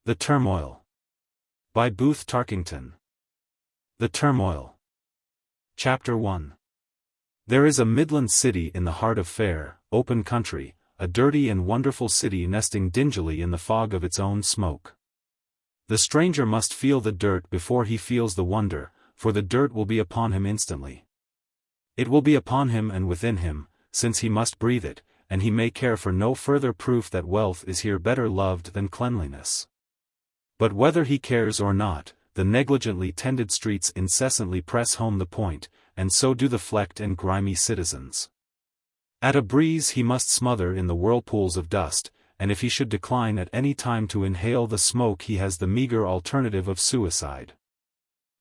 The Turmoil. By Booth Tarkington. The Turmoil. Chapter 1. There is a Midland city in the heart of fair, open country, a dirty and wonderful city nesting dingily in the fog of its own smoke. The stranger must feel the dirt before he feels the wonder, for the dirt will be upon him instantly. It will be upon him and within him, since he must breathe it, and he may care for no further proof that wealth is here better loved than cleanliness. But whether he cares or not, the negligently tended streets incessantly press home the point, and so do the flecked and grimy citizens. At a breeze he must smother in the whirlpools of dust, and if he should decline at any time to inhale the smoke he has the meager alternative of suicide.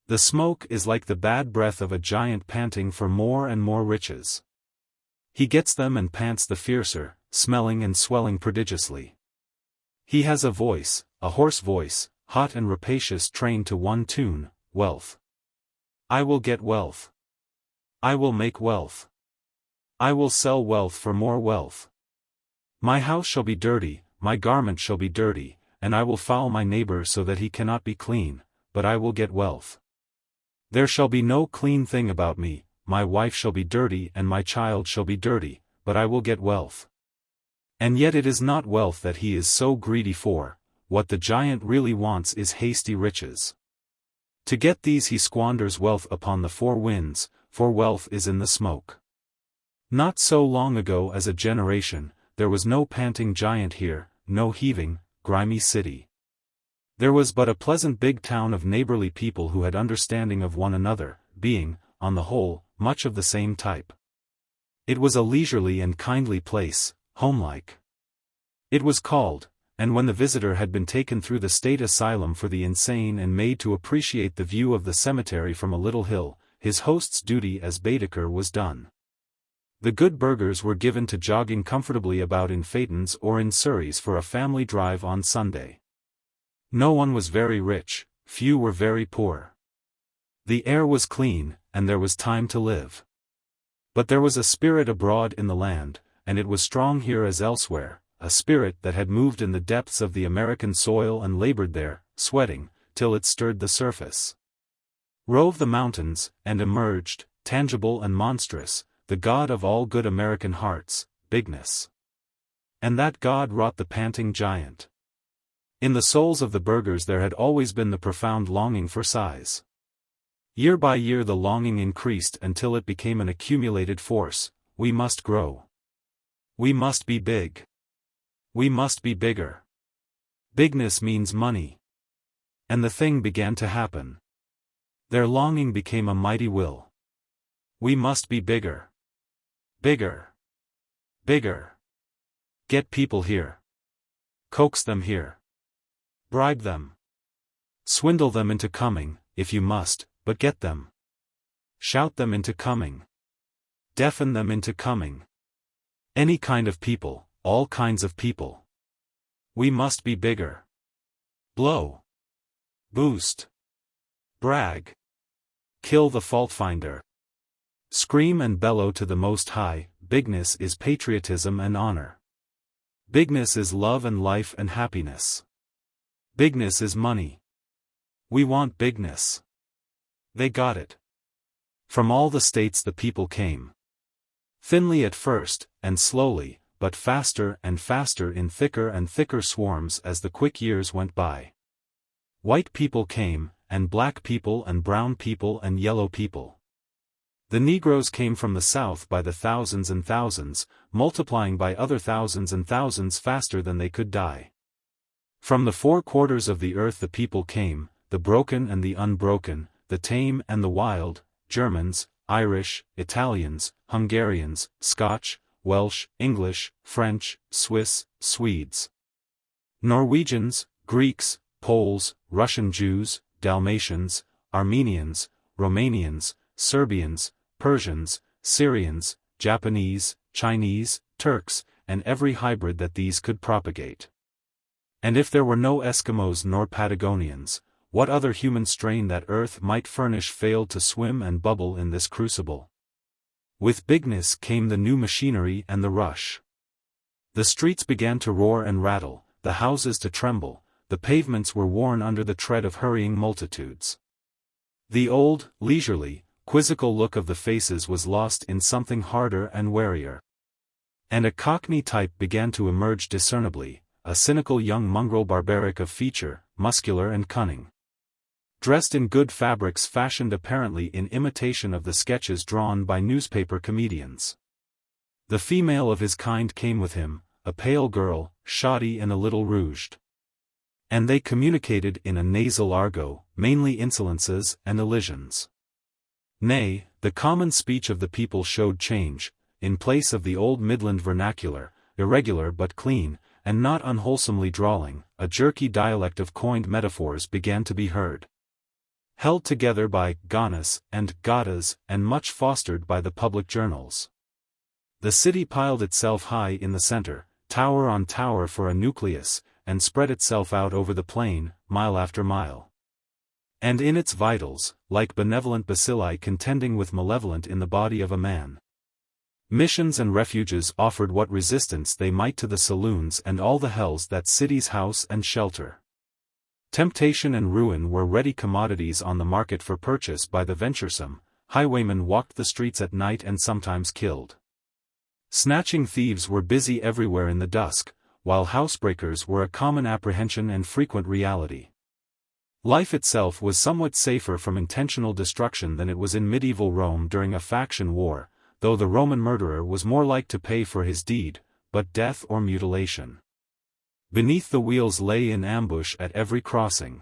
The smoke is like the bad breath of a giant panting for more and more riches. He gets them and pants the fiercer, smelling and swelling prodigiously. He has a voice, a hoarse voice, hot and rapacious, trained to one tune, wealth. I will get wealth. I will make wealth. I will sell wealth for more wealth. My house shall be dirty, my garment shall be dirty, and I will foul my neighbor so that he cannot be clean, but I will get wealth. There shall be no clean thing about me, my wife shall be dirty and my child shall be dirty, but I will get wealth. And yet it is not wealth that he is so greedy for, what the giant really wants is hasty riches. To get these he squanders wealth upon the four winds, for wealth is in the smoke. Not so long ago as a generation, there was no panting giant here, no heaving, grimy city. There was but a pleasant big town of neighborly people who had understanding of one another, being, on the whole, much of the same type. It was a leisurely and kindly place, homelike. It was called, and when the visitor had been taken through the state asylum for the insane and made to appreciate the view of the cemetery from a little hill, his host's duty as Baedeker was done. The good burghers were given to jogging comfortably about in phaetons or in surreys for a family drive on Sunday. No one was very rich, few were very poor. The air was clean, and there was time to live. But there was a spirit abroad in the land, and it was strong here as elsewhere, a spirit that had moved in the depths of the American soil and labored there, sweating, till it stirred the surface. Rove the mountains, and emerged, tangible and monstrous, the God of all good American hearts, bigness. And that God wrought the panting giant. In the souls of the burghers there had always been the profound longing for size. Year by year the longing increased until it became an accumulated force. We must grow. We must be big. We must be bigger. Bigness means money. And the thing began to happen. Their longing became a mighty will. We must be bigger. Bigger. Bigger. Get people here. Coax them here. Bribe them. Swindle them into coming, if you must, but get them. Shout them into coming. Deafen them into coming. Any kind of people, all kinds of people. We must be bigger. Blow. Boost. Brag. Kill the fault finder. Scream and bellow to the Most High. Bigness is patriotism and honor. Bigness is love and life and happiness. Bigness is money. We want bigness. They got it. From all the states the people came. Thinly at first, and slowly, but faster and faster in thicker and thicker swarms as the quick years went by. White people came, and black people and brown people and yellow people. The Negroes came from the South by the thousands and thousands, multiplying by other thousands and thousands faster than they could die. From the four quarters of the earth the people came, the broken and the unbroken, the tame and the wild, Germans, Irish, Italians, Hungarians, Scotch, Welsh, English, French, Swiss, Swedes. Norwegians, Greeks, Poles, Russian Jews, Dalmatians, Armenians, Romanians, Serbians, Persians, Syrians, Japanese, Chinese, Turks, and every hybrid that these could propagate. And if there were no Eskimos nor Patagonians, what other human strain that earth might furnish failed to swim and bubble in this crucible? With bigness came the new machinery and the rush. The streets began to roar and rattle, the houses to tremble, the pavements were worn under the tread of hurrying multitudes. The old, leisurely, quizzical look of the faces was lost in something harder and warier. And a Cockney type began to emerge discernibly, a cynical young mongrel barbaric of feature, muscular and cunning. Dressed in good fabrics fashioned apparently in imitation of the sketches drawn by newspaper comedians. The female of his kind came with him, a pale girl, shoddy and a little rouged. And they communicated in a nasal argot, mainly insolences and elisions. Nay, the common speech of the people showed change. In place of the old Midland vernacular, irregular but clean, and not unwholesomely drawling, a jerky dialect of coined metaphors began to be heard. Held together by gonas and godas, and much fostered by the public journals. The city piled itself high in the center, tower on tower for a nucleus, and spread itself out over the plain, mile after mile. And in its vitals, like benevolent bacilli contending with malevolent in the body of a man. Missions and refuges offered what resistance they might to the saloons and all the hells that city's house and shelter. Temptation and ruin were ready commodities on the market for purchase by the venturesome. Highwaymen walked the streets at night and sometimes killed. Snatching thieves were busy everywhere in the dusk, while housebreakers were a common apprehension and frequent reality. Life itself was somewhat safer from intentional destruction than it was in medieval Rome during a faction war, though the Roman murderer was more like to pay for his deed, but death or mutilation. Beneath the wheels lay in ambush at every crossing.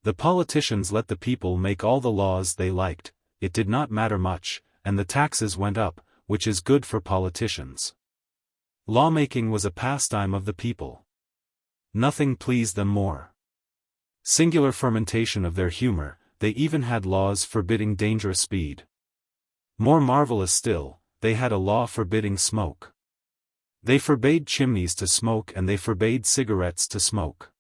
The politicians let the people make all the laws they liked, it did not matter much, and the taxes went up, which is good for politicians. Lawmaking was a pastime of the people. Nothing pleased them more. Singular fermentation of their humor, they even had laws forbidding dangerous speed. More marvelous still, they had a law forbidding smoke. They forbade chimneys to smoke and they forbade cigarettes to smoke.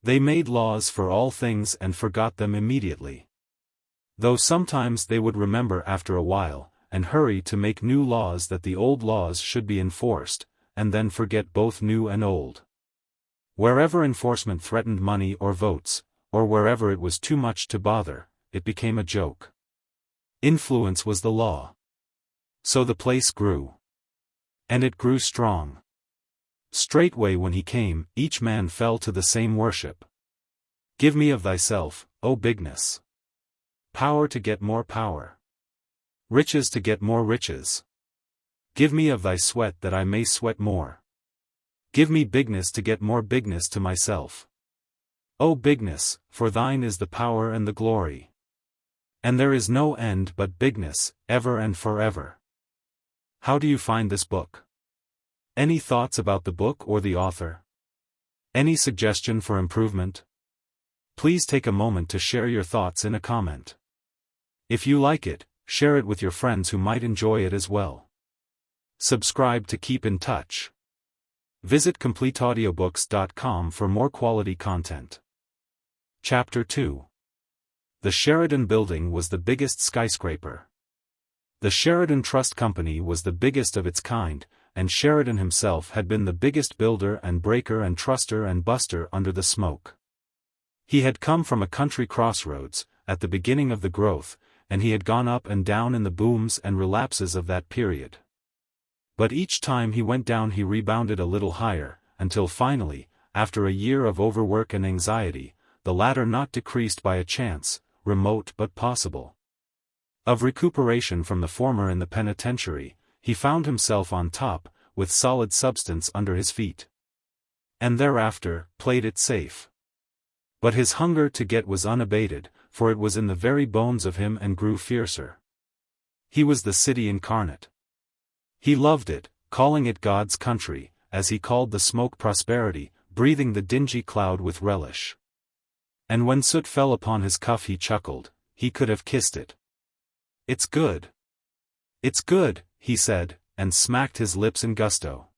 They made laws for all things and forgot them immediately. Though sometimes they would remember after a while, and hurry to make new laws that the old laws should be enforced, and then forget both new and old. Wherever enforcement threatened money or votes, or wherever it was too much to bother, it became a joke. Influence was the law. So the place grew. And it grew strong. Straightway when he came, each man fell to the same worship. Give me of thyself, O bigness. Power to get more power. Riches to get more riches. Give me of thy sweat that I may sweat more. Give me bigness to get more bigness to myself. O bigness, for thine is the power and the glory. And there is no end but bigness, ever and forever. How do you find this book? Any thoughts about the book or the author? Any suggestion for improvement? Please take a moment to share your thoughts in a comment. If you like it, share it with your friends who might enjoy it as well. Subscribe to keep in touch. Visit CompleteAudiobooks.com for more quality content. Chapter 2. The Sheridan Building was the biggest skyscraper. The Sheridan Trust Company was the biggest of its kind, and Sheridan himself had been the biggest builder and breaker and truster and buster under the smoke. He had come from a country crossroads, at the beginning of the growth, and he had gone up and down in the booms and relapses of that period. But each time he went down he rebounded a little higher, until finally, after a year of overwork and anxiety, the latter not decreased by a chance, remote but possible, of recuperation from the former in the penitentiary, he found himself on top, with solid substance under his feet. And thereafter, played it safe. But his hunger to get was unabated, for it was in the very bones of him and grew fiercer. He was the city incarnate. He loved it, calling it God's country, as he called the smoke prosperity, breathing the dingy cloud with relish. And when soot fell upon his cuff he chuckled, he could have kissed it. It's good. It's good, he said, and smacked his lips in gusto.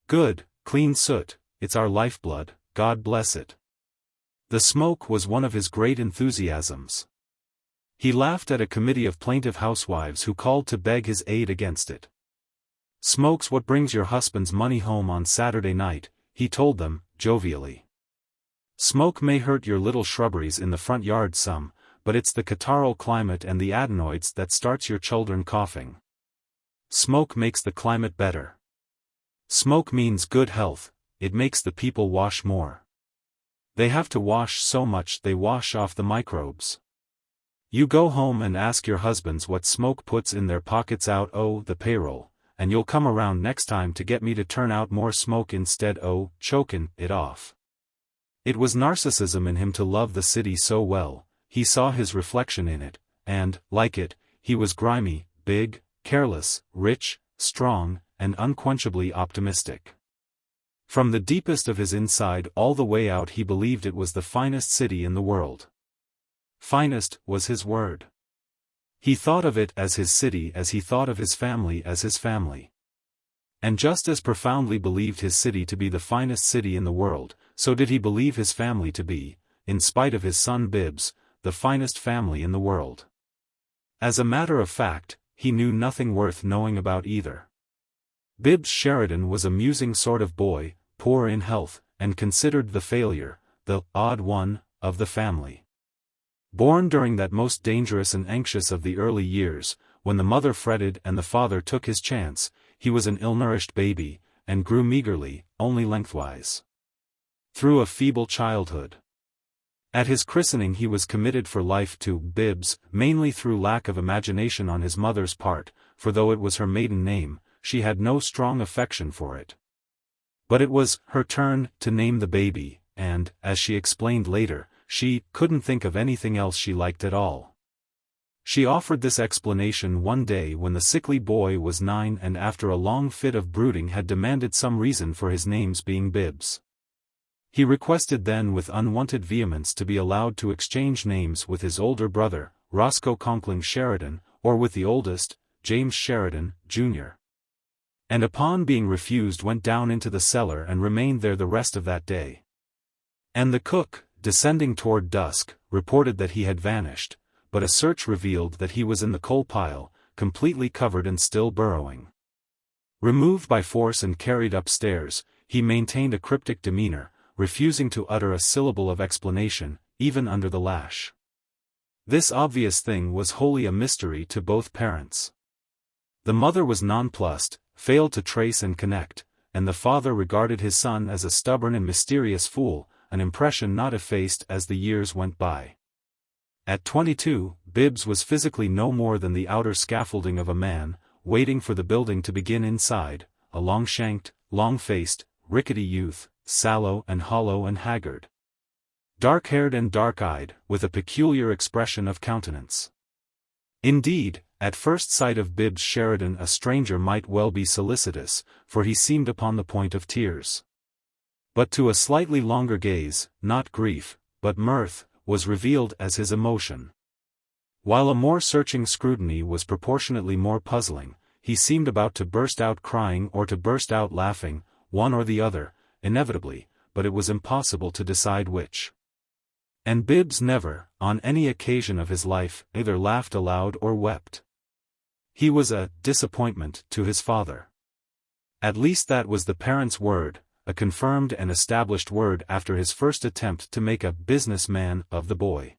Good, clean soot, it's our lifeblood, God bless it. The smoke was one of his great enthusiasms. He laughed at a committee of plaintive housewives who called to beg his aid against it. Smoke's what brings your husband's money home on Saturday night, he told them, jovially. Smoke may hurt your little shrubberies in the front yard some, but it's the catarrhal climate and the adenoids that starts your children coughing. Smoke makes the climate better. Smoke means good health, it makes the people wash more. They have to wash so much they wash off the microbes. You go home and ask your husbands what smoke puts in their pockets out the payroll, and you'll come around next time to get me to turn out more smoke instead chokin' it off. It was narcissism in him to love the city so well, he saw his reflection in it, and, like it, he was grimy, big, careless, rich, strong, and unquenchably optimistic. From the deepest of his inside all the way out he believed it was the finest city in the world. Finest was his word. He thought of it as his city as he thought of his family as his family. And just as profoundly believed his city to be the finest city in the world, so did he believe his family to be, in spite of his son Bibbs, the finest family in the world. As a matter of fact, he knew nothing worth knowing about either. Bibbs Sheridan was a musing sort of boy, poor in health, and considered the failure, the odd one, of the family. Born during that most dangerous and anxious of the early years, when the mother fretted and the father took his chance, he was an ill-nourished baby, and grew meagerly, only lengthwise. Through a feeble childhood. At his christening he was committed for life to Bibbs, mainly through lack of imagination on his mother's part, for though it was her maiden name, she had no strong affection for it. But it was her turn to name the baby, and, as she explained later, she couldn't think of anything else she liked at all. She offered this explanation one day when the sickly boy was 9 and after a long fit of brooding had demanded some reason for his name's being Bibbs. He requested then with unwonted vehemence to be allowed to exchange names with his older brother, Roscoe Conkling Sheridan, or with the oldest, James Sheridan, Jr. And upon being refused went down into the cellar and remained there the rest of that day. And the cook, descending toward dusk, reported that he had vanished, but a search revealed that he was in the coal pile, completely covered and still burrowing. Removed by force and carried upstairs, he maintained a cryptic demeanor, refusing to utter a syllable of explanation, even under the lash. This obvious thing was wholly a mystery to both parents. The mother was nonplussed, failed to trace and connect, and the father regarded his son as a stubborn and mysterious fool, an impression not effaced as the years went by. At 22, Bibbs was physically no more than the outer scaffolding of a man, waiting for the building to begin inside, a long-shanked, long-faced, rickety youth, sallow and hollow and haggard. Dark-haired and dark-eyed, with a peculiar expression of countenance. Indeed, at first sight of Bibbs Sheridan a stranger might well be solicitous, for he seemed upon the point of tears. But to a slightly longer gaze, not grief, but mirth, was revealed as his emotion. While a more searching scrutiny was proportionately more puzzling, he seemed about to burst out crying or to burst out laughing, one or the other, inevitably, but it was impossible to decide which. And Bibbs never, on any occasion of his life, either laughed aloud or wept. He was a disappointment to his father. At least that was the parent's word, a confirmed and established word after his first attempt to make a businessman of the boy.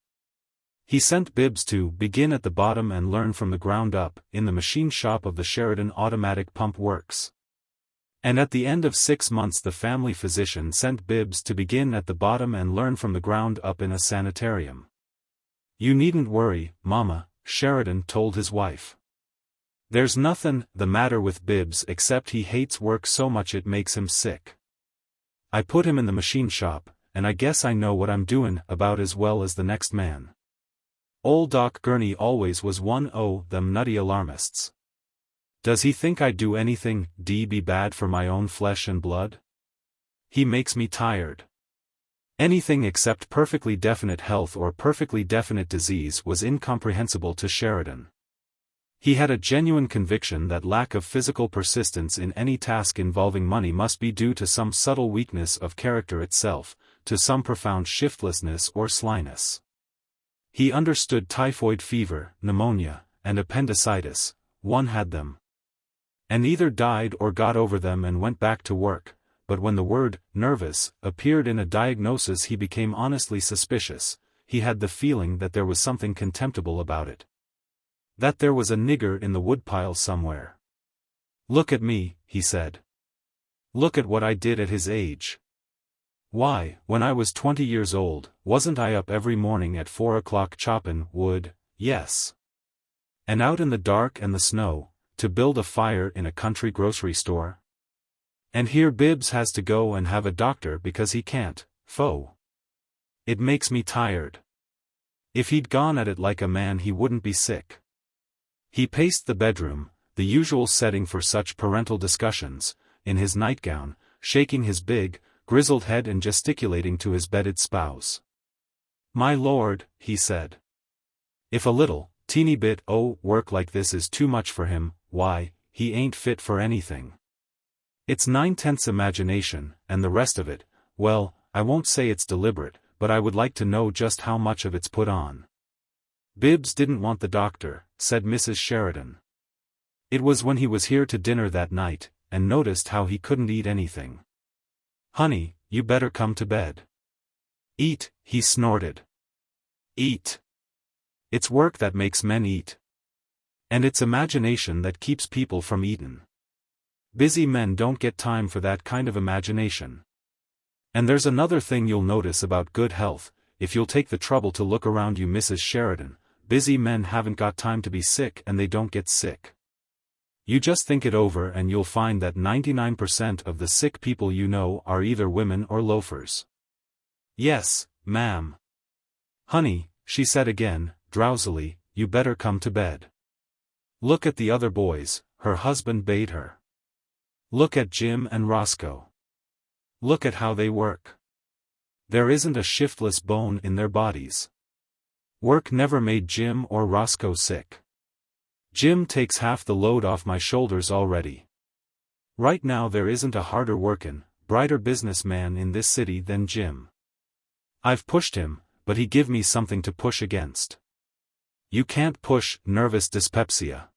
He sent Bibbs to begin at the bottom and learn from the ground up in the machine shop of the Sheridan Automatic Pump Works. And at the end of 6 months the family physician sent Bibbs to begin at the bottom and learn from the ground up in a sanitarium. "You needn't worry, Mama," Sheridan told his wife. "There's nothin' the matter with Bibbs except he hates work so much it makes him sick. I put him in the machine shop, and I guess I know what I'm doin' about as well as the next man. Old Doc Gurney always was one o' them nutty alarmists. Does he think I'd do anything be bad for my own flesh and blood? He makes me tired." Anything except perfectly definite health or perfectly definite disease was incomprehensible to Sheridan. He had a genuine conviction that lack of physical persistence in any task involving money must be due to some subtle weakness of character itself, to some profound shiftlessness or slyness. He understood typhoid fever, pneumonia, and appendicitis, one had them. And either died or got over them and went back to work, but when the word, nervous, appeared in a diagnosis he became honestly suspicious. He had the feeling that there was something contemptible about it. That there was a nigger in the woodpile somewhere. "Look at me," he said. "Look at what I did at his age. Why, when I was 20 years old, wasn't I up every morning at 4 o'clock choppin' wood, yes. And out in the dark and the snow, to build a fire in a country grocery store? And here Bibbs has to go and have a doctor because he can't, It makes me tired. If he'd gone at it like a man he wouldn't be sick." He paced the bedroom, the usual setting for such parental discussions, in his nightgown, shaking his big, grizzled head and gesticulating to his bedded spouse. "My lord," he said. "If a little, teeny bit work like this is too much for him, why, he ain't fit for anything. It's 9/10 imagination, and the rest of it, well, I won't say it's deliberate, but I would like to know just how much of it's put on." "Bibbs didn't want the doctor," said Mrs. Sheridan. "It was when he was here to dinner that night, and noticed how he couldn't eat anything. Honey, you better come to bed." "Eat," he snorted. "Eat. It's work that makes men eat. And it's imagination that keeps people from eatin'. Busy men don't get time for that kind of imagination. And there's another thing you'll notice about good health, if you'll take the trouble to look around you, Mrs. Sheridan, busy men haven't got time to be sick and they don't get sick. You just think it over and you'll find that 99% of the sick people you know are either women or loafers." "Yes, ma'am." "Honey," she said again, drowsily, "you better come to bed. Look at the other boys," her husband bade her. "Look at Jim and Roscoe. Look at how they work. There isn't a shiftless bone in their bodies. Work never made Jim or Roscoe sick. Jim takes half the load off my shoulders already. Right now there isn't a harder workin', brighter businessman in this city than Jim. I've pushed him, but he give me something to push against. You can't push nervous dyspepsia.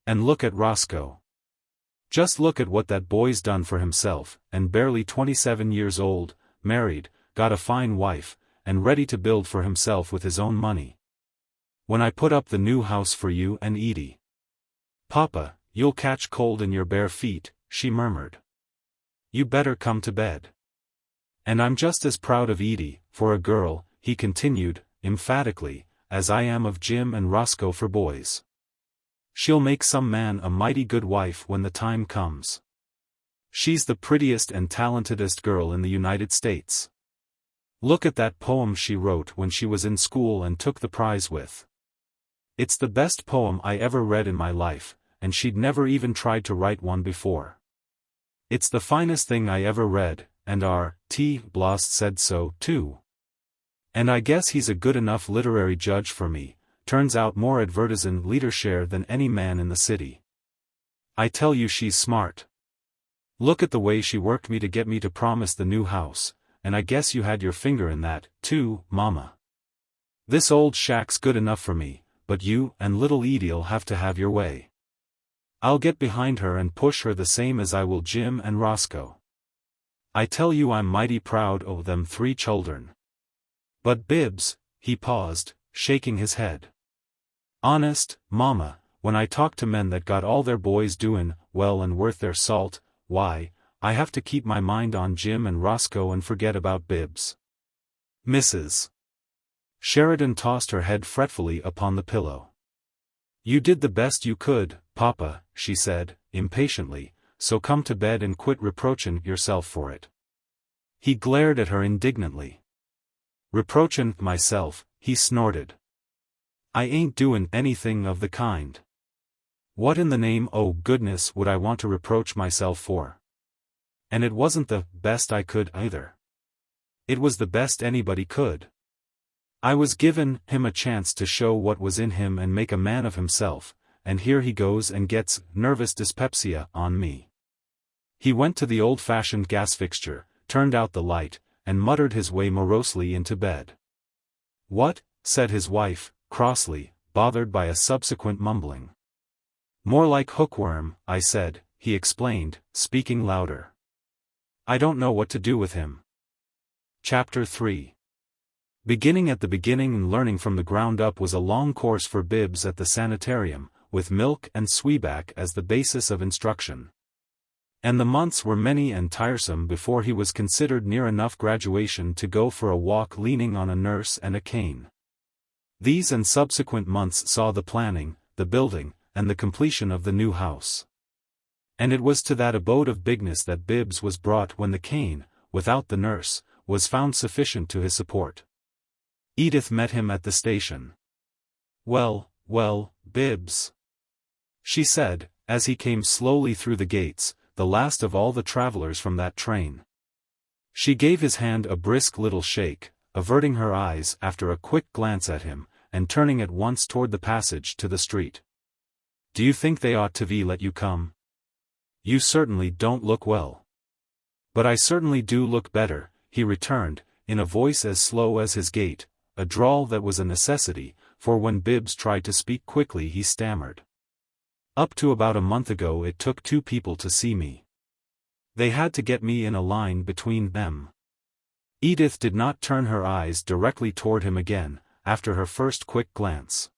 And look at Roscoe. Just look at what that boy's done for himself, and barely 27 years old, married, got a fine wife, and ready to build for himself with his own money. When I put up the new house for you and Edie." "Papa, you'll catch cold in your bare feet," she murmured. "You better come to bed. And I'm just as proud of Edie, for a girl," he continued, emphatically, "as I am of Jim and Roscoe for boys. She'll make some man a mighty good wife when the time comes. She's the prettiest and talentedest girl in the United States. Look at that poem she wrote when she was in school and took the prize with. It's the best poem I ever read in my life, and she'd never even tried to write one before. It's the finest thing I ever read, and R.T. Blost said so, too. And I guess he's a good enough literary judge for me, turns out more advertisin' leadershare than any man in the city. I tell you she's smart. Look at the way she worked me to get me to promise the new house, and I guess you had your finger in that, too, Mama. This old shack's good enough for me, but you and little Edie'll have to have your way. I'll get behind her and push her the same as I will Jim and Roscoe. I tell you I'm mighty proud o' them 3 children. But Bibbs," he paused, shaking his head. "Honest, Mama, when I talk to men that got all their boys doin' well and worth their salt, why, I have to keep my mind on Jim and Roscoe and forget about Bibbs." Mrs. Sheridan tossed her head fretfully upon the pillow. "You did the best you could, Papa," she said, impatiently, "so come to bed and quit reproachin' yourself for it." He glared at her indignantly. "Reproachin' myself," he snorted. "I ain't doin' anything of the kind. What in the name o' goodness would I want to reproach myself for? And it wasn't the best I could either. It was the best anybody could. I was givin' him a chance to show what was in him and make a man of himself, and here he goes and gets nervous dyspepsia on me." He went to the old-fashioned gas fixture, turned out the light, and muttered his way morosely into bed. "What?" said his wife, crossly, bothered by a subsequent mumbling. "More like hookworm, I said," he explained, speaking louder. I don't know what to do with him. Chapter 3. Beginning at the beginning and learning from the ground up was a long course for Bibbs at the sanitarium, with milk and sweeback as the basis of instruction. And the months were many and tiresome before he was considered near enough graduation to go for a walk leaning on a nurse and a cane. These and subsequent months saw the planning, the building, and the completion of the new house. And it was to that abode of bigness that Bibbs was brought when the cane, without the nurse, was found sufficient to his support. Edith met him at the station. "Well, well, Bibbs," she said, as he came slowly through the gates, the last of all the travelers from that train. She gave his hand a brisk little shake, averting her eyes after a quick glance at him, and turning at once toward the passage to the street. "Do you think they ought to let you come? You certainly don't look well." "But I certainly do look better," he returned, in a voice as slow as his gait, a drawl that was a necessity, for when Bibbs tried to speak quickly he stammered. "Up to about a month ago it took 2 people to see me. They had to get me in a line between them." Edith did not turn her eyes directly toward him again, after her first quick glance.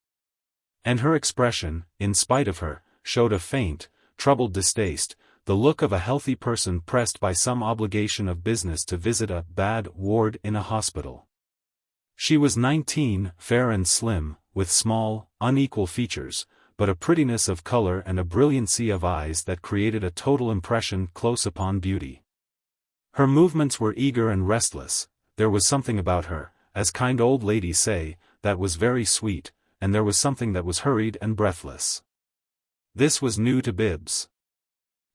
And her expression, in spite of her, showed a faint, troubled distaste, the look of a healthy person pressed by some obligation of business to visit a bad ward in a hospital. She was 19, fair and slim, with small, unequal features, but a prettiness of color and a brilliancy of eyes that created a total impression close upon beauty. Her movements were eager and restless, there was something about her, as kind old ladies say, that was very sweet, and there was something that was hurried and breathless. This was new to Bibbs.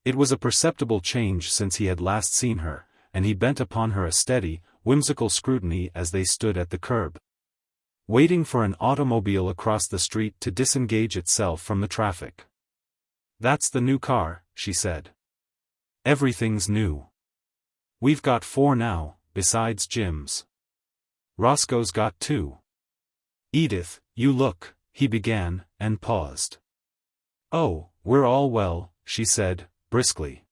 It was a perceptible change since he had last seen her, and he bent upon her a steady, whimsical scrutiny as they stood at the curb, waiting for an automobile across the street to disengage itself from the traffic. "That's the new car," she said. "Everything's new. We've got 4 now, besides Jim's. Roscoe's got 2. "Edith, you look," he began, and paused. "Oh, we're all well," she said, briskly.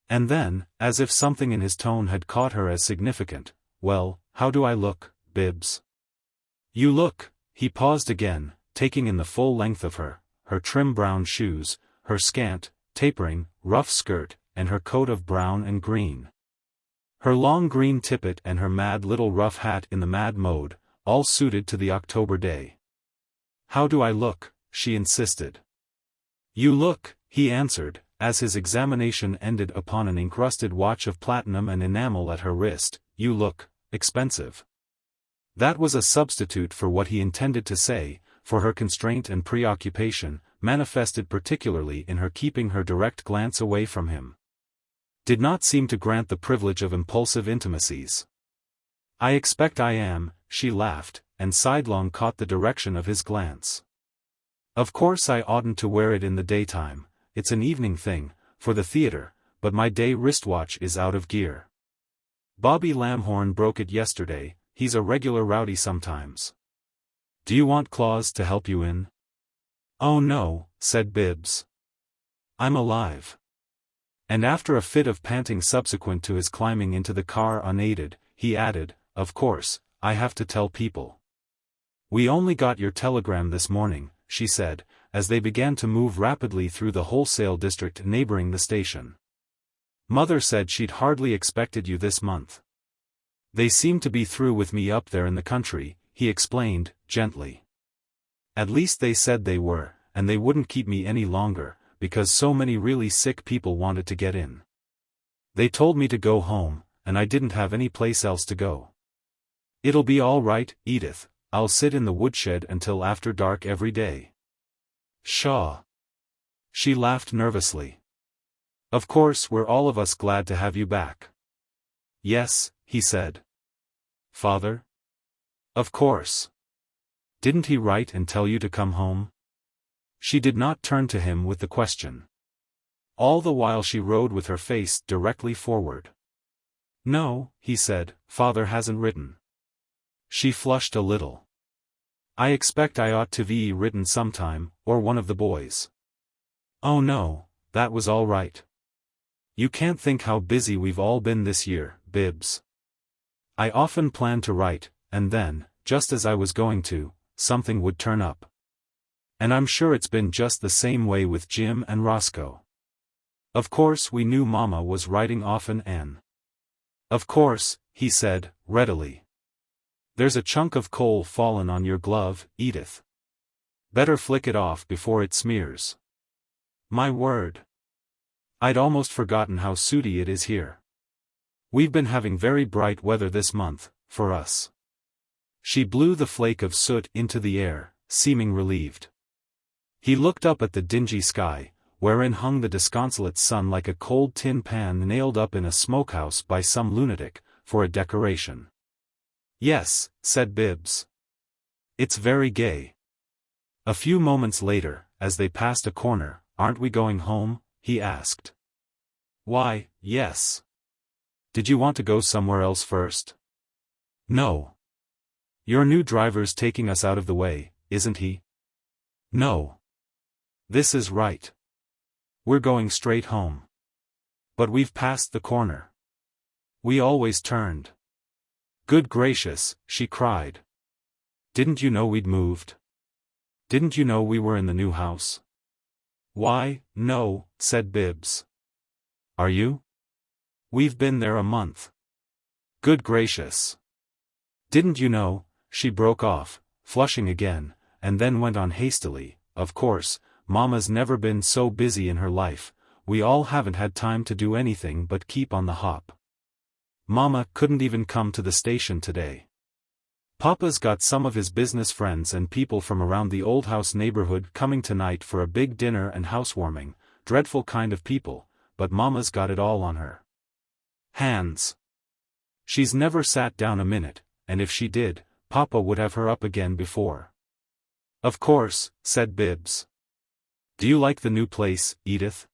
And then, as if something in his tone had caught her as significant, "Well, how do I look, Bibbs?" "You look," he paused again, taking in the full length of her, her trim brown shoes, her scant, tapering, rough skirt, and her coat of brown and green. Her long green tippet and her mad little rough hat in the mad mode, all suited to the October day. "How do I look?" she insisted. "You look," he answered, as his examination ended upon an encrusted watch of platinum and enamel at her wrist, "you look expensive." That was a substitute for what he intended to say, for her constraint and preoccupation, manifested particularly in her keeping her direct glance away from him, did not seem to grant the privilege of impulsive intimacies. "I expect I am," she laughed, and sidelong caught the direction of his glance. "Of course I oughtn't to wear it in the daytime, it's an evening thing, for the theater, but my day wristwatch is out of gear. Bobby Lamhorn broke it yesterday, he's a regular rowdy sometimes. Do you want Claus to help you in?" "Oh no," said Bibbs. "I'm alive." And after a fit of panting subsequent to his climbing into the car unaided, he added, "Of course, I have to tell people." "We only got your telegram this morning," she said, as they began to move rapidly through the wholesale district neighboring the station. "Mother said she'd hardly expected you this month. They seem to be through with me up there in the country," he explained, gently. "At least they said they were, and they wouldn't keep me any longer, because so many really sick people wanted to get in. They told me to go home, and I didn't have any place else to go." "It'll be all right, Edith, I'll sit in the woodshed until after dark every day." "Pshaw!" She laughed nervously. "Of course we're all of us glad to have you back." "Yes," he said. "Father?" "Of course. Didn't he write and tell you to come home?" She did not turn to him with the question. All the while she rode with her face directly forward. "No," he said, "Father hasn't written." She flushed a little. "I expect I ought to be written sometime, or one of the boys." "Oh no, that was all right." You can't think how busy we've all been this year, Bibbs. I often planned to write, and then, just as I was going to, something would turn up. And I'm sure it's been just the same way with Jim and Roscoe. Of course we knew Mama was writing often and... Of course, he said, readily. There's a chunk of coal fallen on your glove, Edith. Better flick it off before it smears. My word. I'd almost forgotten how sooty it is here. We've been having very bright weather this month, for us. She blew the flake of soot into the air, seeming relieved. He looked up at the dingy sky, wherein hung the disconsolate sun like a cold tin pan nailed up in a smokehouse by some lunatic, for a decoration. Yes, said Bibbs. It's very gay. A few moments later, as they passed a corner, aren't we going home? He asked. Why, yes. Did you want to go somewhere else first? No. Your new driver's taking us out of the way, isn't he? No. This is right. We're going straight home. But we've passed the corner. We always turned. Good gracious, she cried. Didn't you know we'd moved? Didn't you know we were in the new house? Why, no, said Bibbs. Are you? We've been there a month. Good gracious. Didn't you know? She broke off, flushing again, and then went on hastily, of course, Mama's never been so busy in her life, we all haven't had time to do anything but keep on the hop. Mama couldn't even come to the station today. Papa's got some of his business friends and people from around the old house neighborhood coming tonight for a big dinner and housewarming, dreadful kind of people, but Mama's got it all on her hands. She's never sat down a minute, and if she did, Papa would have her up again before. Of course, said Bibbs. Do you like the new place, Edith?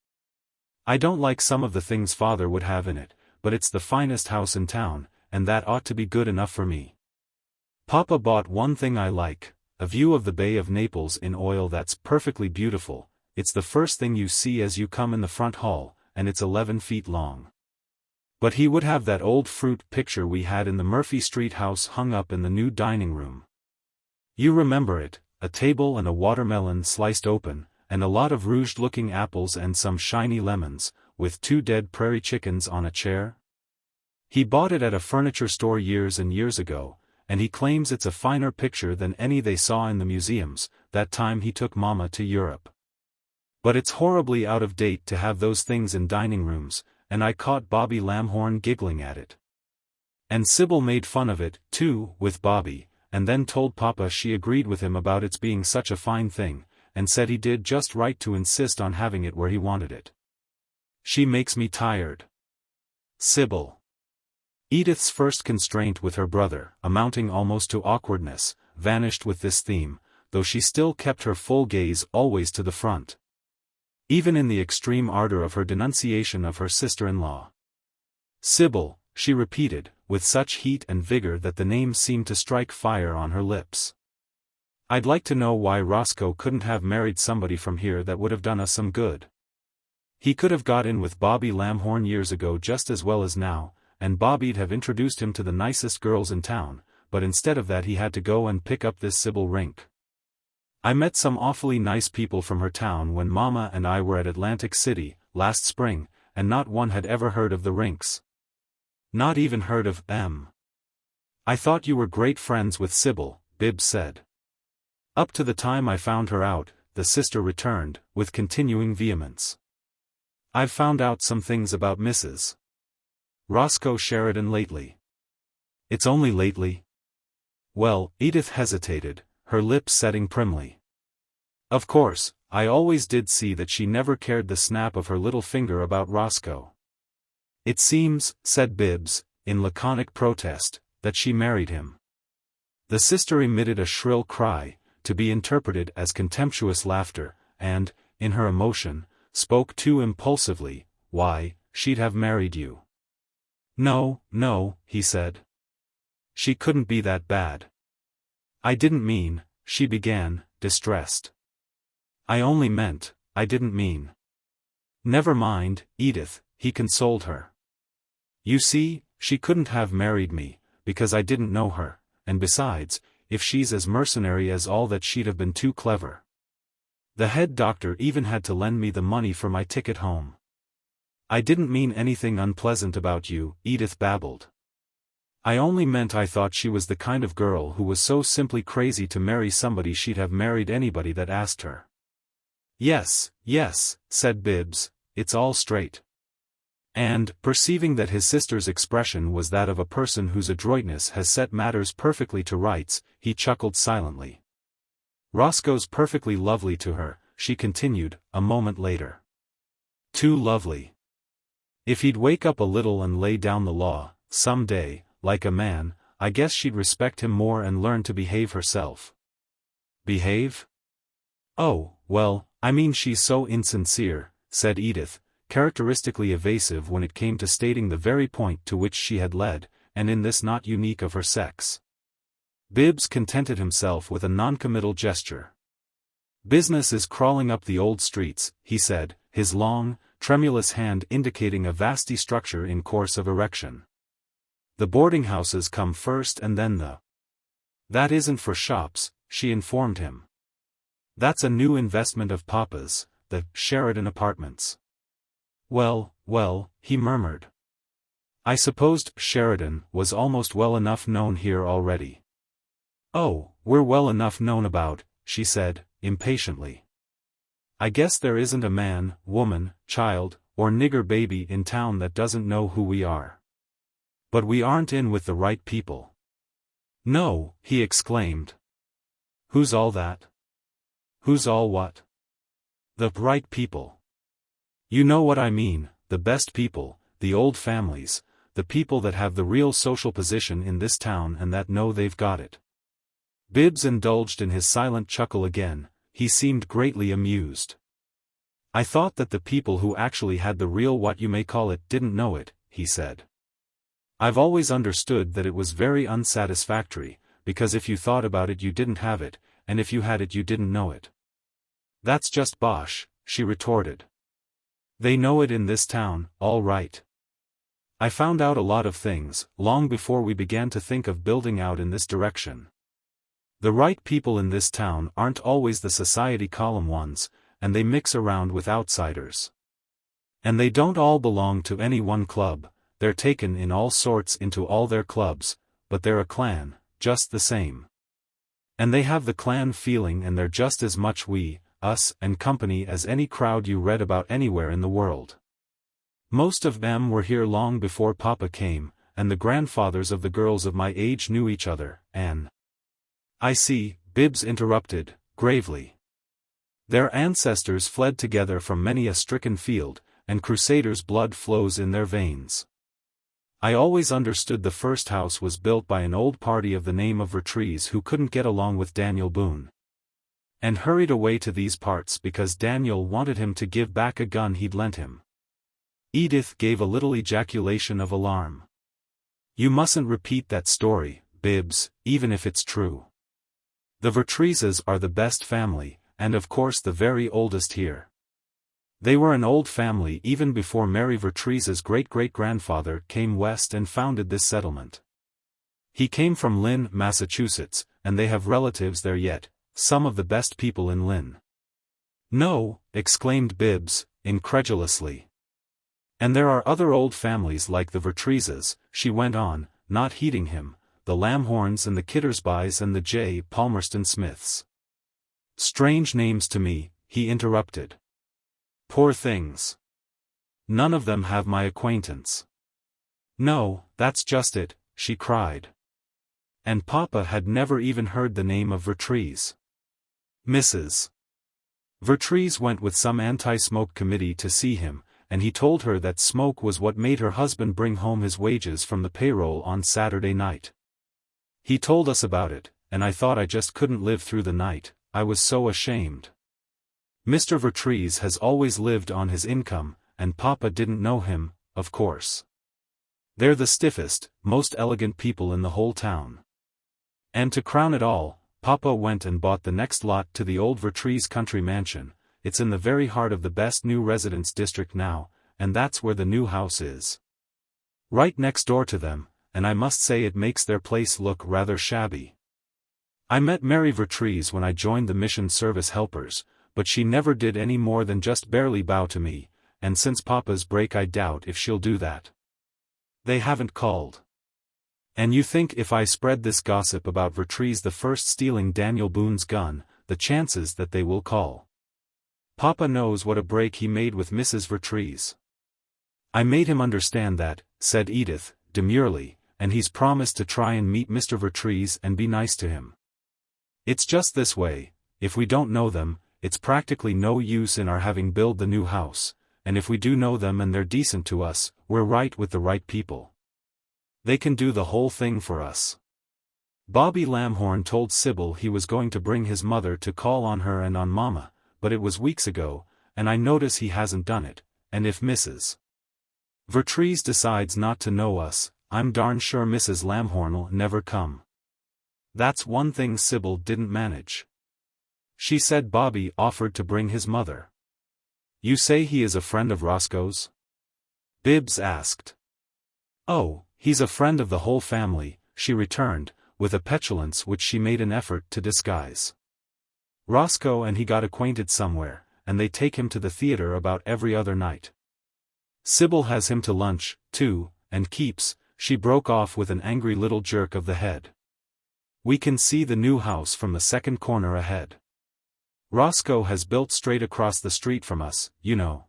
I don't like some of the things Father would have in it, but it's the finest house in town, and that ought to be good enough for me. Papa bought one thing I like, a view of the Bay of Naples in oil that's perfectly beautiful. It's the first thing you see as you come in the front hall, and it's 11 feet long. But he would have that old fruit picture we had in the Murphy Street house hung up in the new dining room. You remember it, a table and a watermelon sliced open, and a lot of rouged-looking apples and some shiny lemons, with 2 dead prairie chickens on a chair? He bought it at a furniture store years and years ago, and he claims it's a finer picture than any they saw in the museums, that time he took Mama to Europe. But it's horribly out of date to have those things in dining rooms, and I caught Bobby Lamhorn giggling at it. And Sybil made fun of it, too, with Bobby, and then told Papa she agreed with him about its being such a fine thing, and said he did just right to insist on having it where he wanted it. She makes me tired. Sybil. Edith's first constraint with her brother, amounting almost to awkwardness, vanished with this theme, though she still kept her full gaze always to the front. Even in the extreme ardor of her denunciation of her sister-in-law. Sybil, she repeated, with such heat and vigor that the name seemed to strike fire on her lips. I'd like to know why Roscoe couldn't have married somebody from here that would have done us some good. He could have got in with Bobby Lamhorn years ago just as well as now, and Bobby'd have introduced him to the nicest girls in town, but instead of that he had to go and pick up this Sybil Rink. I met some awfully nice people from her town when Mama and I were at Atlantic City, last spring, and not one had ever heard of the Rinks. Not even heard of them. I thought you were great friends with Sybil, Bibbs said. Up to the time I found her out, the sister returned, with continuing vehemence. I've found out some things about Mrs. Roscoe Sheridan lately. It's only lately? Well, Edith hesitated, her lips setting primly. Of course, I always did see that she never cared the snap of her little finger about Roscoe. It seems, said Bibbs, in laconic protest, that she married him. The sister emitted a shrill cry, to be interpreted as contemptuous laughter, and, in her emotion, spoke too impulsively. Why, she'd have married you. No, no, he said. She couldn't be that bad. I didn't mean, she began, distressed. I only meant, I didn't mean. Never mind, Edith, he consoled her. You see, she couldn't have married me, because I didn't know her, and besides, if she's as mercenary as all that, she'd have been too clever. The head doctor even had to lend me the money for my ticket home. I didn't mean anything unpleasant about you, Edith babbled. I only meant I thought she was the kind of girl who was so simply crazy to marry somebody she'd have married anybody that asked her. Yes, yes, said Bibbs, it's all straight. And, perceiving that his sister's expression was that of a person whose adroitness has set matters perfectly to rights, he chuckled silently. Roscoe's perfectly lovely to her, she continued, a moment later. Too lovely. If he'd wake up a little and lay down the law, some day, like a man, I guess she'd respect him more and learn to behave herself. Behave? Oh, well, I mean she's so insincere, said Edith, characteristically evasive when it came to stating the very point to which she had led, and in this not unique of her sex. Bibbs contented himself with a noncommittal gesture. Business is crawling up the old streets, he said, his long, tremulous hand indicating a vasty structure in course of erection. The boarding houses come first and then the... That isn't for shops, she informed him. That's a new investment of Papa's, the Sheridan Apartments. Well, he murmured. I supposed Sheridan was almost well enough known here already. Oh, we're well enough known about, she said, impatiently. I guess there isn't a man, woman, child, or nigger baby in town that doesn't know who we are. But we aren't in with the right people. No, he exclaimed. Who's all that? Who's all what? The right people. You know what I mean, the best people, the old families, the people that have the real social position in this town and that know they've got it. Bibbs indulged in his silent chuckle again, he seemed greatly amused. I thought that the people who actually had the real what you may call it didn't know it, he said. I've always understood that it was very unsatisfactory, because if you thought about it you didn't have it, and if you had it you didn't know it. That's just bosh, she retorted. They know it in this town, all right. I found out a lot of things, long before we began to think of building out in this direction. The right people in this town aren't always the society column ones, and they mix around with outsiders. And they don't all belong to any one club, they're taken in all sorts into all their clubs, but they're a clan, just the same. And they have the clan feeling and they're just as much we, us and company as any crowd you read about anywhere in the world. Most of them were here long before Papa came, and the grandfathers of the girls of my age knew each other, and... I see, Bibbs interrupted, gravely. Their ancestors fled together from many a stricken field, and crusaders' blood flows in their veins. I always understood the first house was built by an old party of the name of Vertrees who couldn't get along with Daniel Boone. And hurried away to these parts because Daniel wanted him to give back a gun he'd lent him. Edith gave a little ejaculation of alarm. You mustn't repeat that story, Bibbs, even if it's true. The Vertreeses are the best family, and of course the very oldest here. They were an old family even before Mary Vertrees's great-great-grandfather came west and founded this settlement. He came from Lynn, Massachusetts, and they have relatives there yet, some of the best people in Lynn. No, exclaimed Bibbs, incredulously. And there are other old families like the Vertreeses, she went on, not heeding him, the Lamhorns and the Kittersbys and the J. Palmerston Smiths. Strange names to me, he interrupted. Poor things. None of them have my acquaintance. No, that's just it, she cried. And Papa had never even heard the name of Vertrees. Mrs. Vertrees went with some anti-smoke committee to see him, and he told her that smoke was what made her husband bring home his wages from the payroll on Saturday night. He told us about it, and I thought I just couldn't live through the night, I was so ashamed. Mr. Vertrees has always lived on his income, and Papa didn't know him, of course. They're the stiffest, most elegant people in the whole town. And to crown it all, Papa went and bought the next lot to the old Vertrees country mansion. It's in the very heart of the best new residence district now, and that's where the new house is. Right next door to them, and I must say it makes their place look rather shabby. I met Mary Vertrees when I joined the mission service helpers, but she never did any more than just barely bow to me, and since Papa's break I doubt if she'll do that. They haven't called. And you think if I spread this gossip about Vertrees the first stealing Daniel Boone's gun, the chances that they will call. Papa knows what a break he made with Mrs. Vertrees. I made him understand that, said Edith, demurely, and he's promised to try and meet Mr. Vertrees and be nice to him. It's just this way, if we don't know them, it's practically no use in our having built the new house, and if we do know them and they're decent to us, we're right with the right people. They can do the whole thing for us. Bobby Lamhorn told Sybil he was going to bring his mother to call on her and on Mama, but it was weeks ago, and I notice he hasn't done it, and if Mrs. Vertrees decides not to know us, I'm darn sure Mrs. Lamhorn'll never come. That's one thing Sybil didn't manage. She said Bobby offered to bring his mother. You say he is a friend of Roscoe's? Bibbs asked. Oh, he's a friend of the whole family, she returned, with a petulance which she made an effort to disguise. Roscoe and he got acquainted somewhere, and they take him to the theater about every other night. Sybil has him to lunch, too, and keeps, she broke off with an angry little jerk of the head. We can see the new house from the second corner ahead. Roscoe has built straight across the street from us, you know.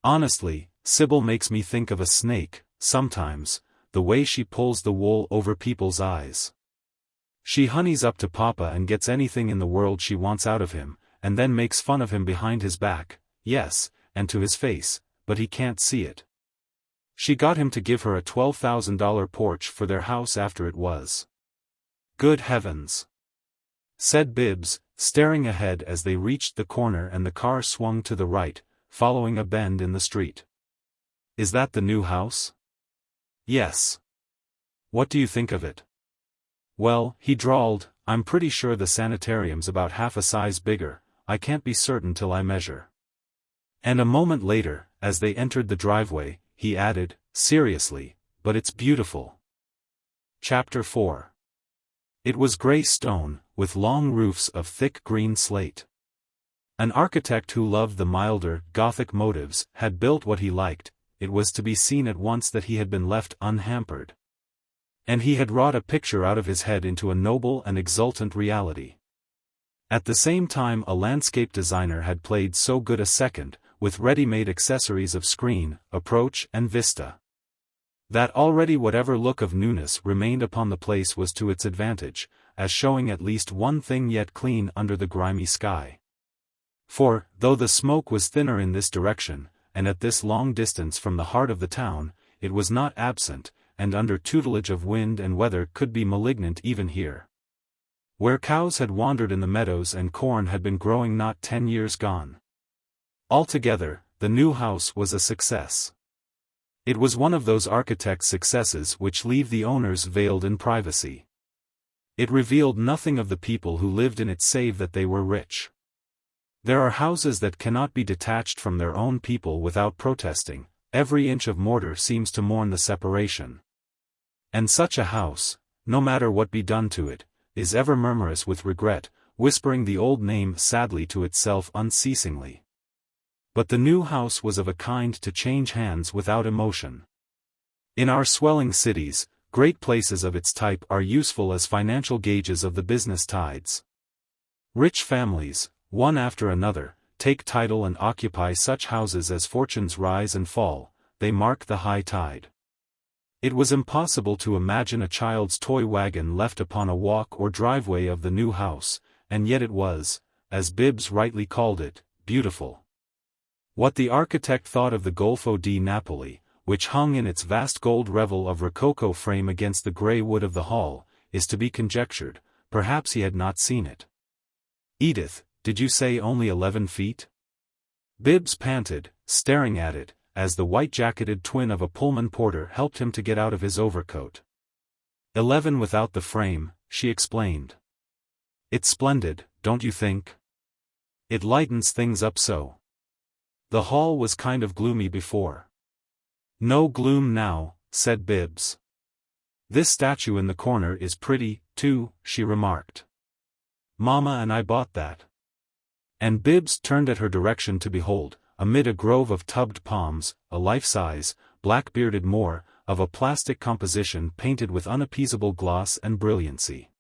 Honestly, Sybil makes me think of a snake, sometimes, the way she pulls the wool over people's eyes. She honeys up to Papa and gets anything in the world she wants out of him, and then makes fun of him behind his back, yes, and to his face, but he can't see it. She got him to give her a $12,000 porch for their house after it was. Good heavens! Said Bibbs, staring ahead as they reached the corner and the car swung to the right, following a bend in the street. Is that the new house? Yes. What do you think of it? Well, he drawled, I'm pretty sure the sanitarium's about half a size bigger, I can't be certain till I measure. And a moment later, as they entered the driveway, he added, seriously, but it's beautiful. Chapter 4. It was gray stone, with long roofs of thick green slate. An architect who loved the milder, Gothic motives had built what he liked, it was to be seen at once that he had been left unhampered. And he had wrought a picture out of his head into a noble and exultant reality. At the same time a landscape designer had played so good a second, with ready-made accessories of screen, approach and vista, that already whatever look of newness remained upon the place was to its advantage, as showing at least one thing yet clean under the grimy sky. For, though the smoke was thinner in this direction, and at this long distance from the heart of the town, it was not absent, and under tutelage of wind and weather could be malignant even here. Where cows had wandered in the meadows and corn had been growing not 10 years gone. Altogether, the new house was a success. It was one of those architect's successes which leave the owners veiled in privacy. It revealed nothing of the people who lived in it save that they were rich. There are houses that cannot be detached from their own people without protesting, every inch of mortar seems to mourn the separation. And such a house, no matter what be done to it, is ever murmurous with regret, whispering the old name sadly to itself unceasingly. But the new house was of a kind to change hands without emotion. In our swelling cities, great places of its type are useful as financial gauges of the business tides. Rich families, one after another, take title and occupy such houses as fortunes rise and fall, they mark the high tide. It was impossible to imagine a child's toy wagon left upon a walk or driveway of the new house, and yet it was, as Bibbs rightly called it, beautiful. What the architect thought of the Golfo di Napoli, which hung in its vast gold revel of rococo frame against the grey wood of the hall, is to be conjectured, perhaps he had not seen it. Edith, did you say only 11 feet? Bibbs panted, staring at it, as the white-jacketed twin of a Pullman porter helped him to get out of his overcoat. 11 without the frame, she explained. It's splendid, don't you think? It lightens things up so. The hall was kind of gloomy before. No gloom now, said Bibbs. This statue in the corner is pretty, too, she remarked. Mama and I bought that. And Bibbs turned at her direction to behold, amid a grove of tubbed palms, a life-size, black-bearded Moor, of a plastic composition painted with unappeasable gloss and brilliancy.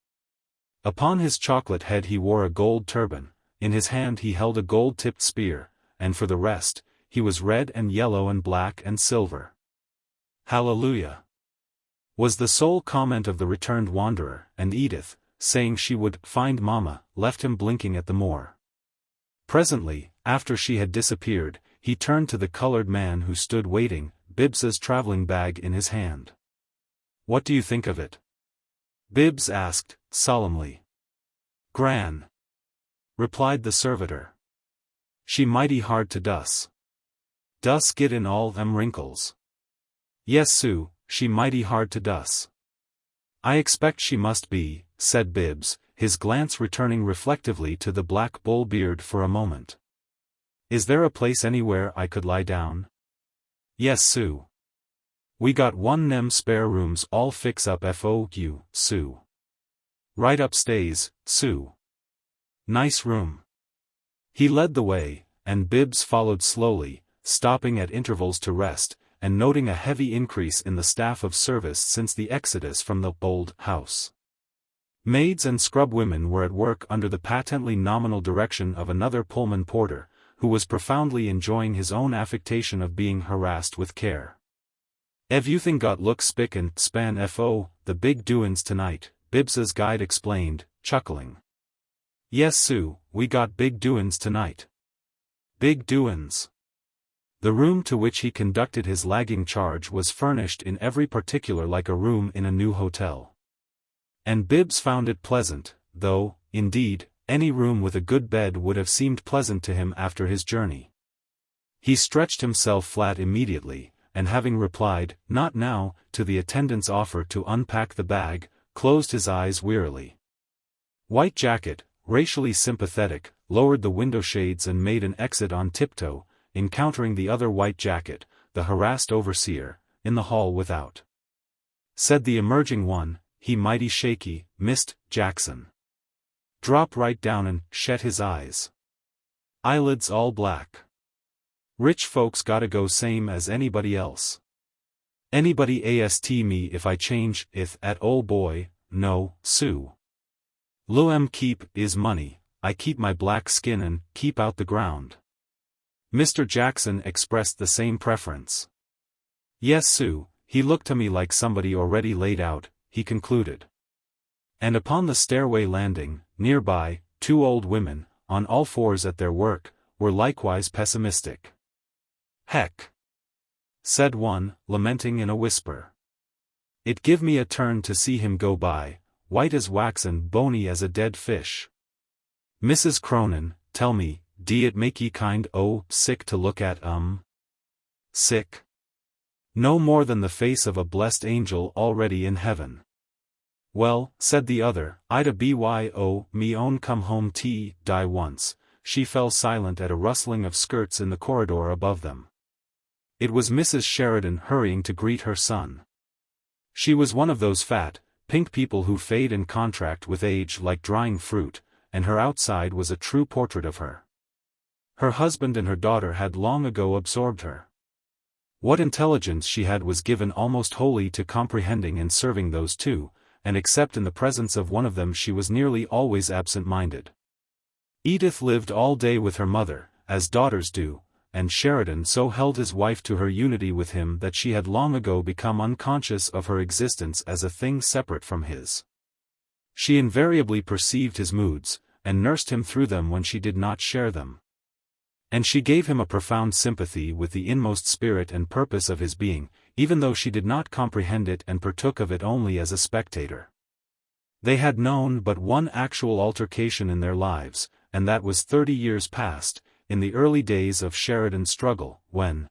Upon his chocolate head he wore a gold turban, in his hand he held a gold-tipped spear, and for the rest, he was red and yellow and black and silver. Hallelujah! Was the sole comment of the returned wanderer, and Edith, saying she would find Mama, left him blinking at the Moor. Presently, after she had disappeared, he turned to the colored man who stood waiting, Bibbs's traveling bag in his hand. What do you think of it? Bibbs asked, solemnly. Gran, replied the servitor. She mighty hard to dus. Dus get in all them wrinkles. Yes Sue, she mighty hard to dus. I expect she must be, said Bibbs, his glance returning reflectively to the black bull beard for a moment. Is there a place anywhere I could lie down? Yes Sue. We got one nem spare rooms all fix up for you, Sue. Right upstairs, Sue. Nice room. He led the way, and Bibbs followed slowly, stopping at intervals to rest, and noting a heavy increase in the staff of service since the exodus from the old house. Maids and scrub-women were at work under the patently nominal direction of another Pullman porter, who was profoundly enjoying his own affectation of being harassed with care. Everything got look spick and span fo, the big doin's tonight, Bibbs's guide explained, chuckling. Yes Sue, we got big doin's tonight. Big doin's. The room to which he conducted his lagging charge was furnished in every particular like a room in a new hotel. And Bibbs found it pleasant, though, indeed, any room with a good bed would have seemed pleasant to him after his journey. He stretched himself flat immediately, and having replied, not now, to the attendant's offer to unpack the bag, closed his eyes wearily. White Jacket, racially sympathetic, lowered the window shades and made an exit on tiptoe, encountering the other White Jacket, the harassed overseer, in the hall without. Said the emerging one, he mighty shaky, Mist' Jackson. Drop right down and shet his eyes. Eyelids all black. Rich folks gotta go same as anybody else. Anybody ast me if I change ith at ol' boy, no, Sue. Luem keep is money, I keep my black skin and keep out the ground. Mr. Jackson expressed the same preference. Yes Sue, he looked to me like somebody already laid out, he concluded. And upon the stairway landing, nearby, two old women, on all fours at their work, were likewise pessimistic. Heck! Said one, lamenting in a whisper. It give me a turn to see him go by, white as wax and bony as a dead fish. Mrs. Cronin, tell me, d it make ye kind sick to look at Sick? No more than the face of a blessed angel already in heaven. Well, said the other, I'd me own come home die once. She fell silent at a rustling of skirts in the corridor above them. It was Mrs. Sheridan hurrying to greet her son. She was one of those fat, pink people who fade and contract with age like drying fruit, and her outside was a true portrait of her. Her husband and her daughter had long ago absorbed her. What intelligence she had was given almost wholly to comprehending and serving those two, and except in the presence of one of them she was nearly always absent-minded. Edith lived all day with her mother, as daughters do, and Sheridan so held his wife to her unity with him that she had long ago become unconscious of her existence as a thing separate from his. She invariably perceived his moods, and nursed him through them when she did not share them. And she gave him a profound sympathy with the inmost spirit and purpose of his being, even though she did not comprehend it and partook of it only as a spectator. They had known but one actual altercation in their lives, and that was 30 years past, in the early days of Sheridan's struggle, when,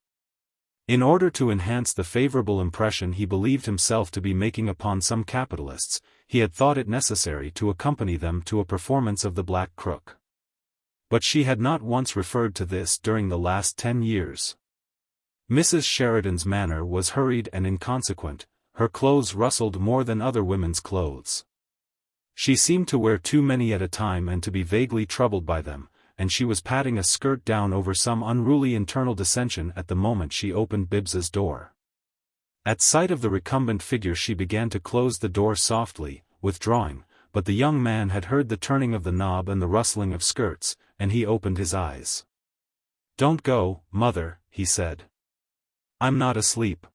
in order to enhance the favorable impression he believed himself to be making upon some capitalists, he had thought it necessary to accompany them to a performance of the Black Crook. But she had not once referred to this during the last 10 years. Mrs. Sheridan's manner was hurried and inconsequent, her clothes rustled more than other women's clothes. She seemed to wear too many at a time and to be vaguely troubled by them, and she was patting a skirt down over some unruly internal dissension at the moment she opened Bibbs's door. At sight of the recumbent figure she began to close the door softly, withdrawing, but the young man had heard the turning of the knob and the rustling of skirts, and he opened his eyes. "Don't go, Mother," he said. "I'm not asleep."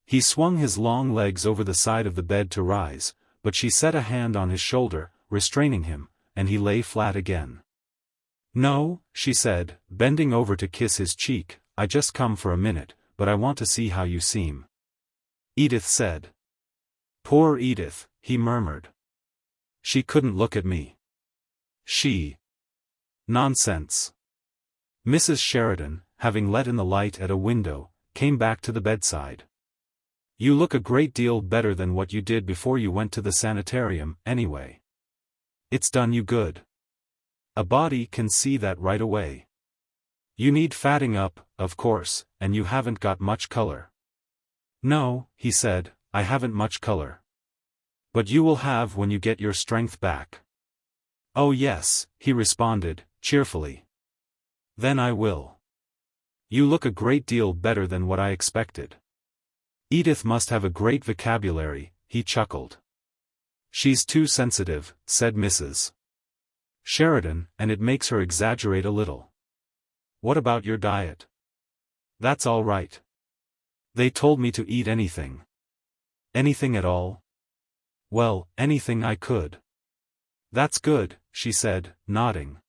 He swung his long legs over the side of the bed to rise, but she set a hand on his shoulder, restraining him, and he lay flat again. "No," she said, bending over to kiss his cheek, "I just come for a minute, but I want to see how you seem." Edith said. "Poor Edith," he murmured. "She couldn't look at me. She—" "Nonsense." Mrs. Sheridan, having let in the light at a window, came back to the bedside. "You look a great deal better than what you did before you went to the sanitarium, anyway. It's done you good. A body can see that right away. You need fatting up, of course, and you haven't got much color." "No," he said, "I haven't much color. But you will have when you get your strength back." "Oh yes," he responded, cheerfully. "Then I will. You look a great deal better than what I expected." "Edith must have a great vocabulary," he chuckled. "She's too sensitive," said Mrs. Sheridan, "and it makes her exaggerate a little." "What about your diet?" "That's all right. They told me to eat anything." "Anything at all?" "Well, anything I could." "That's good," she said, nodding.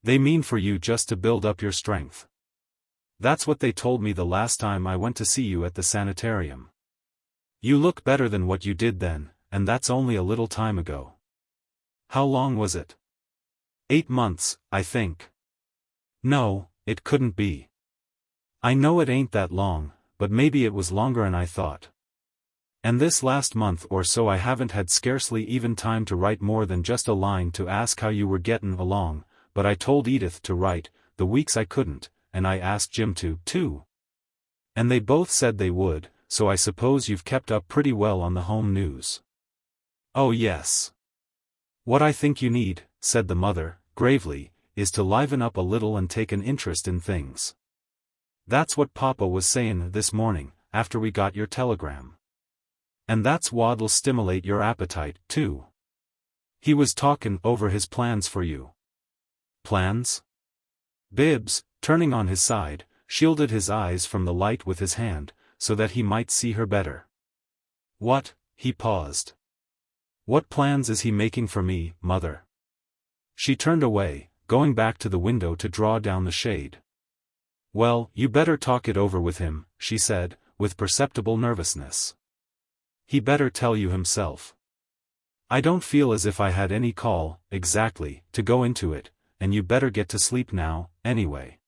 "They mean for you just to build up your strength. That's what they told me the last time I went to see you at the sanitarium. You look better than what you did then, and that's only a little time ago." "How long was it?" 8 months, I think." "No, it couldn't be." "I know it ain't that long, but maybe it was longer'n I thought. And this last month or so I haven't had scarcely even time to write more than just a line to ask how you were gettin' along, but I told Edith to write, the weeks I couldn't, and I asked Jim to, too. And they both said they would, so I suppose you've kept up pretty well on the home news." "Oh yes. What I think you need," said the mother, gravely, "is to liven up a little and take an interest in things. That's what Papa was sayin' this morning, after we got your telegram. And that's what'll stimulate your appetite, too. He was talkin' over his plans for you." "Plans?" Bibbs, turning on his side, shielded his eyes from the light with his hand, so that he might see her better. "What?" he paused. "What plans is he making for me, Mother?" She turned away, going back to the window to draw down the shade. "Well, you better talk it over with him," she said, with perceptible nervousness. "He better tell you himself. I don't feel as if I had any call, exactly, to go into it, and you better get to sleep now, anyway."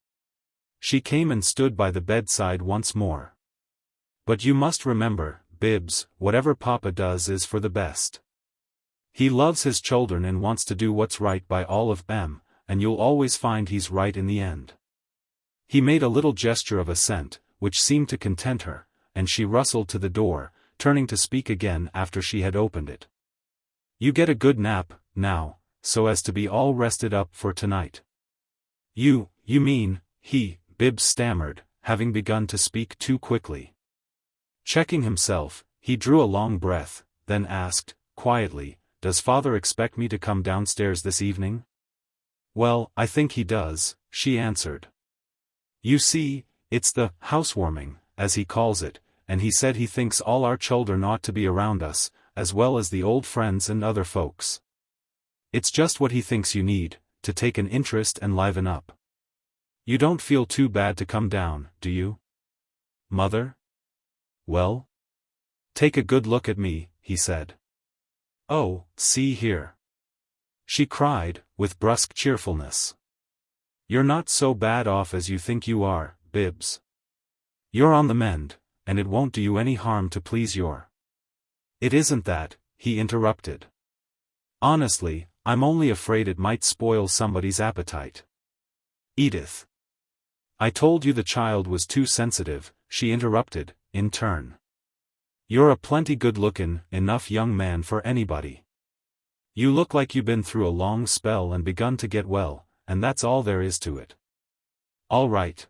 She came and stood by the bedside once more. "But you must remember, Bibbs, whatever Papa does is for the best. He loves his children and wants to do what's right by all of them, and you'll always find he's right in the end." He made a little gesture of assent, which seemed to content her, and she rustled to the door, turning to speak again after she had opened it. "You get a good nap, now, so as to be all rested up for tonight." You mean," Bibbs stammered, having begun to speak too quickly. Checking himself, he drew a long breath, then asked, quietly, "Does Father expect me to come downstairs this evening?" "Well, I think he does," she answered. "You see, it's the housewarming, as he calls it, and he said he thinks all our children ought to be around us, as well as the old friends and other folks. It's just what he thinks you need, to take an interest and liven up. You don't feel too bad to come down, do you, Mother?" "Well? Take a good look at me," he said. "Oh, see here," she cried, with brusque cheerfulness. "You're not so bad off as you think you are, Bibbs. You're on the mend, and it won't do you any harm to please your—" "It isn't that," he interrupted. "Honestly, I'm only afraid it might spoil somebody's appetite. Edith. I told you the child was too sensitive, she interrupted, in turn. You're a plenty good-lookin' enough young man for anybody. You look like you been through a long spell and begun to get well, and that's all there is to it. All right.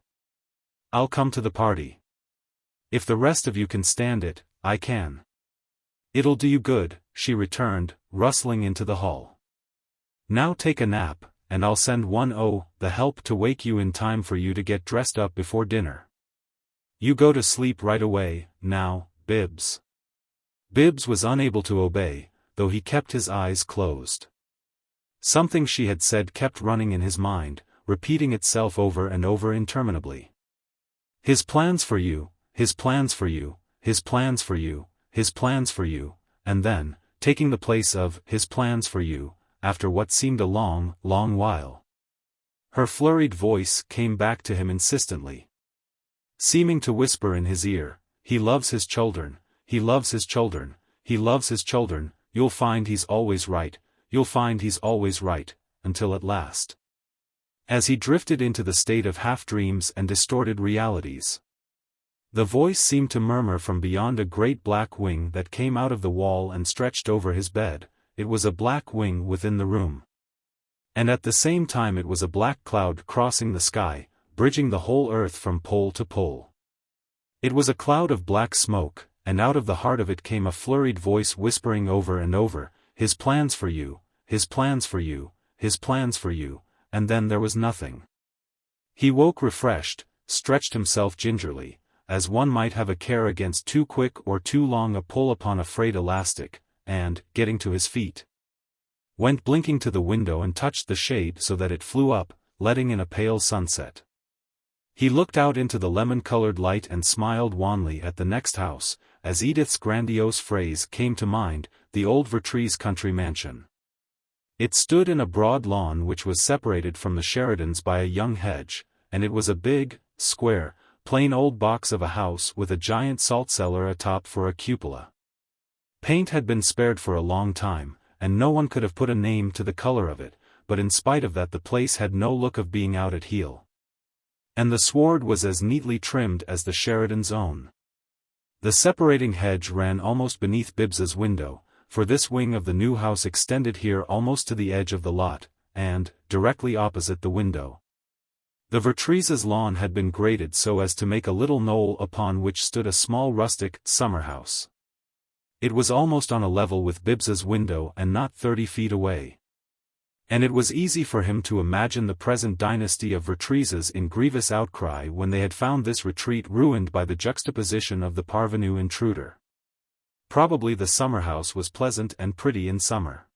I'll come to the party. If the rest of you can stand it, I can. It'll do you good, she returned, rustling into the hall. Now take a nap, and I'll send the help to wake you in time for you to get dressed up before dinner. You go to sleep right away, now, Bibbs. Bibbs was unable to obey, though he kept his eyes closed. Something she had said kept running in his mind, repeating itself over and over interminably. His plans for you, his plans for you, his plans for you, his plans for you, and then, taking the place of his plans for you, after what seemed a long, long while. Her flurried voice came back to him insistently, seeming to whisper in his ear, he loves his children, he loves his children, he loves his children, you'll find he's always right, you'll find he's always right, until at last. As he drifted into the state of half-dreams and distorted realities. The voice seemed to murmur from beyond a great black wing that came out of the wall and stretched over his bed. It was a black wing within the room. And at the same time it was a black cloud crossing the sky, bridging the whole earth from pole to pole. It was a cloud of black smoke, and out of the heart of it came a flurried voice whispering over and over, his plans for you, his plans for you, his plans for you, and then there was nothing. He woke refreshed, stretched himself gingerly, as one might have a care against too quick or too long a pull upon a frayed elastic, and, getting to his feet, went blinking to the window and touched the shade so that it flew up, letting in a pale sunset. He looked out into the lemon-colored light and smiled wanly at the next house, as Edith's grandiose phrase came to mind, the old Vertrees country mansion. It stood in a broad lawn which was separated from the Sheridans by a young hedge, and it was a big, square, plain old box of a house with a giant salt cellar atop for a cupola. Paint had been spared for a long time, and no one could have put a name to the color of it, but in spite of that the place had no look of being out at heel. And the sward was as neatly trimmed as the Sheridans' own. The separating hedge ran almost beneath Bibbs's window, for this wing of the new house extended here almost to the edge of the lot, and, directly opposite the window, the Vertrees' lawn had been graded so as to make a little knoll upon which stood a small rustic summer house. It was almost on a level with Bibbs's window and not 30 feet away. And it was easy for him to imagine the present dynasty of Vertreeses in grievous outcry when they had found this retreat ruined by the juxtaposition of the parvenu intruder. Probably the summer house was pleasant and pretty in summer.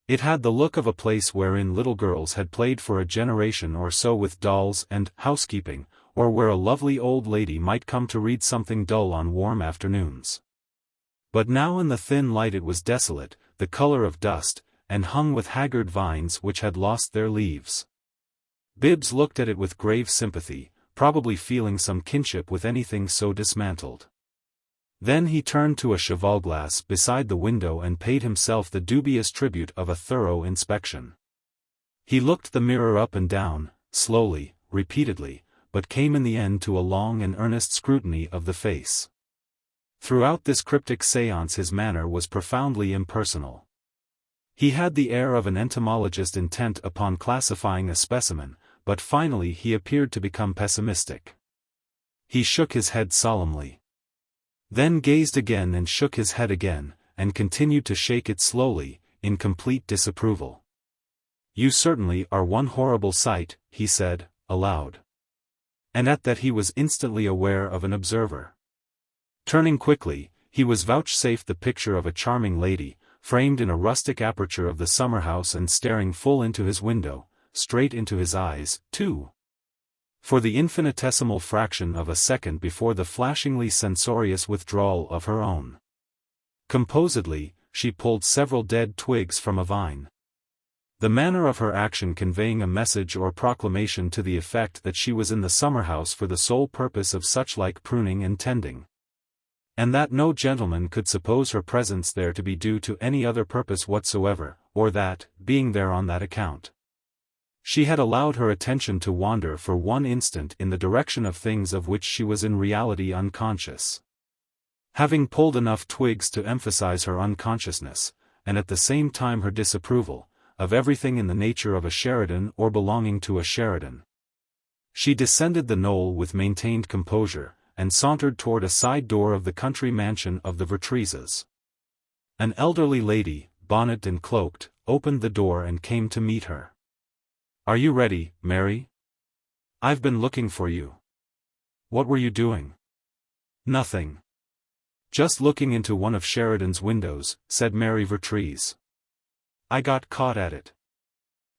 It had the look of a place wherein little girls had played for a generation or so with dolls and housekeeping, or where a lovely old lady might come to read something dull on warm afternoons. But now in the thin light it was desolate, the color of dust, and hung with haggard vines which had lost their leaves. Bibbs looked at it with grave sympathy, probably feeling some kinship with anything so dismantled. Then he turned to a cheval-glass beside the window and paid himself the dubious tribute of a thorough inspection. He looked the mirror up and down, slowly, repeatedly, but came in the end to a long and earnest scrutiny of the face. Throughout this cryptic séance his manner was profoundly impersonal. He had the air of an entomologist intent upon classifying a specimen, but finally he appeared to become pessimistic. He shook his head solemnly. Then gazed again and shook his head again, and continued to shake it slowly, in complete disapproval. "You certainly are one horrible sight," he said, aloud. And at that he was instantly aware of an observer. Turning quickly, he was vouchsafed the picture of a charming lady, framed in a rustic aperture of the summer-house and staring full into his window, straight into his eyes, too. For the infinitesimal fraction of a second before the flashingly censorious withdrawal of her own. Composedly, she pulled several dead twigs from a vine. The manner of her action conveying a message or proclamation to the effect that she was in the summer-house for the sole purpose of such-like pruning and tending. And that no gentleman could suppose her presence there to be due to any other purpose whatsoever, or that, being there on that account. She had allowed her attention to wander for one instant in the direction of things of which she was in reality unconscious. Having pulled enough twigs to emphasize her unconsciousness, and at the same time her disapproval, of everything in the nature of a Sheridan or belonging to a Sheridan, she descended the knoll with maintained composure, and sauntered toward a side door of the country mansion of the Vertreeses. An elderly lady, bonnet and cloaked, opened the door and came to meet her. "Are you ready, Mary? I've been looking for you." "What were you doing?" "Nothing. Just looking into one of Sheridan's windows," said Mary Vertrees. "I got caught at it."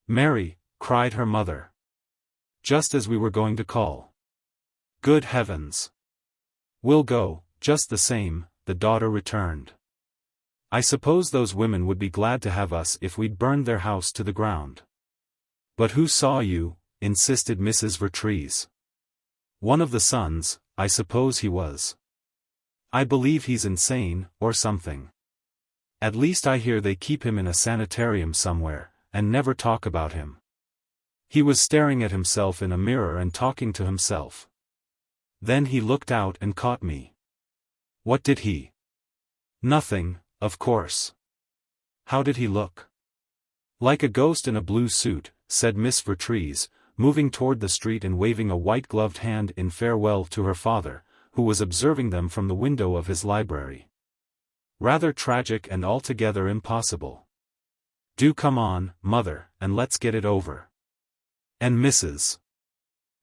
"Mary," cried her mother. "Just as we were going to call." "Good heavens! We'll go, just the same," the daughter returned. "I suppose those women would be glad to have us if we'd burned their house to the ground." "But who saw you?" insisted Mrs. Vertrees. "One of the sons, I suppose he was. I believe he's insane, or something. At least I hear they keep him in a sanitarium somewhere, and never talk about him. He was staring at himself in a mirror and talking to himself. Then he looked out and caught me." "What did he?" "Nothing, of course." "How did he look?" "Like a ghost in a blue suit," said Miss Vertrees, moving toward the street and waving a white-gloved hand in farewell to her father, who was observing them from the window of his library. "Rather tragic and altogether impossible. Do come on, mother, and let's get it over." And Mrs.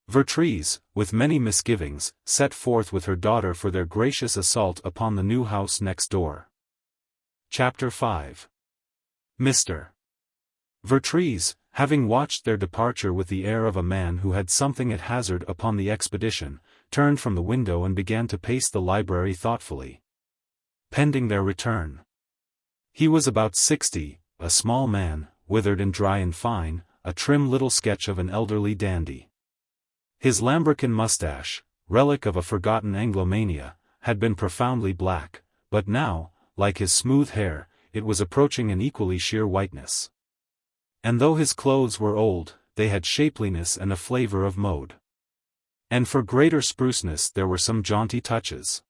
Vertrees, with many misgivings, set forth with her daughter for their gracious assault upon the new house next door. Chapter 5. Mr. Vertrees, having watched their departure with the air of a man who had something at hazard upon the expedition, turned from the window and began to pace the library thoughtfully, pending their return. He was about 60, a small man, withered and dry and fine, a trim little sketch of an elderly dandy. His lambrequin mustache, relic of a forgotten Anglomania, had been profoundly black, but now, like his smooth hair, it was approaching an equally sheer whiteness. And though his clothes were old, they had shapeliness and a flavor of mode. And for greater spruceness there were some jaunty touches.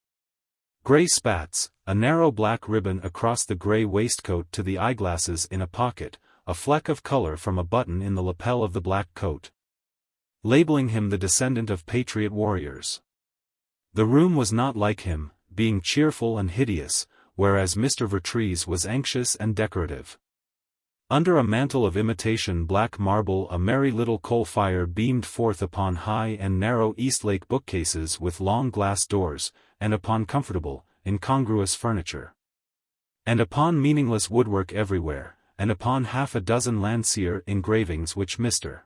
Gray spats, a narrow black ribbon across the gray waistcoat to the eyeglasses in a pocket, a fleck of color from a button in the lapel of the black coat, labeling him the descendant of patriot warriors. The room was not like him, being cheerful and hideous, whereas Mr. Vertrees was anxious and decorative. Under a mantle of imitation black marble a merry little coal fire beamed forth upon high and narrow Eastlake bookcases with long glass doors, and upon comfortable, incongruous furniture. And upon meaningless woodwork everywhere, and upon half a dozen Landseer engravings which Mr.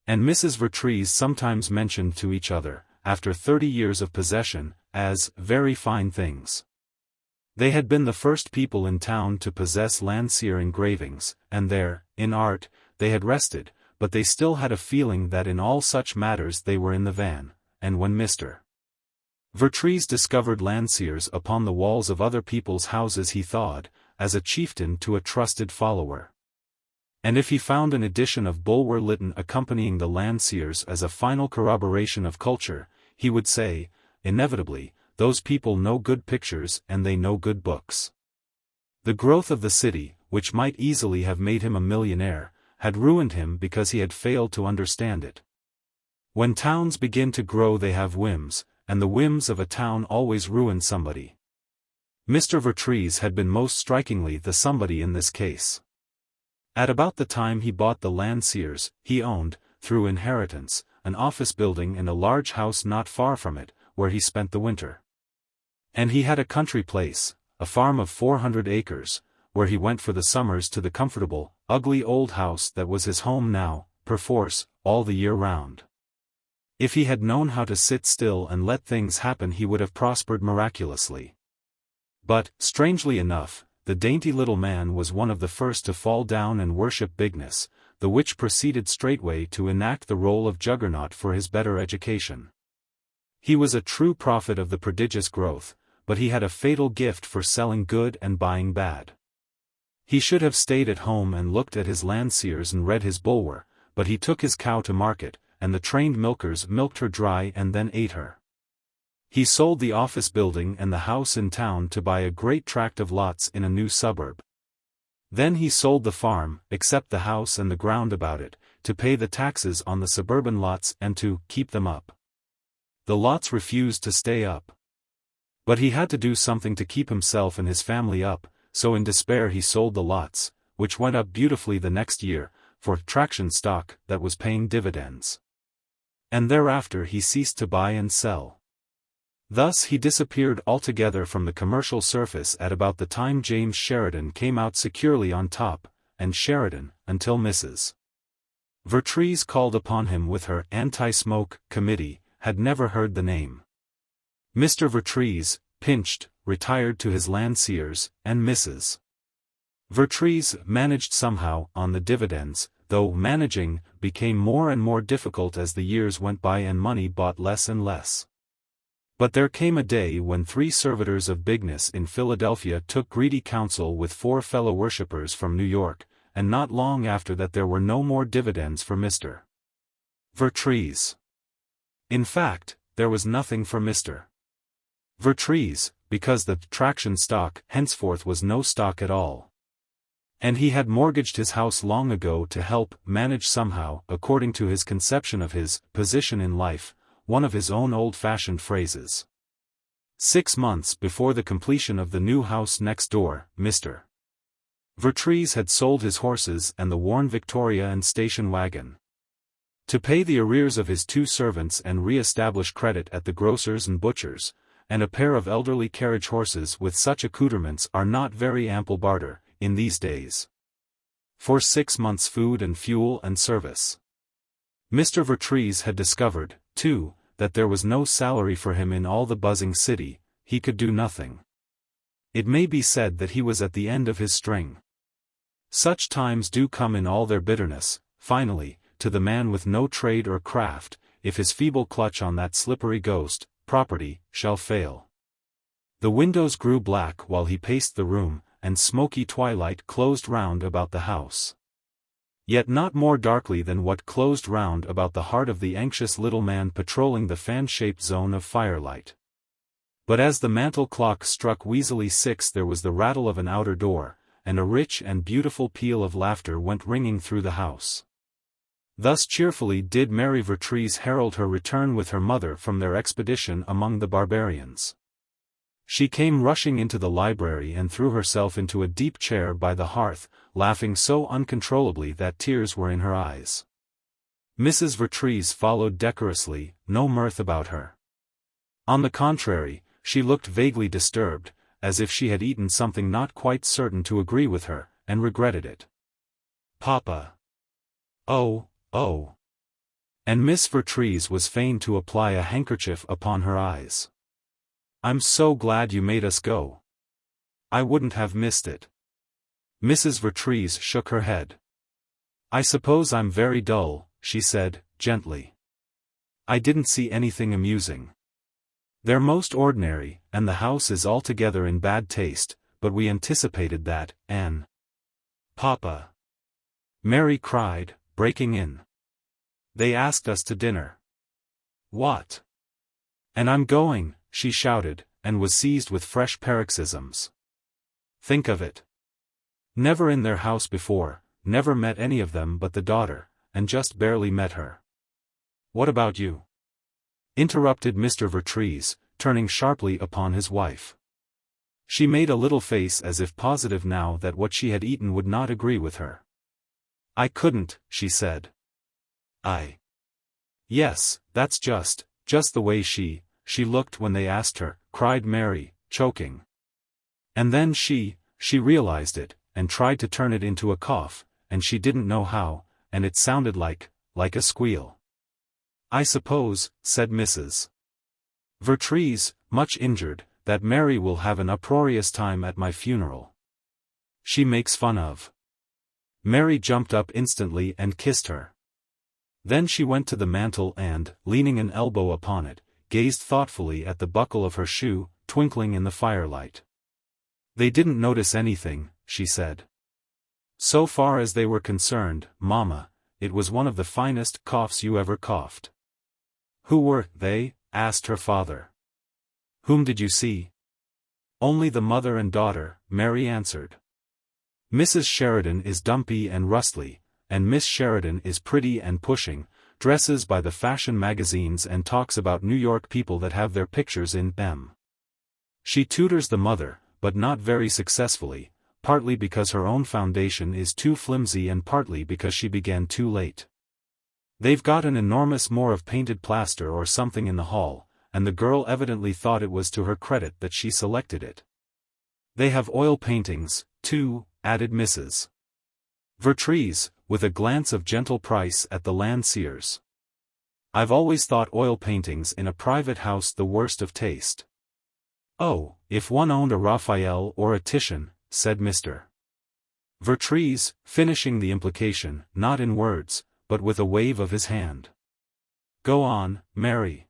and Mrs. Vertrees sometimes mentioned to each other, after 30 years of possession, as very fine things. They had been the first people in town to possess Landseer engravings, and there, in art, they had rested, but they still had a feeling that in all such matters they were in the van, and when Mr. Vertrees discovered Landseers upon the walls of other people's houses he thawed, as a chieftain to a trusted follower. And if he found an edition of Bulwer Lytton accompanying the Landseers as a final corroboration of culture, he would say, inevitably, those people know good pictures and they know good books. The growth of the city, which might easily have made him a millionaire, had ruined him because he had failed to understand it. When towns begin to grow they have whims, and the whims of a town always ruin somebody. Mr. Vertrees had been most strikingly the somebody in this case. At about the time he bought the Landseers, he owned, through inheritance, an office building and a large house not far from it, where he spent the winter. And he had a country place, a farm of 400 acres, where he went for the summers to the comfortable, ugly old house that was his home now, perforce, all the year round. If he had known how to sit still and let things happen he would have prospered miraculously. But, strangely enough, the dainty little man was one of the first to fall down and worship bigness, the which proceeded straightway to enact the role of juggernaut for his better education. He was a true prophet of the prodigious growth, but he had a fatal gift for selling good and buying bad. He should have stayed at home and looked at his Landseers and read his Bulwer, but he took his cow to market, and the trained milkers milked her dry and then ate her. He sold the office building and the house in town to buy a great tract of lots in a new suburb. Then he sold the farm, except the house and the ground about it, to pay the taxes on the suburban lots and to keep them up. The lots refused to stay up. But he had to do something to keep himself and his family up, so in despair he sold the lots, which went up beautifully the next year, for traction stock that was paying dividends. And thereafter he ceased to buy and sell. Thus he disappeared altogether from the commercial surface at about the time James Sheridan came out securely on top, and Sheridan, until Mrs. Vertrees called upon him with her anti-smoke committee, had never heard the name. Mr. Vertrees, pinched, retired to his Landseers, and Mrs. Vertrees managed somehow on the dividends, though managing became more and more difficult as the years went by and money bought less and less. But there came a day when 3 servitors of bigness in Philadelphia took greedy counsel with 4 fellow worshippers from New York, and not long after that there were no more dividends for Mr. Vertrees. In fact, there was nothing for Mr. Vertrees, because the traction stock henceforth was no stock at all. And he had mortgaged his house long ago to help manage somehow, according to his conception of his position in life, one of his own old-fashioned phrases. 6 months before the completion of the new house next door, Mr. Vertrees had sold his horses and the worn Victoria and station wagon. To pay the arrears of his 2 servants and re-establish credit at the grocer's and butcher's, and a pair of elderly carriage horses with such accoutrements are not very ample barter, in these days. For 6 months' food and fuel and service. Mr. Vertrees had discovered, too, that there was no salary for him in all the buzzing city, he could do nothing. It may be said that he was at the end of his string. Such times do come in all their bitterness, finally, to the man with no trade or craft, if his feeble clutch on that slippery ghost, property, shall fail. The windows grew black while he paced the room, and smoky twilight closed round about the house. Yet not more darkly than what closed round about the heart of the anxious little man patrolling the fan-shaped zone of firelight. But as the mantel clock struck wheezily 6 there was the rattle of an outer door, and a rich and beautiful peal of laughter went ringing through the house. Thus cheerfully did Mary Vertrees herald her return with her mother from their expedition among the barbarians. She came rushing into the library and threw herself into a deep chair by the hearth, laughing so uncontrollably that tears were in her eyes. Mrs. Vertrees followed decorously, no mirth about her. On the contrary, she looked vaguely disturbed, as if she had eaten something not quite certain to agree with her, and regretted it. "Papa! Oh, oh!" And Miss Vertrees was fain to apply a handkerchief upon her eyes. "I'm so glad you made us go. I wouldn't have missed it." Mrs. Vertrees shook her head. "I suppose I'm very dull," she said, gently. "I didn't see anything amusing. They're most ordinary, and the house is altogether in bad taste, but we anticipated that, Anne." "Papa!" Mary cried, breaking in. "They asked us to dinner." "What?" "And I'm going," she shouted, and was seized with fresh paroxysms. "Think of it. Never in their house before, never met any of them but the daughter, and just barely met her." "What about you?" interrupted Mr. Vertrees, turning sharply upon his wife. She made a little face as if positive now that what she had eaten would not agree with her. "I couldn't," she said. "Yes, that's just the way she looked when they asked her," cried Mary, choking. And then she realized it, and tried to turn it into a cough, and she didn't know how, and it sounded like a squeal. "I suppose," said Mrs. Vertrees, much injured, "that Mary will have an uproarious time at my funeral. She makes fun of." Mary jumped up instantly and kissed her. Then she went to the mantel and, leaning an elbow upon it, gazed thoughtfully at the buckle of her shoe, twinkling in the firelight. "They didn't notice anything," she said. So far as they were concerned, Mama, it was one of the finest coughs you ever coughed. Who were they? Asked her father. Whom did you see? Only the mother and daughter, Mary answered. Mrs. Sheridan is dumpy and rustly, and Miss Sheridan is pretty and pushing, dresses by the fashion magazines and talks about New York people that have their pictures in them. She tutors the mother, but not very successfully, partly because her own foundation is too flimsy and partly because she began too late. They've got an enormous more of painted plaster or something in the hall, and the girl evidently thought it was to her credit that she selected it. They have oil paintings, too, added Mrs. Vertrees, with a glance of gentle price at the Landseers. I've always thought oil paintings in a private house the worst of taste. Oh, if one owned a Raphael or a Titian, said Mr. Vertrees, finishing the implication, not in words, but with a wave of his hand. Go on, Mary.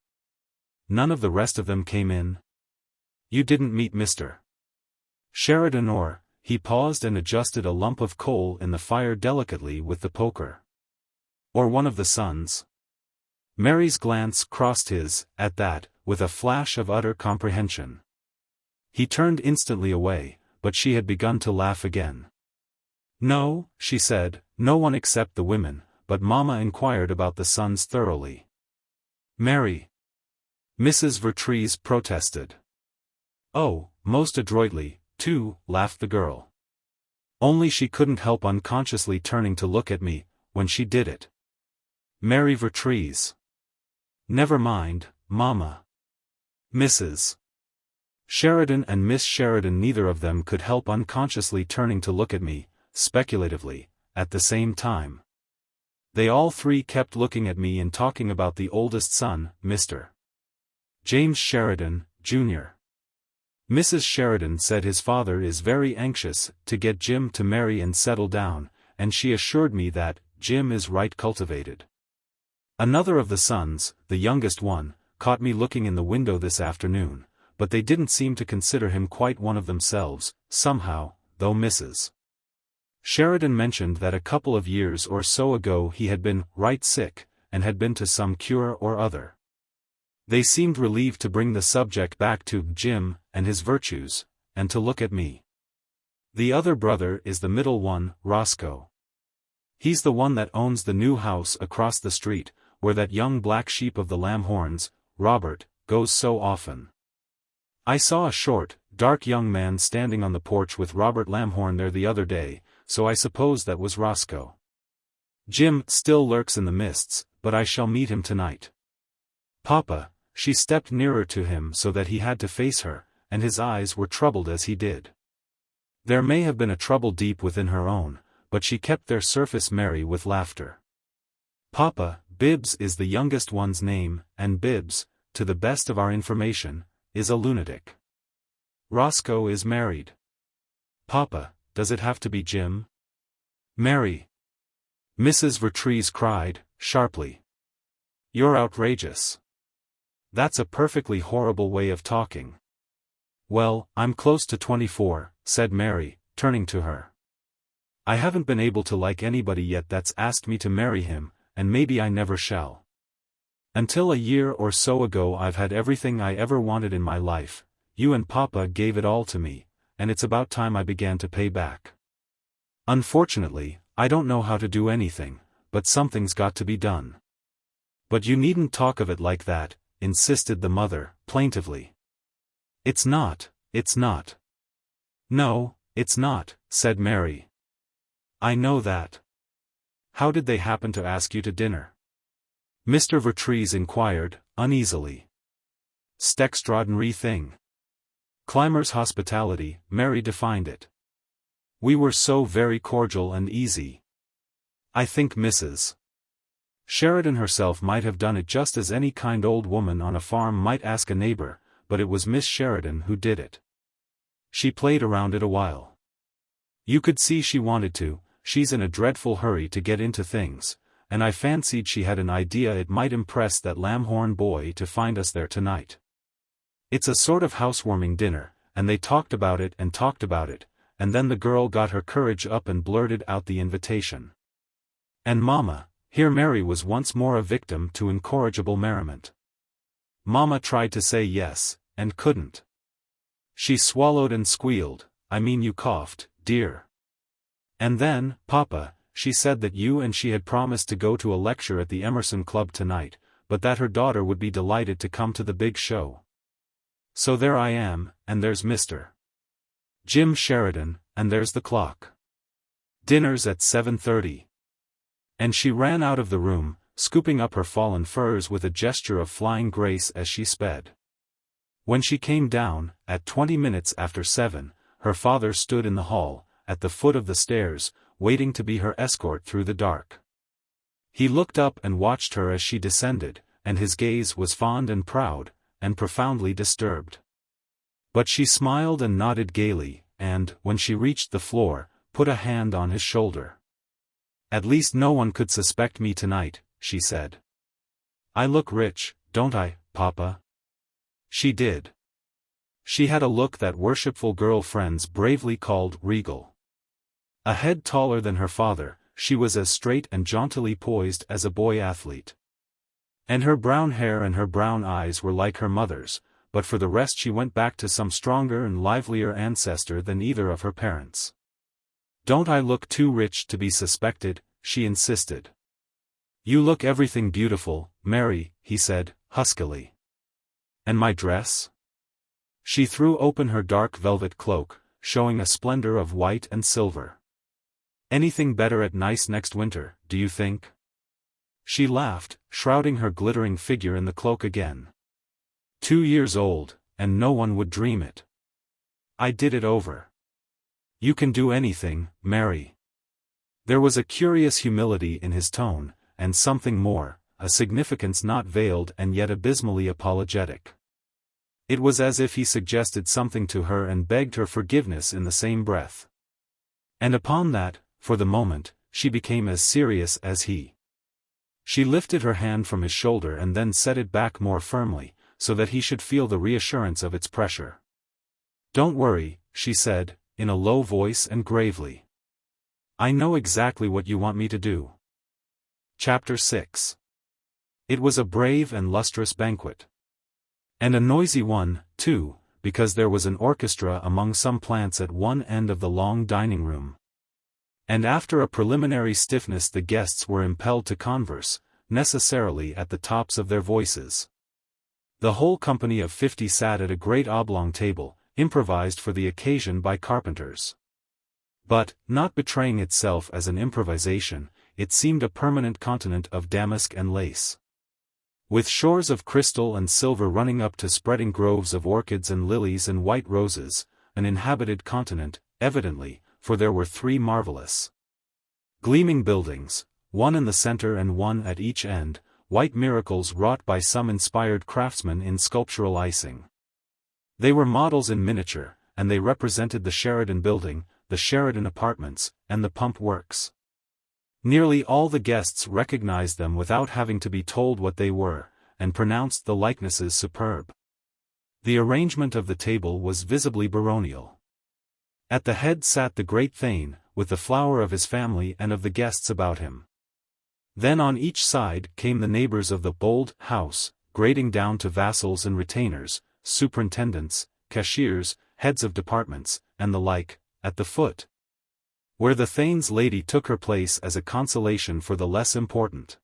None of the rest of them came in? You didn't meet Mr. Sheridan or, he paused and adjusted a lump of coal in the fire delicately with the poker. Or one of the sons? Mary's glance crossed his, at that, with a flash of utter comprehension. He turned instantly away, but she had begun to laugh again. No, she said, no one except the women, but Mama inquired about the sons thoroughly. Mary. Mrs. Vertrees protested. Oh, most adroitly, too, laughed the girl. Only she couldn't help unconsciously turning to look at me, when she did it. Mary Vertrees. Never mind, Mama. Mrs. Sheridan and Miss Sheridan, neither of them could help unconsciously turning to look at me, speculatively, at the same time. They all three kept looking at me and talking about the oldest son, Mr. James Sheridan, Jr. Mrs. Sheridan said his father is very anxious to get Jim to marry and settle down, and she assured me that Jim is right cultivated. Another of the sons, the youngest one, caught me looking in the window this afternoon, but they didn't seem to consider him quite one of themselves, somehow, though Mrs. Sheridan mentioned that a couple of years or so ago he had been right sick, and had been to some cure or other. They seemed relieved to bring the subject back to Jim and his virtues, and to look at me. The other brother is the middle one, Roscoe. He's the one that owns the new house across the street, where that young black sheep of the Lamhorns, Robert, goes so often. I saw a short, dark young man standing on the porch with Robert Lamhorn there the other day, so I suppose that was Roscoe. Jim still lurks in the mists, but I shall meet him tonight. Papa. She stepped nearer to him so that he had to face her, and his eyes were troubled as he did. There may have been a trouble deep within her own, but she kept their surface merry with laughter. Papa, Bibbs is the youngest one's name, and Bibbs, to the best of our information, is a lunatic. Roscoe is married. Papa, does it have to be Jim? Mary. Mrs. Vertrees cried, sharply. You're outrageous. That's a perfectly horrible way of talking. Well, I'm close to 24, said Mary, turning to her. I haven't been able to like anybody yet that's asked me to marry him, and maybe I never shall. Until a year or so ago I've had everything I ever wanted in my life. You and Papa gave it all to me, and it's about time I began to pay back. Unfortunately, I don't know how to do anything, but something's got to be done. But you needn't talk of it like that, insisted the mother, plaintively. It's not. No, it's not, said Mary. I know that. How did they happen to ask you to dinner? Mr. Vertrees inquired, uneasily. S'extraordinary thing. Climber's hospitality, Mary defined it. We were so very cordial and easy. I think Mrs. Sheridan herself might have done it just as any kind old woman on a farm might ask a neighbor, but it was Miss Sheridan who did it. She played around it a while. You could see she wanted to, she's in a dreadful hurry to get into things, and I fancied she had an idea it might impress that Lamhorn boy to find us there tonight. It's a sort of housewarming dinner, and they talked about it, and then the girl got her courage up and blurted out the invitation. And Mama, here Mary was once more a victim to incorrigible merriment. Mama tried to say yes, and couldn't. She swallowed and squealed, I mean you coughed, dear. And then, Papa, she said that you and she had promised to go to a lecture at the Emerson Club tonight, but that her daughter would be delighted to come to the big show. So there I am, and there's Mr. Jim Sheridan, and there's the clock. Dinner's at 7:30. And she ran out of the room, scooping up her fallen furs with a gesture of flying grace as she sped. When she came down, at 20 minutes after 7, her father stood in the hall, at the foot of the stairs, waiting to be her escort through the dark. He looked up and watched her as she descended, and his gaze was fond and proud, and profoundly disturbed. But she smiled and nodded gaily, and, when she reached the floor, put a hand on his shoulder. At least no one could suspect me tonight, she said. I look rich, don't I, Papa? She did. She had a look that worshipful girl friends bravely called regal. A head taller than her father, she was as straight and jauntily poised as a boy athlete. And her brown hair and her brown eyes were like her mother's, but for the rest she went back to some stronger and livelier ancestor than either of her parents. Don't I look too rich to be suspected? She insisted. You look everything beautiful, Mary, he said, huskily. And my dress? She threw open her dark velvet cloak, showing a splendor of white and silver. Anything better at nice next winter, do you think? She laughed, shrouding her glittering figure in the cloak again. 2 years old, and no one would dream it. I did it over. You can do anything, Mary. There was a curious humility in his tone, and something more, a significance not veiled and yet abysmally apologetic. It was as if he suggested something to her and begged her forgiveness in the same breath. And upon that, for the moment, she became as serious as he. She lifted her hand from his shoulder and then set it back more firmly, so that he should feel the reassurance of its pressure. Don't worry, she said, in a low voice and gravely. I know exactly what you want me to do. Chapter 6. It was a brave and lustrous banquet. And a noisy one, too, because there was an orchestra among some plants at one end of the long dining room. And after a preliminary stiffness the guests were impelled to converse, necessarily at the tops of their voices. The whole company of 50 sat at a great oblong table, improvised for the occasion by carpenters. But, not betraying itself as an improvisation, it seemed a permanent continent of damask and lace. With shores of crystal and silver running up to spreading groves of orchids and lilies and white roses, an inhabited continent, evidently, for there were 3 marvelous gleaming buildings, one in the center and one at each end, white miracles wrought by some inspired craftsman in sculptural icing. They were models in miniature, and they represented the Sheridan Building, the Sheridan Apartments, and the Pump Works. Nearly all the guests recognized them without having to be told what they were, and pronounced the likenesses superb. The arrangement of the table was visibly baronial. At the head sat the great Thane, with the flower of his family and of the guests about him. Then on each side came the neighbors of the bold house, grading down to vassals and retainers, superintendents, cashiers, heads of departments, and the like, at the foot, where the Thane's lady took her place as a consolation for the less important.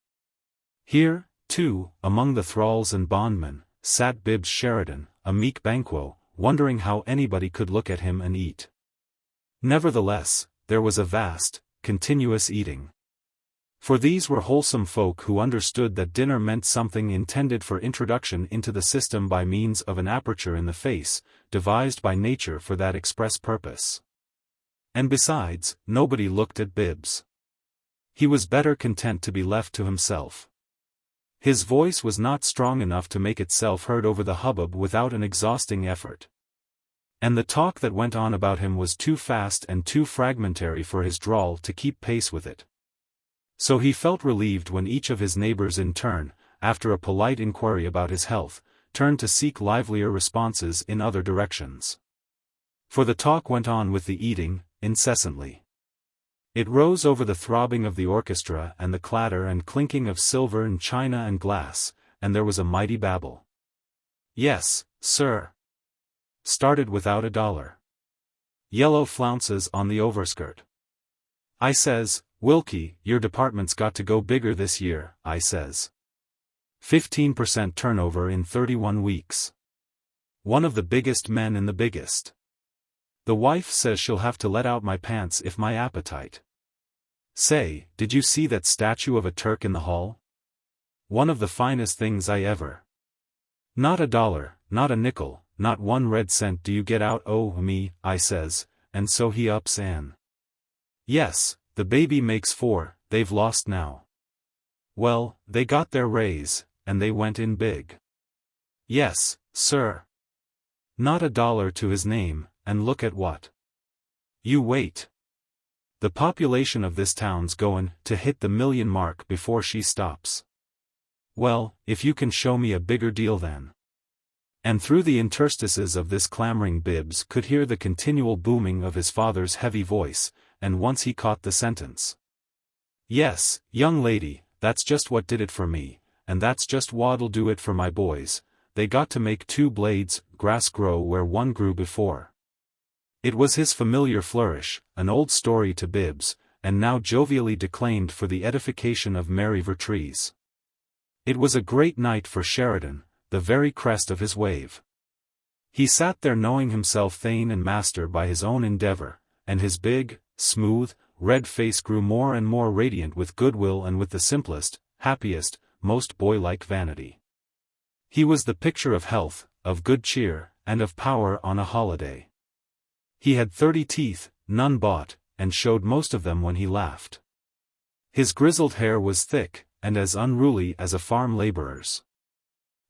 Here, too, among the thralls and bondmen, sat Bibbs Sheridan, a meek Banquo, wondering how anybody could look at him and eat. Nevertheless, there was a vast, continuous eating. For these were wholesome folk who understood that dinner meant something intended for introduction into the system by means of an aperture in the face, devised by nature for that express purpose. And besides, nobody looked at Bibbs. He was better content to be left to himself. His voice was not strong enough to make itself heard over the hubbub without an exhausting effort. And the talk that went on about him was too fast and too fragmentary for his drawl to keep pace with it. So he felt relieved when each of his neighbors in turn, after a polite inquiry about his health, turned to seek livelier responses in other directions. For the talk went on with the eating, incessantly. It rose over the throbbing of the orchestra and the clatter and clinking of silver and china and glass, and there was a mighty babble. Yes, sir. Started without $1. Yellow flounces on the overskirt. I says, Wilkie, your department's got to go bigger this year, I says. 15% turnover in 31 weeks. One of the biggest men in the biggest. The wife says she'll have to let out my pants if my appetite. Say, did you see that statue of a Turk in the hall? One of the finest things I ever. Not $1, not a nickel, not 1 red cent do you get out me, I says, and so he ups and. Yes, the baby makes 4, they've lost now. Well, they got their raise, and they went in big. Yes, sir. Not $1 to his name, and look at what. You wait. The population of this town's goin' to hit the 1,000,000 mark before she stops. Well, if you can show me a bigger deal then. And through the interstices of this clamoring Bibbs could hear the continual booming of his father's heavy voice, and once he caught the sentence. Yes, young lady, that's just what did it for me, and that's just what'll do it for my boys. They got to make 2 blades, grass grow where one grew before. It was his familiar flourish, an old story to Bibbs, and now jovially declaimed for the edification of merry Vertrees. It was a great night for Sheridan, the very crest of his wave. He sat there knowing himself thane and master by his own endeavor, and his big, smooth, red face grew more and more radiant with goodwill and with the simplest, happiest, most boy-like vanity. He was the picture of health, of good cheer, and of power on a holiday. He had 30 teeth, none bought, and showed most of them when he laughed. His grizzled hair was thick, and as unruly as a farm laborer's.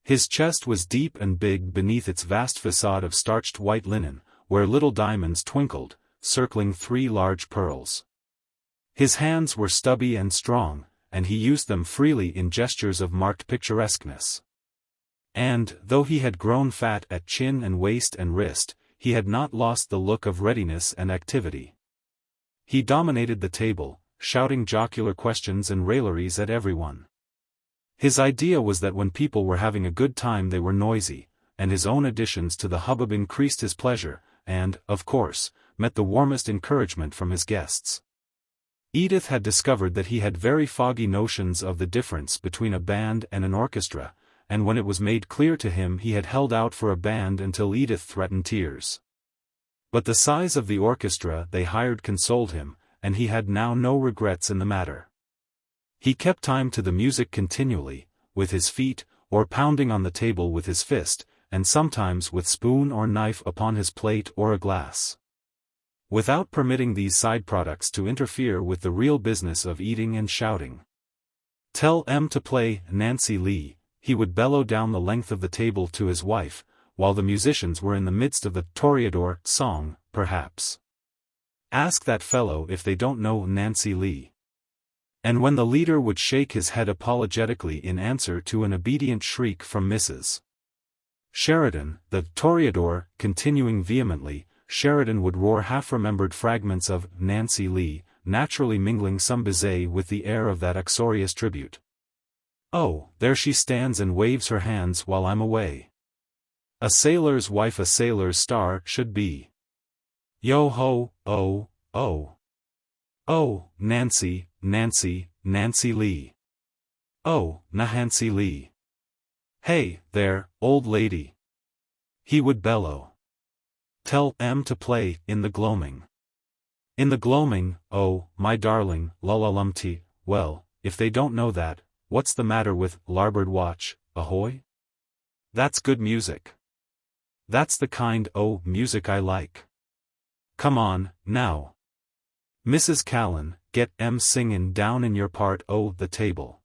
His chest was deep and big beneath its vast facade of starched white linen, where little diamonds twinkled, circling 3 large pearls. His hands were stubby and strong, and he used them freely in gestures of marked picturesqueness. And, though he had grown fat at chin and waist and wrist, he had not lost the look of readiness and activity. He dominated the table, shouting jocular questions and railleries at everyone. His idea was that when people were having a good time they were noisy, and his own additions to the hubbub increased his pleasure, and, of course, met the warmest encouragement from his guests. Edith had discovered that he had very foggy notions of the difference between a band and an orchestra, and when it was made clear to him he had held out for a band until Edith threatened tears. But the size of the orchestra they hired consoled him, and he had now no regrets in the matter. He kept time to the music continually, with his feet, or pounding on the table with his fist, and sometimes with spoon or knife upon his plate or a glass. Without permitting these side products to interfere with the real business of eating and shouting. Tell M to play Nancy Lee, he would bellow down the length of the table to his wife, while the musicians were in the midst of the Toreador song, perhaps. Ask that fellow if they don't know Nancy Lee. And when the leader would shake his head apologetically in answer to an obedient shriek from Mrs. Sheridan, the Toreador, continuing vehemently, Sheridan would roar half-remembered fragments of Nancy Lee, naturally mingling some bizet with the air of that uxorious tribute. Oh, there she stands and waves her hands while I'm away. A sailor's wife a sailor's star should be. Yo-ho, oh, oh. Oh, Nancy, Nancy, Nancy Lee. Oh, Nahancy Lee. Hey, there, old lady. He would bellow. Tell M to play In the Gloaming. In the Gloaming, oh, my darling, lullalumpty. Well, if they don't know that, what's the matter with Larboard Watch, ahoy? That's good music. That's the kind music I like. Come on, now. Mrs. Callan, get M singin' down in your part o' the table.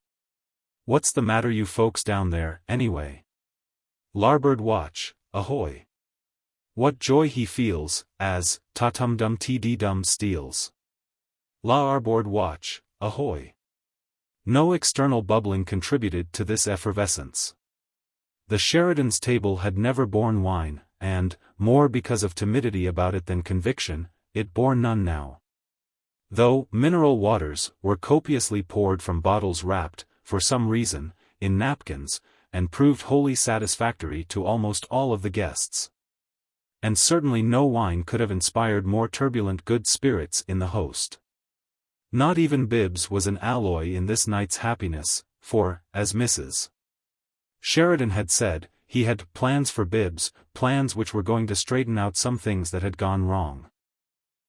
What's the matter you folks down there, anyway? Larboard Watch, ahoy. What joy he feels, as, ta-tum-dum-tee-dee-dum steals. Larboard Watch, ahoy. No external bubbling contributed to this effervescence. The Sheridans' table had never borne wine, and, more because of timidity about it than conviction, it bore none now. Though mineral waters were copiously poured from bottles wrapped, for some reason, in napkins, and proved wholly satisfactory to almost all of the guests. And certainly no wine could have inspired more turbulent good spirits in the host. Not even Bibbs was an alloy in this night's happiness, for, as Mrs. Sheridan had said, he had plans for Bibbs, plans which were going to straighten out some things that had gone wrong.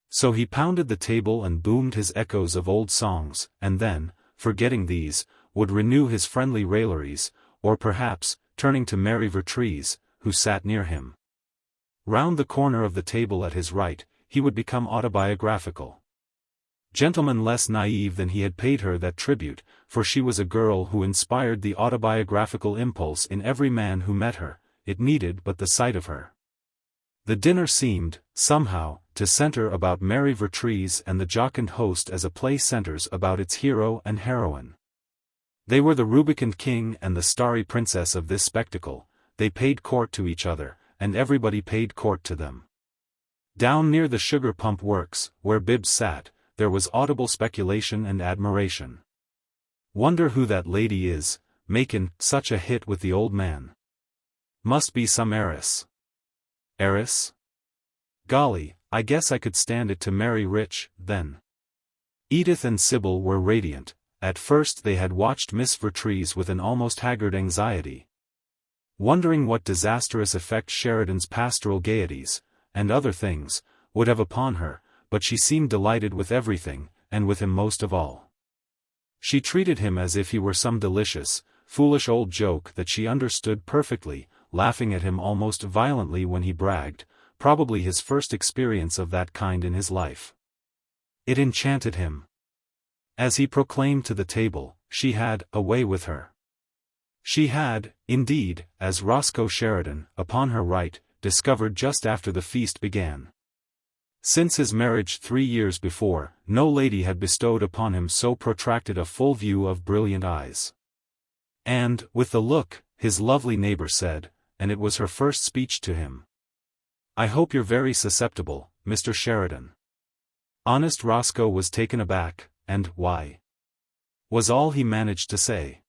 So he pounded the table and boomed his echoes of old songs, and then, forgetting these, would renew his friendly railleries, or perhaps, turning to Mary Vertrees, who sat near him. Round the corner of the table at his right, he would become autobiographical. Gentleman less naive than he had paid her that tribute, for she was a girl who inspired the autobiographical impulse in every man who met her, it needed but the sight of her. The dinner seemed, somehow, to center about Mary Vertrees and the jocund host as a play centers about its hero and heroine. They were the rubicund king and the starry princess of this spectacle, they paid court to each other, and everybody paid court to them. Down near the sugar pump works, where Bibbs sat, there was audible speculation and admiration. Wonder who that lady is, makin' such a hit with the old man. Must be some heiress. Heiress? Golly, I guess I could stand it to marry rich, then. Edith and Sybil were radiant. At first they had watched Miss Vertrees with an almost haggard anxiety, wondering what disastrous effect Sheridan's pastoral gaieties, and other things, would have upon her, but she seemed delighted with everything, and with him most of all. She treated him as if he were some delicious, foolish old joke that she understood perfectly, laughing at him almost violently when he bragged, probably his first experience of that kind in his life. It enchanted him. As he proclaimed to the table, she had a way with her. She had, indeed, as Roscoe Sheridan, upon her right, discovered just after the feast began. Since his marriage 3 years before, no lady had bestowed upon him so protracted a full view of brilliant eyes. And, with the look, his lovely neighbor said, and it was her first speech to him. "I hope you're very susceptible, Mr. Sheridan." Honest Roscoe was taken aback, and "why?" was all he managed to say.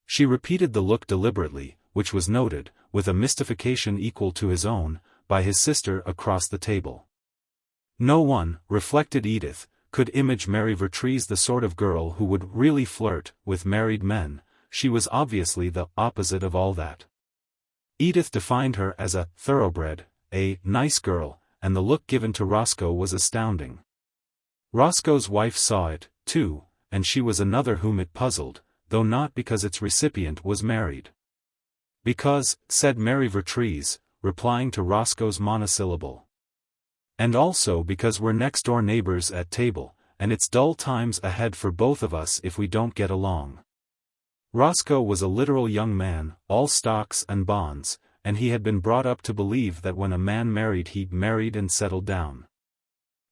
She repeated the look deliberately, which was noted, with a mystification equal to his own, by his sister across the table. No one, reflected Edith, could image Mary Vertrees the sort of girl who would really flirt with married men. She was obviously the opposite of all that. Edith defined her as a thoroughbred, a nice girl, and the look given to Roscoe was astounding. Roscoe's wife saw it, too, and she was another whom it puzzled, though not because its recipient was married. "Because," said Mary Vertrees, replying to Roscoe's monosyllable. "And also because we're next-door neighbors at table, and it's dull times ahead for both of us if we don't get along." Roscoe was a literal young man, all stocks and bonds, and he had been brought up to believe that when a man married he married and settled down.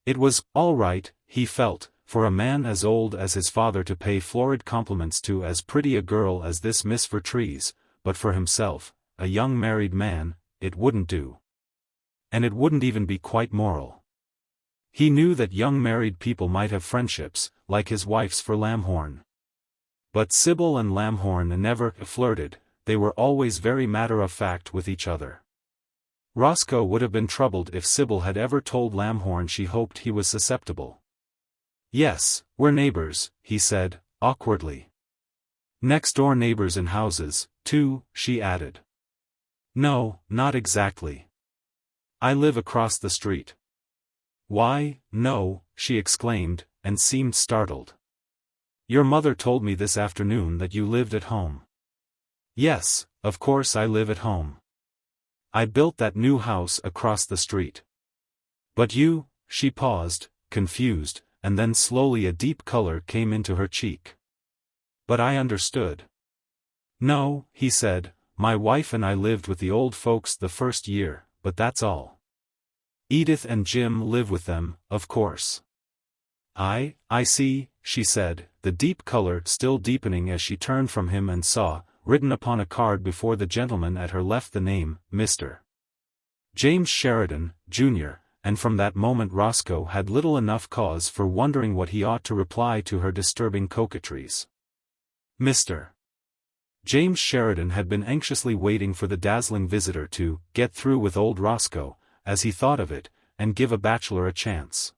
It was all right, he felt, for a man as old as his father to pay florid compliments to as pretty a girl as this Miss Vertrees, but for himself, a young married man, it wouldn't do. And it wouldn't even be quite moral. He knew that young married people might have friendships, like his wife's for Lamhorn. But Sybil and Lamhorn never flirted, they were always very matter-of-fact with each other. Roscoe would have been troubled if Sybil had ever told Lamhorn she hoped he was susceptible. "Yes, we're neighbors," he said, awkwardly. "Next-door neighbors in houses, too," she added. "No, not exactly. I live across the street." "Why, no," she exclaimed, and seemed startled. "Your mother told me this afternoon that you lived at home." "Yes, of course I live at home. I built that new house across the street." "But you," she paused, confused, and then slowly a deep color came into her cheek. "But I understood." "No," he said, "my wife and I lived with the old folks the first year, but that's all. Edith and Jim live with them, of course." I see," she said, the deep color still deepening as she turned from him and saw, written upon a card before the gentleman at her left the name, Mr. James Sheridan, Jr., and from that moment Roscoe had little enough cause for wondering what he ought to reply to her disturbing coquetries. Mr. James Sheridan had been anxiously waiting for the dazzling visitor to get through with old Roscoe, as he thought of it, and give a bachelor a chance.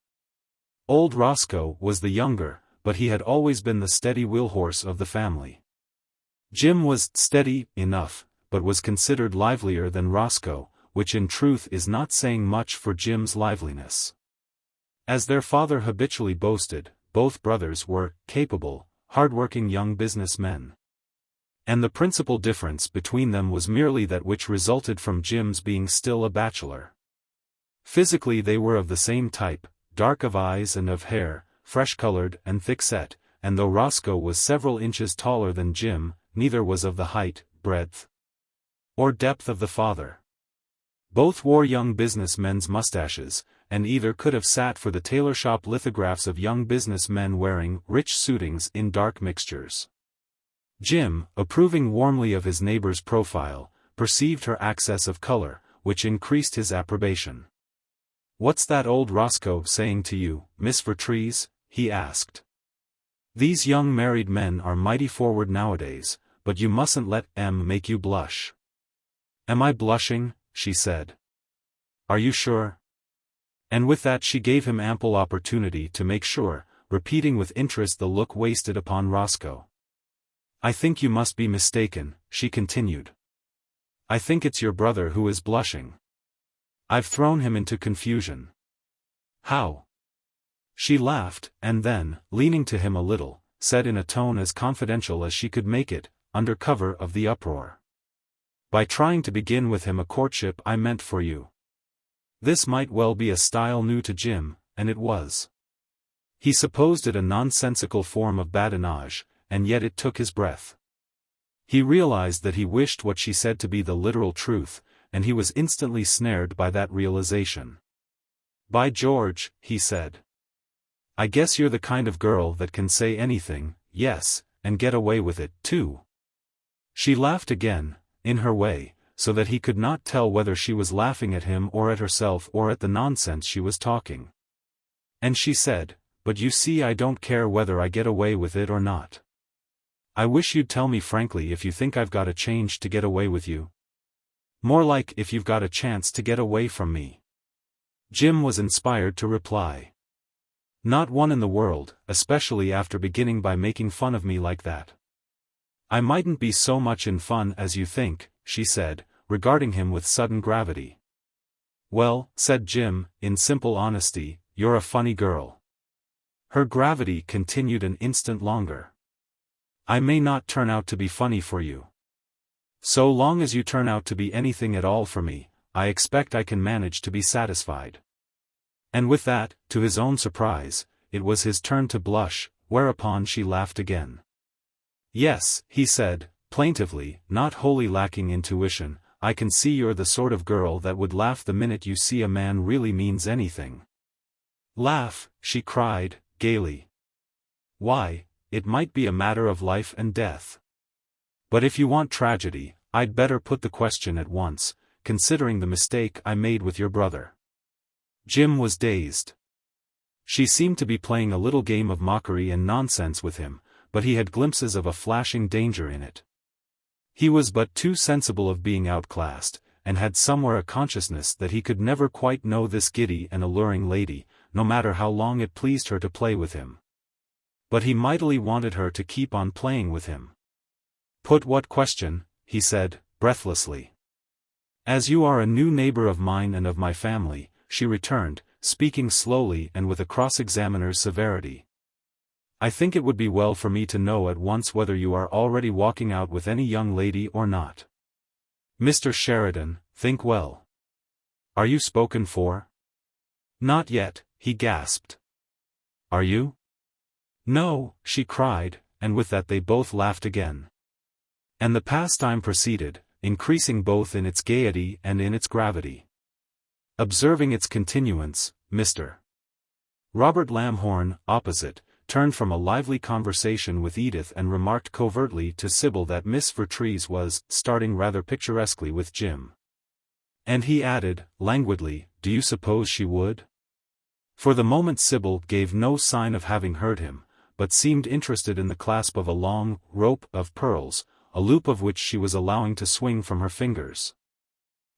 Old Roscoe was the younger, but he had always been the steady wheelhorse of the family. Jim was steady enough, but was considered livelier than Roscoe, which in truth is not saying much for Jim's liveliness. As their father habitually boasted, both brothers were capable, hard-working young businessmen. And the principal difference between them was merely that which resulted from Jim's being still a bachelor. Physically they were of the same type, dark of eyes and of hair, fresh-colored and thick-set, and though Roscoe was several inches taller than Jim, neither was of the height, breadth, or depth of the father. Both wore young business men's mustaches, and either could have sat for the tailor shop lithographs of young business men wearing rich suitings in dark mixtures. Jim, approving warmly of his neighbor's profile, perceived her access of color, which increased his approbation. "What's that old Roscoe saying to you, Miss Vertrees?" he asked. "These young married men are mighty forward nowadays, but you mustn't let 'em make you blush." "Am I blushing?" she said. "Are you sure?" And with that she gave him ample opportunity to make sure, repeating with interest the look wasted upon Roscoe. "I think you must be mistaken," she continued. "I think it's your brother who is blushing. I've thrown him into confusion." "How?" She laughed, and then, leaning to him a little, said in a tone as confidential as she could make it, under cover of the uproar. "By trying to begin with him a courtship I meant for you." This might well be a style new to Jim, and it was. He supposed it a nonsensical form of badinage, and yet it took his breath. He realized that he wished what she said to be the literal truth, and he was instantly snared by that realization. "By George," he said. "I guess you're the kind of girl that can say anything, yes, and get away with it, too." She laughed again, in her way, so that he could not tell whether she was laughing at him or at herself or at the nonsense she was talking. And she said, "But you see I don't care whether I get away with it or not. I wish you'd tell me frankly if you think I've got a change to get away with you. More like if you've got a chance to get away from me." Jim was inspired to reply. "Not one in the world, especially after beginning by making fun of me like that." "I mightn't be so much in fun as you think," she said, regarding him with sudden gravity. "Well," said Jim, in simple honesty, "you're a funny girl." Her gravity continued an instant longer. "I may not turn out to be funny for you. So long as you turn out to be anything at all for me, I expect I can manage to be satisfied." And with that, to his own surprise, it was his turn to blush, whereupon she laughed again. "Yes," he said, plaintively, not wholly lacking intuition, "I can see you're the sort of girl that would laugh the minute you see a man really means anything." "Laugh," she cried, gaily. "Why, it might be a matter of life and death. But if you want tragedy, I'd better put the question at once, considering the mistake I made with your brother." Jim was dazed. She seemed to be playing a little game of mockery and nonsense with him, but he had glimpses of a flashing danger in it. He was but too sensible of being outclassed, and had somewhere a consciousness that he could never quite know this giddy and alluring lady, no matter how long it pleased her to play with him. But he mightily wanted her to keep on playing with him. "Put what question?" he said, breathlessly. "As you are a new neighbor of mine and of my family," she returned, speaking slowly and with a cross-examiner's severity. "I think it would be well for me to know at once whether you are already walking out with any young lady or not. Mr. Sheridan, think well. Are you spoken for?" "Not yet," he gasped. "Are you?" "No," she cried, and with that they both laughed again. And the pastime proceeded, increasing both in its gaiety and in its gravity. Observing its continuance, Mr. Robert Lamhorn, opposite, turned from a lively conversation with Edith and remarked covertly to Sybil that Miss Vertrees was starting rather picturesquely with Jim. And he added, languidly, do you suppose she would? For the moment Sybil gave no sign of having heard him, but seemed interested in the clasp of a long rope of pearls, a loop of which she was allowing to swing from her fingers.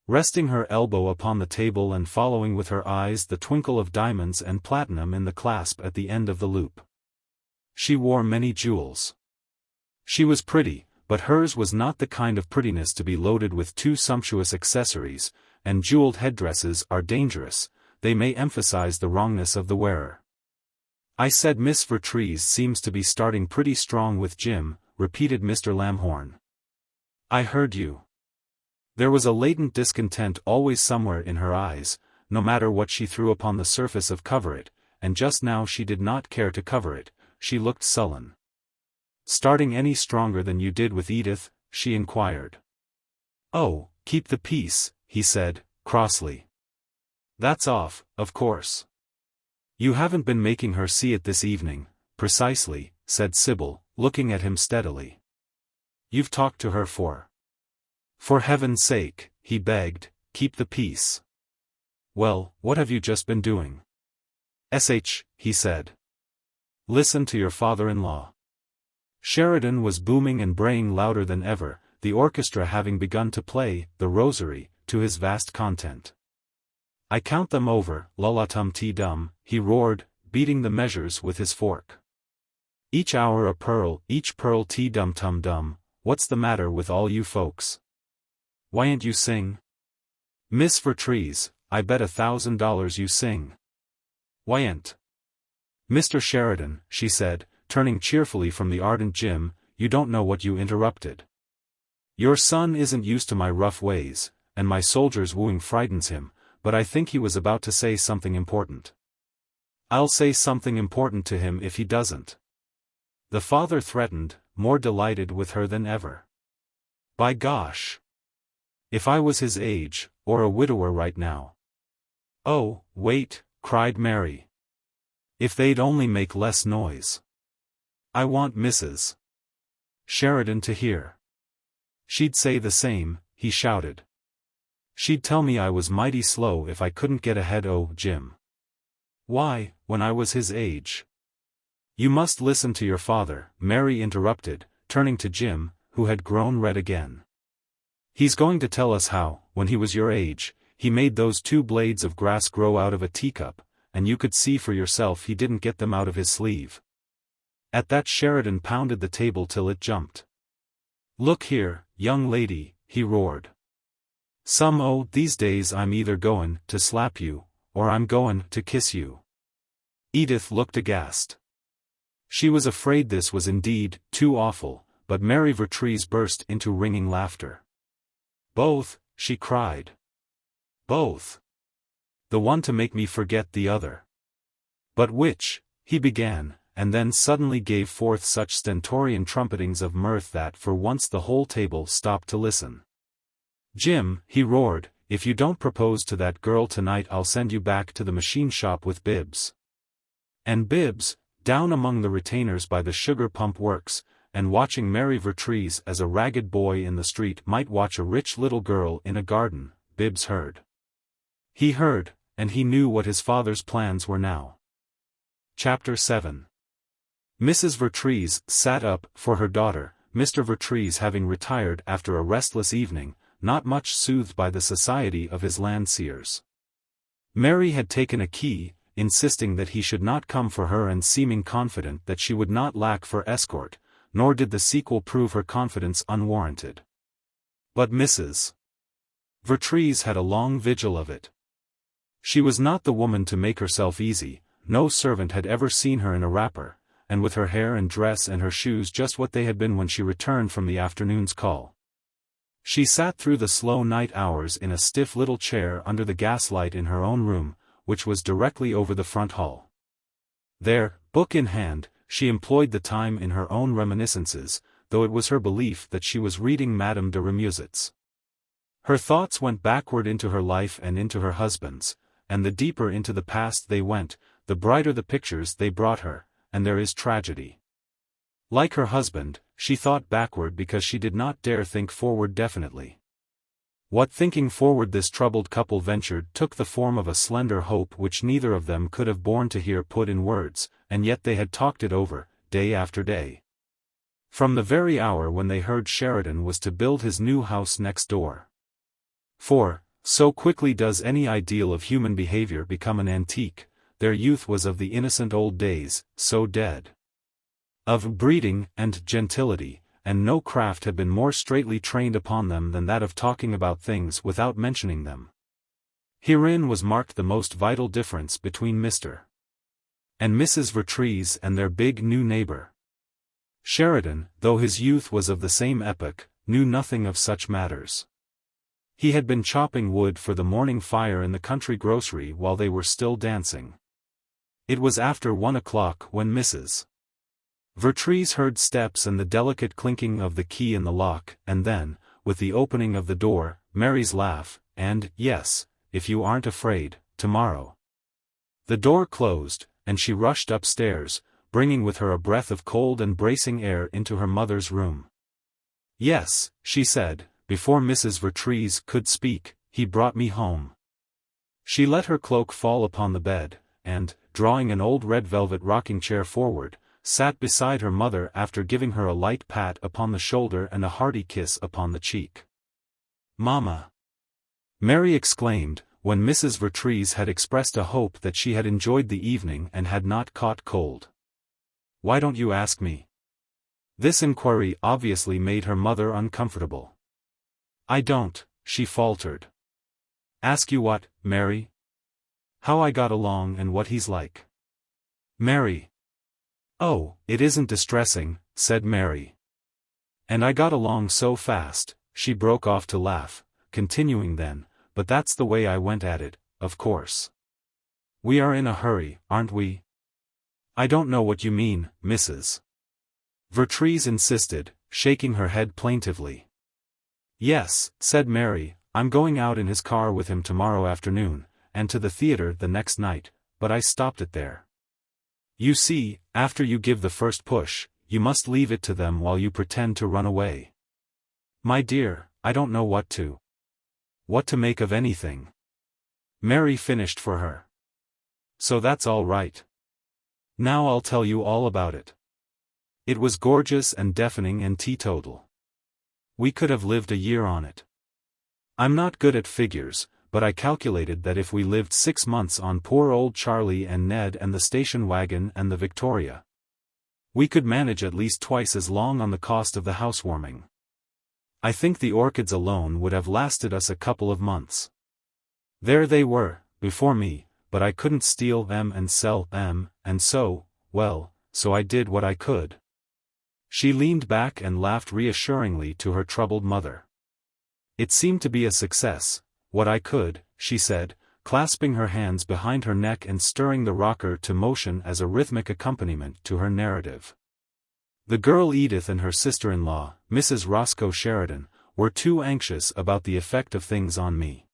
Resting her elbow upon the table and following with her eyes the twinkle of diamonds and platinum in the clasp at the end of the loop. She wore many jewels. She was pretty, but hers was not the kind of prettiness to be loaded with too sumptuous accessories, and jeweled headdresses are dangerous, they may emphasize the wrongness of the wearer. I said Miss Vertrees seems to be starting pretty strong with Jim, repeated Mr. Lamhorn. I heard you. There was a latent discontent always somewhere in her eyes, no matter what she threw upon the surface of cover it, and just now she did not care to cover it, she looked sullen. Starting any stronger than you did with Edith? She inquired. Oh, keep the peace, he said, crossly. That's off, of course. You haven't been making her see it this evening, precisely, said Sybil, looking at him steadily. You've talked to her For heaven's sake, he begged, keep the peace. Well, what have you just been doing? He said. Listen to your father-in-law. Sheridan was booming and braying louder than ever, the orchestra having begun to play The Rosary to his vast content. I count them over, lullatum-tea-dum, he roared, beating the measures with his fork. Each hour a pearl, each pearl tea-dum-tum-dum, what's the matter with all you folks? Why'n't you sing? Miss Vertrees, I bet $1,000 you sing. Why'n't? Mr. Sheridan, she said, turning cheerfully from the ardent Jim, you don't know what you interrupted. Your son isn't used to my rough ways, and my soldier's wooing frightens him, but I think he was about to say something important. I'll say something important to him if he doesn't. The father threatened, more delighted with her than ever. By gosh! If I was his age, or a widower right now. Oh, wait, cried Mary. If they'd only make less noise. I want Mrs. Sheridan to hear. She'd say the same, he shouted. She'd tell me I was mighty slow if I couldn't get ahead. Oh, Jim. Why, when I was his age. You must listen to your father, Mary interrupted, turning to Jim, who had grown red again. He's going to tell us how, when he was your age, he made those 2 blades of grass grow out of a teacup, and you could see for yourself he didn't get them out of his sleeve. At that Sheridan pounded the table till it jumped. Look here, young lady, he roared. These days I'm either goin' to slap you, or I'm goin' to kiss you. Edith looked aghast. She was afraid this was indeed too awful, but Mary Vertrees burst into ringing laughter. Both, she cried. Both. The one to make me forget the other. But which? He began, and then suddenly gave forth such stentorian trumpetings of mirth that for once the whole table stopped to listen. Jim, he roared, if you don't propose to that girl tonight I'll send you back to the machine shop with Bibbs. And Bibbs, down among the retainers by the sugar pump works, and watching Mary Vertrees as a ragged boy in the street might watch a rich little girl in a garden, Bibbs heard. He heard, and he knew what his father's plans were now. Chapter 7. Mrs. Vertrees sat up for her daughter, Mr. Vertrees having retired after a restless evening, not much soothed by the society of his Landseers. Mary had taken a key, insisting that he should not come for her and seeming confident that she would not lack for escort, nor did the sequel prove her confidence unwarranted. But Mrs. Vertrees had a long vigil of it. She was not the woman to make herself easy, no servant had ever seen her in a wrapper, and with her hair and dress and her shoes just what they had been when she returned from the afternoon's call. She sat through the slow night hours in a stiff little chair under the gaslight in her own room, which was directly over the front hall. There, book in hand, she employed the time in her own reminiscences, though it was her belief that she was reading Madame de Remusat's. Her thoughts went backward into her life and into her husband's, and the deeper into the past they went, the brighter the pictures they brought her, and there is tragedy. Like her husband, she thought backward because she did not dare think forward definitely. What thinking forward this troubled couple ventured took the form of a slender hope which neither of them could have borne to hear put in words, and yet they had talked it over, day after day. From the very hour when they heard Sheridan was to build his new house next door. For, so quickly does any ideal of human behavior become an antique, their youth was of the innocent old days, so dead. Of breeding and gentility, and no craft had been more straitly trained upon them than that of talking about things without mentioning them. Herein was marked the most vital difference between Mr. and Mrs. Vertrees and their big new neighbor. Sheridan, though his youth was of the same epoch, knew nothing of such matters. He had been chopping wood for the morning fire in the country grocery while they were still dancing. It was after 1 o'clock when Mrs. Vertrees heard steps and the delicate clinking of the key in the lock, and then, with the opening of the door, Mary's laugh, and, yes, if you aren't afraid, tomorrow. The door closed, and she rushed upstairs, bringing with her a breath of cold and bracing air into her mother's room. Yes, she said, before Mrs. Vertrees could speak, he brought me home. She let her cloak fall upon the bed, and, drawing an old red velvet rocking-chair forward, sat beside her mother after giving her a light pat upon the shoulder and a hearty kiss upon the cheek. "Mamma!" Mary exclaimed, when Mrs. Vertrees had expressed a hope that she had enjoyed the evening and had not caught cold. "Why don't you ask me?" This inquiry obviously made her mother uncomfortable. "I don't," she faltered. "Ask you what, Mary?" "How I got along and what he's like." "Mary." "Oh, it isn't distressing," said Mary. "And I got along so fast," she broke off to laugh, continuing then, "but that's the way I went at it, of course. We are in a hurry, aren't we?" "I don't know what you mean, Mrs. Vertrees insisted, shaking her head plaintively. "Yes," said Mary, "I'm going out in his car with him tomorrow afternoon, and to the theater the next night, but I stopped it there. You see, after you give the first push, you must leave it to them while you pretend to run away." "My dear, I don't know what to make of anything," Mary finished for her. "So that's all right. Now I'll tell you all about it. It was gorgeous and deafening and teetotal. We could have lived a year on it. I'm not good at figures, but I calculated that if we lived 6 months on poor old Charlie and Ned and the station wagon and the Victoria, we could manage at least twice as long on the cost of the housewarming. I think the orchids alone would have lasted us a couple of months. There they were, before me, but I couldn't steal them and sell them, and so, well, so I did what I could." She leaned back and laughed reassuringly to her troubled mother. "It seemed to be a success, what I could," she said, clasping her hands behind her neck and stirring the rocker to motion as a rhythmic accompaniment to her narrative. The girl Edith and her sister-in-law, Mrs. Roscoe Sheridan, were too anxious about the effect of things on me.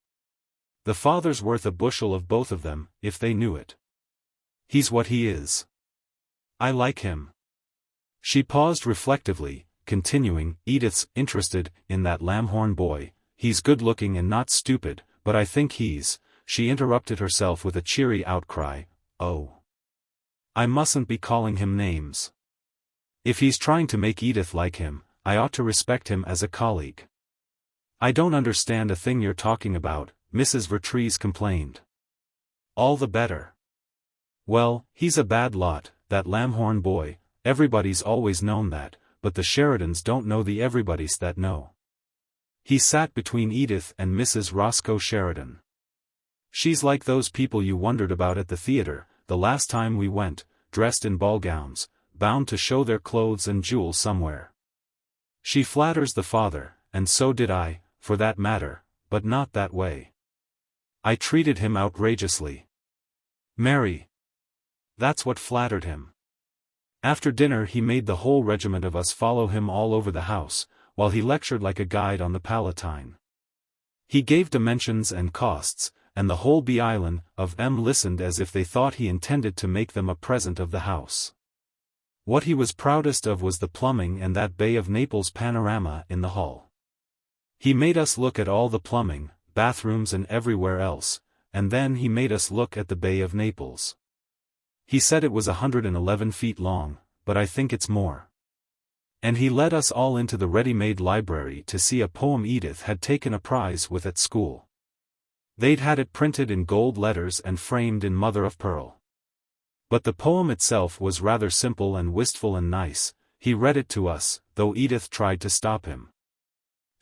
The father's worth a bushel of both of them, if they knew it. He's what he is. I like him." She paused reflectively, continuing, "Edith's interested in that Lamhorn boy. He's good-looking and not stupid, but I think he's—" She interrupted herself with a cheery outcry, "Oh, I mustn't be calling him names. If he's trying to make Edith like him, I ought to respect him as a colleague." "I don't understand a thing you're talking about," Mrs. Vertrees complained. "All the better. Well, he's a bad lot, that Lamhorn boy. Everybody's always known that, but the Sheridans don't know the everybodies that know." He sat between Edith and Mrs. Roscoe Sheridan. "She's like those people you wondered about at the theater, the last time we went, dressed in ball gowns, bound to show their clothes and jewels somewhere. She flatters the father, and so did I, for that matter, but not that way. I treated him outrageously. Mary. That's what flattered him. After dinner he made the whole regiment of us follow him all over the house, while he lectured like a guide on the Palatine. He gave dimensions and costs, and the whole island of them listened as if they thought he intended to make them a present of the house. What he was proudest of was the plumbing and that Bay of Naples panorama in the hall. He made us look at all the plumbing, bathrooms and everywhere else, and then he made us look at the Bay of Naples. He said it was 111 feet long, but I think it's more. And he led us all into the ready-made library to see a poem Edith had taken a prize with at school. They'd had it printed in gold letters and framed in mother of pearl. But the poem itself was rather simple and wistful and nice. He read it to us, though Edith tried to stop him.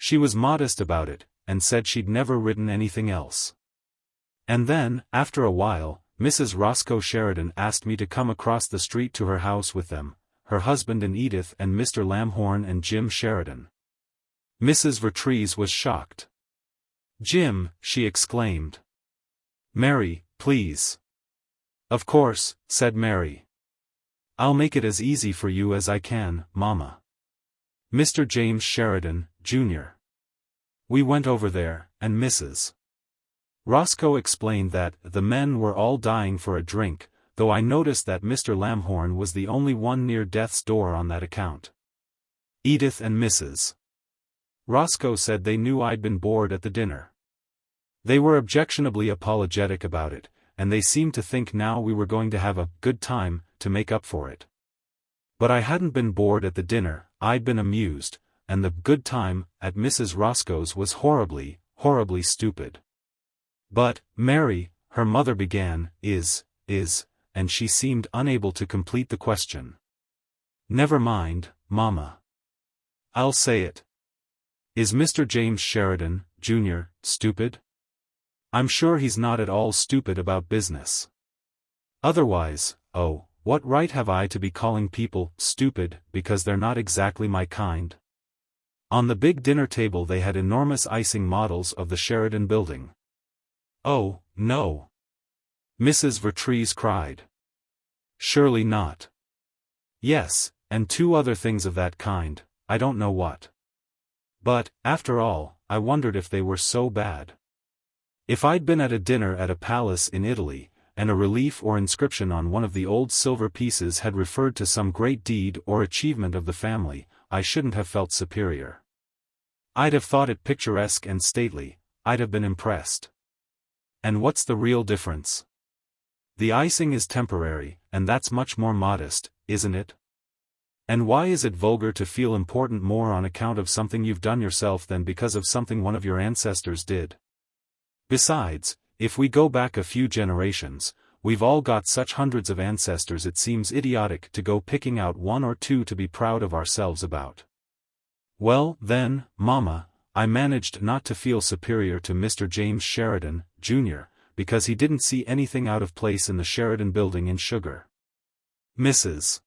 She was modest about it, and said she'd never written anything else. And then, after a while, Mrs. Roscoe Sheridan asked me to come across the street to her house with them, her husband and Edith and Mr. Lamhorn and Jim Sheridan. Mrs. Vertrees was shocked. "Jim," she exclaimed. "Mary, please." "Of course," said Mary. "I'll make it as easy for you as I can, Mama." Mr. James Sheridan, Jr. We went over there, and Mrs. Roscoe explained that the men were all dying for a drink, though I noticed that Mr. Lamhorn was the only one near death's door on that account. Edith and Mrs. Roscoe said they knew I'd been bored at the dinner. They were objectionably apologetic about it, and they seemed to think now we were going to have a good time to make up for it. But I hadn't been bored at the dinner, I'd been amused, and the good time at Mrs. Roscoe's was horribly, horribly stupid. "But, Mary," her mother began, is, and she seemed unable to complete the question. "Never mind, Mama. I'll say it. Is Mr. James Sheridan, Jr., stupid? I'm sure he's not at all stupid about business. Otherwise, oh, what right have I to be calling people stupid because they're not exactly my kind?" On the big dinner table they had enormous icing models of the Sheridan building. "Oh, no!" Mrs. Vertrees cried. "Surely not." "Yes, and two other things of that kind, I don't know what. But, after all, I wondered if they were so bad. If I'd been at a dinner at a palace in Italy, and a relief or inscription on one of the old silver pieces had referred to some great deed or achievement of the family, I shouldn't have felt superior. I'd have thought it picturesque and stately, I'd have been impressed. And what's the real difference? The icing is temporary, and that's much more modest, isn't it? And why is it vulgar to feel important more on account of something you've done yourself than because of something one of your ancestors did? Besides, if we go back a few generations, we've all got such hundreds of ancestors it seems idiotic to go picking out one or two to be proud of ourselves about. Well, then, Mama, I managed not to feel superior to Mr. James Sheridan, Jr., because he didn't see anything out of place in the Sheridan building in sugar. Mrs.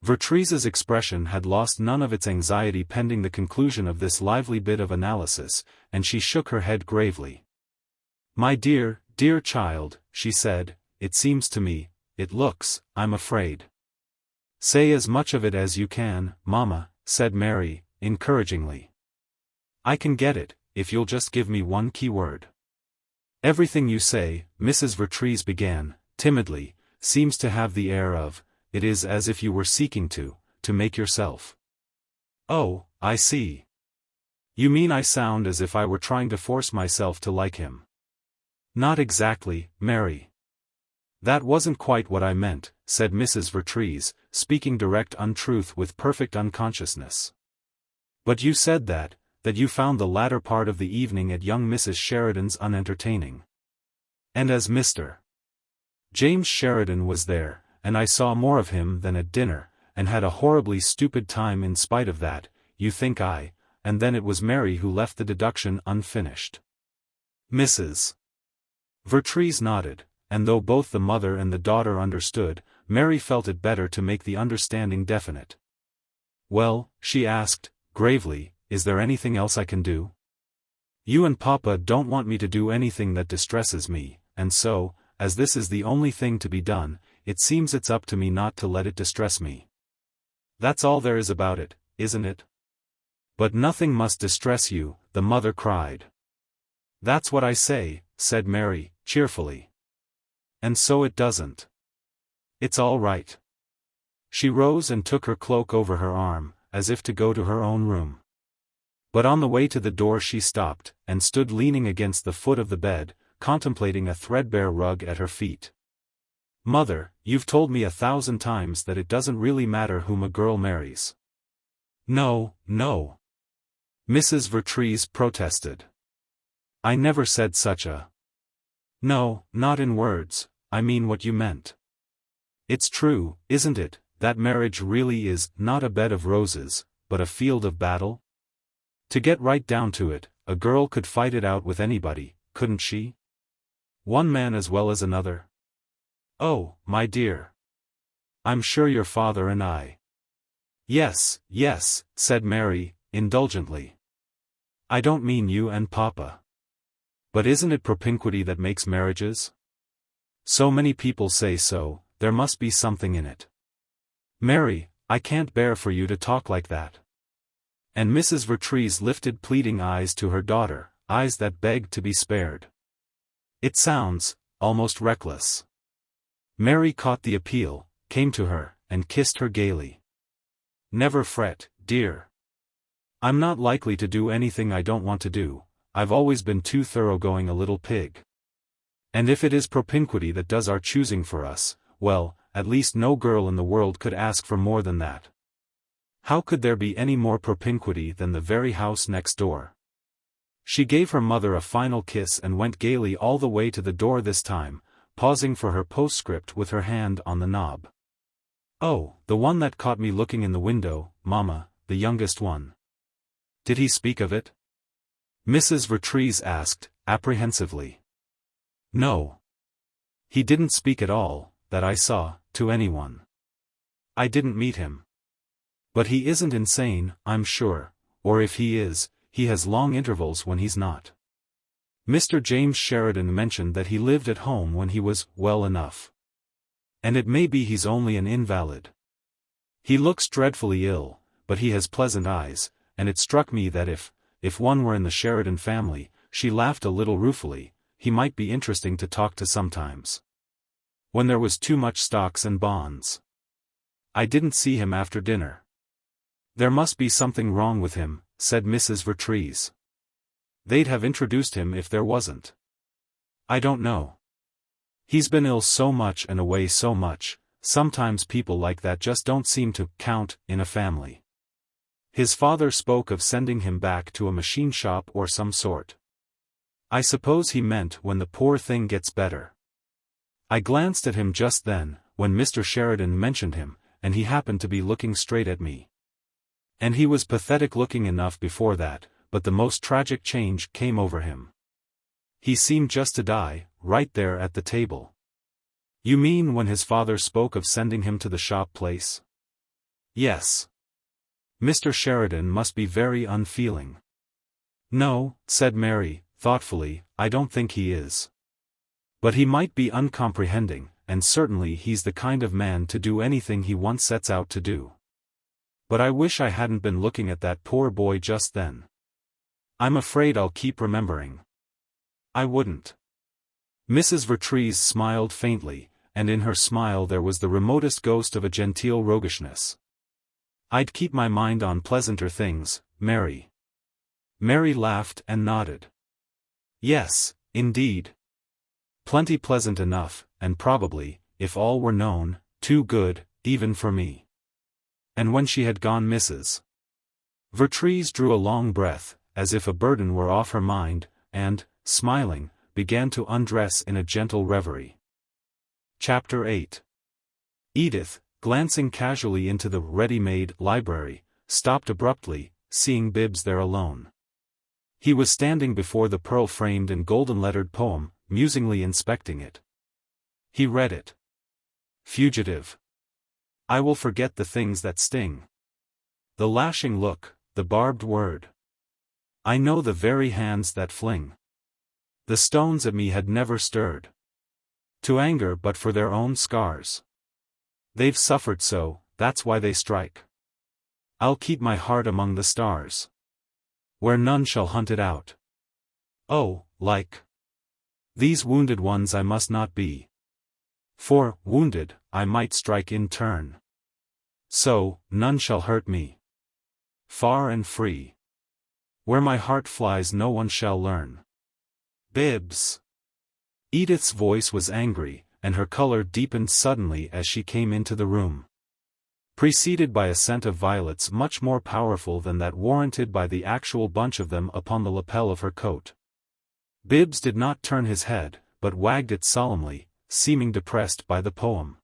Vertrees's expression had lost none of its anxiety pending the conclusion of this lively bit of analysis, and she shook her head gravely. "My dear, dear child," she said, "it seems to me, it looks, I'm afraid." "Say as much of it as you can, Mama," said Mary, encouragingly. "I can get it, if you'll just give me one key word." "Everything you say," Mrs. Vertrees began, timidly, "seems to have the air of, it is as if you were seeking to make yourself." "Oh, I see. You mean I sound as if I were trying to force myself to like him." "Not exactly, Mary. That wasn't quite what I meant," said Mrs. Vertrees, speaking direct untruth with perfect unconsciousness. "But you said that you found the latter part of the evening at young Mrs. Sheridan's unentertaining. And as Mr. James Sheridan was there, and I saw more of him than at dinner, and had a horribly stupid time in spite of that, you think and then it was Mary who left the deduction unfinished." Mrs. Vertrees nodded, and though both the mother and the daughter understood, Mary felt it better to make the understanding definite. "Well," she asked, gravely, "is there anything else I can do? You and Papa don't want me to do anything that distresses me, and so, as this is the only thing to be done, it seems it's up to me not to let it distress me. That's all there is about it, isn't it?" "But nothing must distress you," the mother cried. "That's what I say," said Mary, cheerfully. "And so it doesn't. It's all right." She rose and took her cloak over her arm, as if to go to her own room. But on the way to the door she stopped, and stood leaning against the foot of the bed, contemplating a threadbare rug at her feet. "Mother, you've told me 1,000 times that it doesn't really matter whom a girl marries." "No, no," Mrs. Vertrees protested. "I never said such a—" "No, not in words, I mean what you meant. It's true, isn't it, that marriage really is not a bed of roses, but a field of battle? To get right down to it, a girl could fight it out with anybody, couldn't she? One man as well as another. Oh, my dear. I'm sure your father and I—" "Yes, yes," said Mary, indulgently. "I don't mean you and Papa. But isn't it propinquity that makes marriages? So many people say so, there must be something in it. Mary, I can't bear for you to talk like that." And Mrs. Vertrees lifted pleading eyes to her daughter, eyes that begged to be spared. "It sounds almost reckless." Mary caught the appeal, came to her, and kissed her gaily. "Never fret, dear. I'm not likely to do anything I don't want to do. I've always been too thoroughgoing a little pig. And if it is propinquity that does our choosing for us, well, at least no girl in the world could ask for more than that. How could there be any more propinquity than the very house next door?" She gave her mother a final kiss and went gaily all the way to the door, this time, pausing for her postscript with her hand on the knob. "Oh, the one that caught me looking in the window, Mama, the youngest one. Did he speak of it?" Mrs. Vertrees asked, apprehensively. "No. He didn't speak at all, that I saw, to anyone. I didn't meet him. But he isn't insane, I'm sure, or if he is, he has long intervals when he's not. Mr. James Sheridan mentioned that he lived at home when he was well enough. And it may be he's only an invalid. He looks dreadfully ill, but he has pleasant eyes, and it struck me that if one were in the Sheridan family," she laughed a little ruefully, "he might be interesting to talk to sometimes. When there was too much stocks and bonds. I didn't see him after dinner." "There must be something wrong with him," said Mrs. Vertrees. "They'd have introduced him if there wasn't." "I don't know. He's been ill so much and away so much, sometimes people like that just don't seem to count in a family. His father spoke of sending him back to a machine shop or some sort. I suppose he meant when the poor thing gets better. I glanced at him just then, when Mr. Sheridan mentioned him, and he happened to be looking straight at me. And he was pathetic looking enough before that, but the most tragic change came over him. He seemed just to die, right there at the table." "You mean when his father spoke of sending him to the shop place?" "Yes. Mr. Sheridan must be very unfeeling." "No," said Mary, thoughtfully, "I don't think he is. But he might be uncomprehending, and certainly he's the kind of man to do anything he once sets out to do. But I wish I hadn't been looking at that poor boy just then. I'm afraid I'll keep remembering." "I wouldn't." Mrs. Vertrees smiled faintly, and in her smile there was the remotest ghost of a genteel roguishness. "I'd keep my mind on pleasanter things, Mary." Mary laughed and nodded. "Yes, indeed. Plenty pleasant enough, and probably, if all were known, too good, even for me." And when she had gone, Mrs. Vertrees drew a long breath, as if a burden were off her mind, and, smiling, began to undress in a gentle reverie. Chapter 8. Edith, glancing casually into the ready-made library, stopped abruptly, seeing Bibbs there alone. He was standing before the pearl-framed and golden-lettered poem, musingly inspecting it. He read it. Fugitive. I will forget the things that sting. The lashing look, the barbed word. I know the very hands that fling. The stones at me had never stirred to anger but for their own scars. They've suffered so, that's why they strike. I'll keep my heart among the stars, where none shall hunt it out. Oh, like these wounded ones I must not be. For, wounded, I might strike in turn. So, none shall hurt me. Far and free. Where my heart flies no one shall learn. Bibbs. Edith's voice was angry, and her color deepened suddenly as she came into the room, preceded by a scent of violets much more powerful than that warranted by the actual bunch of them upon the lapel of her coat. Bibbs did not turn his head, but wagged it solemnly, seeming depressed by the poem.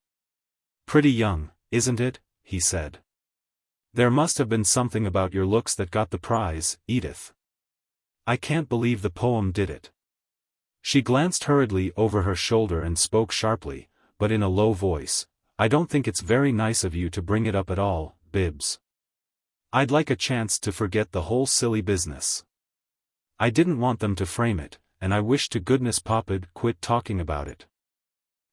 "Pretty young, isn't it?" he said. "There must have been something about your looks that got the prize, Edith. I can't believe the poem did it." She glanced hurriedly over her shoulder and spoke sharply, but in a low voice, "I don't think it's very nice of you to bring it up at all, Bibbs. I'd like a chance to forget the whole silly business. I didn't want them to frame it, and I wish to goodness Papa'd quit talking about it."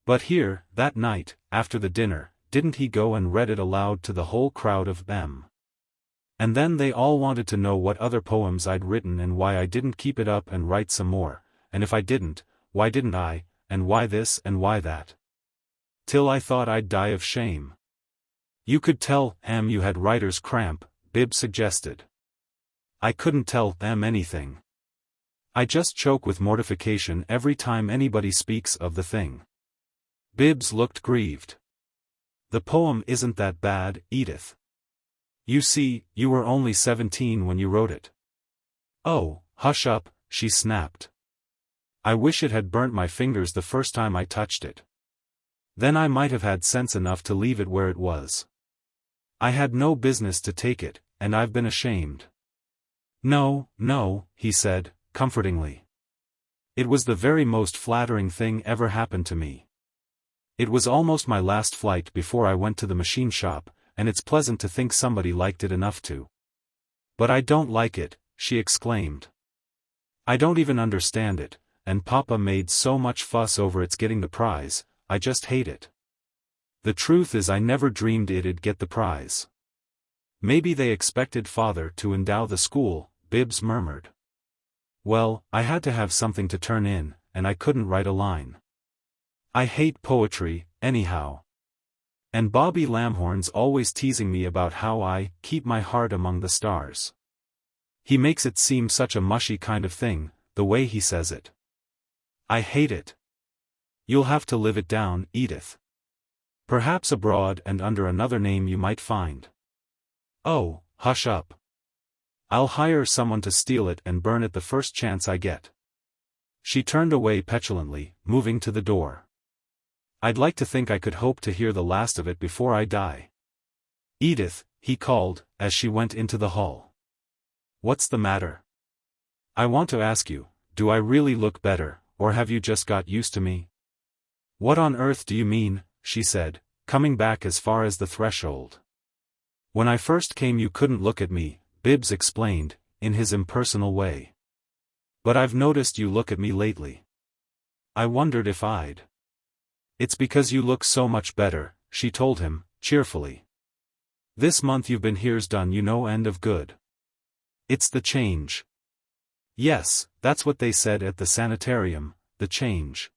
But here, that night, after the dinner, didn't he go and read it aloud to the whole crowd of them? And then they all wanted to know what other poems I'd written and why I didn't keep it up and write some more, and if I didn't, why didn't I, and why this and why that? Till I thought I'd die of shame. "You could tell them you had writer's cramp," Bibbs suggested. "I couldn't tell them anything. I just choke with mortification every time anybody speaks of the thing." Bibbs looked grieved. "The poem isn't that bad, Edith. You see, you were only 17 when you wrote it." "Oh, hush up," she snapped. "I wish it had burnt my fingers the first time I touched it. Then I might have had sense enough to leave it where it was. I had no business to take it, and I've been ashamed." "No, no," he said, comfortingly. "It was the very most flattering thing ever happened to me. It was almost my last flight before I went to the machine shop, and it's pleasant to think somebody liked it enough to." "But I don't like it," she exclaimed. "I don't even understand it, and Papa made so much fuss over its getting the prize. I just hate it. The truth is I never dreamed it'd get the prize." "Maybe they expected Father to endow the school," Bibbs murmured. "Well, I had to have something to turn in, and I couldn't write a line. I hate poetry, anyhow. And Bobby Lamhorn's always teasing me about how I keep my heart among the stars. He makes it seem such a mushy kind of thing, the way he says it. I hate it. You'll have to live it down, Edith. Perhaps abroad and under another name you might find." "Oh, hush up. I'll hire someone to steal it and burn it the first chance I get." She turned away petulantly, moving to the door. "I'd like to think I could hope to hear the last of it before I die." "Edith," he called, as she went into the hall. "What's the matter? I want to ask you, do I really look better, or have you just got used to me?" "What on earth do you mean?" she said, coming back as far as the threshold. "When I first came you couldn't look at me," Bibbs explained, in his impersonal way. "But I've noticed you look at me lately. I wondered if I'd—" "It's because you look so much better," she told him, cheerfully. "This month you've been here's done you no end of good. It's the change." "Yes, that's what they said at the sanitarium, the change."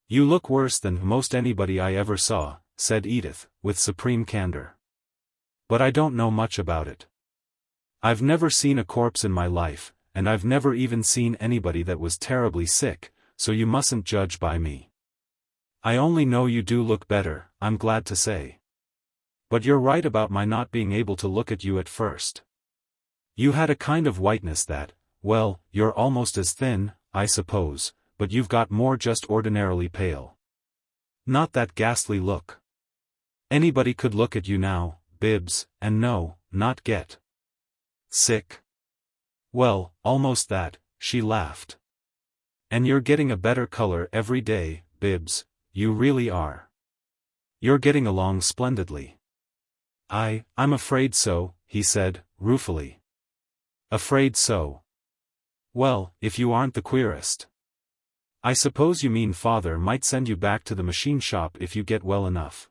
"You look worse than most anybody I ever saw," said Edith, with supreme candor. "But I don't know much about it. I've never seen a corpse in my life, and I've never even seen anybody that was terribly sick, so you mustn't judge by me. I only know you do look better, I'm glad to say. But you're right about my not being able to look at you at first. You had a kind of whiteness that, well, you're almost as thin, I suppose, but you've got more just ordinarily pale. Not that ghastly look. Anybody could look at you now, Bibbs, and not get sick." "Well, almost that," she laughed. "And you're getting a better color every day, Bibbs, you really are. You're getting along splendidly." I'm afraid so," he said, ruefully. "Afraid so? Well, if you aren't the queerest. I suppose you mean Father might send you back to the machine shop if you get well enough.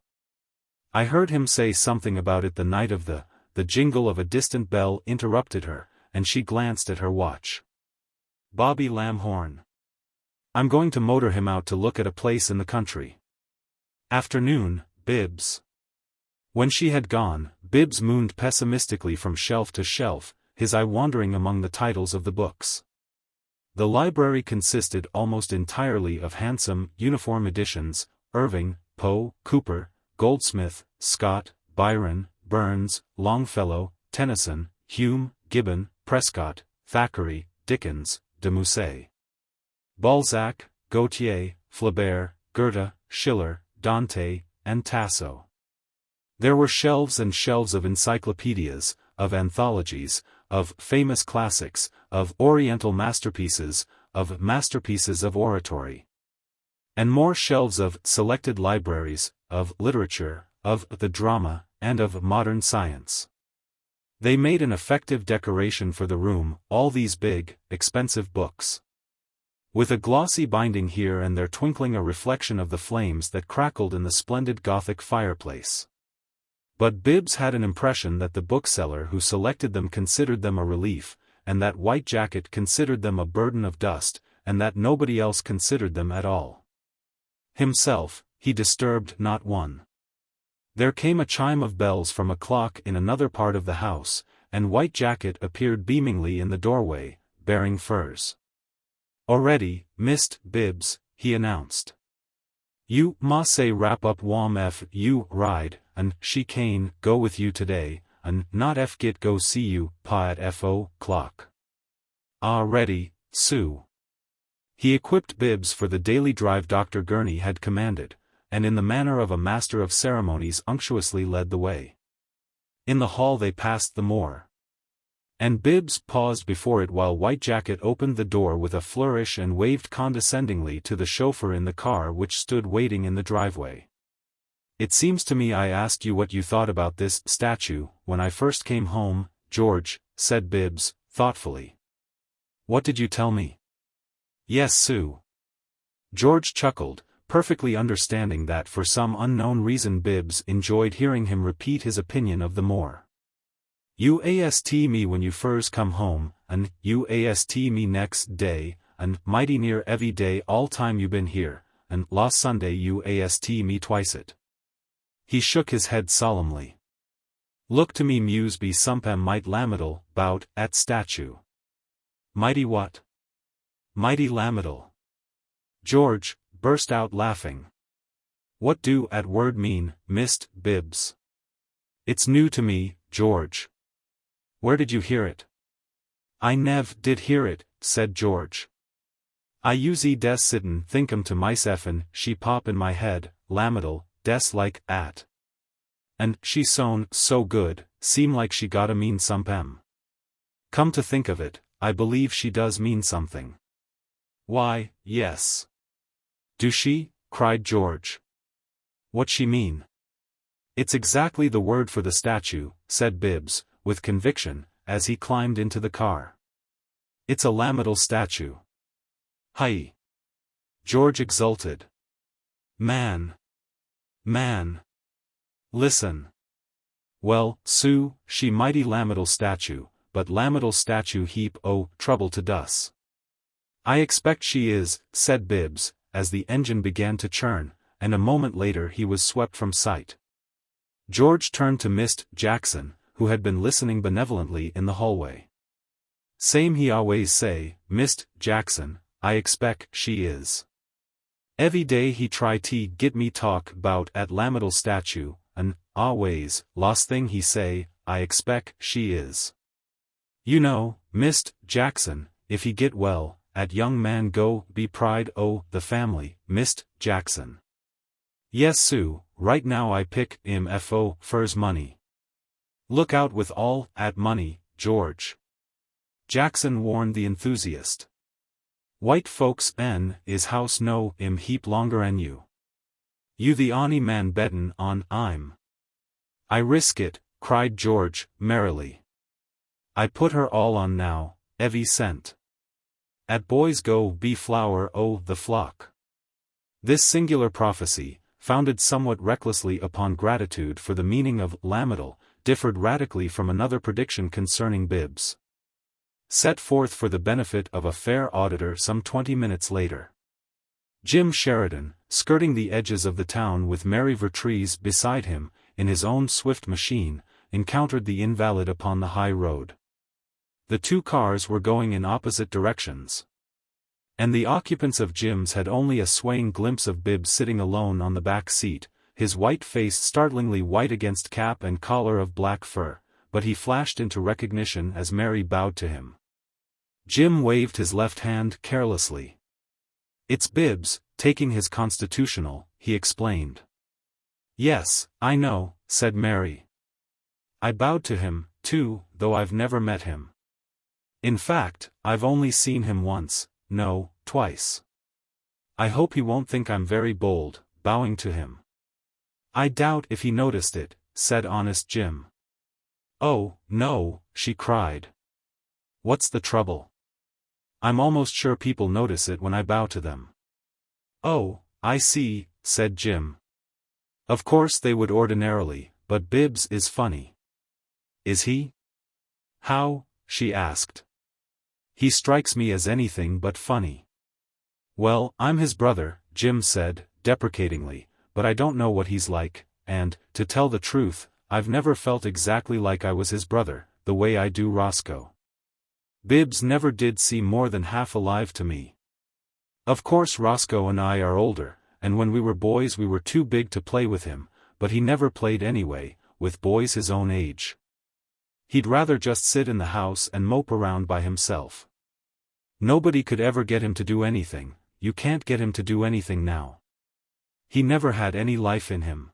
I heard him say something about it the night of the jingle of a distant bell interrupted her, and she glanced at her watch. Bobby Lamhorn. I'm going to motor him out to look at a place in the country. Afternoon, Bibbs." When she had gone, Bibbs mooned pessimistically from shelf to shelf, his eye wandering among the titles of the books. The library consisted almost entirely of handsome, uniform editions: Irving, Poe, Cooper, Goldsmith, Scott, Byron, Burns, Longfellow, Tennyson, Hume, Gibbon, Prescott, Thackeray, Dickens, de Musset, Balzac, Gautier, Flaubert, Goethe, Schiller, Dante, and Tasso. There were shelves and shelves of encyclopedias, of anthologies, of famous classics, of oriental masterpieces of oratory. And more shelves of selected libraries, of literature, of the drama, and of modern science. They made an effective decoration for the room, all these big, expensive books, with a glossy binding here and there twinkling a reflection of the flames that crackled in the splendid Gothic fireplace. But Bibbs had an impression that the bookseller who selected them considered them a relief, and that White Jacket considered them a burden of dust, and that nobody else considered them at all. Himself, he disturbed not one. There came a chime of bells from a clock in another part of the house, and White Jacket appeared beamingly in the doorway, bearing furs. "Already, Mist' Bibbs," he announced. "You ma say wrap up wam f you ride, and she cane go with you today, and not f git go see you pa at fo clock. Ah ready, Sue." He equipped Bibbs for the daily drive Dr. Gurney had commanded, and in the manner of a master of ceremonies unctuously led the way. In the hall they passed the moor, and Bibbs paused before it while White Jacket opened the door with a flourish and waved condescendingly to the chauffeur in the car which stood waiting in the driveway. "It seems to me I asked you what you thought about this statue when I first came home, George," said Bibbs, thoughtfully. "What did you tell me?" "Yes, Sue." George chuckled, perfectly understanding that for some unknown reason Bibbs enjoyed hearing him repeat his opinion of the moor. "You asked me when you first come home, and you asked me next day, and mighty near every day all time you been here, and last Sunday you asked me twicet." He shook his head solemnly. "Look to me muse be sompem might lamidal, bout, at statue." "Mighty what?" "Mighty lamidal." George burst out laughing. "What do at word mean, Mist' Bibbs?" "It's new to me, George." "Where did you hear it?" "I nev did hear it," said George. "I usie des sitten thinkum to mysefen she pop in my head, lamidal, des like, at. And she sown so good, seem like she gotta mean sompem. Come to think of it, I believe she does mean something." "Why, yes." "Do she?" cried George. "What she mean?" "It's exactly the word for the statue," said Bibbs, with conviction, as he climbed into the car. "It's a lamidal statue." "Hi!" George exulted. Man! Listen. "Well, Sue, she mighty lamidal statue, but lamidal statue heap o' trouble to dus." "I expect she is," said Bibbs, as the engine began to churn, and a moment later he was swept from sight. George turned to Mist' Jackson, who had been listening benevolently in the hallway. "Same he always say, Mist' Jackson, I expect she is. Every day he try to get me talk 'bout at lamidal statue, and always, last thing he say, I expect she is. You know, Mist' Jackson, if he get well, at young man go be pride o' the family, Mist' Jackson." "Yes, Sue, right now I pick him fo fir's money." "Look out with all at money, George," Jackson warned the enthusiast. "White folks is house no im heap longer en you. You the only man bettin' on I'm." "I risk it," cried George, merrily. "I put her all on now, every cent. At boys go be flower o' the flock." This singular prophecy, founded somewhat recklessly upon gratitude for the meaning of lamidal, differed radically from another prediction concerning Bibbs, set forth for the benefit of a fair auditor some 20 minutes later. Jim Sheridan, skirting the edges of the town with Mary Vertrees beside him, in his own swift machine, encountered the invalid upon the high road. The two cars were going in opposite directions. And the occupants of Jim's had only a swaying glimpse of Bibbs sitting alone on the back seat, his white face startlingly white against cap and collar of black fur, but he flashed into recognition as Mary bowed to him. Jim waved his left hand carelessly. "It's Bibbs, taking his constitutional," he explained. "Yes, I know," said Mary. "I bowed to him, too, though I've never met him. In fact, I've only seen him once, no, twice. I hope he won't think I'm very bold, bowing to him." "I doubt if he noticed it," said honest Jim. "Oh, no," she cried. "What's the trouble? I'm almost sure people notice it when I bow to them." "Oh, I see," said Jim. "Of course they would ordinarily, but Bibbs is funny." "Is he?" "How?" she asked. "He strikes me as anything but funny." "Well, I'm his brother," Jim said, deprecatingly, "but I don't know what he's like, and, to tell the truth, I've never felt exactly like I was his brother, the way I do Roscoe. Bibbs never did seem more than half alive to me. Of course Roscoe and I are older, and when we were boys we were too big to play with him, but he never played anyway, with boys his own age. He'd rather just sit in the house and mope around by himself. Nobody could ever get him to do anything. You can't get him to do anything now. He never had any life in him.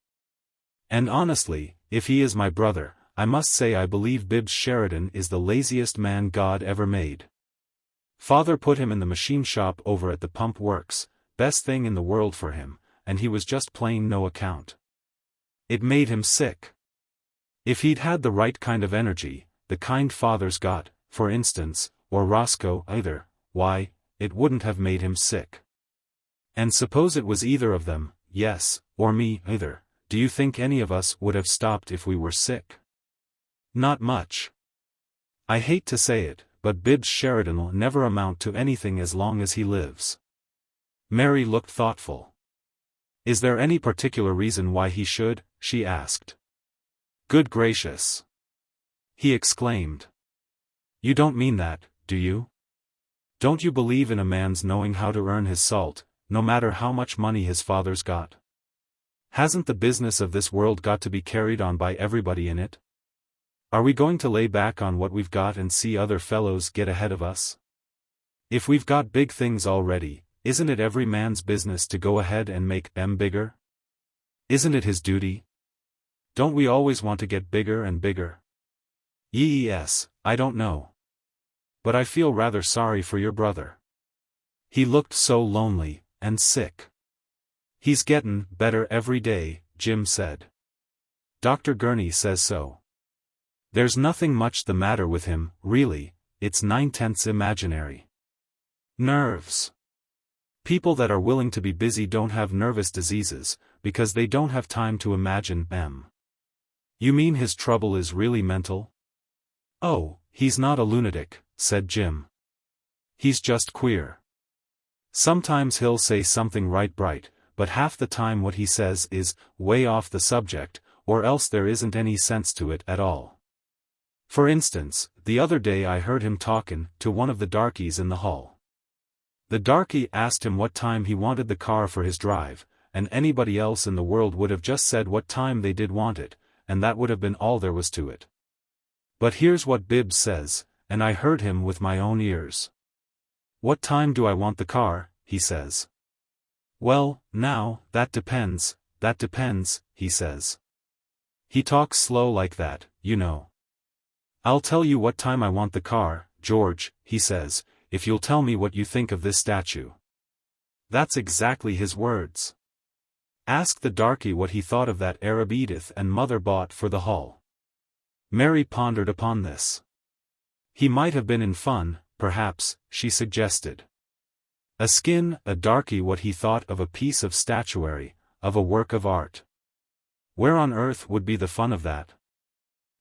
And honestly, if he is my brother, I must say I believe Bibbs Sheridan is the laziest man God ever made. Father put him in the machine shop over at the pump works, best thing in the world for him, and he was just plain no account. It made him sick. If he'd had the right kind of energy, the kind Father's got, for instance, or Roscoe either, why, it wouldn't have made him sick. And suppose it was either of them, yes, or me either, do you think any of us would have stopped if we were sick? Not much. I hate to say it, but Bibbs Sheridan'll never amount to anything as long as he lives." Mary looked thoughtful. "Is there any particular reason why he should?" she asked. "Good gracious!" he exclaimed. "You don't mean that, do you? Don't you believe in a man's knowing how to earn his salt, no matter how much money his father's got? Hasn't the business of this world got to be carried on by everybody in it? Are we going to lay back on what we've got and see other fellows get ahead of us? If we've got big things already, isn't it every man's business to go ahead and make them bigger? Isn't it his duty? Don't we always want to get bigger and bigger? Yes, I don't know. But I feel rather sorry for your brother. He looked so lonely, and sick." "He's gettin' better every day," Jim said. "Dr. Gurney says so. There's nothing much the matter with him, really, it's 9/10 imaginary. Nerves. People that are willing to be busy don't have nervous diseases, because they don't have time to imagine them." "You mean his trouble is really mental?" "Oh, he's not a lunatic," said Jim. "He's just queer. Sometimes he'll say something right bright, but half the time what he says is way off the subject, or else there isn't any sense to it at all. For instance, the other day I heard him talkin' to one of the darkies in the hall. The darky asked him what time he wanted the car for his drive, and anybody else in the world would have just said what time they did want it, and that would have been all there was to it. But here's what Bibbs says, and I heard him with my own ears. 'What time do I want the car?' he says. 'Well, now, that depends,' he says. He talks slow like that, you know. 'I'll tell you what time I want the car, George,' he says, 'if you'll tell me what you think of this statue.' That's exactly his words. Ask the darky what he thought of that Arab Edith and Mother bought for the hall." Mary pondered upon this. "He might have been in fun, perhaps," she suggested. A darky what he thought of a piece of statuary, of a work of art. Where on earth would be the fun of that?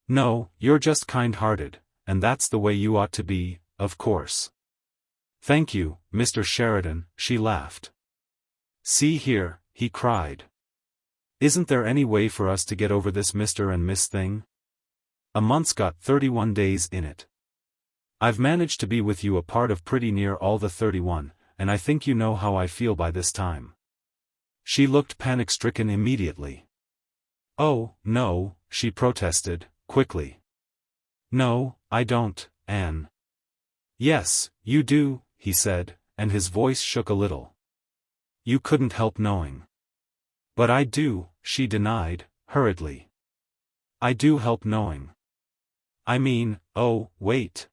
"No, you're just kind-hearted, and that's the way you ought to be, of course." "Thank you, Mr. Sheridan," she laughed. "See here," he cried. "Isn't there any way for us to get over this Mr. and Miss thing? A month's got 31 days in it. I've managed to be with you a part of pretty near all the 31, and I think you know how I feel by this time." She looked panic-stricken immediately. "Oh, no," she protested, quickly. "No, I don't, Anne." "Yes, you do," he said, and his voice shook a little. "You couldn't help knowing." "But I do," she denied, hurriedly. "I do help knowing. I mean, oh, wait.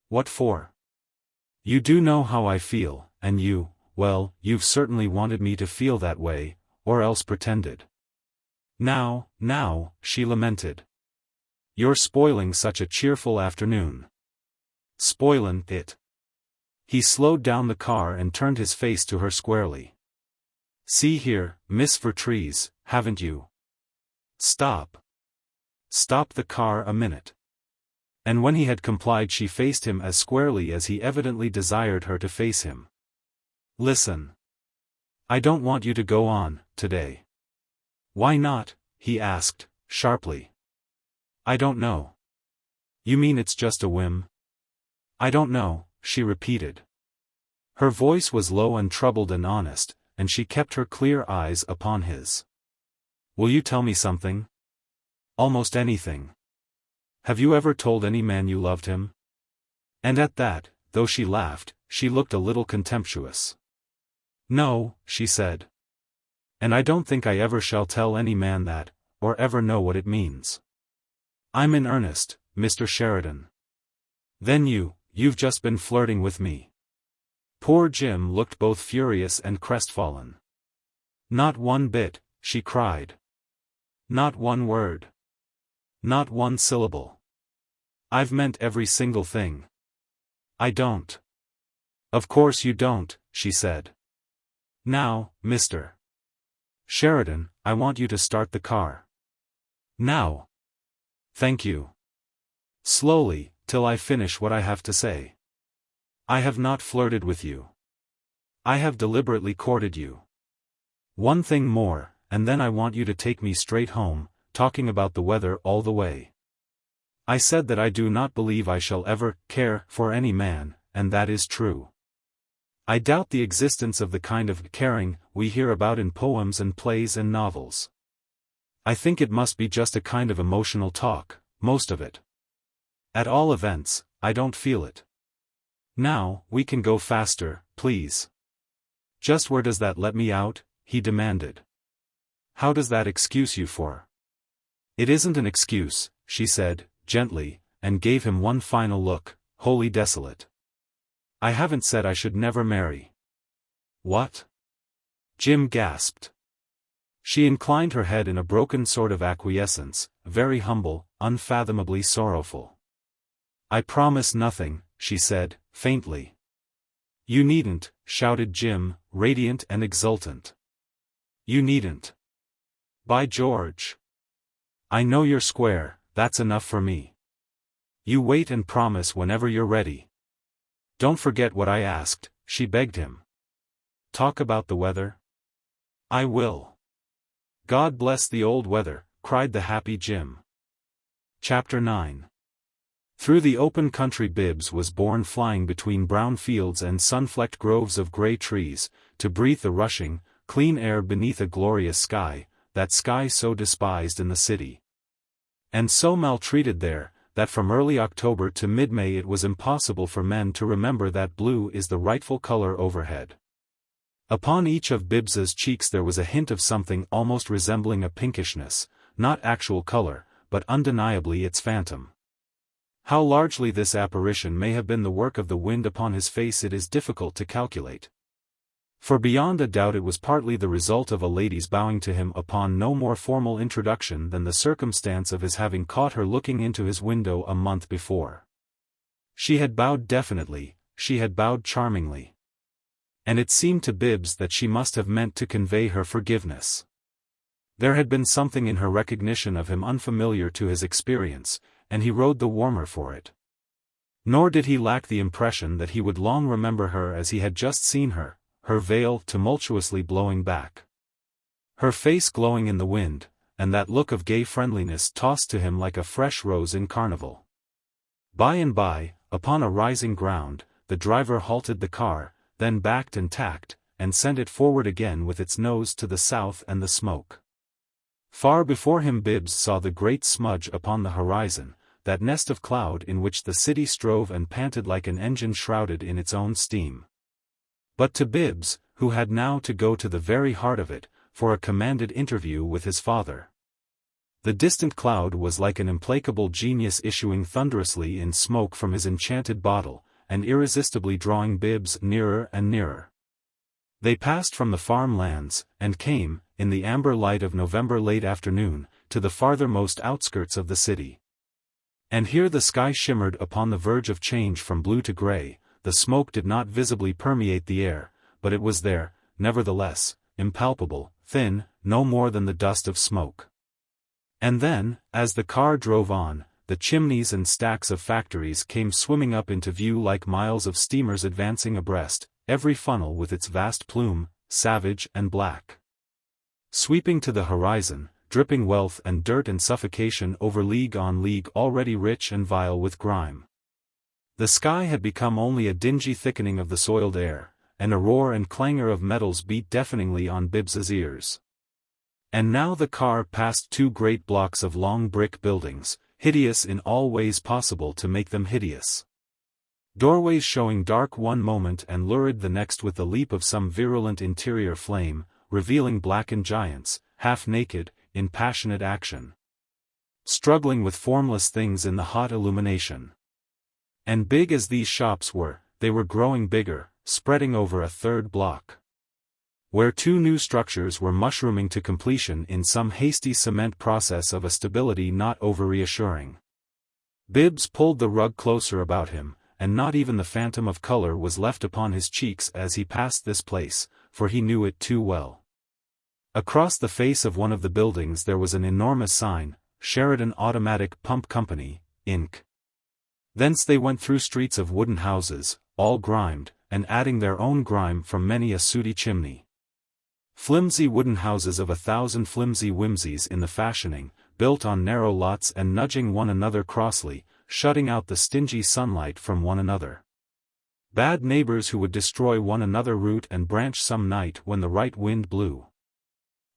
What for? You do know how I feel, and well, you've certainly wanted me to feel that way, or else pretended." Now, she lamented. "You're spoiling such a cheerful afternoon." "Spoilin' it." He slowed down the car and turned his face to her squarely. "See here, Miss Vertrees, haven't you—" "Stop. Stop the car a minute." And when he had complied, she faced him as squarely as he evidently desired her to face him. "Listen. I don't want you to go on, today." "Why not?" he asked, sharply. "I don't know." "You mean it's just a whim?" "I don't know," she repeated. Her voice was low and troubled and honest, and she kept her clear eyes upon his. "Will you tell me something?" "Almost anything." "Have you ever told any man you loved him?" And at that, though she laughed, she looked a little contemptuous. "No," she said. "And I don't think I ever shall tell any man that, or ever know what it means." "I'm in earnest, Mr. Sheridan." "Then you've just been flirting with me." Poor Jim looked both furious and crestfallen. "Not one bit," she cried. "Not one word. Not one syllable. I've meant every single thing." "I don't." "Of course you don't," she said. "Now, Mr. Sheridan, I want you to start the car. Now." "Thank you." "Slowly, till I finish what I have to say. I have not flirted with you. I have deliberately courted you. One thing more, and then I want you to take me straight home, talking about the weather all the way. I said that I do not believe I shall ever care for any man, and that is true. I doubt the existence of the kind of caring we hear about in poems and plays and novels. I think it must be just a kind of emotional talk, most of it. At all events, I don't feel it. Now, we can go faster, please." "Just where does that let me out?" he demanded. "How does that excuse you for?" "It isn't an excuse," she said, gently, and gave him one final look, wholly desolate. "I haven't said I should never marry." "What?" Jim gasped. She inclined her head in a broken sort of acquiescence, very humble, unfathomably sorrowful. "I promise nothing," she said, faintly. "You needn't," shouted Jim, radiant and exultant. "You needn't. By George! I know you're square, that's enough for me. You wait and promise whenever you're ready." "Don't forget what I asked," she begged him. "Talk about the weather?" "I will." "God bless the old weather," cried the happy Jim. Chapter 9. Through the open country Bibbs was borne flying between brown fields and sun-flecked groves of grey trees, to breathe the rushing, clean air beneath a glorious sky, that sky so despised in the city. And so maltreated there, that from early October to mid-May it was impossible for men to remember that blue is the rightful color overhead. Upon each of Bibbs's cheeks there was a hint of something almost resembling a pinkishness, not actual color, but undeniably its phantom. How largely this apparition may have been the work of the wind upon his face it is difficult to calculate. For beyond a doubt it was partly the result of a lady's bowing to him upon no more formal introduction than the circumstance of his having caught her looking into his window a month before. She had bowed definitely, she had bowed charmingly. And it seemed to Bibbs that she must have meant to convey her forgiveness. There had been something in her recognition of him unfamiliar to his experience, and he rode the warmer for it. Nor did he lack the impression that he would long remember her as he had just seen her, her veil tumultuously blowing back, her face glowing in the wind, and that look of gay friendliness tossed to him like a fresh rose in carnival. By and by, upon a rising ground, the driver halted the car, then backed and tacked, and sent it forward again with its nose to the south and the smoke. Far before him Bibbs saw the great smudge upon the horizon, that nest of cloud in which the city strove and panted like an engine shrouded in its own steam. But to Bibbs, who had now to go to the very heart of it, for a commanded interview with his father, the distant cloud was like an implacable genius issuing thunderously in smoke from his enchanted bottle, and irresistibly drawing Bibbs nearer and nearer. They passed from the farm lands, and came, in the amber light of November late afternoon, to the farthermost outskirts of the city. And here the sky shimmered upon the verge of change from blue to gray. The smoke did not visibly permeate the air, but it was there, nevertheless, impalpable, thin, no more than the dust of smoke. And then, as the car drove on, the chimneys and stacks of factories came swimming up into view like miles of steamers advancing abreast, every funnel with its vast plume, savage and black, sweeping to the horizon, dripping wealth and dirt and suffocation over league on league already rich and vile with grime. The sky had become only a dingy thickening of the soiled air, and a roar and clangor of metals beat deafeningly on Bibbs's ears. And now the car passed two great blocks of long brick buildings, hideous in all ways possible to make them hideous. Doorways showing dark one moment and lurid the next with the leap of some virulent interior flame, revealing blackened giants, half naked, in passionate action, struggling with formless things in the hot illumination. And big as these shops were, they were growing bigger, spreading over a third block, where two new structures were mushrooming to completion in some hasty cement process of a stability not over-reassuring. Bibbs pulled the rug closer about him, and not even the phantom of color was left upon his cheeks as he passed this place, for he knew it too well. Across the face of one of the buildings there was an enormous sign, Sheridan Automatic Pump Company, Inc. Thence they went through streets of wooden houses, all grimed, and adding their own grime from many a sooty chimney. Flimsy wooden houses of 1,000 flimsy whimsies in the fashioning, built on narrow lots and nudging one another crossly, shutting out the stingy sunlight from one another. Bad neighbors who would destroy one another root and branch some night when the right wind blew.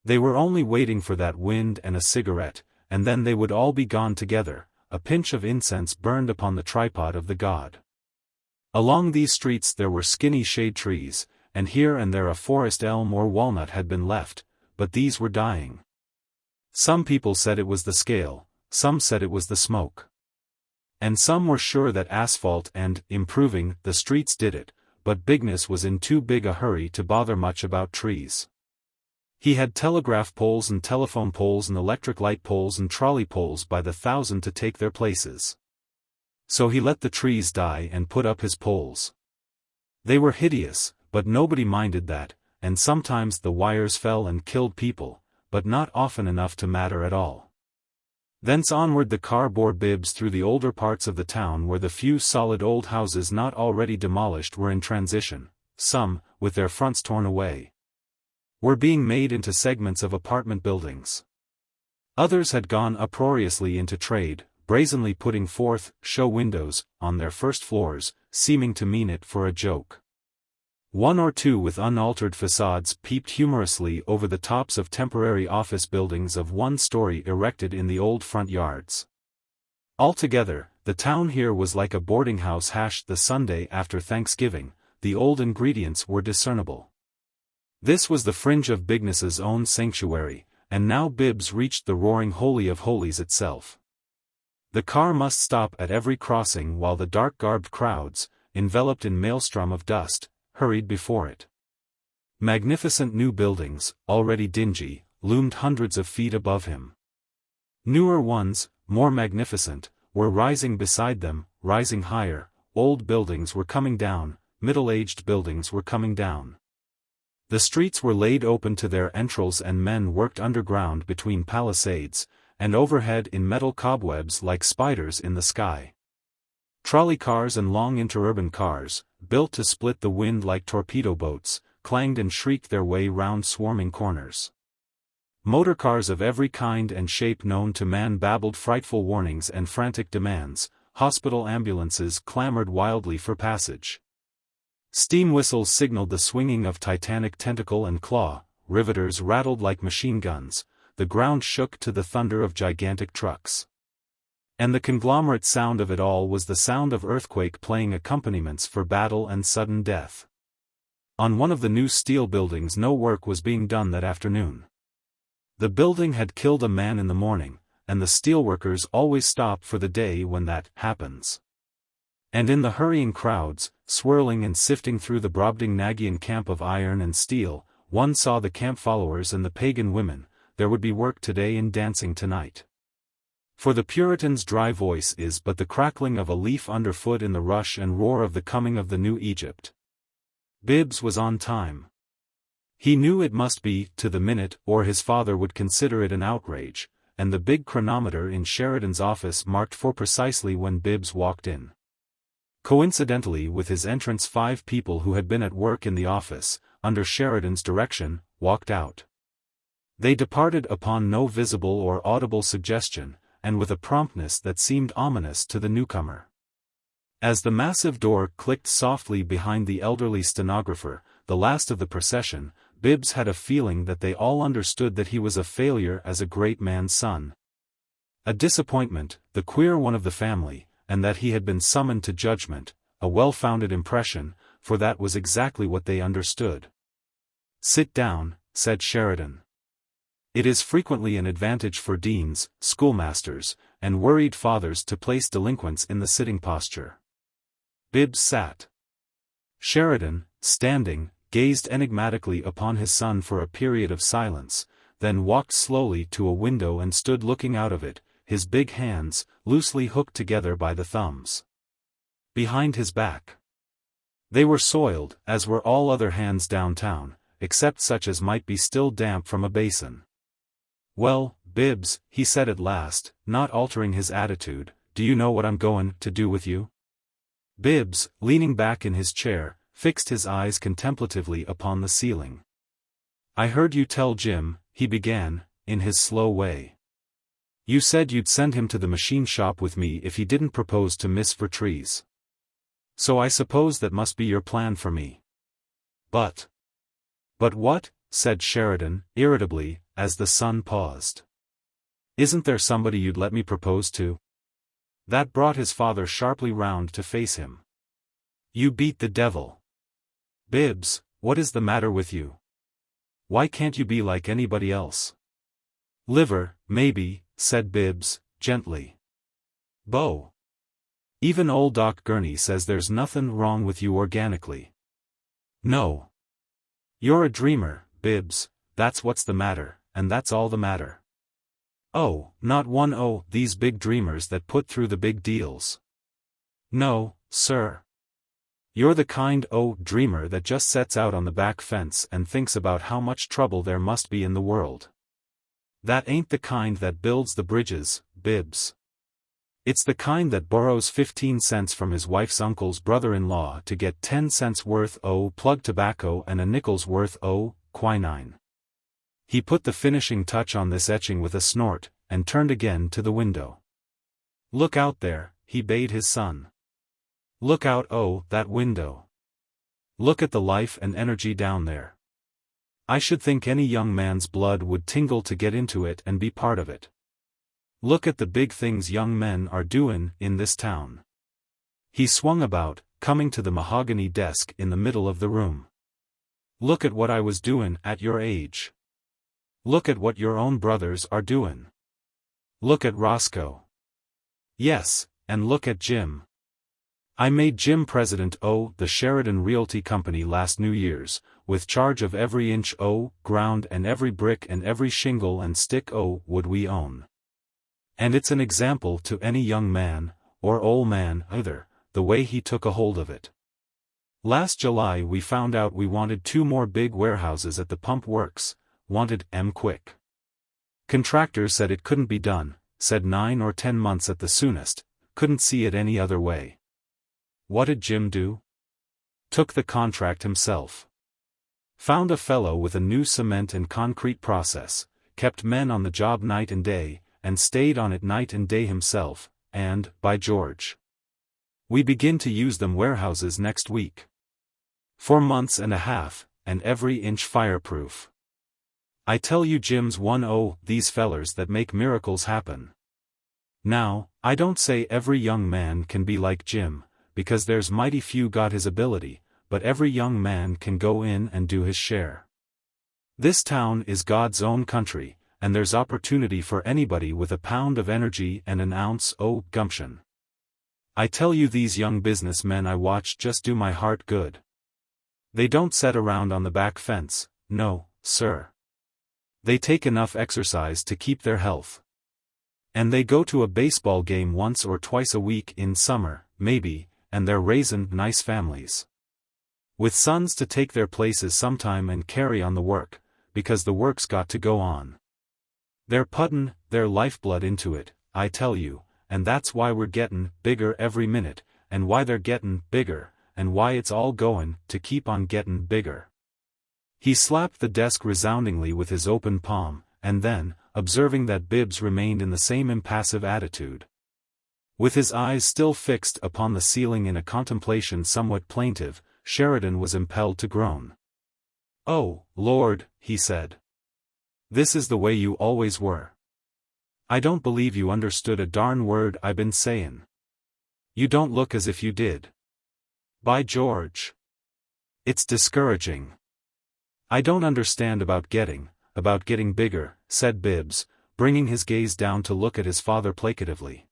They were only waiting for that wind and a cigarette, and then they would all be gone together, a pinch of incense burned upon the tripod of the god. Along these streets there were skinny shade trees, and here and there a forest elm or walnut had been left, but these were dying. Some people said it was the scale, some said it was the smoke. And some were sure that asphalt and improving the streets did it, but Bigness was in too big a hurry to bother much about trees. He had telegraph poles and telephone poles and electric light poles and trolley poles by the thousand to take their places. So he let the trees die and put up his poles. They were hideous, but nobody minded that, and sometimes the wires fell and killed people, but not often enough to matter at all. Thence onward the car bore Bibbs through the older parts of the town where the few solid old houses not already demolished were in transition, some, with their fronts torn away, were being made into segments of apartment buildings. Others had gone uproariously into trade, brazenly putting forth show windows on their first floors, seeming to mean it for a joke. One or two with unaltered facades peeped humorously over the tops of temporary office buildings of one story erected in the old front yards. Altogether, the town here was like a boarding house hashed the Sunday after Thanksgiving. The old ingredients were discernible. This was the fringe of Bigness's own sanctuary, and now Bibbs reached the roaring Holy of Holies itself. The car must stop at every crossing while the dark-garbed crowds, enveloped in maelstrom of dust, hurried before it. Magnificent new buildings, already dingy, loomed hundreds of feet above him. Newer ones, more magnificent, were rising beside them, rising higher. Old buildings were coming down, middle-aged buildings were coming down. The streets were laid open to their entrails and men worked underground between palisades, and overhead in metal cobwebs like spiders in the sky. Trolley cars and long interurban cars, built to split the wind like torpedo boats, clanged and shrieked their way round swarming corners. Motor cars of every kind and shape known to man babbled frightful warnings and frantic demands, hospital ambulances clamored wildly for passage. Steam whistles signaled the swinging of titanic tentacle and claw, riveters rattled like machine guns, the ground shook to the thunder of gigantic trucks. And the conglomerate sound of it all was the sound of earthquake playing accompaniments for battle and sudden death. On one of the new steel buildings no work was being done that afternoon. The building had killed a man in the morning, and the steelworkers always stop for the day when that happens. And in the hurrying crowds, swirling and sifting through the Brobdingnagian camp of iron and steel, one saw the camp followers and the pagan women. There would be work today and dancing tonight. For the Puritan's dry voice is but the crackling of a leaf underfoot in the rush and roar of the coming of the new Egypt. Bibbs was on time. He knew it must be to the minute, or his father would consider it an outrage, and the big chronometer in Sheridan's office marked for precisely when Bibbs walked in. Coincidentally with his entrance 5 people who had been at work in the office, under Sheridan's direction, walked out. They departed upon no visible or audible suggestion, and with a promptness that seemed ominous to the newcomer. As the massive door clicked softly behind the elderly stenographer, the last of the procession, Bibbs had a feeling that they all understood that he was a failure as a great man's son. A disappointment, the queer one of the family, and that he had been summoned to judgment, a well-founded impression, for that was exactly what they understood. "Sit down," said Sheridan. It is frequently an advantage for deans, schoolmasters, and worried fathers to place delinquents in the sitting posture. Bibbs sat. Sheridan, standing, gazed enigmatically upon his son for a period of silence, then walked slowly to a window and stood looking out of it, his big hands, loosely hooked together by the thumbs, behind his back. They were soiled, as were all other hands downtown, except such as might be still damp from a basin. "Well, Bibbs," he said at last, not altering his attitude, "do you know what I'm goin' to do with you?" Bibbs, leaning back in his chair, fixed his eyes contemplatively upon the ceiling. "I heard you tell Jim," he began, in his slow way. "You said you'd send him to the machine shop with me if he didn't propose to Miss Vertrees. So I suppose that must be your plan for me." But what?" said Sheridan, irritably, as the son paused. "Isn't there somebody you'd let me propose to?" That brought his father sharply round to face him. "You beat the devil. Bibbs, what is the matter with you? Why can't you be like anybody else?" "Liver, maybe," said Bibbs, gently. "Beau. Even old Doc Gurney says there's nothin' wrong with you organically. No. You're a dreamer, Bibbs, that's what's the matter, and that's all the matter. Oh, not one o' these big dreamers that put through the big deals. No, sir. You're the kind o' dreamer that just sets out on the back fence and thinks about how much trouble there must be in the world. That ain't the kind that builds the bridges, Bibbs. It's the kind that borrows 15 cents from his wife's uncle's brother-in-law to get 10 cents worth o' plug tobacco and a nickel's worth o' quinine." He put the finishing touch on this etching with a snort, and turned again to the window. "Look out there," he bade his son. "Look out that window. Look at the life and energy down there. I should think any young man's blood would tingle to get into it and be part of it. Look at the big things young men are doin' in this town." He swung about, coming to the mahogany desk in the middle of the room. "Look at what I was doin' at your age. Look at what your own brothers are doin'. Look at Roscoe. Yes, and look at Jim. I made Jim president o' the Sheridan Realty Company last New Year's, with charge of every inch o' ground and every brick and every shingle and stick o' wood we own. And it's an example to any young man, or ol' man either, the way he took a hold of it. Last July we found out we wanted 2 more big warehouses at the pump works, wanted 'em quick. Contractor said it couldn't be done, said 9 or 10 months at the soonest, couldn't see it any other way. What did Jim do? Took the contract himself. Found a fellow with a new cement and concrete process, kept men on the job night and day, and stayed on it night and day himself, and, by George, We begin to use them warehouses next week. 4 months and a half, and every inch fireproof. I tell you Jim's these fellers that make miracles happen. Now, I don't say every young man can be like Jim, because there's mighty few got his ability, but every young man can go in and do his share. This town is God's own country, and there's opportunity for anybody with a pound of energy and an ounce gumption. I tell you these young businessmen I watch just do my heart good. They don't sit around on the back fence, no, sir. They take enough exercise to keep their health. And they go to a baseball game once or twice a week in summer, maybe, and they're raisin' nice families. With sons to take their places sometime and carry on the work, because the work's got to go on. They're puttin' their lifeblood into it, I tell you, and that's why we're gettin' bigger every minute, and why they're gettin' bigger, and why it's all goin' to keep on gettin' bigger. He slapped the desk resoundingly with his open palm, and then, observing that Bibbs remained in the same impassive attitude, with his eyes still fixed upon the ceiling in a contemplation somewhat plaintive, Sheridan was impelled to groan. "Oh, Lord," he said. "This is the way you always were. I don't believe you understood a darn word I been sayin'. You don't look as if you did. By George. It's discouraging." "I don't understand about getting bigger," said Bibbs, bringing his gaze down to look at his father placatively.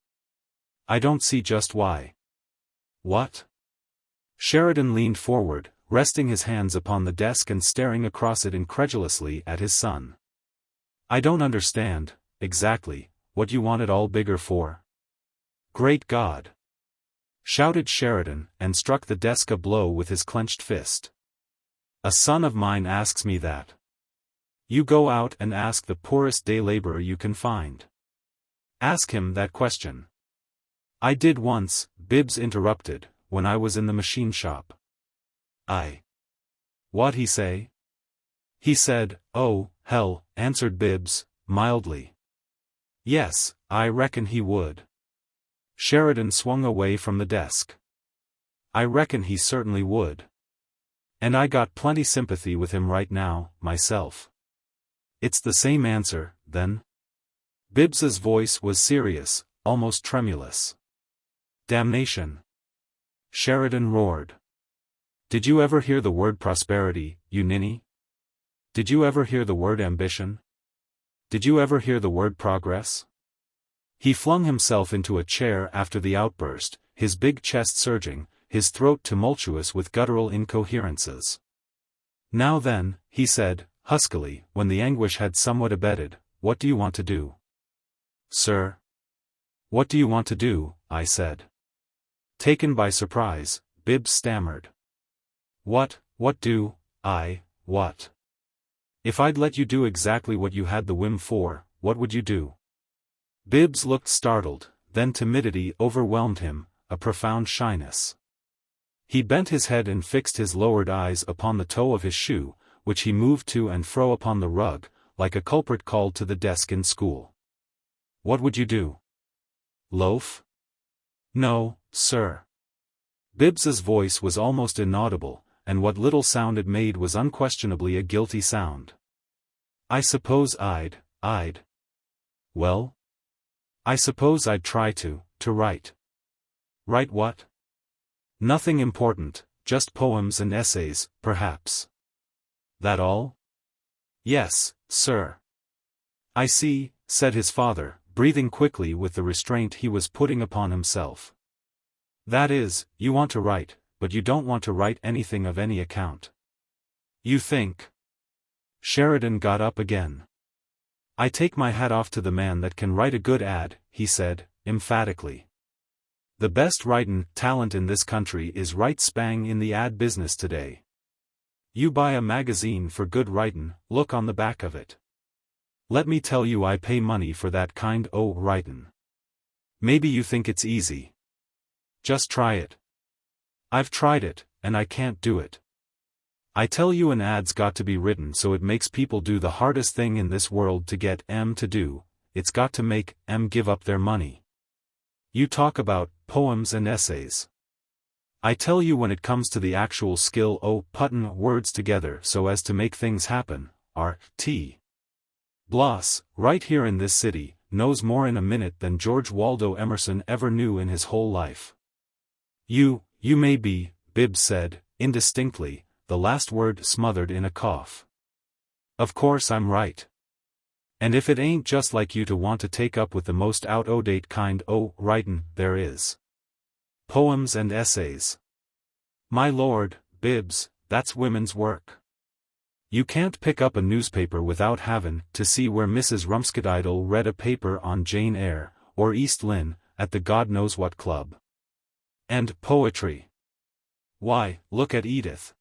"I don't see just why." "What?" Sheridan leaned forward, resting his hands upon the desk and staring across it incredulously at his son. "I don't understand, exactly, what you want it all bigger for." "Great God!" shouted Sheridan, and struck the desk a blow with his clenched fist. "A son of mine asks me that. You go out and ask the poorest day laborer you can find. Ask him that question." "I did once," Bibbs interrupted, "when I was in the machine shop." "What'd he say?" "He said, oh, hell," answered Bibbs, mildly. "Yes, I reckon he would." Sheridan swung away from the desk. "I reckon he certainly would. And I got plenty sympathy with him right now, myself." "It's the same answer, then?" Bibbs's voice was serious, almost tremulous. "Damnation!" Sheridan roared. "Did you ever hear the word prosperity, you ninny? Did you ever hear the word ambition? Did you ever hear the word progress?" He flung himself into a chair after the outburst, his big chest surging, his throat tumultuous with guttural incoherences. "Now then," he said, huskily, when the anguish had somewhat abated, "what do you want to do?" "Sir? What do you want to do?" I said. Taken by surprise, Bibbs stammered. What do what? If I'd let you do exactly what you had the whim for, what would you do?" Bibbs looked startled, then timidity overwhelmed him, a profound shyness. He bent his head and fixed his lowered eyes upon the toe of his shoe, which he moved to and fro upon the rug, like a culprit called to the desk in school. "What would you do? Loaf?" "No, sir." Bibbs's voice was almost inaudible, and what little sound it made was unquestionably a guilty sound. "I suppose I'd. Well? I suppose I'd try to write." "Write what?" "Nothing important, just poems and essays, perhaps." "That all?" "Yes, sir." "I see," said his father, breathing quickly with the restraint he was putting upon himself. "That is, you want to write, but you don't want to write anything of any account. You think?" Sheridan got up again. "I take my hat off to the man that can write a good ad," he said, emphatically. "The best writin' talent in this country is right spang in the ad business today. You buy a magazine for good writin', look on the back of it. Let me tell you I pay money for that kind o' writin'. Maybe you think it's easy. Just try it. I've tried it, and I can't do it. I tell you an ad's got to be written so it makes people do the hardest thing in this world to get 'em to do, it's got to make 'em give up their money. You talk about poems and essays. I tell you, when it comes to the actual skill puttin' words together so as to make things happen, R.T. Bloss, right here in this city, knows more in a minute than George Waldo Emerson ever knew in his whole life. You may be, Bibbs said, indistinctly, the last word smothered in a cough. Of course I'm right. And if it ain't just like you to want to take up with the most out-o-date kind writin' there is. Poems and essays. My lord, Bibbs, that's women's work. You can't pick up a newspaper without havin' to see where Mrs. Rumskydiddle read a paper on Jane Eyre, or East Lynne, at the God-knows-what club. And poetry. Why, look at Edith.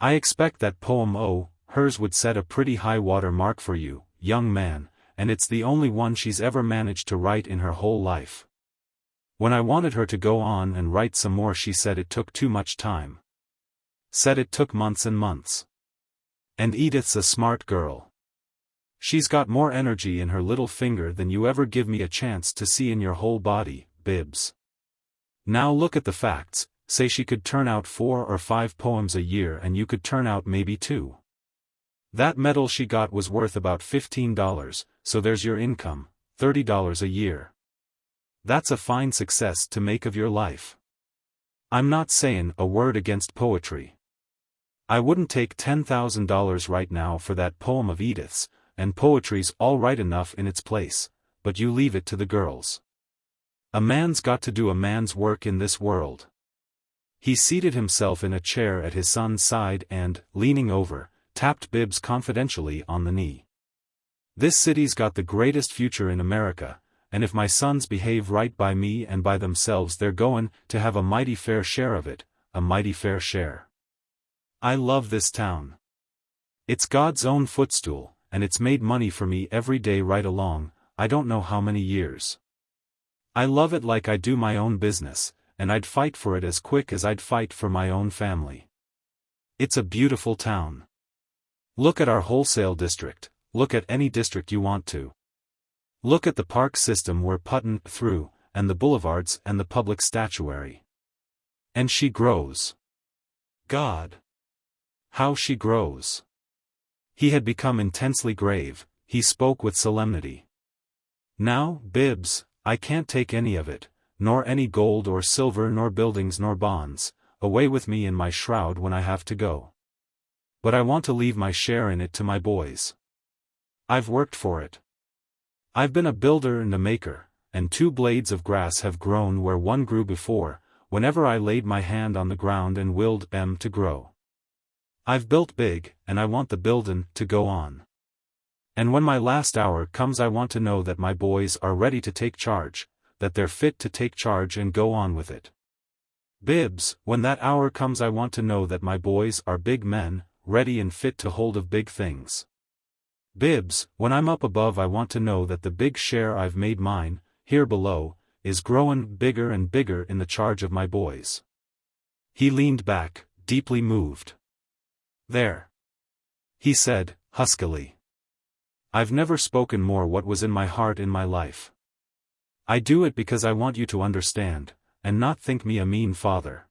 I expect that poem hers would set a pretty high water mark for you, young man, and it's the only one she's ever managed to write in her whole life. When I wanted her to go on and write some more, she said it took too much time. Said it took months and months. And Edith's a smart girl. She's got more energy in her little finger than you ever give me a chance to see in your whole body, Bibbs. Now look at the facts. Say she could turn out 4 or 5 poems a year and you could turn out maybe 2. That medal she got was worth about $15, so there's your income, $30 a year. That's a fine success to make of your life. I'm not sayin' a word against poetry. I wouldn't take $10,000 right now for that poem of Edith's, and poetry's all right enough in its place, but you leave it to the girls. A man's got to do a man's work in this world. He seated himself in a chair at his son's side and, leaning over, tapped Bibbs confidentially on the knee. This city's got the greatest future in America, and if my sons behave right by me and by themselves, they're goin' to have a mighty fair share of it, a mighty fair share. I love this town. It's God's own footstool, and it's made money for me every day right along, I don't know how many years. I love it like I do my own business, and I'd fight for it as quick as I'd fight for my own family. It's a beautiful town. Look at our wholesale district, look at any district you want to. Look at the park system we're puttin' through, and the boulevards and the public statuary. And she grows. God! How she grows! He had become intensely grave, he spoke with solemnity. Now, Bibbs, I can't take any of it, nor any gold or silver nor buildings nor bonds, away with me in my shroud when I have to go. But I want to leave my share in it to my boys. I've worked for it. I've been a builder and a maker, and 2 blades of grass have grown where one grew before, whenever I laid my hand on the ground and willed them to grow. I've built big, and I want the buildin' to go on. And when my last hour comes, I want to know that my boys are ready to take charge, that they're fit to take charge and go on with it. Bibbs, when that hour comes, I want to know that my boys are big men, ready and fit to hold of big things. Bibbs, when I'm up above, I want to know that the big share I've made mine, here below, is growin' bigger and bigger in the charge of my boys. He leaned back, deeply moved. There. He said, huskily. I've never spoken more what was in my heart in my life. I do it because I want you to understand, and not think me a mean father.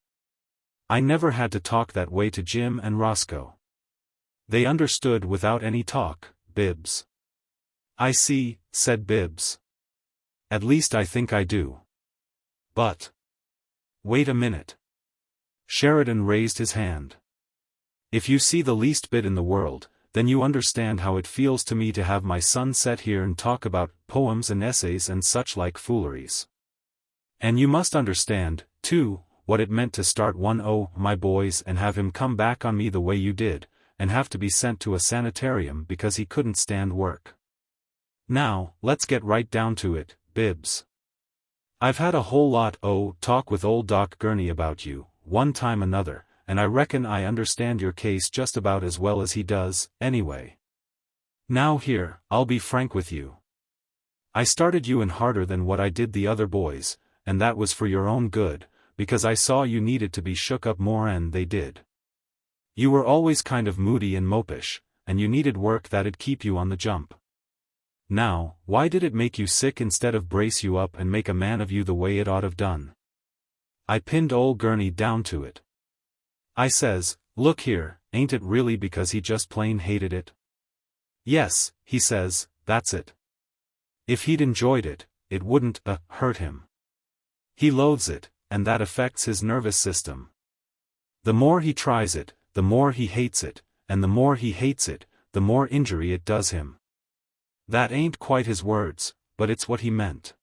I never had to talk that way to Jim and Roscoe. They understood without any talk, Bibbs. I see, said Bibbs. At least I think I do. But. Wait a minute. Sheridan raised his hand. If you see the least bit in the world, then you understand how it feels to me to have my son set here and talk about poems and essays and such like fooleries. And you must understand, too, what it meant to start my boys and have him come back on me the way you did, and have to be sent to a sanitarium because he couldn't stand work. Now, let's get right down to it, Bibbs. I've had a whole lot talk with old Doc Gurney about you, one time another, and I reckon I understand your case just about as well as he does, anyway. Now here, I'll be frank with you. I started you in harder than what I did the other boys, and that was for your own good, because I saw you needed to be shook up more and they did. You were always kind of moody and mopish, and you needed work that'd keep you on the jump. Now, why did it make you sick instead of brace you up and make a man of you the way it ought have done? I pinned old Gurney down to it. I says, look here, ain't it really because he just plain hated it? Yes, he says, that's it. If he'd enjoyed it, it wouldn't, hurt him. He loathes it, and that affects his nervous system. The more he tries it, the more he hates it, and the more he hates it, the more injury it does him. That ain't quite his words, but it's what he meant.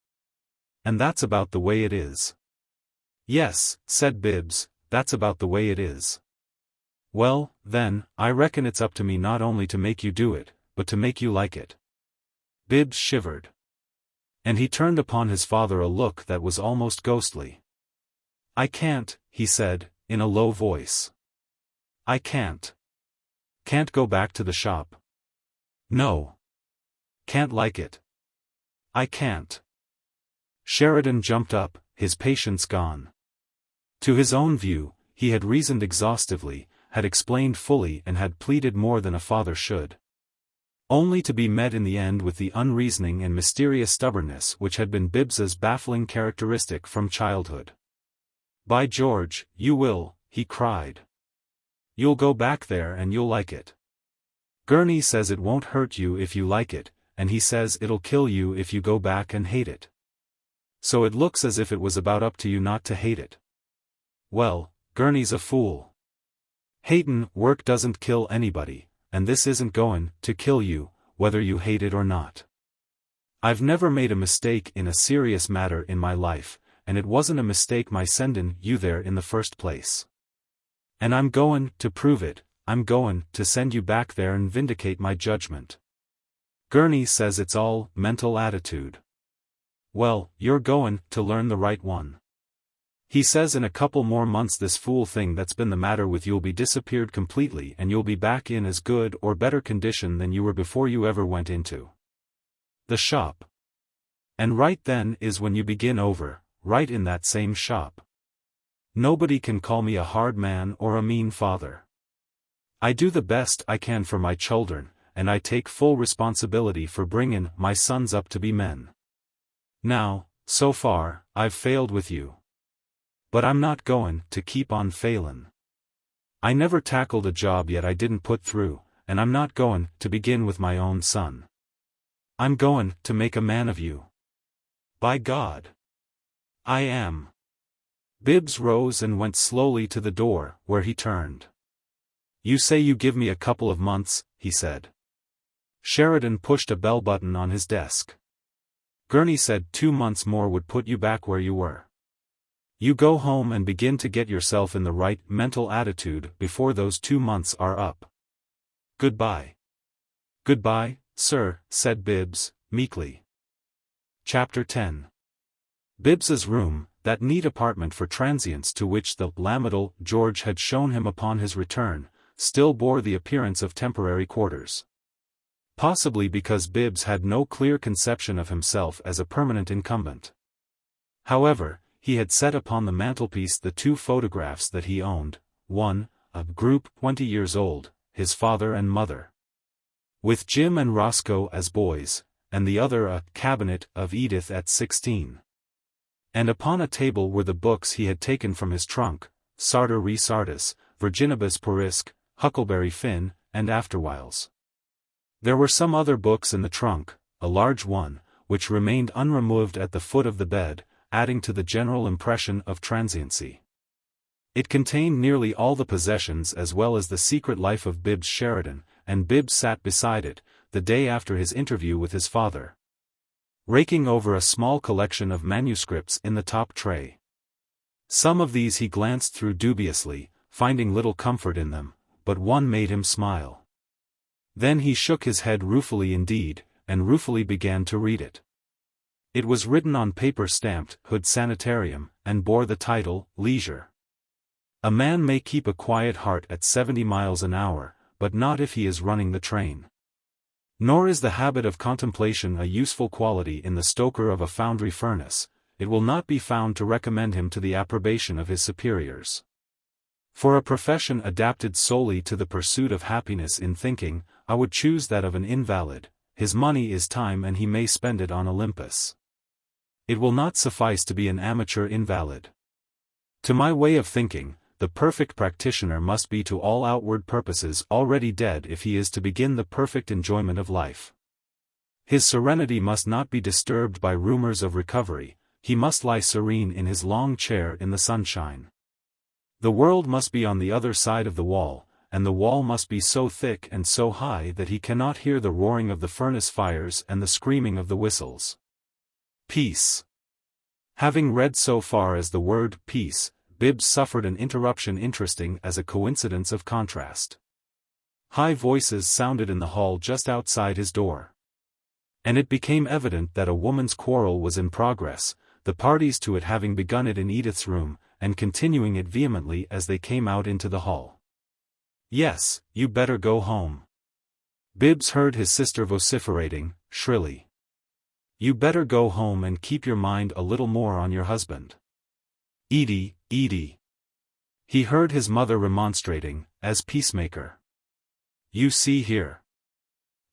And that's about the way it is. Yes, said Bibbs, that's about the way it is. Well, then, I reckon it's up to me not only to make you do it, but to make you like it. Bibbs shivered. And he turned upon his father a look that was almost ghostly. I can't, he said, in a low voice. I can't. Can't go back to the shop. No. Can't like it. I can't. Sheridan jumped up, his patience gone. To his own view, he had reasoned exhaustively, had explained fully and had pleaded more than a father should. Only to be met in the end with the unreasoning and mysterious stubbornness which had been Bibbs's baffling characteristic from childhood. By George, you will, he cried. You'll go back there and you'll like it. Gurney says it won't hurt you if you like it, and he says it'll kill you if you go back and hate it. So it looks as if it was about up to you not to hate it. Well, Gurney's a fool. Hatin' work doesn't kill anybody, and this isn't goin' to kill you, whether you hate it or not. I've never made a mistake in a serious matter in my life, and it wasn't a mistake my sendin' you there in the first place. And I'm goin' to prove it, I'm goin' to send you back there and vindicate my judgment. Gurney says it's all mental attitude. Well, you're goin' to learn the right one. He says in a couple more months this fool thing that's been the matter with you'll be disappeared completely and you'll be back in as good or better condition than you were before you ever went into the shop. And right then is when you begin over, right in that same shop. Nobody can call me a hard man or a mean father. I do the best I can for my children, and I take full responsibility for bringin' my sons up to be men. Now, so far, I've failed with you. But I'm not goin' to keep on failin'. I never tackled a job yet I didn't put through, and I'm not goin' to begin with my own son. I'm goin' to make a man of you. By God. I am. Bibbs rose and went slowly to the door, where he turned. You say you give me a couple of months, he said. Sheridan pushed a bell button on his desk. Gurney said 2 months more would put you back where you were. You go home and begin to get yourself in the right mental attitude before those 2 months are up. Goodbye. Goodbye, sir, said Bibbs, meekly. Chapter 10. Bibbs's room, that neat apartment for transients to which the Lamital George had shown him upon his return, still bore the appearance of temporary quarters. Possibly because Bibbs had no clear conception of himself as a permanent incumbent. However, he had set upon the mantelpiece the 2 photographs that he owned, one, a group 20 years old, his father and mother, with Jim and Roscoe as boys, and the other a cabinet of Edith at 16. And upon a table were the books he had taken from his trunk, Sartor Resartus, Virginibus Puerisque, Huckleberry Finn, and Afterwhiles. There were some other books in the trunk, a large one, which remained unremoved at the foot of the bed, adding to the general impression of transiency. It contained nearly all the possessions as well as the secret life of Bibbs Sheridan, and Bibbs sat beside it, the day after his interview with his father, raking over a small collection of manuscripts in the top tray. Some of these he glanced through dubiously, finding little comfort in them, but one made him smile. Then he shook his head ruefully indeed, and ruefully began to read it. It was written on paper stamped Hood Sanitarium, and bore the title, Leisure. A man may keep a quiet heart at 70 miles an hour, but not if he is running the train. Nor is the habit of contemplation a useful quality in the stoker of a foundry furnace. It will not be found to recommend him to the approbation of his superiors. For a profession adapted solely to the pursuit of happiness in thinking, I would choose that of an invalid. His money is time and he may spend it on Olympus. It will not suffice to be an amateur invalid. To my way of thinking, the perfect practitioner must be to all outward purposes already dead if he is to begin the perfect enjoyment of life. His serenity must not be disturbed by rumors of recovery, he must lie serene in his long chair in the sunshine. The world must be on the other side of the wall, and the wall must be so thick and so high that he cannot hear the roaring of the furnace fires and the screaming of the whistles. Peace. Having read so far as the word peace, Bibbs suffered an interruption interesting as a coincidence of contrast. High voices sounded in the hall just outside his door. And it became evident that a woman's quarrel was in progress, the parties to it having begun it in Edith's room, and continuing it vehemently as they came out into the hall. "Yes, you better go home." Bibbs heard his sister vociferating, shrilly. "You better go home and keep your mind a little more on your husband. Edie, Edie." He heard his mother remonstrating, as peacemaker. "You see here."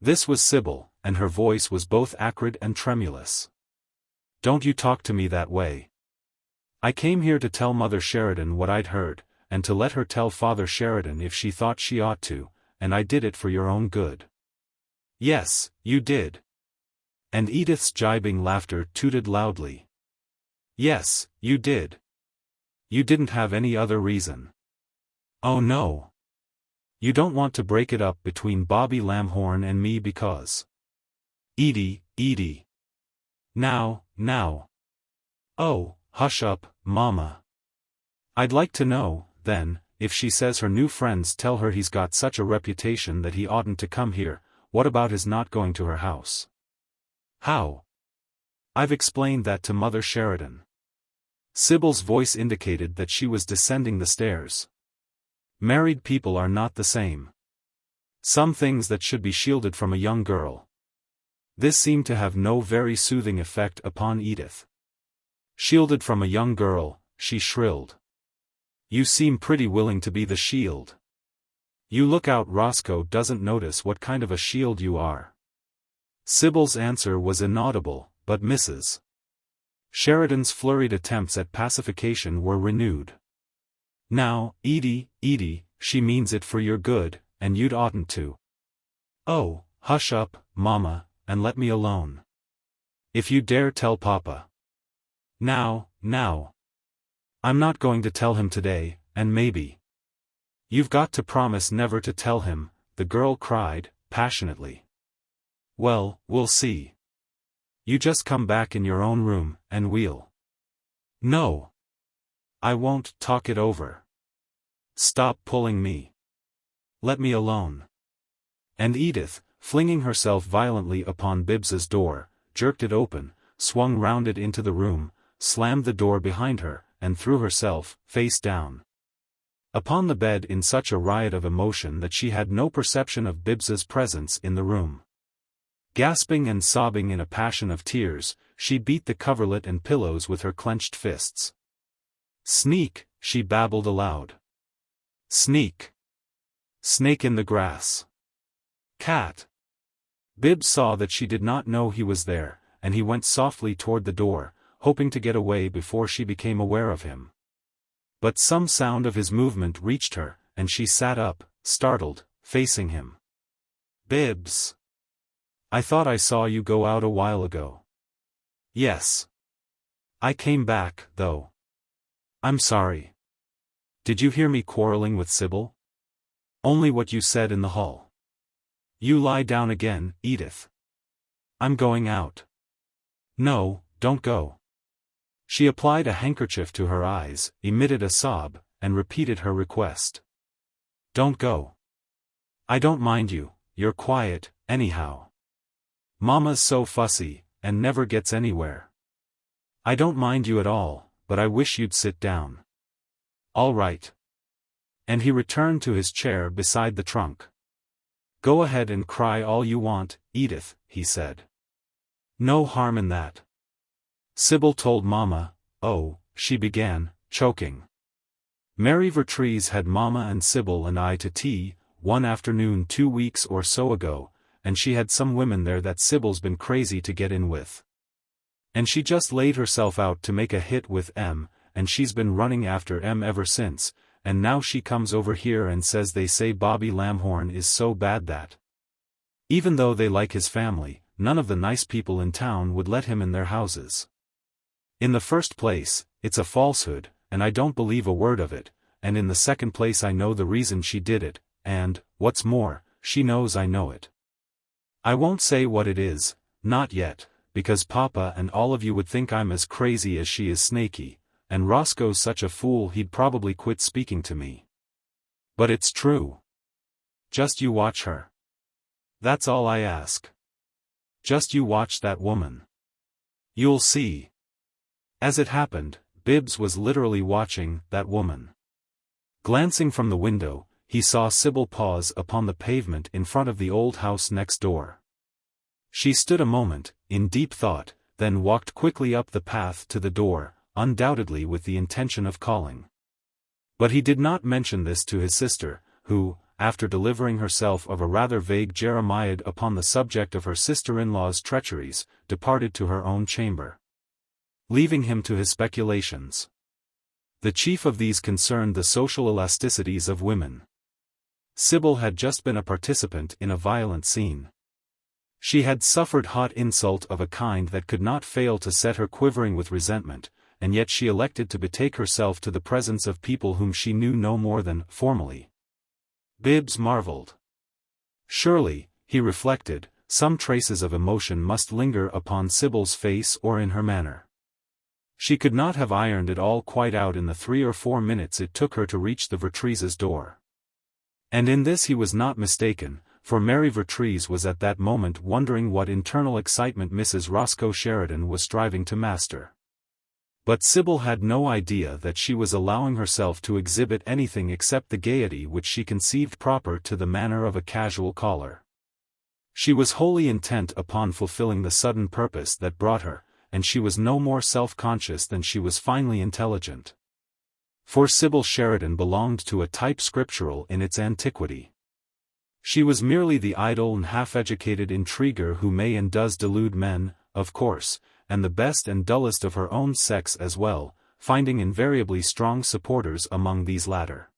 This was Sybil, and her voice was both acrid and tremulous. "Don't you talk to me that way. I came here to tell Mother Sheridan what I'd heard, and to let her tell Father Sheridan if she thought she ought to, and I did it for your own good." "Yes, you did." And Edith's gibing laughter tooted loudly. "Yes, you did. You didn't have any other reason. Oh no. You don't want to break it up between Bobby Lamhorn and me because—" "Edie, Edie. Now. Oh, hush up, Mama. I'd like to know, then, if she says her new friends tell her he's got such a reputation that he oughtn't to come here, what about his not going to her house?" "How?" "I've explained that to Mother Sheridan." Sybil's voice indicated that she was descending the stairs. Married people are not the same. Some things that should be shielded from a young girl. This seemed to have no very soothing effect upon Edith. "Shielded from a young girl," she shrilled. "You seem pretty willing to be the shield. You look out Roscoe doesn't notice what kind of a shield you are." Sybil's answer was inaudible, but Mrs. Sheridan's flurried attempts at pacification were renewed. "Now, Edie, she means it for your good, and you'd oughtn't to. Oh, hush up, Mama, and let me alone. If you dare tell Papa." Now. "I'm not going to tell him today, and maybe—" "You've got to promise never to tell him," the girl cried, passionately. "Well, we'll see. You just come back in your own room, and we'll—" "No. I won't talk it over. Stop pulling me. Let me alone." And Edith, flinging herself violently upon Bibbs's door, jerked it open, swung round it into the room, slammed the door behind her, and threw herself, face down, upon the bed in such a riot of emotion that she had no perception of Bibbs's presence in the room. Gasping and sobbing in a passion of tears, she beat the coverlet and pillows with her clenched fists. "Sneak," she babbled aloud. "Sneak. Snake in the grass. Cat." Bibbs saw that she did not know he was there, and he went softly toward the door, hoping to get away before she became aware of him. But some sound of his movement reached her, and she sat up, startled, facing him. "Bibbs. I thought I saw you go out a while ago." "Yes. I came back, though. I'm sorry. Did you hear me quarreling with Sybil?" "Only what you said in the hall." "You lie down again, Edith. I'm going out." "No, don't go." She applied a handkerchief to her eyes, emitted a sob, and repeated her request. "Don't go. I don't mind you, you're quiet, anyhow. Mama's so fussy, and never gets anywhere. I don't mind you at all, but I wish you'd sit down." "All right." And he returned to his chair beside the trunk. "Go ahead and cry all you want, Edith," he said. "No harm in that. Sybil told Mama—" "Oh," she began, choking. "Mary Vertrees had Mama and Sybil and I to tea, one afternoon 2 weeks or so ago, and she had some women there that Sybil's been crazy to get in with. And she just laid herself out to make a hit with 'em, and she's been running after ever since, and now she comes over here and says they say Bobby Lamhorn is so bad that even though they like his family, none of the nice people in town would let him in their houses. In the first place, it's a falsehood, and I don't believe a word of it, and in the second place I know the reason she did it, and, what's more, she knows I know it. I won't say what it is, not yet, because Papa and all of you would think I'm as crazy as she is snaky, and Roscoe's such a fool he'd probably quit speaking to me. But it's true. Just you watch her. That's all I ask. Just you watch that woman. You'll see. As it happened, Bibbs was literally watching that woman. Glancing from the window, he saw Sybil pause upon the pavement in front of the old house next door. She stood a moment, in deep thought, then walked quickly up the path to the door, undoubtedly with the intention of calling. But he did not mention this to his sister, who, after delivering herself of a rather vague jeremiad upon the subject of her sister-in-law's treacheries, departed to her own chamber, leaving him to his speculations. The chief of these concerned the social elasticities of women. Sybil had just been a participant in a violent scene. She had suffered hot insult of a kind that could not fail to set her quivering with resentment, and yet she elected to betake herself to the presence of people whom she knew no more than formally. Bibbs marveled. Surely, he reflected, some traces of emotion must linger upon Sybil's face or in her manner. She could not have ironed it all quite out in the 3 or 4 minutes it took her to reach the Vertrees' door. And in this he was not mistaken, for Mary Vertrees was at that moment wondering what internal excitement Mrs. Roscoe Sheridan was striving to master. But Sybil had no idea that she was allowing herself to exhibit anything except the gaiety which she conceived proper to the manner of a casual caller. She was wholly intent upon fulfilling the sudden purpose that brought her, and she was no more self-conscious than she was finely intelligent. For Sybil Sheridan belonged to a type scriptural in its antiquity. She was merely the idle and half-educated intriguer who may and does delude men, of course, and the best and dullest of her own sex as well, finding invariably strong supporters among these latter.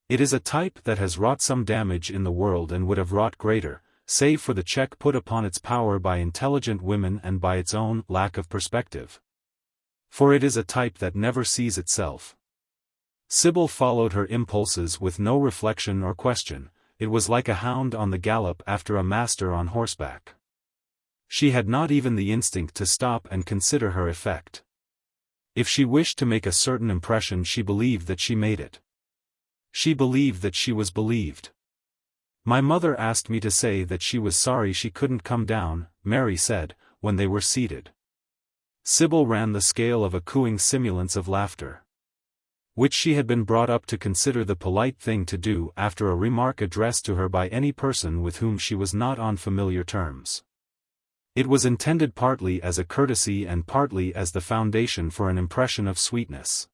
It is a type that has wrought some damage in the world and would have wrought greater, save for the check put upon its power by intelligent women and by its own lack of perspective. For it is a type that never sees itself. Sybil followed her impulses with no reflection or question. It was like a hound on the gallop after a master on horseback. She had not even the instinct to stop and consider her effect. If she wished to make a certain impression, she believed that she made it. She believed that she was believed. My mother asked me to say that she was sorry she couldn't come down, Mary said, when they were seated. Sybil ran the scale of a cooing simulance of laughter, which she had been brought up to consider the polite thing to do after a remark addressed to her by any person with whom she was not on familiar terms. It was intended partly as a courtesy and partly as the foundation for an impression of sweetness.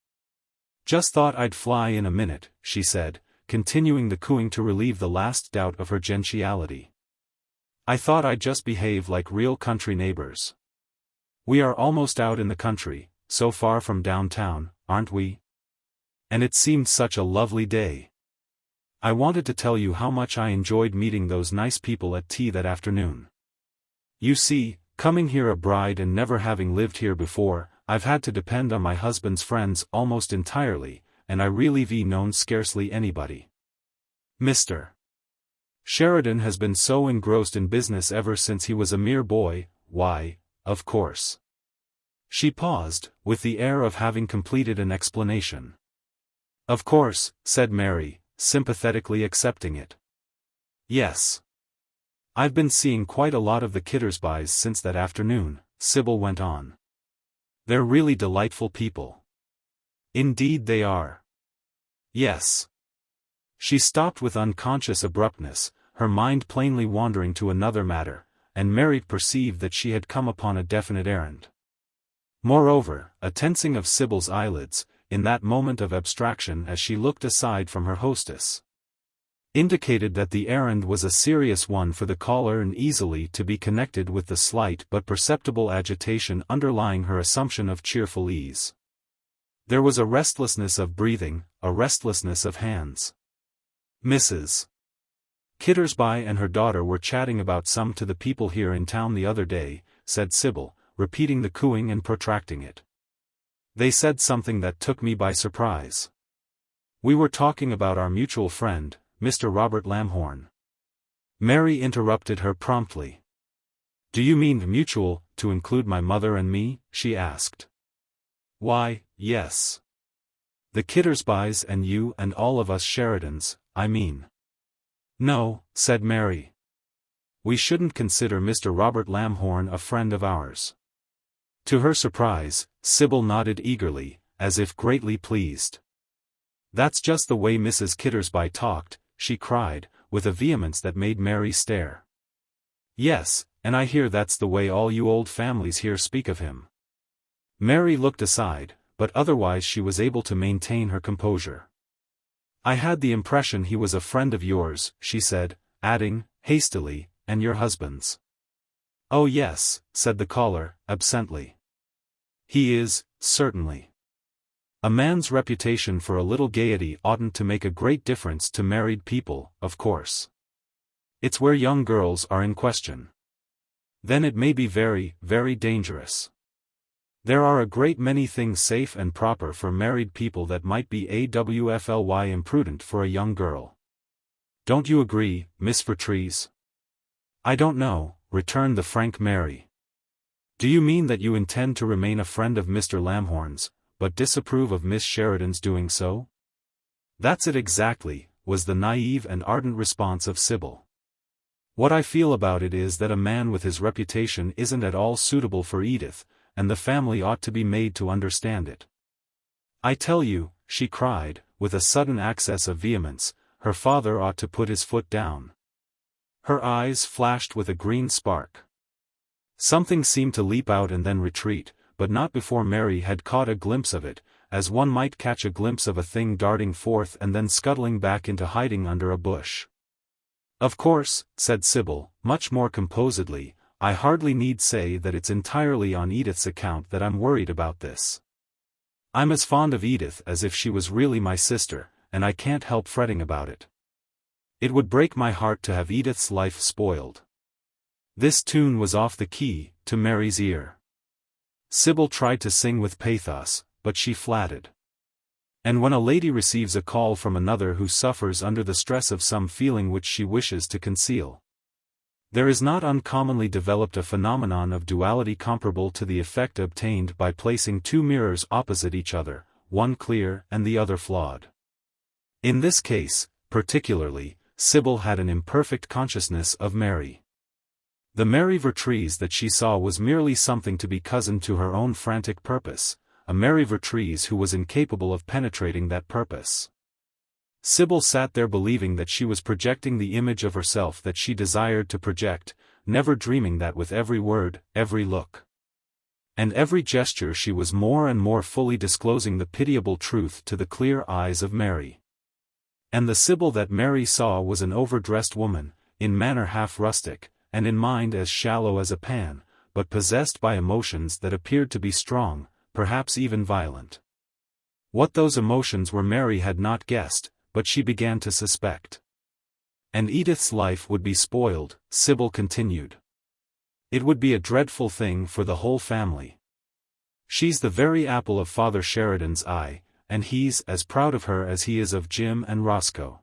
Just thought I'd fly in a minute, she said, continuing the cooing to relieve the last doubt of her gentiality. I thought I'd just behave like real country neighbors. We are almost out in the country, so far from downtown, aren't we? And it seemed such a lovely day. I wanted to tell you how much I enjoyed meeting those nice people at tea that afternoon. You see, coming here a bride and never having lived here before, I've had to depend on my husband's friends almost entirely, and I really've known scarcely anybody. Mr. Sheridan has been so engrossed in business ever since he was a mere boy, why, of course. She paused, with the air of having completed an explanation. Of course, said Mary, sympathetically accepting it. Yes. I've been seeing quite a lot of the Kittersbys since that afternoon, Sybil went on. They're really delightful people. Indeed they are. Yes. She stopped with unconscious abruptness, her mind plainly wandering to another matter, and Mary perceived that she had come upon a definite errand. Moreover, a tensing of Sybil's eyelids, in that moment of abstraction as she looked aside from her hostess, indicated that the errand was a serious one for the caller and easily to be connected with the slight but perceptible agitation underlying her assumption of cheerful ease. There was a restlessness of breathing, a restlessness of hands. Mrs. Kittersby and her daughter were chatting about some to the people here in town the other day, said Sybil, repeating the cooing and protracting it. They said something that took me by surprise. We were talking about our mutual friend, Mr. Robert Lamhorn. Mary interrupted her promptly. Do you mean mutual, to include my mother and me? She asked. Why, yes. The Kittersbys and you and all of us Sheridans, I mean. No, said Mary. We shouldn't consider Mr. Robert Lamhorn a friend of ours. To her surprise, Sybil nodded eagerly, as if greatly pleased. That's just the way Mrs. Kittersby talked, she cried, with a vehemence that made Mary stare. Yes, and I hear that's the way all you old families here speak of him. Mary looked aside, but otherwise she was able to maintain her composure. I had the impression he was a friend of yours, she said, adding, hastily, and your husband's. Oh yes, said the caller, absently. He is, certainly. A man's reputation for a little gaiety oughtn't to make a great difference to married people, of course. It's where young girls are in question. Then it may be very, very dangerous. There are a great many things safe and proper for married people that might be awfully imprudent for a young girl. Don't you agree, Miss Vertrees? I don't know, returned the frank Mary. Do you mean that you intend to remain a friend of Mr. Lamhorn's, but disapprove of Miss Sheridan's doing so? That's it exactly, was the naive and ardent response of Sybil. What I feel about it is that a man with his reputation isn't at all suitable for Edith, and the family ought to be made to understand it. I tell you, she cried, with a sudden access of vehemence, her father ought to put his foot down. Her eyes flashed with a green spark. Something seemed to leap out and then retreat, but not before Mary had caught a glimpse of it, as one might catch a glimpse of a thing darting forth and then scuttling back into hiding under a bush. Of course, said Sybil, much more composedly, I hardly need say that it's entirely on Edith's account that I'm worried about this. I'm as fond of Edith as if she was really my sister, and I can't help fretting about it. It would break my heart to have Edith's life spoiled. This tune was off the key, to Mary's ear. Sybil tried to sing with pathos, but she flatted. And when a lady receives a call from another who suffers under the stress of some feeling which she wishes to conceal, there is not uncommonly developed a phenomenon of duality comparable to the effect obtained by placing two mirrors opposite each other, one clear and the other flawed. In this case, particularly, Sybil had an imperfect consciousness of Mary. The Mary Vertrees that she saw was merely something to be cousin to her own frantic purpose, a Mary Vertrees who was incapable of penetrating that purpose. Sybil sat there believing that she was projecting the image of herself that she desired to project, never dreaming that with every word, every look, and every gesture she was more and more fully disclosing the pitiable truth to the clear eyes of Mary. And the Sybil that Mary saw was an overdressed woman, in manner half rustic, and in mind as shallow as a pan, but possessed by emotions that appeared to be strong, perhaps even violent. What those emotions were Mary had not guessed, but she began to suspect. And Edith's life would be spoiled, Sybil continued. It would be a dreadful thing for the whole family. She's the very apple of Father Sheridan's eye, and he's as proud of her as he is of Jim and Roscoe.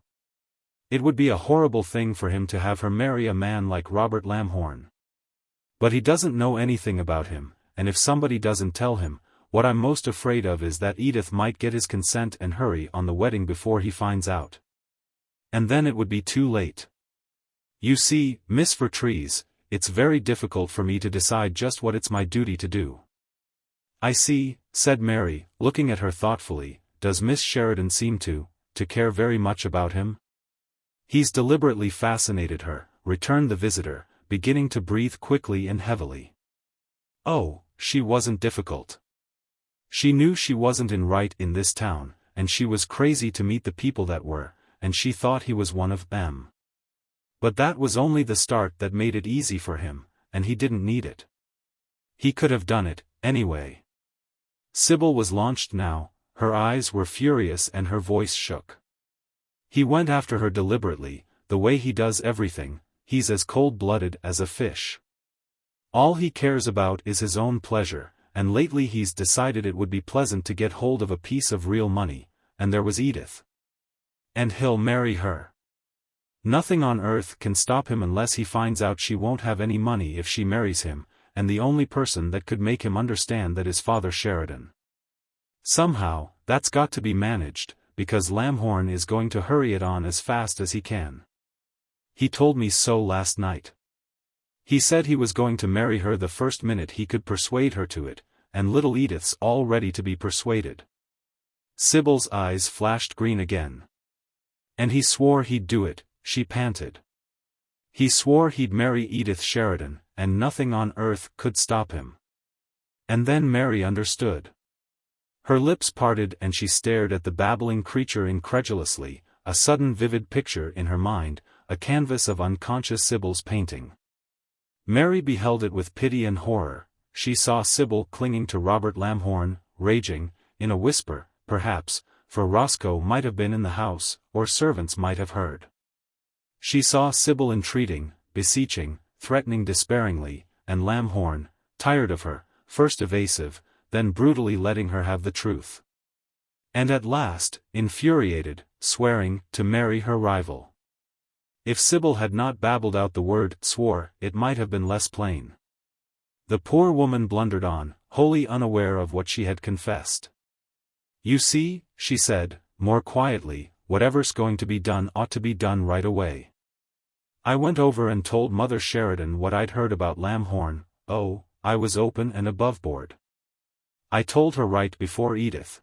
It would be a horrible thing for him to have her marry a man like Robert Lamhorn. But he doesn't know anything about him, and if somebody doesn't tell him, what I'm most afraid of is that Edith might get his consent and hurry on the wedding before he finds out. And then it would be too late. You see, Miss Vertrees, it's very difficult for me to decide just what it's my duty to do. I see, said Mary, looking at her thoughtfully, does Miss Sheridan seem to care very much about him? He's deliberately fascinated her, returned the visitor, beginning to breathe quickly and heavily. Oh, she wasn't difficult. She knew she wasn't right in this town, and she was crazy to meet the people that were, and she thought he was one of them. But that was only the start that made it easy for him, and he didn't need it. He could have done it, anyway. Sybil was launched now, her eyes were furious and her voice shook. He went after her deliberately, the way he does everything. He's as cold-blooded as a fish. All he cares about is his own pleasure, and lately he's decided it would be pleasant to get hold of a piece of real money, and there was Edith. And he'll marry her. Nothing on earth can stop him unless he finds out she won't have any money if she marries him, and the only person that could make him understand that is Father Sheridan. Somehow, that's got to be managed, because Lamhorn is going to hurry it on as fast as he can. He told me so last night. He said he was going to marry her the first minute he could persuade her to it, and little Edith's all ready to be persuaded. Sybil's eyes flashed green again. And he swore he'd do it, she panted. He swore he'd marry Edith Sheridan, and nothing on earth could stop him. And then Mary understood. Her lips parted and she stared at the babbling creature incredulously, a sudden vivid picture in her mind, a canvas of unconscious Sybil's painting. Mary beheld it with pity and horror. She saw Sybil clinging to Robert Lamhorn, raging, in a whisper, perhaps, for Roscoe might have been in the house, or servants might have heard. She saw Sybil entreating, beseeching, threatening despairingly, and Lamhorn, tired of her, first evasive, then brutally letting her have the truth. And at last, infuriated, swearing to marry her rival. If Sybil had not babbled out the word swore, it might have been less plain. The poor woman blundered on, wholly unaware of what she had confessed. You see, she said, more quietly, whatever's going to be done ought to be done right away. I went over and told Mother Sheridan what I'd heard about Lamhorn. Oh, I was open and aboveboard. I told her right before Edith.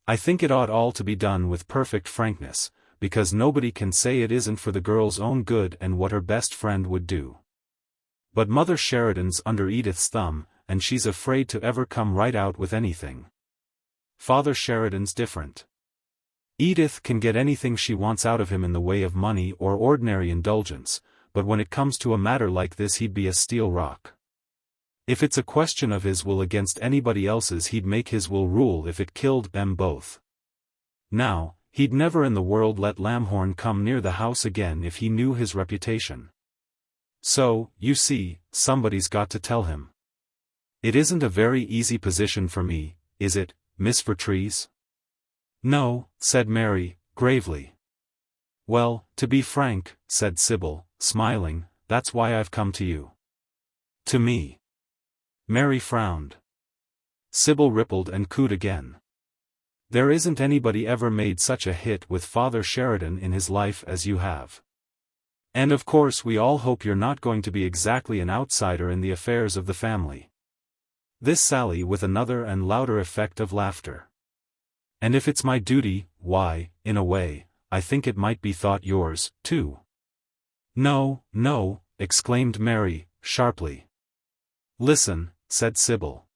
I think it ought all to be done with perfect frankness, because nobody can say it isn't for the girl's own good and what her best friend would do. But Mother Sheridan's under Edith's thumb, and she's afraid to ever come right out with anything. Father Sheridan's different. Edith can get anything she wants out of him in the way of money or ordinary indulgence, but when it comes to a matter like this he'd be a steel rock. If it's a question of his will against anybody else's, he'd make his will rule if it killed them both. Now, he'd never in the world let Lamhorn come near the house again if he knew his reputation. So, you see, somebody's got to tell him. It isn't a very easy position for me, is it, Miss Vertrees? No, said Mary, gravely. Well, to be frank, said Sybil, smiling, that's why I've come to you. To me. Mary frowned. Sybil rippled and cooed again. There isn't anybody ever made such a hit with Father Sheridan in his life as you have. And of course we all hope you're not going to be exactly an outsider in the affairs of the family. This sally with another and louder effect of laughter. And if it's my duty, why, in a way, I think it might be thought yours, too. No, no, exclaimed Mary, sharply. Listen, said Sybil.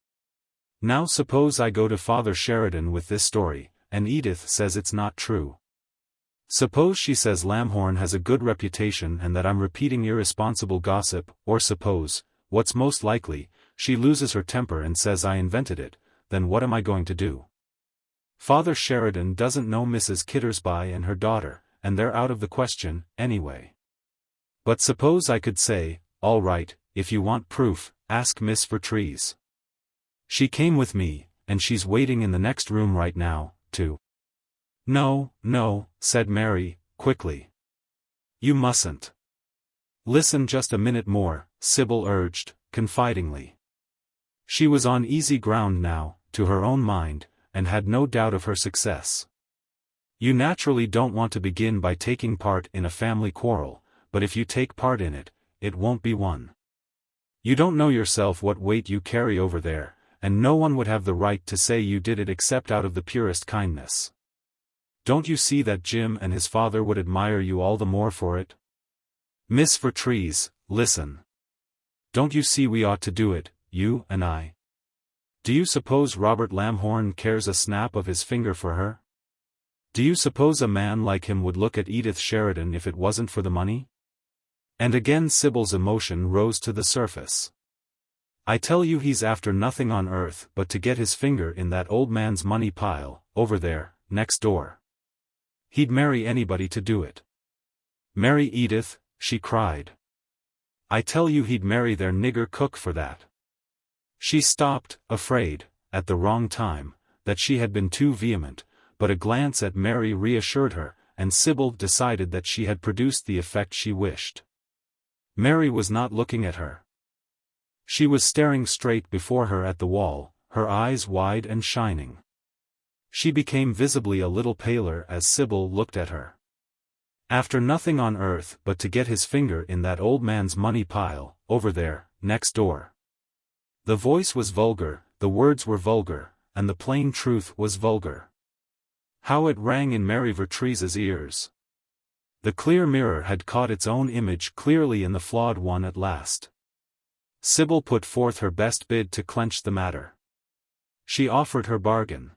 Now suppose I go to Father Sheridan with this story, and Edith says it's not true. Suppose she says Lamhorn has a good reputation and that I'm repeating irresponsible gossip, or suppose, what's most likely, she loses her temper and says I invented it, then what am I going to do? Father Sheridan doesn't know Mrs. Kittersby and her daughter, and they're out of the question, anyway. But suppose I could say, all right, if you want proof, ask Miss Vertrees. She came with me, and she's waiting in the next room right now, too. No, no, said Mary, quickly. You mustn't. Listen just a minute more, Sybil urged, confidingly. She was on easy ground now, to her own mind, and had no doubt of her success. You naturally don't want to begin by taking part in a family quarrel, but if you take part in it, it won't be one. You don't know yourself what weight you carry over there, and no one would have the right to say you did it except out of the purest kindness. Don't you see that Jim and his father would admire you all the more for it? Miss Vertrees, listen. Don't you see we ought to do it, you and I? Do you suppose Robert Lamhorn cares a snap of his finger for her? Do you suppose a man like him would look at Edith Sheridan if it wasn't for the money? And again Sybil's emotion rose to the surface. I tell you he's after nothing on earth but to get his finger in that old man's money pile, over there, next door. He'd marry anybody to do it. Marry Edith, she cried. I tell you he'd marry their nigger cook for that. She stopped, afraid, at the wrong time, that she had been too vehement, but a glance at Mary reassured her, and Sybil decided that she had produced the effect she wished. Mary was not looking at her. She was staring straight before her at the wall, her eyes wide and shining. She became visibly a little paler as Sybil looked at her. After nothing on earth but to get his finger in that old man's money pile, over there, next door. The voice was vulgar, the words were vulgar, and the plain truth was vulgar. How it rang in Mary Vertrees's ears. The clear mirror had caught its own image clearly in the flawed one at last. Sybil put forth her best bid to clench the matter. She offered her bargain.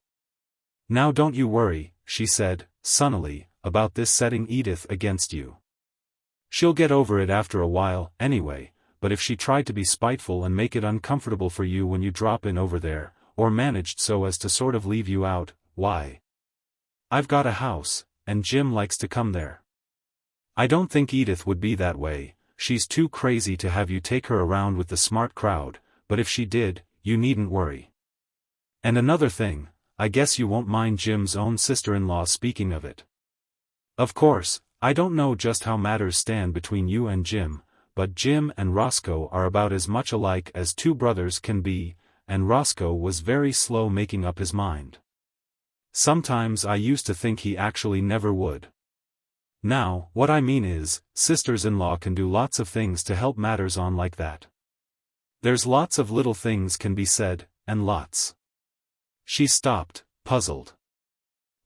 Now don't you worry, she said, sunnily, about this setting Edith against you. She'll get over it after a while, anyway, but if she tried to be spiteful and make it uncomfortable for you when you drop in over there, or managed so as to sort of leave you out, why? I've got a house, and Jim likes to come there. I don't think Edith would be that way, she's too crazy to have you take her around with the smart crowd, but if she did, you needn't worry. And another thing, I guess you won't mind Jim's own sister-in-law speaking of it. Of course, I don't know just how matters stand between you and Jim, but Jim and Roscoe are about as much alike as two brothers can be, and Roscoe was very slow making up his mind. Sometimes I used to think he actually never would. Now, what I mean is, sisters-in-law can do lots of things to help matters on like that. There's lots of little things can be said, and lots. She stopped, puzzled.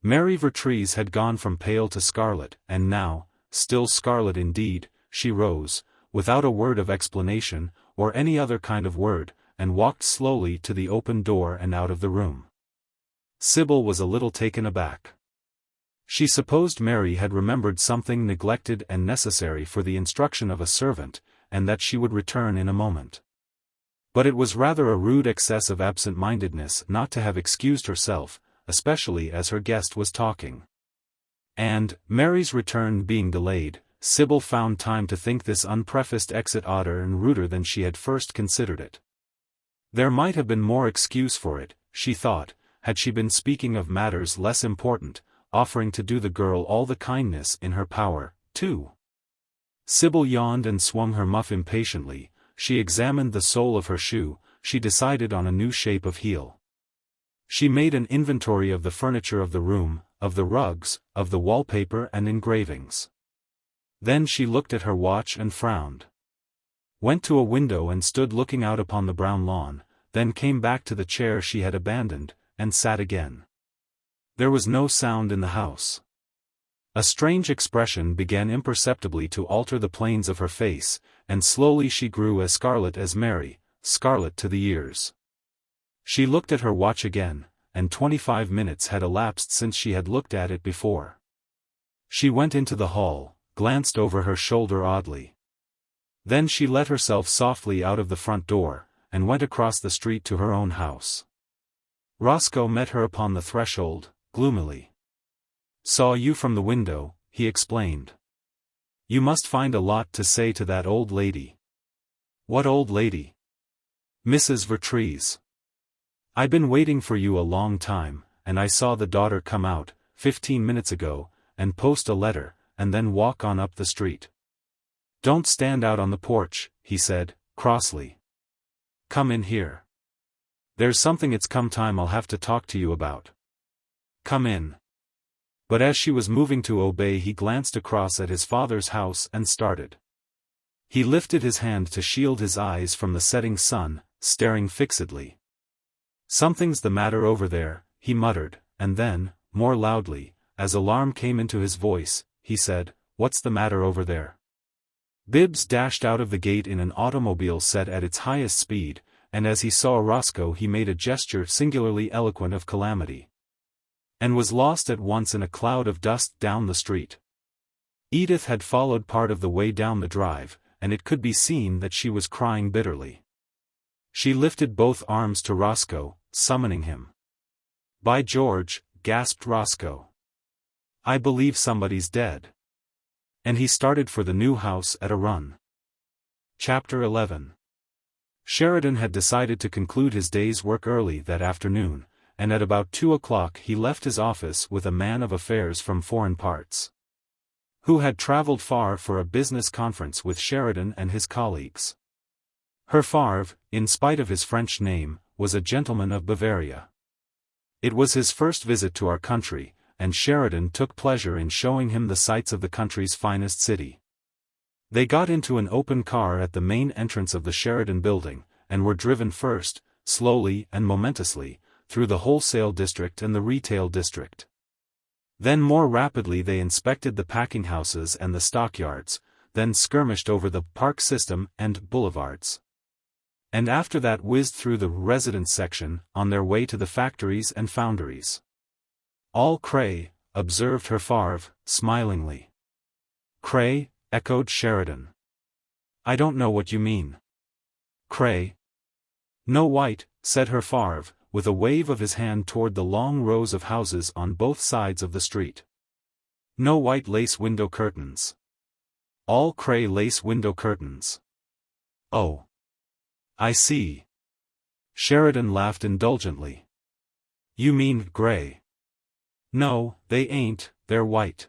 Mary Vertrees had gone from pale to scarlet, and now, still scarlet indeed, she rose, without a word of explanation, or any other kind of word, and walked slowly to the open door and out of the room. Sybil was a little taken aback. She supposed Mary had remembered something neglected and necessary for the instruction of a servant, and that she would return in a moment. But it was rather a rude excess of absent-mindedness not to have excused herself, especially as her guest was talking. And, Mary's return being delayed, Sybil found time to think this unprefaced exit odder and ruder than she had first considered it. There might have been more excuse for it, she thought, had she been speaking of matters less important, offering to do the girl all the kindness in her power, too. Sybil yawned and swung her muff impatiently. She examined the sole of her shoe, she decided on a new shape of heel. She made an inventory of the furniture of the room, of the rugs, of the wallpaper and engravings. Then she looked at her watch and frowned. Went to a window and stood looking out upon the brown lawn, then came back to the chair she had abandoned, and sat again. There was no sound in the house. A strange expression began imperceptibly to alter the planes of her face, and slowly she grew as scarlet as Mary, scarlet to the ears. She looked at her watch again, and 25 minutes had elapsed since she had looked at it before. She went into the hall, glanced over her shoulder oddly. Then she let herself softly out of the front door, and went across the street to her own house. Roscoe met her upon the threshold, gloomily. "Saw you from the window," he explained. "You must find a lot to say to that old lady." "What old lady?" "Mrs. Vertrees. I've been waiting for you a long time, and I saw the daughter come out, 15 minutes ago, and post a letter, and then walk on up the street." "Don't stand out on the porch," he said, crossly. "Come in here. There's something it's come time I'll have to talk to you about. Come in." But as she was moving to obey, he glanced across at his father's house and started. He lifted his hand to shield his eyes from the setting sun, staring fixedly. "Something's the matter over there," he muttered, and then, more loudly, as alarm came into his voice, he said, "What's the matter over there?" Bibbs dashed out of the gate in an automobile set at its highest speed, and as he saw Roscoe he made a gesture singularly eloquent of calamity. And was lost at once in a cloud of dust down the street. Edith had followed part of the way down the drive, and it could be seen that she was crying bitterly. She lifted both arms to Roscoe, summoning him. "By George, gasped Roscoe. "I believe somebody's dead." And he started for the new house at a run. Chapter 11. Sheridan had decided to conclude his day's work early that afternoon, and at about 2 o'clock he left his office with a man of affairs from foreign parts, who had traveled far for a business conference with Sheridan and his colleagues. Herr Favre, in spite of his French name, was a gentleman of Bavaria. It was his first visit to our country, and Sheridan took pleasure in showing him the sights of the country's finest city. They got into an open car at the main entrance of the Sheridan building, and were driven first, slowly and momentously, through the wholesale district and the retail district. Then more rapidly they inspected the packing houses and the stockyards, then skirmished over the park system and boulevards. And after that whizzed through the residence section, on their way to the factories and foundries. "All cray," observed Herr Favre, smilingly. "Cray?" echoed Sheridan. "I don't know what you mean." "Cray?" "No white," said Herr Favre, with a wave of his hand toward the long rows of houses on both sides of the street. "No white lace window curtains. All cray lace window curtains." "Oh. I see." Sheridan laughed indulgently. "You mean gray." "No, they ain't, they're white.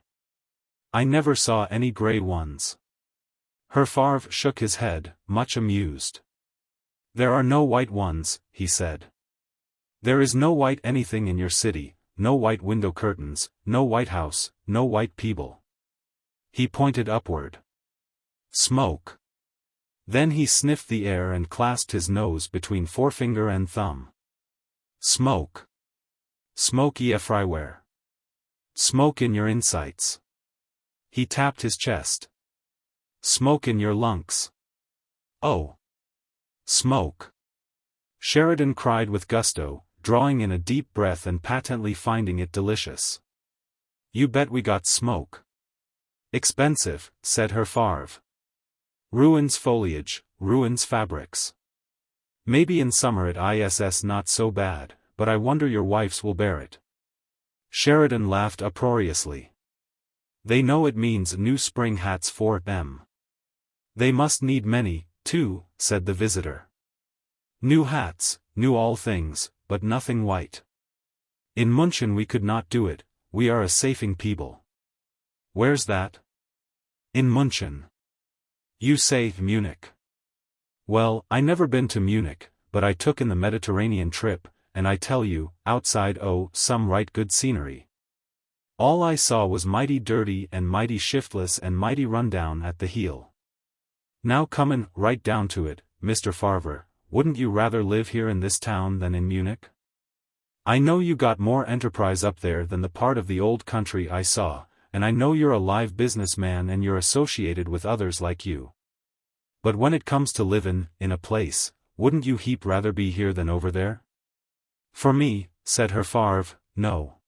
I never saw any gray ones." Herr Favre shook his head, much amused. "There are no white ones," he said. "There is no white anything in your city, no white window curtains, no white house, no white people." He pointed upward. "Smoke." Then he sniffed the air and clasped his nose between forefinger and thumb. "Smoke. Smoke everywhere. Smoke in your insights." He tapped his chest. "Smoke in your lungs." "Oh. Smoke." Sheridan cried with gusto, drawing in a deep breath and patently finding it delicious. "You bet we got smoke." "Expensive," said Herr Favre. "Ruins foliage, ruins fabrics. Maybe in summer at ISS not so bad, but I wonder your wives will bear it." Sheridan laughed uproariously. "They know it means new spring hats for them." "They must need many, too," said the visitor. "New hats, new all things, but nothing white. In München we could not do it, we are a safing people." "Where's that?" "In München." "You say Munich." "Well, I never been to Munich, but I took in the Mediterranean trip, and I tell you, outside some right good scenery. All I saw was mighty dirty and mighty shiftless and mighty run down at the heel. Now comin' right down to it, Mr. Favre, wouldn't you rather live here in this town than in Munich? I know you got more enterprise up there than the part of the old country I saw, and I know you're a live businessman and you're associated with others like you. But when it comes to livin' in a place, wouldn't you heap rather be here than over there?" "For me," said Herr Favre, "no.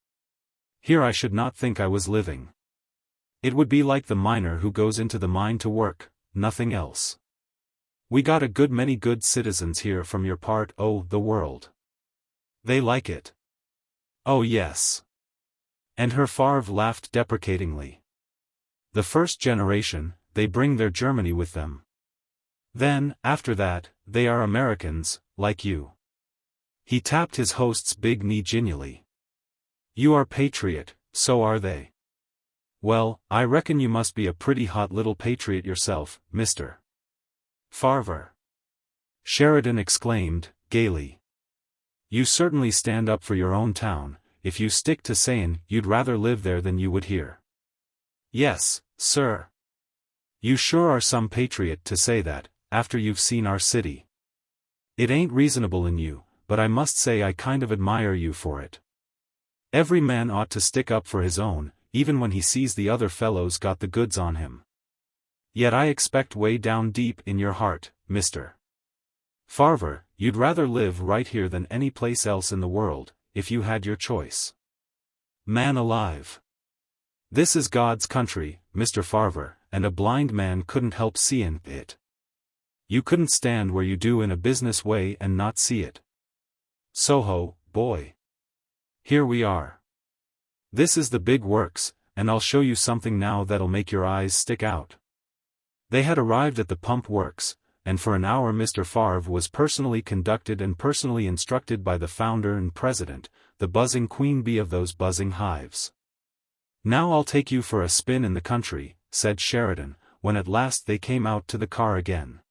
Here I should not think I was living. It would be like the miner who goes into the mine to work, nothing else. We got a good many good citizens here from your part the world. They like it." "Oh yes." And Herr Favre laughed deprecatingly. "The first generation, they bring their Germany with them. Then, after that, they are Americans, like you." He tapped his host's big knee genially. "You are patriot, so are they. Well, I reckon you must be a pretty hot little patriot yourself, Mr. Favre." Sheridan exclaimed, gaily. "You certainly stand up for your own town, if you stick to sayin' you'd rather live there than you would here." "Yes, sir. You sure are some patriot to say that, after you've seen our city. It ain't reasonable in you, but I must say I kind of admire you for it. Every man ought to stick up for his own, even when he sees the other fellows got the goods on him. Yet I expect way down deep in your heart, Mr. Favre, you'd rather live right here than any place else in the world, if you had your choice. Man alive. This is God's country, Mr. Favre, and a blind man couldn't help seein' it. You couldn't stand where you do in a business way and not see it. Soho, boy. Here we are. This is the big works, and I'll show you something now that'll make your eyes stick out. They had arrived at the pump works, and for an hour Mr. Favre was personally conducted and personally instructed by the founder and president, the buzzing queen bee of those buzzing hives. "Now I'll take you for a spin in the country," said Sheridan, when at last they came out to the car again.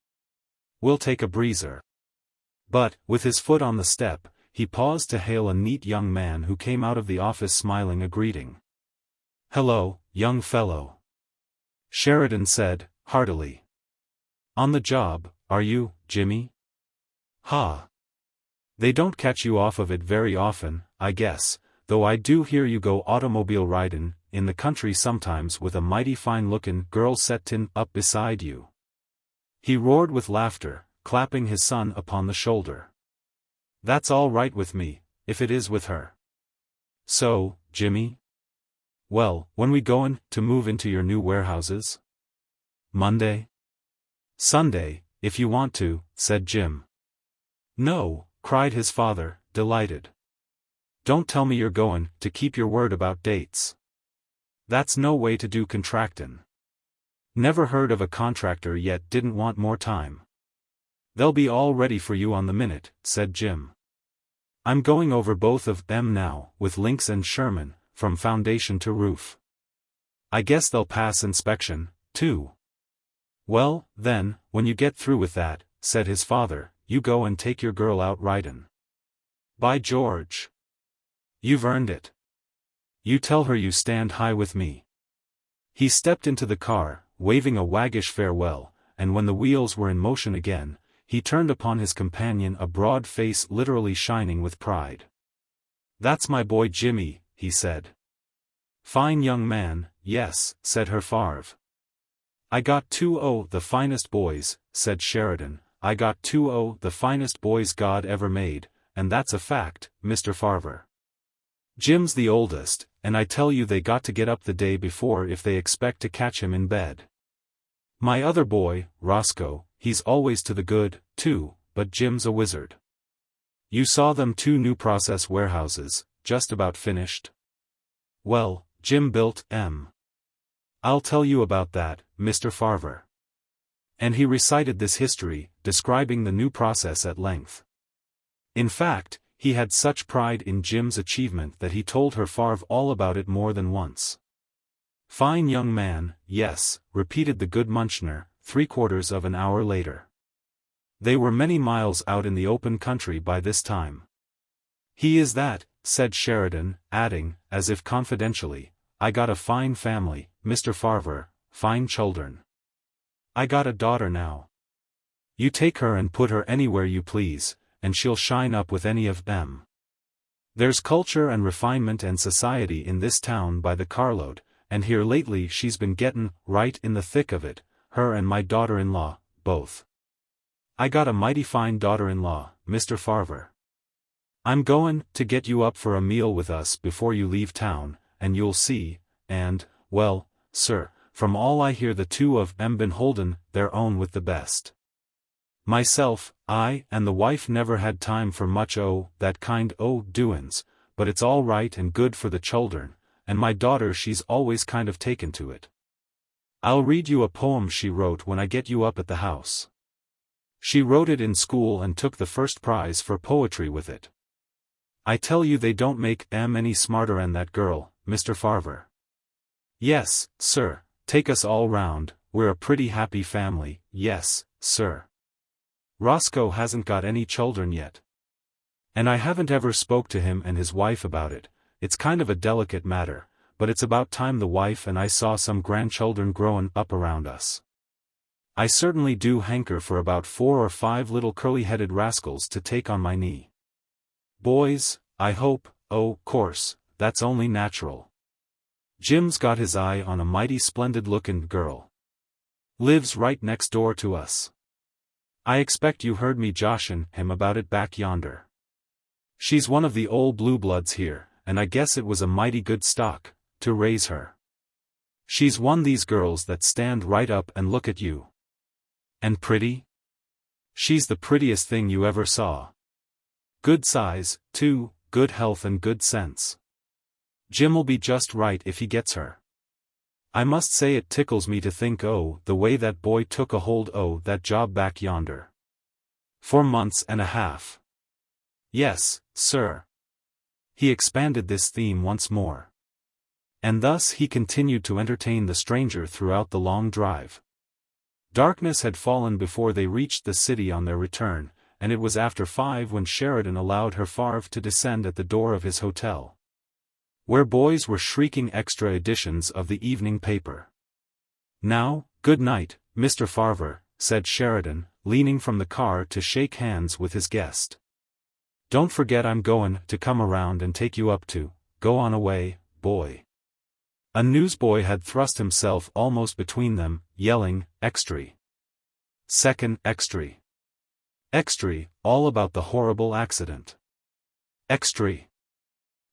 "We'll take a breezer." But, with his foot on the step, he paused to hail a neat young man who came out of the office smiling a greeting. "Hello, young fellow," Sheridan said, heartily. "On the job, are you, Jimmy? Ha! They don't catch you off of it very often, I guess, though I do hear you go automobile ridin' in the country sometimes with a mighty fine-lookin' girl settin' up beside you." He roared with laughter, clapping his son upon the shoulder. "That's all right with me, if it is with her. So, Jimmy? Well, when we goin' to move into your new warehouses? Monday? Sunday, if you want to," said Jim. "No," cried his father, delighted. "Don't tell me you're goin' to keep your word about dates. That's no way to do contractin'. Never heard of a contractor yet didn't want more time." "They'll be all ready for you on the minute," said Jim. "I'm going over both of them now, with Lynx and Sherman, from foundation to roof. I guess they'll pass inspection, too." "Well, then, when you get through with that," said his father, "you go and take your girl out ridin'. By George! You've earned it. You tell her you stand high with me." He stepped into the car, waving a waggish farewell, and when the wheels were in motion again, he turned upon his companion a broad face literally shining with pride. "That's my boy Jimmy," he said. "Fine young man, yes," said her Favre. "I got the finest boys," said Sheridan. "I got the finest boys God ever made, and that's a fact, Mr. Favre. Jim's the oldest, and I tell you they got to get up the day before if they expect to catch him in bed. My other boy, Roscoe, he's always to the good, too, but Jim's a wizard. You saw them 2 new process warehouses, just about finished? Well, Jim built 'em. I'll tell you about that, Mr. Favre." And he recited this history, describing the new process at length. In fact, he had such pride in Jim's achievement that he told her Favre all about it more than once. "Fine young man, yes," repeated the good Munchner, 3/4 of an hour later. They were many miles out in the open country by this time. "He is that," said Sheridan, adding, as if confidentially, "I got a fine family, Mr. Favre, fine children. I got a daughter now. You take her and put her anywhere you please, and she'll shine up with any of them. There's culture and refinement and society in this town by the carload, and here lately she's been gettin' right in the thick of it, her and my daughter-in-law, both. I got a mighty fine daughter-in-law, Mr. Favre. I'm goin' to get you up for a meal with us before you leave town, and you'll see, and, well, sir, from all I hear the 2 of 'em been holdin' their own with the best. Myself, I and the wife never had time for much that kind doin's, but it's all right and good for the children, and my daughter she's always kind of taken to it. I'll read you a poem she wrote when I get you up at the house. She wrote it in school and took the first prize for poetry with it. I tell you they don't make 'em any smarter'n that girl, Mr. Favre. Yes, sir, take us all round, we're a pretty happy family, yes, sir. Roscoe hasn't got any children yet. And I haven't ever spoke to him and his wife about it, it's kind of a delicate matter, but it's about time the wife and I saw some grandchildren growin' up around us. I certainly do hanker for about 4 or 5 little curly-headed rascals to take on my knee. Boys, I hope, course, that's only natural. Jim's got his eye on a mighty splendid-lookin' girl. Lives right next door to us. I expect you heard me joshin' him about it back yonder. She's one of the old blue bloods here, and I guess it was a mighty good stock, to raise her. She's one these girls that stand right up and look at you. And pretty? She's the prettiest thing you ever saw. Good size, too, good health and good sense. Jim'll be just right if he gets her. I must say it tickles me to think the way that boy took a hold that job back yonder. 4 months and a half. Yes, sir. He expanded this theme once more. And thus he continued to entertain the stranger throughout the long drive. Darkness had fallen before they reached the city on their return, and it was after 5 when Sheridan allowed her Farv to descend at the door of his hotel, where boys were shrieking extra editions of the evening paper. "Now, good night, Mr. Farver," said Sheridan, leaning from the car to shake hands with his guest. "Don't forget I'm going to come around and take you up to, go on away, boy." A newsboy had thrust himself almost between them, yelling, "XXIII. Second XXIII. XXIII, all about the horrible accident. XXIII.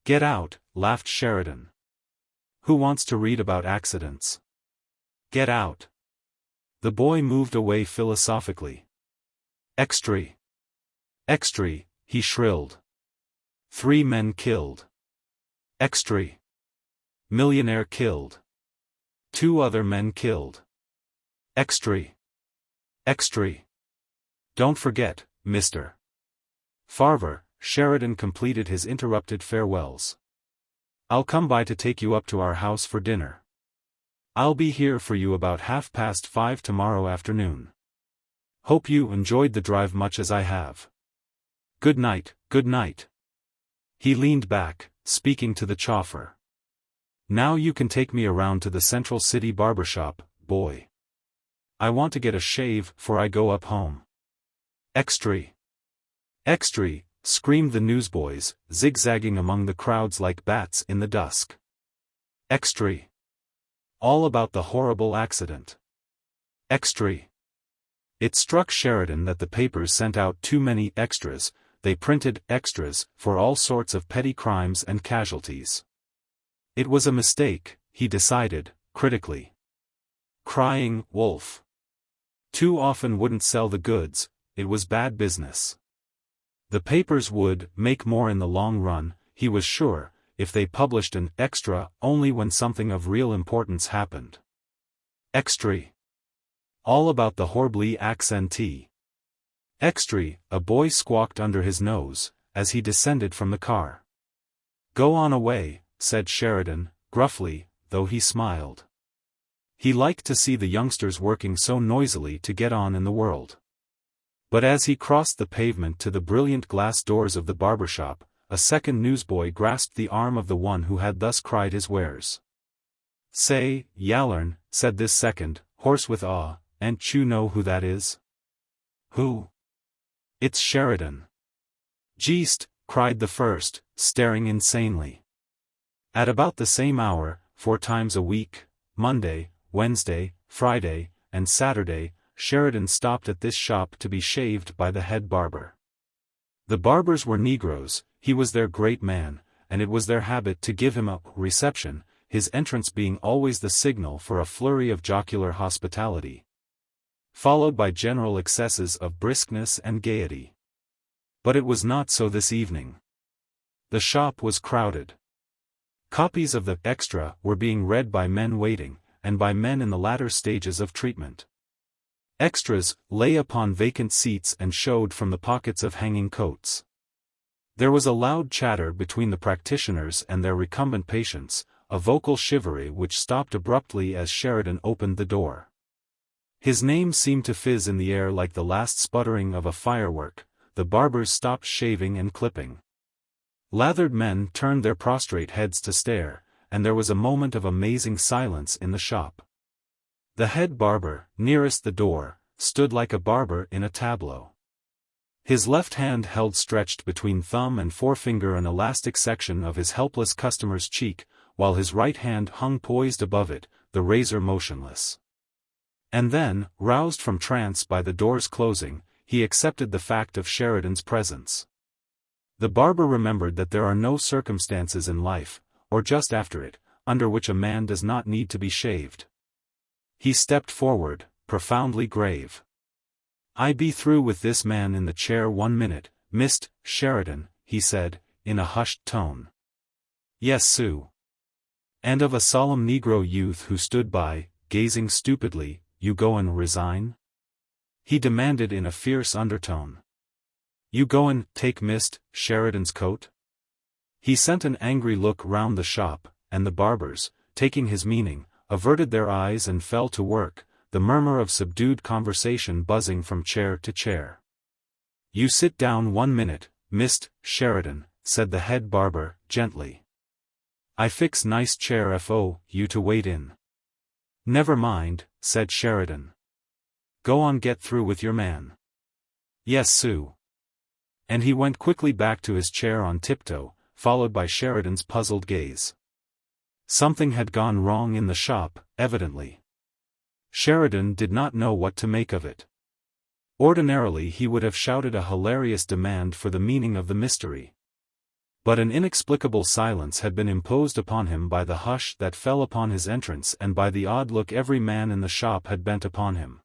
Get out," laughed Sheridan. "Who wants to read about accidents? Get out." The boy moved away philosophically. XXIII. XXIII, he shrilled. 3 men killed. XXIII. Millionaire killed. 2 other men killed. XXIII. XXIII. Don't forget, Mr. Farver. Sheridan completed his interrupted farewells. "I'll come by to take you up to our house for dinner. I'll be here for you about 5:30 tomorrow afternoon. Hope you enjoyed the drive much as I have. Good night, good night." He leaned back, speaking to the chauffeur. "Now you can take me around to the Central City barbershop, boy. I want to get a shave before I go up home." XXIII. XXIII, screamed the newsboys, zigzagging among the crowds like bats in the dusk. XXIII. All about the horrible accident. XXIII. It struck Sheridan that the papers sent out too many extras. They printed extras for all sorts of petty crimes and casualties. It was a mistake, he decided, critically. Crying wolf. Too often wouldn't sell the goods, it was bad business. The papers would make more in the long run, he was sure, if they published an extra only when something of real importance happened. XXIII. All about the horribly accident. XXIII, a boy squawked under his nose, as he descended from the car. "Go on away," said Sheridan, gruffly, though he smiled. He liked to see the youngsters working so noisily to get on in the world. But as he crossed the pavement to the brilliant glass doors of the barbershop, a second newsboy grasped the arm of the one who had thus cried his wares. "Say, Yallern," said this second, hoarse with awe, "and you know who that is?" "Who?" "It's Sheridan." "Jeest," cried the first, staring insanely. At about the same hour, 4 times a week, Monday, Wednesday, Friday, and Saturday, Sheridan stopped at this shop to be shaved by the head barber. The barbers were Negroes, he was their great man, and it was their habit to give him a reception, his entrance being always the signal for a flurry of jocular hospitality, followed by general excesses of briskness and gaiety. But it was not so this evening. The shop was crowded. Copies of the extra were being read by men waiting, and by men in the latter stages of treatment. Extras lay upon vacant seats and showed from the pockets of hanging coats. There was a loud chatter between the practitioners and their recumbent patients, a vocal chivalry which stopped abruptly as Sheridan opened the door. His name seemed to fizz in the air like the last sputtering of a firework. The barbers stopped shaving and clipping. Lathered men turned their prostrate heads to stare, and there was a moment of amazing silence in the shop. The head barber, nearest the door, stood like a barber in a tableau. His left hand held stretched between thumb and forefinger an elastic section of his helpless customer's cheek, while his right hand hung poised above it, the razor motionless. And then, roused from trance by the door's closing, he accepted the fact of Sheridan's presence. The barber remembered that there are no circumstances in life, or just after it, under which a man does not need to be shaved. He stepped forward, profoundly grave. "I be through with this man in the chair 1 minute, Mist. Sheridan," he said, in a hushed tone. "Yes, Sue." And of a solemn Negro youth who stood by, gazing stupidly, "You go and resign?" he demanded in a fierce undertone. "You go and take Mist Sheridan's coat?" He sent an angry look round the shop, and the barbers, taking his meaning, averted their eyes and fell to work, the murmur of subdued conversation buzzing from chair to chair. "You sit down 1 minute, Mist Sheridan," said the head barber, gently. "I fix nice chair for you to wait in." "Never mind," said Sheridan. "Go on, get through with your man." "Yes, Sue." And he went quickly back to his chair on tiptoe, followed by Sheridan's puzzled gaze. Something had gone wrong in the shop, evidently. Sheridan did not know what to make of it. Ordinarily he would have shouted a hilarious demand for the meaning of the mystery. But an inexplicable silence had been imposed upon him by the hush that fell upon his entrance and by the odd look every man in the shop had bent upon him.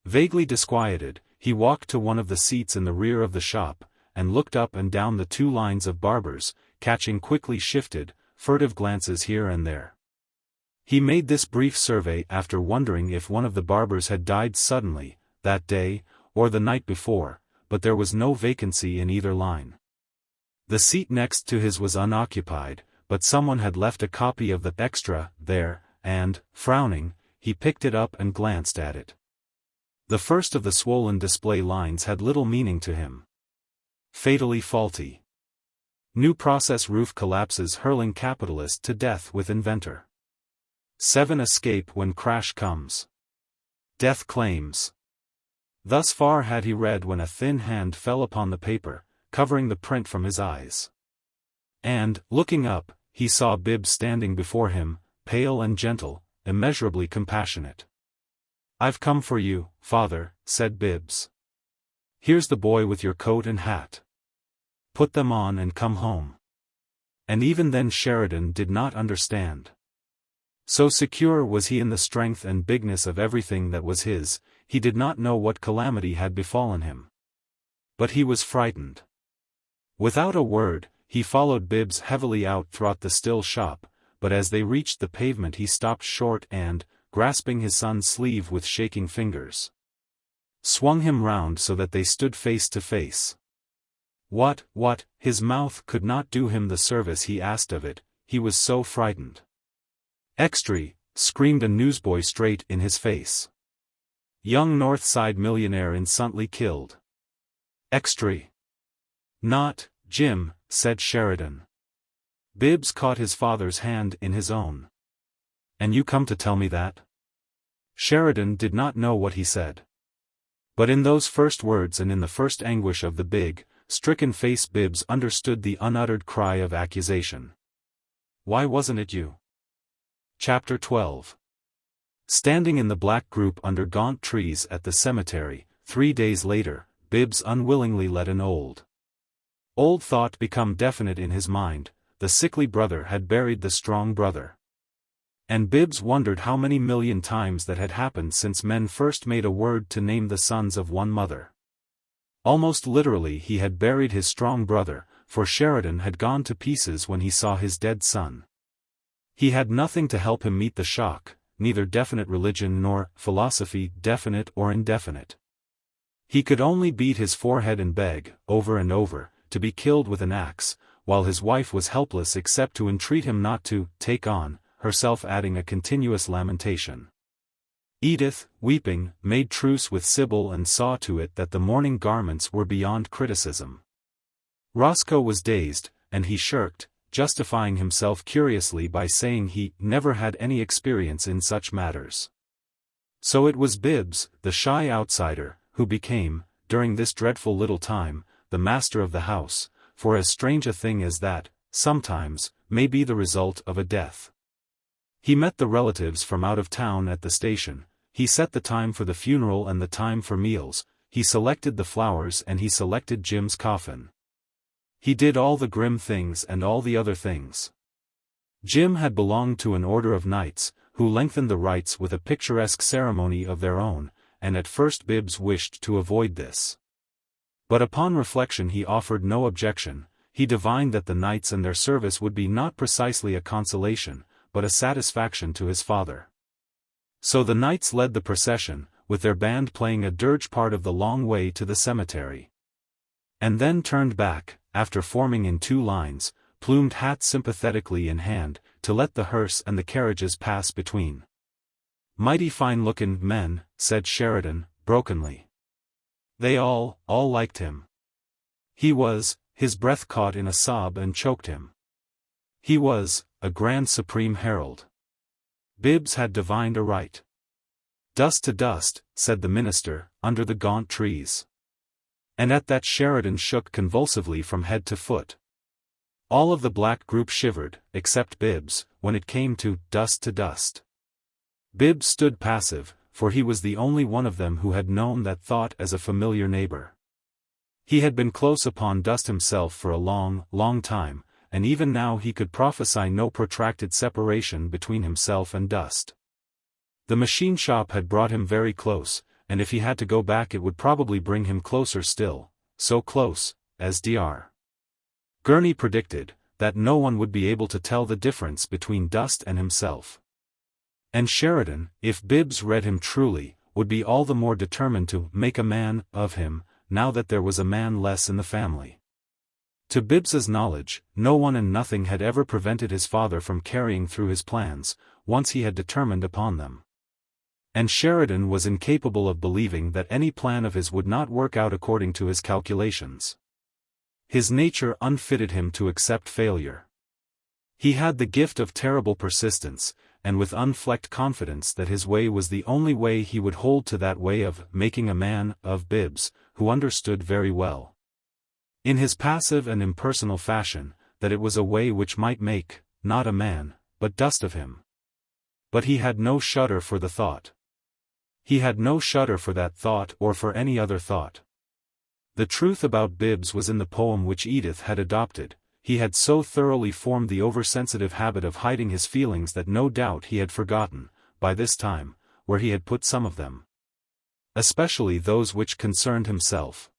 Vaguely disquieted, he walked to one of the seats in the rear of the shop, and looked up and down the 2 lines of barbers, catching quickly shifted, furtive glances here and there. He made this brief survey after wondering if one of the barbers had died suddenly, that day, or the night before, but there was no vacancy in either line. The seat next to his was unoccupied, but someone had left a copy of the extra there, and, frowning, he picked it up and glanced at it. The first of the swollen display lines had little meaning to him. Fatally faulty. New process roof collapses hurling capitalist to death with inventor. 7 escape when crash comes. Death claims. Thus far had he read when a thin hand fell upon the paper, covering the print from his eyes. And, looking up, he saw Bibbs standing before him, pale and gentle, immeasurably compassionate. "I've come for you, father," said Bibbs. "Here's the boy with your coat and hat. Put them on and come home." And even then Sheridan did not understand. So secure was he in the strength and bigness of everything that was his, he did not know what calamity had befallen him. But he was frightened. Without a word, he followed Bibbs heavily out throughout the still shop, but as they reached the pavement he stopped short and, grasping his son's sleeve with shaking fingers, swung him round so that they stood face to face. What, his mouth could not do him the service he asked of it, he was so frightened. "XXIII," screamed a newsboy straight in his face. "Young North Side millionaire instantly killed." "XXIII." "Not, Jim," said Sheridan. Bibbs caught his father's hand in his own. "And you come to tell me that?" Sheridan did not know what he said. But in those first words and in the first anguish of the big, stricken face Bibbs understood the unuttered cry of accusation. "Why wasn't it you?" Chapter 12. Standing in the black group under gaunt trees at the cemetery, 3 days later, Bibbs unwillingly let an old thought become definite in his mind: the sickly brother had buried the strong brother. And Bibbs wondered how many million times that had happened since men first made a word to name the sons of one mother. Almost literally he had buried his strong brother, for Sheridan had gone to pieces when he saw his dead son. He had nothing to help him meet the shock, neither definite religion nor philosophy, definite or indefinite. He could only beat his forehead and beg, over and over, to be killed with an axe, while his wife was helpless except to entreat him not to take on, herself adding a continuous lamentation. Edith, weeping, made truce with Sybil and saw to it that the mourning garments were beyond criticism. Roscoe was dazed, and he shirked, justifying himself curiously by saying he never had any experience in such matters. So it was Bibbs, the shy outsider, who became, during this dreadful little time, the master of the house, for as strange a thing as that, sometimes, may be the result of a death. He met the relatives from out of town at the station, he set the time for the funeral and the time for meals, he selected the flowers and he selected Jim's coffin. He did all the grim things and all the other things. Jim had belonged to an order of knights, who lengthened the rites with a picturesque ceremony of their own, and at first Bibbs wished to avoid this. But upon reflection he offered no objection. He divined that the knights and their service would be not precisely a consolation, but a satisfaction to his father. So the knights led the procession, with their band playing a dirge part of the long way to the cemetery. And then turned back, after forming in two lines, plumed hats sympathetically in hand, to let the hearse and the carriages pass between. "Mighty fine-lookin' men," said Sheridan, brokenly. They all liked him. His breath caught in a sob and choked him. He was a grand supreme herald. Bibbs had divined aright. "Dust to dust," said the minister, under the gaunt trees. And at that Sheridan shook convulsively from head to foot. All of the black group shivered, except Bibbs, when it came to "dust to dust." Bibbs stood passive, for he was the only one of them who had known that thought as a familiar neighbor. He had been close upon dust himself for a long, long time, and even now he could prophesy no protracted separation between himself and dust. The machine shop had brought him very close, and if he had to go back it would probably bring him closer still, so close, as Dr. Gurney predicted, that no one would be able to tell the difference between dust and himself. And Sheridan, if Bibbs read him truly, would be all the more determined to make a man of him, now that there was a man less in the family. To Bibbs's knowledge, no one and nothing had ever prevented his father from carrying through his plans, once he had determined upon them. And Sheridan was incapable of believing that any plan of his would not work out according to his calculations. His nature unfitted him to accept failure. He had the gift of terrible persistence, and with unflecked confidence that his way was the only way he would hold to that way of making a man of Bibbs, who understood very well, in his passive and impersonal fashion, that it was a way which might make, not a man, but dust of him. But he had no shudder for the thought. He had no shudder for that thought or for any other thought. The truth about Bibbs was in the poem which Edith had adopted. He had so thoroughly formed the oversensitive habit of hiding his feelings that no doubt he had forgotten, by this time, where he had put some of them. Especially those which concerned himself.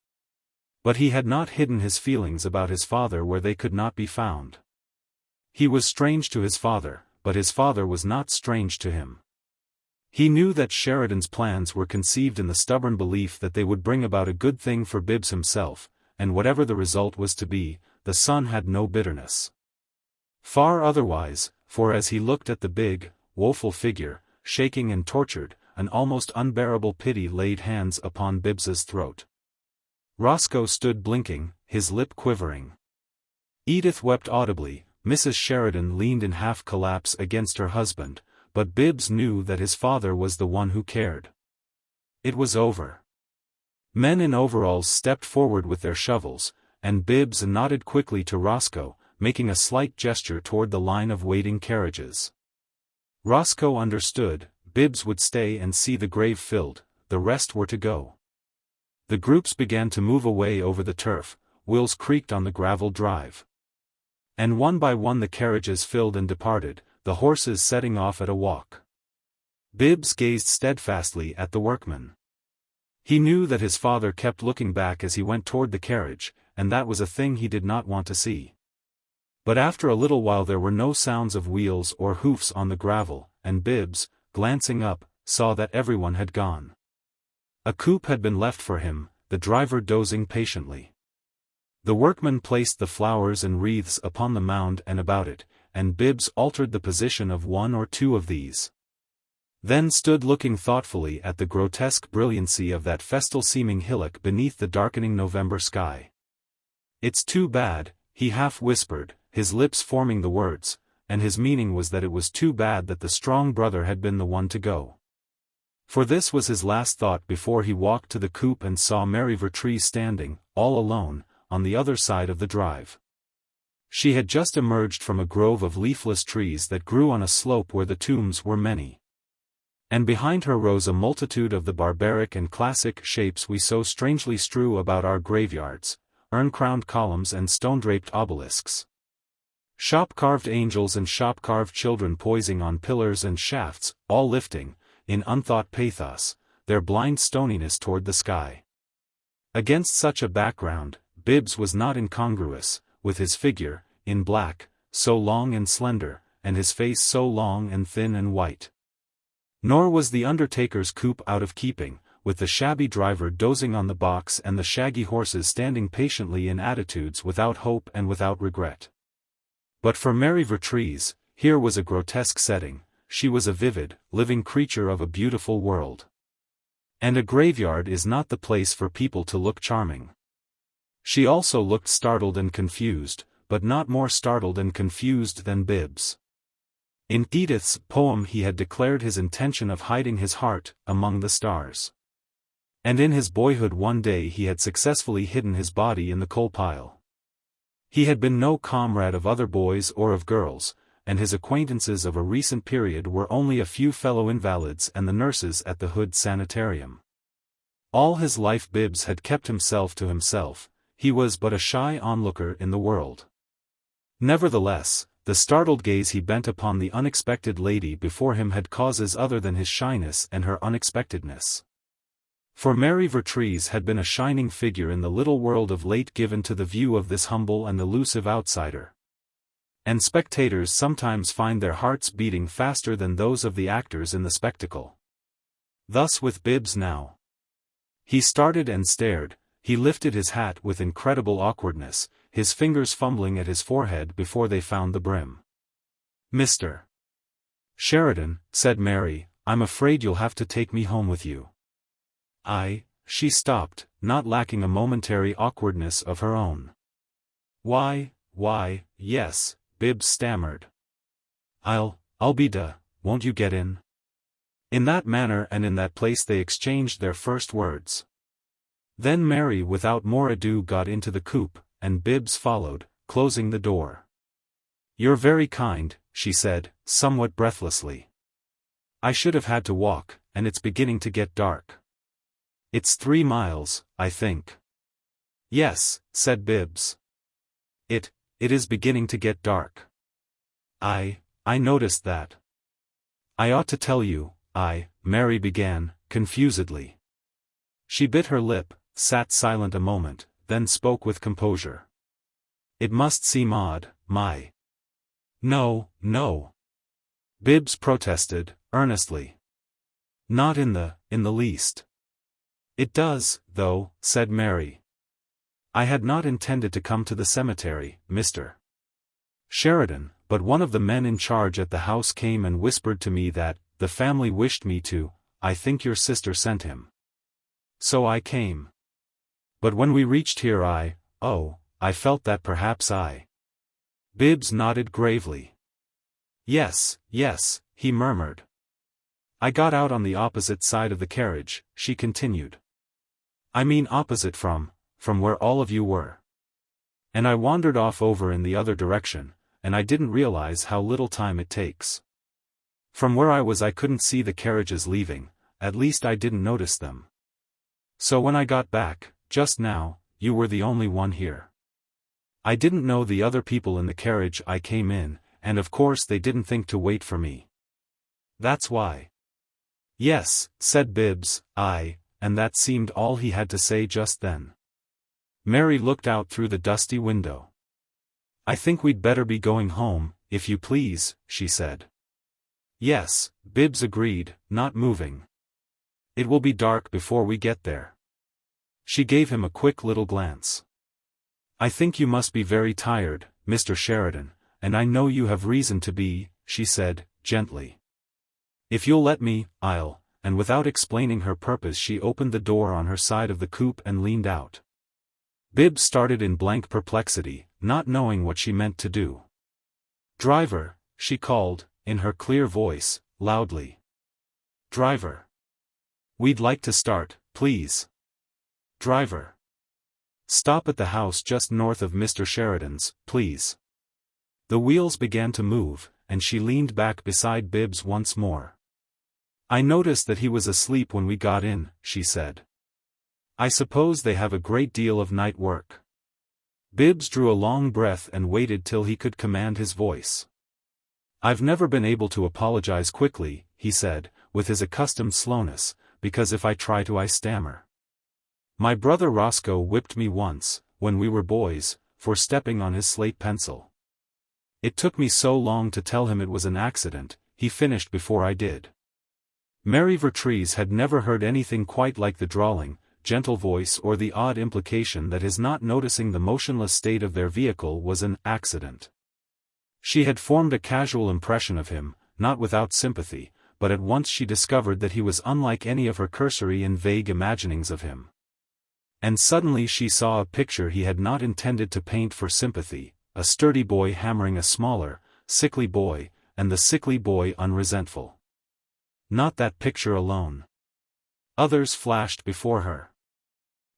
But he had not hidden his feelings about his father where they could not be found. He was strange to his father, but his father was not strange to him. He knew that Sheridan's plans were conceived in the stubborn belief that they would bring about a good thing for Bibbs himself, and whatever the result was to be, the son had no bitterness. Far otherwise, for as he looked at the big, woeful figure, shaking and tortured, an almost unbearable pity laid hands upon Bibbs's throat. Roscoe stood blinking, his lip quivering. Edith wept audibly, Mrs. Sheridan leaned in half collapse against her husband, but Bibbs knew that his father was the one who cared. It was over. Men in overalls stepped forward with their shovels, and Bibbs nodded quickly to Roscoe, making a slight gesture toward the line of waiting carriages. Roscoe understood. Bibbs would stay and see the grave filled, the rest were to go. The groups began to move away over the turf, wheels creaked on the gravel drive. And one by one the carriages filled and departed, the horses setting off at a walk. Bibbs gazed steadfastly at the workman. He knew that his father kept looking back as he went toward the carriage, and that was a thing he did not want to see. But after a little while there were no sounds of wheels or hoofs on the gravel, and Bibbs, glancing up, saw that everyone had gone. A coupe had been left for him, the driver dozing patiently. The workmen placed the flowers and wreaths upon the mound and about it, and Bibbs altered the position of one or two of these. Then stood looking thoughtfully at the grotesque brilliancy of that festal-seeming hillock beneath the darkening November sky. "It's too bad," he half whispered, his lips forming the words, and his meaning was that it was too bad that the strong brother had been the one to go. For this was his last thought before he walked to the coupe and saw Mary Vertrees standing, all alone, on the other side of the drive. She had just emerged from a grove of leafless trees that grew on a slope where the tombs were many. And behind her rose a multitude of the barbaric and classic shapes we so strangely strew about our graveyards, urn-crowned columns and stone-draped obelisks. Shop-carved angels and shop-carved children poising on pillars and shafts, all lifting, in unthought pathos, their blind stoniness toward the sky. Against such a background, Bibbs was not incongruous, with his figure, in black, so long and slender, and his face so long and thin and white. Nor was the undertaker's coupe out of keeping, with the shabby driver dozing on the box and the shaggy horses standing patiently in attitudes without hope and without regret. But for Mary Vertrees, here was a grotesque setting. She was a vivid, living creature of a beautiful world. And a graveyard is not the place for people to look charming. She also looked startled and confused, but not more startled and confused than Bibbs. In Edith's poem he had declared his intention of hiding his heart among the stars. And in his boyhood one day he had successfully hidden his body in the coal pile. He had been no comrade of other boys or of girls, and his acquaintances of a recent period were only a few fellow invalids and the nurses at the Hood Sanitarium. All his life Bibbs had kept himself to himself. He was but a shy onlooker in the world. Nevertheless, the startled gaze he bent upon the unexpected lady before him had causes other than his shyness and her unexpectedness. For Mary Vertrees had been a shining figure in the little world of late given to the view of this humble and elusive outsider. And spectators sometimes find their hearts beating faster than those of the actors in the spectacle. Thus with Bibbs now. He started and stared. He lifted his hat with incredible awkwardness, his fingers fumbling at his forehead before they found the brim. "Mr. Sheridan," said Mary, "I'm afraid you'll have to take me home with you." She stopped, not lacking a momentary awkwardness of her own. Why, yes," Bibbs stammered. I'll be won't you get in?" In that manner and in that place they exchanged their first words. Then Mary without more ado got into the coupe, and Bibbs followed, closing the door. "You're very kind," she said, somewhat breathlessly. "I should have had to walk, and it's beginning to get dark." "It's 3 miles, I think." "Yes," said Bibbs. It is beginning to get dark." I noticed that." "I ought to tell you, Mary began, confusedly. She bit her lip, sat silent a moment, then spoke with composure. "It must seem odd, my—" No. Bibbs protested, earnestly. "Not in the least." "It does, though," said Mary. "I had not intended to come to the cemetery, Mr. Sheridan, but one of the men in charge at the house came and whispered to me that the family wished me to. I think your sister sent him. So I came. But when we reached here I felt that perhaps I—" Bibbs nodded gravely. Yes, he murmured. "I got out on the opposite side of the carriage," she continued. "I mean opposite from where all of you were. And I wandered off over in the other direction, and I didn't realize how little time it takes. From where I was I couldn't see the carriages leaving, at least I didn't notice them. So when I got back, just now, you were the only one here. I didn't know the other people in the carriage I came in, and of course they didn't think to wait for me. That's why." "Yes," said Bibbs, and that seemed all he had to say just then. Mary looked out through the dusty window. "I think we'd better be going home, if you please," she said. "Yes," Bibbs agreed, not moving. "It will be dark before we get there." She gave him a quick little glance. "I think you must be very tired, Mr. Sheridan, and I know you have reason to be," she said, gently. "If you'll let me, I'll," and without explaining her purpose she opened the door on her side of the coupe and leaned out. Bibbs started in blank perplexity, not knowing what she meant to do. "Driver," she called, in her clear voice, loudly. "Driver. We'd like to start, please. Driver. Stop at the house just north of Mr. Sheridan's, please." The wheels began to move, and she leaned back beside Bibbs once more. "I noticed that he was asleep when we got in," she said. "I suppose they have a great deal of night work." Bibbs drew a long breath and waited till he could command his voice. "I've never been able to apologize quickly," he said, with his accustomed slowness, "because if I try to I stammer. My brother Roscoe whipped me once, when we were boys, for stepping on his slate pencil. It took me so long to tell him it was an accident, he finished before I did. Mary Vertrees had never heard anything quite like the drawling, gentle voice or the odd implication that his not noticing the motionless state of their vehicle was an accident. She had formed a casual impression of him, not without sympathy, but at once she discovered that he was unlike any of her cursory and vague imaginings of him. And suddenly she saw a picture he had not intended to paint for sympathy, a sturdy boy hammering a smaller, sickly boy, and the sickly boy unresentful. Not that picture alone. Others flashed before her.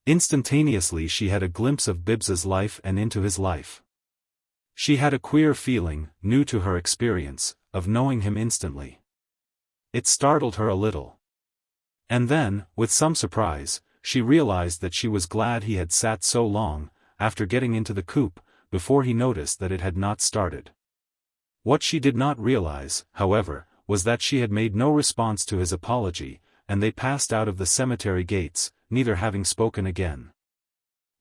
Instantaneously she had a glimpse of Bibbs's life and into his life. She had a queer feeling, new to her experience, of knowing him instantly. It startled her a little. And then, with some surprise, she realized that she was glad he had sat so long, after getting into the coupe, before he noticed that it had not started. What she did not realize, however, was that she had made no response to his apology, and they passed out of the cemetery gates, neither having spoken again.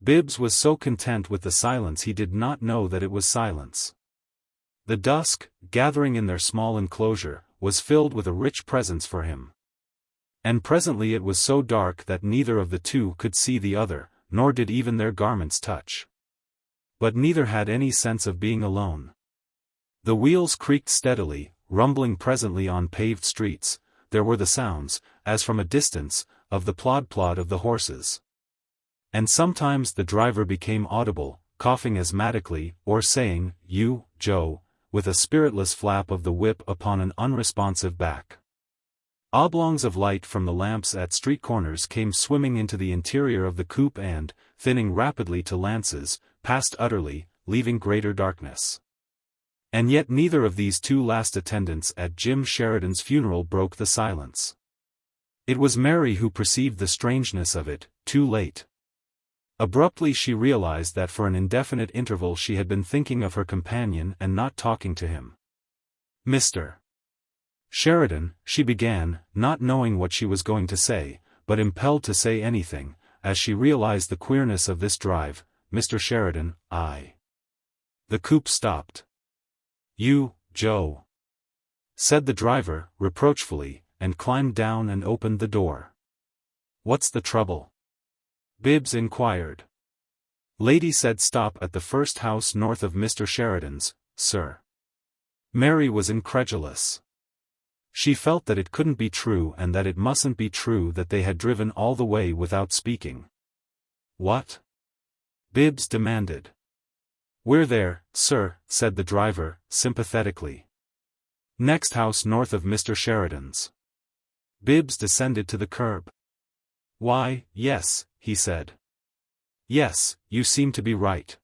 Bibbs was so content with the silence he did not know that it was silence. The dusk, gathering in their small enclosure, was filled with a rich presence for him. And presently it was so dark that neither of the two could see the other, nor did even their garments touch. But neither had any sense of being alone. The wheels creaked steadily, rumbling presently on paved streets. There were the sounds, as from a distance, of the plod-plod of the horses. And sometimes the driver became audible, coughing asthmatically, or saying, "You, Joe," with a spiritless flap of the whip upon an unresponsive back. Oblongs of light from the lamps at street corners came swimming into the interior of the coupe and, thinning rapidly to lances, passed utterly, leaving greater darkness. And yet neither of these two last attendants at Jim Sheridan's funeral broke the silence. It was Mary who perceived the strangeness of it, too late. Abruptly she realized that for an indefinite interval she had been thinking of her companion and not talking to him. "Mr. Sheridan," she began, not knowing what she was going to say, but impelled to say anything, as she realized the queerness of this drive. "Mr. Sheridan, I—" The coupe stopped. "You, Joe," said the driver, reproachfully, and climbed down and opened the door. "What's the trouble?" Bibbs inquired. "Lady said stop at the first house north of Mr. Sheridan's, sir." Mary was incredulous. She felt that it couldn't be true and that it mustn't be true that they had driven all the way without speaking. "What?" Bibbs demanded. "We're there, sir," said the driver, sympathetically. "Next house north of Mr. Sheridan's." Bibbs descended to the curb. "Why, yes," he said. "Yes, you seem to be right."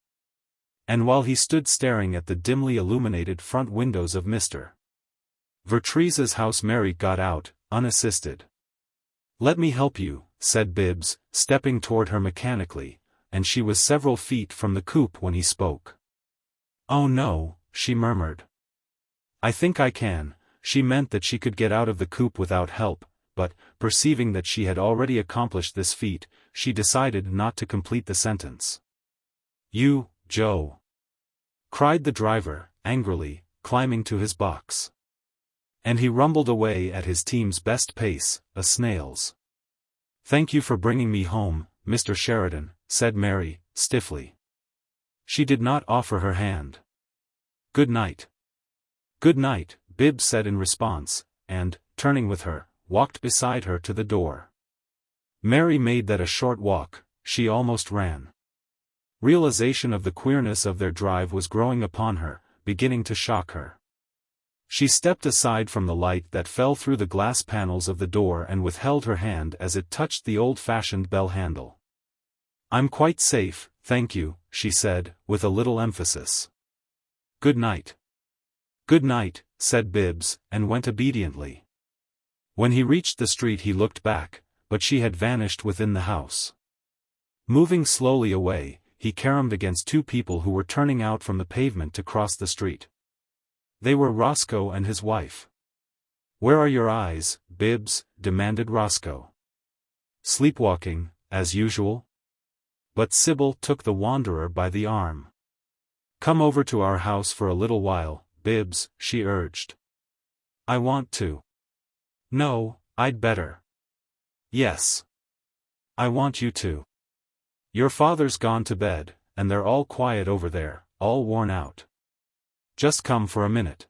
And while he stood staring at the dimly illuminated front windows of Mr. Vertrees's house, Mary got out, unassisted. "Let me help you," said Bibbs, stepping toward her mechanically, and she was several feet from the coupe when he spoke. "Oh no," she murmured. "I think I can." She meant that she could get out of the coupe without help, but, perceiving that she had already accomplished this feat, she decided not to complete the sentence. "You, Joe!" cried the driver, angrily, climbing to his box. And he rumbled away at his team's best pace, a snail's. "Thank you for bringing me home, Mr. Sheridan," said Mary, stiffly. She did not offer her hand. "Good night." "Good night," Bibbs said in response, and, turning with her, walked beside her to the door. Mary made that a short walk. She almost ran. Realization of the queerness of their drive was growing upon her, beginning to shock her. She stepped aside from the light that fell through the glass panels of the door and withheld her hand as it touched the old-fashioned bell handle. "I'm quite safe, thank you," she said, with a little emphasis. "Good night." "Good night," said Bibbs, and went obediently. When he reached the street he looked back, but she had vanished within the house. Moving slowly away, he caromed against two people who were turning out from the pavement to cross the street. They were Roscoe and his wife. "Where are your eyes, Bibbs?" demanded Roscoe. "Sleepwalking, as usual." But Sybil took the wanderer by the arm. "Come over to our house for a little while, Bibbs," she urged. "I want to." "No, I'd better." "Yes. I want you to. Your father's gone to bed, and they're all quiet over there, all worn out. Just come for a minute."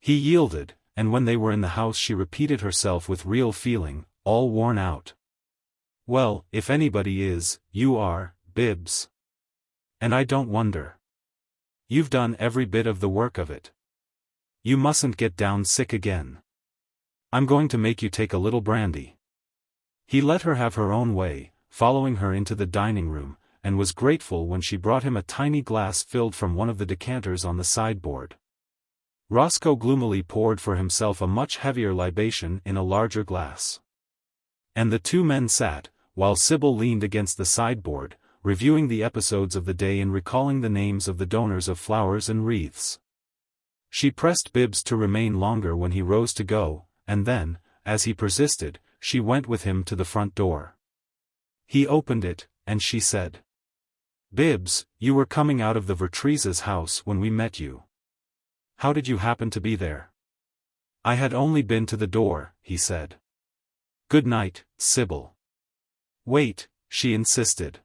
He yielded, and when they were in the house she repeated herself with real feeling, "all worn out." "Well, if anybody is, you are, Bibbs. And I don't wonder. You've done every bit of the work of it. You mustn't get down sick again. I'm going to make you take a little brandy." He let her have her own way, following her into the dining room, and was grateful when she brought him a tiny glass filled from one of the decanters on the sideboard. Roscoe gloomily poured for himself a much heavier libation in a larger glass. And the two men sat, while Sybil leaned against the sideboard, reviewing the episodes of the day and recalling the names of the donors of flowers and wreaths. She pressed Bibbs to remain longer when he rose to go, and then, as he persisted, she went with him to the front door. He opened it, and she said, "Bibbs, you were coming out of the Vertrees' house when we met you. How did you happen to be there?" "I had only been to the door," he said. "Good night, Sybil." "Wait," she insisted.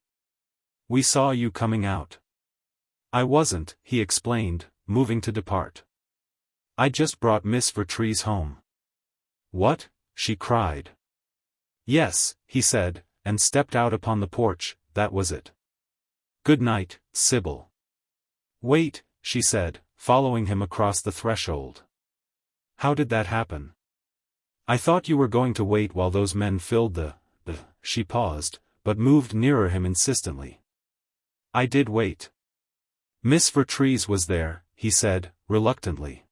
"We saw you coming out." "I wasn't," he explained, moving to depart. "I just brought Miss Vertrees home." "What?" she cried. "Yes," he said, and stepped out upon the porch. "That was it. Good night, Sybil." "Wait," she said, following him across the threshold. "How did that happen? I thought you were going to wait while those men filled the. She paused, but moved nearer him insistently. "I did wait. Miss Vertrees was there," he said, reluctantly.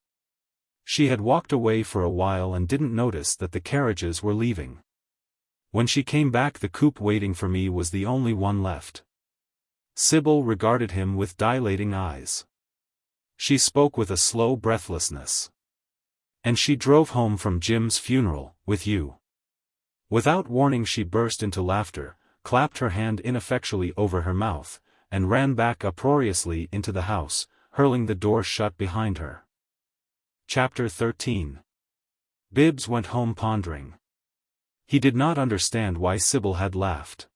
She had walked away for a while and didn't notice that the carriages were leaving. When she came back the coupe waiting for me was the only one left." Sybil regarded him with dilating eyes. She spoke with a slow breathlessness. "And she drove home from Jim's funeral, with you." Without warning she burst into laughter, clapped her hand ineffectually over her mouth, and ran back uproariously into the house, hurling the door shut behind her. Chapter 13. Bibbs went home pondering. He did not understand why Sybil had laughed.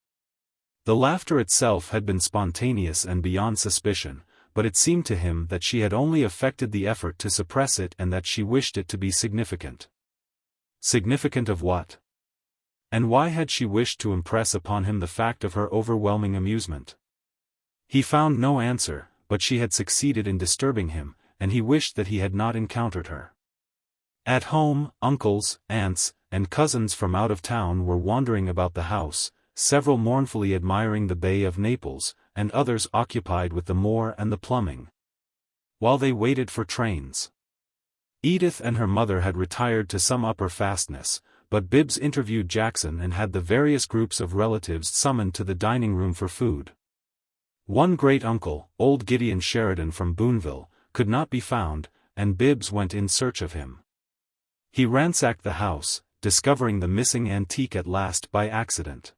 The laughter itself had been spontaneous and beyond suspicion, but it seemed to him that she had only affected the effort to suppress it and that she wished it to be significant. Significant of what? And why had she wished to impress upon him the fact of her overwhelming amusement? He found no answer, but she had succeeded in disturbing him, and he wished that he had not encountered her. At home, uncles, aunts, and cousins from out of town were wandering about the house, several mournfully admiring the Bay of Naples, and others occupied with the moor and the plumbing. While they waited for trains. Edith and her mother had retired to some upper fastness, but Bibbs interviewed Jackson and had the various groups of relatives summoned to the dining room for food. One great-uncle, old Gideon Sheridan from Boonville, could not be found, and Bibbs went in search of him. He ransacked the house, discovering the missing antique at last by accident.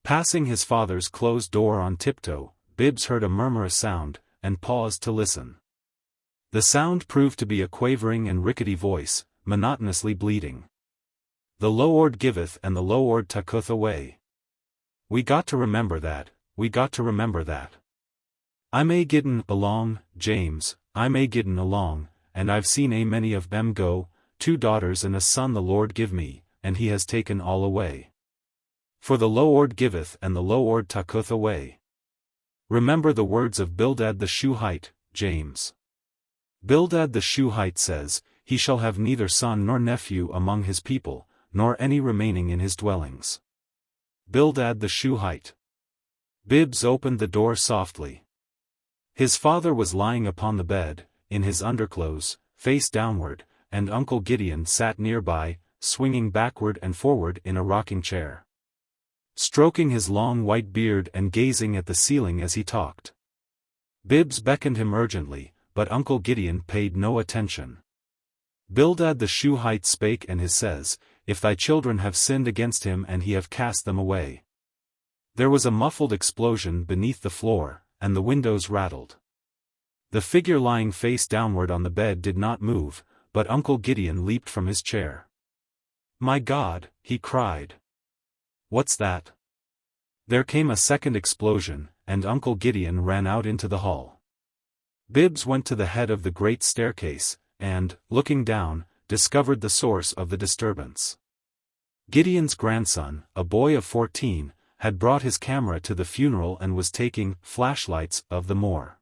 Passing his father's closed door on tiptoe, Bibbs heard a murmurous sound, and paused to listen. The sound proved to be a quavering and rickety voice, monotonously bleating. "The Lord giveth and the Lord taketh away. We got to remember that, we got to remember that. I may gitten along, James, I may gitten along, and I've seen a many of them go, 2 daughters and a son the Lord give me, and he has taken all away. For the Lord giveth and the Lord taketh away. Remember the words of Bildad the Shuhite, James. Bildad the Shuhite says, he shall have neither son nor nephew among his people, nor any remaining in his dwellings. Bildad the Shuhite." Bibbs opened the door softly. His father was lying upon the bed, in his underclothes, face downward, and Uncle Gideon sat nearby, swinging backward and forward in a rocking chair, stroking his long white beard and gazing at the ceiling as he talked. Bibbs beckoned him urgently, but Uncle Gideon paid no attention. Bildad the Shuhite spake and his says, If thy children have sinned against him and he have cast them away. There was a muffled explosion beneath the floor, and the windows rattled. The figure lying face downward on the bed did not move, but Uncle Gideon leaped from his chair. "My God," he cried. "What's that?" There came a second explosion, and Uncle Gideon ran out into the hall. Bibbs went to the head of the great staircase, and, looking down, discovered the source of the disturbance. Gideon's grandson, a boy of 14, had brought his camera to the funeral and was taking flashlights of the moor.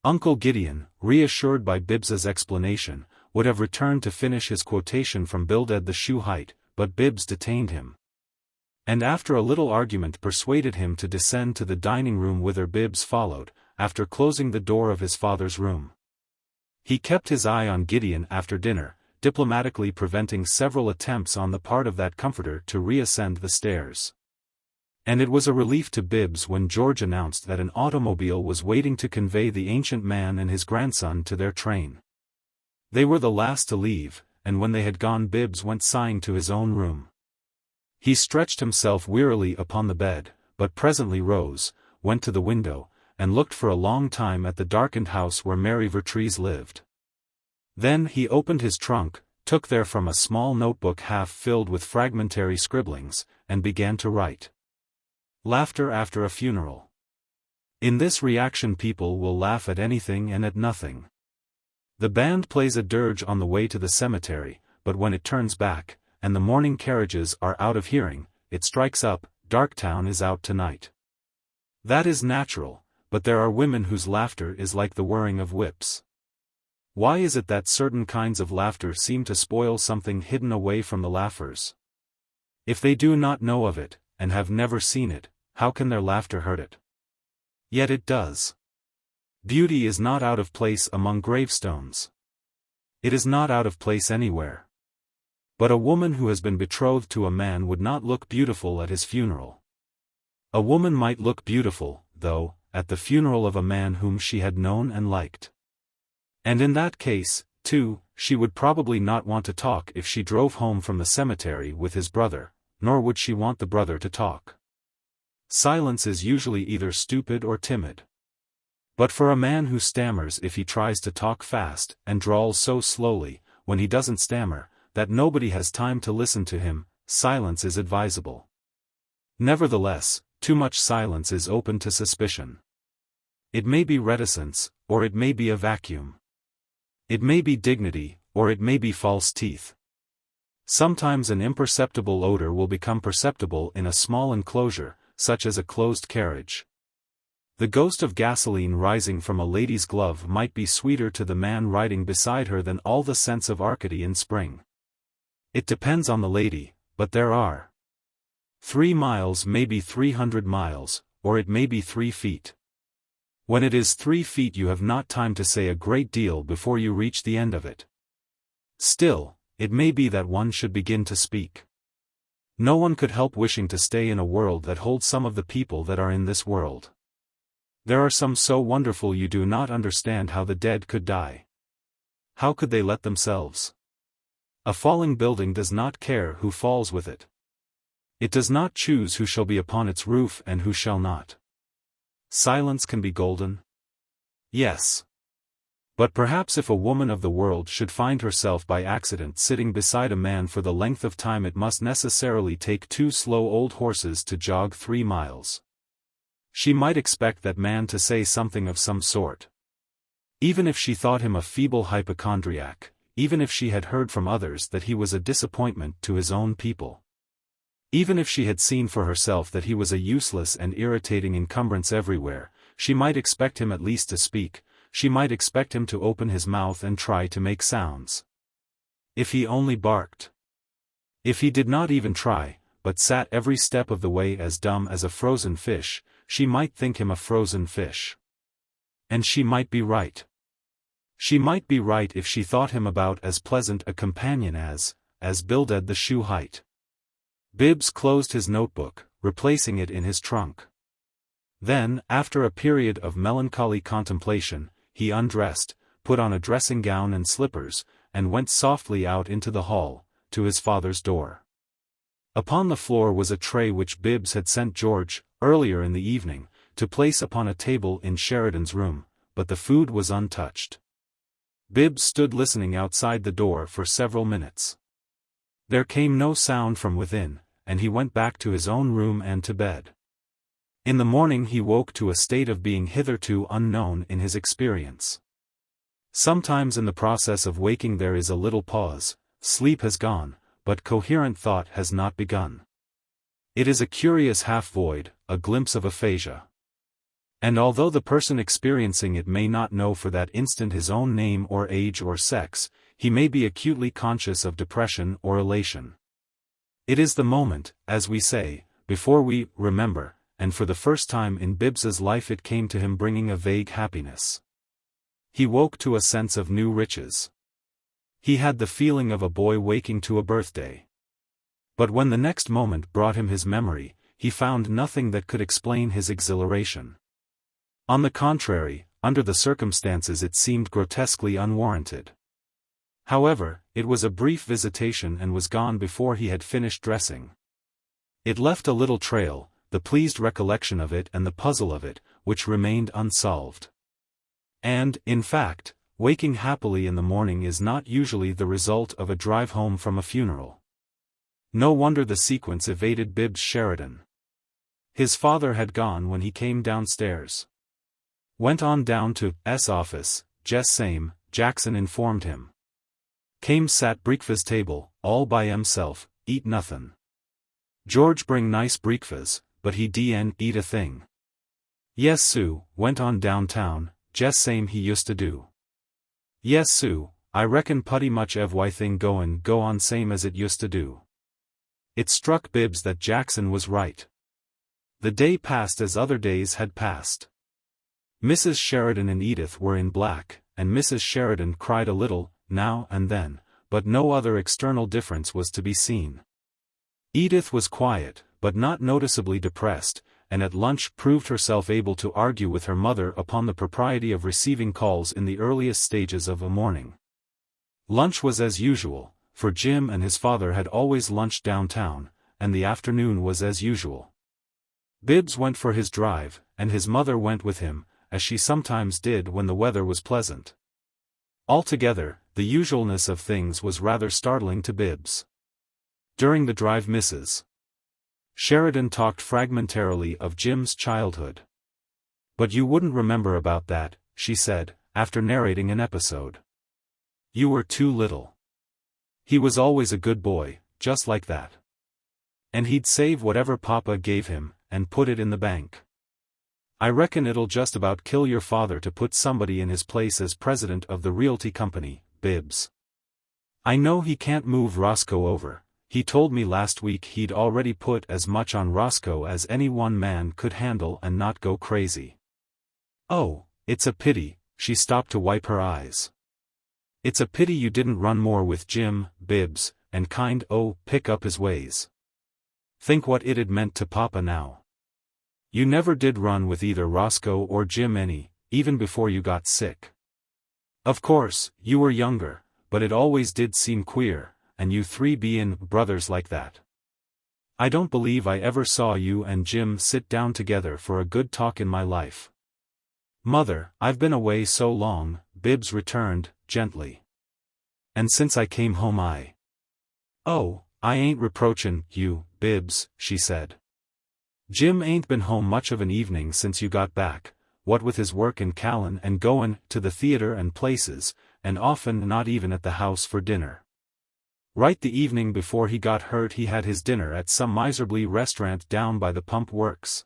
Uncle Gideon, reassured by Bibbs's explanation, would have returned to finish his quotation from Bildad the Shuhite, but Bibbs detained him. And after a little argument persuaded him to descend to the dining room, whither Bibbs followed, after closing the door of his father's room. He kept his eye on Gideon after dinner, diplomatically preventing several attempts on the part of that comforter to reascend the stairs. And it was a relief to Bibbs when George announced that an automobile was waiting to convey the ancient man and his grandson to their train. They were the last to leave, and when they had gone Bibbs went sighing to his own room. He stretched himself wearily upon the bed, but presently rose, went to the window, and looked for a long time at the darkened house where Mary Vertrees lived. Then he opened his trunk, took therefrom a small notebook half filled with fragmentary scribblings, and began to write. Laughter after a funeral. In this reaction people will laugh at anything and at nothing. The band plays a dirge on the way to the cemetery, but when it turns back, and the mourning carriages are out of hearing, it strikes up, "Darktown is out tonight." That is natural, but there are women whose laughter is like the whirring of whips. Why is it that certain kinds of laughter seem to spoil something hidden away from the laughers? If they do not know of it, and have never seen it, how can their laughter hurt it? Yet it does. Beauty is not out of place among gravestones. It is not out of place anywhere. But a woman who has been betrothed to a man would not look beautiful at his funeral. A woman might look beautiful, though, at the funeral of a man whom she had known and liked. And in that case, too, she would probably not want to talk if she drove home from the cemetery with his brother, nor would she want the brother to talk. Silence is usually either stupid or timid. But for a man who stammers if he tries to talk fast, and drawls so slowly, when he doesn't stammer, that nobody has time to listen to him, silence is advisable. Nevertheless, too much silence is open to suspicion. It may be reticence, or it may be a vacuum. It may be dignity, or it may be false teeth. Sometimes an imperceptible odor will become perceptible in a small enclosure, such as a closed carriage. The ghost of gasoline rising from a lady's glove might be sweeter to the man riding beside her than all the scents of Arcady in spring. It depends on the lady, but there are 3 miles may be 300 miles, or it may be 3 feet. When it is 3 feet you have not time to say a great deal before you reach the end of it. Still, it may be that one should begin to speak. No one could help wishing to stay in a world that holds some of the people that are in this world. There are some so wonderful you do not understand how the dead could die. How could they let themselves? A falling building does not care who falls with it. It does not choose who shall be upon its roof and who shall not. Silence can be golden. Yes. But perhaps if a woman of the world should find herself by accident sitting beside a man for the length of time it must necessarily take 2 slow old horses to jog 3 miles. She might expect that man to say something of some sort. Even if she thought him a feeble hypochondriac, even if she had heard from others that he was a disappointment to his own people. Even if she had seen for herself that he was a useless and irritating encumbrance everywhere, she might expect him at least to speak, she might expect him to open his mouth and try to make sounds. If he only barked. If he did not even try, but sat every step of the way as dumb as a frozen fish, she might think him a frozen fish. And she might be right. She might be right if she thought him about as pleasant a companion as Bildad the Shuhite. Bibbs closed his notebook, replacing it in his trunk. Then, after a period of melancholy contemplation, he undressed, put on a dressing gown and slippers, and went softly out into the hall, to his father's door. Upon the floor was a tray which Bibbs had sent George, earlier in the evening, to place upon a table in Sheridan's room, but the food was untouched. Bibbs stood listening outside the door for several minutes. There came no sound from within, and he went back to his own room and to bed. In the morning he woke to a state of being hitherto unknown in his experience. Sometimes in the process of waking there is a little pause, sleep has gone, but coherent thought has not begun. It is a curious half-void, a glimpse of aphasia. And although the person experiencing it may not know for that instant his own name or age or sex, he may be acutely conscious of depression or elation. It is the moment, as we say, before we remember, and for the first time in Bibbs's life it came to him bringing a vague happiness. He woke to a sense of new riches. He had the feeling of a boy waking to a birthday. But when the next moment brought him his memory, he found nothing that could explain his exhilaration. On the contrary, under the circumstances it seemed grotesquely unwarranted. However, it was a brief visitation and was gone before he had finished dressing. It left a little trail, the pleased recollection of it and the puzzle of it, which remained unsolved. And, in fact, waking happily in the morning is not usually the result of a drive home from a funeral. No wonder the sequence evaded Bibbs Sheridan. His father had gone when he came downstairs. Went on down to S office, just same, Jackson informed him. Came sat breakfast table, all by himself, eat nothin'. George bring nice breakfast, but he didn't eat a thing. Yes Sue, went on downtown, just same he used to do. Yes Sue, I reckon putty much everything go on same as it used to do. It struck Bibbs that Jackson was right. The day passed as other days had passed. Mrs. Sheridan and Edith were in black, and Mrs. Sheridan cried a little, now and then, but no other external difference was to be seen. Edith was quiet, but not noticeably depressed, and at lunch proved herself able to argue with her mother upon the propriety of receiving calls in the earliest stages of a morning. Lunch was as usual, for Jim and his father had always lunched downtown, and the afternoon was as usual. Bibbs went for his drive, and his mother went with him, as she sometimes did when the weather was pleasant. Altogether, the usualness of things was rather startling to Bibbs. During the drive Mrs. Sheridan talked fragmentarily of Jim's childhood. But you wouldn't remember about that, she said, after narrating an episode. You were too little. He was always a good boy, just like that. And he'd save whatever Papa gave him, and put it in the bank. I reckon it'll just about kill your father to put somebody in his place as president of the realty company, Bibbs. I know he can't move Roscoe over. He told me last week he'd already put as much on Roscoe as any one man could handle and not go crazy. Oh, it's a pity, she stopped to wipe her eyes. It's a pity you didn't run more with Jim, Bibbs, and pick up his ways. Think what it'd meant to Papa now. You never did run with either Roscoe or Jim any, even before you got sick. Of course, you were younger, but it always did seem queer, and you three bein' brothers like that. I don't believe I ever saw you and Jim sit down together for a good talk in my life. Mother, I've been away so long, Bibbs returned, gently. And since I came home Oh, I ain't reproachin' you, Bibbs, she said. Jim ain't been home much of an evening since you got back, what with his work in Callan and goin' to the theater and places, and often not even at the house for dinner. Right the evening before he got hurt he had his dinner at some miserly restaurant down by the pump works.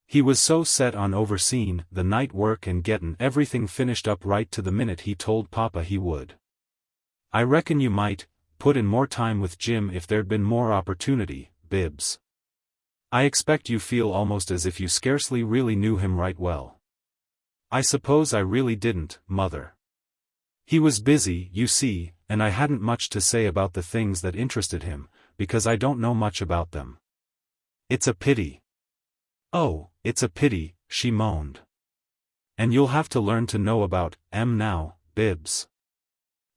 He was so set on overseeing the night work and gettin' everything finished up right to the minute he told Papa he would. I reckon you might put in more time with Jim if there'd been more opportunity, Bibbs. I expect you feel almost as if you scarcely really knew him right well. I suppose I really didn't, Mother. He was busy, you see, and I hadn't much to say about the things that interested him, because I don't know much about them. It's a pity. Oh, it's a pity, she moaned. And you'll have to learn to know about now, Bibbs.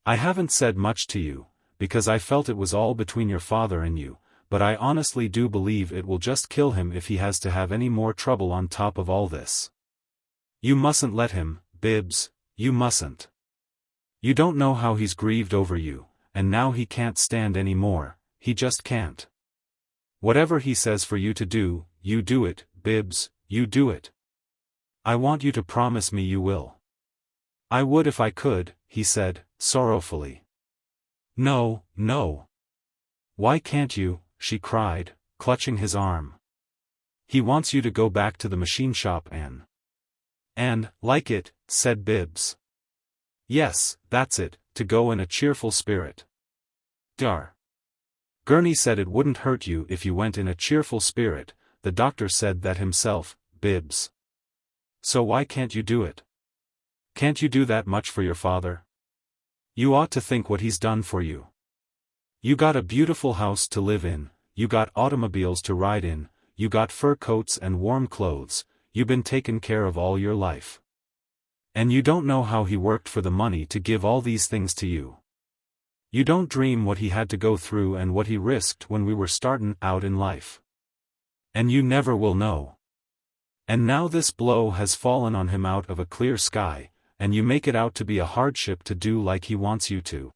I haven't said much to you, because I felt it was all between your father and you, but I honestly do believe it will just kill him if he has to have any more trouble on top of all this. You mustn't let him, Bibbs, you mustn't. You don't know how he's grieved over you, and now he can't stand any more, he just can't. Whatever he says for you to do, you do it, Bibbs, you do it. I want you to promise me you will. I would if I could, he said, sorrowfully. No, no. Why can't you, she cried, clutching his arm. He wants you to go back to the machine shop and like it, said Bibbs. Yes, that's it, to go in a cheerful spirit. Dar. Gurney said it wouldn't hurt you if you went in a cheerful spirit, the doctor said that himself, Bibbs. So why can't you do it? Can't you do that much for your father? You ought to think what he's done for you. You got a beautiful house to live in, you got automobiles to ride in, you got fur coats and warm clothes, you've been taken care of all your life. And you don't know how he worked for the money to give all these things to you. You don't dream what he had to go through and what he risked when we were startin' out in life. And you never will know. And now this blow has fallen on him out of a clear sky, and you make it out to be a hardship to do like he wants you to.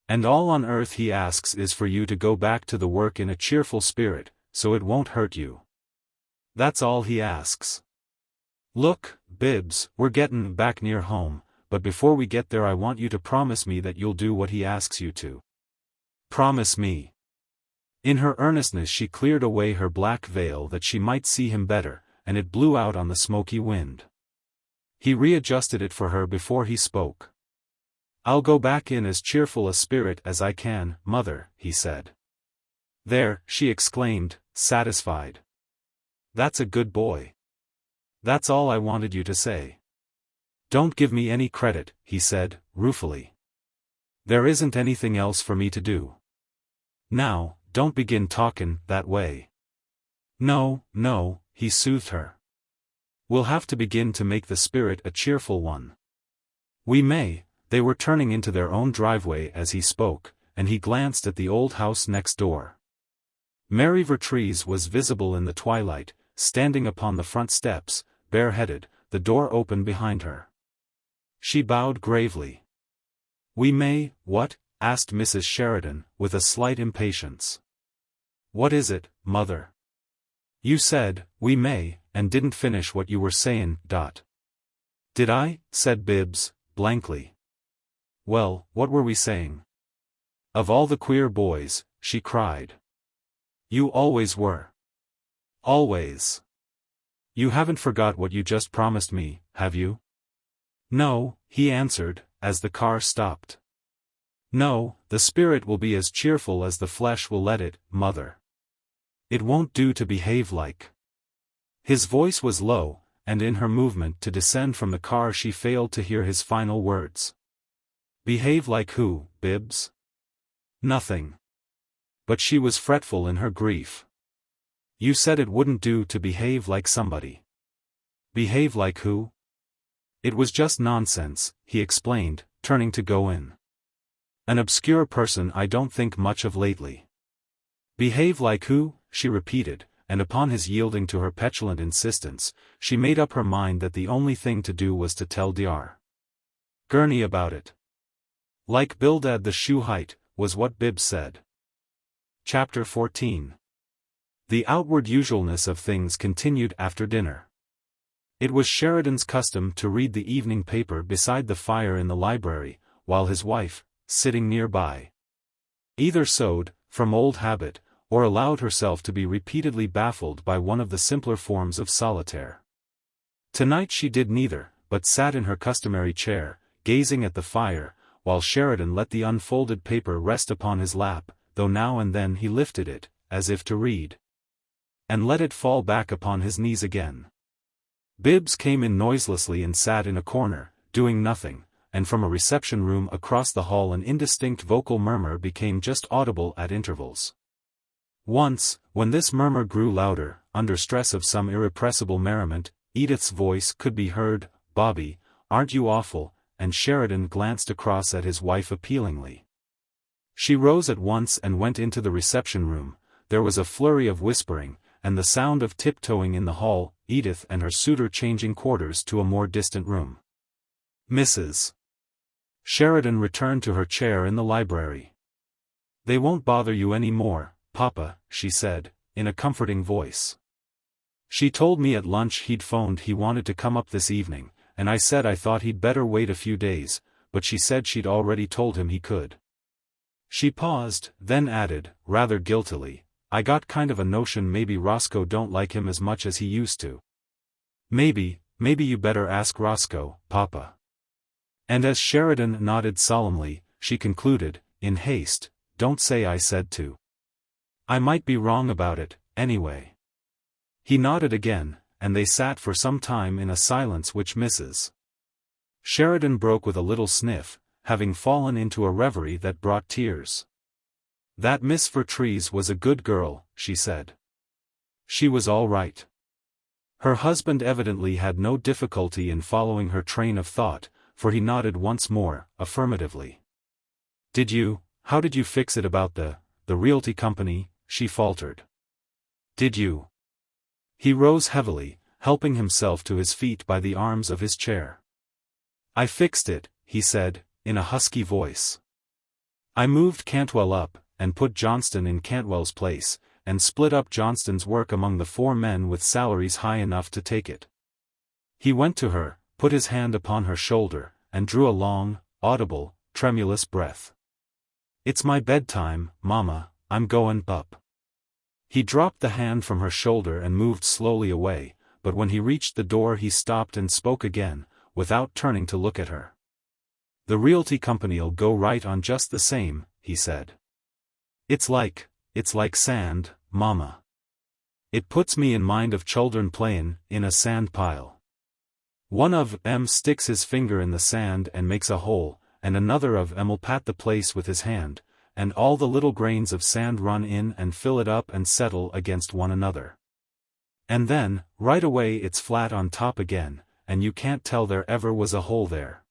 And all on earth he asks is for you to go back to the work in a cheerful spirit, so it won't hurt you. That's all he asks. Look, Bibbs, we're gettin' back near home, but before we get there I want you to promise me that you'll do what he asks you to. Promise me. In her earnestness she cleared away her black veil that she might see him better, and it blew out on the smoky wind. He readjusted it for her before he spoke. I'll go back in as cheerful a spirit as I can, Mother, he said. There, she exclaimed, satisfied. That's a good boy. That's all I wanted you to say. Don't give me any credit, he said, ruefully. There isn't anything else for me to do. Now, don't begin talkin' that way. No, no, he soothed her. We'll have to begin to make the spirit a cheerful one. We may. They were turning into their own driveway as he spoke, and he glanced at the old house next door. Mary Vertrees was visible in the twilight, standing upon the front steps, bareheaded, the door open behind her. She bowed gravely. We may, what? Asked Mrs. Sheridan, with a slight impatience. What is it, Mother? You said, we may, and didn't finish what you were sayin', Did I? Said Bibbs, blankly. Well, what were we saying? Of all the queer boys, she cried. You always were. Always. You haven't forgot what you just promised me, have you? No, he answered, as the car stopped. No, the spirit will be as cheerful as the flesh will let it, Mother. It won't do to behave like. His voice was low, and in her movement to descend from the car she failed to hear his final words. Behave like who, Bibbs? Nothing. But she was fretful in her grief. You said it wouldn't do to behave like somebody. Behave like who? It was just nonsense, he explained, turning to go in. An obscure person I don't think much of lately. Behave like who? She repeated, and upon his yielding to her petulant insistence, she made up her mind that the only thing to do was to tell Dr. Gurney about it. Like Bildad the Shuhite, was what Bibbs said. Chapter 14. The outward usualness of things continued after dinner. It was Sheridan's custom to read the evening paper beside the fire in the library, while his wife, sitting nearby, either sewed, from old habit, or allowed herself to be repeatedly baffled by one of the simpler forms of solitaire. Tonight she did neither, but sat in her customary chair, gazing at the fire, while Sheridan let the unfolded paper rest upon his lap, though now and then he lifted it, as if to read, and let it fall back upon his knees again. Bibbs came in noiselessly and sat in a corner, doing nothing, and from a reception room across the hall an indistinct vocal murmur became just audible at intervals. Once, when this murmur grew louder, under stress of some irrepressible merriment, Edith's voice could be heard, Bobby, aren't you awful, and Sheridan glanced across at his wife appealingly. She rose at once and went into the reception room. There was a flurry of whispering, and the sound of tiptoeing in the hall, Edith and her suitor changing quarters to a more distant room. Mrs. Sheridan returned to her chair in the library. "They won't bother you any more, Papa," she said, in a comforting voice. "She told me at lunch he'd phoned he wanted to come up this evening, and I said I thought he'd better wait a few days, but she said she'd already told him he could." She paused, then added, rather guiltily, "I got kind of a notion maybe Roscoe don't like him as much as he used to." Maybe you better ask Roscoe, Papa." And as Sheridan nodded solemnly, she concluded, in haste, "Don't say I said to. I might be wrong about it, anyway." He nodded again, and they sat for some time in a silence which Mrs. Sheridan broke with a little sniff, having fallen into a reverie that brought tears. "That Miss Vertrees was a good girl," she said. "She was all right." Her husband evidently had no difficulty in following her train of thought, for he nodded once more, affirmatively. How did you fix it about the realty company?" she faltered. "Did you?" He rose heavily, helping himself to his feet by the arms of his chair. "I fixed it," he said, in a husky voice. "I moved Cantwell up, and put Johnston in Cantwell's place, and split up Johnston's work among the 4 men with salaries high enough to take it." He went to her, put his hand upon her shoulder, and drew a long, audible, tremulous breath. "It's my bedtime, Mama, I'm goin' up." He dropped the hand from her shoulder and moved slowly away, but when he reached the door he stopped and spoke again, without turning to look at her. "The realty company'll go right on just the same," he said. It's like sand, Mama. It puts me in mind of children playin' in a sand pile. One of 'em sticks his finger in the sand and makes a hole, and another of 'em'll pat the place with his hand, and all the little grains of sand run in and fill it up and settle against one another. And then, right away it's flat on top again, and you can't tell there ever was a hole there.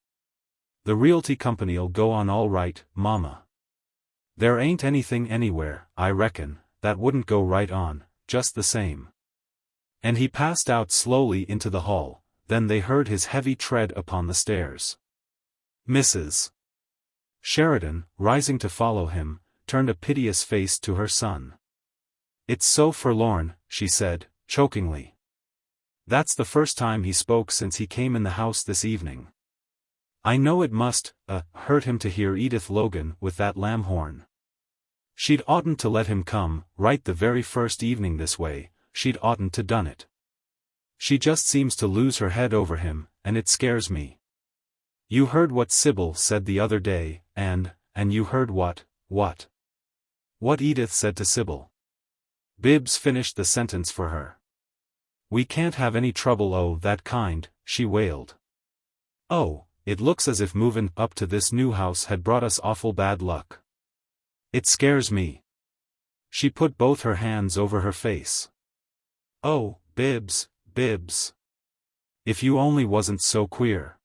The realty company'll go on all right, Mama. There ain't anything anywhere, I reckon, that wouldn't go right on, just the same." And he passed out slowly into the hall, then they heard his heavy tread upon the stairs. Mrs. Sheridan, rising to follow him, turned a piteous face to her son. "It's so forlorn," she said, chokingly. "That's the first time he spoke since he came in the house this evening. I know it must hurt him to hear Edith Logan with that Lamhorn. She'd oughtn't to let him come, right the very first evening this way, she'd oughtn't to done it. She just seems to lose her head over him, and it scares me. You heard what Sybil said the other day, and you heard what Edith said to Sybil." Bibbs finished the sentence for her. "We can't have any trouble o' that kind," she wailed. "Oh, it looks as if movin' up to this new house had brought us awful bad luck. It scares me." She put both her hands over her face. "Oh, Bibbs. If you only wasn't so queer.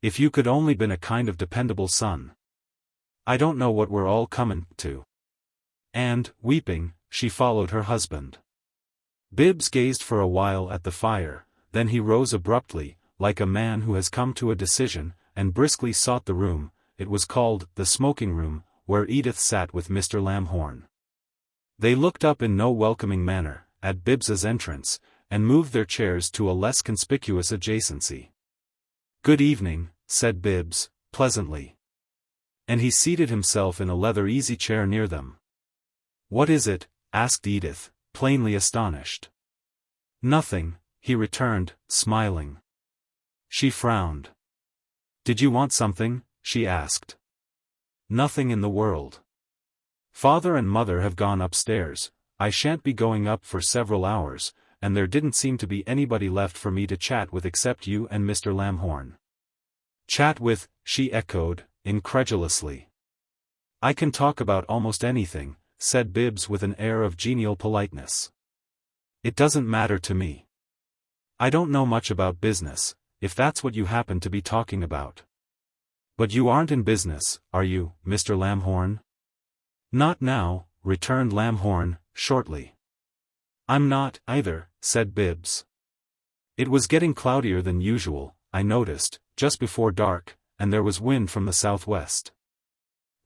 If you could only been a kind of dependable son. I don't know what we're all comin' to." And, weeping, she followed her husband. Bibbs gazed for a while at the fire, then he rose abruptly, like a man who has come to a decision, and briskly sought the room. It was called the smoking room, where Edith sat with Mr. Lamhorn. They looked up in no welcoming manner, at Bibbs's entrance, and moved their chairs to a less conspicuous adjacency. "Good evening," said Bibbs, pleasantly. And he seated himself in a leather easy-chair near them. "What is it?" asked Edith, plainly astonished. "Nothing," he returned, smiling. She frowned. "Did you want something?" she asked. "Nothing in the world. Father and Mother have gone upstairs. I shan't be going up for several hours, and there didn't seem to be anybody left for me to chat with except you and Mr. Lamhorn." "Chat with," she echoed, incredulously. "I can talk about almost anything," said Bibbs with an air of genial politeness. "It doesn't matter to me. I don't know much about business, if that's what you happen to be talking about." "But you aren't in business, are you, Mr. Lamhorn?" "Not now," returned Lamhorn, shortly. "I'm not, either," said Bibbs. It was getting cloudier than usual, I noticed, just before dark, and there was wind from the southwest.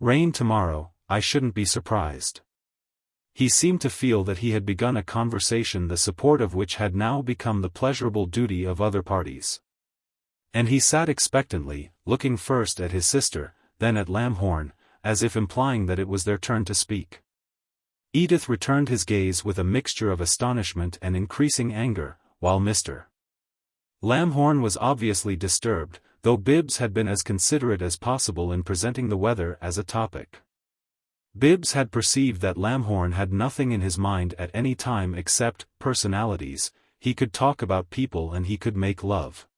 Rain tomorrow, I shouldn't be surprised. He seemed to feel that he had begun a conversation the support of which had now become the pleasurable duty of other parties. And he sat expectantly, looking first at his sister, then at Lamhorn, as if implying that it was their turn to speak. Edith returned his gaze with a mixture of astonishment and increasing anger, while Mr. Lamhorn was obviously disturbed, though Bibbs had been as considerate as possible in presenting the weather as a topic. Bibbs had perceived that Lamhorn had nothing in his mind at any time except personalities. He could talk about people and he could make love.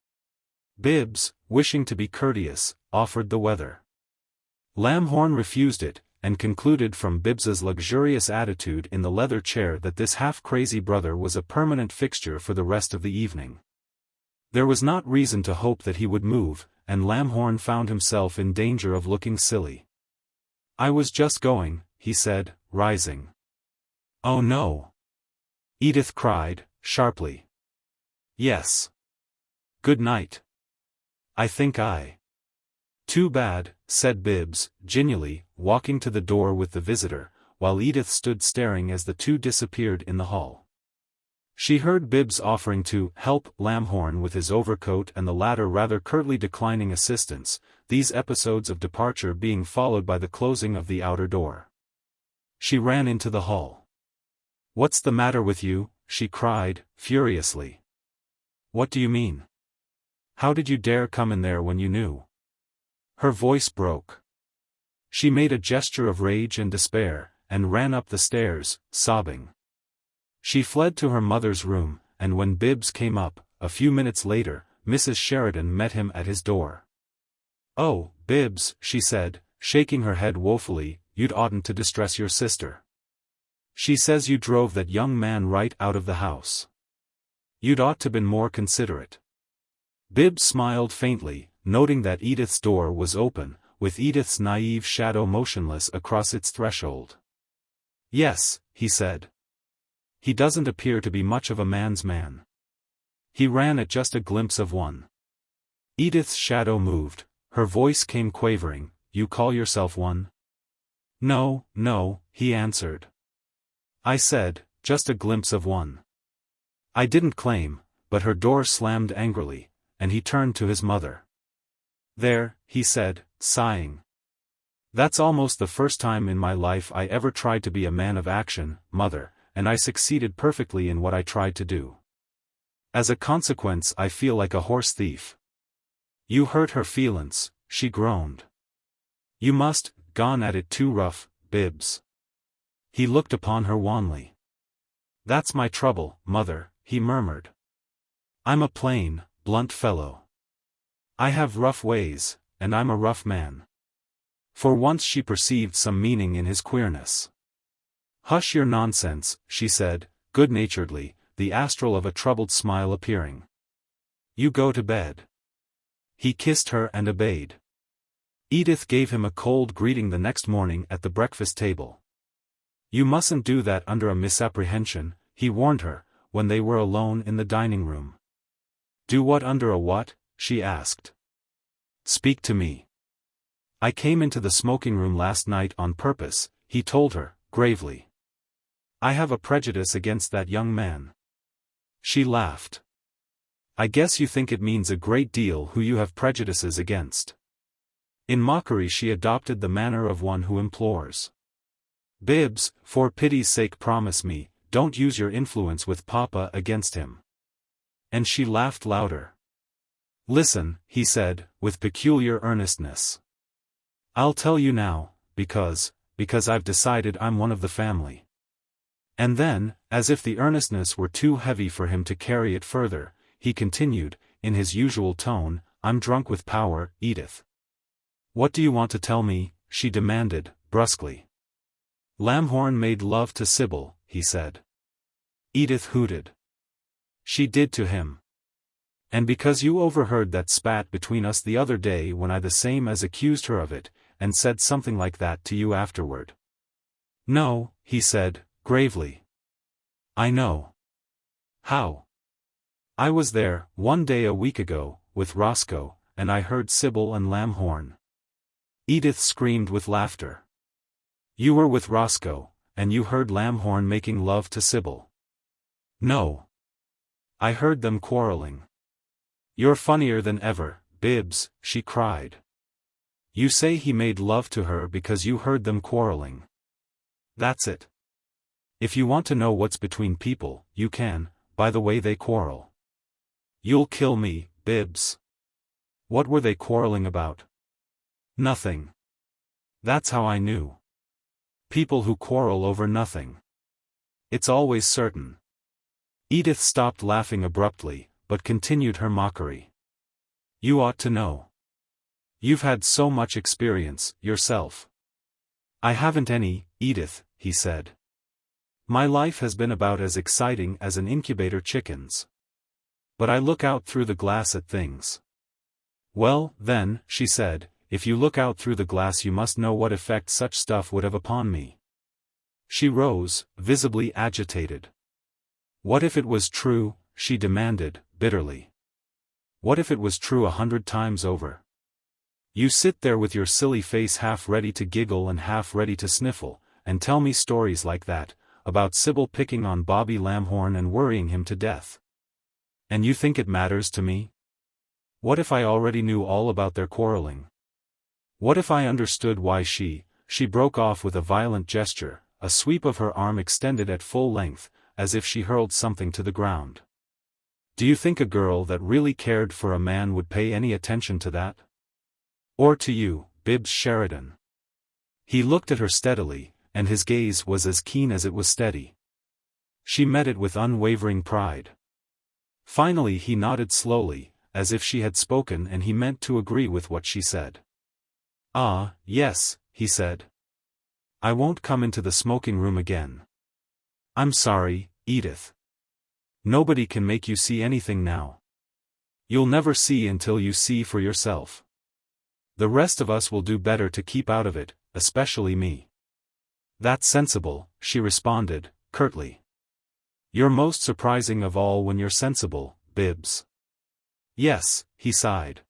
Bibbs, wishing to be courteous, offered the weather. Lamhorn refused it, and concluded from Bibbs's luxurious attitude in the leather chair that this half-crazy brother was a permanent fixture for the rest of the evening. There was not reason to hope that he would move, and Lamhorn found himself in danger of looking silly. "I was just going," he said, rising. "Oh no!" Edith cried, sharply. "Yes. Good night. I think I—" "Too bad," said Bibbs, genially, walking to the door with the visitor, while Edith stood staring as the two disappeared in the hall. She heard Bibbs offering to help Lamhorn with his overcoat and the latter rather curtly declining assistance, these episodes of departure being followed by the closing of the outer door. She ran into the hall. "What's the matter with you?" she cried, furiously. "What do you mean? How did you dare come in there when you knew?" Her voice broke. She made a gesture of rage and despair, and ran up the stairs, sobbing. She fled to her mother's room, and when Bibbs came up, a few minutes later, Mrs. Sheridan met him at his door. "Oh, Bibbs," she said, shaking her head woefully, "you'd oughtn't to distress your sister. She says you drove that young man right out of the house. You'd ought to been more considerate." Bibbs smiled faintly, noting that Edith's door was open, with Edith's naive shadow motionless across its threshold. "Yes," he said. "He doesn't appear to be much of a man's man. He ran at just a glimpse of one." Edith's shadow moved, her voice came quavering. "You call yourself one?" "No, no," he answered. "I said, just a glimpse of one. I didn't claim," but her door slammed angrily, and he turned to his mother. "There," he said, sighing. "That's almost the first time in my life I ever tried to be a man of action, Mother, and I succeeded perfectly in what I tried to do. As a consequence I feel like a horse thief." "You hurt her feelin's," she groaned. "You must, gone at it too rough, Bibbs." He looked upon her wanly. "That's my trouble, Mother," he murmured. "I'm a plain, blunt fellow. I have rough ways, and I'm a rough man." For once she perceived some meaning in his queerness. "Hush your nonsense," she said, good-naturedly, the astral of a troubled smile appearing. "You go to bed." He kissed her and obeyed. Edith gave him a cold greeting the next morning at the breakfast table. "You mustn't do that under a misapprehension," he warned her, when they were alone in the dining room. "Do what under a what?" she asked. "Speak to me." "I came into the smoking room last night on purpose," he told her, gravely. "I have a prejudice against that young man." She laughed. "I guess you think it means a great deal who you have prejudices against." In mockery she adopted the manner of one who implores. "Bibbs, for pity's sake promise me, don't use your influence with Papa against him." And she laughed louder. "Listen," he said, with peculiar earnestness. "I'll tell you now, because I've decided I'm one of the family." And then, as if the earnestness were too heavy for him to carry it further, he continued, in his usual tone, "I'm drunk with power, Edith." "What do you want to tell me?" she demanded, brusquely. "Lamhorn made love to Sybil," he said. Edith hooted. "She did to him. And because you overheard that spat between us the other day when I the same as accused her of it, and said something like that to you afterward." "No," he said, gravely. "I know." "How?" "I was there, one day a week ago, with Roscoe, and I heard Sybil and Lamhorn. Edith screamed with laughter. You were with Roscoe, and you heard Lamhorn making love to Sybil. No. I heard them quarreling. You're funnier than ever, Bibbs, she cried. You say he made love to her because you heard them quarreling. That's it. If you want to know what's between people, you can, by the way they quarrel. You'll kill me, Bibbs. What were they quarreling about? Nothing. That's how I knew. People who quarrel over nothing. It's always certain. Edith stopped laughing abruptly, but continued her mockery. You ought to know. You've had so much experience, yourself. I haven't any, Edith, he said. My life has been about as exciting as an incubator chicken's. But I look out through the glass at things. Well, then, she said, if you look out through the glass you must know what effect such stuff would have upon me. She rose, visibly agitated. What if it was true, she demanded, bitterly. What if it was true 100 times over? You sit there with your silly face half ready to giggle and half ready to sniffle, and tell me stories like that, about Sybil picking on Bobby Lamhorn and worrying him to death. And you think it matters to me? What if I already knew all about their quarreling? What if I understood why she broke off with a violent gesture, a sweep of her arm extended at full length, as if she hurled something to the ground. Do you think a girl that really cared for a man would pay any attention to that? Or to you, Bibbs Sheridan? He looked at her steadily, and his gaze was as keen as it was steady. She met it with unwavering pride. Finally he nodded slowly, as if she had spoken and he meant to agree with what she said. Ah, yes, he said. I won't come into the smoking room again. I'm sorry, Edith. Nobody can make you see anything now. You'll never see until you see for yourself. The rest of us will do better to keep out of it, especially me. That's sensible, she responded, curtly. You're most surprising of all when you're sensible, Bibbs. Yes, he sighed.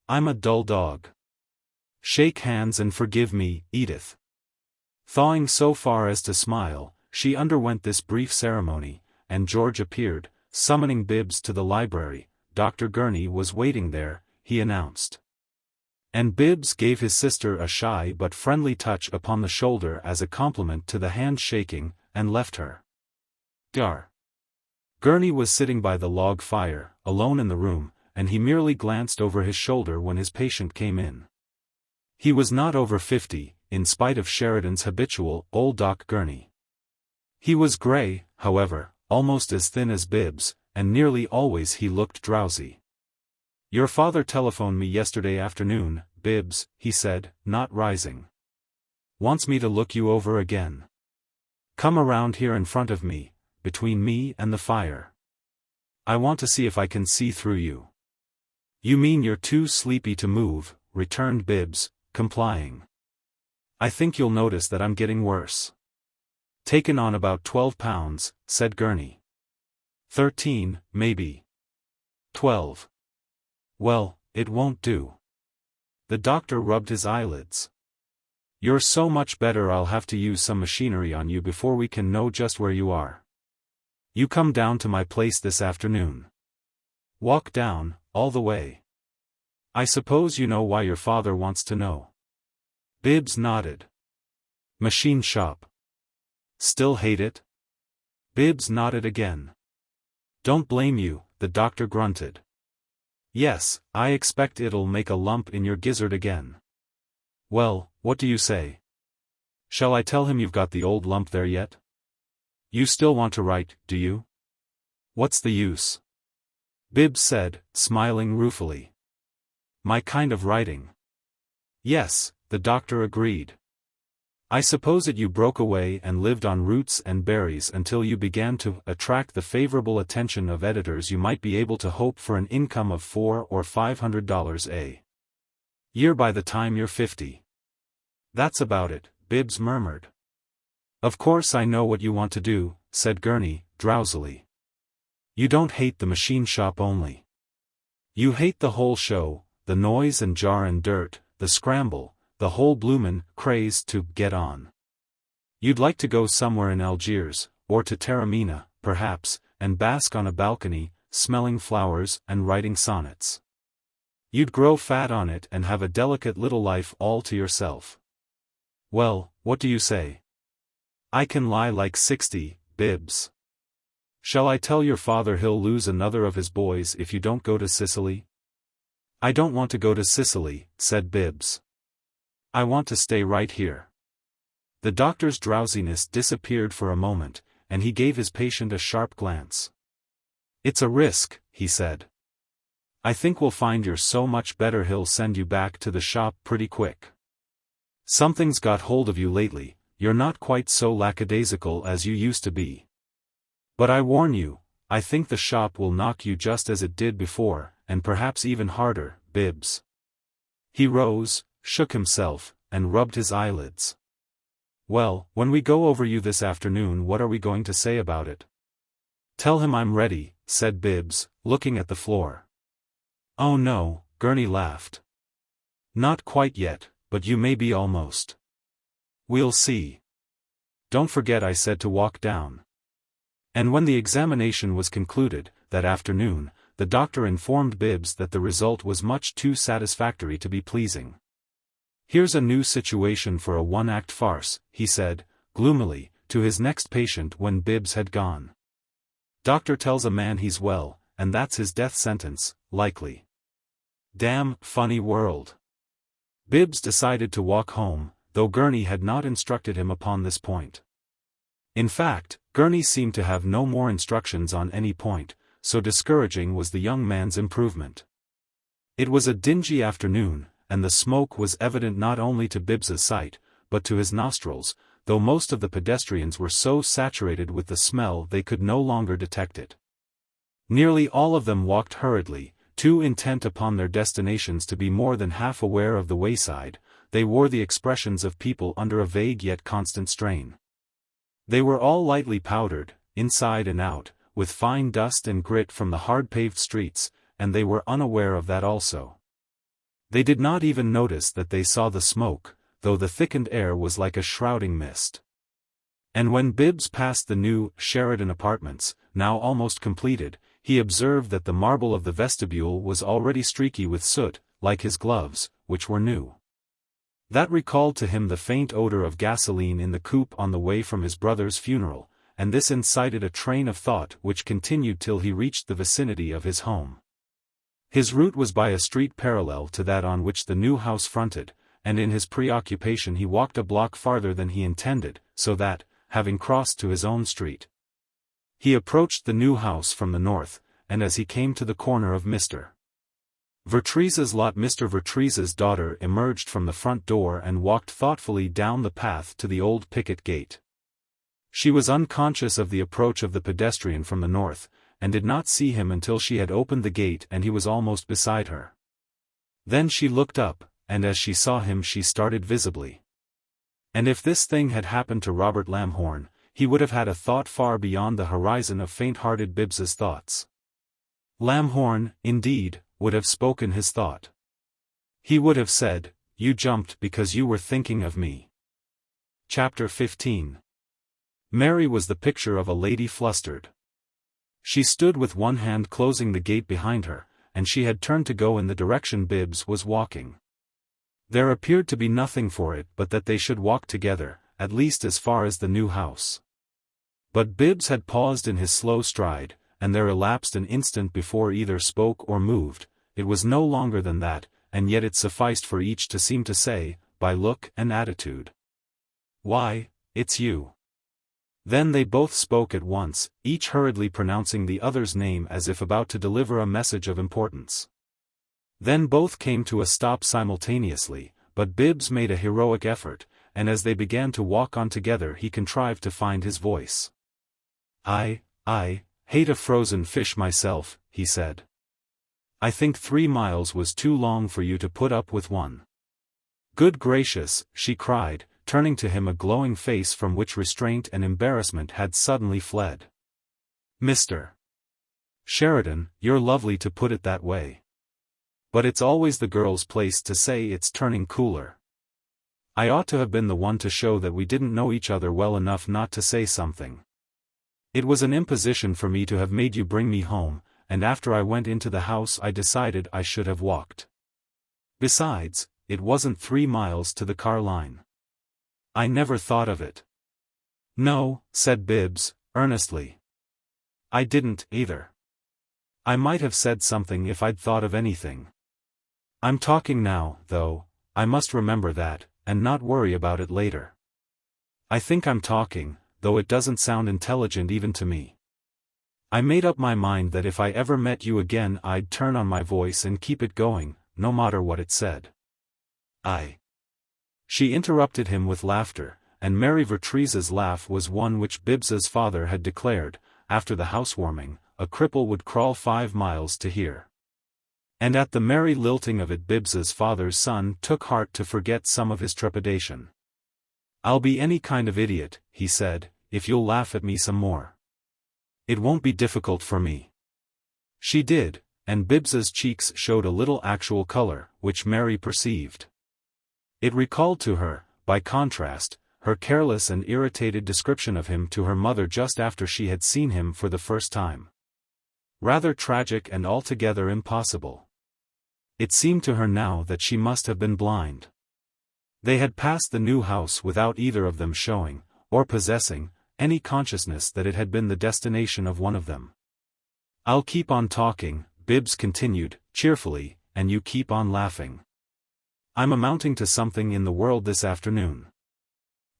I'm a dull dog. Shake hands and forgive me, Edith. Thawing so far as to smile, she underwent this brief ceremony, and George appeared, summoning Bibbs to the library. Dr. Gurney was waiting there, he announced. And Bibbs gave his sister a shy but friendly touch upon the shoulder as a compliment to the hand-shaking, and left her. Dar. Gurney was sitting by the log fire, alone in the room, and he merely glanced over his shoulder when his patient came in. He was not over 50, in spite of Sheridan's habitual, old Doc Gurney. He was gray, however, almost as thin as Bibbs, and nearly always he looked drowsy. Your father telephoned me yesterday afternoon, Bibbs, he said, not rising. Wants me to look you over again. Come around here in front of me, between me and the fire. I want to see if I can see through you. You mean you're too sleepy to move, returned Bibbs, complying. I think you'll notice that I'm getting worse. Taken on about 12 pounds, said Gurney. 13, maybe. 12. Well, it won't do. The doctor rubbed his eyelids. You're so much better I'll have to use some machinery on you before we can know just where you are. You come down to my place this afternoon. Walk down, all the way. I suppose you know why your father wants to know. Bibbs nodded. Machine shop. Still hate it? Bibbs nodded again. Don't blame you, the doctor grunted. Yes, I expect it'll make a lump in your gizzard again. Well, what do you say? Shall I tell him you've got the old lump there yet? You still want to write, do you? What's the use? Bibbs said, smiling ruefully. My kind of writing. Yes, the doctor agreed. I suppose that you broke away and lived on roots and berries until you began to attract the favorable attention of editors. You might be able to hope for an income of $400 or $500 a year by the time you're 50. That's about it, Bibbs murmured. Of course I know what you want to do, said Gurney, drowsily. You don't hate the machine shop only. You hate the whole show, the noise and jar and dirt, the scramble, the whole bloomin' craze to get on. You'd like to go somewhere in Algiers, or to Taormina, perhaps, and bask on a balcony, smelling flowers and writing sonnets. You'd grow fat on it and have a delicate little life all to yourself. Well, what do you say? I can lie like 60, Bibbs. Shall I tell your father he'll lose another of his boys if you don't go to Sicily? I don't want to go to Sicily, said Bibbs. I want to stay right here. The doctor's drowsiness disappeared for a moment, and he gave his patient a sharp glance. It's a risk, he said. I think we'll find you're so much better he'll send you back to the shop pretty quick. Something's got hold of you lately, you're not quite so lackadaisical as you used to be. But I warn you, I think the shop will knock you just as it did before, and perhaps even harder, Bibbs. He rose, shook himself, and rubbed his eyelids. Well, when we go over you this afternoon, what are we going to say about it? Tell him I'm ready, said Bibbs, looking at the floor. Oh no, Gurney laughed. Not quite yet, but you may be almost. We'll see. Don't forget I said to walk down. And when the examination was concluded, that afternoon, the doctor informed Bibbs that the result was much too satisfactory to be pleasing. Here's a new situation for a one-act farce, he said, gloomily, to his next patient when Bibbs had gone. Doctor tells a man he's well, and that's his death sentence, likely. Damn funny world. Bibbs decided to walk home, though Gurney had not instructed him upon this point. In fact, Gurney seemed to have no more instructions on any point, so discouraging was the young man's improvement. It was a dingy afternoon, and the smoke was evident not only to Bibbs's sight, but to his nostrils, though most of the pedestrians were so saturated with the smell they could no longer detect it. Nearly all of them walked hurriedly, too intent upon their destinations to be more than half aware of the wayside. They wore the expressions of people under a vague yet constant strain. They were all lightly powdered, inside and out, with fine dust and grit from the hard-paved streets, and they were unaware of that also. They did not even notice that they saw the smoke, though the thickened air was like a shrouding mist. And when Bibbs passed the new Sheridan apartments, now almost completed, he observed that the marble of the vestibule was already streaky with soot, like his gloves, which were new. That recalled to him the faint odor of gasoline in the coupe on the way from his brother's funeral, and this incited a train of thought which continued till he reached the vicinity of his home. His route was by a street parallel to that on which the new house fronted, and in his preoccupation he walked a block farther than he intended, so that, having crossed to his own street, he approached the new house from the north, and as he came to the corner of Mr. Vertrees's lot, Mr. Vertrees's daughter emerged from the front door and walked thoughtfully down the path to the old picket gate. She was unconscious of the approach of the pedestrian from the north, and did not see him until she had opened the gate and he was almost beside her. Then she looked up, and as she saw him she started visibly. And if this thing had happened to Robert Lamhorn, he would have had a thought far beyond the horizon of faint-hearted Bibbs's thoughts. Lamhorn, indeed, would have spoken his thought. He would have said, "You jumped because you were thinking of me." Chapter 15. Mary was the picture of a lady flustered. She stood with one hand closing the gate behind her, and she had turned to go in the direction Bibbs was walking. There appeared to be nothing for it but that they should walk together, at least as far as the new house. But Bibbs had paused in his slow stride, and there elapsed an instant before either spoke or moved. It was no longer than that, and yet it sufficed for each to seem to say, by look and attitude, "Why, it's you." Then they both spoke at once, each hurriedly pronouncing the other's name as if about to deliver a message of importance. Then both came to a stop simultaneously, but Bibbs made a heroic effort, and as they began to walk on together he contrived to find his voice. I hate a frozen fish myself," he said. "I think 3 miles was too long for you to put up with one." "Good gracious," she cried, turning to him a glowing face from which restraint and embarrassment had suddenly fled. "Mr. Sheridan, you're lovely to put it that way. But it's always the girl's place to say it's turning cooler. I ought to have been the one to show that we didn't know each other well enough not to say something. It was an imposition for me to have made you bring me home, and after I went into the house I decided I should have walked. Besides, it wasn't 3 miles to the car line. I never thought of it. No, said Bibbs, earnestly. I didn't, either. I might have said something if I'd thought of anything. I'm talking now, though, I must remember that, and not worry about it later. I think I'm talking, though it doesn't sound intelligent even to me. I made up my mind that if I ever met you again I'd turn on my voice and keep it going, no matter what it said. She interrupted him with laughter, and Mary Vertrees's laugh was one which Bibbs's father had declared, after the housewarming, a cripple would crawl 5 miles to hear. And at the merry lilting of it Bibbs's father's son took heart to forget some of his trepidation. I'll be any kind of idiot, he said, if you'll laugh at me some more. It won't be difficult for me. She did, and Bibbs's cheeks showed a little actual color, which Mary perceived. It recalled to her, by contrast, her careless and irritated description of him to her mother just after she had seen him for the first time. Rather tragic and altogether impossible. It seemed to her now that she must have been blind. They had passed the new house without either of them showing, or possessing, any consciousness that it had been the destination of one of them. I'll keep on talking, Bibbs continued, cheerfully, and you keep on laughing. I'm amounting to something in the world this afternoon.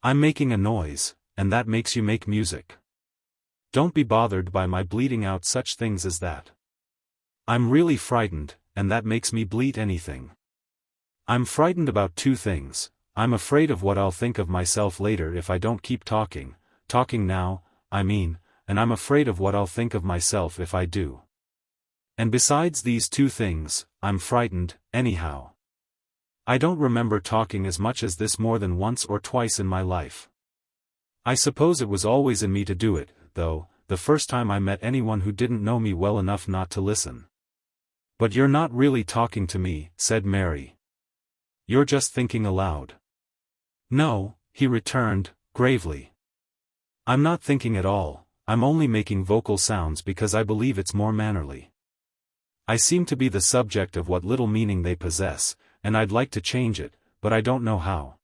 I'm making a noise, and that makes you make music. Don't be bothered by my bleating out such things as that. I'm really frightened, and that makes me bleat anything. I'm frightened about 2 things. I'm afraid of what I'll think of myself later if I don't keep talking now, I mean, and I'm afraid of what I'll think of myself if I do. And besides these 2 things, I'm frightened, anyhow. I don't remember talking as much as this more than once or twice in my life. I suppose it was always in me to do it, though, the first time I met anyone who didn't know me well enough not to listen. But you're not really talking to me, said Mary. You're just thinking aloud. No, he returned, gravely. I'm not thinking at all, I'm only making vocal sounds because I believe it's more mannerly. I seem to be the subject of what little meaning they possess, and I'd like to change it, but I don't know how.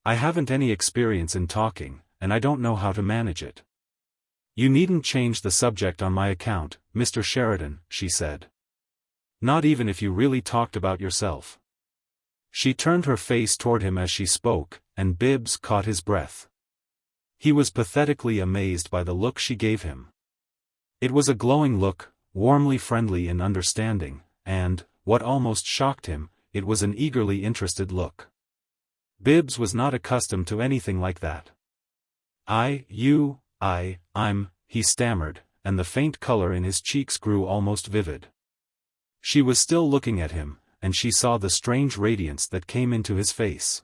I haven't any experience in talking, and I don't know how to manage it. You needn't change the subject on my account, Mr. Sheridan, she said. Not even if you really talked about yourself. She turned her face toward him as she spoke, and Bibbs caught his breath. He was pathetically amazed by the look she gave him. It was a glowing look, warmly friendly and understanding, and, what almost shocked him, it was an eagerly interested look. Bibbs was not accustomed to anything like that. I'm, he stammered, and the faint color in his cheeks grew almost vivid. She was still looking at him, and she saw the strange radiance that came into his face.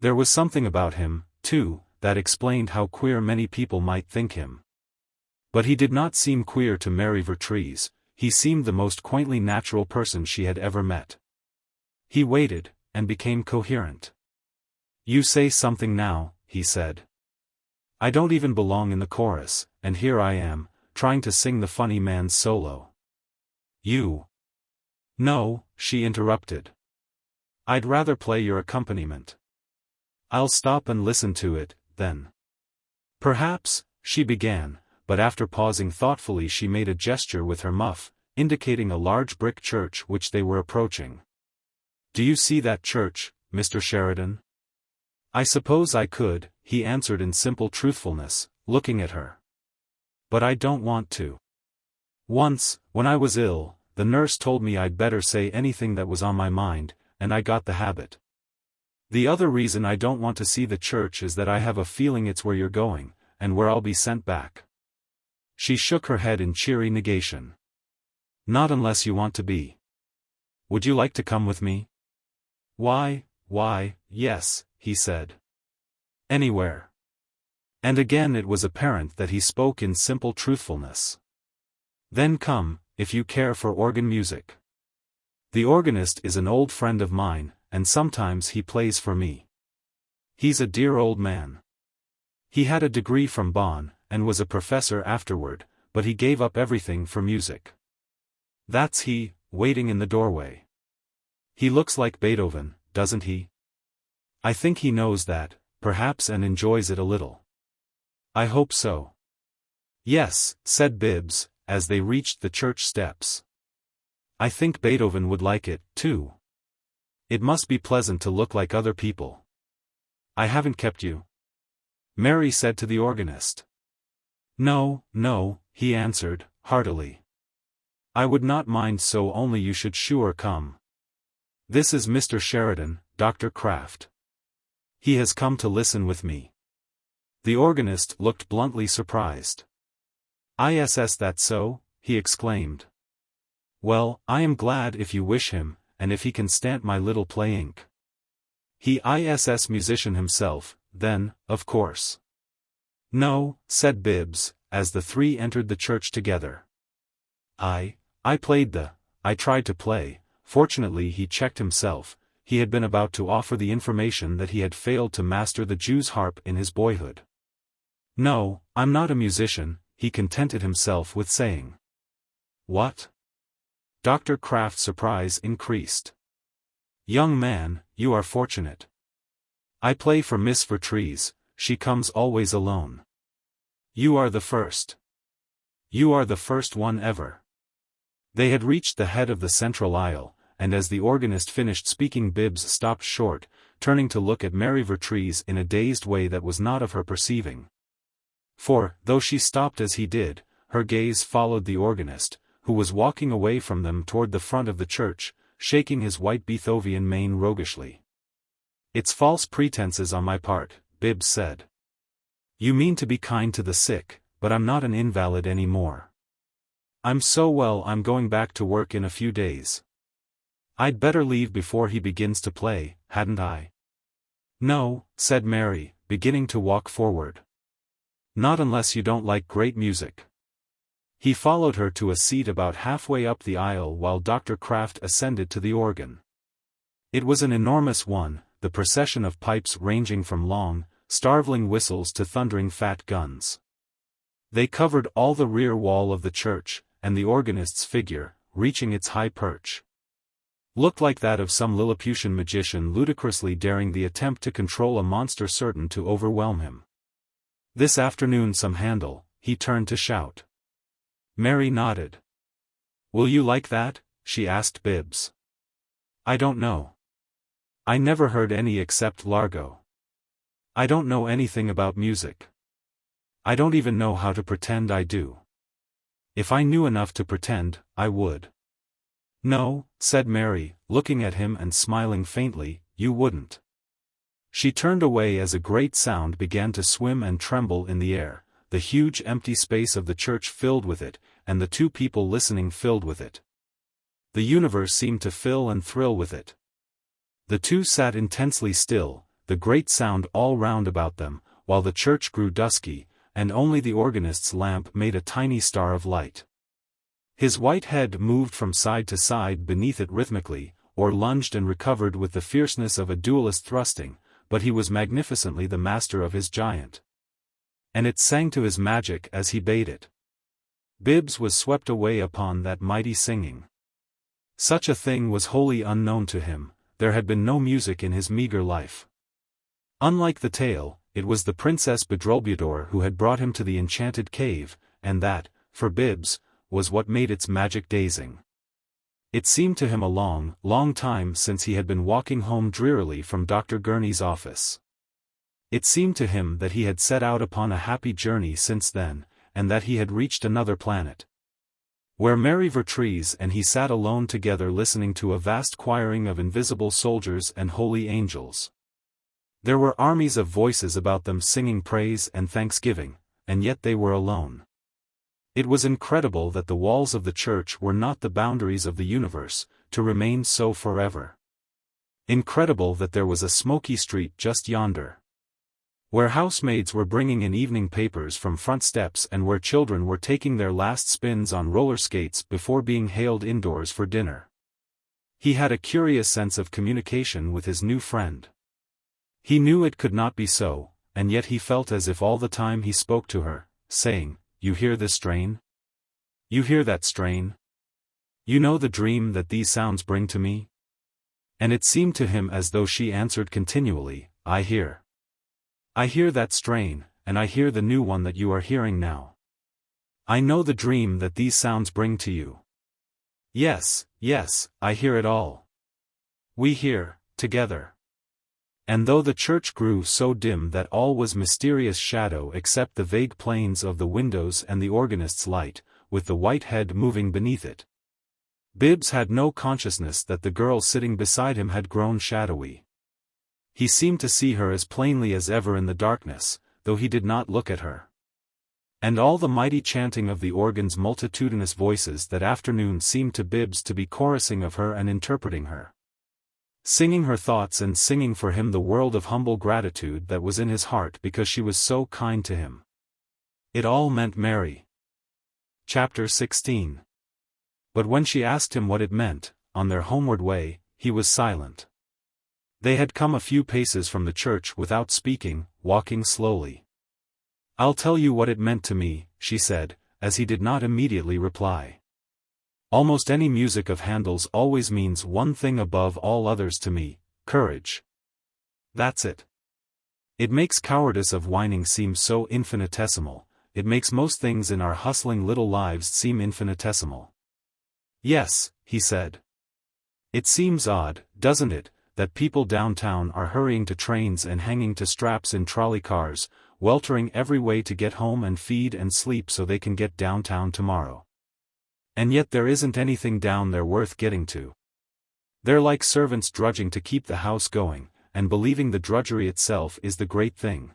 There was something about him, too, that explained how queer many people might think him. But he did not seem queer to Mary Vertrees, he seemed the most quaintly natural person she had ever met. He waited, and became coherent. You say something now, he said. I don't even belong in the chorus, and here I am, trying to sing the funny man's solo. You. No, she interrupted. I'd rather play your accompaniment. I'll stop and listen to it, then. Perhaps, she began, but after pausing thoughtfully she made a gesture with her muff, indicating a large brick church which they were approaching. Do you see that church, Mr. Sheridan? I suppose I could, he answered in simple truthfulness, looking at her. But I don't want to. Once, when I was ill, the nurse told me I'd better say anything that was on my mind, and I got the habit. The other reason I don't want to see the church is that I have a feeling it's where you're going, and where I'll be sent back. She shook her head in cheery negation. Not unless you want to be. Would you like to come with me? Why, yes, he said. Anywhere. And again it was apparent that he spoke in simple truthfulness. Then come, if you care for organ music. The organist is an old friend of mine, and sometimes he plays for me. He's a dear old man. He had a degree from Bonn, and was a professor afterward, but he gave up everything for music. That's he, waiting in the doorway. He looks like Beethoven, doesn't he? I think he knows that, perhaps, and enjoys it a little. I hope so. Yes, said Bibbs, as they reached the church steps. I think Beethoven would like it, too. It must be pleasant to look like other people. I haven't kept you? Mary said to the organist. No, no, he answered, heartily. I would not mind so only you should sure come. This is Mr. Sheridan, Dr. Kraft. He has come to listen with me. The organist looked bluntly surprised. "Is that so?" he exclaimed. "Well, I am glad if you wish him, and if he can stand my little playing. He is musician himself, then, of course." "No," said Bibbs, as the three entered the church together. I tried to play." Fortunately he checked himself. He had been about to offer the information that he had failed to master the Jew's harp in his boyhood. "No, I'm not a musician," he contented himself with saying. "What?" Dr. Kraft's surprise increased. "Young man, you are fortunate. I play for Miss Vertrees, she comes always alone. You are the first. You are the first one ever." They had reached the head of the central aisle, and as the organist finished speaking Bibbs stopped short, turning to look at Mary Vertrees in a dazed way that was not of her perceiving. For, though she stopped as he did, her gaze followed the organist, who was walking away from them toward the front of the church, shaking his white Beethovenian mane roguishly. "It's false pretenses on my part," Bibbs said. "You mean to be kind to the sick, but I'm not an invalid any more. I'm so well I'm going back to work in a few days. I'd better leave before he begins to play, hadn't I?" "No," said Mary, beginning to walk forward. "Not unless you don't like great music." He followed her to a seat about halfway up the aisle while Dr. Kraft ascended to the organ. It was an enormous one, the procession of pipes ranging from long, starveling whistles to thundering fat guns. They covered all the rear wall of the church, and the organist's figure, reaching its high perch, looked like that of some Lilliputian magician ludicrously daring the attempt to control a monster certain to overwhelm him. "This afternoon some Handel," he turned to shout. Mary nodded. "Will you like that?" she asked Bibbs. "I don't know. I never heard any except Largo. I don't know anything about music. I don't even know how to pretend I do. If I knew enough to pretend, I would." "No," said Mary, looking at him and smiling faintly, "you wouldn't." She turned away as a great sound began to swim and tremble in the air, the huge empty space of the church filled with it, and the two people listening filled with it. The universe seemed to fill and thrill with it. The two sat intensely still, the great sound all round about them, while the church grew dusky, and only the organist's lamp made a tiny star of light. His white head moved from side to side beneath it rhythmically, or lunged and recovered with the fierceness of a duelist thrusting, but he was magnificently the master of his giant. And it sang to his magic as he bade it. Bibbs was swept away upon that mighty singing. Such a thing was wholly unknown to him, there had been no music in his meager life. Unlike the tale, it was the Princess Bedrulbudour who had brought him to the enchanted cave, and that, for Bibbs, was what made its magic dazing. It seemed to him a long, long time since he had been walking home drearily from Dr. Gurney's office. It seemed to him that he had set out upon a happy journey since then, and that he had reached another planet, where Mary Vertrees and he sat alone together listening to a vast choiring of invisible soldiers and holy angels. There were armies of voices about them singing praise and thanksgiving, and yet they were alone. It was incredible that the walls of the church were not the boundaries of the universe, to remain so forever. Incredible that there was a smoky street just yonder, where housemaids were bringing in evening papers from front steps and where children were taking their last spins on roller skates before being hailed indoors for dinner. He had a curious sense of communication with his new friend. He knew it could not be so, and yet he felt as if all the time he spoke to her, saying, "You hear this strain? You hear that strain? You know the dream that these sounds bring to me?" And it seemed to him as though she answered continually, "I hear. I hear that strain, and I hear the new one that you are hearing now. I know the dream that these sounds bring to you. Yes, yes, I hear it all. We hear, together." And though the church grew so dim that all was mysterious shadow except the vague planes of the windows and the organist's light, with the white head moving beneath it, Bibbs had no consciousness that the girl sitting beside him had grown shadowy. He seemed to see her as plainly as ever in the darkness, though he did not look at her. And all the mighty chanting of the organ's multitudinous voices that afternoon seemed to Bibbs to be chorusing of her and interpreting her, singing her thoughts and singing for him the world of humble gratitude that was in his heart because she was so kind to him. It all meant Mary. Chapter 16. But when she asked him what it meant, on their homeward way, he was silent. They had come a few paces from the church without speaking, walking slowly. "I'll tell you what it meant to me," she said, as he did not immediately reply. "Almost any music of Handel's always means one thing above all others to me: courage. That's it. It makes cowardice of whining seem so infinitesimal, it makes most things in our hustling little lives seem infinitesimal." "Yes," he said. "It seems odd, doesn't it, that people downtown are hurrying to trains and hanging to straps in trolley cars, weltering every way to get home and feed and sleep so they can get downtown tomorrow. And yet there isn't anything down there worth getting to. They're like servants drudging to keep the house going, and believing the drudgery itself is the great thing.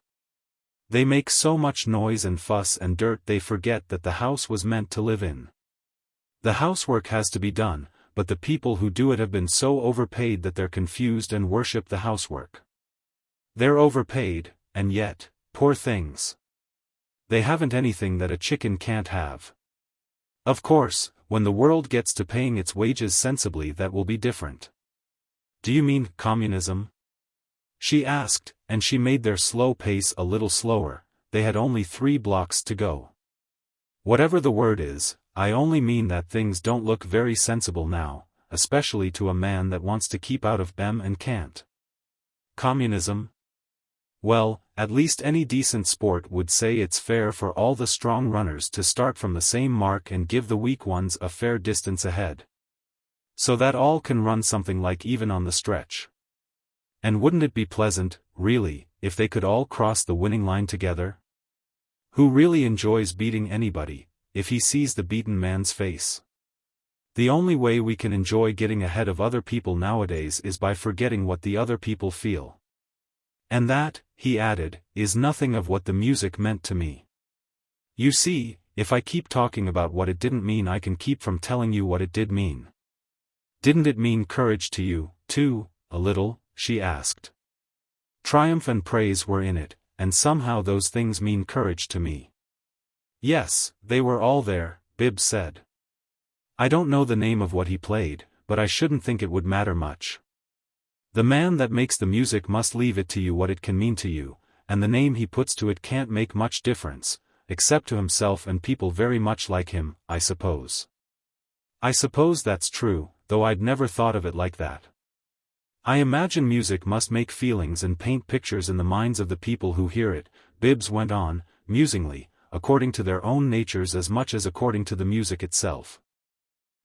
They make so much noise and fuss and dirt they forget that the house was meant to live in. The housework has to be done, but the people who do it have been so overpaid that they're confused and worship the housework. They're overpaid, and yet, poor things, they haven't anything that a chicken can't have. Of course, when the world gets to paying its wages sensibly that will be different." "Do you mean communism?" she asked, and she made their slow pace a little slower. They had only 3 blocks to go. "Whatever the word is, I only mean that things don't look very sensible now, especially to a man that wants to keep out of them and can't." "Communism? Well, at least any decent sport would say it's fair for all the strong runners to start from the same mark and give the weak ones a fair distance ahead, so that all can run something like even on the stretch. And wouldn't it be pleasant, really, if they could all cross the winning line together? Who really enjoys beating anybody, if he sees the beaten man's face? The only way we can enjoy getting ahead of other people nowadays is by forgetting what the other people feel. And that," he added, "is nothing of what the music meant to me. You see, if I keep talking about what it didn't mean I can keep from telling you what it did mean." "Didn't it mean courage to you, too, a little?" she asked. "Triumph and praise were in it, and somehow those things mean courage to me." "Yes, they were all there," Bibbs said. "I don't know the name of what he played, but I shouldn't think it would matter much. The man that makes the music must leave it to you what it can mean to you, and the name he puts to it can't make much difference, except to himself and people very much like him, I suppose." "I suppose that's true, though I'd never thought of it like that. I imagine music must make feelings and paint pictures in the minds of the people who hear it," Bibbs went on, musingly, "according to their own natures as much as according to the music itself.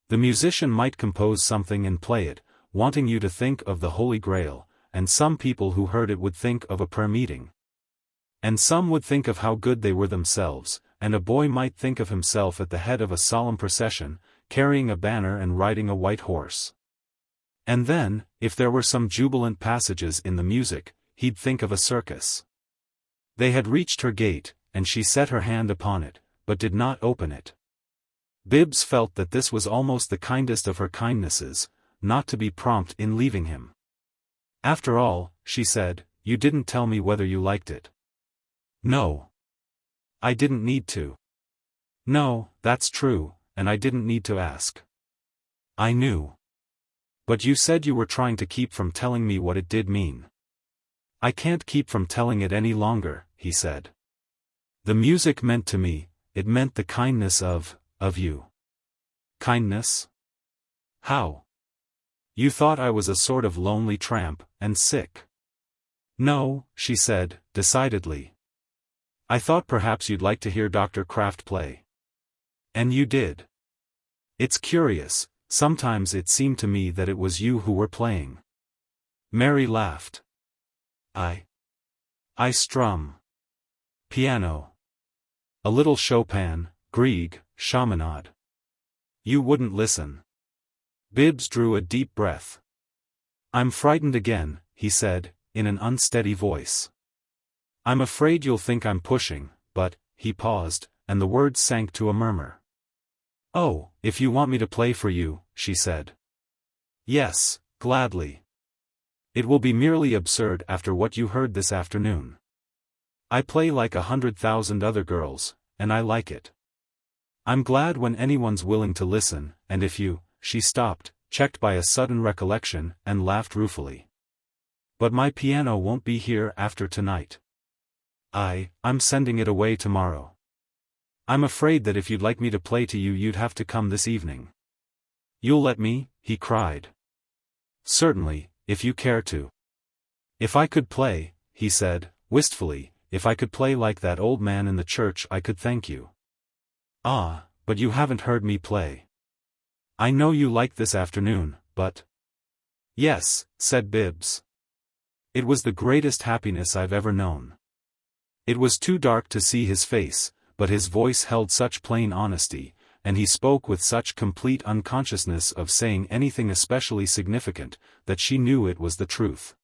The musician might compose something and play it, wanting you to think of the Holy Grail, and some people who heard it would think of a prayer meeting. And some would think of how good they were themselves, and a boy might think of himself at the head of a solemn procession, carrying a banner and riding a white horse. And then, if there were some jubilant passages in the music, he'd think of a circus." They had reached her gate, and she set her hand upon it, but did not open it. Bibbs felt that this was almost the kindest of her kindnesses, not to be prompt in leaving him. "After all," she said, "you didn't tell me whether you liked it." "No. I didn't need to." "No, that's true, and I didn't need to ask. I knew." But you said you were trying to keep from telling me what it did mean. I can't keep from telling it any longer, he said. The music meant to me, it meant the kindness of you. Kindness? How? You thought I was a sort of lonely tramp, and sick. No, she said, decidedly. I thought perhaps you'd like to hear Dr. Kraft play. And you did. It's curious, sometimes it seemed to me that it was you who were playing. Mary laughed. I strum. Piano. A little Chopin, Grieg, Chaminade. You wouldn't listen. Bibbs drew a deep breath. I'm frightened again, he said, in an unsteady voice. I'm afraid you'll think I'm pushing, but, he paused, and the words sank to a murmur. Oh, if you want me to play for you, she said. Yes, gladly. It will be merely absurd after what you heard this afternoon. I play like 100,000 other girls, and I like it. I'm glad when anyone's willing to listen, and if you, she stopped, checked by a sudden recollection, and laughed ruefully. But my piano won't be here after tonight. I'm sending it away tomorrow. I'm afraid that if you'd like me to play to you you'd have to come this evening. You'll let me? He cried. Certainly, if you care to. If I could play, he said, wistfully, if I could play like that old man in the church I could thank you. Ah, but you haven't heard me play. I know you like this afternoon, but... Yes, said Bibbs. It was the greatest happiness I've ever known. It was too dark to see his face, but his voice held such plain honesty, and he spoke with such complete unconsciousness of saying anything especially significant, that she knew it was the truth.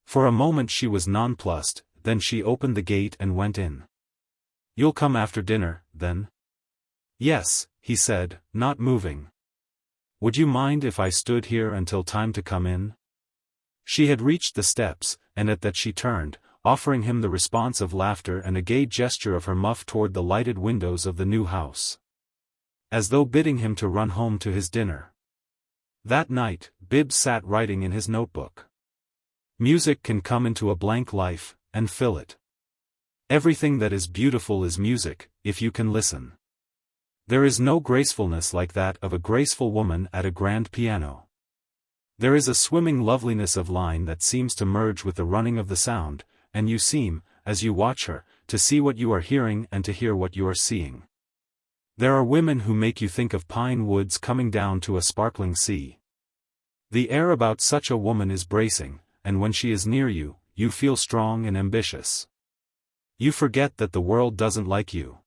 For a moment she was nonplussed, then she opened the gate and went in. You'll come after dinner, then? Yes, he said, not moving. Would you mind if I stood here until time to come in? She had reached the steps, and at that she turned, offering him the response of laughter and a gay gesture of her muff toward the lighted windows of the new house. As though bidding him to run home to his dinner. That night, Bibbs sat writing in his notebook. Music can come into a blank life, and fill it. Everything that is beautiful is music, if you can listen. There is no gracefulness like that of a graceful woman at a grand piano. There is a swimming loveliness of line that seems to merge with the running of the sound, and you seem, as you watch her, to see what you are hearing and to hear what you are seeing. There are women who make you think of pine woods coming down to a sparkling sea. The air about such a woman is bracing, and when she is near you, you feel strong and ambitious. You forget that the world doesn't like you.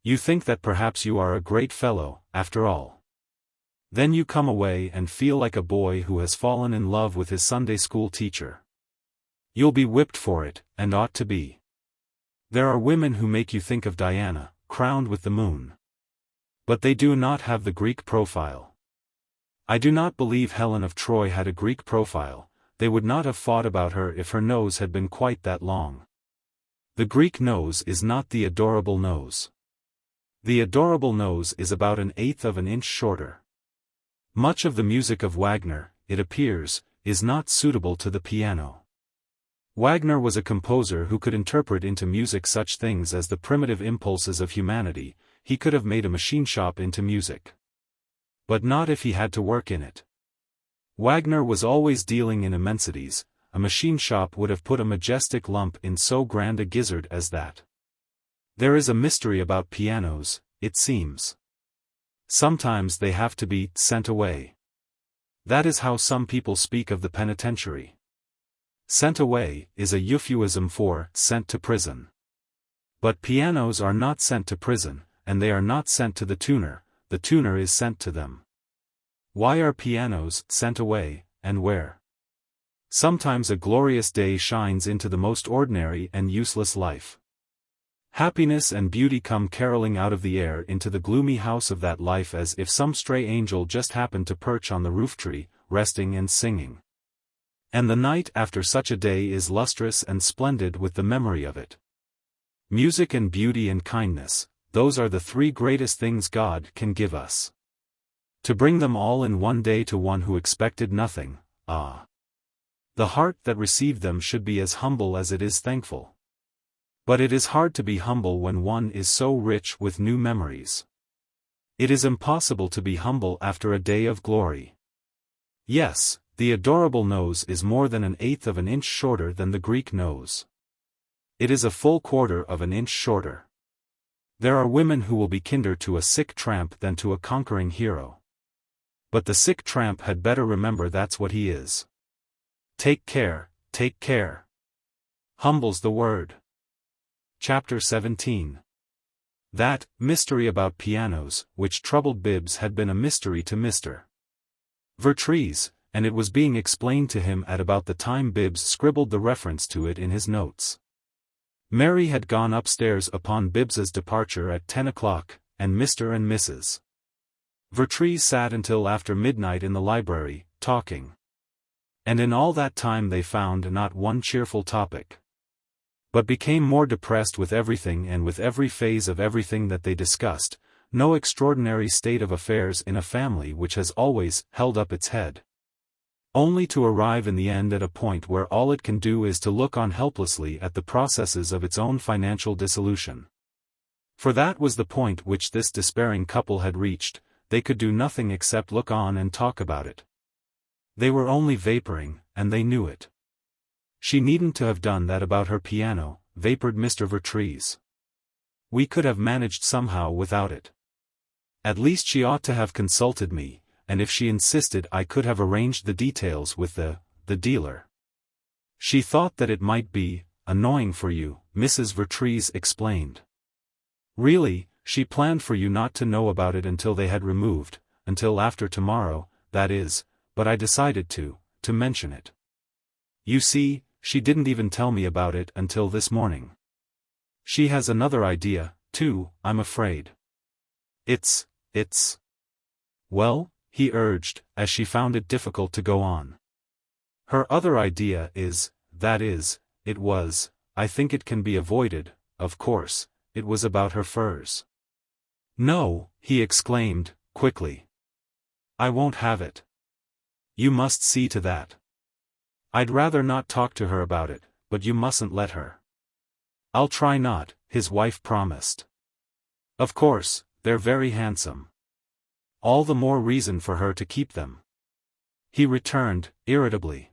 You think that perhaps you are a great fellow, after all. Then you come away and feel like a boy who has fallen in love with his Sunday school teacher. You'll be whipped for it, and ought to be. There are women who make you think of Diana, crowned with the moon. But they do not have the Greek profile. I do not believe Helen of Troy had a Greek profile. They would not have fought about her if her nose had been quite that long. The Greek nose is not the adorable nose. The adorable nose is about 1/8 of an inch shorter. Much of the music of Wagner, it appears, is not suitable to the piano. Wagner was a composer who could interpret into music such things as the primitive impulses of humanity. He could have made a machine shop into music. But not if he had to work in it. Wagner was always dealing in immensities. A machine shop would have put a majestic lump in so grand a gizzard as that. There is a mystery about pianos, it seems. Sometimes they have to be sent away. That is how some people speak of the penitentiary. Sent away is a euphuism for sent to prison. But pianos are not sent to prison, and they are not sent to the tuner is sent to them. Why are pianos sent away, and where? Sometimes a glorious day shines into the most ordinary and useless life. Happiness and beauty come caroling out of the air into the gloomy house of that life as if some stray angel just happened to perch on the roof tree, resting and singing. And the night after such a day is lustrous and splendid with the memory of it. Music and beauty and kindness, those are the 3 greatest things God can give us. To bring them all in one day to one who expected nothing, ah! The heart that received them should be as humble as it is thankful. But it is hard to be humble when one is so rich with new memories. It is impossible to be humble after a day of glory. Yes, the adorable nose is more than 1/8 of an inch shorter than the Greek nose. It is a full 1/4 of an inch shorter. There are women who will be kinder to a sick tramp than to a conquering hero. But the sick tramp had better remember that's what he is. Take care, take care. Humble's the word. Chapter 17. That mystery about pianos, which troubled Bibbs, had been a mystery to Mr. Vertrees, and it was being explained to him at about the time Bibbs scribbled the reference to it in his notes. Mary had gone upstairs upon Bibbs's departure at 10 o'clock, and Mr. and Mrs. Vertrees sat until after midnight in the library, talking. And in all that time they found not one cheerful topic, but became more depressed with everything and with every phase of everything that they discussed. No extraordinary state of affairs in a family which has always held up its head, only to arrive in the end at a point where all it can do is to look on helplessly at the processes of its own financial dissolution. For that was the point which this despairing couple had reached. They could do nothing except look on and talk about it. They were only vaporing, and they knew it. She needn't to have done that about her piano, vapored Mr. Vertrees. We could have managed somehow without it. At least she ought to have consulted me, and if she insisted I could have arranged the details with the dealer. She thought that it might be annoying for you, Mrs. Vertrees explained. Really, she planned for you not to know about it until they had removed, until after tomorrow, that is, but I decided to mention it. You see, she didn't even tell me about it until this morning. She has another idea, too, I'm afraid. It's... Well, he urged, as she found it difficult to go on. Her other idea is, that is, it was, I think it can be avoided, of course, it was about her furs. No, he exclaimed, quickly. I won't have it. You must see to that. I'd rather not talk to her about it, but you mustn't let her. I'll try not, his wife promised. Of course, they're very handsome. All the more reason for her to keep them. He returned, irritably.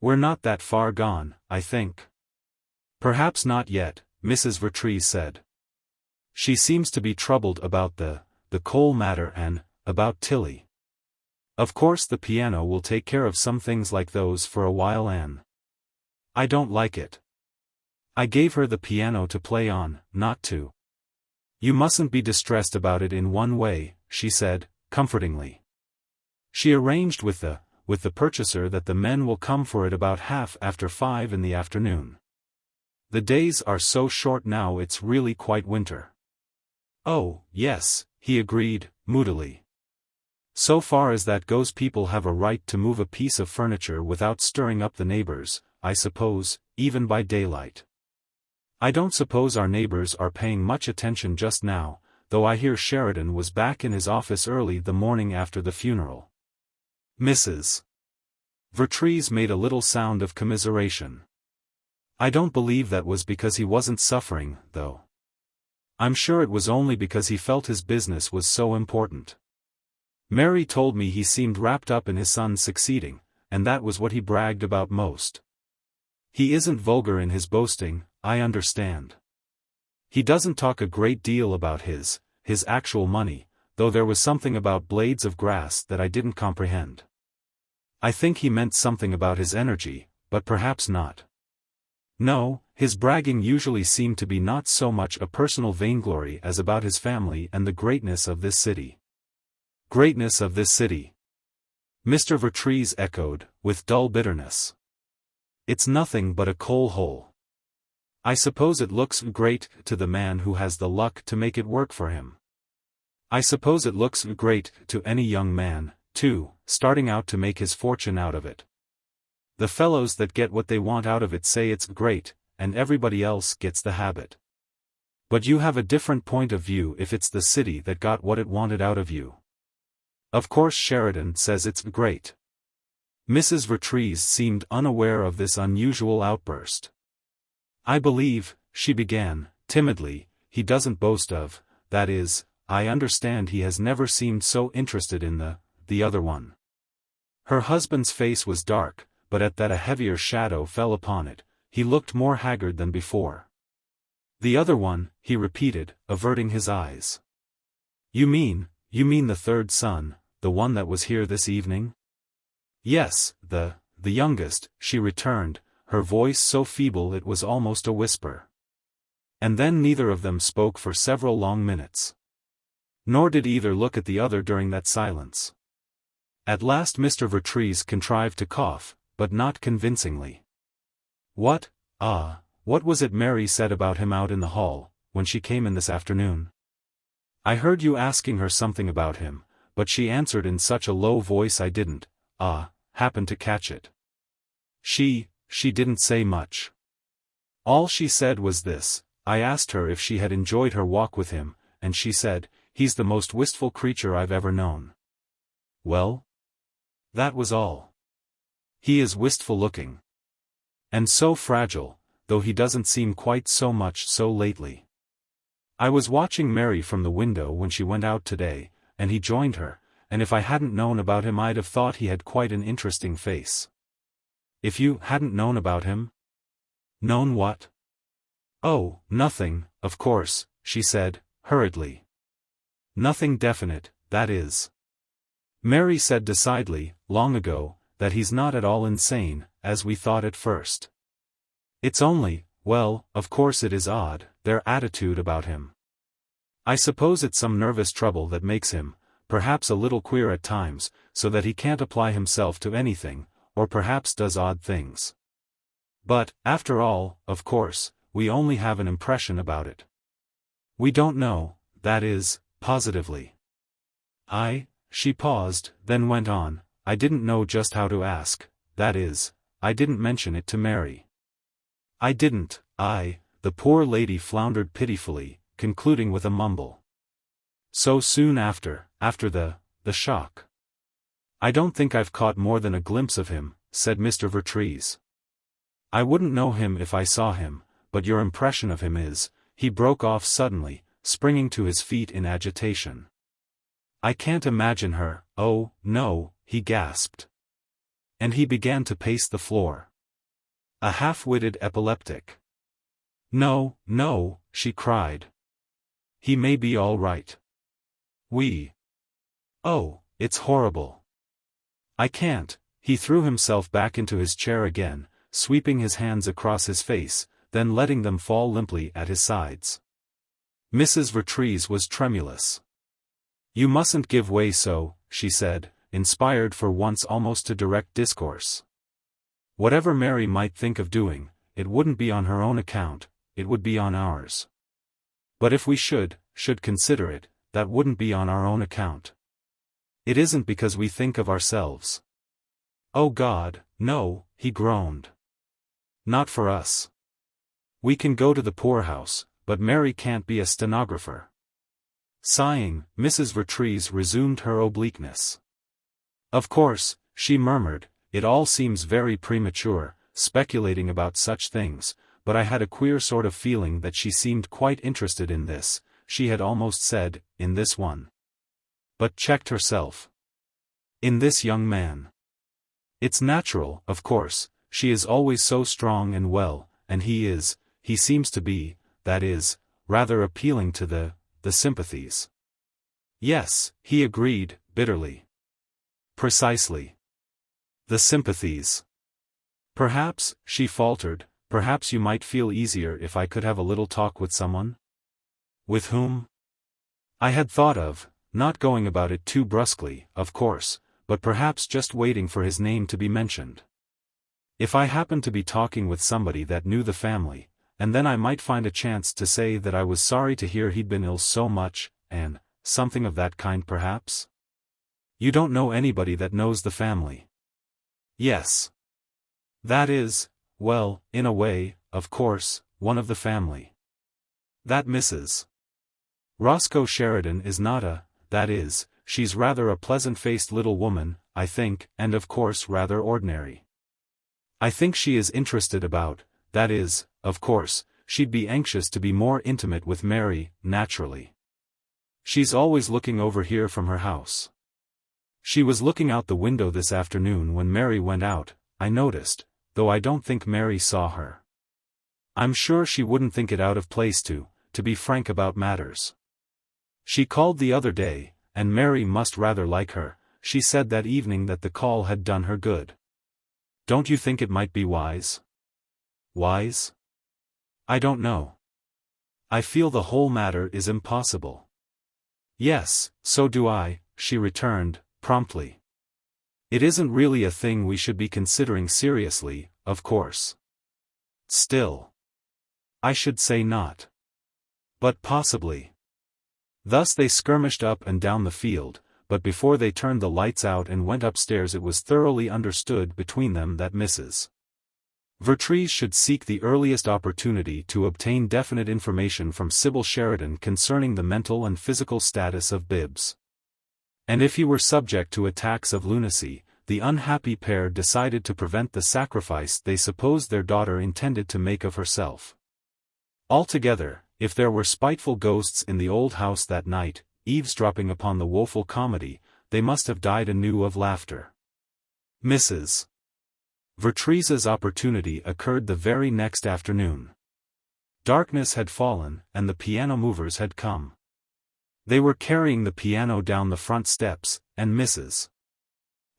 We're not that far gone, I think. Perhaps not yet, Mrs. Vertrees said. She seems to be troubled about the coal matter and about Tilly. Of course the piano will take care of some things like those for a while, Anne. I don't like it. I gave her the piano to play on, not to. You mustn't be distressed about it in one way, she said, comfortingly. She arranged with the purchaser that the men will come for it about 5:30 in the afternoon. The days are so short now it's really quite winter. Oh, yes, he agreed, moodily. So far as that goes, people have a right to move a piece of furniture without stirring up the neighbors, I suppose, even by daylight. I don't suppose our neighbors are paying much attention just now, though I hear Sheridan was back in his office early the morning after the funeral. Mrs. Vertrees made a little sound of commiseration. I don't believe that was because he wasn't suffering, though. I'm sure it was only because he felt his business was so important. Mary told me he seemed wrapped up in his son's succeeding, and that was what he bragged about most. He isn't vulgar in his boasting, I understand. He doesn't talk a great deal about his actual money, though there was something about blades of grass that I didn't comprehend. I think he meant something about his energy, but perhaps not. No, his bragging usually seemed to be not so much a personal vainglory as about his family and the greatness of this city. Greatness of this city. Mr. Vertrees echoed, with dull bitterness. It's nothing but a coal hole. I suppose it looks great to the man who has the luck to make it work for him. I suppose it looks great to any young man, too, starting out to make his fortune out of it. The fellows that get what they want out of it say it's great, and everybody else gets the habit. But you have a different point of view if it's the city that got what it wanted out of you. Of course Sheridan says it's great. Mrs. Vertrees seemed unaware of this unusual outburst. I believe, she began, timidly, he doesn't boast of, that is, I understand he has never seemed so interested in the other one. Her husband's face was dark, but at that a heavier shadow fell upon it, he looked more haggard than before. The other one, he repeated, averting his eyes. You mean the third son, the one that was here this evening? Yes, the youngest, she returned, her voice so feeble it was almost a whisper. And then neither of them spoke for several long minutes. Nor did either look at the other during that silence. At last Mr. Vertrees contrived to cough, but not convincingly. What was it Mary said about him out in the hall, when she came in this afternoon? I heard you asking her something about him, but she answered in such a low voice I didn't, happen to catch it. She didn't say much. All she said was this, I asked her if she had enjoyed her walk with him, and she said, he's the most wistful creature I've ever known. Well? That was all. He is wistful looking. And so fragile, though he doesn't seem quite so much so lately. I was watching Mary from the window when she went out today, and he joined her, and if I hadn't known about him I'd have thought he had quite an interesting face. If you hadn't known about him? Known what? Oh, nothing, of course, she said, hurriedly. Nothing definite, that is. Mary said decidedly, long ago, that he's not at all insane, as we thought at first. It's only, well, of course it is odd, their attitude about him. I suppose it's some nervous trouble that makes him, perhaps a little queer at times, so that he can't apply himself to anything, or perhaps does odd things. But, after all, of course, we only have an impression about it. We don't know, that is, positively. She paused, then went on, I didn't know just how to ask, that is, I didn't mention it to Mary. I didn't, the poor lady floundered pitifully, concluding with a mumble. So soon after the shock. I don't think I've caught more than a glimpse of him, said Mr. Vertrees. I wouldn't know him if I saw him, but your impression of him is, he broke off suddenly, springing to his feet in agitation. I can't imagine her, oh, no, he gasped. And he began to pace the floor. A half-witted epileptic. No, she cried. He may be all right. Oh, it's horrible. I can't. He threw himself back into his chair again, sweeping his hands across his face, then letting them fall limply at his sides. Mrs. Vertrees was tremulous. You mustn't give way so, she said, inspired for once almost to direct discourse. Whatever Mary might think of doing, it wouldn't be on her own account, it would be on ours. But if we should consider it, that wouldn't be on our own account. It isn't because we think of ourselves. Oh God, no, he groaned. Not for us. We can go to the poorhouse, but Mary can't be a stenographer. Sighing, Mrs. Vertrees resumed her obliqueness. Of course, she murmured, it all seems very premature, speculating about such things, but I had a queer sort of feeling that she seemed quite interested in this, she had almost said, in this one. But checked herself. In this young man. It's natural, of course, she is always so strong and well, and he seems to be, that is, rather appealing to the sympathies. Yes, he agreed, bitterly. Precisely. The sympathies. Perhaps, she faltered, perhaps you might feel easier if I could have a little talk with someone? With whom? I had thought of, not going about it too brusquely, of course, but perhaps just waiting for his name to be mentioned. If I happened to be talking with somebody that knew the family, and then I might find a chance to say that I was sorry to hear he'd been ill so much, and, something of that kind perhaps? You don't know anybody that knows the family? Yes. That is, well, in a way, of course, one of the family. That Mrs. Roscoe Sheridan is not that is, she's rather a pleasant-faced little woman, I think, and of course rather ordinary. I think she is interested about, that is, of course, she'd be anxious to be more intimate with Mary, naturally. She's always looking over here from her house. She was looking out the window this afternoon when Mary went out, I noticed, though I don't think Mary saw her. I'm sure she wouldn't think it out of place to be frank about matters. She called the other day, and Mary must rather like her. She said that evening that the call had done her good. Don't you think it might be wise? Wise? I don't know. I feel the whole matter is impossible. Yes, so do I, she returned, promptly. It isn't really a thing we should be considering seriously, of course. Still. I should say not. But possibly. Thus they skirmished up and down the field, but before they turned the lights out and went upstairs it was thoroughly understood between them that Mrs. Vertrees should seek the earliest opportunity to obtain definite information from Sybil Sheridan concerning the mental and physical status of Bibbs. And if he were subject to attacks of lunacy, the unhappy pair decided to prevent the sacrifice they supposed their daughter intended to make of herself. Altogether, if there were spiteful ghosts in the old house that night, eavesdropping upon the woeful comedy, they must have died anew of laughter. Mrs. Vertrees's opportunity occurred the very next afternoon. Darkness had fallen, and the piano movers had come. They were carrying the piano down the front steps, and Mrs.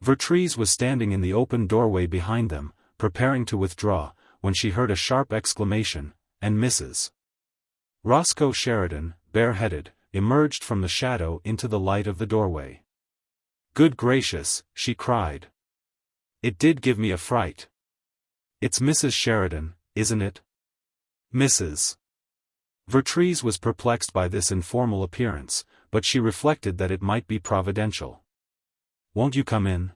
Vertrees was standing in the open doorway behind them, preparing to withdraw, when she heard a sharp exclamation, and Mrs. Roscoe Sheridan, bareheaded, emerged from the shadow into the light of the doorway. "Good gracious," she cried. "It did give me a fright. It's Mrs. Sheridan, isn't it?" Mrs. Vertrees was perplexed by this informal appearance, but she reflected that it might be providential. "Won't you come in?"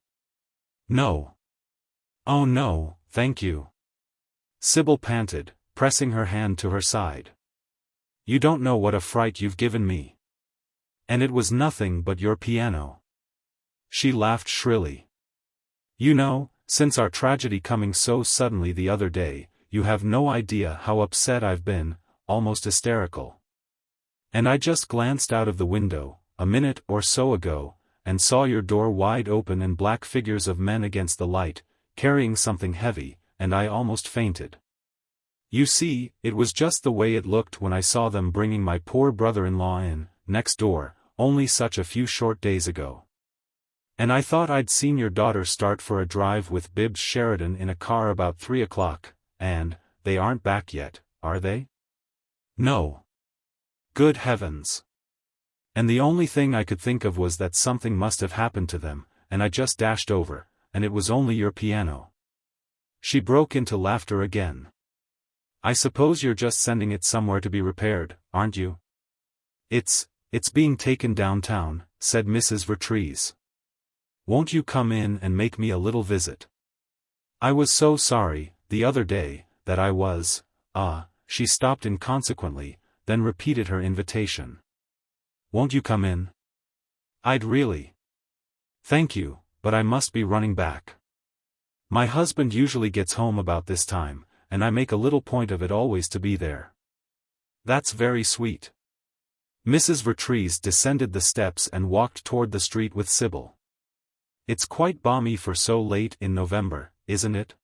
"No. Oh no, thank you." Sybil panted, pressing her hand to her side. "You don't know what a fright you've given me. And it was nothing but your piano." She laughed shrilly. "You know, since our tragedy coming so suddenly the other day, you have no idea how upset I've been, almost hysterical. And I just glanced out of the window, a minute or so ago, and saw your door wide open and black figures of men against the light, carrying something heavy, and I almost fainted. You see, it was just the way it looked when I saw them bringing my poor brother-in-law in, next door, only such a few short days ago. And I thought I'd seen your daughter start for a drive with Bibbs Sheridan in a car about 3 o'clock, and, they aren't back yet, are they?" "No." "Good heavens. And the only thing I could think of was that something must have happened to them, and I just dashed over, and it was only your piano." She broke into laughter again. "I suppose you're just sending it somewhere to be repaired, aren't you?" It's being taken downtown," said Mrs. Vertrees. "Won't you come in and make me a little visit? I was so sorry, the other day, that I was, She stopped inconsequently, then repeated her invitation. "Won't you come in? I'd really. Thank you, but I must be running back. My husband usually gets home about this time, and I make a little point of it always to be there." "That's very sweet." Mrs. Vertrees descended the steps and walked toward the street with Sybil. "It's quite balmy for so late in November, isn't it?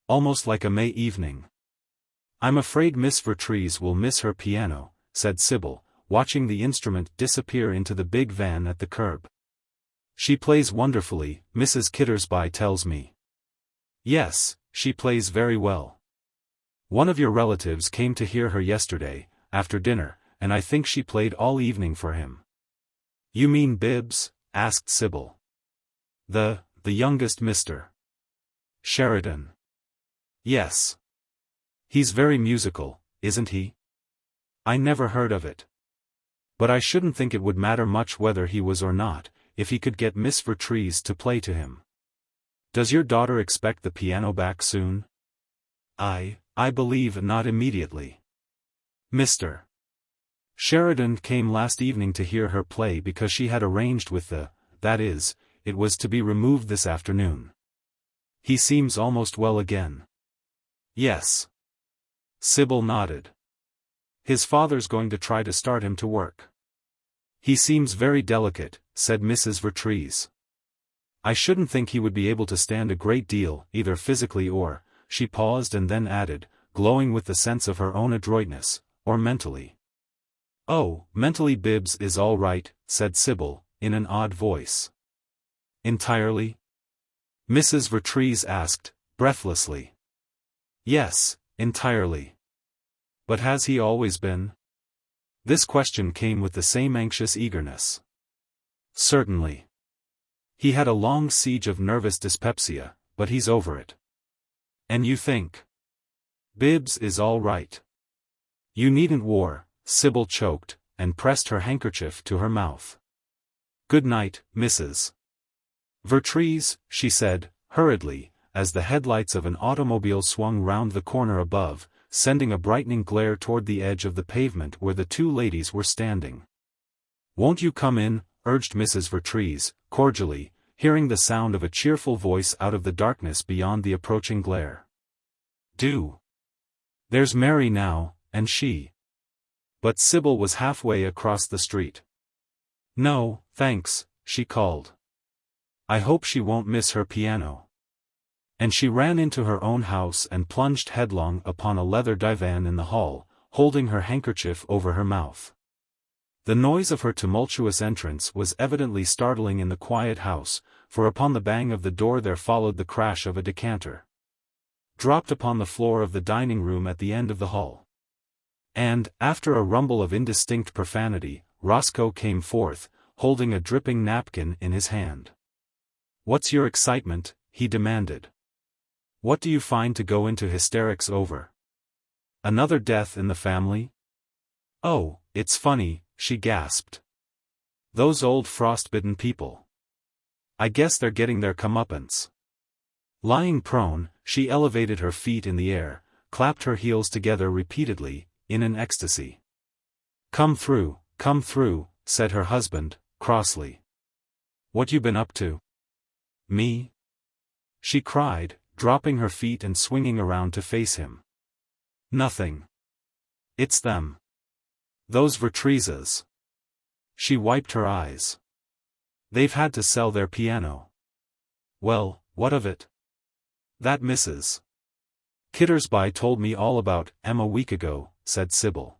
Almost like a May evening." "I'm afraid Miss Vertrees will miss her piano," said Sybil, watching the instrument disappear into the big van at the curb. "She plays wonderfully, Mrs. Kittersby tells me." "Yes, she plays very well. One of your relatives came to hear her yesterday, after dinner, and I think she played all evening for him." "You mean Bibbs?" asked Sybil. The youngest Mr. Sheridan." "Yes. He's very musical, isn't he?" "I never heard of it. But I shouldn't think it would matter much whether he was or not, if he could get Miss Vertrees to play to him. Does your daughter expect the piano back soon?" I believe not immediately." Mr. Sheridan came last evening to hear her play because she had arranged with that is, it was to be removed this afternoon. He seems almost well again. Yes. Sybil nodded. His father's going to try to start him to work. He seems very delicate, said Mrs. Vertrees. I shouldn't think he would be able to stand a great deal, either physically or, she paused and then added, glowing with the sense of her own adroitness, or mentally. Oh, mentally Bibbs is all right, said Sybil, in an odd voice. Entirely? Mrs. Vertrees asked, breathlessly. Yes, entirely. But has he always been? This question came with the same anxious eagerness. Certainly. He had a long siege of nervous dyspepsia, but he's over it. And you think? Bibbs is all right. You needn't worry, Sybil choked, and pressed her handkerchief to her mouth. Good night, Mrs. Vertrees, she said, hurriedly, as the headlights of an automobile swung round the corner above, sending a brightening glare toward the edge of the pavement where the two ladies were standing. Won't you come in, urged Mrs. Vertrees, cordially, hearing the sound of a cheerful voice out of the darkness beyond the approaching glare. Do. There's Mary now, and she. But Sybil was halfway across the street. No, thanks, she called. I hope she won't miss her piano. And she ran into her own house and plunged headlong upon a leather divan in the hall, holding her handkerchief over her mouth. The noise of her tumultuous entrance was evidently startling in the quiet house, for upon the bang of the door there followed the crash of a decanter, dropped upon the floor of the dining room at the end of the hall. And, after a rumble of indistinct profanity, Roscoe came forth, holding a dripping napkin in his hand. What's your excitement? He demanded. What do you find to go into hysterics over? Another death in the family? Oh, it's funny, she gasped. Those old frostbitten people. I guess they're getting their comeuppance. Lying prone, she elevated her feet in the air, clapped her heels together repeatedly, in an ecstasy. Come through, said her husband, crossly. What you been up to? Me? She cried, dropping her feet and swinging around to face him. Nothing. It's them. Those Vertreeses. She wiped her eyes. They've had to sell their piano. Well, what of it? That Mrs. Kittersby told me all about a week ago, said Sybil.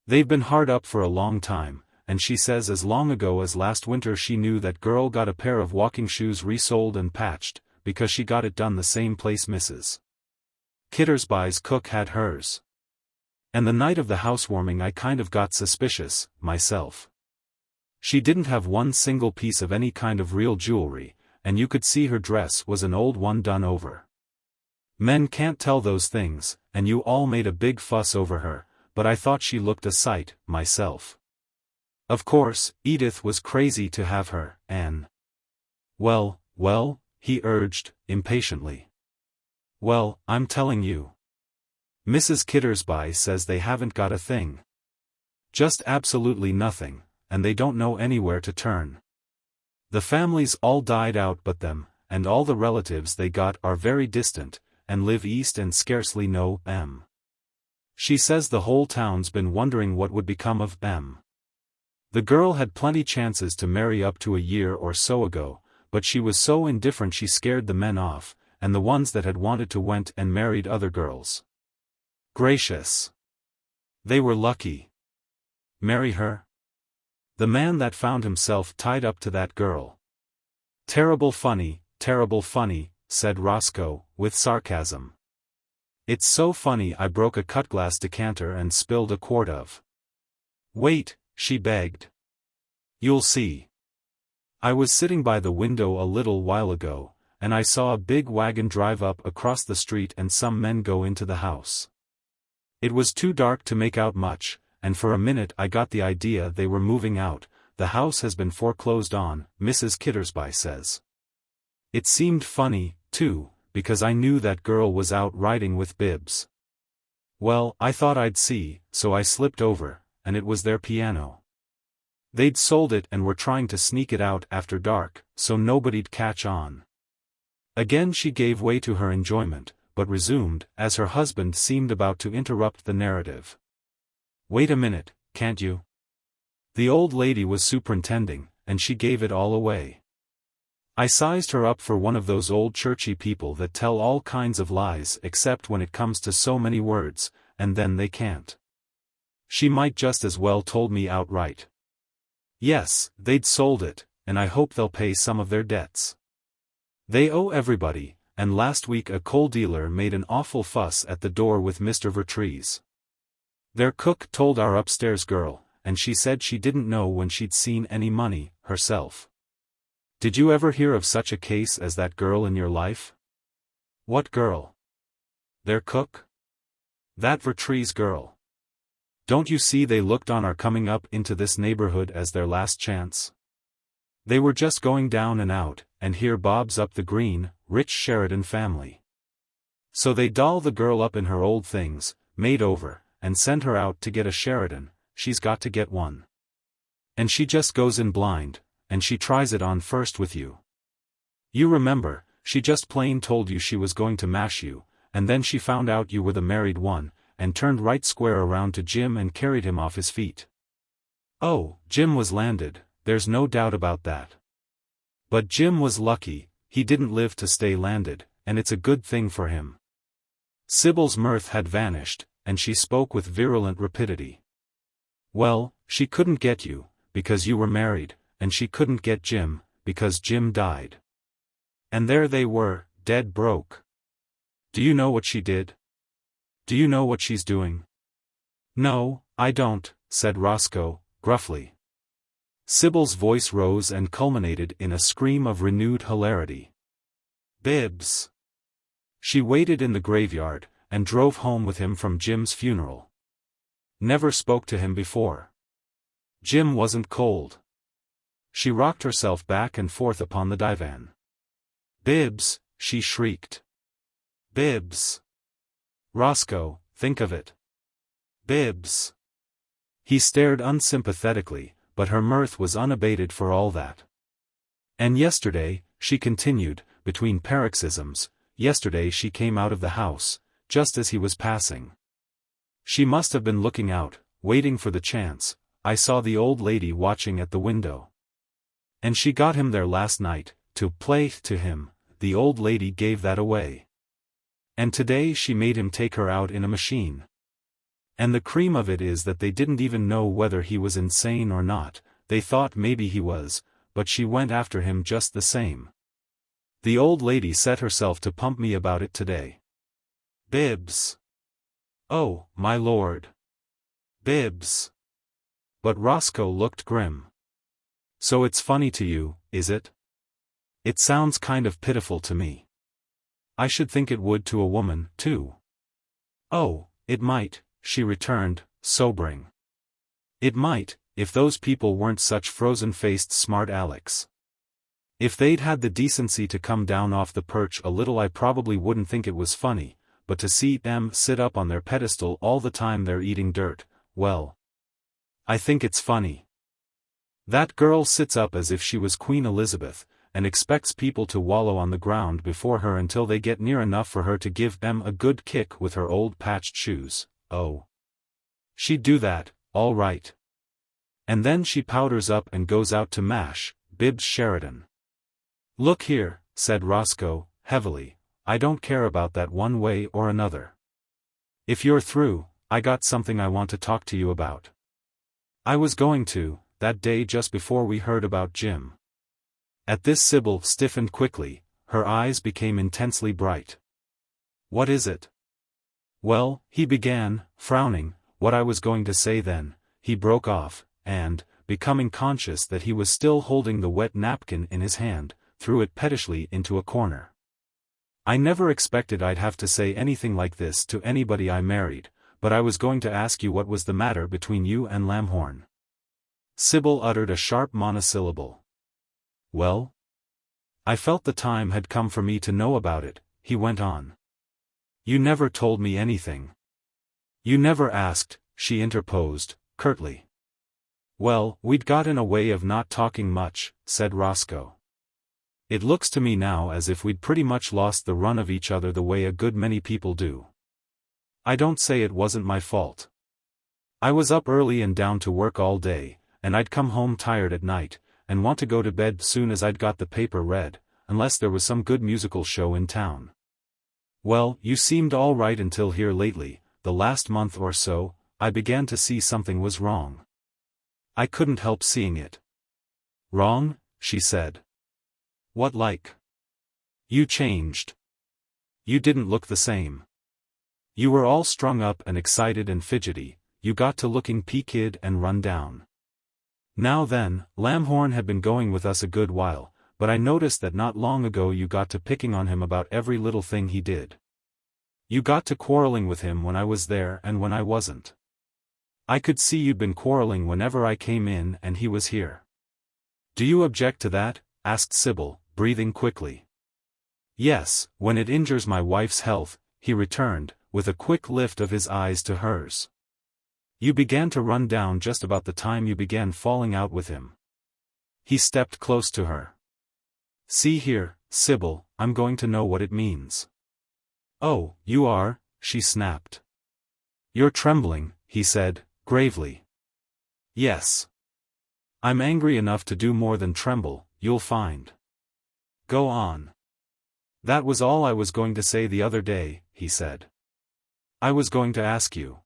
They've been hard up for a long time, and she says as long ago as last winter she knew that girl got a pair of walking shoes resoled and patched, because she got it done the same place Mrs. Kittersby's cook had hers. And the night of the housewarming I kind of got suspicious, myself. She didn't have one single piece of any kind of real jewelry, and you could see her dress was an old one done over. Men can't tell those things, and you all made a big fuss over her, but I thought she looked a sight, myself. Of course, Edith was crazy to have her, and... Well, he urged, impatiently. Well, I'm telling you. Mrs. Kittersby says they haven't got a thing. Just absolutely nothing, and they don't know anywhere to turn. The families all died out but them, and all the relatives they got are very distant, and live east and scarcely know them. She says the whole town's been wondering what would become of them. The girl had plenty chances to marry up to a year or so ago, but she was so indifferent she scared the men off, and the ones that had wanted to went and married other girls. Gracious! They were lucky. Marry her? The man that found himself tied up to that girl. Terrible funny, said Roscoe, with sarcasm. It's so funny I broke a cut-glass decanter and spilled a quart of. Wait, she begged. You'll see. I was sitting by the window a little while ago, and I saw a big wagon drive up across the street and some men go into the house. It was too dark to make out much, and for a minute I got the idea they were moving out. The house has been foreclosed on, Mrs. Kittersby says. It seemed funny, too, because I knew that girl was out riding with Bibbs. Well, I thought I'd see, so I slipped over, and it was their piano. They'd sold it and were trying to sneak it out after dark, so nobody'd catch on. Again she gave way to her enjoyment, but resumed, as her husband seemed about to interrupt the narrative. "Wait a minute, can't you?" The old lady was superintending, and she gave it all away. I sized her up for one of those old churchy people that tell all kinds of lies except when it comes to so many words, and then they can't. She might just as well told me outright. Yes, they'd sold it, and I hope they'll pay some of their debts. They owe everybody, and last week a coal dealer made an awful fuss at the door with Mr. Vertrees. Their cook told our upstairs girl, and she said she didn't know when she'd seen any money, herself. Did you ever hear of such a case as that girl in your life? What girl? Their cook? That Vertrees girl. Don't you see they looked on our coming up into this neighborhood as their last chance? They were just going down and out, and here Bob's up the green, rich Sheridan family. So they doll the girl up in her old things, made over, and send her out to get a Sheridan. She's got to get one. And she just goes in blind, and she tries it on first with you. You remember, she just plain told you she was going to mash you, and then she found out you were the married one, and turned right square around to Jim and carried him off his feet. Oh, Jim was landed, there's no doubt about that. But Jim was lucky, he didn't live to stay landed, and it's a good thing for him. Sybil's mirth had vanished, and she spoke with virulent rapidity. Well, she couldn't get you, because you were married, and she couldn't get Jim, because Jim died. And there they were, dead broke. Do you know what she did? Do you know what she's doing? No, I don't, said Roscoe, gruffly. Sybil's voice rose and culminated in a scream of renewed hilarity. Bibbs! She waited in the graveyard, and drove home with him from Jim's funeral. Never spoke to him before. Jim wasn't cold. She rocked herself back and forth upon the divan. Bibbs, she shrieked. Bibbs! Roscoe, think of it. Bibbs! He stared unsympathetically, but her mirth was unabated for all that. And yesterday, she continued, between paroxysms, yesterday she came out of the house, just as he was passing. She must have been looking out, waiting for the chance. I saw the old lady watching at the window. And she got him there last night, to play to him. The old lady gave that away. And today she made him take her out in a machine. And the cream of it is that they didn't even know whether he was insane or not. They thought maybe he was, but she went after him just the same. The old lady set herself to pump me about it today. Bibbs! Oh, my lord! Bibbs! But Roscoe looked grim. So it's funny to you, is it? It sounds kind of pitiful to me. I should think it would to a woman, too. Oh, it might, she returned, sobering. It might, if those people weren't such frozen-faced smart Alecs. If they'd had the decency to come down off the perch a little I probably wouldn't think it was funny, but to see them sit up on their pedestal all the time they're eating dirt, well. I think it's funny. That girl sits up as if she was Queen Elizabeth, and expects people to wallow on the ground before her until they get near enough for her to give them a good kick with her old patched shoes. Oh. She'd do that, all right. And then she powders up and goes out to mash, Bibbs Sheridan. Look here, said Roscoe, heavily, I don't care about that one way or another. If you're through, I got something I want to talk to you about. I was going to, that day just before we heard about Jim. At this Sybil stiffened quickly, her eyes became intensely bright. What is it? Well, he began, frowning, what I was going to say then, he broke off, and, becoming conscious that he was still holding the wet napkin in his hand, threw it pettishly into a corner. I never expected I'd have to say anything like this to anybody I married, but I was going to ask you what was the matter between you and Lamhorn. Sybil uttered a sharp monosyllable. Well? I felt the time had come for me to know about it, he went on. You never told me anything. You never asked, she interposed, curtly. "Well, we'd got in a way of not talking much," said Roscoe. "It looks to me now as if we'd pretty much lost the run of each other the way a good many people do. I don't say it wasn't my fault. I was up early and down to work all day, and I'd come home tired at night, and want to go to bed soon as I'd got the paper read, unless there was some good musical show in town. Well, you seemed all right until here lately, the last month or so, I began to see something was wrong. I couldn't help seeing it." "Wrong?" she said. "What like?" "You changed. You didn't look the same. You were all strung up and excited and fidgety, you got to looking peaked and run down. Now then, Lamhorn had been going with us a good while, but I noticed that not long ago you got to picking on him about every little thing he did. You got to quarreling with him when I was there and when I wasn't. I could see you'd been quarreling whenever I came in and he was here." "Do you object to that?" asked Sybil, breathing quickly. "Yes, when it injures my wife's health," he returned, with a quick lift of his eyes to hers. "You began to run down just about the time you began falling out with him." He stepped close to her. "See here, Sybil, I'm going to know what it means." "Oh, you are?" she snapped. "You're trembling," he said, gravely. "Yes. I'm angry enough to do more than tremble, you'll find." "Go on." "That was all I was going to say the other day," he said. "I was going to ask you."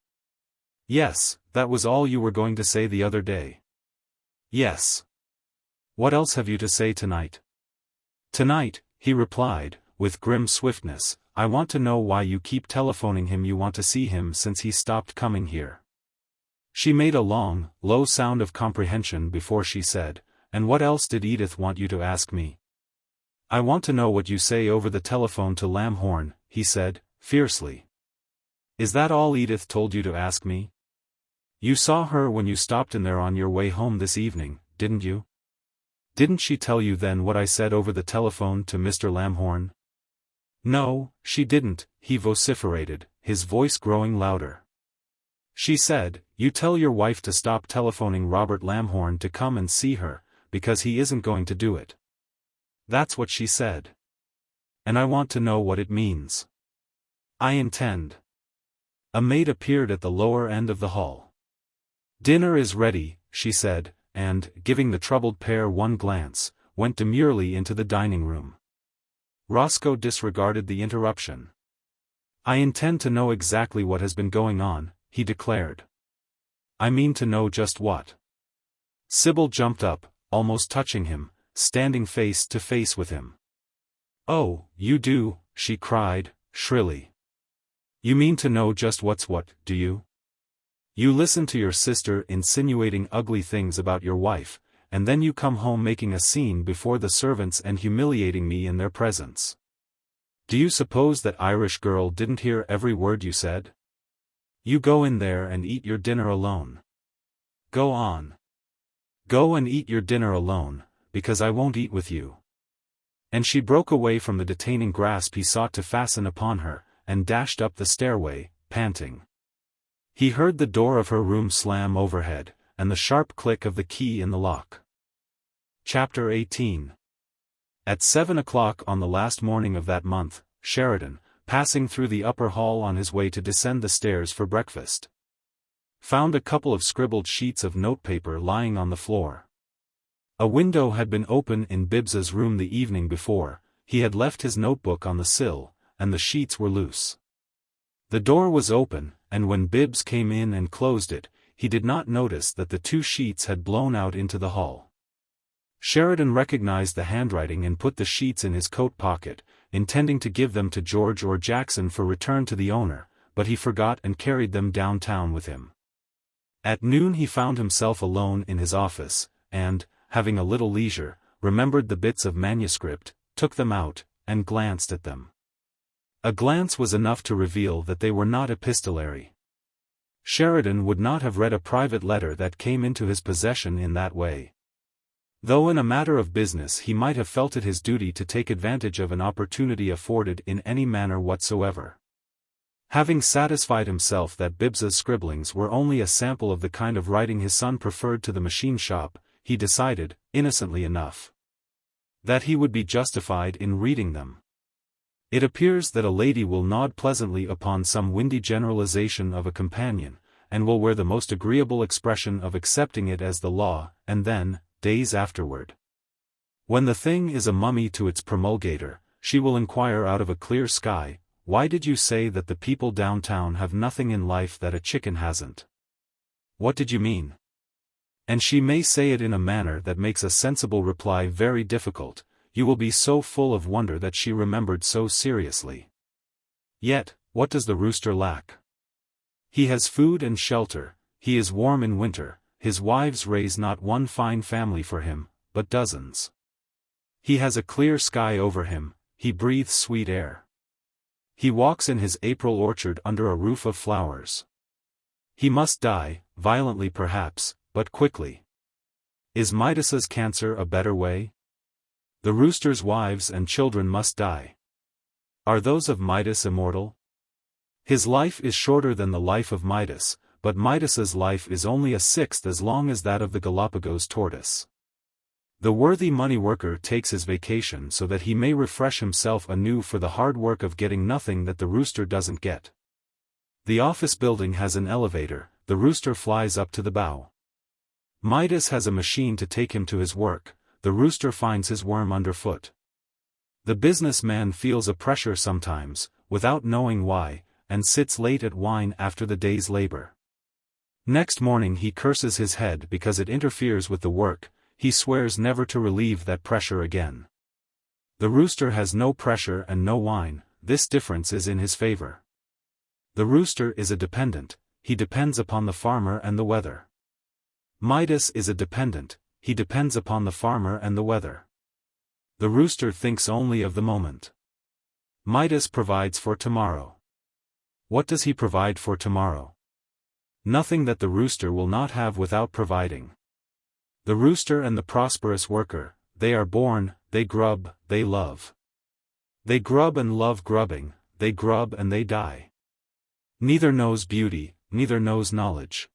"Yes, that was all you were going to say the other day." "Yes. What else have you to say tonight?" "Tonight," he replied, with grim swiftness, "I want to know why you keep telephoning him you want to see him since he stopped coming here." She made a long, low sound of comprehension before she said, "And what else did Edith want you to ask me?" "I want to know what you say over the telephone to Lamhorn," he said, fiercely. "Is that all Edith told you to ask me? You saw her when you stopped in there on your way home this evening, didn't you? Didn't she tell you then what I said over the telephone to Mr. Lamhorn?" "No, she didn't," he vociferated, his voice growing louder. "She said, you tell your wife to stop telephoning Robert Lamhorn to come and see her, because he isn't going to do it. That's what she said. And I want to know what it means. I intend." A maid appeared at the lower end of the hall. "Dinner is ready," she said, and, giving the troubled pair one glance, went demurely into the dining room. Roscoe disregarded the interruption. "I intend to know exactly what has been going on," he declared. "I mean to know just what." Sybil jumped up, almost touching him, standing face to face with him. "Oh, you do," she cried, shrilly. "You mean to know just what's what, do you? You listen to your sister insinuating ugly things about your wife, and then you come home making a scene before the servants and humiliating me in their presence. Do you suppose that Irish girl didn't hear every word you said? You go in there and eat your dinner alone. Go on. Go and eat your dinner alone, because I won't eat with you." And she broke away from the detaining grasp he sought to fasten upon her, and dashed up the stairway, panting. He heard the door of her room slam overhead, and the sharp click of the key in the lock. Chapter 18. At 7 o'clock on the last morning of that month, Sheridan, passing through the upper hall on his way to descend the stairs for breakfast, found a couple of scribbled sheets of notepaper lying on the floor. A window had been open in Bibbs's room the evening before, he had left his notebook on the sill, and the sheets were loose. The door was open, and when Bibbs came in and closed it, he did not notice that the two sheets had blown out into the hall. Sheridan recognized the handwriting and put the sheets in his coat pocket, intending to give them to George or Jackson for return to the owner, but he forgot and carried them downtown with him. At noon he found himself alone in his office, and, having a little leisure, remembered the bits of manuscript, took them out, and glanced at them. A glance was enough to reveal that they were not epistolary. Sheridan would not have read a private letter that came into his possession in that way. Though in a matter of business he might have felt it his duty to take advantage of an opportunity afforded in any manner whatsoever. Having satisfied himself that Bibbs's scribblings were only a sample of the kind of writing his son preferred to the machine shop, he decided, innocently enough, that he would be justified in reading them. It appears that a lady will nod pleasantly upon some windy generalization of a companion, and will wear the most agreeable expression of accepting it as the law, and then, days afterward, when the thing is a mummy to its promulgator, she will inquire out of a clear sky, "Why did you say that the people downtown have nothing in life that a chicken hasn't? What did you mean?" And she may say it in a manner that makes a sensible reply very difficult. You will be so full of wonder that she remembered so seriously. Yet, what does the rooster lack? He has food and shelter, he is warm in winter, his wives raise not one fine family for him, but dozens. He has a clear sky over him, he breathes sweet air. He walks in his April orchard under a roof of flowers. He must die, violently perhaps, but quickly. Is Midas's cancer a better way? The rooster's wives and children must die. Are those of Midas immortal? His life is shorter than the life of Midas, but Midas's life is only a sixth as long as that of the Galapagos tortoise. The worthy money worker takes his vacation so that he may refresh himself anew for the hard work of getting nothing that the rooster doesn't get. The office building has an elevator, the rooster flies up to the bow. Midas has a machine to take him to his work, the rooster finds his worm underfoot. The businessman feels a pressure sometimes, without knowing why, and sits late at wine after the day's labor. Next morning he curses his head because it interferes with the work, he swears never to relieve that pressure again. The rooster has no pressure and no wine, this difference is in his favor. The rooster is a dependent, he depends upon the farmer and the weather. Midas is a dependent, he depends upon the farmer and the weather. The rooster thinks only of the moment. Midas provides for tomorrow. What does he provide for tomorrow? Nothing that the rooster will not have without providing. The rooster and the prosperous worker, they are born, they grub, they love. They grub and love grubbing, they grub and they die. Neither knows beauty, neither knows knowledge.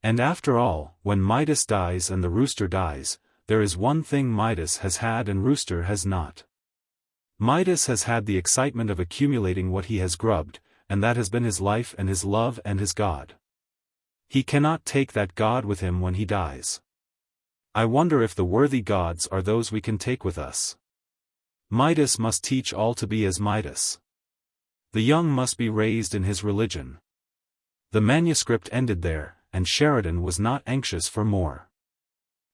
And after all, when Midas dies and the rooster dies, there is one thing Midas has had and rooster has not. Midas has had the excitement of accumulating what he has grubbed, and that has been his life and his love and his God. He cannot take that God with him when he dies. I wonder if the worthy gods are those we can take with us. Midas must teach all to be as Midas. The young must be raised in his religion. The manuscript ended there, and Sheridan was not anxious for more.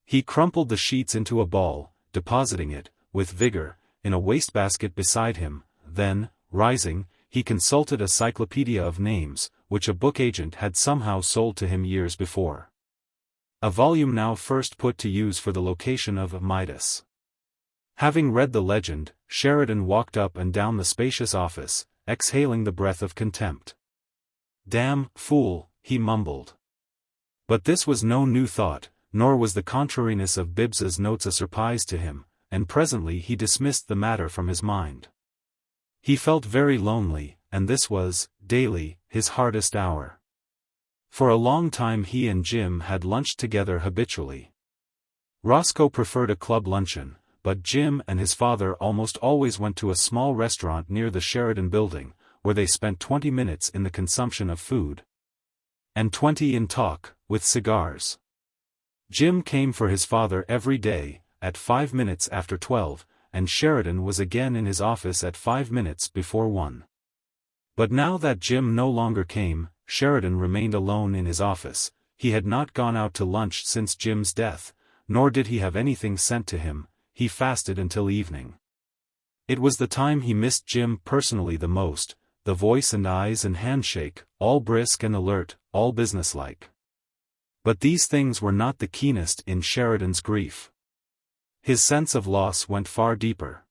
He crumpled the sheets into a ball, depositing it, with vigor, in a wastebasket beside him, then, rising, he consulted a cyclopedia of names, which a book agent had somehow sold to him years before. A volume now first put to use for the location of Midas. Having read the legend, Sheridan walked up and down the spacious office, exhaling the breath of contempt. "Damn fool," he mumbled. But this was no new thought, nor was the contrariness of Bibbs's notes a surprise to him, and presently he dismissed the matter from his mind. He felt very lonely, and this was, daily, his hardest hour. For a long time he and Jim had lunched together habitually. Roscoe preferred a club luncheon, but Jim and his father almost always went to a small restaurant near the Sheridan building, where they spent 20 minutes in the consumption of food, and 20 in talk, with cigars. Jim came for his father every day, at 5 minutes after 12, and Sheridan was again in his office at 5 minutes before 1. But now that Jim no longer came, Sheridan remained alone in his office. He had not gone out to lunch since Jim's death, nor did he have anything sent to him. He fasted until evening. It was the time he missed Jim personally the most, the voice and eyes and handshake, all brisk and alert, all businesslike. But these things were not the keenest in Sheridan's grief. His sense of loss went far deeper.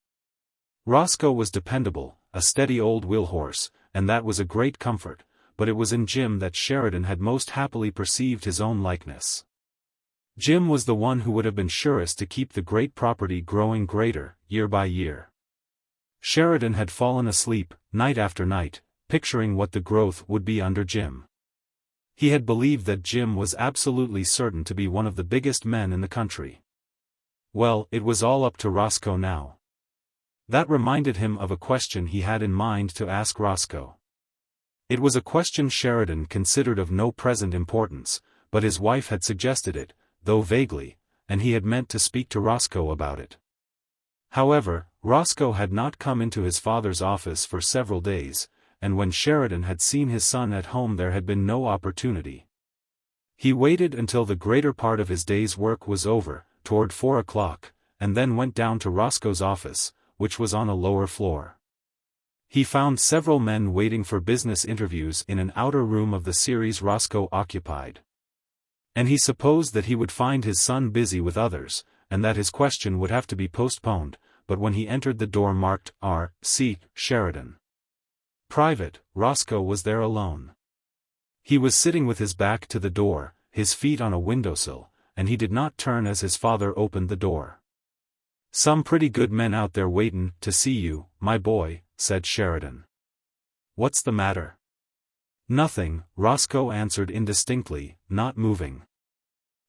Roscoe was dependable, a steady old wheel-horse, and that was a great comfort, but it was in Jim that Sheridan had most happily perceived his own likeness. Jim was the one who would have been surest to keep the great property growing greater, year by year. Sheridan had fallen asleep, night after night, picturing what the growth would be under Jim. He had believed that Jim was absolutely certain to be one of the biggest men in the country. Well, it was all up to Roscoe now. That reminded him of a question he had in mind to ask Roscoe. It was a question Sheridan considered of no present importance, but his wife had suggested it, though vaguely, and he had meant to speak to Roscoe about it. However, Roscoe had not come into his father's office for several days, and when Sheridan had seen his son at home there had been no opportunity. He waited until the greater part of his day's work was over, toward 4 o'clock, and then went down to Roscoe's office, which was on a lower floor. He found several men waiting for business interviews in an outer room of the series Roscoe occupied. And he supposed that he would find his son busy with others, and that his question would have to be postponed, but when he entered the door marked R.C. Sheridan. Private, Roscoe was there alone. He was sitting with his back to the door, his feet on a windowsill, and he did not turn as his father opened the door. "Some pretty good men out there waitin' to see you, my boy," said Sheridan. "What's the matter?" "Nothing," Roscoe answered indistinctly, not moving.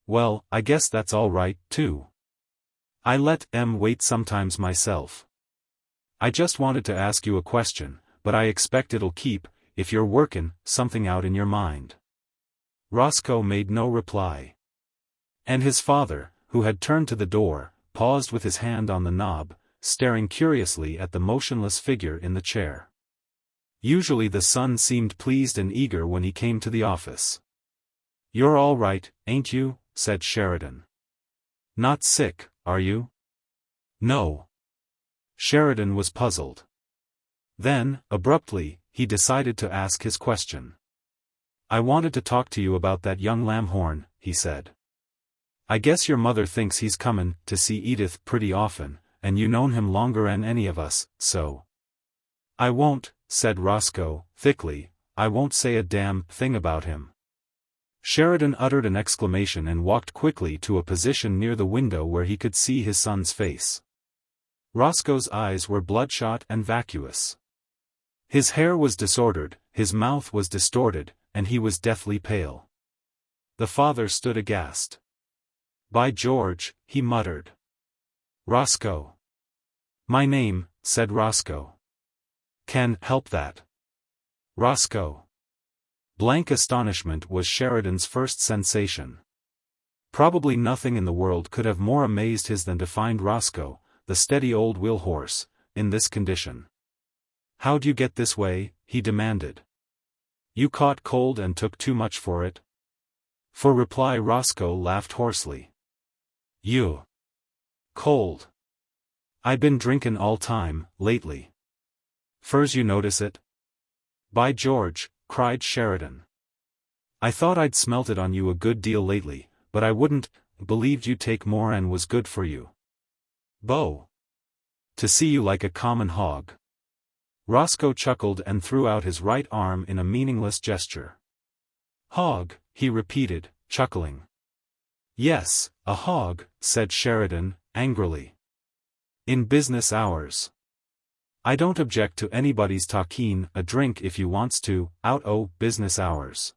"Well, I guess that's all right, too. I let em wait sometimes myself. I just wanted to ask you a question, but I expect it'll keep, if you're workin' something out in your mind." Roscoe made no reply. And his father, who had turned to the door, paused with his hand on the knob, staring curiously at the motionless figure in the chair. Usually the son seemed pleased and eager when he came to the office. "You're all right, ain't you?" said Sheridan. "Not sick, are you?" "No." Sheridan was puzzled. Then, abruptly, he decided to ask his question. "I wanted to talk to you about that young Lamhorn," he said. "I guess your mother thinks he's comin' to see Edith pretty often, and you known him longer'n any of us, so." "I won't," said Roscoe, thickly, "I won't say a damn thing about him." Sheridan uttered an exclamation and walked quickly to a position near the window where he could see his son's face. Roscoe's eyes were bloodshot and vacuous. His hair was disordered, his mouth was distorted, and he was deathly pale. The father stood aghast. "By George," he muttered. "Roscoe." "My name," said Roscoe. "Can help that." Roscoe. Blank astonishment was Sheridan's first sensation. Probably nothing in the world could have more amazed his than to find Roscoe, the steady old wheel horse, in this condition. "How'd you get this way?" he demanded. "You caught cold and took too much for it?" For reply Roscoe laughed hoarsely. "You. Cold. I been drinkin' all time, lately. Fur's you notice it?" "By George," cried Sheridan. "I thought I'd smelt it on you a good deal lately, but I wouldn't believed you'd take more and was good for you. Bo. To see you like a common hog." Roscoe chuckled and threw out his right arm in a meaningless gesture. "Hog," he repeated, chuckling. "Yes, a hog," said Sheridan, angrily. "In business hours. I don't object to anybody's talking a drink if you wants to, out o' business hours.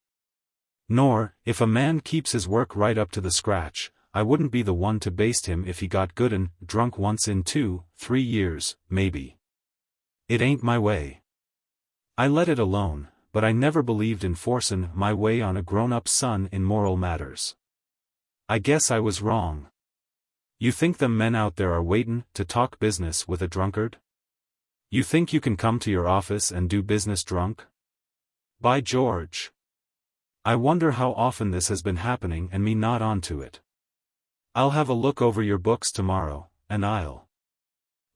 Nor, if a man keeps his work right up to the scratch, I wouldn't be the one to baste him if he got good and drunk once in 2-3 years, maybe. It ain't my way. I let it alone, but I never believed in forcin' my way on a grown-up son in moral matters. I guess I was wrong. You think them men out there are waitin' to talk business with a drunkard? You think you can come to your office and do business drunk? By George. I wonder how often this has been happening and me not onto it. I'll have a look over your books tomorrow, and I'll."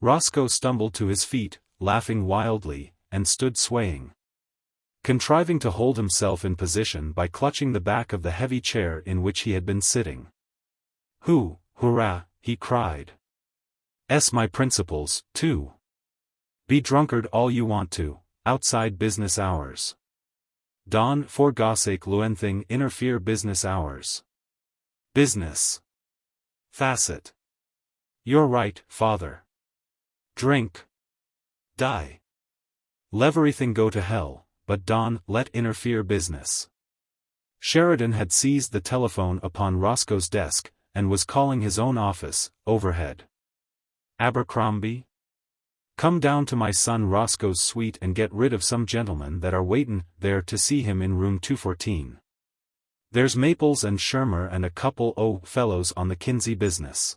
Roscoe stumbled to his feet, laughing wildly, and stood swaying. Contriving to hold himself in position by clutching the back of the heavy chair in which he had been sitting. Hurrah, he cried. My principles, too. Be drunkard all you want to, outside business hours. Don for gossake luenthing interfere business hours. Business. Facet. You're right, father. Drink. Die. Leverything go to hell, but Don let interfere business. Sheridan had seized the telephone upon Roscoe's desk, and was calling his own office, overhead. "Abercrombie? Come down to my son Roscoe's suite and get rid of some gentlemen that are waitin' there to see him in room 214. There's Maples and Shermer and a couple o' fellows on the Kinsey business.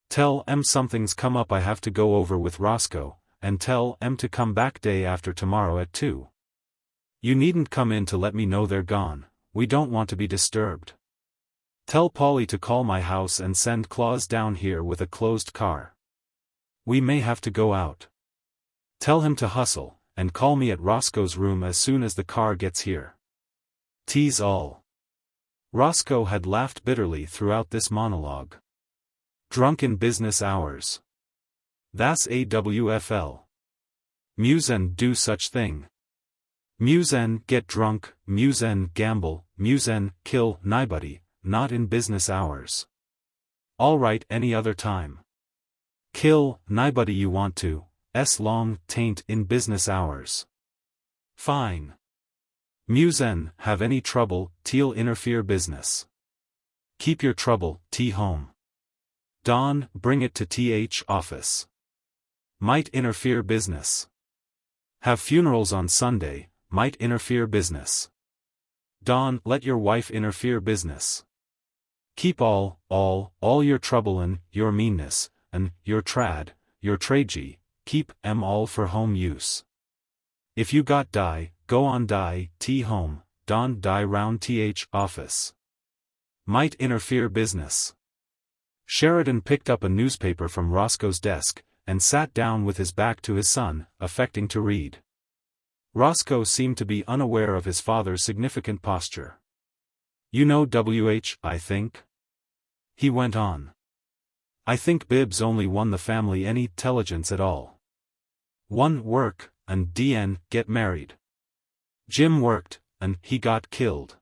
Tell 'em something's come up I have to go over with Roscoe, and tell 'em to come back day after tomorrow at 2. You needn't come in to let me know they're gone, we don't want to be disturbed. Tell Polly to call my house and send Claus down here with a closed car. We may have to go out. Tell him to hustle, and call me at Roscoe's room as soon as the car gets here. Tease all." Roscoe had laughed bitterly throughout this monologue. Drunk in business hours. That's AWFL. Musen do such thing. Musen get drunk, musen gamble, musen kill nobody, not in business hours. All right any other time. Kill nobody you want to, long tain't in business hours. Fine. Musen have any trouble, te'll interfere business. Keep your trouble, home. Don, bring it to office. Might interfere business. Have funerals on Sunday, might interfere business. Don, let your wife interfere business. Keep all your trouble and your meanness, and your tragedy, keep 'em all for home use. If you got die, go on die, home, Don die round office. Might interfere business. Sheridan picked up a newspaper from Roscoe's desk, and sat down with his back to his son, affecting to read. Roscoe seemed to be unaware of his father's significant posture. "You know I think?" he went on. "I think Bibbs only won the family any intelligence at all. One work, and DN get married. Jim worked, and he got killed.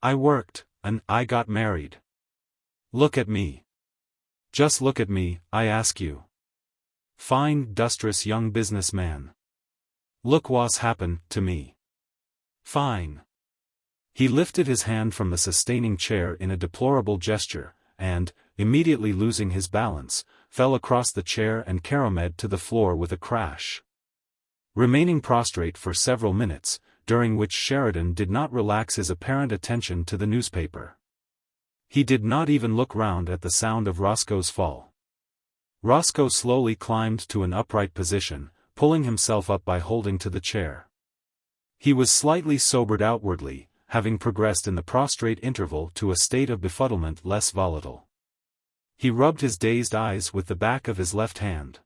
I worked, and I got married. Look at me. Just look at me, I ask you. Fine, industrious young businessman. Look what's happened to me. Fine." He lifted his hand from the sustaining chair in a deplorable gesture, and, immediately losing his balance, fell across the chair and caromed to the floor with a crash. Remaining prostrate for several minutes, during which Sheridan did not relax his apparent attention to the newspaper. He did not even look round at the sound of Roscoe's fall. Roscoe slowly climbed to an upright position, pulling himself up by holding to the chair. He was slightly sobered outwardly, having progressed in the prostrate interval to a state of befuddlement less volatile. He rubbed his dazed eyes with the back of his left hand.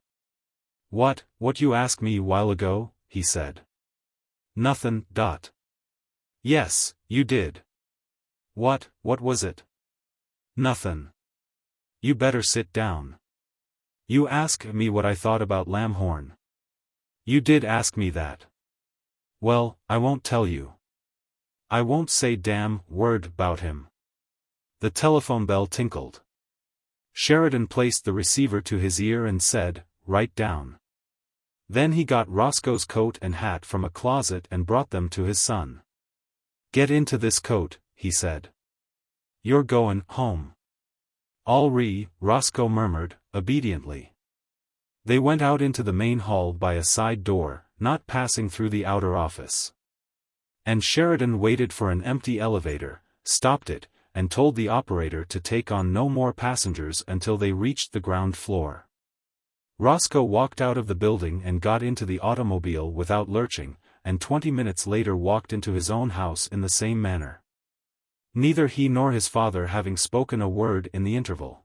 What you asked me while ago?" he said. "Nothin'. Yes, you did." What was it?" "Nothin'. You better sit down. You asked me what I thought about Lamhorn. You did ask me that. Well, I won't tell you. I won't say damn word about him." The telephone bell tinkled. Sheridan placed the receiver to his ear and said, "Write down." Then he got Roscoe's coat and hat from a closet and brought them to his son. "Get into this coat," he said. "You're goin' home." Roscoe murmured, obediently. They went out into the main hall by a side door, not passing through the outer office. And Sheridan waited for an empty elevator, stopped it, and told the operator to take on no more passengers until they reached the ground floor. Roscoe walked out of the building and got into the automobile without lurching, and 20 minutes later walked into his own house in the same manner. Neither he nor his father having spoken a word in the interval.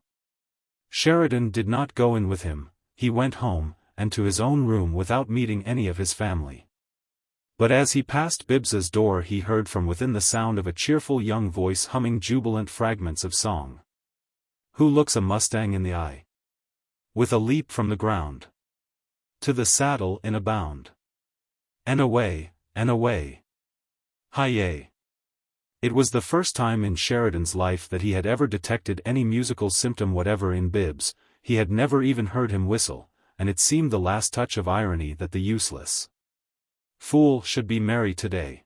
Sheridan did not go in with him, he went home, and to his own room without meeting any of his family. But as he passed Bibbs's door he heard from within the sound of a cheerful young voice humming jubilant fragments of song. Who looks a Mustang in the eye? With a leap from the ground. To the saddle in a bound. And away, and away. Hi-yay. It was the first time in Sheridan's life that he had ever detected any musical symptom whatever in Bibbs. He had never even heard him whistle, and it seemed the last touch of irony that the useless fool should be merry today.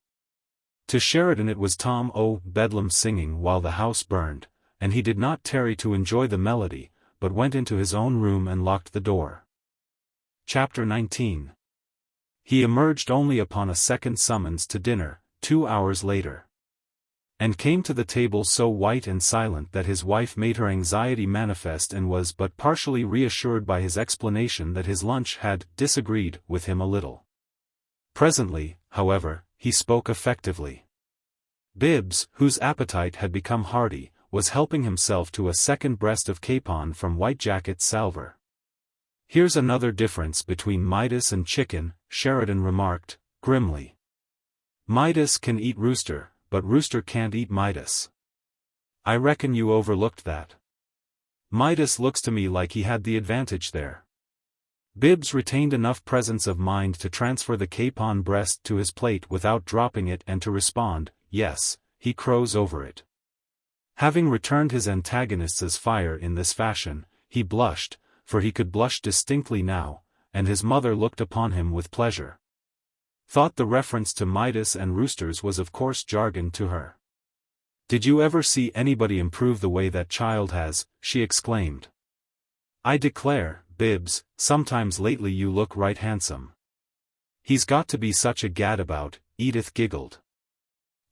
To Sheridan it was Tom o' Bedlam singing while the house burned, and he did not tarry to enjoy the melody, but went into his own room and locked the door. Chapter 19. He emerged only upon a second summons to dinner, 2 hours later. And came to the table so white and silent that his wife made her anxiety manifest and was but partially reassured by his explanation that his lunch had disagreed with him a little. Presently, however, he spoke effectively. Bibbs, whose appetite had become hearty, was helping himself to a second breast of capon from White Jacket salver. "Here's another difference between Midas and chicken," Sheridan remarked, grimly. "Midas can eat rooster, but rooster can't eat Midas. I reckon you overlooked that. Midas looks to me like he had the advantage there." Bibbs retained enough presence of mind to transfer the capon breast to his plate without dropping it and to respond, "Yes, he crows over it." Having returned his antagonist's fire in this fashion, he blushed, for he could blush distinctly now, and his mother looked upon him with pleasure. Thought the reference to Midas and roosters was of course jargon to her. "Did you ever see anybody improve the way that child has?" she exclaimed. "I declare, Bibbs, sometimes lately you look right handsome." "He's got to be such a gadabout," Edith giggled.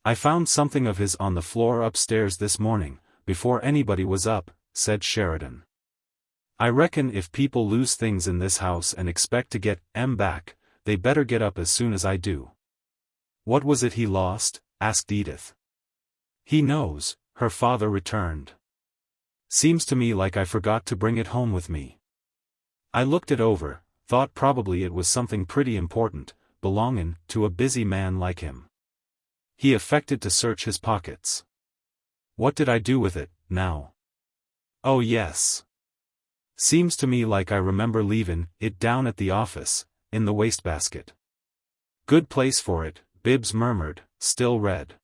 "I found something of his on the floor upstairs this morning, before anybody was up," said Sheridan. "I reckon if people lose things in this house and expect to get 'em back, they better get up as soon as I do." "What was it he lost?" asked Edith. "He knows," her father returned. "Seems to me like I forgot to bring it home with me. I looked it over, thought probably it was something pretty important, belongin' to a busy man like him." He affected to search his pockets. "What did I do with it, now?" "Oh yes. Seems to me like I remember leavin' it down at the office, in the wastebasket." "Good place for it," Bibbs murmured, still red.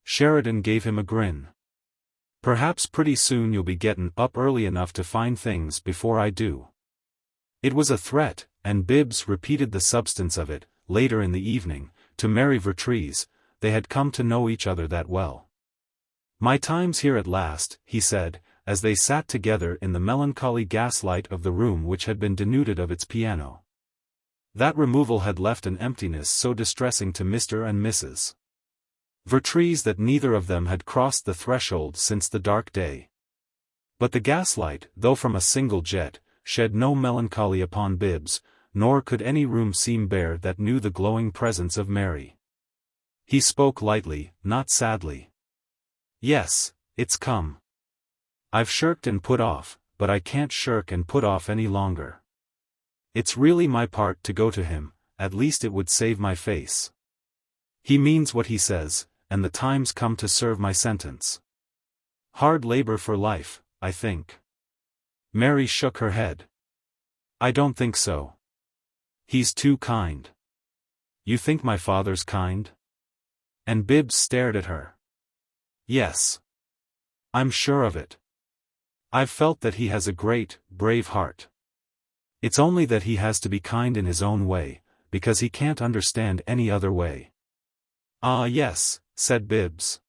Sheridan gave him a grin. "Perhaps pretty soon you'll be gettin' up early enough to find things before I do." It was a threat, and Bibbs repeated the substance of it, later in the evening, to Mary Vertrees. They had come to know each other that well. "My time's here at last," he said, as they sat together in the melancholy gaslight of the room which had been denuded of its piano. That removal had left an emptiness so distressing to Mr. and Mrs. Vertrees that neither of them had crossed the threshold since the dark day. But the gaslight, though from a single jet, shed no melancholy upon Bibbs, nor could any room seem bare that knew the glowing presence of Mary. He spoke lightly, not sadly. "Yes, it's come. I've shirked and put off, but I can't shirk and put off any longer. It's really my part to go to him, at least it would save my face. He means what he says, and the time's come to serve my sentence. Hard labor for life, I think." Mary shook her head. "I don't think so. He's too kind." "You think my father's kind?" And Bibbs stared at her. "Yes. I'm sure of it. I've felt that he has a great, brave heart. It's only that he has to be kind in his own way, because he can't understand any other way." "Ah yes," said Bibbs.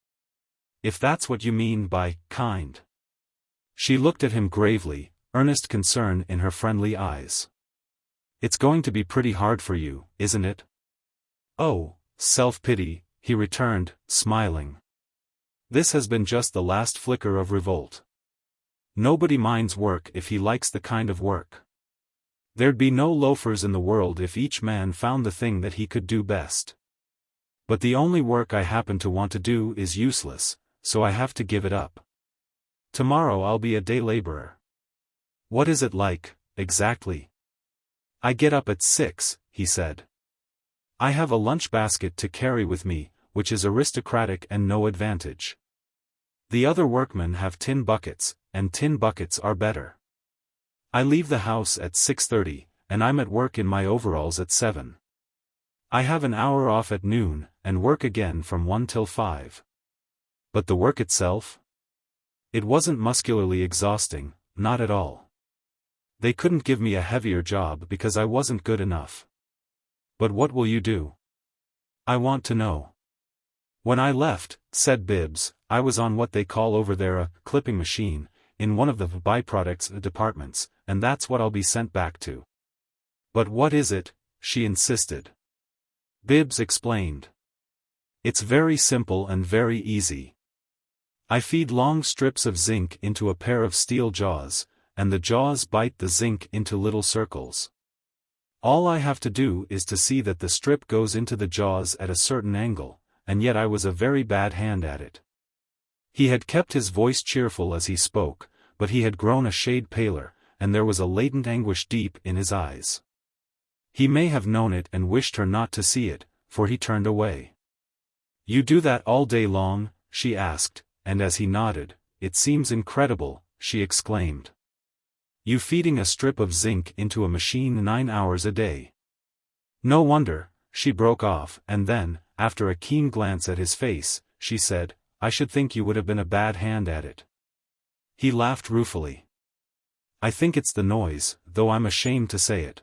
"If that's what you mean by kind." She looked at him gravely, earnest concern in her friendly eyes. "It's going to be pretty hard for you, isn't it?" "Oh, self-pity," he returned, smiling. "This has been just the last flicker of revolt. Nobody minds work if he likes the kind of work. There'd be no loafers in the world if each man found the thing that he could do best. But the only work I happen to want to do is useless, so I have to give it up. Tomorrow I'll be a day laborer." "What is it like, exactly?" "I get up at 6, he said. "I have a lunch basket to carry with me, which is aristocratic and no advantage. The other workmen have tin buckets, and tin buckets are better. I leave the house at 6:30, and I'm at work in my overalls at 7. I have an hour off at noon, and work again from 1 till 5. But the work itself? It wasn't muscularly exhausting, not at all. They couldn't give me a heavier job because I wasn't good enough. But what will you do?" I want to know. When I left, said Bibbs, I was on what they call over there a clipping machine, in one of the byproducts departments, and that's what I'll be sent back to. But what is it? She insisted. Bibbs explained. It's very simple and very easy. I feed long strips of zinc into a pair of steel jaws, and the jaws bite the zinc into little circles. All I have to do is to see that the strip goes into the jaws at a certain angle, and yet I was a very bad hand at it. He had kept his voice cheerful as he spoke, but he had grown a shade paler, and there was a latent anguish deep in his eyes. He may have known it and wished her not to see it, for he turned away. You do that all day long? She asked, and as he nodded, it seems incredible, she exclaimed. You feeding a strip of zinc into a machine 9 hours a day. No wonder, she broke off, and then, after a keen glance at his face, she said, I should think you would have been a bad hand at it. He laughed ruefully. I think it's the noise, though I'm ashamed to say it.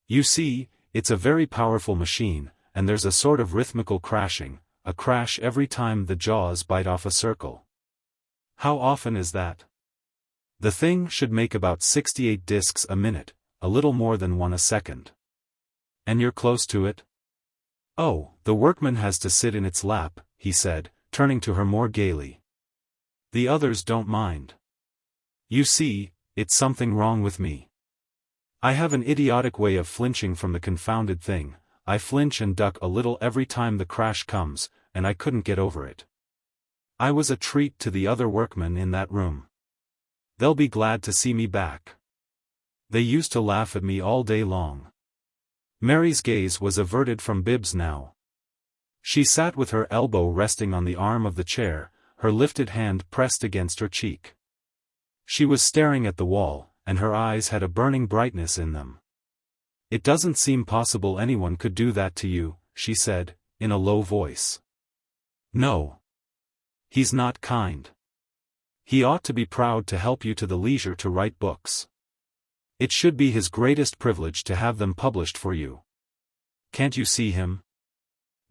You see, it's a very powerful machine, and there's a sort of rhythmical crashing, a crash every time the jaws bite off a circle. How often is that? The thing should make about 68 discs a minute, a little more than one a second. And you're close to it? Oh, the workman has to sit in its lap, he said, turning to her more gaily. The others don't mind. You see, it's something wrong with me. I have an idiotic way of flinching from the confounded thing. I flinch and duck a little every time the crash comes, and I couldn't get over it. I was a treat to the other workmen in that room. They'll be glad to see me back. They used to laugh at me all day long. Mary's gaze was averted from Bibbs now. She sat with her elbow resting on the arm of the chair, her lifted hand pressed against her cheek. She was staring at the wall, and her eyes had a burning brightness in them. It doesn't seem possible anyone could do that to you, she said, in a low voice. No. He's not kind. He ought to be proud to help you to the leisure to write books. It should be his greatest privilege to have them published for you. Can't you see him?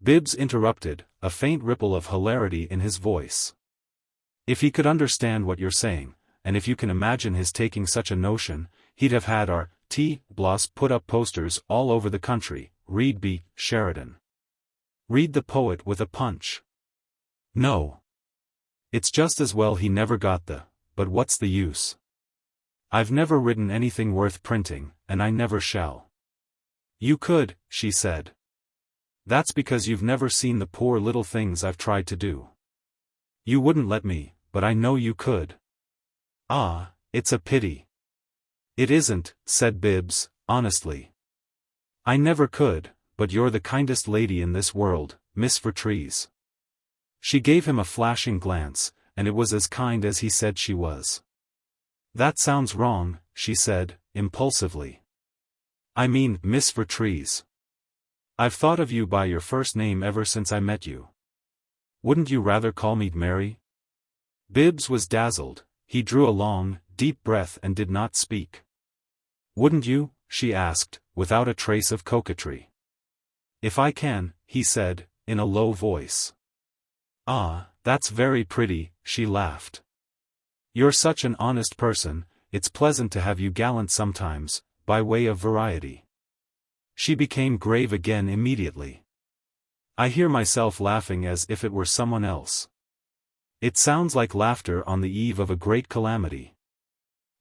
Bibbs interrupted, a faint ripple of hilarity in his voice. If he could understand what you're saying, and if you can imagine his taking such a notion, he'd have had our Bloss put up posters all over the country, read B. Sheridan. Read the poet with a punch. No. It's just as well he never got but what's the use? I've never written anything worth printing, and I never shall. You could, she said. That's because you've never seen the poor little things I've tried to do. You wouldn't let me, but I know you could. Ah, it's a pity. It isn't, said Bibbs, honestly. I never could, but you're the kindest lady in this world, Miss Vertrees. She gave him a flashing glance, and it was as kind as he said she was. That sounds wrong, she said, impulsively. I mean, Miss Vertrees. I've thought of you by your first name ever since I met you. Wouldn't you rather call me Mary? Bibbs was dazzled. He drew a long, deep breath and did not speak. Wouldn't you? She asked, without a trace of coquetry. If I can, he said, in a low voice. Ah, that's very pretty, she laughed. You're such an honest person, it's pleasant to have you gallant sometimes, by way of variety. She became grave again immediately. I hear myself laughing as if it were someone else. It sounds like laughter on the eve of a great calamity.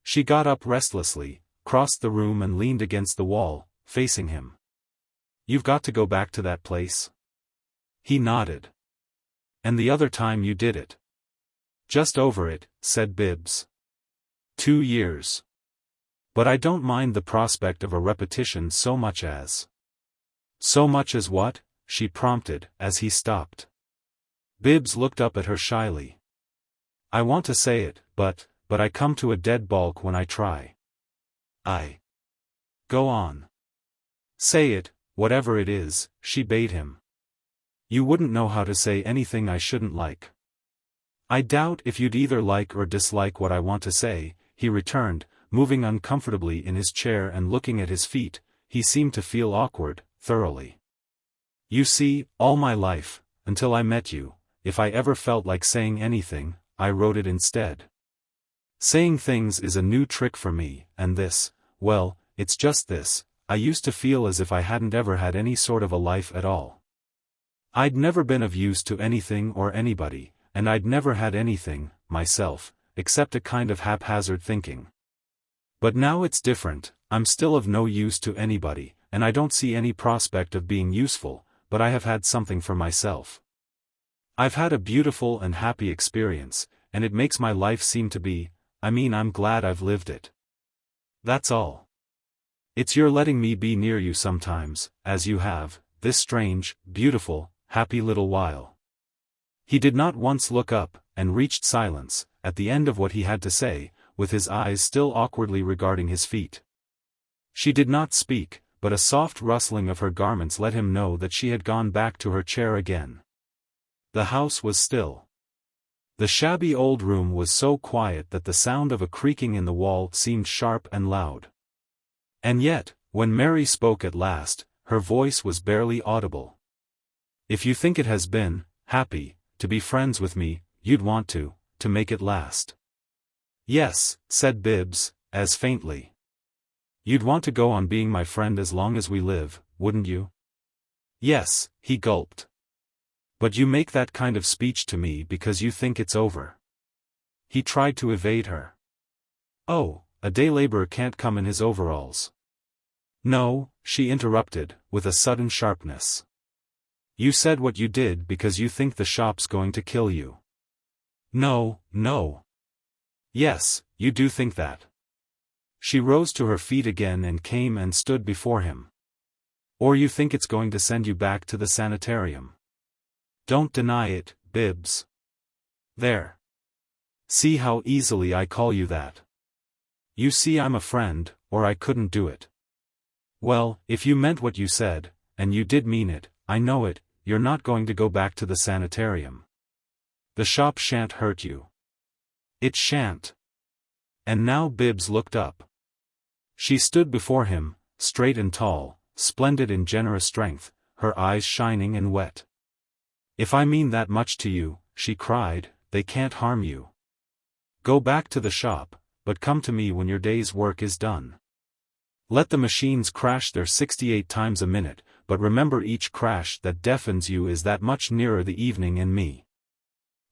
She got up restlessly, crossed the room and leaned against the wall, facing him. You've got to go back to that place? He nodded. And the other time you did it? Just over it, said Bibbs. 2 years. But I don't mind the prospect of a repetition so much as... So much as what? She prompted, as he stopped. Bibbs looked up at her shyly. I want to say it, but I come to a dead balk when I try. Go on. Say it, whatever it is, she bade him. You wouldn't know how to say anything I shouldn't like. I doubt if you'd either like or dislike what I want to say, he returned, moving uncomfortably in his chair and looking at his feet. He seemed to feel awkward, thoroughly. You see, all my life, until I met you, if I ever felt like saying anything, I wrote it instead. Saying things is a new trick for me, and this, well, it's just this, I used to feel as if I hadn't ever had any sort of a life at all. I'd never been of use to anything or anybody, and I'd never had anything, myself, except a kind of haphazard thinking. But now it's different, I'm still of no use to anybody, and I don't see any prospect of being useful, but I have had something for myself. I've had a beautiful and happy experience, and it makes my life seem to be, I'm glad I've lived it. That's all. It's your letting me be near you sometimes, as you have, this strange, beautiful, happy little while. He did not once look up, and reached silence, at the end of what he had to say, with his eyes still awkwardly regarding his feet. She did not speak, but a soft rustling of her garments let him know that she had gone back to her chair again. The house was still. The shabby old room was so quiet that the sound of a creaking in the wall seemed sharp and loud. And yet, when Mary spoke at last, her voice was barely audible. If you think it has been, happy, to be friends with me, you'd want to make it last. Yes, said Bibbs, as faintly. You'd want to go on being my friend as long as we live, wouldn't you? Yes, he gulped. But you make that kind of speech to me because you think it's over. He tried to evade her. Oh, a day laborer can't come in his overalls. No, she interrupted, with a sudden sharpness. You said what you did because you think the shop's going to kill you. No, no. Yes, you do think that. She rose to her feet again and came and stood before him. Or you think it's going to send you back to the sanitarium. Don't deny it, Bibbs. There. See how easily I call you that. You see I'm a friend, or I couldn't do it. Well, if you meant what you said, and you did mean it, I know it, you're not going to go back to the sanitarium. The shop shan't hurt you. It shan't. And now Bibbs looked up. She stood before him, straight and tall, splendid in generous strength, her eyes shining and wet. If I mean that much to you, she cried, they can't harm you. Go back to the shop, but come to me when your day's work is done. Let the machines crash their 68 times a minute, but remember each crash that deafens you is that much nearer the evening and me.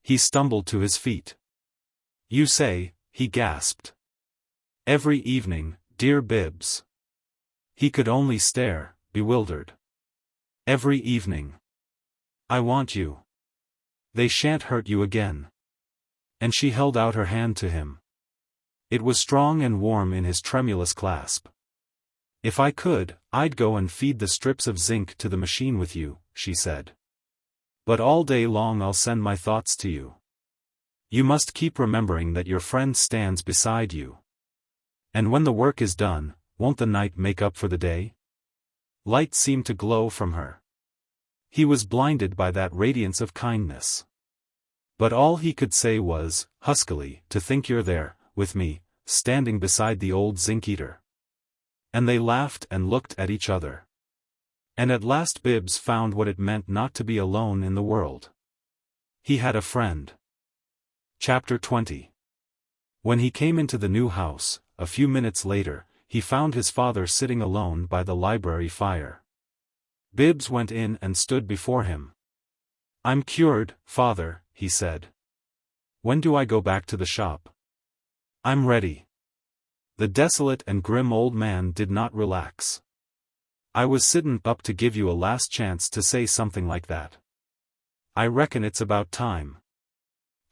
He stumbled to his feet. You say, he gasped. Every evening, dear Bibbs. He could only stare, bewildered. Every evening. I want you. They shan't hurt you again. And she held out her hand to him. It was strong and warm in his tremulous clasp. If I could, I'd go and feed the strips of zinc to the machine with you, she said. But all day long I'll send my thoughts to you. You must keep remembering that your friend stands beside you. And when the work is done, won't the night make up for the day? Light seemed to glow from her. He was blinded by that radiance of kindness. But all he could say was, huskily, to think you're there, with me, standing beside the old zinc-eater. And they laughed and looked at each other. And at last Bibbs found what it meant not to be alone in the world. He had a friend. Chapter 20. When he came into the new house, a few minutes later, he found his father sitting alone by the library fire. Bibbs went in and stood before him. I'm cured, father, he said. When do I go back to the shop? I'm ready. The desolate and grim old man did not relax. I was sittin' up to give you a last chance to say something like that. I reckon it's about time.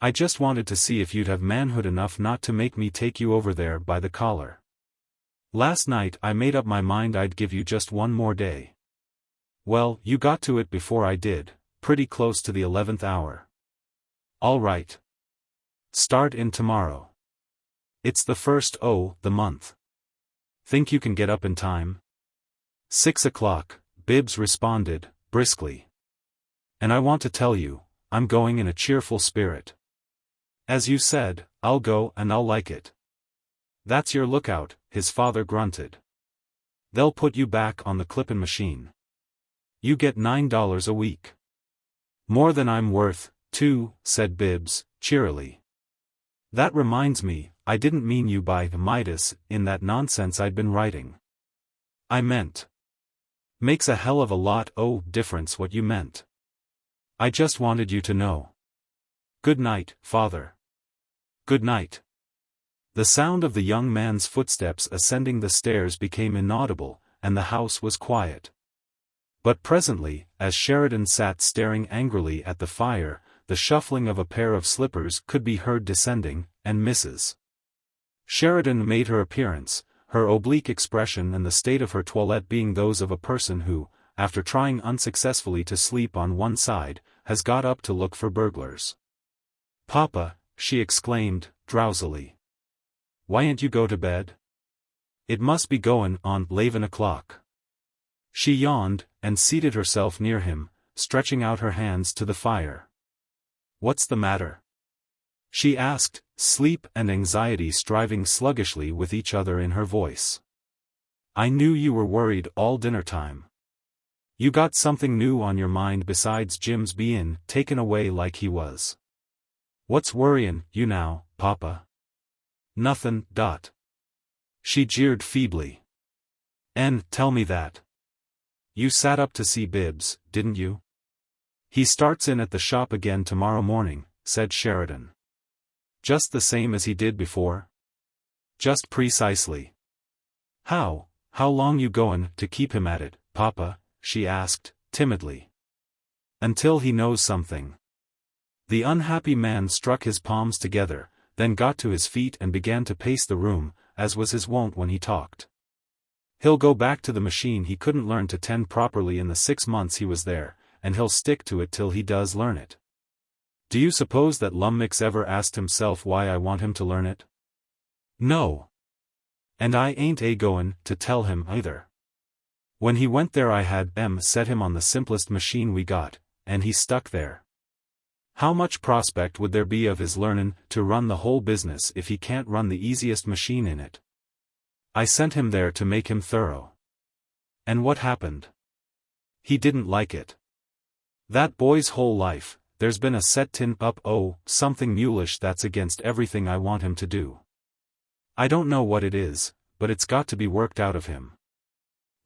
I just wanted to see if you'd have manhood enough not to make me take you over there by the collar. Last night I made up my mind I'd give you just one more day. Well, you got to it before I did, pretty close to the 11th hour. All right. Start in tomorrow. It's the first the month. Think you can get up in time? 6 o'clock, Bibbs responded, briskly. And I want to tell you, I'm going in a cheerful spirit. As you said, I'll go and I'll like it. That's your lookout, his father grunted. They'll put you back on the clippin' machine. You get $9 a week. More than I'm worth, too, said Bibbs, cheerily. That reminds me, I didn't mean you by Midas in that nonsense I'd been writing. I meant. Makes a hell of a lot difference what you meant. I just wanted you to know. Good night, Father. Good night. The sound of the young man's footsteps ascending the stairs became inaudible, and the house was quiet. But presently, as Sheridan sat staring angrily at the fire, the shuffling of a pair of slippers could be heard descending, and Mrs. Sheridan made her appearance, her oblique expression and the state of her toilette being those of a person who, after trying unsuccessfully to sleep on one side, has got up to look for burglars. "Papa," she exclaimed, drowsily. "Why ain't you go to bed? It must be goin' on 11 o'clock. She yawned, and seated herself near him, stretching out her hands to the fire. "What's the matter?" she asked, sleep and anxiety striving sluggishly with each other in her voice. "I knew you were worried all dinner time. You got something new on your mind besides Jim's bein' taken away like he was. What's worryin' you now, Papa?" "Nothin', Dot." She jeered feebly. "And tell me that. You sat up to see Bibbs, didn't you?" "He starts in at the shop again tomorrow morning," said Sheridan. "Just the same as he did before?" "Just precisely." How long you goin' to keep him at it, Papa?" she asked, timidly. "Until he knows something." The unhappy man struck his palms together, then got to his feet and began to pace the room, as was his wont when he talked. "He'll go back to the machine he couldn't learn to tend properly in the 6 months he was there, and he'll stick to it till he does learn it. Do you suppose that Lummix ever asked himself why I want him to learn it? No. And I ain't goin' to tell him either. When he went there I had set him on the simplest machine we got, and he stuck there. How much prospect would there be of his learnin' to run the whole business if he can't run the easiest machine in it? I sent him there to make him thorough. And what happened? He didn't like it. That boy's whole life, there's been a set tin up something mulish that's against everything I want him to do. I don't know what it is, but it's got to be worked out of him.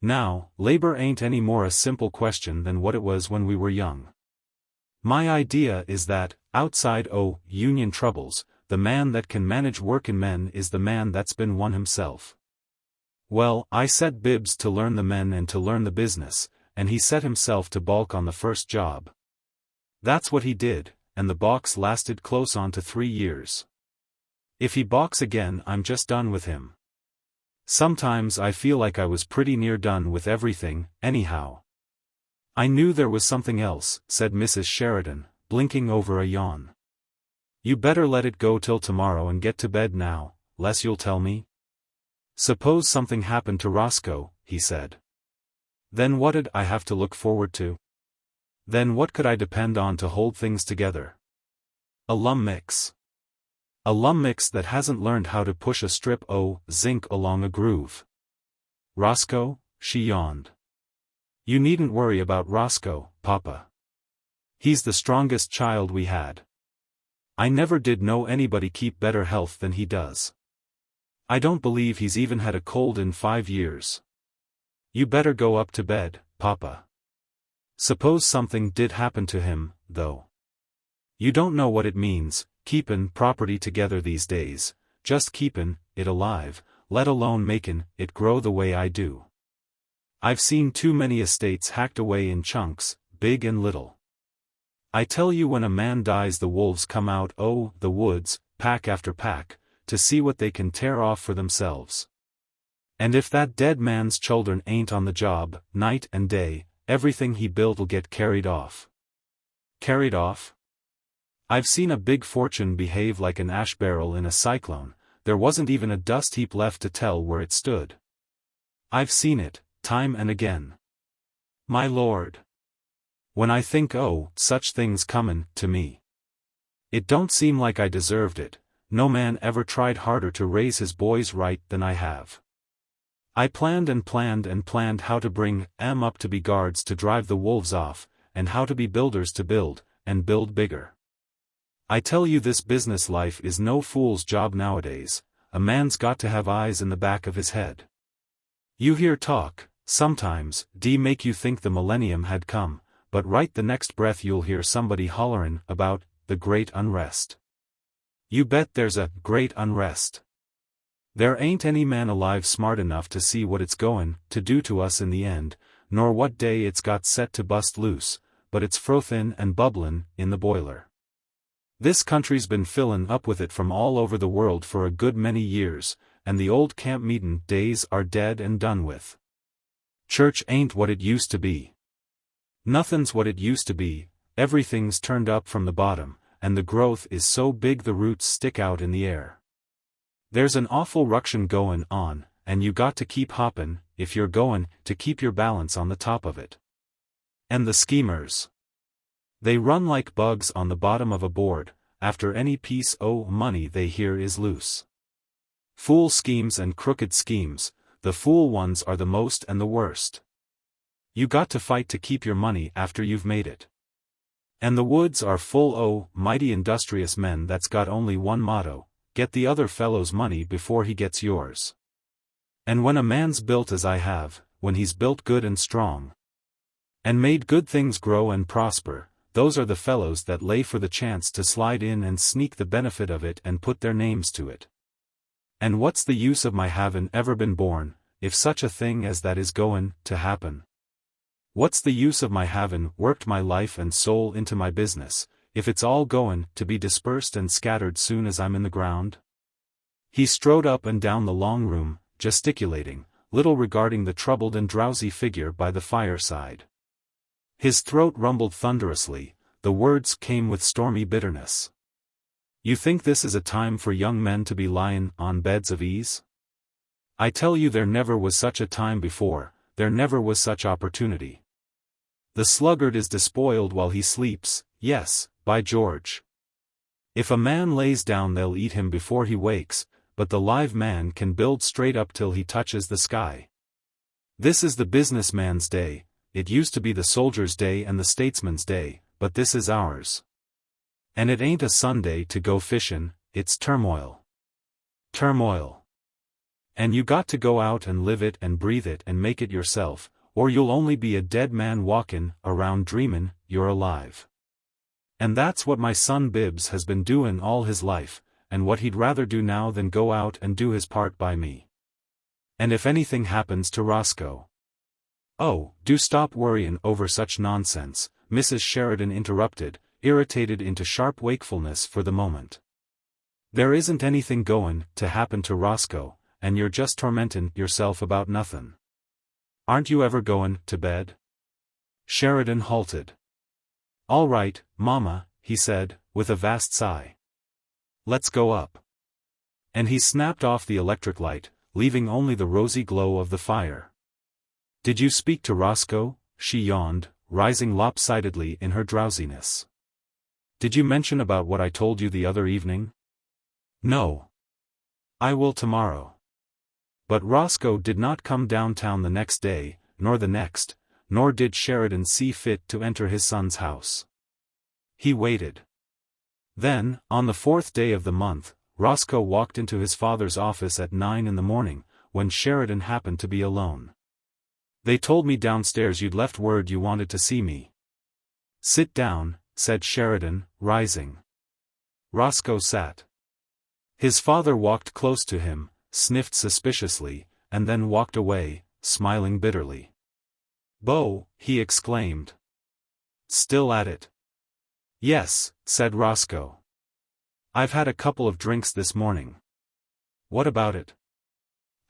Now, labor ain't any more a simple question than what it was when we were young. My idea is that, outside union troubles, the man that can manage workin' men is the man that's been one himself. Well, I set Bibbs to learn the men and to learn the business, and he set himself to balk on the first job. That's what he did, and the balks lasted close on to 3 years. If he balks again I'm just done with him. Sometimes I feel like I was pretty near done with everything, anyhow. I knew there was something else, said Mrs. Sheridan, blinking over a yawn. You better let it go till tomorrow and get to bed now, less you'll tell me. Suppose something happened to Roscoe, he said. Then what'd I have to look forward to? Then what could I depend on to hold things together? A lummix. A lummix that hasn't learned how to push a strip zinc along a groove. Roscoe, she yawned. You needn't worry about Roscoe, Papa. He's the strongest child we had. I never did know anybody keep better health than he does. I don't believe he's even had a cold in 5 years. You better go up to bed, Papa. Suppose something did happen to him, though. You don't know what it means, keepin' property together these days, just keepin' it alive, let alone makin' it grow the way I do. I've seen too many estates hacked away in chunks, big and little. I tell you, when a man dies the wolves come out the woods, pack after pack, to see what they can tear off for themselves. And if that dead man's children ain't on the job, night and day, everything he built'll get carried off. Carried off? I've seen a big fortune behave like an ash barrel in a cyclone, there wasn't even a dust heap left to tell where it stood. I've seen it, time and again. My lord. When I think such things comin' to me. It don't seem like I deserved it, no man ever tried harder to raise his boys right than I have. I planned and planned and planned how to bring them up to be guards to drive the wolves off, and how to be builders to build, and build bigger. I tell you, this business life is no fool's job nowadays. A man's got to have eyes in the back of his head. You hear talk, sometimes, make you think the millennium had come, but right the next breath you'll hear somebody hollerin' about the great unrest. You bet there's a great unrest. There ain't any man alive smart enough to see what it's goin' to do to us in the end, nor what day it's got set to bust loose, but it's frothin' and bubblin' in the boiler. This country's been fillin' up with it from all over the world for a good many years, and the old camp meetin' days are dead and done with. Church ain't what it used to be. Nothin's what it used to be, everything's turned up from the bottom, and the growth is so big the roots stick out in the air. There's an awful ruction goin' on, and you got to keep hoppin', if you're goin' to keep your balance on the top of it. And the schemers. They run like bugs on the bottom of a board, after any piece o' money they hear is loose. Fool schemes and crooked schemes, the fool ones are the most and the worst. You got to fight to keep your money after you've made it. And the woods are full o' mighty industrious men that's got only one motto: get the other fellow's money before he gets yours. And when a man's built as I have, when he's built good and strong, and made good things grow and prosper, those are the fellows that lay for the chance to slide in and sneak the benefit of it and put their names to it. And what's the use of my havin' ever been born, if such a thing as that is goin' to happen? What's the use of my havin' worked my life and soul into my business, if it's all goin' to be dispersed and scattered soon as I'm in the ground? He strode up and down the long room, gesticulating, little regarding the troubled and drowsy figure by the fireside. His throat rumbled thunderously, the words came with stormy bitterness. You think this is a time for young men to be lyin' on beds of ease? I tell you, there never was such a time before, there never was such opportunity. The sluggard is despoiled while he sleeps, yes, by George. If a man lays down they'll eat him before he wakes, but the live man can build straight up till he touches the sky. This is the businessman's day, it used to be the soldier's day and the statesman's day, but this is ours. And it ain't a Sunday to go fishin', it's turmoil. Turmoil. And you got to go out and live it and breathe it and make it yourself, or you'll only be a dead man walkin' around dreamin' you're alive. And that's what my son Bibbs has been doin' all his life, and what he'd rather do now than go out and do his part by me. And if anything happens to Roscoe... Oh, do stop worryin' over such nonsense, Mrs. Sheridan interrupted, irritated into sharp wakefulness for the moment. There isn't anything goin' to happen to Roscoe, and you're just tormentin' yourself about nothin'. Aren't you ever goin' to bed? Sheridan halted. All right, Mama, he said, with a vast sigh. Let's go up. And he snapped off the electric light, leaving only the rosy glow of the fire. Did you speak to Roscoe? She yawned, rising lopsidedly in her drowsiness. Did you mention about what I told you the other evening? No. I will tomorrow. But Roscoe did not come downtown the next day, nor the next, nor did Sheridan see fit to enter his son's house. He waited. Then, on the 4th day of the month, Roscoe walked into his father's office at 9 in the morning, when Sheridan happened to be alone. They told me downstairs you'd left word you wanted to see me. Sit down, said Sheridan, rising. Roscoe sat. His father walked close to him, sniffed suspiciously, and then walked away, smiling bitterly. Beau, he exclaimed. Still at it? Yes, said Roscoe. I've had a couple of drinks this morning. What about it?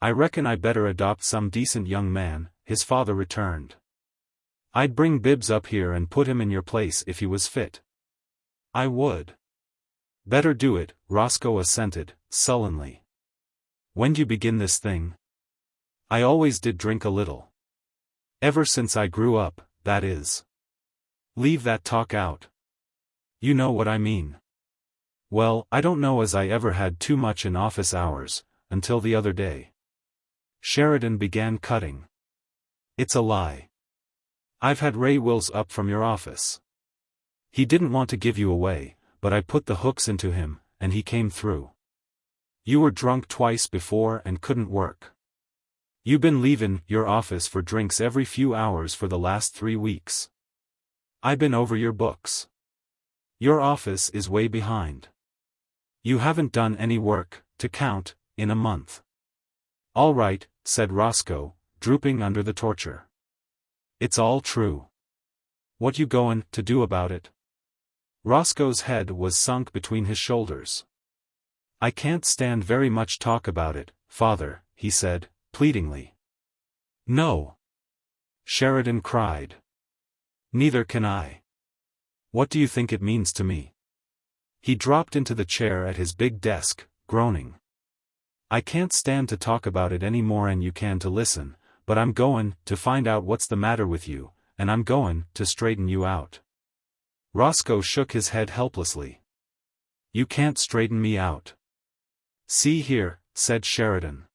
I reckon I better adopt some decent young man, his father returned. I'd bring Bibbs up here and put him in your place if he was fit. I would. Better do it, Roscoe assented, sullenly. When'd you begin this thing? I always did drink a little. Ever since I grew up, that is. Leave that talk out. You know what I mean. Well, I don't know as I ever had too much in office hours, until the other day. Sheridan began cutting. It's a lie. I've had Ray Wills up from your office. He didn't want to give you away, but I put the hooks into him, and he came through. You were drunk twice before and couldn't work. You been leavin' your office for drinks every few hours for the last 3 weeks. I been over your books. Your office is way behind. You haven't done any work, to count, in a month. All right, said Roscoe, drooping under the torture. It's all true. What you goin' to do about it? Roscoe's head was sunk between his shoulders. I can't stand very much talk about it, Father, he said, pleadingly. No. Sheridan cried. Neither can I. What do you think it means to me? He dropped into the chair at his big desk, groaning. I can't stand to talk about it any more and you can to listen, but I'm goin' to find out what's the matter with you, and I'm goin' to straighten you out. Roscoe shook his head helplessly. You can't straighten me out. See here, said Sheridan.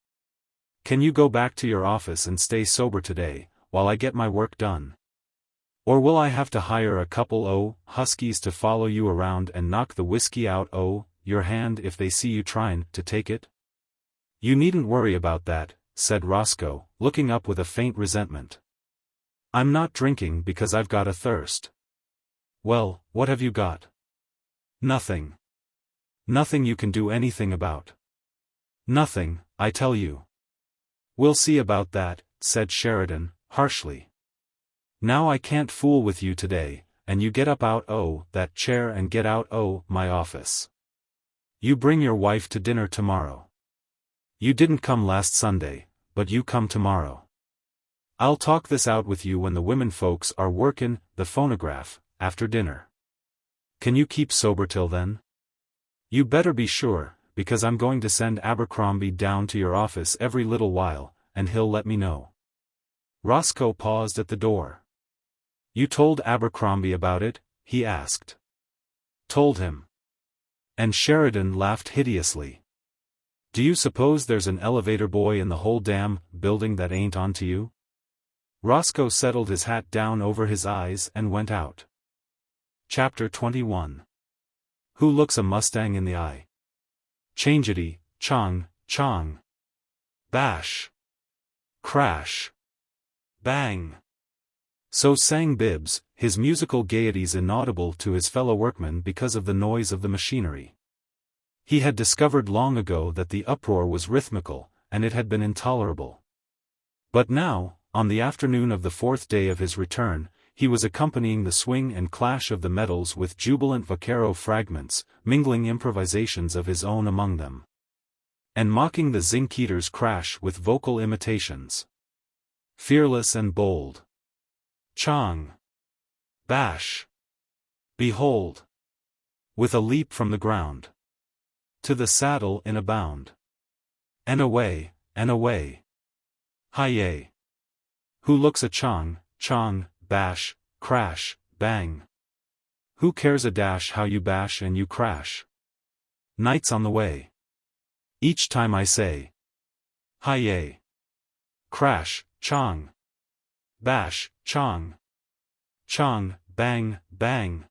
Can you go back to your office and stay sober today, while I get my work done? Or will I have to hire a couple huskies to follow you around and knock the whiskey out your hand if they see you tryin' to take it? You needn't worry about that, said Roscoe, looking up with a faint resentment. I'm not drinking because I've got a thirst. Well, what have you got? Nothing. Nothing you can do anything about. Nothing, I tell you. We'll see about that, said Sheridan, harshly. Now I can't fool with you today, and you get up out that chair and get out my office. You bring your wife to dinner tomorrow. You didn't come last Sunday, but you come tomorrow. I'll talk this out with you when the women folks are workin' the phonograph, after dinner. Can you keep sober till then? You better be sure, because I'm going to send Abercrombie down to your office every little while, and he'll let me know. Roscoe paused at the door. You told Abercrombie about it? He asked. Told him. And Sheridan laughed hideously. Do you suppose there's an elevator boy in the whole damn building that ain't on to you? Roscoe settled his hat down over his eyes and went out. Chapter 21. Who looks a mustang in the eye? Changeity, chong, chong. Bash. Crash. Bang. So sang Bibbs, his musical gaieties inaudible to his fellow workmen because of the noise of the machinery. He had discovered long ago that the uproar was rhythmical, and it had been intolerable. But now, on the afternoon of the 4th day of his return, he was accompanying the swing and clash of the metals with jubilant vaquero fragments, mingling improvisations of his own among them. And mocking the zinc eater's crash with vocal imitations. Fearless and bold. Chong. Bash. Behold. With a leap from the ground. To the saddle in a bound. And away, and away. Hi-yay. Who looks a chong, chong, bash, crash, bang. Who cares a dash how you bash and you crash? Night's on the way. Each time I say. Hi-yay. Crash, chong. Bash, chong. Chong, bang, bang.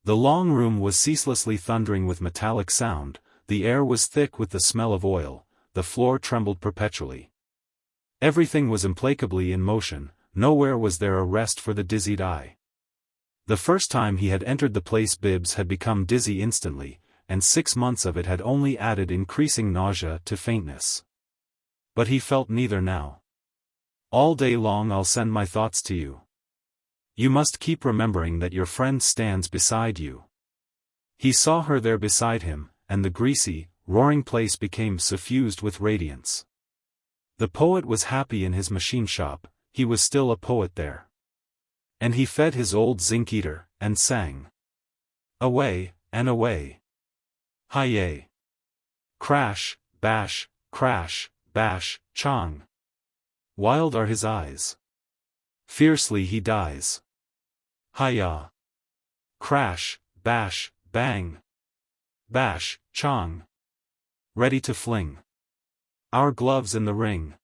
The long room was ceaselessly thundering with metallic sound, the air was thick with the smell of oil, the floor trembled perpetually. Everything was implacably in motion, nowhere was there a rest for the dizzied eye. The first time he had entered the place Bibbs had become dizzy instantly, and 6 months of it had only added increasing nausea to faintness. But he felt neither now. All day long I'll send my thoughts to you. You must keep remembering that your friend stands beside you. He saw her there beside him, and the greasy, roaring place became suffused with radiance. The poet was happy in his machine shop, he was still a poet there. And he fed his old zinc eater, and sang. Away, and away. Hi-yay. Crash, bash, crash, bash, chong. Wild are his eyes. Fiercely he dies. Hi-yah. Crash, bash, bang. Bash, chong. Ready to fling our gloves in the ring.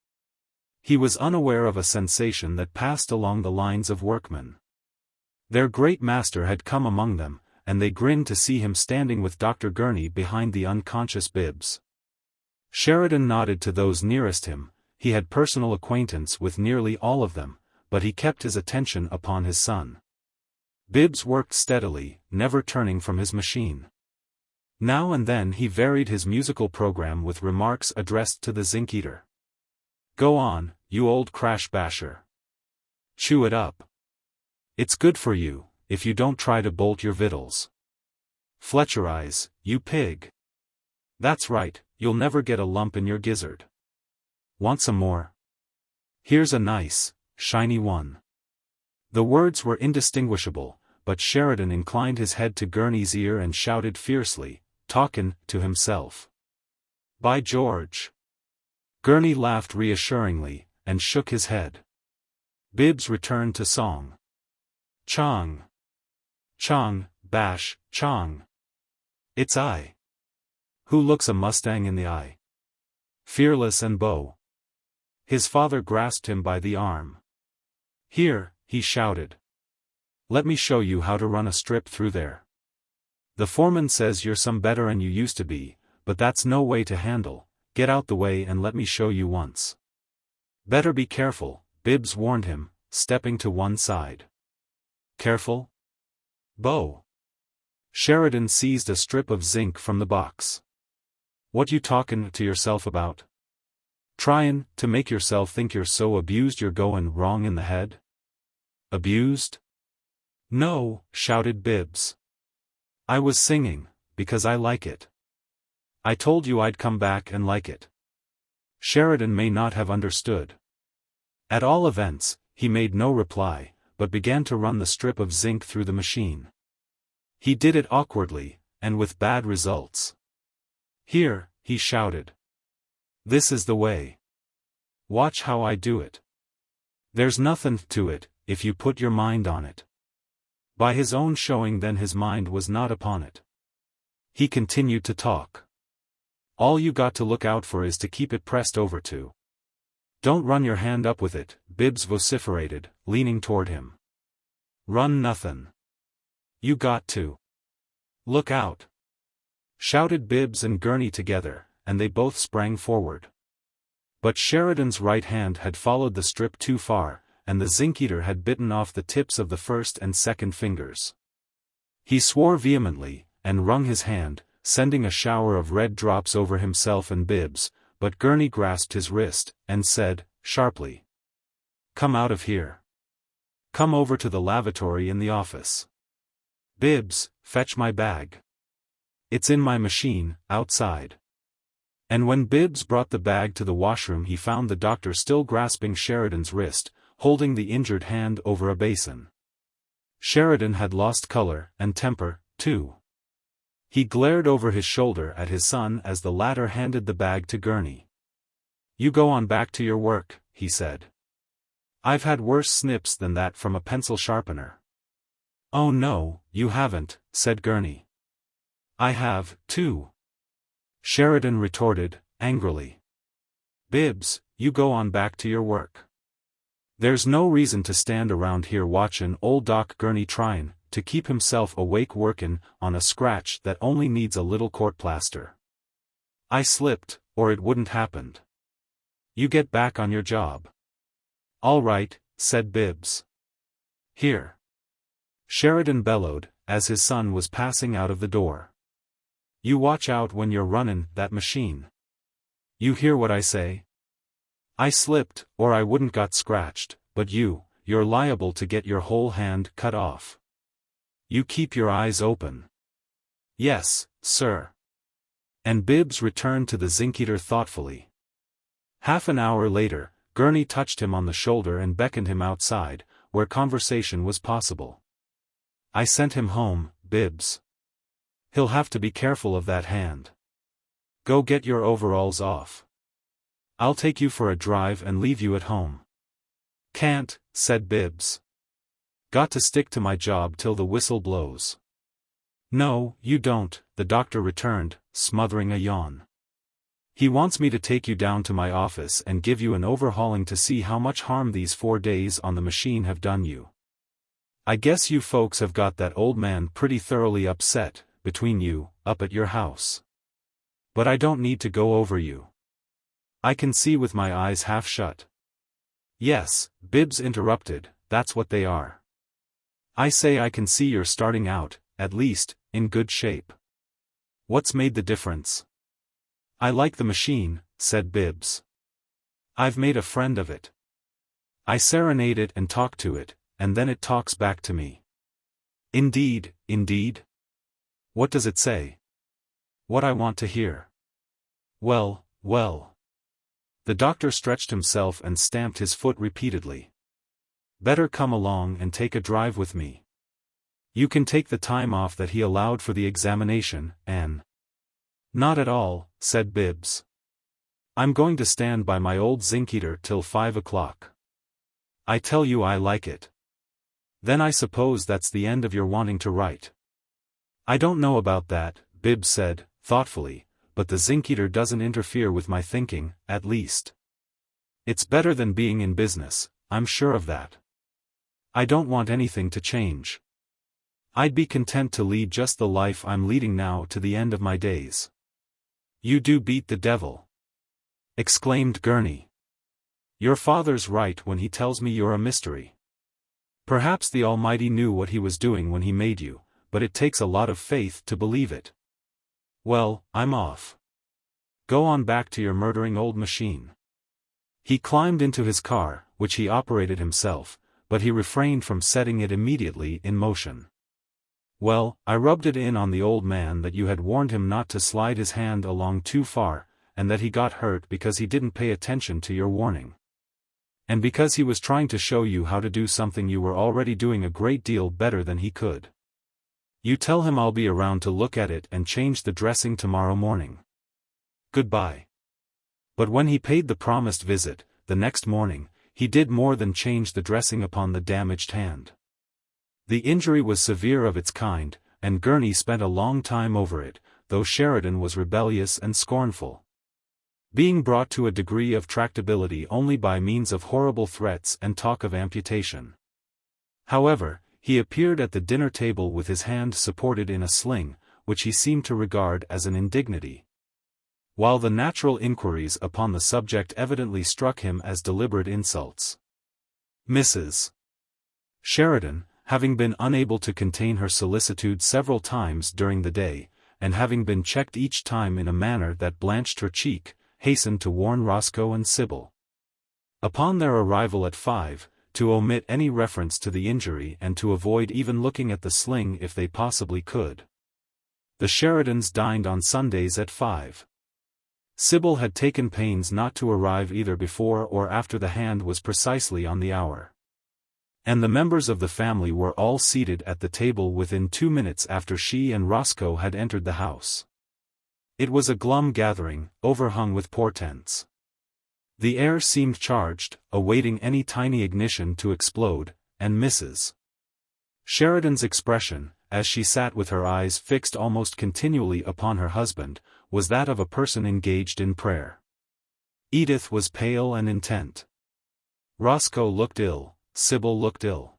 He was unaware of a sensation that passed along the lines of workmen. Their great master had come among them, and they grinned to see him standing with Dr. Gurney behind the unconscious Bibbs. Sheridan nodded to those nearest him. He had personal acquaintance with nearly all of them, but he kept his attention upon his son. Bibbs worked steadily, never turning from his machine. Now and then he varied his musical program with remarks addressed to the zinc eater. "Go on, you old crash basher. Chew it up. It's good for you, if you don't try to bolt your victuals. Fletcherize, you pig. That's right, you'll never get a lump in your gizzard. Want some more? Here's a nice, shiny one." The words were indistinguishable, but Sheridan inclined his head to Gurney's ear and shouted fiercely, "Talkin' to himself. By George!" Gurney laughed reassuringly, and shook his head. Bibbs returned to song. "Chong. Chong, bash, chong. It's I. Who looks a Mustang in the eye? Fearless and bow." His father grasped him by the arm. "Here," he shouted. "Let me show you how to run a strip through there. The foreman says you're some better'n you used to be, but that's no way to handle. Get out the way and let me show you once." "Better be careful," Bibbs warned him, stepping to one side. "Careful? Bo." Sheridan seized a strip of zinc from the box. "What you talkin' to yourself about? Tryin' to make yourself think you're so abused you're goin' wrong in the head? Abused?" "No," shouted Bibbs. "I was singing, because I like it. I told you I'd come back and like it." Sheridan may not have understood. At all events, he made no reply, but began to run the strip of zinc through the machine. He did it awkwardly, and with bad results. "Here," he shouted. "This is the way. Watch how I do it. There's nothin' to it, if you put your mind on it." By his own showing then his mind was not upon it. He continued to talk. "All you got to look out for is to keep it pressed over to. Don't run your hand up with it," Bibbs vociferated, leaning toward him. "Run nothin'. You got to. Look out!" Shouted Bibbs and Gurney together, and they both sprang forward. But Sheridan's right hand had followed the strip too far, and the zinc eater had bitten off the tips of the first and second fingers. He swore vehemently, and wrung his hand, sending a shower of red drops over himself and Bibbs, but Gurney grasped his wrist, and said, sharply, "Come out of here. Come over to the lavatory in the office. Bibbs, fetch my bag. It's in my machine, outside." And when Bibbs brought the bag to the washroom he found the doctor still grasping Sheridan's wrist, holding the injured hand over a basin. Sheridan had lost color and temper, too. He glared over his shoulder at his son as the latter handed the bag to Gurney. "You go on back to your work," he said. "I've had worse snips than that from a pencil sharpener." "Oh no, you haven't," said Gurney. "I have, too," Sheridan retorted, angrily. "Bibbs, you go on back to your work. There's no reason to stand around here watchin' old Doc Gurney tryin' to keep himself awake workin' on a scratch that only needs a little court plaster. I slipped, or it wouldn't happened. You get back on your job." "All right," said Bibbs. "Here." Sheridan bellowed, as his son was passing out of the door. "You watch out when you're runnin' that machine. You hear what I say? I slipped, or I wouldn't got scratched, but you're liable to get your whole hand cut off. You keep your eyes open." "Yes, sir." And Bibbs returned to the zinc eater thoughtfully. Half an hour later, Gurney touched him on the shoulder and beckoned him outside, where conversation was possible. "I sent him home, Bibbs. He'll have to be careful of that hand. Go get your overalls off. I'll take you for a drive and leave you at home." "Can't," said Bibbs. "Got to stick to my job till the whistle blows." "No, you don't," the doctor returned, smothering a yawn. He wants me to take you down to my office and give you an overhauling to see how much harm these 4 days on the machine have done you. I guess you folks have got that old man pretty thoroughly upset, between you, up at your house. But I don't need to go over you. I can see with my eyes half shut. Yes, Bibbs interrupted, that's what they are. I say I can see you're starting out, at least, in good shape. What's made the difference? I like the machine, said Bibbs. I've made a friend of it. I serenade it and talk to it, and then it talks back to me. Indeed, indeed? What does it say? What I want to hear. Well, well. The doctor stretched himself and stamped his foot repeatedly. Better come along and take a drive with me. You can take the time off that he allowed for the examination, Anne. Not at all, said Bibbs. I'm going to stand by my old zinc eater till 5 o'clock. I tell you I like it. Then I suppose that's the end of your wanting to write. I don't know about that, Bibbs said, thoughtfully, but the zinc eater doesn't interfere with my thinking, at least. It's better than being in business, I'm sure of that. I don't want anything to change. I'd be content to lead just the life I'm leading now to the end of my days. You do beat the devil, exclaimed Gurney. Your father's right when he tells me you're a mystery. Perhaps the Almighty knew what he was doing when he made you, but it takes a lot of faith to believe it. Well, I'm off. Go on back to your murdering old machine. He climbed into his car, which he operated himself, but he refrained from setting it immediately in motion. Well, I rubbed it in on the old man that you had warned him not to slide his hand along too far, and that he got hurt because he didn't pay attention to your warning. And because he was trying to show you how to do something you were already doing a great deal better than he could. You tell him I'll be around to look at it and change the dressing tomorrow morning. Goodbye. But when he paid the promised visit, the next morning, he did more than change the dressing upon the damaged hand. The injury was severe of its kind, and Gurney spent a long time over it, though Sheridan was rebellious and scornful. Being brought to a degree of tractability only by means of horrible threats and talk of amputation. However, he appeared at the dinner table with his hand supported in a sling, which he seemed to regard as an indignity. While the natural inquiries upon the subject evidently struck him as deliberate insults. Mrs. Sheridan, having been unable to contain her solicitude several times during the day, and having been checked each time in a manner that blanched her cheek, hastened to warn Roscoe and Sybil. Upon their arrival at 5, to omit any reference to the injury and to avoid even looking at the sling if they possibly could. The Sheridans dined on Sundays at 5. Sybil had taken pains not to arrive either before or after the hand was precisely on the hour. And the members of the family were all seated at the table within 2 minutes after she and Roscoe had entered the house. It was a glum gathering, overhung with portents. The air seemed charged, awaiting any tiny ignition to explode, and Mrs. Sheridan's expression, as she sat with her eyes fixed almost continually upon her husband, was that of a person engaged in prayer. Edith was pale and intent. Roscoe looked ill, Sybil looked ill.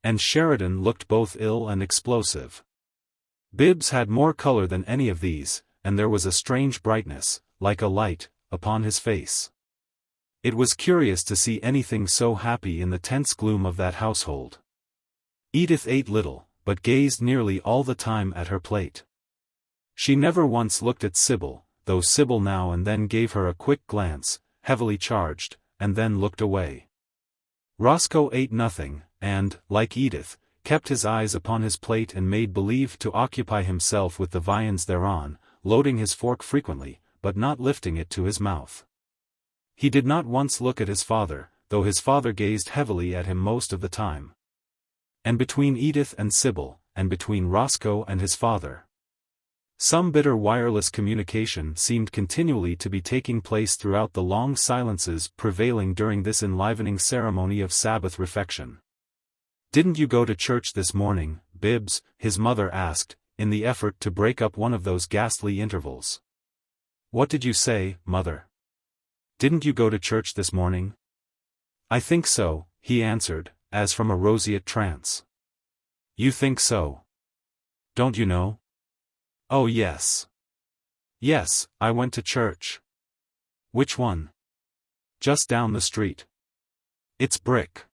And Sheridan looked both ill and explosive. Bibbs had more color than any of these, and there was a strange brightness, like a light, upon his face. It was curious to see anything so happy in the tense gloom of that household. Edith ate little, but gazed nearly all the time at her plate. She never once looked at Sybil, though Sybil now and then gave her a quick glance, heavily charged, and then looked away. Roscoe ate nothing, and, like Edith, kept his eyes upon his plate and made believe to occupy himself with the viands thereon, loading his fork frequently, but not lifting it to his mouth. He did not once look at his father, though his father gazed heavily at him most of the time. And between Edith and Sybil, and between Roscoe and his father, some bitter wireless communication seemed continually to be taking place throughout the long silences prevailing during this enlivening ceremony of Sabbath refection. "Didn't you go to church this morning, Bibbs?" his mother asked, in the effort to break up one of those ghastly intervals. What did you say, Mother? Didn't you go to church this morning? I think so, he answered, as from a roseate trance. You think so? Don't you know? Oh yes. Yes, I went to church. Which one? Just down the street. It's brick.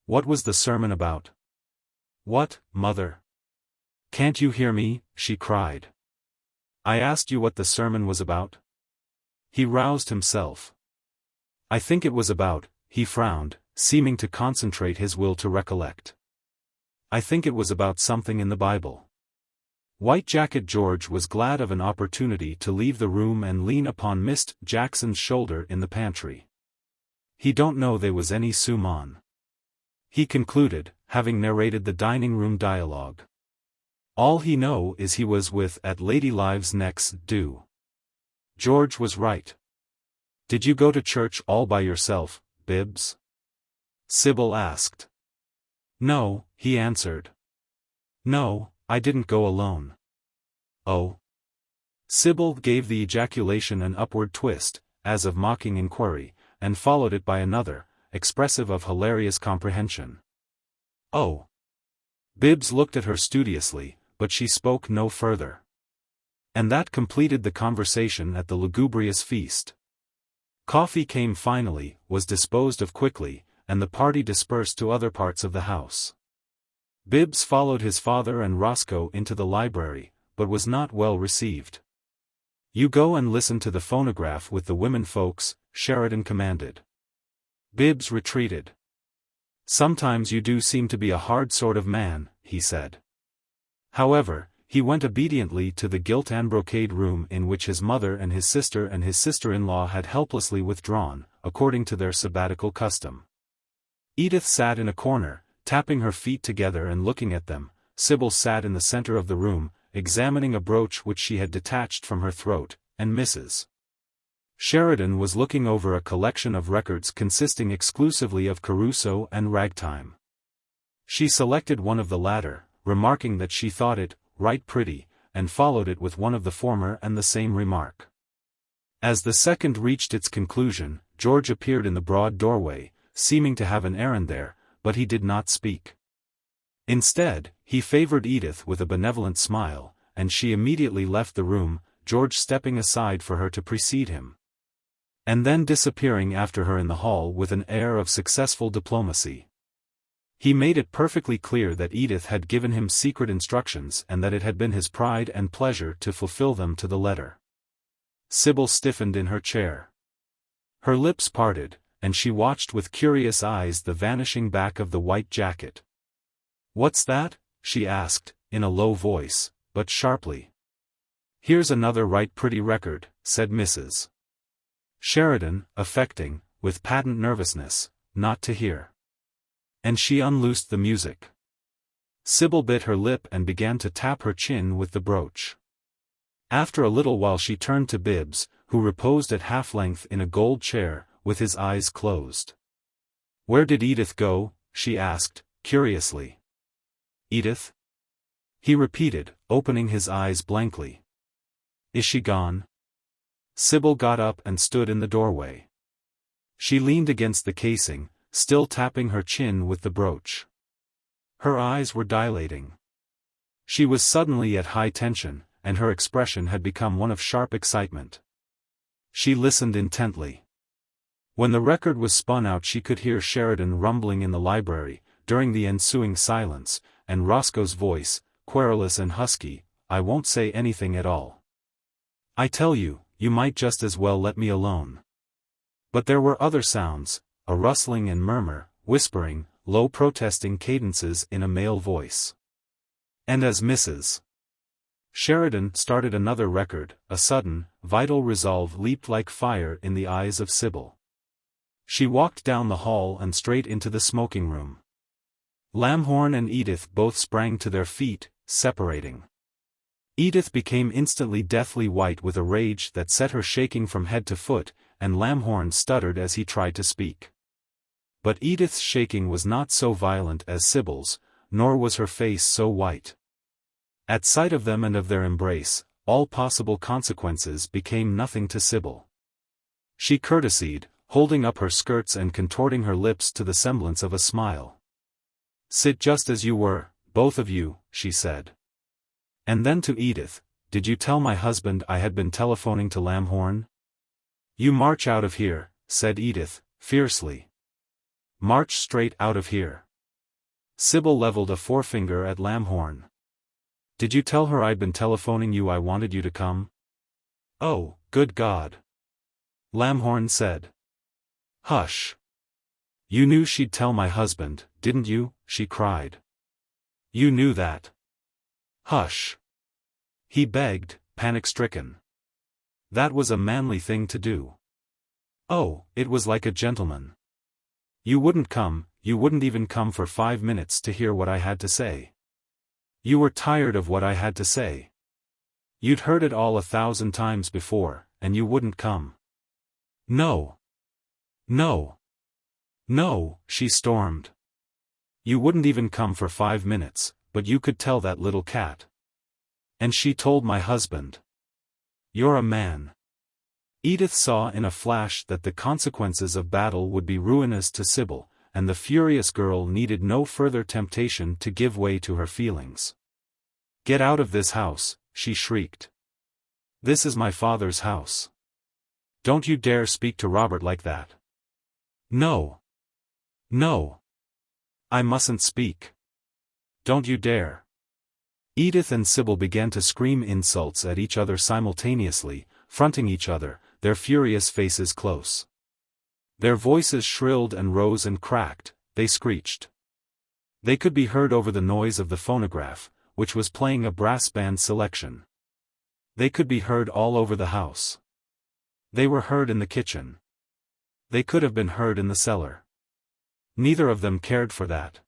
What was the sermon about? What, Mother? Can't you hear me? She cried. I asked you what the sermon was about. He roused himself. I think it was about, he frowned, seeming to concentrate his will to recollect. I think it was about something in the Bible. White Jacket George was glad of an opportunity to leave the room and lean upon Mist Jackson's shoulder in the pantry. He don't know they was any summon. He concluded, having narrated the dining room dialogue. All he know is he was with at Lady Live's next do. George was right. Did you go to church all by yourself, Bibbs? Sybil asked. No, he answered. No, I didn't go alone. Oh. Sybil gave the ejaculation an upward twist, as of mocking inquiry, and followed it by another, expressive of hilarious comprehension. Oh. Bibbs looked at her studiously, but she spoke no further. And that completed the conversation at the lugubrious feast. Coffee came finally, was disposed of quickly, and the party dispersed to other parts of the house. Bibbs followed his father and Roscoe into the library, but was not well received. You go and listen to the phonograph with the women folks, Sheridan commanded. Bibbs retreated. Sometimes you do seem to be a hard sort of man, he said. However, he went obediently to the gilt and brocade room in which his mother and his sister-in-law had helplessly withdrawn, according to their sabbatical custom. Edith sat in a corner, tapping her feet together and looking at them. Sybil sat in the center of the room, examining a brooch which she had detached from her throat, and Mrs. Sheridan was looking over a collection of records consisting exclusively of Caruso and ragtime. She selected one of the latter, remarking that she thought it right pretty, and followed it with one of the former and the same remark. As the second reached its conclusion, George appeared in the broad doorway, seeming to have an errand there, but he did not speak. Instead, he favored Edith with a benevolent smile, and she immediately left the room, George stepping aside for her to precede him. And then disappearing after her in the hall with an air of successful diplomacy. He made it perfectly clear that Edith had given him secret instructions and that it had been his pride and pleasure to fulfill them to the letter. Sybil stiffened in her chair. Her lips parted, and she watched with curious eyes the vanishing back of the white jacket. What's that? She asked, in a low voice, but sharply. Here's another right pretty record, said Mrs. Sheridan, affecting, with patent nervousness, not to hear. And she unloosed the music. Sybil bit her lip and began to tap her chin with the brooch. After a little while she turned to Bibbs, who reposed at half-length in a gold chair, with his eyes closed. Where did Edith go? She asked, curiously. Edith? He repeated, opening his eyes blankly. Is she gone? Sybil got up and stood in the doorway. She leaned against the casing, still tapping her chin with the brooch. Her eyes were dilating. She was suddenly at high tension, and her expression had become one of sharp excitement. She listened intently. When the record was spun out she could hear Sheridan rumbling in the library, during the ensuing silence, and Roscoe's voice, querulous and husky, I won't say anything at all. I tell you, you might just as well let me alone. But there were other sounds, a rustling and murmur, whispering, low protesting cadences in a male voice. And as Mrs. Sheridan started another record, a sudden, vital resolve leaped like fire in the eyes of Sybil. She walked down the hall and straight into the smoking room. Lamhorn and Edith both sprang to their feet, separating. Edith became instantly deathly white with a rage that set her shaking from head to foot, and Lamhorn stuttered as he tried to speak. But Edith's shaking was not so violent as Sybil's, nor was her face so white. At sight of them and of their embrace, all possible consequences became nothing to Sybil. She courtesied, holding up her skirts and contorting her lips to the semblance of a smile. "Sit just as you were, both of you," she said. And then to Edith, "Did you tell my husband I had been telephoning to Lamhorn?" "You march out of here," said Edith, fiercely. "March straight out of here." Sybil leveled a forefinger at Lamhorn. "Did you tell her I'd been telephoning you I wanted you to come?" "Oh, good God!" Lamhorn said. "Hush! You knew she'd tell my husband, didn't you?" she cried. "You knew that." "Hush!" he begged, panic-stricken. "That was a manly thing to do. Oh, it was like a gentleman. You wouldn't come, you wouldn't even come for 5 minutes to hear what I had to say. You were tired of what I had to say. You'd heard it all 1,000 times before, and you wouldn't come." "No. No. No," she stormed. "You wouldn't even come for 5 minutes, but you could tell that little cat. And she told my husband. You're a man." Edith saw in a flash that the consequences of battle would be ruinous to Sybil, and the furious girl needed no further temptation to give way to her feelings. "Get out of this house," she shrieked. "This is my father's house. Don't you dare speak to Robert like that." "No. No. I mustn't speak. Don't you dare." Edith and Sybil began to scream insults at each other simultaneously, fronting each other, their furious faces close. Their voices shrilled and rose and cracked, they screeched. They could be heard over the noise of the phonograph, which was playing a brass band selection. They could be heard all over the house. They were heard in the kitchen. They could have been heard in the cellar. Neither of them cared for that.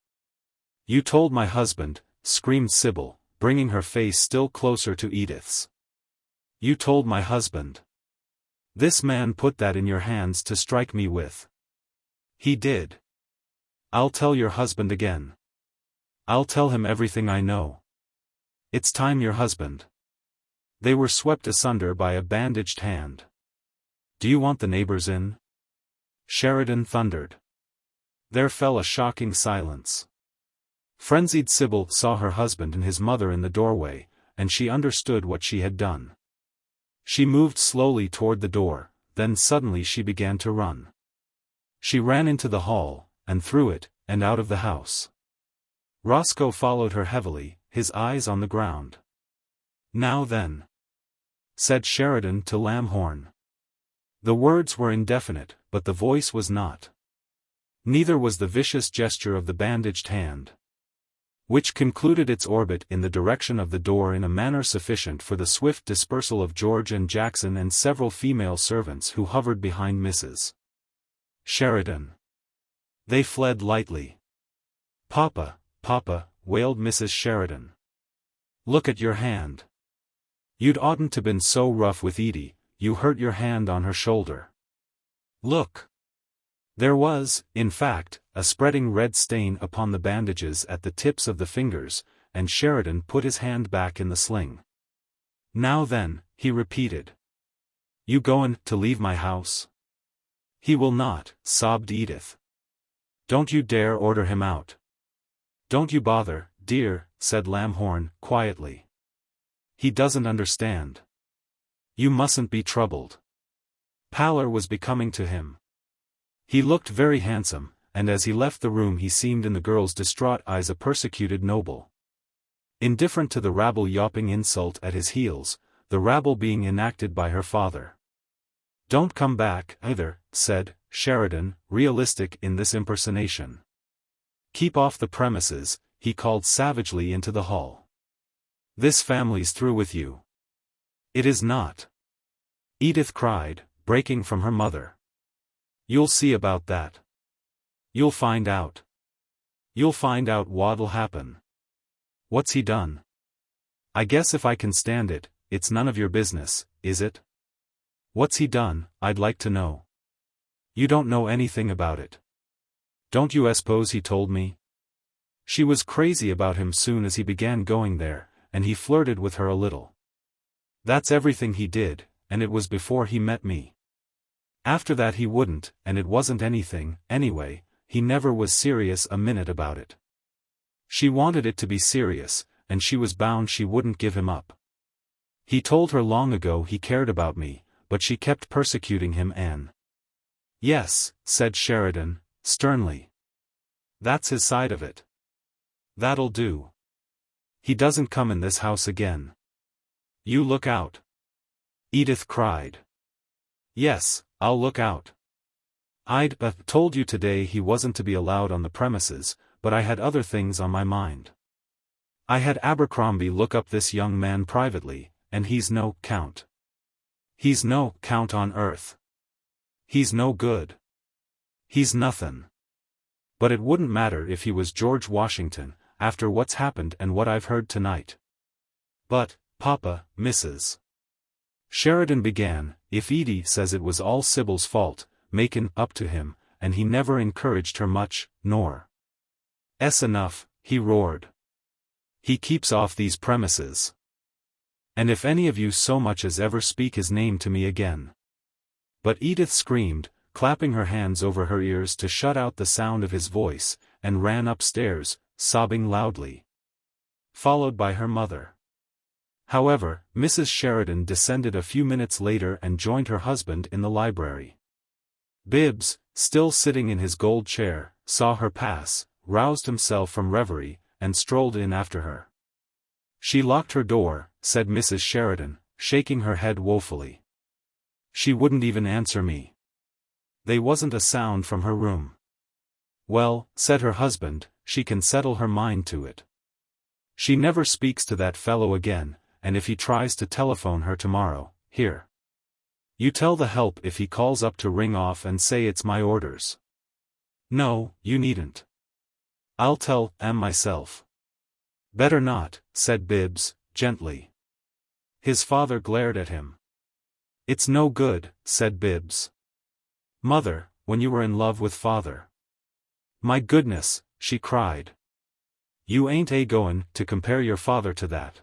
"You told my husband," screamed Sybil, bringing her face still closer to Edith's. "You told my husband. This man put that in your hands to strike me with. He did. I'll tell your husband again. I'll tell him everything I know. It's time your husband." They were swept asunder by a bandaged hand. "Do you want the neighbors in?" Sheridan thundered. There fell a shocking silence. Frenzied Sybil saw her husband and his mother in the doorway, and she understood what she had done. She moved slowly toward the door, then suddenly she began to run. She ran into the hall, and through it, and out of the house. Roscoe followed her heavily, his eyes on the ground. "Now then," said Sheridan to Lamhorn. The words were indefinite, but the voice was not. Neither was the vicious gesture of the bandaged hand, which concluded its orbit in the direction of the door in a manner sufficient for the swift dispersal of George and Jackson and several female servants who hovered behind Mrs. Sheridan. They fled lightly. "Papa, Papa," wailed Mrs. Sheridan. "Look at your hand. You'd oughtn't to been so rough with Edie, you hurt your hand on her shoulder. Look." There was, in fact, a spreading red stain upon the bandages at the tips of the fingers, and Sheridan put his hand back in the sling. "Now then," he repeated. "You goin' to leave my house?" "He will not," sobbed Edith. "Don't you dare order him out." "Don't you bother, dear," said Lamhorn, quietly. "He doesn't understand. You mustn't be troubled." Pallor was becoming to him. He looked very handsome, and as he left the room he seemed in the girl's distraught eyes a persecuted noble. Indifferent to the rabble yawping insult at his heels, the rabble being enacted by her father. "Don't come back, either," said Sheridan, realistic in this impersonation. "Keep off the premises," he called savagely into the hall. "This family's through with you." "It is not," Edith cried, breaking from her mother. "You'll see about that. You'll find out. You'll find out what'll happen." "What's he done?" "I guess if I can stand it, it's none of your business, is it?" "What's he done, I'd like to know." "You don't know anything about it." "Don't you suppose he told me?" She was crazy about him soon as he began going there, and he flirted with her a little. That's everything he did, and it was before he met me. After that he wouldn't, and it wasn't anything, anyway, he never was serious a minute about it. She wanted it to be serious, and she was bound she wouldn't give him up. He told her long ago he cared about me, but she kept persecuting him and... Yes, said Sheridan, sternly. That's his side of it. That'll do. He doesn't come in this house again. You look out. Edith cried. Yes, I'll look out. I'd told you today he wasn't to be allowed on the premises, but I had other things on my mind. I had Abercrombie look up this young man privately, and he's no count. He's no count on earth. He's no good. He's nothing. But it wouldn't matter if he was George Washington, after what's happened and what I've heard tonight. But, Papa, Mrs. Sheridan began, if Edie says it was all Sybil's fault, makin' up to him, and he never encouraged her much, nor. "'S enough," he roared. "He keeps off these premises. And if any of you so much as ever speak his name to me again." But Edith screamed, clapping her hands over her ears to shut out the sound of his voice, and ran upstairs, sobbing loudly. Followed by her mother. However, Mrs. Sheridan descended a few minutes later and joined her husband in the library. Bibbs, still sitting in his gold chair, saw her pass, roused himself from reverie, and strolled in after her. "She locked her door," said Mrs. Sheridan, shaking her head woefully. "She wouldn't even answer me. They wasn't a sound from her room." "Well," said her husband, "she can settle her mind to it. She never speaks to that fellow again, and if he tries to telephone her tomorrow, here. You tell the help if he calls up to ring off and say it's my orders." "No, you needn't. I'll tell myself." "Better not," said Bibbs, gently. His father glared at him. "It's no good," said Bibbs. "Mother, when you were in love with father." "My goodness," she cried. "You ain't goin' to compare your father to that."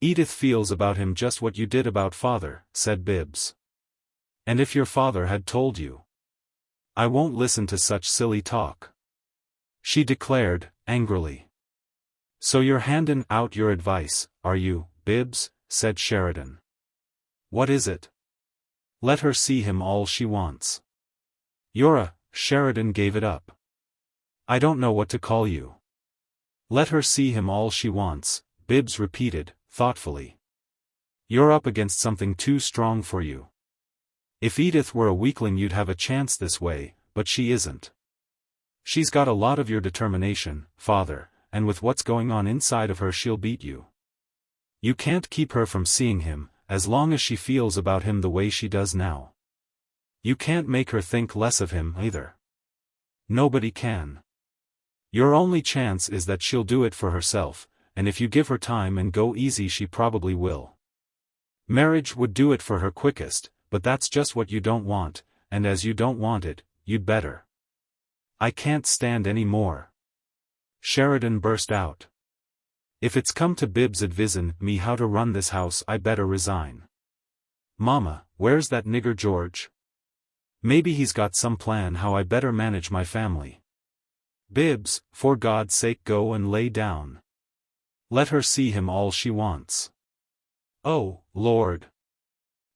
"Edith feels about him just what you did about father," said Bibbs. "And if your father had told you." "I won't listen to such silly talk," she declared, angrily. "So you're handin' out your advice, are you, Bibbs?" said Sheridan. "What is it?" "Let her see him all she wants." Sheridan gave it up. "I don't know what to call you." "Let her see him all she wants," Bibbs repeated, thoughtfully. "You're up against something too strong for you. If Edith were a weakling you'd have a chance this way, but she isn't. She's got a lot of your determination, father, and with what's going on inside of her she'll beat you. You can't keep her from seeing him, as long as she feels about him the way she does now. You can't make her think less of him either. Nobody can. Your only chance is that she'll do it for herself, and if you give her time and go easy she probably will. Marriage would do it for her quickest, but that's just what you don't want, and as you don't want it, you'd better." "I can't stand any more," Sheridan burst out. "If it's come to Bibbs advisin' me how to run this house I better resign. Mama, where's that nigger George? Maybe he's got some plan how I better manage my family. Bibbs, for God's sake go and lay down. Let her see him all she wants." "Oh, Lord.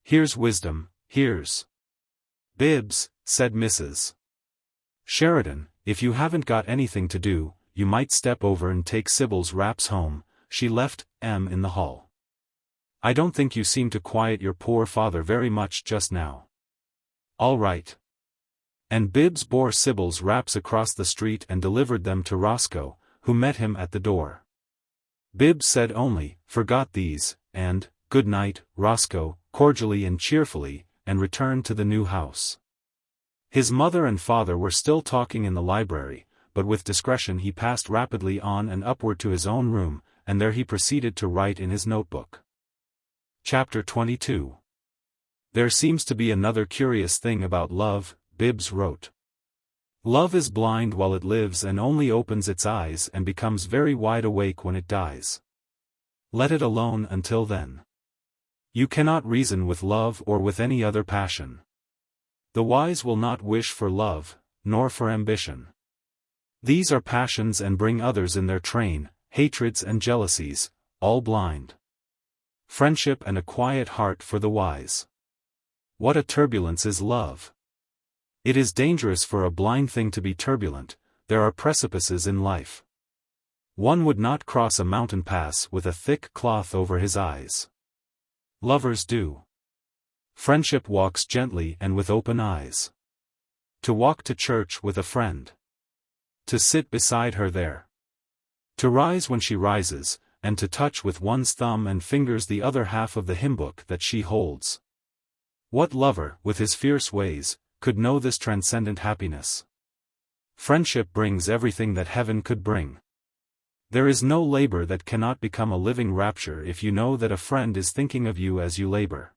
Here's wisdom, here's." "Bibbs," said Mrs. Sheridan, "if you haven't got anything to do, you might step over and take Sybil's wraps home." She left in the hall. "I don't think you seem to quiet your poor father very much just now." "All right." And Bibbs bore Sybil's wraps across the street and delivered them to Roscoe, who met him at the door. Bibbs said only, "Forgot these," and, "Good night, Roscoe," cordially and cheerfully, and returned to the new house. His mother and father were still talking in the library, but with discretion he passed rapidly on and upward to his own room, and there he proceeded to write in his notebook. Chapter 22. "There seems to be another curious thing about love," Bibbs wrote. "Love is blind while it lives and only opens its eyes and becomes very wide awake when it dies. Let it alone until then. You cannot reason with love or with any other passion. The wise will not wish for love, nor for ambition. These are passions and bring others in their train, hatreds and jealousies, all blind. Friendship and a quiet heart for the wise. What a turbulence is love! It is dangerous for a blind thing to be turbulent. There are precipices in life. One would not cross a mountain pass with a thick cloth over his eyes. Lovers do. Friendship walks gently and with open eyes. To walk to church with a friend. To sit beside her there. To rise when she rises, and to touch with one's thumb and fingers the other half of the hymnbook that she holds. What lover, with his fierce ways, could know this transcendent happiness? Friendship brings everything that heaven could bring. There is no labor that cannot become a living rapture if you know that a friend is thinking of you as you labor.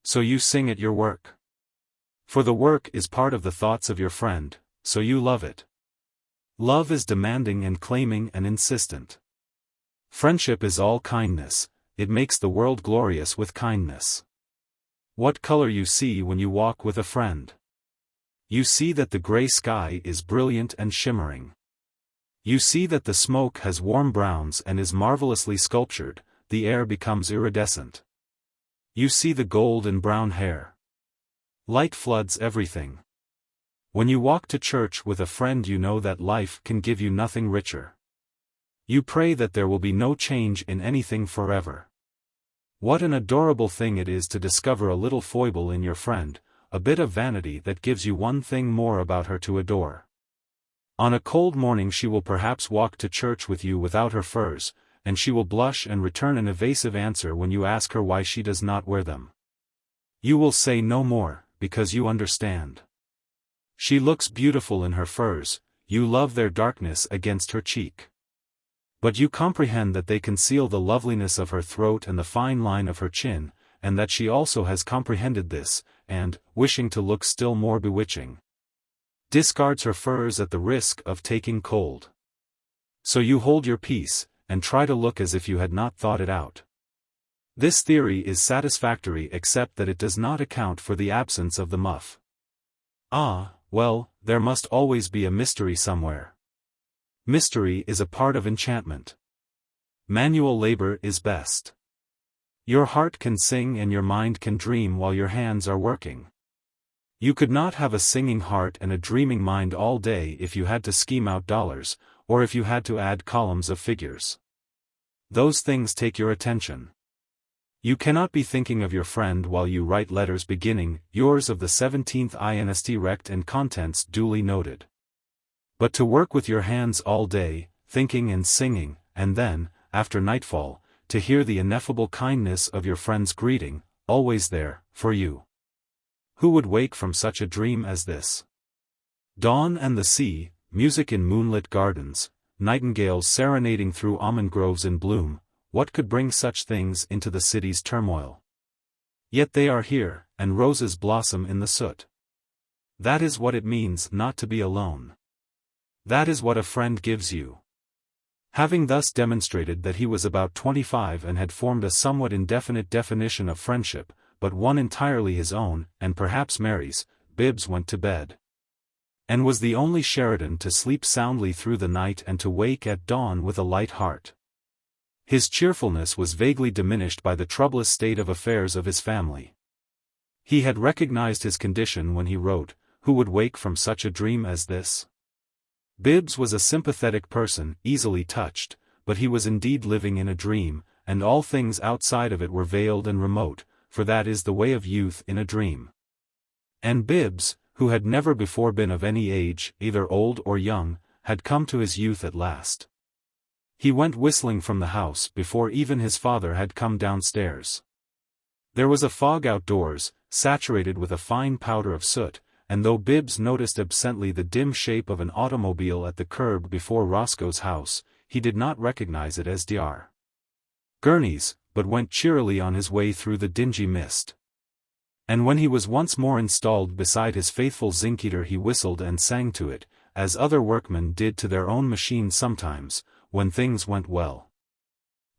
So you sing at your work. For the work is part of the thoughts of your friend, so you love it. Love is demanding and claiming and insistent. Friendship is all kindness, it makes the world glorious with kindness. What color you see when you walk with a friend? You see that the gray sky is brilliant and shimmering. You see that the smoke has warm browns and is marvelously sculptured, the air becomes iridescent. You see the gold and brown hair. Light floods everything. When you walk to church with a friend you know that life can give you nothing richer. You pray that there will be no change in anything forever. What an adorable thing it is to discover a little foible in your friend, a bit of vanity that gives you one thing more about her to adore. On a cold morning she will perhaps walk to church with you without her furs, and she will blush and return an evasive answer when you ask her why she does not wear them. You will say no more, because you understand. She looks beautiful in her furs, you love their darkness against her cheek. But you comprehend that they conceal the loveliness of her throat and the fine line of her chin, and that she also has comprehended this, and, wishing to look still more bewitching, discards her furs at the risk of taking cold. So you hold your peace, and try to look as if you had not thought it out. This theory is satisfactory except that it does not account for the absence of the muff. Ah, well, there must always be a mystery somewhere. Mystery is a part of enchantment. Manual labor is best. Your heart can sing and your mind can dream while your hands are working. You could not have a singing heart and a dreaming mind all day if you had to scheme out dollars, or if you had to add columns of figures. Those things take your attention. You cannot be thinking of your friend while you write letters beginning, yours of the 17th inst rect and contents duly noted. But to work with your hands all day, thinking and singing, and then, after nightfall, to hear the ineffable kindness of your friend's greeting, always there, for you. Who would wake from such a dream as this? Dawn and the sea, music in moonlit gardens, nightingales serenading through almond groves in bloom, what could bring such things into the city's turmoil? Yet they are here, and roses blossom in the soot. That is what it means not to be alone. That is what a friend gives you. Having thus demonstrated that he was about 25 and had formed a somewhat indefinite definition of friendship, but one entirely his own, and perhaps Mary's, Bibbs went to bed. And was the only Sheridan to sleep soundly through the night and to wake at dawn with a light heart. His cheerfulness was vaguely diminished by the troublous state of affairs of his family. He had recognized his condition when he wrote, "Who would wake from such a dream as this?" Bibbs was a sympathetic person, easily touched, but he was indeed living in a dream, and all things outside of it were veiled and remote, for that is the way of youth in a dream. And Bibbs, who had never before been of any age, either old or young, had come to his youth at last. He went whistling from the house before even his father had come downstairs. There was a fog outdoors, saturated with a fine powder of soot, and though Bibbs noticed absently the dim shape of an automobile at the curb before Roscoe's house, he did not recognize it as Dr. Gurney's, but went cheerily on his way through the dingy mist. And when he was once more installed beside his faithful zinc eater he whistled and sang to it, as other workmen did to their own machines sometimes, when things went well.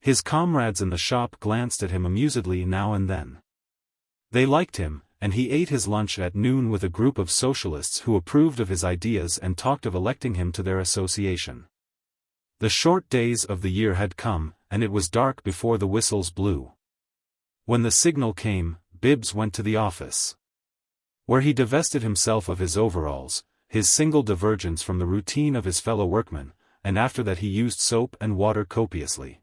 His comrades in the shop glanced at him amusedly now and then. They liked him, and he ate his lunch at noon with a group of socialists who approved of his ideas and talked of electing him to their association. The short days of the year had come, and it was dark before the whistles blew. When the signal came, Bibbs went to the office, where he divested himself of his overalls, his single divergence from the routine of his fellow workmen, and after that he used soap and water copiously.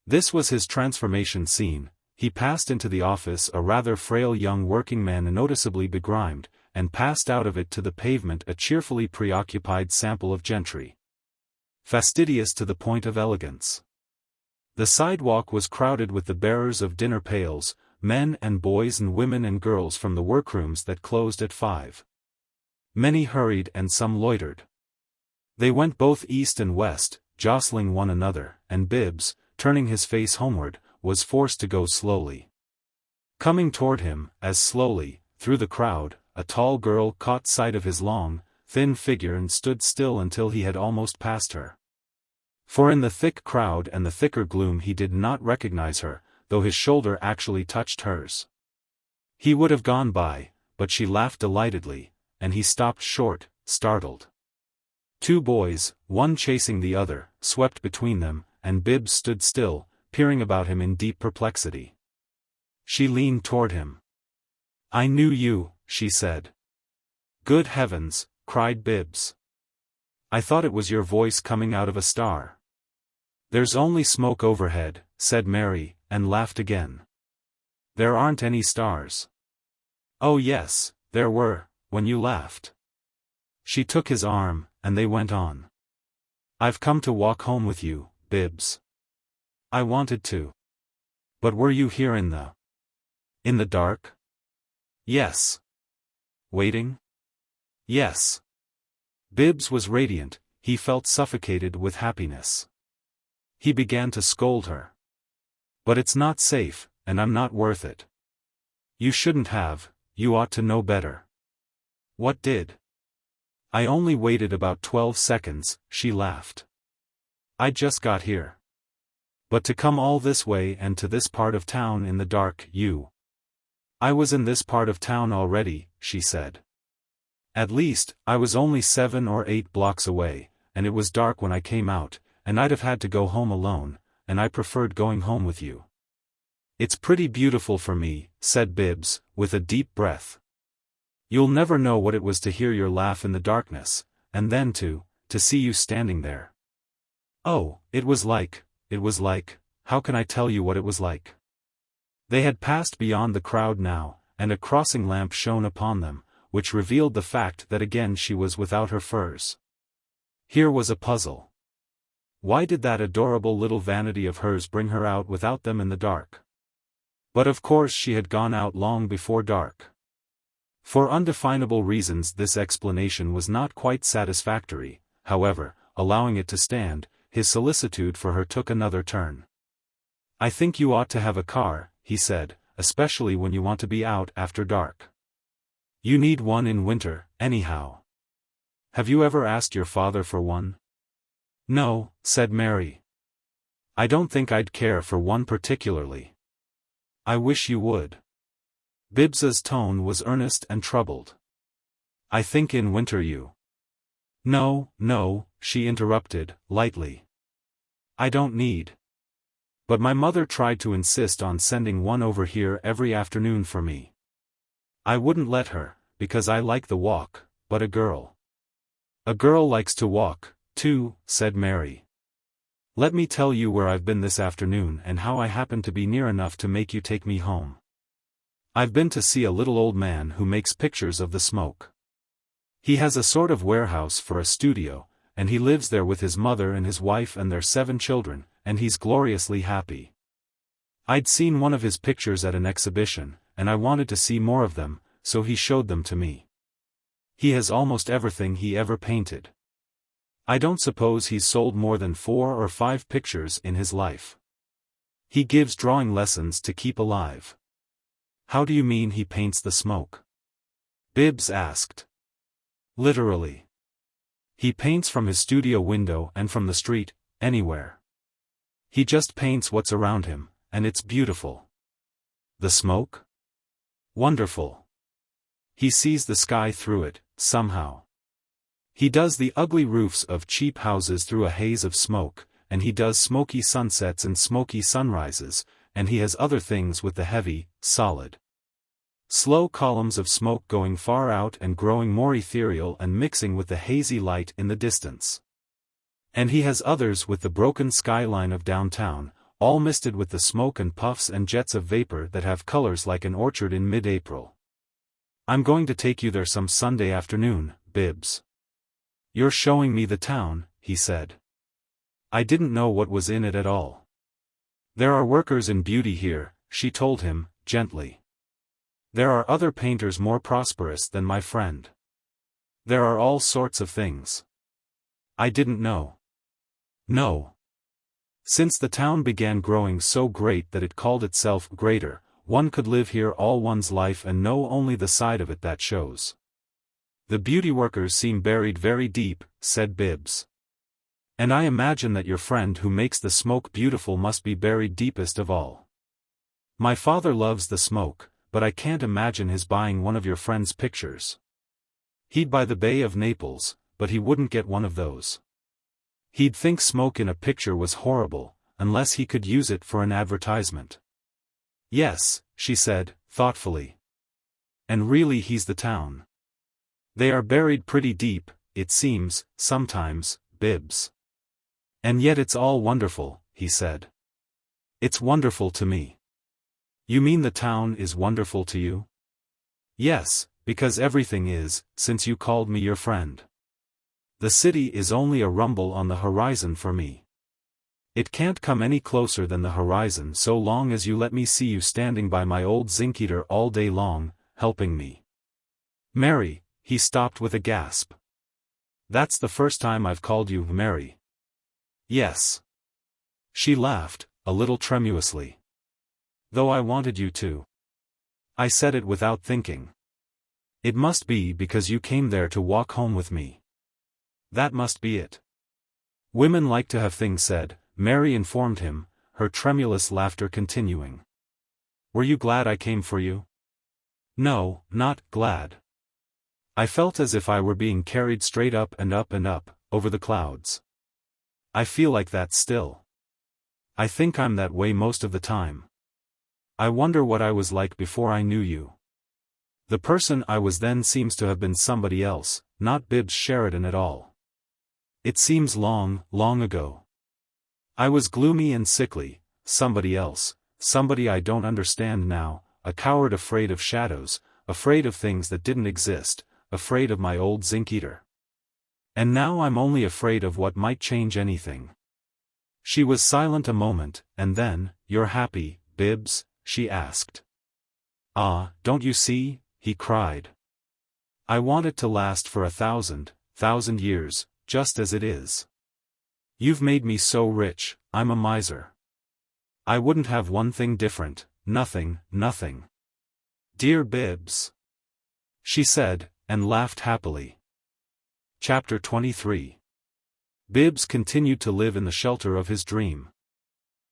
This was his transformation scene. He passed into the office a rather frail young working man noticeably begrimed, and passed out of it to the pavement a cheerfully preoccupied sample of gentry, fastidious to the point of elegance. The sidewalk was crowded with the bearers of dinner pails, men and boys and women and girls from the workrooms that closed at 5. Many hurried and some loitered. They went both east and west, jostling one another, and Bibbs, turning his face homeward, was forced to go slowly. Coming toward him, as slowly, through the crowd, a tall girl caught sight of his long, thin figure and stood still until he had almost passed her. For in the thick crowd and the thicker gloom he did not recognize her, though his shoulder actually touched hers. He would have gone by, but she laughed delightedly, and he stopped short, startled. 2 boys, one chasing the other, swept between them, and Bibbs stood still, peering about him in deep perplexity. She leaned toward him. "I knew you," she said. "Good heavens," cried Bibbs. "I thought it was your voice coming out of a star." "There's only smoke overhead," said Mary, and laughed again. "There aren't any stars." "Oh yes, there were, when you laughed." She took his arm, and they went on. "I've come to walk home with you, Bibbs. I wanted to. But were you here in the dark?" "Yes." "Waiting?" "Yes." Bibbs was radiant, he felt suffocated with happiness. He began to scold her. "But it's not safe, and I'm not worth it. You shouldn't have, you ought to know better." "What did?" "I only waited about 12 seconds, she laughed. "I just got here. But to come all this way and to this part of town in the dark, you—" "I was in this part of town already," she said. "At least, I was only 7 or 8 blocks away, and it was dark when I came out, and I'd have had to go home alone, and I preferred going home with you." "It's pretty beautiful for me," said Bibbs, with a deep breath. "You'll never know what it was to hear your laugh in the darkness, and then to see you standing there. Oh, it was like, how can I tell you what it was like?" They had passed beyond the crowd now, and a crossing lamp shone upon them, which revealed the fact that again she was without her furs. Here was a puzzle. Why did that adorable little vanity of hers bring her out without them in the dark? But of course she had gone out long before dark. For undefinable reasons this explanation was not quite satisfactory. However, allowing it to stand, his solicitude for her took another turn. "I think you ought to have a car," he said, "especially when you want to be out after dark. You need one in winter, anyhow. Have you ever asked your father for one?" "No," said Mary. "I don't think I'd care for one particularly." "I wish you would." Bibbs's tone was earnest and troubled. "I think in winter you—" No, she interrupted, lightly. "I don't need. But my mother tried to insist on sending one over here every afternoon for me. I wouldn't let her, because I like the walk, but a girl likes to walk, too," said Mary. "Let me tell you where I've been this afternoon and how I happen to be near enough to make you take me home. I've been to see a little old man who makes pictures of the smoke. He has a sort of warehouse for a studio, and he lives there with his mother and his wife and their 7 children, and he's gloriously happy. I'd seen one of his pictures at an exhibition, and I wanted to see more of them, so he showed them to me. He has almost everything he ever painted. I don't suppose he's sold more than 4 or 5 pictures in his life. He gives drawing lessons to keep alive." "How do you mean he paints the smoke?" Bibbs asked. "Literally. He paints from his studio window and from the street, anywhere. He just paints what's around him, and it's beautiful. The smoke? Wonderful. He sees the sky through it, somehow. He does the ugly roofs of cheap houses through a haze of smoke, and he does smoky sunsets and smoky sunrises, and he has other things with the heavy, solid, slow columns of smoke going far out and growing more ethereal and mixing with the hazy light in the distance. And he has others with the broken skyline of downtown, all misted with the smoke and puffs and jets of vapor that have colors like an orchard in mid-April. I'm going to take you there some Sunday afternoon, Bibbs. You're showing me the town, he said. I didn't know what was in it at all. There are workers in beauty here, she told him, gently. There are other painters more prosperous than my friend. There are all sorts of things. I didn't know. No. Since the town began growing so great that it called itself greater, one could live here all one's life and know only the side of it that shows. The beauty workers seem buried very deep, said Bibbs. And I imagine that your friend who makes the smoke beautiful must be buried deepest of all. My father loves the smoke, but I can't imagine his buying one of your friend's pictures. He'd buy the Bay of Naples, but he wouldn't get one of those. He'd think smoke in a picture was horrible, unless he could use it for an advertisement. Yes, she said, thoughtfully. And really he's the town. They are buried pretty deep, it seems, sometimes, Bibbs. And yet it's all wonderful, he said. It's wonderful to me. You mean the town is wonderful to you? Yes, because everything is, since you called me your friend. The city is only a rumble on the horizon for me. It can't come any closer than the horizon so long as you let me see you standing by my old zinc eater all day long, helping me. Mary, he stopped with a gasp. That's the first time I've called you Mary. Yes. She laughed, a little tremulously. Though I wanted you to. I said it without thinking. It must be because you came there to walk home with me. That must be it. Women like to have things said, Mary informed him, her tremulous laughter continuing. Were you glad I came for you? No, not glad. I felt as if I were being carried straight up and up and up, over the clouds. I feel like that still. I think I'm that way most of the time. I wonder what I was like before I knew you. The person I was then seems to have been somebody else, not Bibbs Sheridan at all. It seems long, long ago. I was gloomy and sickly, somebody else, somebody I don't understand now, a coward afraid of shadows, afraid of things that didn't exist, afraid of my old zinc eater. And now I'm only afraid of what might change anything. She was silent a moment, and then, You're happy, Bibbs? She asked. Ah, don't you see? He cried. I want it to last for 1,000 years, just as it is. You've made me so rich, I'm a miser. I wouldn't have one thing different, nothing. Dear Bibbs. She said, and laughed happily. Chapter 23. Bibbs continued to live in the shelter of his dream.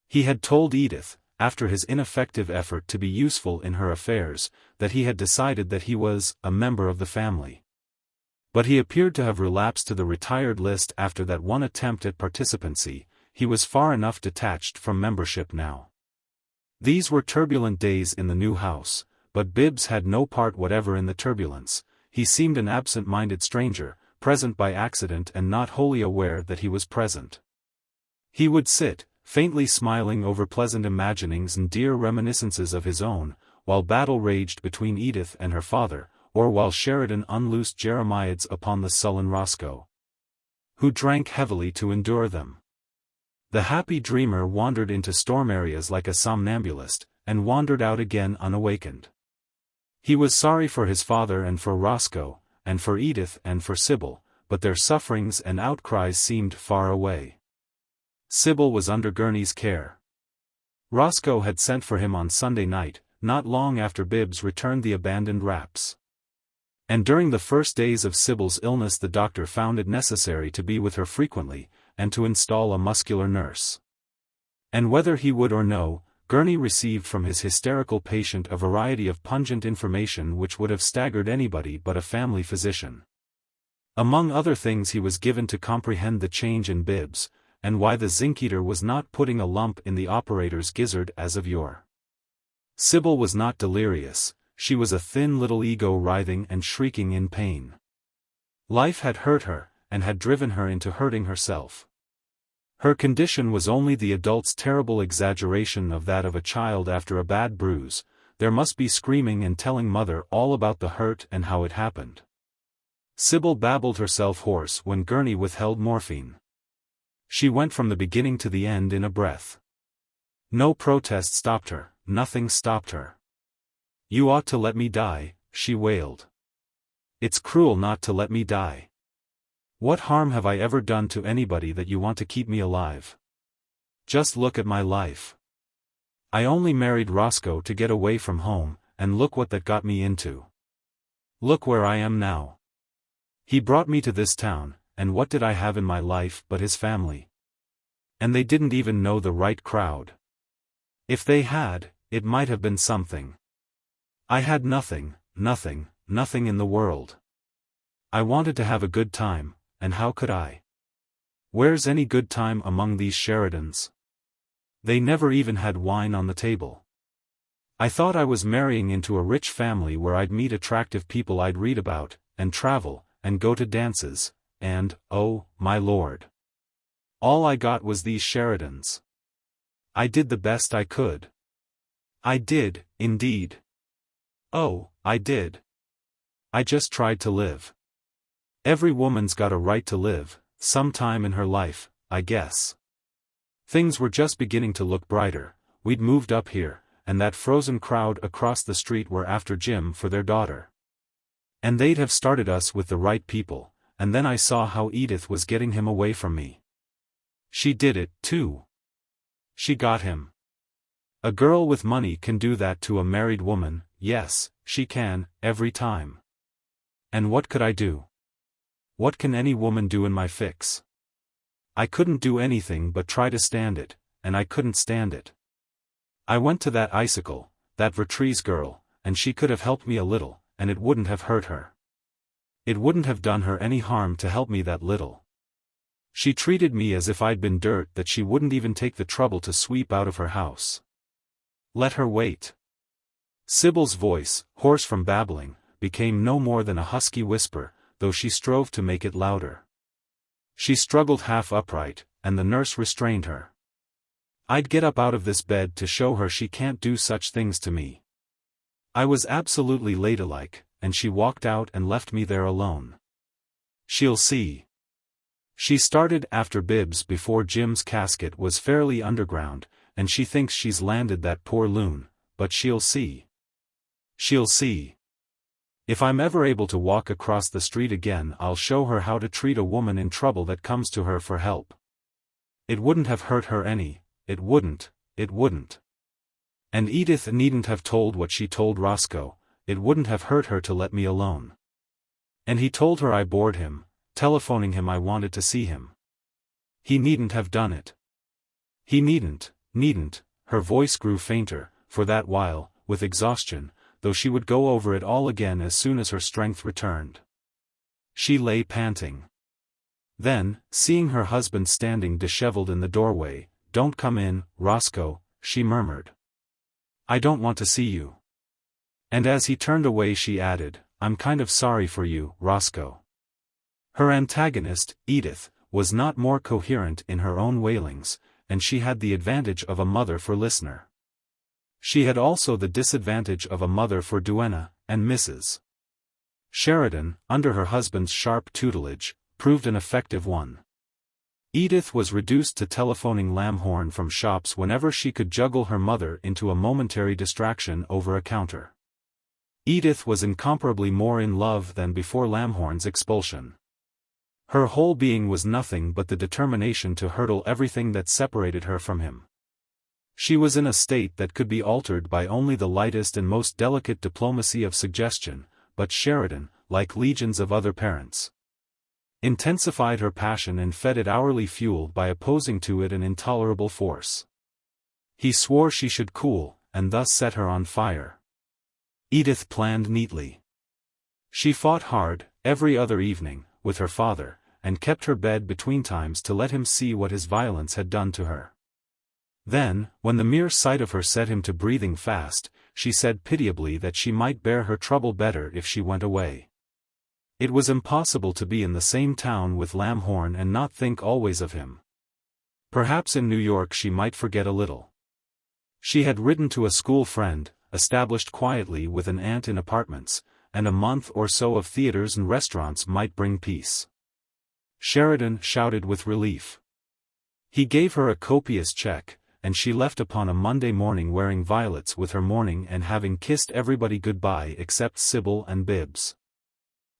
He had told Edith, after his ineffective effort to be useful in her affairs, that he had decided that he was a member of the family. But he appeared to have relapsed to the retired list after that one attempt at participancy. He was far enough detached from membership now. These were turbulent days in the new house, but Bibbs had no part whatever in the turbulence. He seemed an absent-minded stranger, present by accident and not wholly aware that he was present. He would sit, faintly smiling over pleasant imaginings and dear reminiscences of his own, while battle raged between Edith and her father, or while Sheridan unloosed jeremiads upon the sullen Roscoe, who drank heavily to endure them. The happy dreamer wandered into storm areas like a somnambulist, and wandered out again unawakened. He was sorry for his father and for Roscoe, and for Edith and for Sybil, but their sufferings and outcries seemed far away. Sybil was under Gurney's care. Roscoe had sent for him on Sunday night, not long after Bibbs returned the abandoned wraps. And during the first days of Sybil's illness the doctor found it necessary to be with her frequently, and to install a muscular nurse. And whether he would or no, Gurney received from his hysterical patient a variety of pungent information which would have staggered anybody but a family physician. Among other things he was given to comprehend the change in Bibbs, and why the zinc-eater was not putting a lump in the operator's gizzard as of yore. Sybil was not delirious, she was a thin little ego writhing and shrieking in pain. Life had hurt her, and had driven her into hurting herself. Her condition was only the adult's terrible exaggeration of that of a child after a bad bruise. There must be screaming and telling mother all about the hurt and how it happened. Sybil babbled herself hoarse when Gurney withheld morphine. She went from the beginning to the end in a breath. No protest stopped her, nothing stopped her. "You ought to let me die," she wailed. "It's cruel not to let me die. What harm have I ever done to anybody that you want to keep me alive? Just look at my life. I only married Roscoe to get away from home, and look what that got me into. Look where I am now. He brought me to this town, and what did I have in my life but his family? And they didn't even know the right crowd. If they had, it might have been something. I had nothing, nothing, nothing in the world. I wanted to have a good time, and how could I? Where's any good time among these Sheridans? They never even had wine on the table. I thought I was marrying into a rich family where I'd meet attractive people I'd read about, and travel, and go to dances, and, oh, my lord. All I got was these Sheridans. I did the best I could. I did, indeed. Oh, I did. I just tried to live. Every woman's got a right to live, sometime in her life, I guess. Things were just beginning to look brighter. We'd moved up here, and that frozen crowd across the street were after Jim for their daughter. And they'd have started us with the right people, and then I saw how Edith was getting him away from me. She did it, too. She got him. A girl with money can do that to a married woman, yes, she can, every time. And what could I do? What can any woman do in my fix? I couldn't do anything but try to stand it, and I couldn't stand it. I went to that icicle, that Vertrees girl, and she could have helped me a little, and it wouldn't have hurt her. It wouldn't have done her any harm to help me that little. She treated me as if I'd been dirt that she wouldn't even take the trouble to sweep out of her house. Let her wait. Sybil's voice, hoarse from babbling, became no more than a husky whisper, though she strove to make it louder. She struggled half upright, and the nurse restrained her. I'd get up out of this bed to show her she can't do such things to me. I was absolutely ladylike, and she walked out and left me there alone. She'll see. She started after Bibbs before Jim's casket was fairly underground, and she thinks she's landed that poor loon, but she'll see. She'll see. If I'm ever able to walk across the street again, I'll show her how to treat a woman in trouble that comes to her for help. It wouldn't have hurt her any, it wouldn't. And Edith needn't have told what she told Roscoe, it wouldn't have hurt her to let me alone. And he told her I bored him, telephoning him I wanted to see him. He needn't have done it. He needn't, her voice grew fainter, for that while, with exhaustion, though she would go over it all again as soon as her strength returned. She lay panting. Then, seeing her husband standing disheveled in the doorway, "Don't come in, Roscoe," she murmured. "I don't want to see you." And as he turned away she added, "I'm kind of sorry for you, Roscoe." Her antagonist, Edith, was not more coherent in her own wailings, and she had the advantage of a mother for listener. She had also the disadvantage of a mother for duenna, and Mrs. Sheridan, under her husband's sharp tutelage, proved an effective one. Edith was reduced to telephoning Lamhorn from shops whenever she could juggle her mother into a momentary distraction over a counter. Edith was incomparably more in love than before Lamhorn's expulsion. Her whole being was nothing but the determination to hurdle everything that separated her from him. She was in a state that could be altered by only the lightest and most delicate diplomacy of suggestion, but Sheridan, like legions of other parents, intensified her passion and fed it hourly fueled by opposing to it an intolerable force. He swore she should cool, and thus set her on fire. Edith planned neatly. She fought hard, every other evening, with her father, and kept her bed between times to let him see what his violence had done to her. Then, when the mere sight of her set him to breathing fast, she said pitiably that she might bear her trouble better if she went away. It was impossible to be in the same town with Lamhorn and not think always of him. Perhaps in New York she might forget a little. She had written to a school friend, established quietly with an aunt in apartments, and a month or so of theaters and restaurants might bring peace. Sheridan shouted with relief. He gave her a copious check, and she left upon a Monday morning wearing violets with her mourning and having kissed everybody goodbye except Sybil and Bibbs.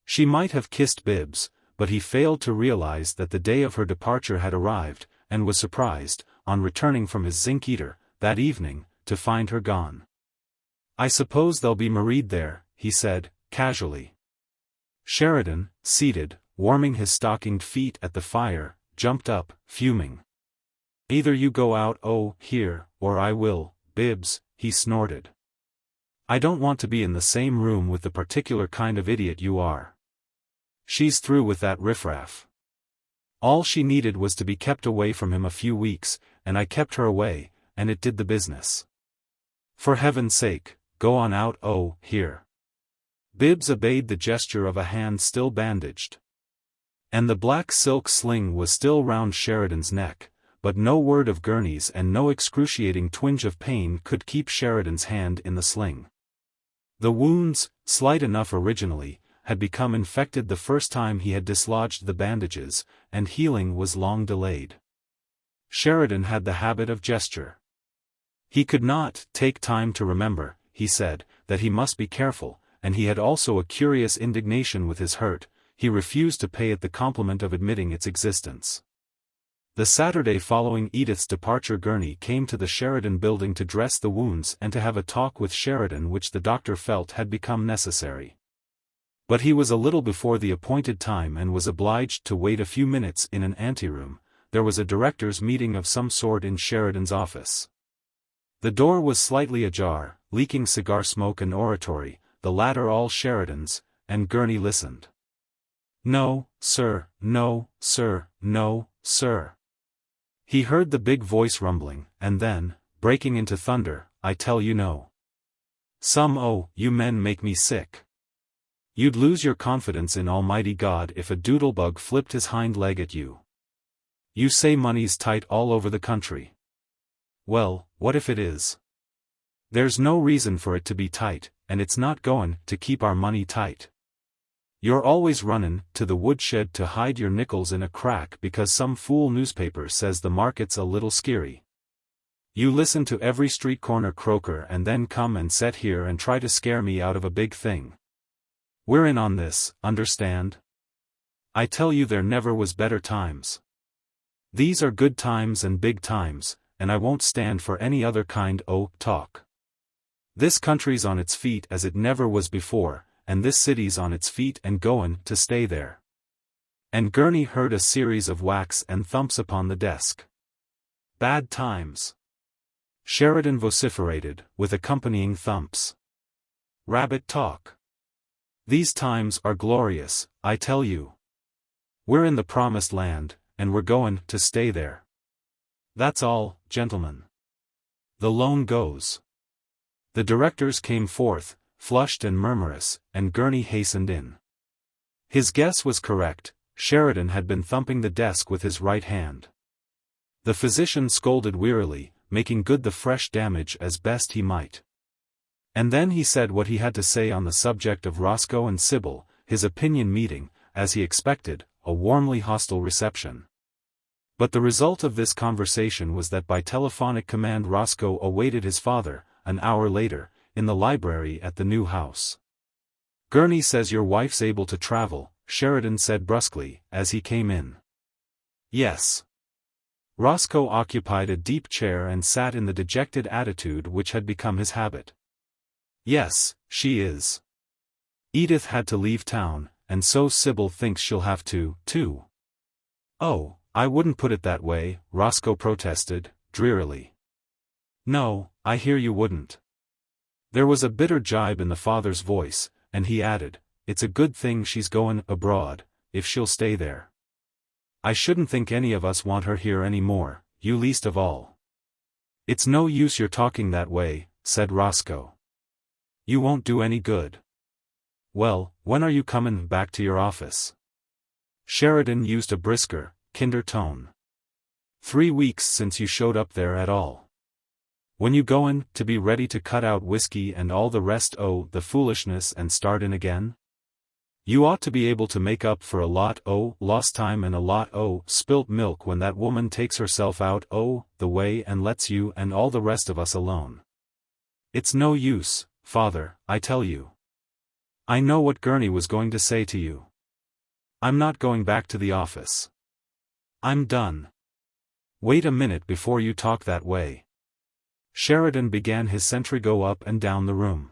She might have kissed Bibbs, but he failed to realize that the day of her departure had arrived, and was surprised, on returning from his zinc eater, that evening, to find her gone. "I suppose they'll be married there," he said, casually. Sheridan, seated, warming his stockinged feet at the fire, jumped up, fuming. "Either you go out here, or I will, Bibbs," he snorted. "I don't want to be in the same room with the particular kind of idiot you are. She's through with that riffraff. All she needed was to be kept away from him a few weeks, and I kept her away, and it did the business. For heaven's sake, go on out here." Bibbs obeyed the gesture of a hand still bandaged. And the black silk sling was still round Sheridan's neck, but no word of Gurney's and no excruciating twinge of pain could keep Sheridan's hand in the sling. The wounds, slight enough originally, had become infected the first time he had dislodged the bandages, and healing was long delayed. Sheridan had the habit of gesture. He could not take time to remember, he said, that he must be careful, and he had also a curious indignation with his hurt. He refused to pay it the compliment of admitting its existence. The Saturday following Edith's departure Gurney came to the Sheridan building to dress the wounds and to have a talk with Sheridan which the doctor felt had become necessary. But he was a little before the appointed time and was obliged to wait a few minutes in an anteroom. There was a directors' meeting of some sort in Sheridan's office. The door was slightly ajar, leaking cigar smoke and oratory, the latter all Sheridan's, and Gurney listened. "No, sir, no, sir, no, sir." He heard the big voice rumbling, and then, breaking into thunder, "I tell you no. You men make me sick. You'd lose your confidence in Almighty God if a doodlebug flipped his hind leg at you. You say money's tight all over the country. Well, what if it is? There's no reason for it to be tight, and it's not goin' to keep our money tight. You're always runnin' to the woodshed to hide your nickels in a crack because some fool newspaper says the market's a little scary. You listen to every street corner croaker and then come and set here and try to scare me out of a big thing. We're in on this, understand? I tell you there never was better times. These are good times and big times, and I won't stand for any other kind o' talk. This country's on its feet as it never was before, and this city's on its feet and goin' to stay there." And Gurney heard a series of whacks and thumps upon the desk. "Bad times," Sheridan vociferated, with accompanying thumps. "Rabbit talk. These times are glorious, I tell you. We're in the promised land, and we're goin' to stay there. That's all, gentlemen. The loan goes." The directors came forth, flushed and murmurous, and Gurney hastened in. His guess was correct. Sheridan had been thumping the desk with his right hand. The physician scolded wearily, making good the fresh damage as best he might. And then he said what he had to say on the subject of Roscoe and Sybil, his opinion meeting, as he expected, a warmly hostile reception. But the result of this conversation was that by telephonic command Roscoe awaited his father, an hour later, in the library at the new house. "Gurney says your wife's able to travel," Sheridan said brusquely, as he came in. "Yes." Roscoe occupied a deep chair and sat in the dejected attitude which had become his habit. "Yes, she is. Edith had to leave town, and so Sybil thinks she'll have to, too." "Oh, I wouldn't put it that way," Roscoe protested, drearily. No, I hear you wouldn't. There was a bitter jibe in the father's voice, and he added, it's a good thing she's goin' abroad, if she'll stay there. I shouldn't think any of us want her here any more, you least of all. It's no use your talking that way, said Roscoe. You won't do any good. Well, when are you comin' back to your office? Sheridan used a brisker, kinder tone. 3 weeks since you showed up there at all. When you goin' to be ready to cut out whiskey and all the rest the foolishness and start in again? You ought to be able to make up for a lot lost time and a lot spilt milk when that woman takes herself out the way and lets you and all the rest of us alone. It's no use, father, I tell you. I know what Gurney was going to say to you. I'm not going back to the office. I'm done. Wait a minute before you talk that way. Sheridan began his sentry go up and down the room.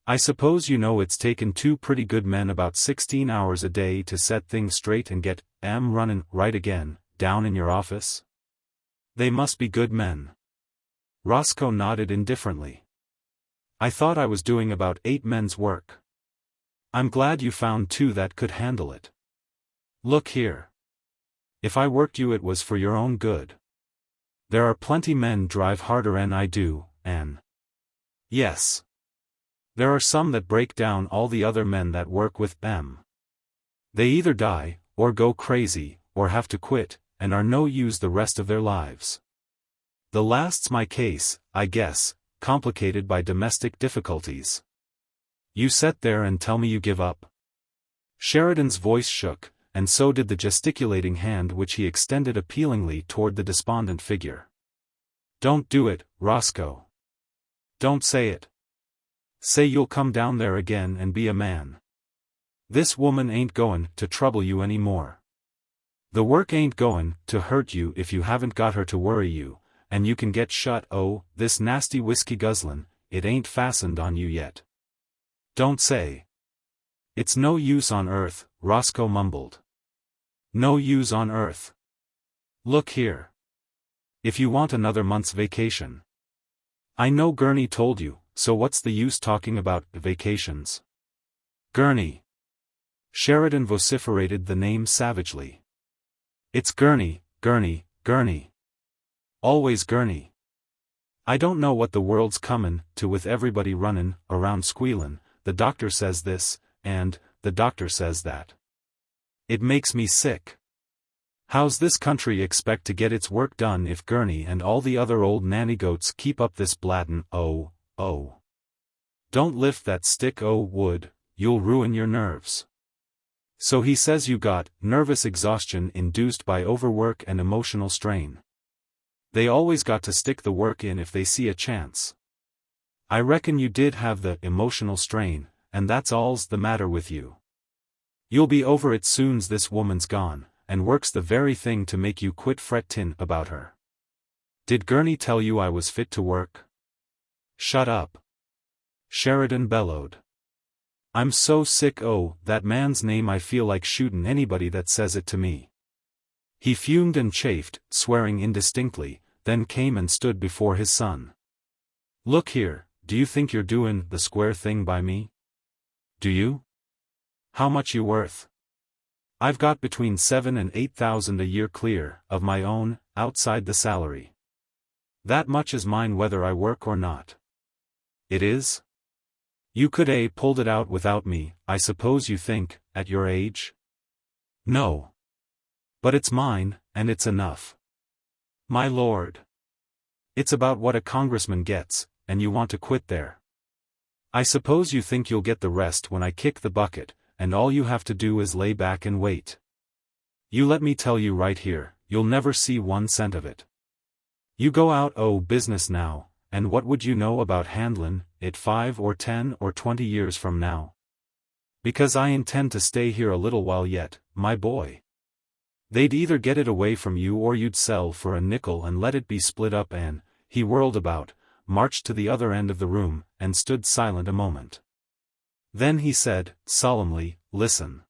I suppose you know it's taken 2 pretty good men about 16 hours a day to set things straight and get running right again, down in your office? They must be good men. Roscoe nodded indifferently. I thought I was doing about 8 men's work. I'm glad you found 2 that could handle it. Look here. If I worked you it was for your own good. There are plenty men drive harder than I do, and yes. There are some that break down all the other men that work with them. They either die, or go crazy, or have to quit, and are no use the rest of their lives. The last's my case, I guess, complicated by domestic difficulties. You sit there and tell me you give up? Sheridan's voice shook, and so did the gesticulating hand which he extended appealingly toward the despondent figure. Don't do it, Roscoe. Don't say it. Say you'll come down there again and be a man. This woman ain't goin' to trouble you any more. The work ain't goin' to hurt you if you haven't got her to worry you, and you can get shut this nasty whiskey guzzlin', it ain't fastened on you yet. Don't say. It's no use on earth, Roscoe mumbled. No use on earth. Look here. If you want another month's vacation. I know Gurney told you, so what's the use talking about vacations? Gurney. Sheridan vociferated the name savagely. It's Gurney, Gurney, Gurney. Always Gurney. I don't know what the world's comin' to with everybody runnin' around squealin', the doctor says this, and the doctor says that. It makes me sick. How's this country expect to get its work done if Gurney and all the other old nanny-goats keep up this blattin' Don't lift that stick wood, you'll ruin your nerves. So he says you got nervous exhaustion induced by overwork and emotional strain. They always got to stick the work in if they see a chance. I reckon you did have the emotional strain, and that's all's the matter with you. You'll be over it soon's this woman's gone, and work's the very thing to make you quit frettin' about her. Did Gurney tell you I was fit to work? Shut up. Sheridan bellowed. I'm so sick that man's name I feel like shootin' anybody that says it to me. He fumed and chafed, swearing indistinctly, then came and stood before his son. Look here, do you think you're doin' the square thing by me? Do you? How much you worth? I've got between 7,000 and 8,000 a year clear, of my own, outside the salary. That much is mine whether I work or not. It is? You could pulled it out without me, I suppose you think, at your age? No. But it's mine, and it's enough. My lord. It's about what a congressman gets, and you want to quit there. I suppose you think you'll get the rest when I kick the bucket, and all you have to do is lay back and wait. You let me tell you right here, you'll never see 1 cent of it. You go out business now, and what would you know about handlin' it 5 or 10 or 20 years from now? Because I intend to stay here a little while yet, my boy. They'd either get it away from you or you'd sell for a nickel and let it be split up and, he whirled about, marched to the other end of the room, and stood silent a moment. Then he said, solemnly, listen.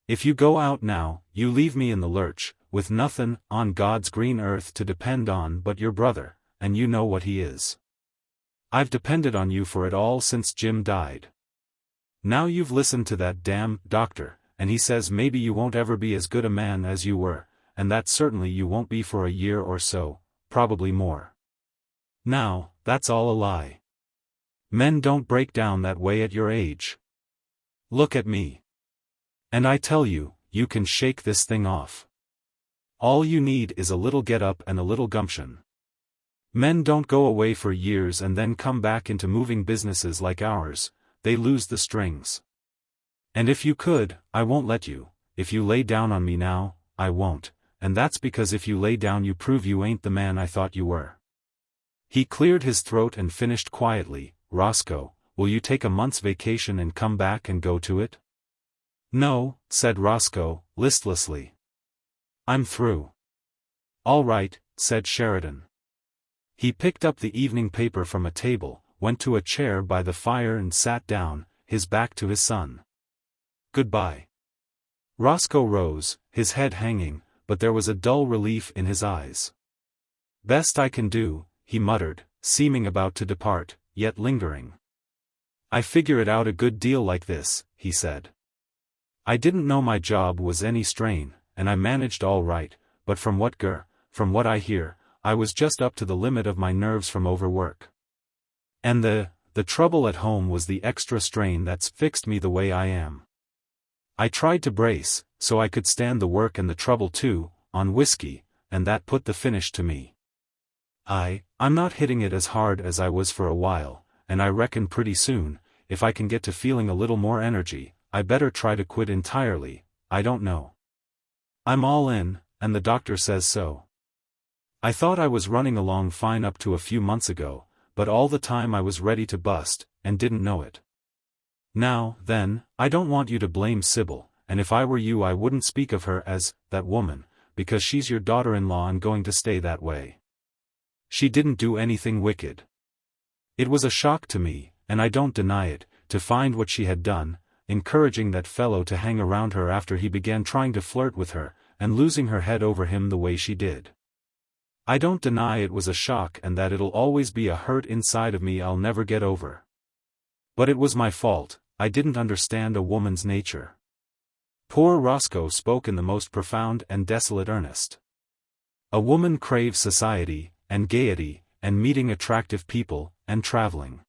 If you go out now, you leave me in the lurch, with nothin' on God's green earth to depend on but your brother, and you know what he is. I've depended on you for it all since Jim died. Now you've listened to that damn doctor, and he says maybe you won't ever be as good a man as you were, and that certainly you won't be for a year or so, probably more. Now, that's all a lie. Men don't break down that way at your age. Look at me. And I tell you, you can shake this thing off. All you need is a little get up and a little gumption. Men don't go away for years and then come back into moving businesses like ours, they lose the strings. And if you could, I won't let you. If you lay down on me now, I won't, and that's because if you lay down you prove you ain't the man I thought you were. He cleared his throat and finished quietly, Roscoe, will you take a month's vacation and come back and go to it? No, said Roscoe, listlessly. I'm through. All right, said Sheridan. He picked up the evening paper from a table, went to a chair by the fire and sat down, his back to his son. Goodbye. Roscoe rose, his head hanging, but there was a dull relief in his eyes. Best I can do, he muttered, seeming about to depart, yet lingering. I figure it out a good deal like this, he said. I didn't know my job was any strain, and I managed all right, but from what I hear, I was just up to the limit of my nerves from overwork. And the trouble at home was the extra strain that's fixed me the way I am. I tried to brace, so I could stand the work and the trouble too, on whiskey, and that put the finish to me. I'm not hitting it as hard as I was for a while, and I reckon pretty soon, if I can get to feeling a little more energy, I better try to quit entirely, I don't know. I'm all in, and the doctor says so. I thought I was running along fine up to a few months ago, but all the time I was ready to bust, and didn't know it. Now, then, I don't want you to blame Sybil, and if I were you I wouldn't speak of her as, that woman, because she's your daughter-in-law and going to stay that way. She didn't do anything wicked. It was a shock to me, and I don't deny it, to find what she had done, encouraging that fellow to hang around her after he began trying to flirt with her, and losing her head over him the way she did. I don't deny it was a shock and that it'll always be a hurt inside of me I'll never get over. But it was my fault, I didn't understand a woman's nature. Poor Roscoe spoke in the most profound and desolate earnest. A woman craves society, and gaiety, and meeting attractive people, and traveling.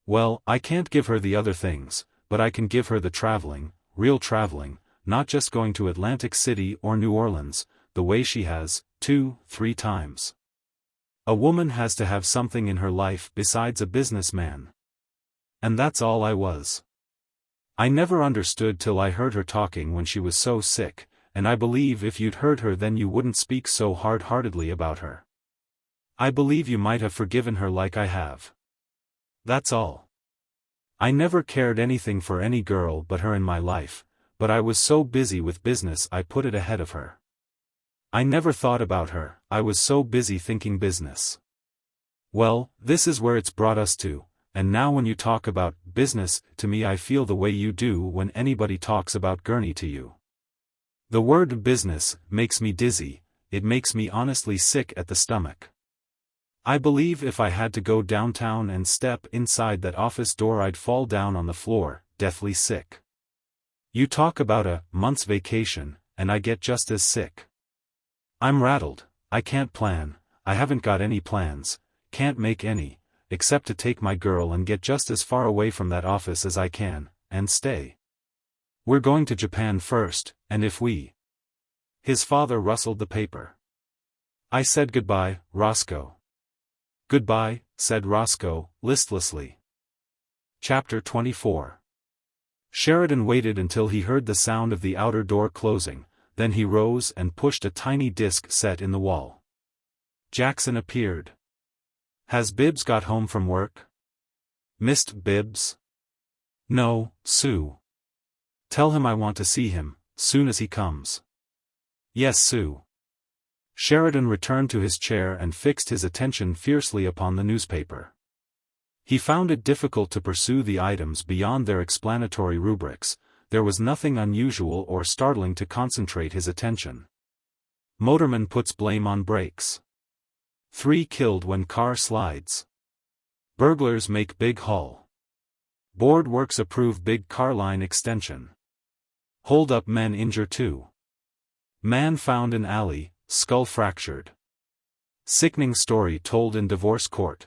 Well, I can't give her the other things, but I can give her the traveling, real traveling, not just going to Atlantic City or New Orleans, the way she has, 2-3 times. A woman has to have something in her life besides a businessman. And that's all I was. I never understood till I heard her talking when she was so sick, and I believe if you'd heard her then you wouldn't speak so hard-heartedly about her. I believe you might have forgiven her like I have. That's all. I never cared anything for any girl but her in my life, but I was so busy with business I put it ahead of her. I never thought about her, I was so busy thinking business. Well, this is where it's brought us to, and now when you talk about business to me I feel the way you do when anybody talks about Gurney to you. The word business makes me dizzy, it makes me honestly sick at the stomach. I believe if I had to go downtown and step inside that office door I'd fall down on the floor, deathly sick. You talk about a month's vacation, and I get just as sick. I'm rattled, I can't plan, I haven't got any plans, can't make any, except to take my girl and get just as far away from that office as I can, and stay. We're going to Japan first, and if we... His father rustled the paper. I said goodbye, Roscoe. Goodbye, said Roscoe, listlessly. Chapter 24. Sheridan waited until he heard the sound of the outer door closing, then he rose and pushed a tiny disc set in the wall. Jackson appeared. Has Bibbs got home from work? Missed Bibbs? No, Sue. Tell him I want to see him, soon as he comes. Yes, Sue. Sheridan returned to his chair and fixed his attention fiercely upon the newspaper. He found it difficult to pursue the items beyond their explanatory rubrics, there was nothing unusual or startling to concentrate his attention. Motorman puts blame on brakes. 3 killed when car slides. Burglars make big haul. Board works approve big car line extension. Hold up men injure 2. Man found in alley, skull fractured. Sickening story told in divorce court.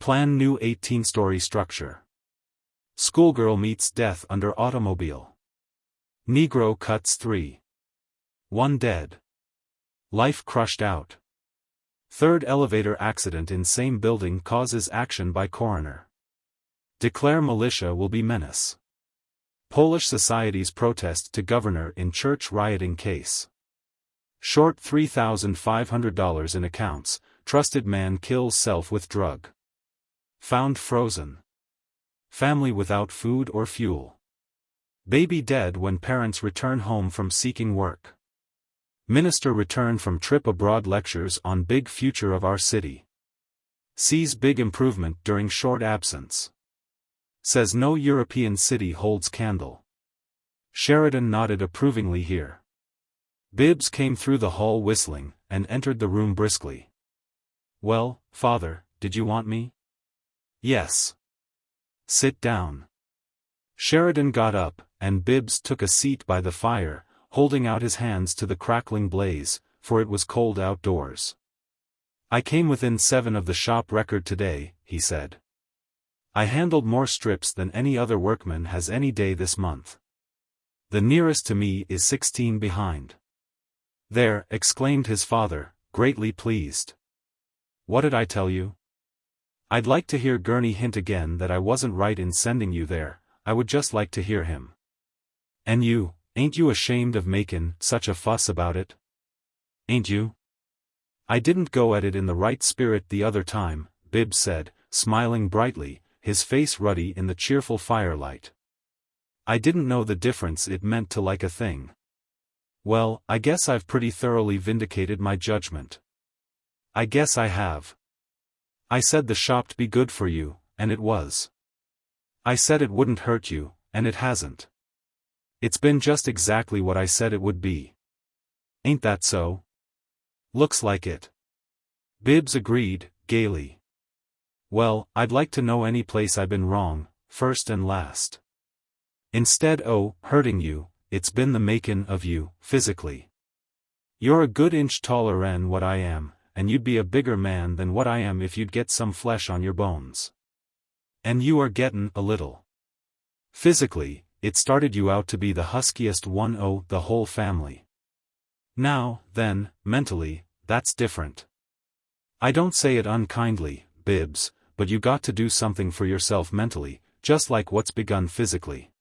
Plan new 18-story structure. Schoolgirl meets death under automobile. Negro cuts 3. 1 dead. Life crushed out. 3rd elevator accident in same building causes action by coroner. Declare militia will be menace. Polish society's protest to governor in church rioting case. Short $3,500 in accounts, trusted man kills self with drug. Found frozen. Family without food or fuel. Baby dead when parents return home from seeking work. Minister return from trip abroad lectures on big future of our city. Sees big improvement during short absence. Says no European city holds candle. Sheridan nodded approvingly here. Bibbs came through the hall whistling, and entered the room briskly. Well, father, did you want me? Yes. Sit down. Sheridan got up, and Bibbs took a seat by the fire, holding out his hands to the crackling blaze, for it was cold outdoors. I came within 7 of the shop record today, he said. I handled more strips than any other workman has any day this month. The nearest to me is 16 behind. There, exclaimed his father, greatly pleased. What did I tell you? I'd like to hear Gurney hint again that I wasn't right in sending you there. I would just like to hear him. And you, ain't you ashamed of makin' such a fuss about it? Ain't you? I didn't go at it in the right spirit the other time, Bibbs said, smiling brightly, his face ruddy in the cheerful firelight. I didn't know the difference it meant to like a thing. Well, I guess I've pretty thoroughly vindicated my judgment. I guess I have. I said the shop'd be good for you, and it was. I said it wouldn't hurt you, and it hasn't. It's been just exactly what I said it would be. Ain't that so? Looks like it. Bibbs agreed, gaily. Well, I'd like to know any place I've been wrong, first and last. Instead o' hurting you, it's been the makin' of you, physically. You're a good inch taller 'n what I am, and you'd be a bigger man than what I am if you'd get some flesh on your bones. And you are gettin' a little. Physically, it started you out to be the huskiest one o' the whole family. Now, then, mentally, that's different. I don't say it unkindly, Bibbs, but you got to do something for yourself mentally, just like what's begun physically.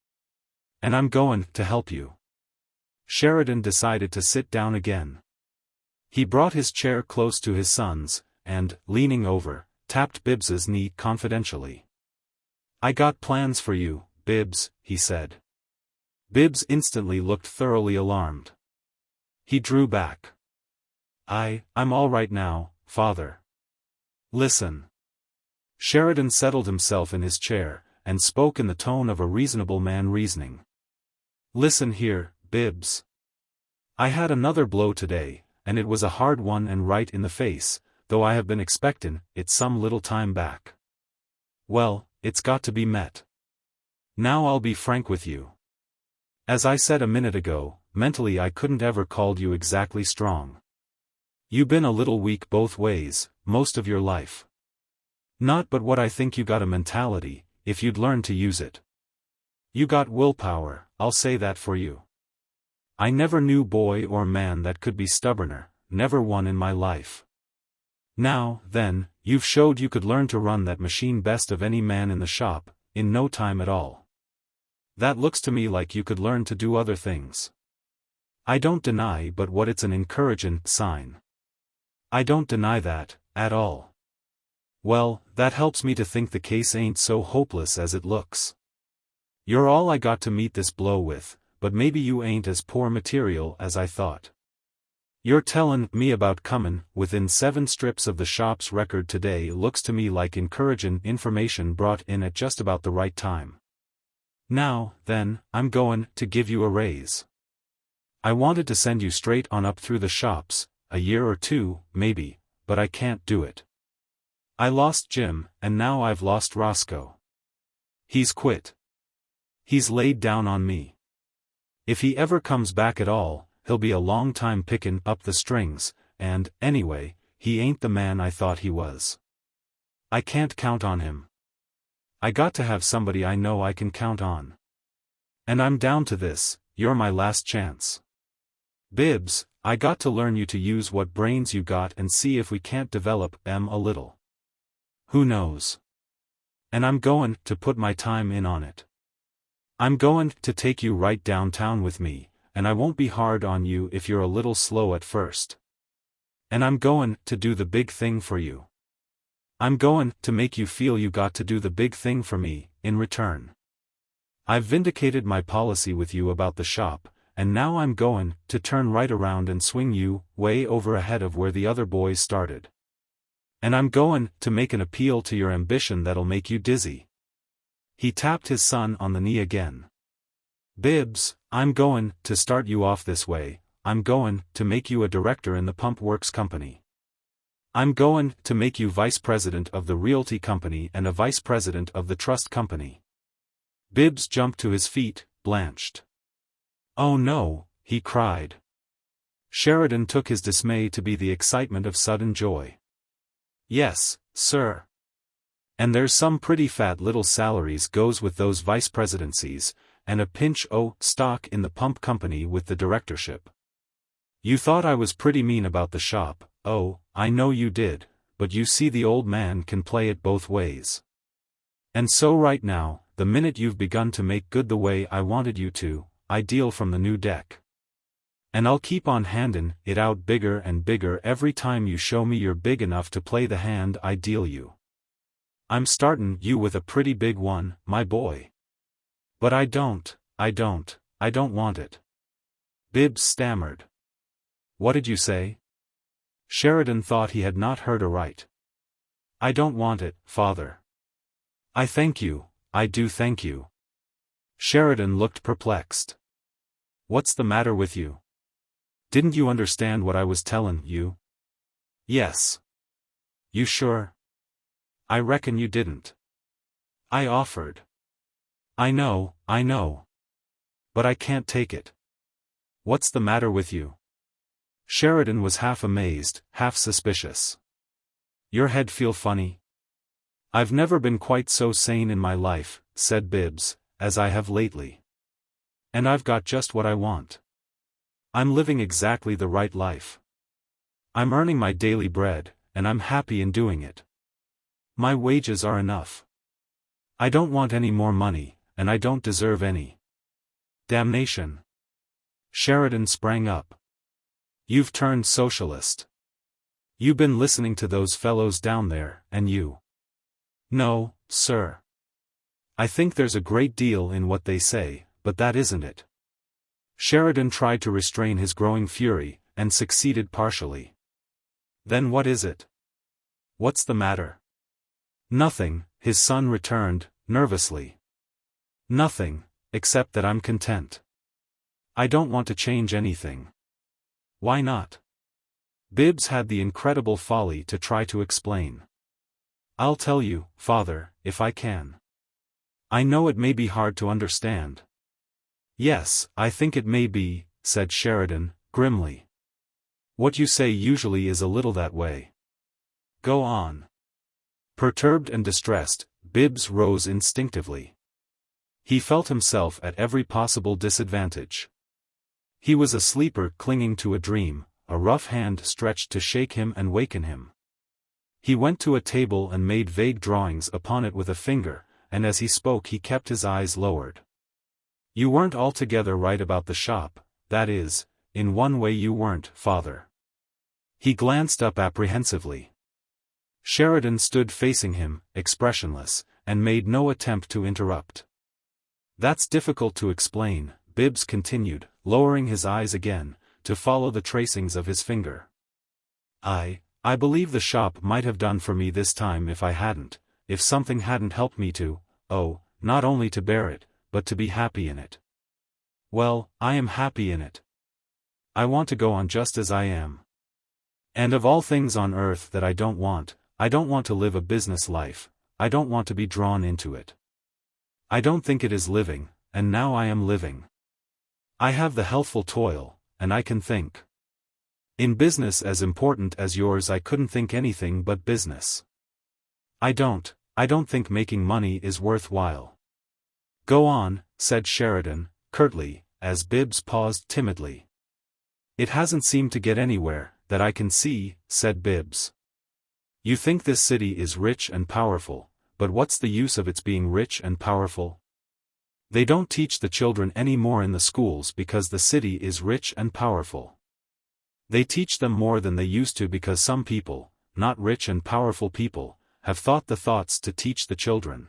And I'm goin' to help you. Sheridan decided to sit down again. He brought his chair close to his son's, and, leaning over, tapped Bibbs's knee confidentially. I got plans for you, Bibbs, he said. Bibbs instantly looked thoroughly alarmed. He drew back. I'm all right now, father. Listen. Sheridan settled himself in his chair, and spoke in the tone of a reasonable man reasoning. Listen here, Bibbs. I had another blow today, and it was a hard one and right in the face, though I have been expectin' it some little time back. Well, it's got to be met. Now I'll be frank with you. As I said a minute ago, mentally I couldn't ever called you exactly strong. You been a little weak both ways, most of your life. Not but what I think you got a mentality, if you'd learn to use it. You got willpower, I'll say that for you. I never knew boy or man that could be stubborner, never one in my life. Now, then, you've showed you could learn to run that machine best of any man in the shop, in no time at all. That looks to me like you could learn to do other things. I don't deny but what it's an encouragin' sign. I don't deny that, at all. Well, that helps me to think the case ain't so hopeless as it looks. You're all I got to meet this blow with, but maybe you ain't as poor material as I thought. You're tellin' me about comin' within 7 strips of the shop's record today looks to me like encouragin' information brought in at just about the right time. Now, then, I'm goin' to give you a raise. I wanted to send you straight on up through the shops, a year or 2, maybe, but I can't do it. I lost Jim, and now I've lost Roscoe. He's quit. He's laid down on me. If he ever comes back at all, he'll be a long time pickin' up the strings, and, anyway, he ain't the man I thought he was. I can't count on him. I got to have somebody I know I can count on. And I'm down to this, you're my last chance. Bibbs, I got to learn you to use what brains you got and see if we can't develop 'em a little. Who knows? And I'm goin' to put my time in on it. I'm goin' to take you right downtown with me, and I won't be hard on you if you're a little slow at first. And I'm goin' to do the big thing for you. I'm goin' to make you feel you got to do the big thing for me, in return. I've vindicated my policy with you about the shop, and now I'm goin' to turn right around and swing you way over ahead of where the other boys started. And I'm goin' to make an appeal to your ambition that'll make you dizzy. He tapped his son on the knee again. Bibbs, I'm goin' to start you off this way. I'm goin' to make you a director in the Pump Works Company. I'm goin' to make you vice president of the Realty Company and a vice president of the Trust Company. Bibbs jumped to his feet, blanched. Oh no, he cried. Sheridan took his dismay to be the excitement of sudden joy. Yes, sir. And there's some pretty fat little salaries goes with those vice presidencies, and a pinch o' stock in the pump company with the directorship. You thought I was pretty mean about the shop, oh, I know you did, but you see the old man can play it both ways. And so right now, the minute you've begun to make good the way I wanted you to, I deal from the new deck. And I'll keep on handin' it out bigger and bigger every time you show me you're big enough to play the hand I deal you. I'm startin' you with a pretty big one, my boy. But I don't want it. Bibbs stammered. What did you say? Sheridan thought he had not heard aright. I don't want it, father. I thank you, I do thank you. Sheridan looked perplexed. What's the matter with you? Didn't you understand what I was tellin' you? Yes. You sure? I reckon you didn't. I offered. I know. But I can't take it. What's the matter with you? Sheridan was half amazed, half suspicious. Your head feel funny? I've never been quite so sane in my life, said Bibbs, as I have lately. And I've got just what I want. I'm living exactly the right life. I'm earning my daily bread, and I'm happy in doing it. My wages are enough. I don't want any more money, and I don't deserve any. Damnation. Sheridan sprang up. You've turned socialist. You've been listening to those fellows down there, and you. No, sir. I think there's a great deal in what they say, but that isn't it. Sheridan tried to restrain his growing fury, and succeeded partially. Then what is it? What's the matter? Nothing, his son returned, nervously. Nothing, except that I'm content. I don't want to change anything. Why not? Bibbs had the incredible folly to try to explain. I'll tell you, father, if I can. I know it may be hard to understand. Yes, I think it may be, said Sheridan, grimly. What you say usually is a little that way. Go on. Perturbed and distressed, Bibbs rose instinctively. He felt himself at every possible disadvantage. He was a sleeper clinging to a dream, a rough hand stretched to shake him and waken him. He went to a table and made vague drawings upon it with a finger, and as he spoke he kept his eyes lowered. You weren't altogether right about the shop, that is, in one way you weren't, father. He glanced up apprehensively. Sheridan stood facing him, expressionless, and made no attempt to interrupt. That's difficult to explain, Bibbs continued, lowering his eyes again, to follow the tracings of his finger. I believe the shop might have done for me this time if something hadn't helped me to, not only to bear it, but to be happy in it. Well, I am happy in it. I want to go on just as I am. And of all things on earth that I don't want to live a business life, I don't want to be drawn into it. I don't think it is living, and now I am living. I have the healthful toil, and I can think. In business as important as yours I couldn't think anything but business. I don't think making money is worthwhile. Go on, said Sheridan, curtly, as Bibbs paused timidly. It hasn't seemed to get anywhere, that I can see, said Bibbs. You think this city is rich and powerful, but what's the use of its being rich and powerful? They don't teach the children any more in the schools because the city is rich and powerful. They teach them more than they used to because some people, not rich and powerful people, have thought the thoughts to teach the children.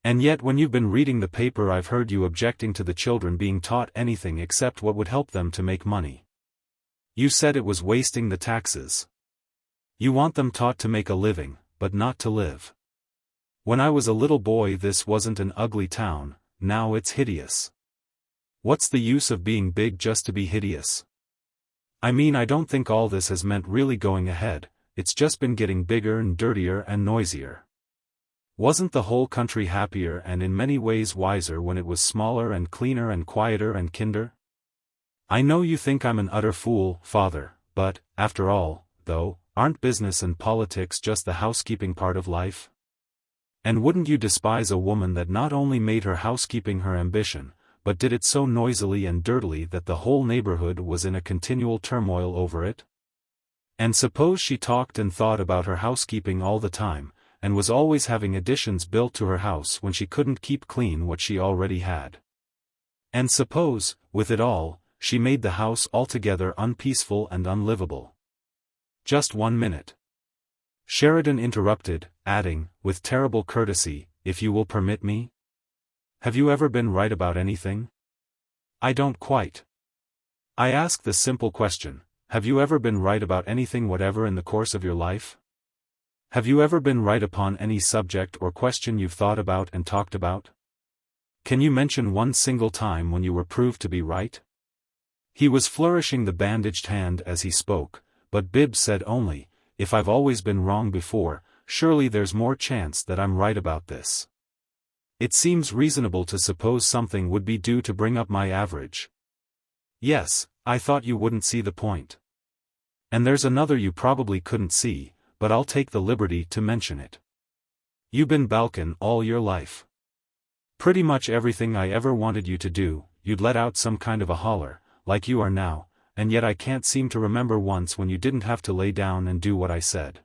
And yet when you've been reading the paper I've heard you objecting to the children being taught anything except what would help them to make money. You said it was wasting the taxes. You want them taught to make a living, but not to live. When I was a little boy this wasn't an ugly town, now it's hideous. What's the use of being big just to be hideous? I mean I don't think all this has meant really going ahead, it's just been getting bigger and dirtier and noisier. Wasn't the whole country happier and in many ways wiser when it was smaller and cleaner and quieter and kinder? I know you think I'm an utter fool, Father, but, after all, though, aren't business and politics just the housekeeping part of life? And wouldn't you despise a woman that not only made her housekeeping her ambition, but did it so noisily and dirtily that the whole neighborhood was in a continual turmoil over it? And suppose she talked and thought about her housekeeping all the time, and was always having additions built to her house when she couldn't keep clean what she already had. And suppose, with it all, she made the house altogether unpeaceful and unlivable. Just 1 minute. Sheridan interrupted, adding, with terrible courtesy, if you will permit me? Have you ever been right about anything? I don't quite. I ask the simple question, have you ever been right about anything whatever in the course of your life? Have you ever been right upon any subject or question you've thought about and talked about? Can you mention one single time when you were proved to be right? He was flourishing the bandaged hand as he spoke, but Bibbs said only, if I've always been wrong before, surely there's more chance that I'm right about this. It seems reasonable to suppose something would be due to bring up my average. Yes, I thought you wouldn't see the point. And there's another you probably couldn't see, but I'll take the liberty to mention it. You've been Balkan all your life. Pretty much everything I ever wanted you to do, you'd let out some kind of a holler, like you are now, and yet I can't seem to remember once when you didn't have to lay down and do what I said.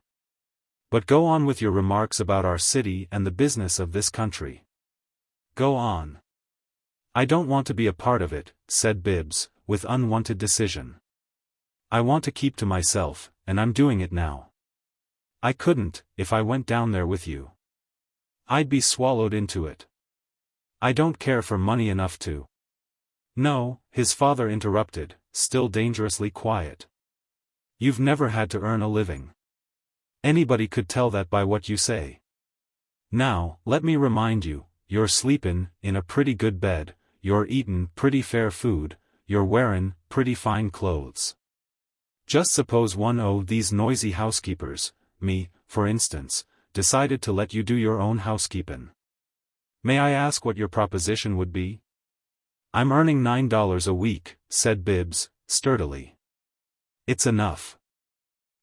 But go on with your remarks about our city and the business of this country. Go on. I don't want to be a part of it, said Bibbs, with unwanted decision. I want to keep to myself, and I'm doing it now. I couldn't, if I went down there with you. I'd be swallowed into it. I don't care for money enough to. No, his father interrupted, still dangerously quiet. You've never had to earn a living. Anybody could tell that by what you say. Now, let me remind you, you're sleepin' in a pretty good bed, you're eatin' pretty fair food, you're wearin' pretty fine clothes. Just suppose one o' these noisy housekeepers, me, for instance, decided to let you do your own housekeepin'. May I ask what your proposition would be? I'm earning $9 a week, said Bibbs, sturdily. It's enough.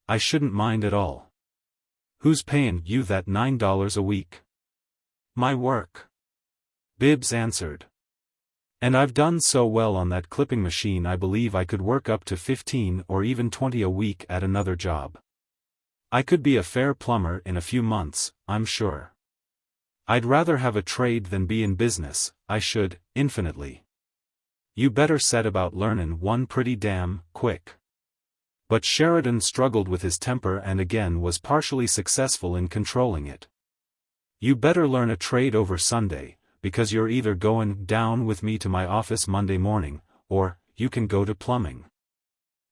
I shouldn't mind at all. Who's payin' you that $9 a week? My work. Bibbs answered. And I've done so well on that clipping machine I believe I could work up to 15 or even 20 a week at another job. I could be a fair plumber in a few months, I'm sure. I'd rather have a trade than be in business, I should, infinitely. You better set about learnin' one pretty damn quick. But Sheridan struggled with his temper and again was partially successful in controlling it. You better learn a trade over Sunday, because you're either goin' down with me to my office Monday morning, or you can go to plumbing.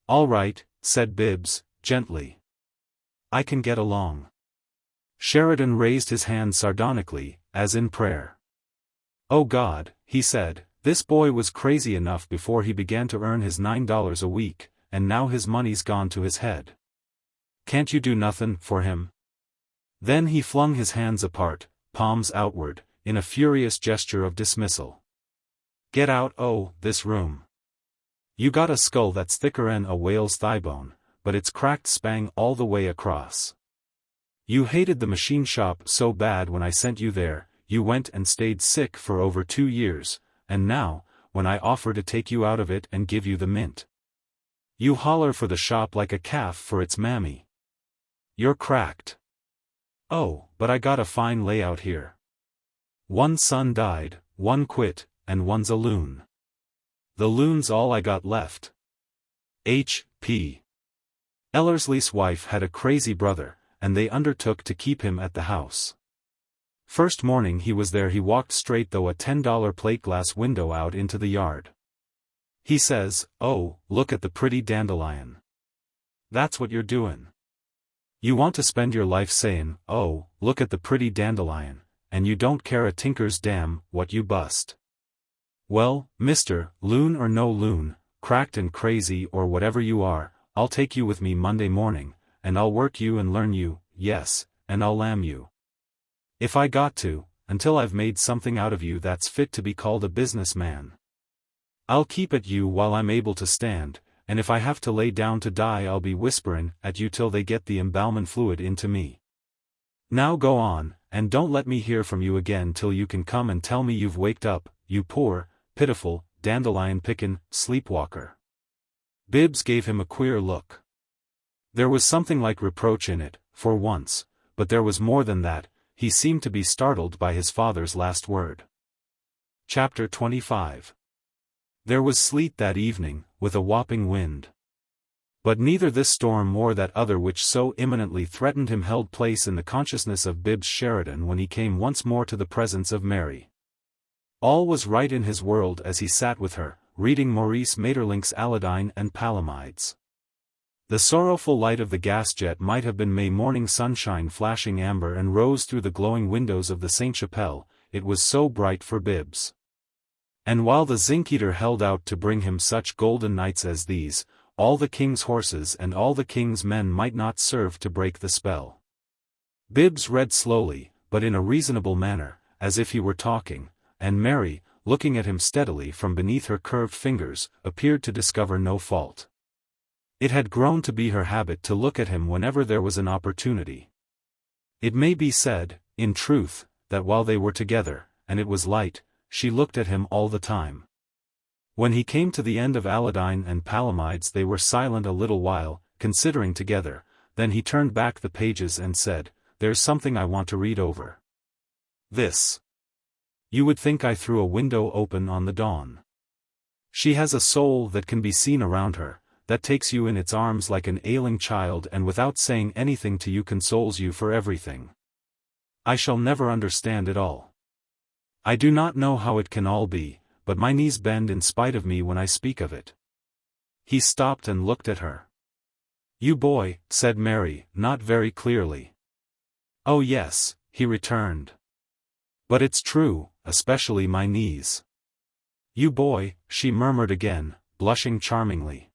All right, said Bibbs, gently. I can get along. Sheridan raised his hand sardonically, as in prayer. Oh God, he said, this boy was crazy enough before he began to earn his $9 a week, and now his money's gone to his head. Can't you do nothin' for him?" Then he flung his hands apart, palms outward, in a furious gesture of dismissal. "Get out o' this room. You got a skull that's thicker'n a whale's thighbone, but it's cracked spang all the way across. You hated the machine shop so bad when I sent you there, you went and stayed sick for over 2 years, and now, when I offer to take you out of it and give you the mint, you holler for the shop like a calf for its mammy. You're cracked. Oh, but I got a fine layout here. One son died, one quit, and one's a loon. The loon's all I got left. H.P. Ellersly's wife had a crazy brother, and they undertook to keep him at the house. First morning he was there, he walked straight through a $10 plate glass window out into the yard. He says, 'Oh, look at the pretty dandelion.' That's what you're doin'. You want to spend your life sayin', 'Oh, look at the pretty dandelion,' and you don't care a tinker's damn what you bust. Well, mister, loon or no loon, cracked and crazy or whatever you are, I'll take you with me Monday morning, and I'll work you and learn you, yes, and I'll lamb you. If I got to, until I've made something out of you that's fit to be called a businessman. I'll keep at you while I'm able to stand, and if I have to lay down to die I'll be whisperin' at you till they get the embalmin' fluid into me. Now go on, and don't let me hear from you again till you can come and tell me you've waked up, you poor, pitiful, dandelion-pickin' sleepwalker." Bibbs gave him a queer look. There was something like reproach in it, for once, but there was more than that. He seemed to be startled by his father's last word. Chapter 25. There was sleet that evening, with a whopping wind. But neither this storm nor that other which so imminently threatened him held place in the consciousness of Bibbs Sheridan when he came once more to the presence of Mary. All was right in his world as he sat with her, reading Maurice Maeterlinck's Aladdin and Palamides. The sorrowful light of the gas jet might have been May morning sunshine flashing amber and rose through the glowing windows of the Sainte-Chapelle, it was so bright for Bibbs. And while the zinc-eater held out to bring him such golden nights as these, all the king's horses and all the king's men might not serve to break the spell. Bibbs read slowly, but in a reasonable manner, as if he were talking, and Mary, looking at him steadily from beneath her curved fingers, appeared to discover no fault. It had grown to be her habit to look at him whenever there was an opportunity. It may be said, in truth, that while they were together, and it was light, she looked at him all the time. When he came to the end of Aladdin and Palamides they were silent a little while, considering together, then he turned back the pages and said, "There's something I want to read over. This. You would think I threw a window open on the dawn. She has a soul that can be seen around her, that takes you in its arms like an ailing child and without saying anything to you consoles you for everything. I shall never understand it all. I do not know how it can all be, but my knees bend in spite of me when I speak of it." He stopped and looked at her. "You boy," said Mary, not very clearly. "Oh yes," he returned. "But it's true, especially my knees." "You boy," she murmured again, blushing charmingly.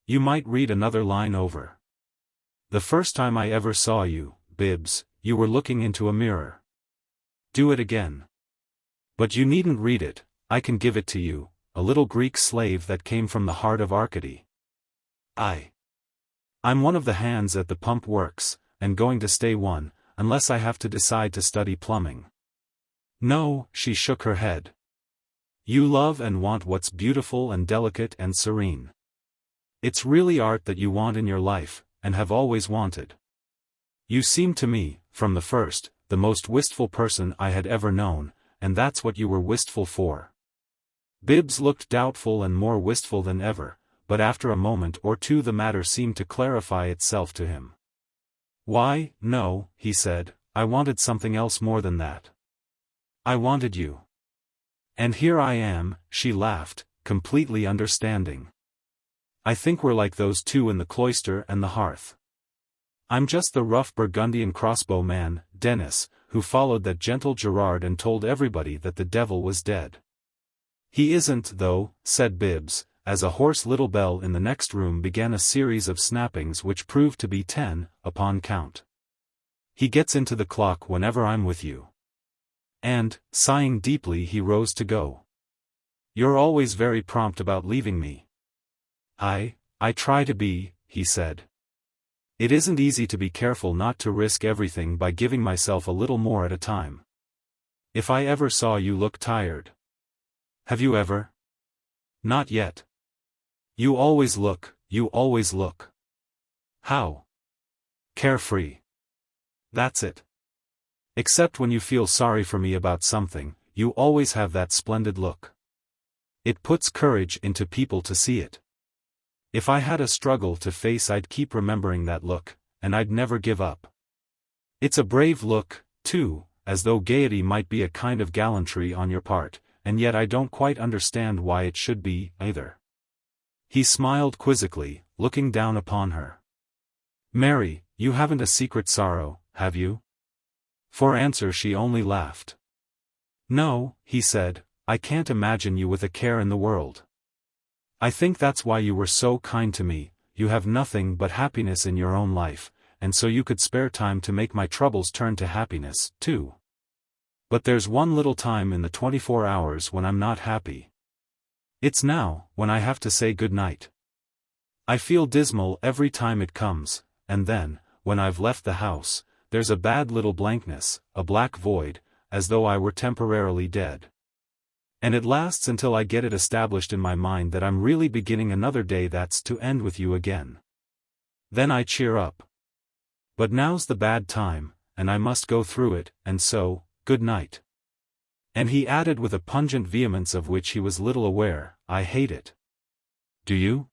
"You might read another line over. The first time I ever saw you, Bibbs, you were looking into a mirror. Do it again. But you needn't read it, I can give it to you, a little Greek slave that came from the heart of Arcady. I'm one of the hands at the pump works, and going to stay one, unless I have to decide to study plumbing." "No," she shook her head. "You love and want what's beautiful and delicate and serene. It's really art that you want in your life, and have always wanted. You seemed to me, from the first, the most wistful person I had ever known, and that's what you were wistful for." Bibbs looked doubtful and more wistful than ever, but after a moment or two the matter seemed to clarify itself to him. "Why, no," he said, "I wanted something else more than that. I wanted you. And here I am," she laughed, completely understanding. "I think we're like those two in the cloister and the hearth. I'm just the rough Burgundian crossbow man, Dennis, who followed that gentle Gerard and told everybody that the devil was dead." "He isn't though," said Bibbs, as a hoarse little bell in the next room began a series of snappings which proved to be 10, upon count. He gets into the clock whenever I'm with you. And, sighing deeply, he rose to go. You're always very prompt about leaving me. I try to be, he said. It isn't easy to be careful not to risk everything by giving myself a little more at a time. If I ever saw you look tired. Have you ever? Not yet. You always look. How? Carefree. That's it. Except when you feel sorry for me about something, you always have that splendid look. It puts courage into people to see it. If I had a struggle to face, I'd keep remembering that look, and I'd never give up. It's a brave look, too, as though gaiety might be a kind of gallantry on your part, and yet I don't quite understand why it should be, either. He smiled quizzically, looking down upon her. Mary, you haven't a secret sorrow, have you? For answer she only laughed. No, he said, I can't imagine you with a care in the world. I think that's why you were so kind to me. You have nothing but happiness in your own life, and so you could spare time to make my troubles turn to happiness, too. But there's one little time in the 24 hours when I'm not happy. It's now, when I have to say good night. I feel dismal every time it comes, and then, when I've left the house, there's a bad little blankness, a black void, as though I were temporarily dead. And it lasts until I get it established in my mind that I'm really beginning another day that's to end with you again. Then I cheer up. But now's the bad time, and I must go through it, and so, good night. And he added with a pungent vehemence of which he was little aware, I hate it. Do you?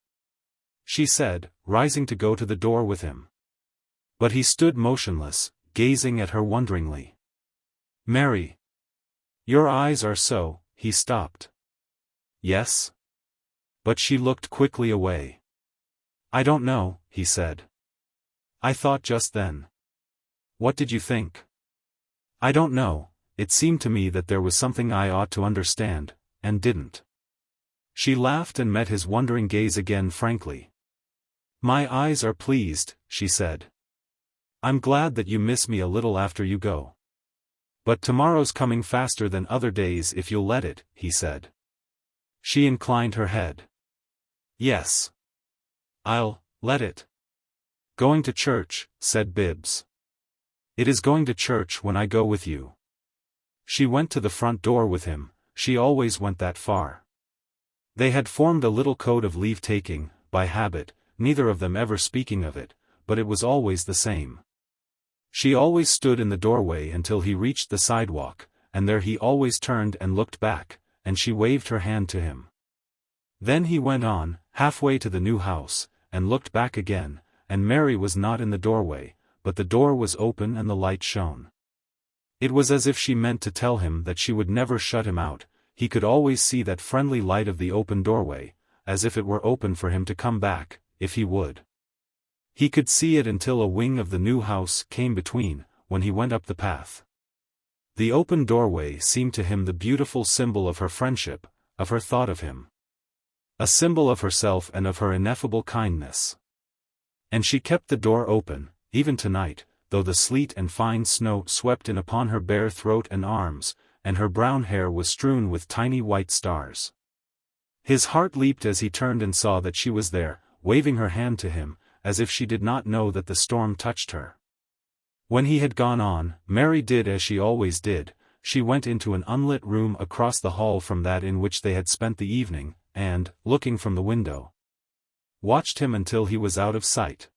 She said, rising to go to the door with him. But he stood motionless, gazing at her wonderingly. Mary. Your eyes are so. He stopped. Yes? But she looked quickly away. I don't know, he said. I thought just then. What did you think? I don't know, it seemed to me that there was something I ought to understand, and didn't. She laughed and met his wondering gaze again frankly. My eyes are pleased, she said. I'm glad that you miss me a little after you go. But tomorrow's coming faster than other days if you'll let it, he said. She inclined her head. Yes. I'll let it. Going to church, said Bibbs. It is going to church when I go with you. She went to the front door with him, she always went that far. They had formed a little code of leave-taking, by habit, neither of them ever speaking of it, but it was always the same. She always stood in the doorway until he reached the sidewalk, and there he always turned and looked back, and she waved her hand to him. Then he went on, halfway to the new house, and looked back again, and Mary was not in the doorway, but the door was open and the light shone. It was as if she meant to tell him that she would never shut him out. He could always see that friendly light of the open doorway, as if it were open for him to come back, if he would. He could see it until a wing of the new house came between, when he went up the path. The open doorway seemed to him the beautiful symbol of her friendship, of her thought of him. A symbol of herself and of her ineffable kindness. And she kept the door open, even tonight, though the sleet and fine snow swept in upon her bare throat and arms, and her brown hair was strewn with tiny white stars. His heart leaped as he turned and saw that she was there, waving her hand to him, as if she did not know that the storm touched her. When he had gone on, Mary did as she always did, she went into an unlit room across the hall from that in which they had spent the evening, and, looking from the window, watched him until he was out of sight.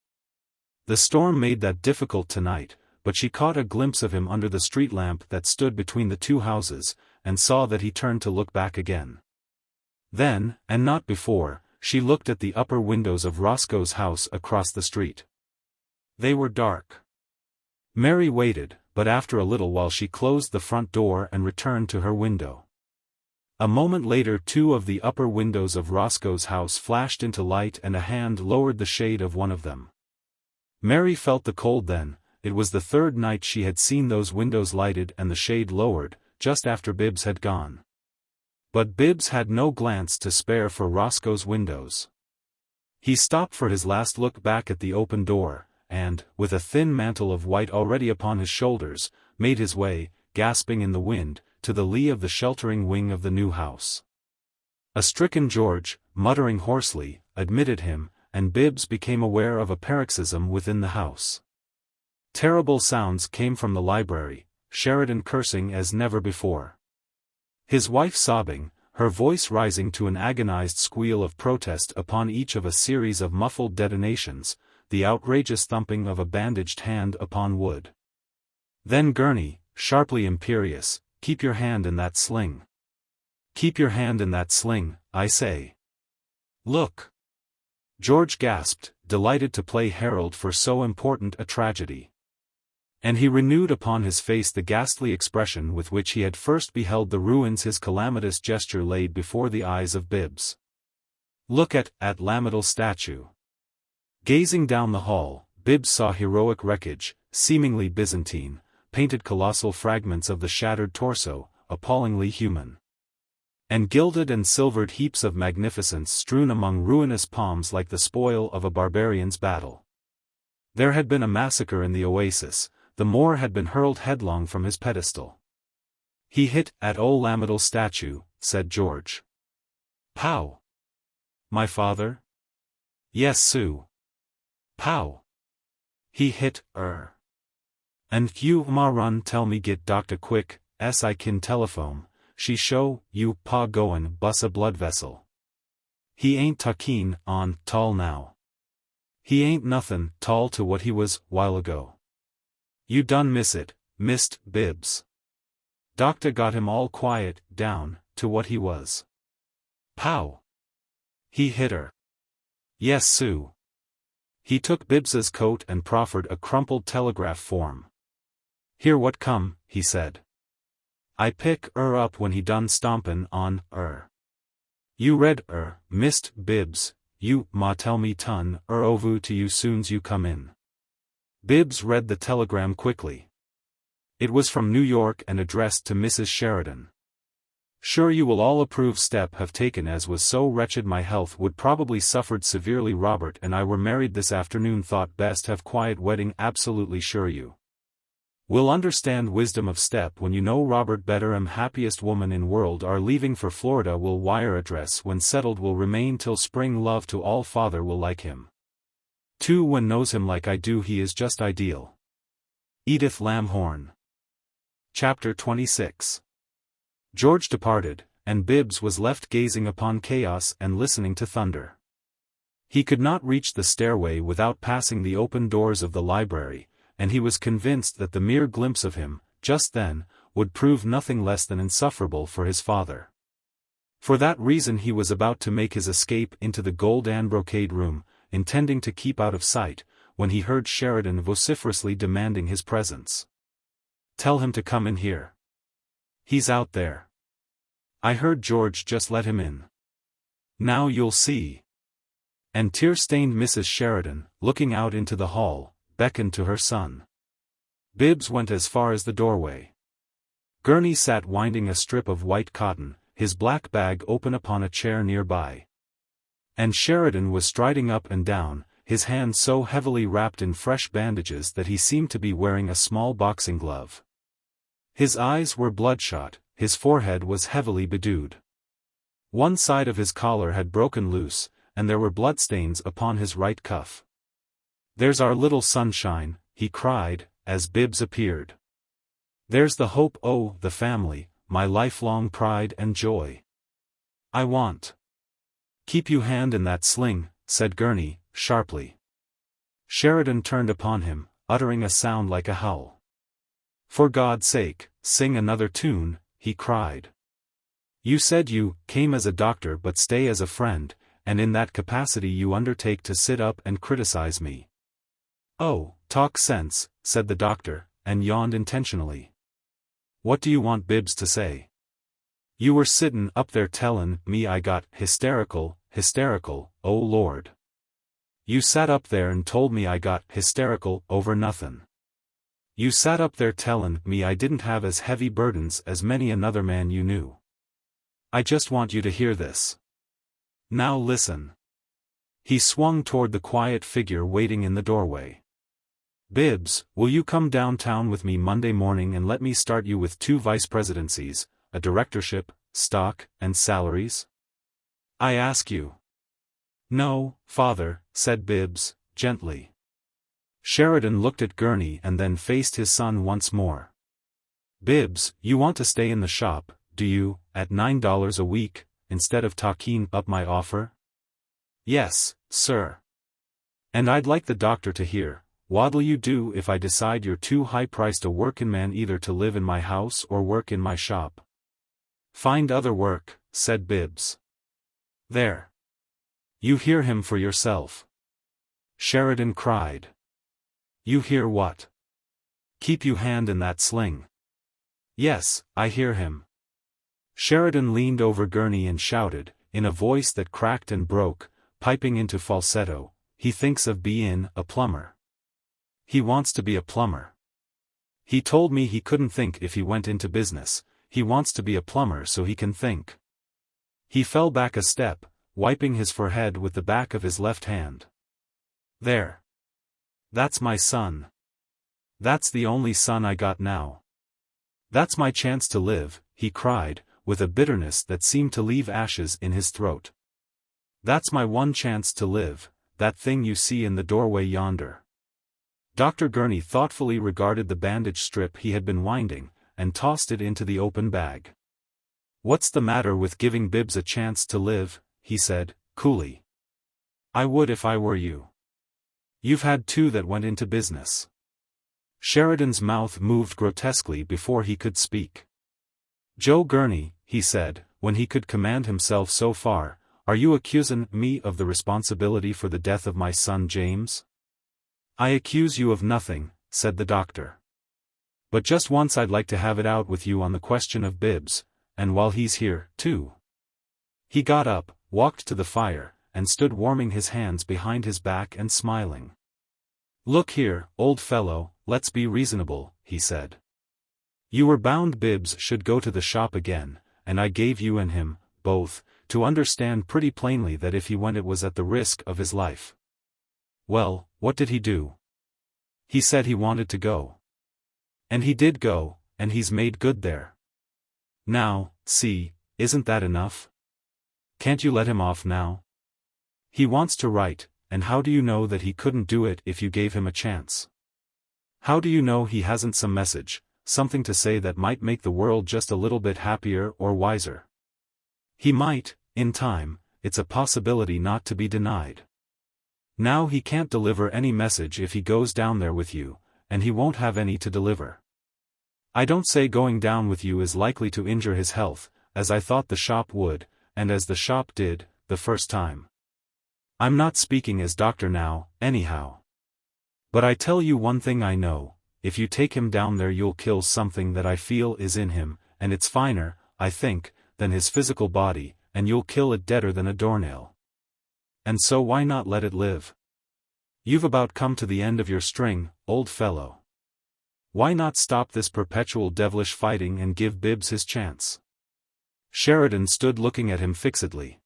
The storm made that difficult tonight, but she caught a glimpse of him under the street lamp that stood between the two houses, and saw that he turned to look back again. Then, and not before, she looked at the upper windows of Roscoe's house across the street. They were dark. Mary waited, but after a little while she closed the front door and returned to her window. A moment later 2 of the upper windows of Roscoe's house flashed into light and a hand lowered the shade of one of them. Mary felt the cold then. It was the 3rd night she had seen those windows lighted and the shade lowered, just after Bibbs had gone. But Bibbs had no glance to spare for Roscoe's windows. He stopped for his last look back at the open door, and, with a thin mantle of white already upon his shoulders, made his way, gasping in the wind, to the lee of the sheltering wing of the new house. A stricken George, muttering hoarsely, admitted him, and Bibbs became aware of a paroxysm within the house. Terrible sounds came from the library, Sheridan cursing as never before. His wife sobbing, her voice rising to an agonized squeal of protest upon each of a series of muffled detonations, the outrageous thumping of a bandaged hand upon wood. Then Gurney, sharply imperious, "Keep your hand in that sling. Keep your hand in that sling, I say. Look." George gasped, delighted to play herald for so important a tragedy. And he renewed upon his face the ghastly expression with which he had first beheld the ruins his calamitous gesture laid before the eyes of Bibbs. "Look at Lamidal's statue." Gazing down the hall, Bibbs saw heroic wreckage, seemingly Byzantine, painted colossal fragments of the shattered torso, appallingly human. And gilded and silvered heaps of magnificence strewn among ruinous palms like the spoil of a barbarian's battle. There had been a massacre in the oasis, the Moor had been hurled headlong from his pedestal. "He hit at old Lamidal's statue," said George. "Pow!" "My father?" "Yes, Sue." "Pow!" "He hit her. And you ma run tell me git doctor quick, s I kin telephone, she show you pa goin' bus a blood vessel. He ain't talkin' on tall now. He ain't nothin' tall to what he was while ago. You done missed Bibbs. Doctor got him all quiet down to what he was." "Pow!" "He hit her." "Yes, Sue." He took Bibbs's coat and proffered a crumpled telegraph form. "Here what come," he said. "I pick up when he done stompin' on You read Mist Bibbs, you ma tell me ton ovu to you soon's you come in." Bibbs read the telegram quickly. It was from New York and addressed to Mrs. Sheridan. "Sure you will all approve step have taken as was so wretched my health would probably suffered severely Robert and I were married this afternoon thought best have quiet wedding absolutely sure you will understand wisdom of step when you know Robert better happiest woman in world are leaving for Florida will wire address when settled will remain till spring love to all father will like him. Too when knows him like I do he is just ideal. Edith Lamhorn." Chapter 26. George departed, and Bibbs was left gazing upon chaos and listening to thunder. He could not reach the stairway without passing the open doors of the library, and he was convinced that the mere glimpse of him, just then, would prove nothing less than insufferable for his father. For that reason he was about to make his escape into the gold and brocade room, intending to keep out of sight, when he heard Sheridan vociferously demanding his presence. "Tell him to come in here. He's out there. I heard George just let him in. Now you'll see." And tear-stained Mrs. Sheridan, looking out into the hall, beckoned to her son. Bibbs went as far as the doorway. Gurney sat winding a strip of white cotton, his black bag open upon a chair nearby. And Sheridan was striding up and down, his hand so heavily wrapped in fresh bandages that he seemed to be wearing a small boxing glove. His eyes were bloodshot, his forehead was heavily bedewed. One side of his collar had broken loose, and there were bloodstains upon his right cuff. "There's our little sunshine," he cried, as Bibbs appeared. "There's the hope o' the family, my lifelong pride and joy. I want." "Keep you hand in that sling," said Gurney, sharply. Sheridan turned upon him, uttering a sound like a howl. "For God's sake, sing another tune," he cried. "You said you came as a doctor but stay as a friend, and in that capacity you undertake to sit up and criticize me." "Oh, talk sense," said the doctor, and yawned intentionally. "What do you want Bibbs to say?" "You were sittin' up there tellin' me I got hysterical, oh Lord. You sat up there and told me I got hysterical over nothin'. You sat up there tellin' me I didn't have as heavy burdens as many another man you knew. I just want you to hear this. Now listen. He swung toward the quiet figure waiting in the doorway. Bibbs, will you come downtown with me Monday morning and let me start you with 2 vice presidencies, a directorship, stock, and salaries? I ask you. No, father, said Bibbs, gently. Sheridan looked at Gurney and then faced his son once more. Bibbs, you want to stay in the shop, do you, at $9 a week, instead of talking up my offer? Yes, sir. And I'd like the doctor to hear, what'll you do if I decide you're too high-priced a workin' either to live in my house or work in my shop? Find other work, said Bibbs. There. You hear him for yourself. Sheridan cried. You hear what? Keep you hand in that sling. Yes, I hear him. Sheridan leaned over Gurney and shouted, in a voice that cracked and broke, piping into falsetto, he thinks of bein' a plumber. He wants to be a plumber. He told me he couldn't think if he went into business, he wants to be a plumber so he can think. He fell back a step, wiping his forehead with the back of his left hand. There. That's my son. That's the only son I got now. That's my chance to live, he cried, with a bitterness that seemed to leave ashes in his throat. That's my one chance to live, that thing you see in the doorway yonder. Dr. Gurney thoughtfully regarded the bandage strip he had been winding, and tossed it into the open bag. What's the matter with giving Bibbs a chance to live, he said, coolly. I would if I were you. You've had 2 that went into business. Sheridan's mouth moved grotesquely before he could speak. Joe Gurney, he said, when he could command himself so far, are you accusing me of the responsibility for the death of my son James? I accuse you of nothing, said the doctor. But just once I'd like to have it out with you on the question of Bibbs, and while he's here, too. He got up, walked to the fire, and stood warming his hands behind his back and smiling. Look here, old fellow, let's be reasonable, he said. You were bound Bibbs should go to the shop again, and I gave you and him, both, to understand pretty plainly that if he went it was at the risk of his life. Well, what did he do? He said he wanted to go. And he did go, and he's made good there. Now, see, isn't that enough? Can't you let him off now? He wants to write, and how do you know that he couldn't do it if you gave him a chance? How do you know he hasn't some message, something to say that might make the world just a little bit happier or wiser? He might, in time, it's a possibility not to be denied. Now he can't deliver any message if he goes down there with you, and he won't have any to deliver. I don't say going down with you is likely to injure his health, as I thought the shop would, and as the shop did, the first time. I'm not speaking as doctor now, anyhow. But I tell you one thing I know, if you take him down there you'll kill something that I feel is in him, and it's finer, I think, than his physical body, and you'll kill it deader than a doornail. And so why not let it live? You've about come to the end of your string, old fellow. Why not stop this perpetual devilish fighting and give Bibbs his chance? Sheridan stood looking at him fixedly.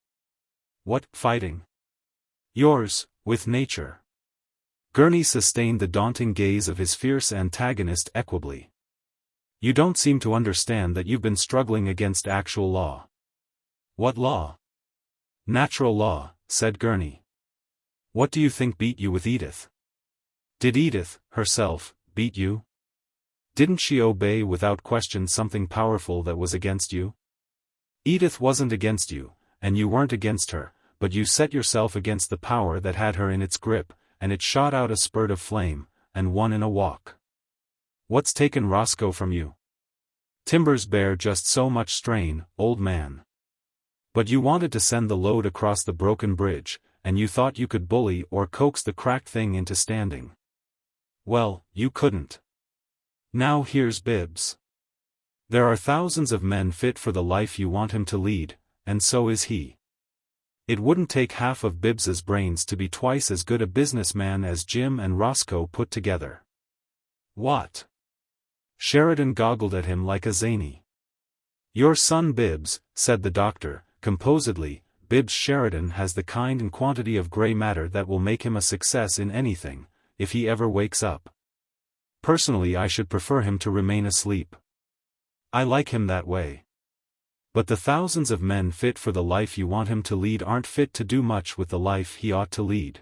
What, fighting? Yours, with nature. Gurney sustained the daunting gaze of his fierce antagonist equably. You don't seem to understand that you've been struggling against actual law. What law? Natural law, said Gurney. What do you think beat you with Edith? Did Edith, herself, beat you? Didn't she obey without question something powerful that was against you? Edith wasn't against you, and you weren't against her, but you set yourself against the power that had her in its grip, and it shot out a spurt of flame, and won in a walk. What's taken Roscoe from you? Timbers bear just so much strain, old man. But you wanted to send the load across the broken bridge, and you thought you could bully or coax the cracked thing into standing. Well, you couldn't. Now here's Bibbs. There are thousands of men fit for the life you want him to lead, and so is he. It wouldn't take half of Bibbs's brains to be twice as good a businessman as Jim and Roscoe put together. What? Sheridan goggled at him like a zany. Your son Bibbs, said the doctor, composedly. Bibbs Sheridan has the kind and quantity of grey matter that will make him a success in anything, if he ever wakes up. Personally, I should prefer him to remain asleep. I like him that way. But the thousands of men fit for the life you want him to lead aren't fit to do much with the life he ought to lead.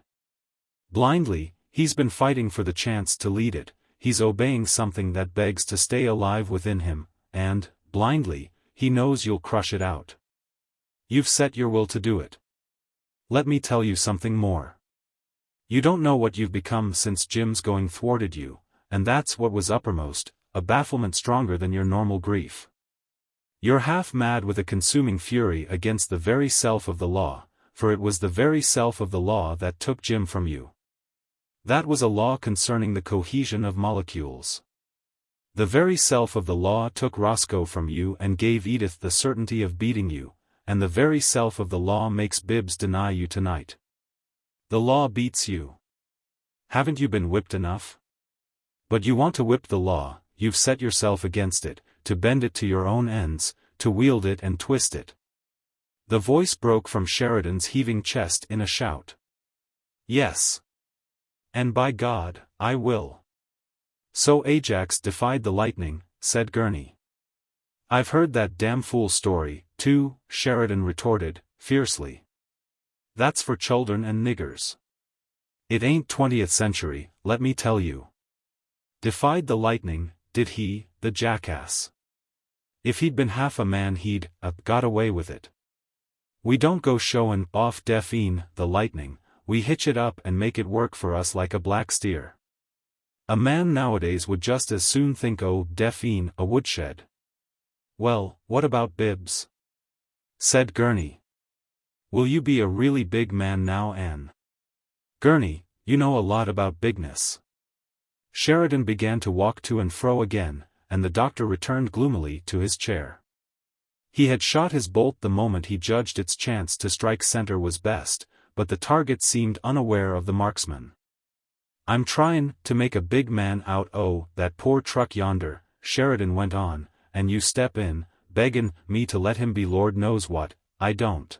Blindly, he's been fighting for the chance to lead it, he's obeying something that begs to stay alive within him, and, blindly, he knows you'll crush it out. You've set your will to do it. Let me tell you something more. You don't know what you've become since Jim's going thwarted you, and that's what was uppermost, a bafflement stronger than your normal grief. You're half mad with a consuming fury against the very self of the law, for it was the very self of the law that took Jim from you. That was a law concerning the cohesion of molecules. The very self of the law took Roscoe from you and gave Edith the certainty of beating you, and the very self of the law makes Bibbs deny you tonight. The law beats you. Haven't you been whipped enough? But you want to whip the law, you've set yourself against it, to bend it to your own ends, to wield it and twist it. The voice broke from Sheridan's heaving chest in a shout. Yes. And by God, I will. So Ajax defied the lightning, said Gurney. I've heard that damn fool story, too, Sheridan retorted, fiercely. That's for children and niggers. It ain't 20th century, let me tell you. Defied the lightning, did he, the jackass? If he'd been half a man he'd, got away with it. We don't go showin' off deafine, the lightning, we hitch it up and make it work for us like a black steer. A man nowadays would just as soon think deafine a woodshed. Well, what about Bibbs? Said Gurney. Will you be a really big man now, Anne? Gurney, you know a lot about bigness. Sheridan began to walk to and fro again, and the doctor returned gloomily to his chair. He had shot his bolt the moment he judged its chance to strike center was best, but the target seemed unaware of the marksman. I'm tryin' to make a big man out that poor truck yonder, Sheridan went on, and you step in, beggin' me to let him be Lord knows what, I don't.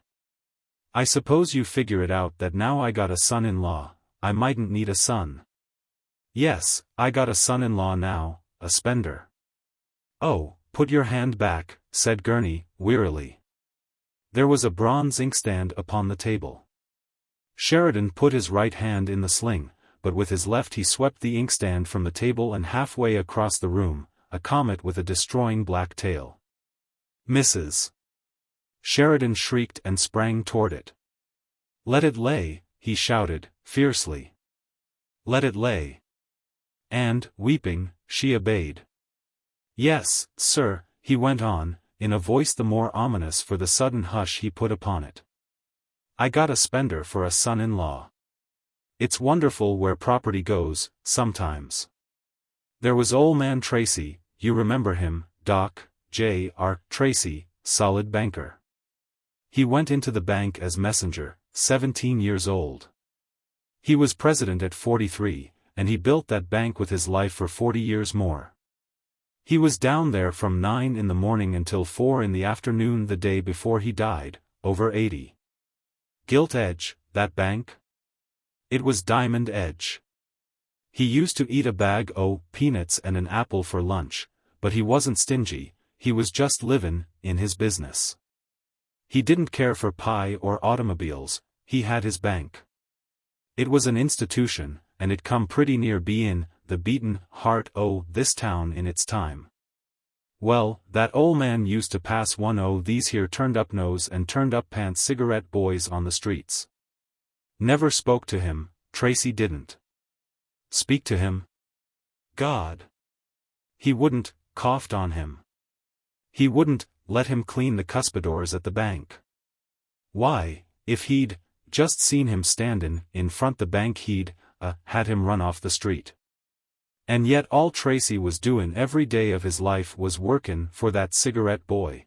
I suppose you figure it out that now I got a son-in-law, I mightn't need a son. Yes, I got a son-in-law now, a spender. Oh, put your hand back, said Gurney, wearily. There was a bronze inkstand upon the table. Sheridan put his right hand in the sling, but with his left he swept the inkstand from the table and halfway across the room, a comet with a destroying black tail. Mrs. Sheridan shrieked and sprang toward it. Let it lay, he shouted, fiercely. Let it lay. And, weeping, she obeyed. Yes, sir, he went on, in a voice the more ominous for the sudden hush he put upon it. I got a spender for a son-in-law. It's wonderful where property goes, sometimes. There was old man Tracy, you remember him, Doc, J.R. Tracy, solid banker. He went into the bank as messenger, 17 years old. He was president at 43, and he built that bank with his life for 40 years more. He was down there from 9 in the morning until 4 in the afternoon the day before he died, over 80. Gilt edge, that bank? It was diamond edge. He used to eat a bag o' peanuts and an apple for lunch, but he wasn't stingy, he was just livin' in his business. He didn't care for pie or automobiles, he had his bank. It was an institution, and it come pretty near bein' the beatin' heart o' this town in its time. Well, that old man used to pass one o' these here turned-up nose and turned-up pants cigarette boys on the streets. Never spoke to him, Tracy didn't. Speak to him? God! He wouldn't, coughed on him. He wouldn't let him clean the cuspidors at the bank. Why, if he'd just seen him standin' in front the bank he'd had him run off the street. And yet all Tracy was doin' every day of his life was workin' for that cigarette boy.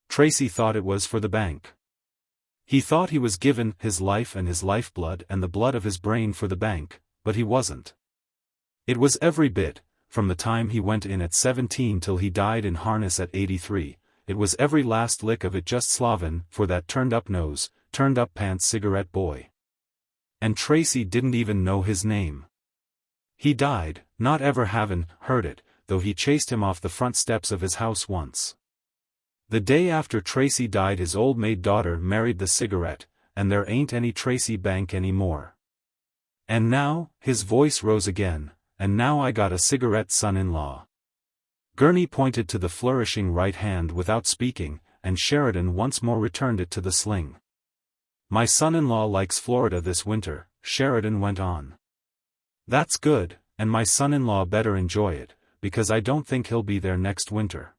Tracy thought it was for the bank. He thought he was givin' his life and his lifeblood and the blood of his brain for the bank, but he wasn't. It was every bit, from the time he went in at 17 till he died in harness at 83, it was every last lick of it just Slavin for that turned-up nose, turned-up pants cigarette boy. And Tracy didn't even know his name. He died, not ever having heard it, though he chased him off the front steps of his house once. The day after Tracy died his old maid daughter married the cigarette, and there ain't any Tracy Bank anymore. And now, his voice rose again, and now I got a cigarette son-in-law. Gurney pointed to the flourishing right hand without speaking, and Sheridan once more returned it to the sling. My son-in-law likes Florida this winter, Sheridan went on. That's good, and my son-in-law better enjoy it, because I don't think he'll be there next winter.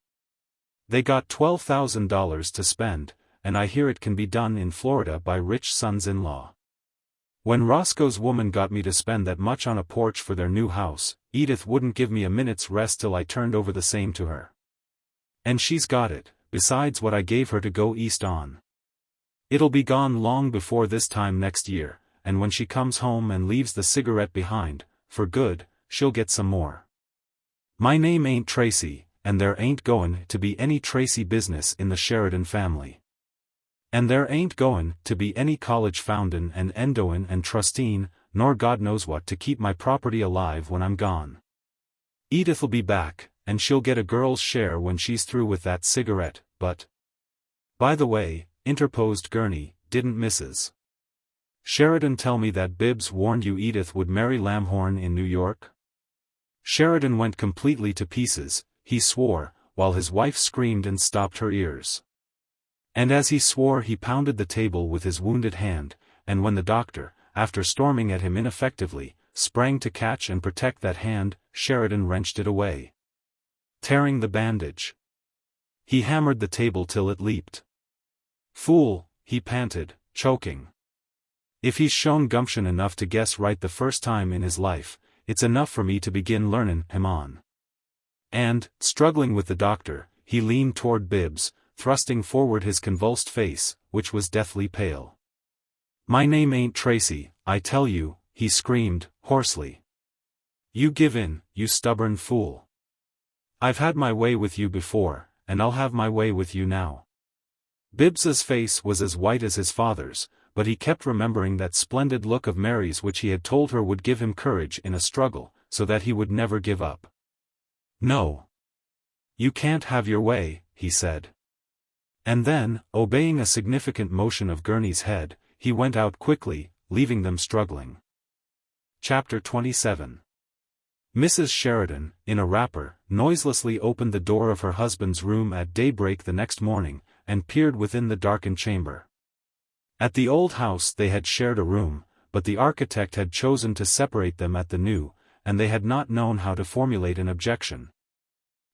They got $12,000 to spend, and I hear it can be done in Florida by rich sons-in-law. When Roscoe's woman got me to spend that much on a porch for their new house, Edith wouldn't give me a minute's rest till I turned over the same to her. And she's got it, besides what I gave her to go east on. It'll be gone long before this time next year, and when she comes home and leaves the cigarette behind, for good, she'll get some more. My name ain't Tracy, and there ain't going to be any Tracy business in the Sheridan family. And there ain't going to be any college foundin' and endoin' and trusteein', nor God knows what to keep my property alive when I'm gone. Edith'll be back, and she'll get a girl's share when she's through with that cigarette, but... By the way, interposed Gurney, didn't Mrs. Sheridan tell me that Bibbs warned you Edith would marry Lamhorn in New York? Sheridan went completely to pieces, he swore, while his wife screamed and stopped her ears. And as he swore he pounded the table with his wounded hand, and when the doctor, after storming at him ineffectively, sprang to catch and protect that hand, Sheridan wrenched it away, tearing the bandage. He hammered the table till it leaped. Fool, he panted, choking. If he's shown gumption enough to guess right the first time in his life, it's enough for me to begin learnin' him on. And, struggling with the doctor, he leaned toward Bibbs, thrusting forward his convulsed face, which was deathly pale. My name ain't Tracy, I tell you, he screamed, hoarsely. You give in, you stubborn fool. I've had my way with you before, and I'll have my way with you now. Bibbs's face was as white as his father's, but he kept remembering that splendid look of Mary's which he had told her would give him courage in a struggle, so that he would never give up. No. You can't have your way, he said. And then, obeying a significant motion of Gurney's head, he went out quickly, leaving them struggling. Chapter 27. Mrs. Sheridan, in a wrapper, noiselessly opened the door of her husband's room at daybreak the next morning, and peered within the darkened chamber. At the old house they had shared a room, but the architect had chosen to separate them at the new, and they had not known how to formulate an objection.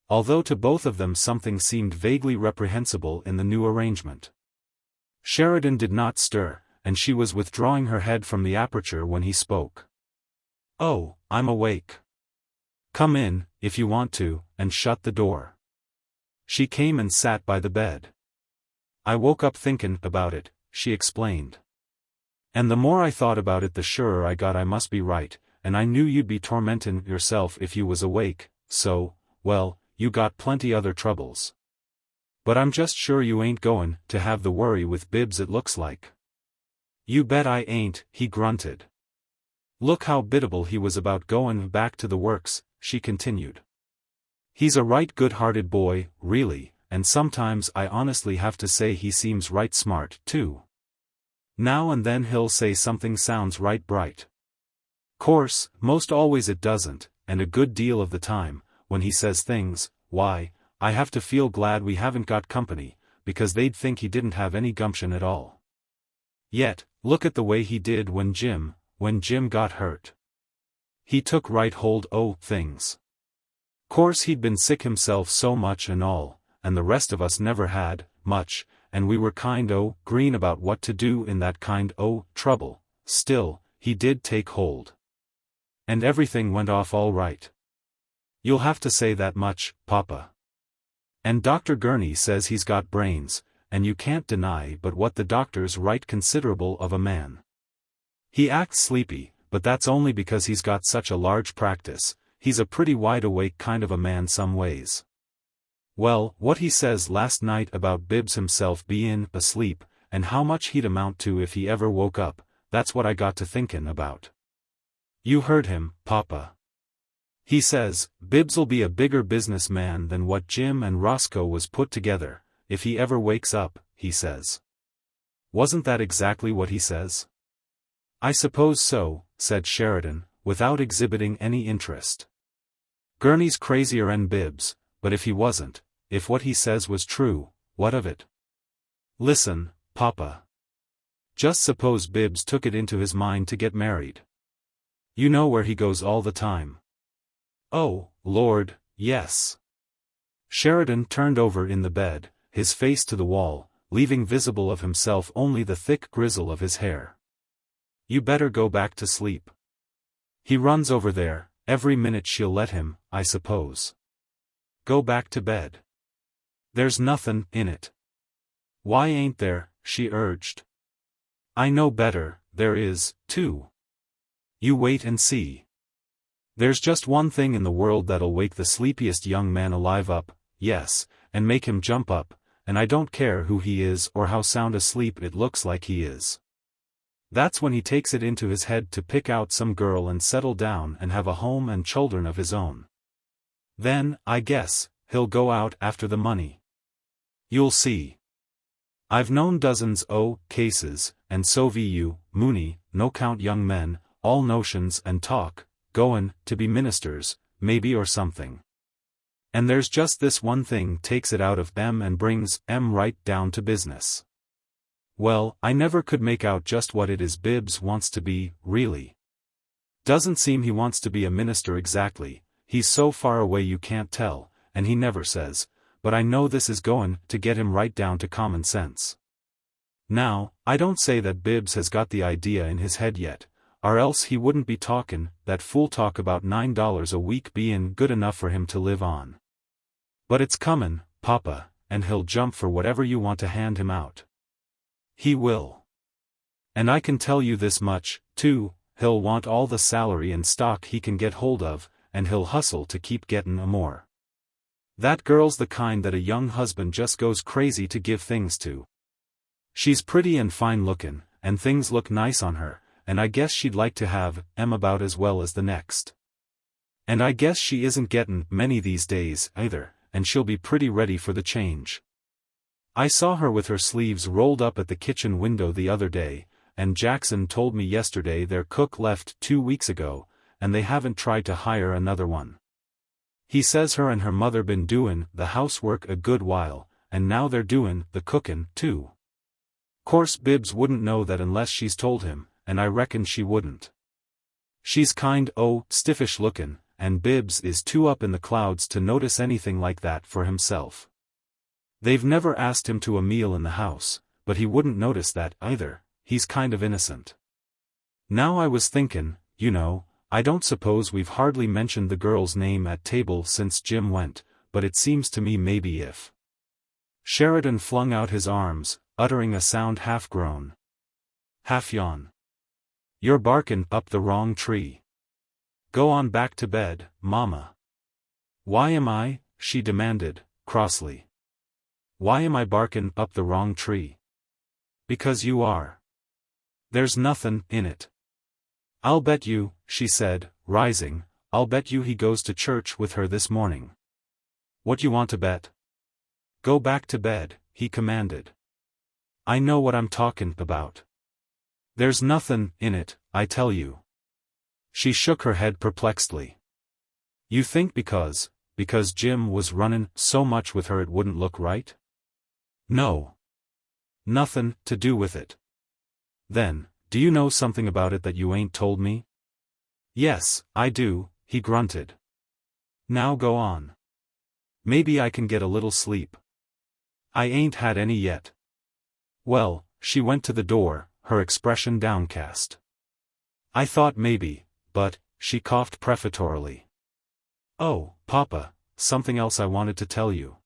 Although to both of them something seemed vaguely reprehensible in the new arrangement. Sheridan did not stir, and she was withdrawing her head from the aperture when he spoke. Oh, I'm awake. Come in, if you want to, and shut the door. She came and sat by the bed. I woke up thinkin' about it, she explained. And the more I thought about it the surer I got I must be right, and I knew you'd be tormentin' yourself if you was awake, so, well, you got plenty other troubles. But I'm just sure you ain't goin' to have the worry with Bibbs it looks like. You bet I ain't, he grunted. Look how biddable he was about goin' back to the works, she continued. He's a right good-hearted boy, really, and sometimes I honestly have to say he seems right smart, too. Now and then he'll say something sounds right bright. Course, most always it doesn't, and a good deal of the time, when he says things, why, I have to feel glad we haven't got company, because they'd think he didn't have any gumption at all. Yet, look at the way he did when Jim got hurt. He took right hold o' things. Course he'd been sick himself so much and all, and the rest of us never had, much, and we were kind o' green about what to do in that kind o' trouble, still, he did take hold. And everything went off all right. You'll have to say that much, Papa. And Dr. Gurney says he's got brains, and you can't deny but what the doctor's right considerable of a man. He acts sleepy, but that's only because he's got such a large practice, he's a pretty wide-awake kind of a man some ways. Well, what he says last night about Bibbs himself bein' asleep, and how much he'd amount to if he ever woke up, that's what I got to thinkin' about. You heard him, Papa. He says, Bibbs'll be a bigger businessman than what Jim and Roscoe was put together, if he ever wakes up, he says. Wasn't that exactly what he says? I suppose so, said Sheridan, without exhibiting any interest. Gurney's crazier'n Bibbs, but if he wasn't, if what he says was true, what of it? Listen, Papa. Just suppose Bibbs took it into his mind to get married. You know where he goes all the time. Oh, Lord, yes. Sheridan turned over in the bed, his face to the wall, leaving visible of himself only the thick grizzle of his hair. You better go back to sleep. He runs over there, every minute she'll let him, I suppose. Go back to bed. There's nothin' in it. Why ain't there, she urged. I know better, there is, too. You wait and see. There's just one thing in the world that'll wake the sleepiest young man alive up, yes, and make him jump up, and I don't care who he is or how sound asleep it looks like he is. That's when he takes it into his head to pick out some girl and settle down and have a home and children of his own. Then, I guess, he'll go out after the money. You'll see. I've known dozens o' cases, and so ve you, Mooney, no count young men, all notions and talk, goin' to be ministers, maybe or something. And there's just this one thing takes it out of them and brings 'em right down to business. Well, I never could make out just what it is Bibbs wants to be, really. Doesn't seem he wants to be a minister exactly, he's so far away you can't tell, and he never says, but I know this is goin' to get him right down to common sense. Now, I don't say that Bibbs has got the idea in his head yet, or else he wouldn't be talkin' that fool talk about $9 a week bein' good enough for him to live on. But it's comin', Papa, and he'll jump for whatever you want to hand him out. He will. And I can tell you this much, too, he'll want all the salary and stock he can get hold of, and he'll hustle to keep gettin' a more. That girl's the kind that a young husband just goes crazy to give things to. She's pretty and fine lookin', and things look nice on her, and I guess she'd like to have 'em about as well as the next. And I guess she isn't gettin' many these days, either, and she'll be pretty ready for the change. I saw her with her sleeves rolled up at the kitchen window the other day, and Jackson told me yesterday their cook left 2 weeks ago, and they haven't tried to hire another one. He says her and her mother been doin' the housework a good while, and now they're doin' the cookin', too. Course Bibbs wouldn't know that unless she's told him, and I reckon she wouldn't. She's kind o' stiffish lookin', and Bibbs is too up in the clouds to notice anything like that for himself. They've never asked him to a meal in the house, but he wouldn't notice that either, he's kind of innocent. Now I was thinkin', you know, I don't suppose we've hardly mentioned the girl's name at table since Jim went, but it seems to me maybe if. Sheridan flung out his arms, uttering a sound half-groan. Half-yawn. You're barkin' up the wrong tree. Go on back to bed, Mama. Why am I? She demanded, crossly. Why am I barkin' up the wrong tree? Because you are. There's nothin' in it. I'll bet you, she said, rising, I'll bet you he goes to church with her this morning. What you want to bet? Go back to bed, he commanded. I know what I'm talkin' about. There's nothin' in it, I tell you. She shook her head perplexedly. You think because Jim was runnin' so much with her it wouldn't look right? No. Nothin' to do with it. Then, do you know something about it that you ain't told me? Yes, I do, he grunted. Now go on. Maybe I can get a little sleep. I ain't had any yet. Well, she went to the door, her expression downcast. I thought maybe, but, she coughed prefatory. Oh, Papa, something else I wanted to tell you.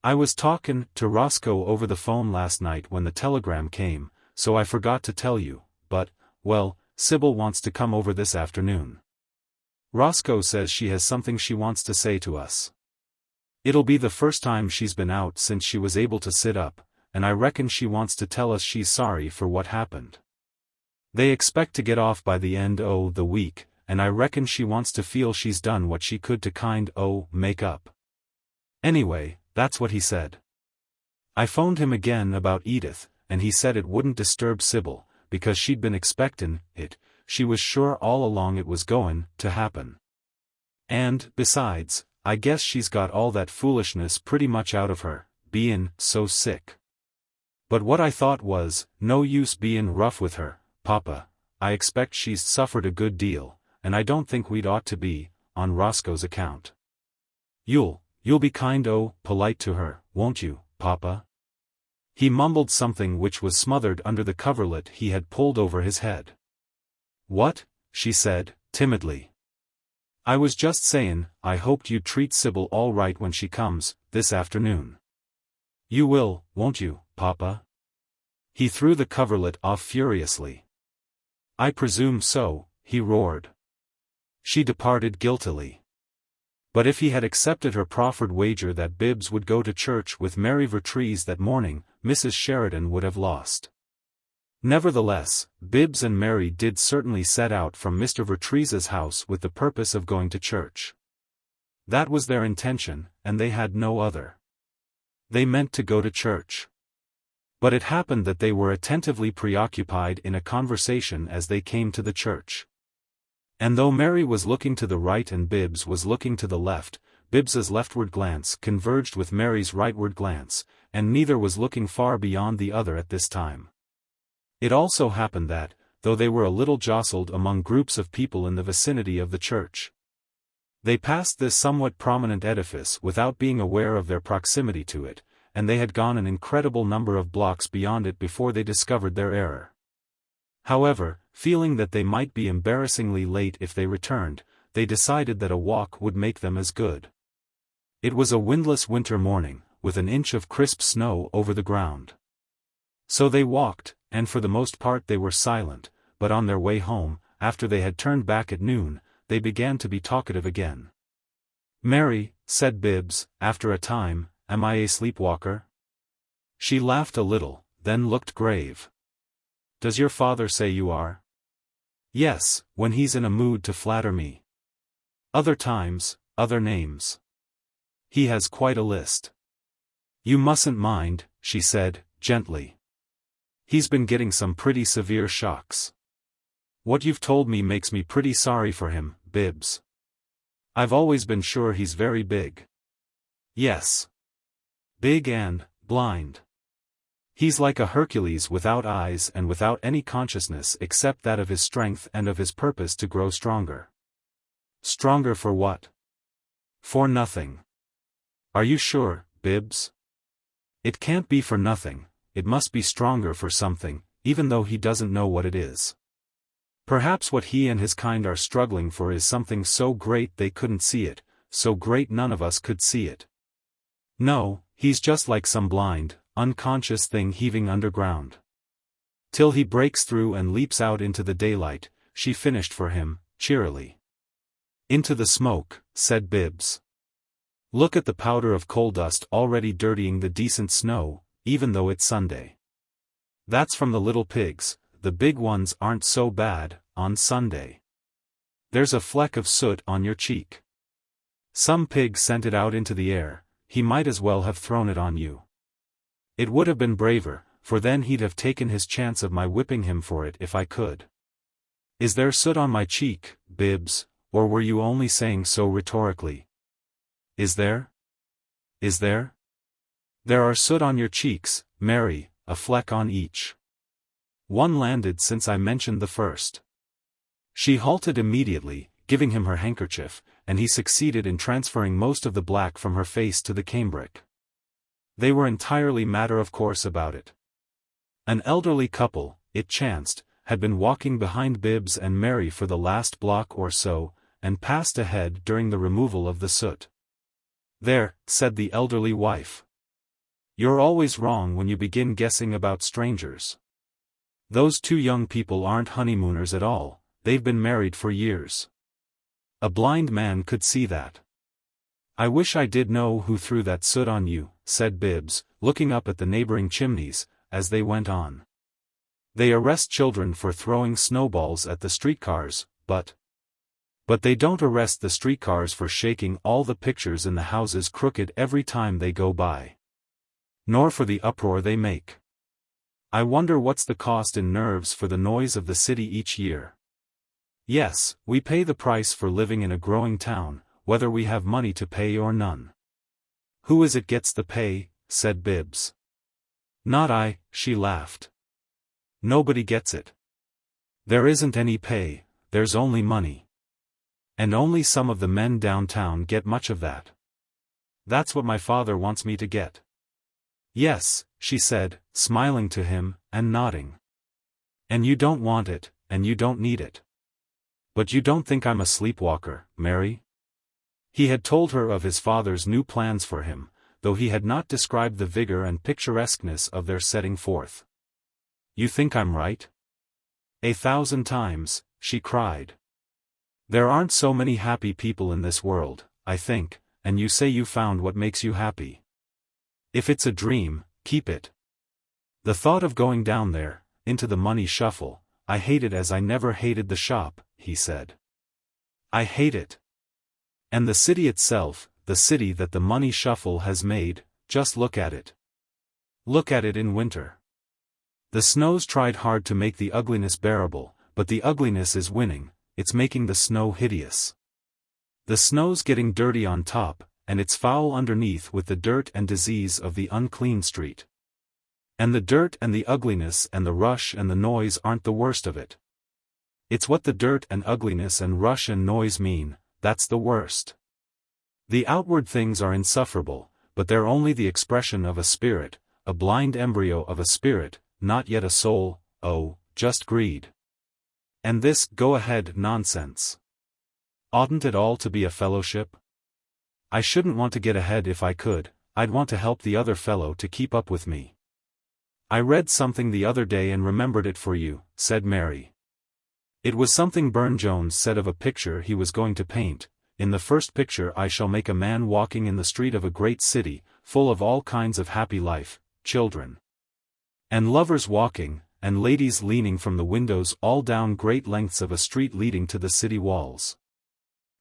I was talkin' to Roscoe over the phone last night when the telegram came, so I forgot to tell you, but, well, Sybil wants to come over this afternoon. Roscoe says she has something she wants to say to us. It'll be the first time she's been out since she was able to sit up, and I reckon she wants to tell us she's sorry for what happened. They expect to get off by the end o' the week, and I reckon she wants to feel she's done what she could to kind o' make up. Anyway, that's what he said. I phoned him again about Edith, and he said it wouldn't disturb Sybil, because she'd been expectin' it, she was sure all along it was goin' to happen. And, besides, I guess she's got all that foolishness pretty much out of her, bein' so sick. But what I thought was, no use bein' rough with her, Papa. I expect she's suffered a good deal, and I don't think we'd ought to be, on Roscoe's account. You'll be kind o' polite to her, won't you, Papa? He mumbled something which was smothered under the coverlet he had pulled over his head. What? She said, timidly. I was just sayin', I hoped you'd treat Sybil all right when she comes, this afternoon. You will, won't you, Papa? He threw the coverlet off furiously. I presume so, he roared. She departed guiltily. But if he had accepted her proffered wager that Bibbs would go to church with Mary Vertrees that morning, Mrs. Sheridan would have lost. Nevertheless, Bibbs and Mary did certainly set out from Mr. Vertrees's house with the purpose of going to church. That was their intention, and they had no other. They meant to go to church. But it happened that they were attentively preoccupied in a conversation as they came to the church. And though Mary was looking to the right and Bibbs was looking to the left, Bibbs's leftward glance converged with Mary's rightward glance, and neither was looking far beyond the other at this time. It also happened that, though they were a little jostled among groups of people in the vicinity of the church, they passed this somewhat prominent edifice without being aware of their proximity to it, and they had gone an incredible number of blocks beyond it before they discovered their error. However, feeling that they might be embarrassingly late if they returned, they decided that a walk would make them as good. It was a windless winter morning, with an inch of crisp snow over the ground. So they walked, and for the most part they were silent, but on their way home, after they had turned back at noon, they began to be talkative again. Mary, said Bibbs, after a time, am I a sleepwalker? She laughed a little, then looked grave. Does your father say you are? Yes, when he's in a mood to flatter me. Other times, other names. He has quite a list. You mustn't mind, she said, gently. He's been getting some pretty severe shocks. What you've told me makes me pretty sorry for him, Bibbs. I've always been sure he's very big. Yes. Big and blind. He's like a Hercules without eyes and without any consciousness except that of his strength and of his purpose to grow stronger. Stronger for what? For nothing. Are you sure, Bibbs? It can't be for nothing, it must be stronger for something, even though he doesn't know what it is. Perhaps what he and his kind are struggling for is something so great they couldn't see it, so great none of us could see it. No, he's just like some blind, unconscious thing heaving underground. Till he breaks through and leaps out into the daylight, she finished for him, cheerily. Into the smoke, said Bibbs. Look at the powder of coal dust already dirtying the decent snow, even though it's Sunday. That's from the little pigs, the big ones aren't so bad, on Sunday. There's a fleck of soot on your cheek. Some pig sent it out into the air, he might as well have thrown it on you. It would have been braver, for then he'd have taken his chance of my whipping him for it if I could. Is there soot on my cheek, Bibbs, or were you only saying so rhetorically? Is there? Is there? There are soot on your cheeks, Mary, a fleck on each. One landed since I mentioned the first. She halted immediately, giving him her handkerchief, and he succeeded in transferring most of the black from her face to the cambric. They were entirely matter of course about it. An elderly couple, it chanced, had been walking behind Bibbs and Mary for the last block or so, and passed ahead during the removal of the soot. There, said the elderly wife. You're always wrong when you begin guessing about strangers. Those two young people aren't honeymooners at all, they've been married for years. A blind man could see that. "I wish I did know who threw that soot on you," said Bibbs, looking up at the neighboring chimneys, as they went on. "They arrest children for throwing snowballs at the streetcars, but they don't arrest the streetcars for shaking all the pictures in the houses crooked every time they go by. Nor for the uproar they make. I wonder what's the cost in nerves for the noise of the city each year. Yes, we pay the price for living in a growing town, whether we have money to pay or none." "Who is it gets the pay?" said Bibbs. "Not I," she laughed. "Nobody gets it. There isn't any pay, there's only money. And only some of the men downtown get much of that. That's what my father wants me to get." "Yes," she said, smiling to him, and nodding. "And you don't want it, and you don't need it. But you don't think I'm a sleepwalker, Mary?" He had told her of his father's new plans for him, though he had not described the vigor and picturesqueness of their setting forth. "You think I'm right?" "1,000 times," she cried. "There aren't so many happy people in this world, I think, and you say you found what makes you happy. If it's a dream, keep it." "The thought of going down there, into the money shuffle, I hate it as I never hated the shop," he said. "I hate it. And the city itself, the city that the money shuffle has made, just look at it. Look at it in winter. The snows tried hard to make the ugliness bearable, but the ugliness is winning, it's making the snow hideous. The snow's getting dirty on top, and it's foul underneath with the dirt and disease of the unclean street. And the dirt and the ugliness and the rush and the noise aren't the worst of it. It's what the dirt and ugliness and rush and noise mean, that's the worst. The outward things are insufferable, but they're only the expression of a spirit, a blind embryo of a spirit, not yet a soul, oh, just greed. And this go-ahead nonsense. Oughtn't it all to be a fellowship? I shouldn't want to get ahead if I could, I'd want to help the other fellow to keep up with me." "I read something the other day and remembered it for you," said Mary. "It was something Burne-Jones said of a picture he was going to paint. In the first picture I shall make a man walking in the street of a great city, full of all kinds of happy life, children. And lovers walking, and ladies leaning from the windows all down great lengths of a street leading to the city walls.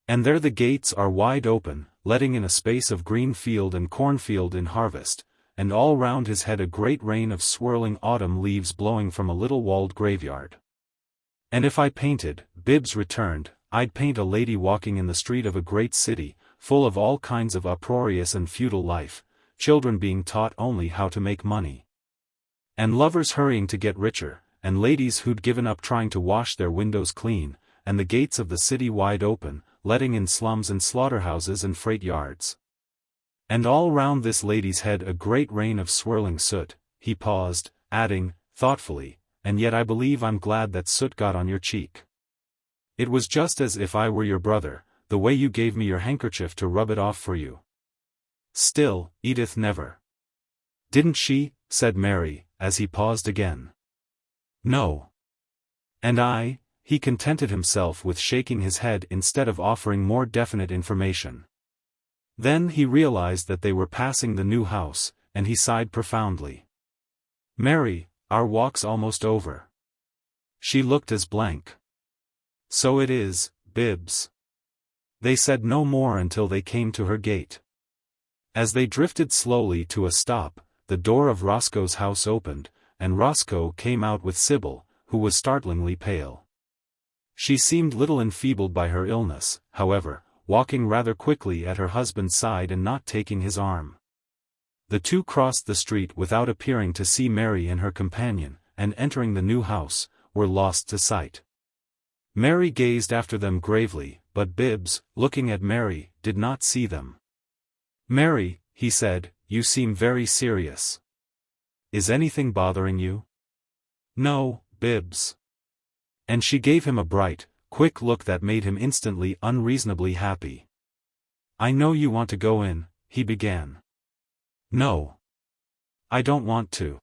And there the gates are wide open, letting in a space of green field and cornfield in harvest, and all round his head a great rain of swirling autumn leaves blowing from a little walled graveyard. And if I painted," Bibbs returned, "I'd paint a lady walking in the street of a great city, full of all kinds of uproarious and futile life, children being taught only how to make money. And lovers hurrying to get richer, and ladies who'd given up trying to wash their windows clean, and the gates of the city wide open, letting in slums and slaughterhouses and freight yards. And all round this lady's head a great rain of swirling soot." He paused, adding, thoughtfully, "And yet I believe I'm glad that soot got on your cheek. It was just as if I were your brother, the way you gave me your handkerchief to rub it off for you." Still, Edith never. "Didn't she?" said Mary, as he paused again. "No. And he contented himself with shaking his head instead of offering more definite information. Then he realized that they were passing the new house, and he sighed profoundly. "Mary, our walk's almost over." She looked as blank. "So it is, Bibbs." They said no more until they came to her gate. As they drifted slowly to a stop, the door of Roscoe's house opened, and Roscoe came out with Sybil, who was startlingly pale. She seemed little enfeebled by her illness, however, walking rather quickly at her husband's side and not taking his arm. The two crossed the street without appearing to see Mary and her companion, and entering the new house, were lost to sight. Mary gazed after them gravely, but Bibbs, looking at Mary, did not see them. "Mary," he said, "you seem very serious. Is anything bothering you?" "No, Bibbs." And she gave him a bright, quick look that made him instantly unreasonably happy. "I know you want to go in," he began. "No. I don't want to.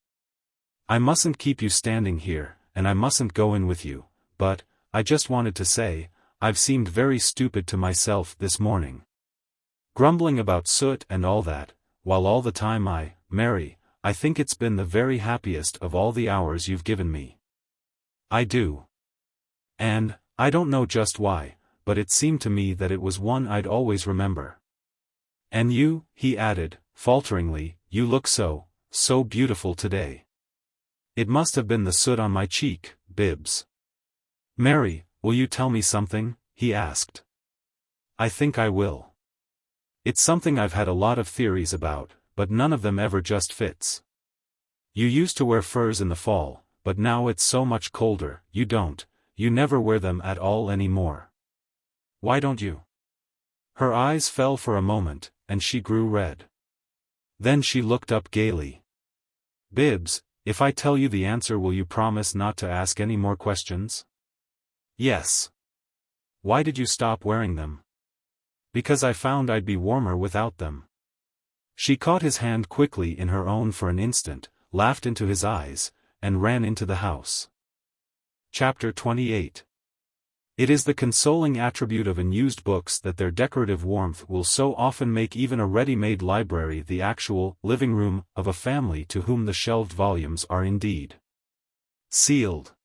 I mustn't keep you standing here, and I mustn't go in with you, but, I just wanted to say, I've seemed very stupid to myself this morning." Grumbling about soot and all that, while all the time Mary, I think it's been the very happiest of all the hours you've given me. I do. And, I don't know just why, but it seemed to me that it was one I'd always remember. And you," he added, falteringly, "you look so beautiful today." "It must have been the soot on my cheek, Bibbs." "Mary, will you tell me something?" he asked. "I think I will. It's something I've had a lot of theories about, but none of them ever just fits. You used to wear furs in the fall, but now it's so much colder, you never wear them at all anymore. Why don't you?" Her eyes fell for a moment, and she grew red. Then she looked up gaily. "Bibbs, if I tell you the answer, will you promise not to ask any more questions?" "Yes." "Why did you stop wearing them?" "Because I found I'd be warmer without them." She caught his hand quickly in her own for an instant, laughed into his eyes, and ran into the house. Chapter 28. It is the consoling attribute of unused books that their decorative warmth will so often make even a ready-made library the actual living room of a family to whom the shelved volumes are indeed sealed.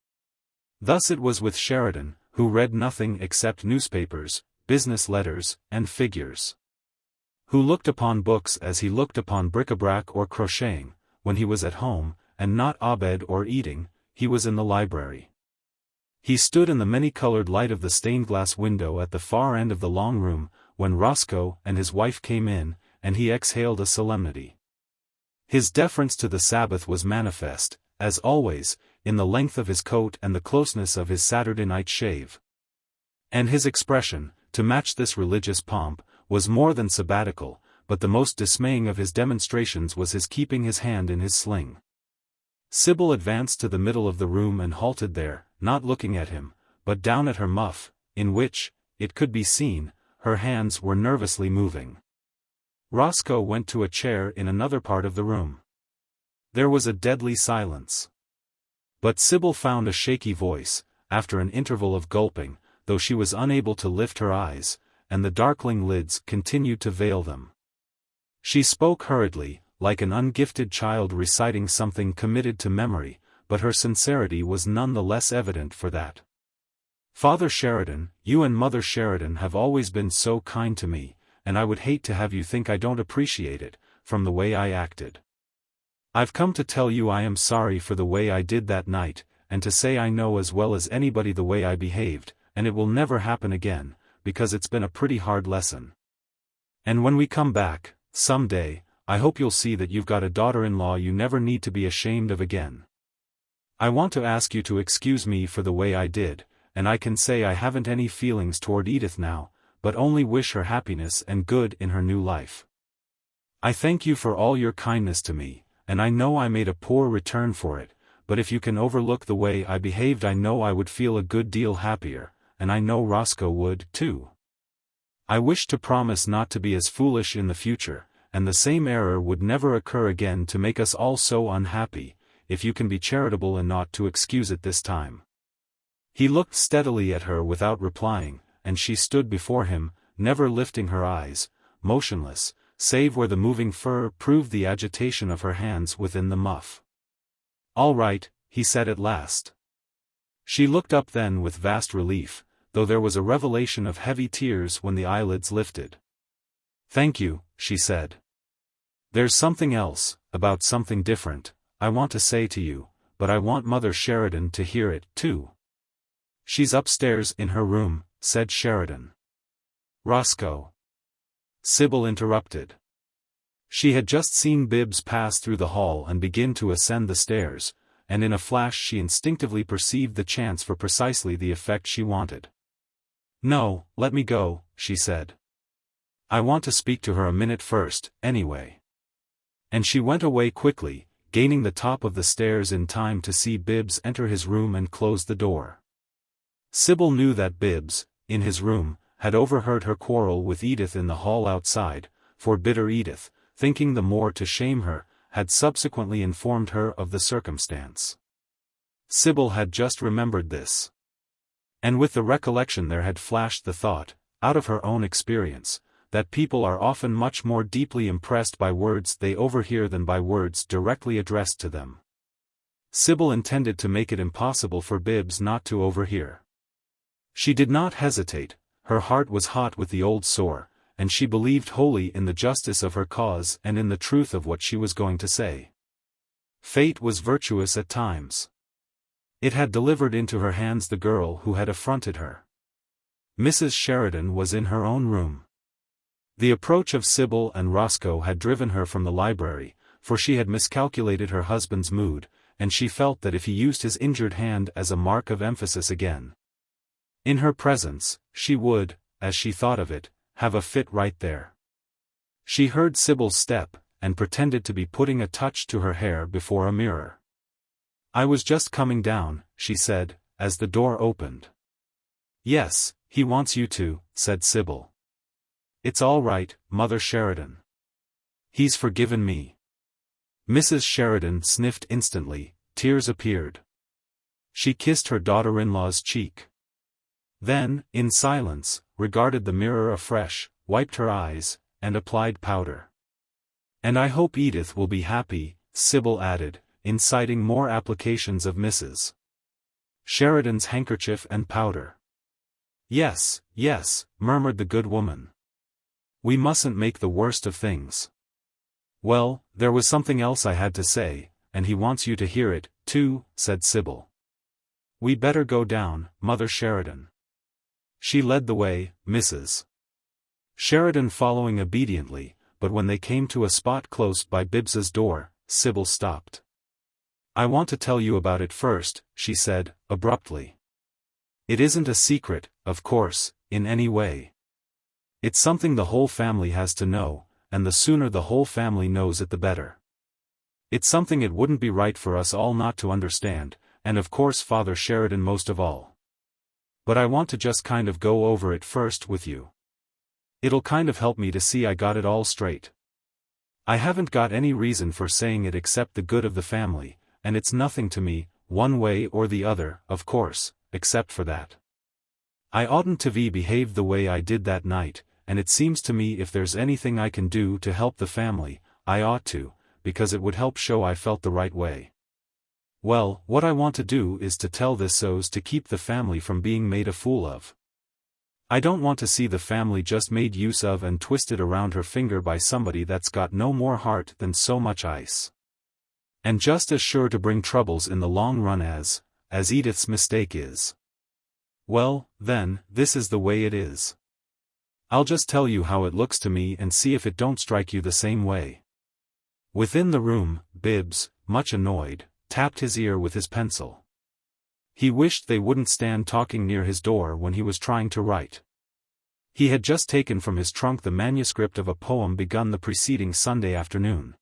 Thus it was with Sheridan, who read nothing except newspapers, business letters, and figures. Who looked upon books as he looked upon bric-a-brac or crocheting, when he was at home, and not abed or eating, he was in the library. He stood in the many-colored light of the stained-glass window at the far end of the long room, when Roscoe and his wife came in, and he exhaled a solemnity. His deference to the Sabbath was manifest, as always, in the length of his coat and the closeness of his Saturday night shave. And his expression, to match this religious pomp, was more than sabbatical, but the most dismaying of his demonstrations was his keeping his hand in his sling. Sybil advanced to the middle of the room and halted there, not looking at him, but down at her muff, in which, it could be seen, her hands were nervously moving. Roscoe went to a chair in another part of the room. There was a deadly silence. But Sybil found a shaky voice, after an interval of gulping, though she was unable to lift her eyes, and the darkling lids continued to veil them. She spoke hurriedly, like an ungifted child reciting something committed to memory, but her sincerity was none the less evident for that. "Father Sheridan, you and Mother Sheridan have always been so kind to me, and I would hate to have you think I don't appreciate it, from the way I acted. I've come to tell you I am sorry for the way I did that night, and to say I know as well as anybody the way I behaved, and it will never happen again, because it's been a pretty hard lesson. And when we come back, some day, I hope you'll see that you've got a daughter-in-law you never need to be ashamed of again. I want to ask you to excuse me for the way I did, and I can say I haven't any feelings toward Edith now, but only wish her happiness and good in her new life. I thank you for all your kindness to me, and I know I made a poor return for it, but if you can overlook the way I behaved I know I would feel a good deal happier, and I know Roscoe would, too. I wish to promise not to be as foolish in the future, and the same error would never occur again to make us all so unhappy, if you can be charitable and not to excuse it this time." He looked steadily at her without replying, and she stood before him, never lifting her eyes, motionless, save where the moving fur proved the agitation of her hands within the muff. "All right," he said at last. She looked up then with vast relief, though there was a revelation of heavy tears when the eyelids lifted. "Thank you," she said. "There's something else, about something different, I want to say to you, but I want Mother Sheridan to hear it, too." "She's upstairs in her room," said Sheridan. "Roscoe." Sybil interrupted. She had just seen Bibbs pass through the hall and begin to ascend the stairs, and in a flash she instinctively perceived the chance for precisely the effect she wanted. "No, let me go," she said. "I want to speak to her a minute first, anyway." And she went away quickly, gaining the top of the stairs in time to see Bibbs enter his room and close the door. Sybil knew that Bibbs, in his room, had overheard her quarrel with Edith in the hall outside, for bitter Edith, thinking the more to shame her, had subsequently informed her of the circumstance. Sybil had just remembered this. And with the recollection there had flashed the thought, out of her own experience, that people are often much more deeply impressed by words they overhear than by words directly addressed to them. Sybil intended to make it impossible for Bibbs not to overhear. She did not hesitate, her heart was hot with the old sore, and she believed wholly in the justice of her cause and in the truth of what she was going to say. Fate was virtuous at times. It had delivered into her hands the girl who had affronted her. Mrs. Sheridan was in her own room. The approach of Sybil and Roscoe had driven her from the library, for she had miscalculated her husband's mood, and she felt that if he used his injured hand as a mark of emphasis again, in her presence, she would, as she thought of it, have a fit right there. She heard Sybil's step, and pretended to be putting a touch to her hair before a mirror. "I was just coming down," she said, as the door opened. "Yes, he wants you to," said Sybil. "It's all right, Mother Sheridan. He's forgiven me." Mrs. Sheridan sniffed instantly, tears appeared. She kissed her daughter-in-law's cheek. Then, in silence, regarded the mirror afresh, wiped her eyes, and applied powder. "And I hope Edith will be happy," Sybil added, inciting more applications of Mrs. Sheridan's handkerchief and powder. "Yes, yes," murmured the good woman. "We mustn't make the worst of things." "Well, there was something else I had to say, and he wants you to hear it, too," said Sybil. "We better go down, Mother Sheridan." She led the way, Mrs. Sheridan following obediently, but when they came to a spot close by Bibbs's door, Sybil stopped. "I want to tell you about it first," she said, abruptly. "It isn't a secret, of course, in any way. It's something the whole family has to know, and the sooner the whole family knows it the better. It's something it wouldn't be right for us all not to understand, and of course Father Sheridan most of all. But I want to just kind of go over it first with you. It'll kind of help me to see I got it all straight. I haven't got any reason for saying it except the good of the family, and it's nothing to me, one way or the other, of course, except for that. I oughtn't to have behaved the way I did that night, and it seems to me if there's anything I can do to help the family, I ought to, because it would help show I felt the right way. Well, what I want to do is to tell this so's to keep the family from being made a fool of. I don't want to see the family just made use of and twisted around her finger by somebody that's got no more heart than so much ice. And just as sure to bring troubles in the long run as Edith's mistake is. Well, then, this is the way it is. I'll just tell you how it looks to me and see if it don't strike you the same way." Within the room, Bibbs, much annoyed, tapped his ear with his pencil. He wished they wouldn't stand talking near his door when he was trying to write. He had just taken from his trunk the manuscript of a poem begun the preceding Sunday afternoon.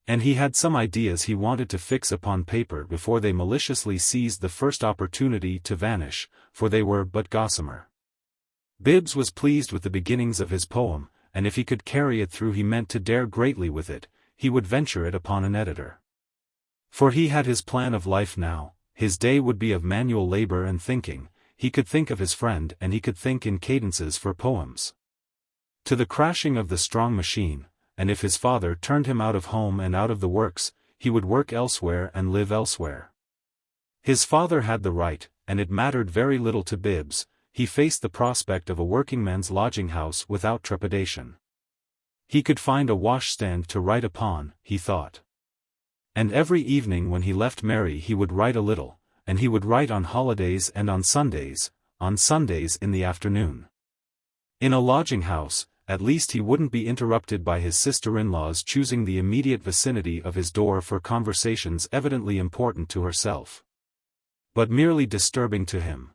And he had some ideas he wanted to fix upon paper before they maliciously seized the first opportunity to vanish, for they were but gossamer. Bibbs was pleased with the beginnings of his poem, and if he could carry it through he meant to dare greatly with it, he would venture it upon an editor. For he had his plan of life now, his day would be of manual labor and thinking, he could think of his friend and he could think in cadences for poems. To the crashing of the strong machine, and if his father turned him out of home and out of the works, he would work elsewhere and live elsewhere. His father had the right, and it mattered very little to Bibbs, he faced the prospect of a workingman's lodging-house without trepidation. He could find a washstand to write upon, he thought. And every evening when he left Mary he would write a little, and he would write on holidays and on Sundays in the afternoon. In a lodging-house, at least he wouldn't be interrupted by his sister-in-law's choosing the immediate vicinity of his door for conversations evidently important to herself, but merely disturbing to him.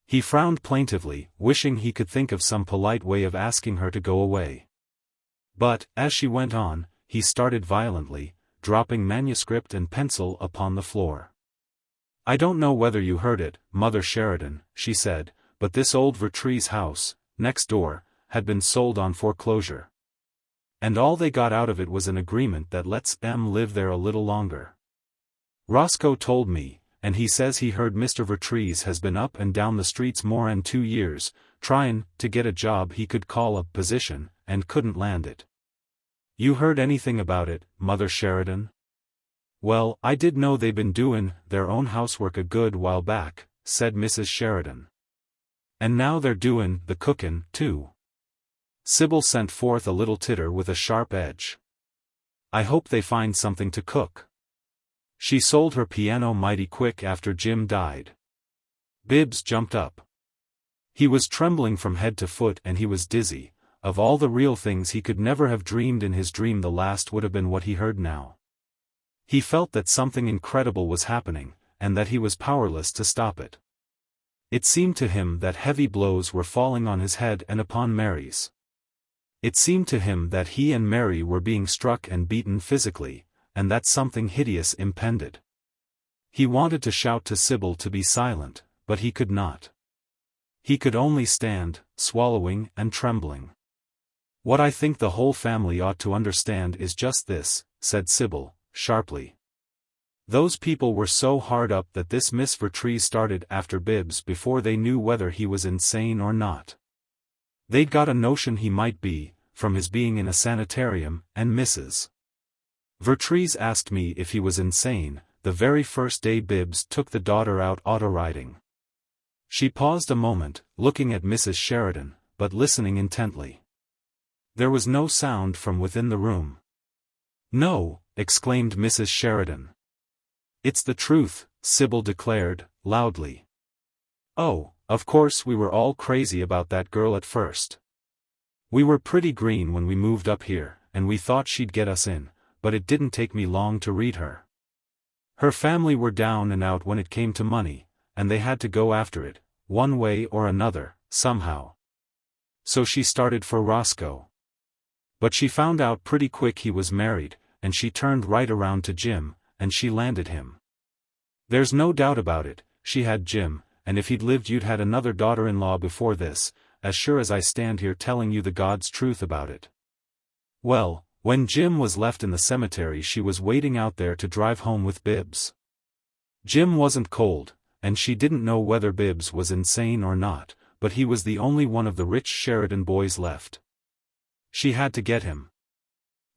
He frowned plaintively, wishing he could think of some polite way of asking her to go away. But, as she went on, he started violently, dropping manuscript and pencil upon the floor. "I don't know whether you heard it, Mother Sheridan," she said, "but this old Vertrees house, next door, had been sold on foreclosure. And all they got out of it was an agreement that lets them live there a little longer. Roscoe told me, and he says he heard Mr. Vertrees has been up and down the streets more'n 2 years, trying to get a job he could call a position, and couldn't land it. You heard anything about it, Mother Sheridan? Well, I did know they'd been doing their own housework a good while back, said Mrs. Sheridan. And now they're doing the cookin', too. Sybil sent forth a little titter with a sharp edge. I hope they find something to cook. She sold her piano mighty quick after Jim died. Bibbs jumped up. He was trembling from head to foot and he was dizzy. Of all the real things he could never have dreamed in his dream, the last would have been what he heard now. He felt that something incredible was happening, and that he was powerless to stop it. It seemed to him that heavy blows were falling on his head and upon Mary's. It seemed to him that he and Mary were being struck and beaten physically, and that something hideous impended. He wanted to shout to Sybil to be silent, but he could not. He could only stand, swallowing and trembling. What I think the whole family ought to understand is just this, said Sybil, sharply. Those people were so hard up that this Miss Vertrees started after Bibbs before they knew whether he was insane or not. They'd got a notion he might be, from his being in a sanitarium, and Mrs. Vertrees asked me if he was insane, the very first day Bibbs took the daughter out auto-riding. She paused a moment, looking at Mrs. Sheridan, but listening intently. There was no sound from within the room. No, exclaimed Mrs. Sheridan. It's the truth, Sybil declared, loudly. Oh, of course we were all crazy about that girl at first. We were pretty green when we moved up here, and we thought she'd get us in, but it didn't take me long to read her. Her family were down and out when it came to money, and they had to go after it, one way or another, somehow. So she started for Roscoe. But she found out pretty quick he was married, and she turned right around to Jim, and she landed him. There's no doubt about it, she had Jim, and if he'd lived you'd had another daughter-in-law before this, as sure as I stand here telling you the God's truth about it. Well, when Jim was left in the cemetery she was waiting out there to drive home with Bibbs. Jim wasn't cold, and she didn't know whether Bibbs was insane or not, but he was the only one of the rich Sheridan boys left. She had to get him.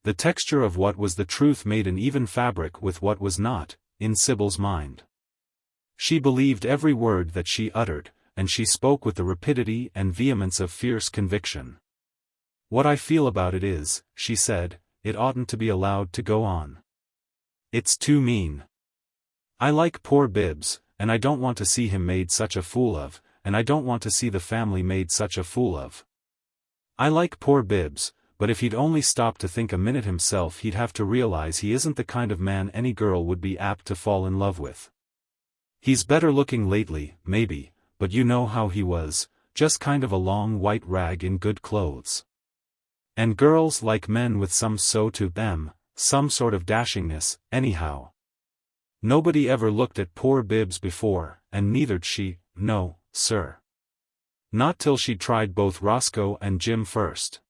The texture of what was the truth made an even fabric with what was not, in Sybil's mind. She believed every word that she uttered, and she spoke with the rapidity and vehemence of fierce conviction. What I feel about it is, she said, it oughtn't to be allowed to go on. It's too mean. I like poor Bibbs, and I don't want to see him made such a fool of, and I don't want to see the family made such a fool of. I like poor Bibbs, but if he'd only stop to think a minute himself he'd have to realize he isn't the kind of man any girl would be apt to fall in love with. He's better looking lately, maybe, but you know how he was, just kind of a long white rag in good clothes. And girls like men with some to them, some sort of dashingness, anyhow. Nobody ever looked at poor Bibbs before, and neither'd she, no, sir. Not till she'd tried both Roscoe and Jim first.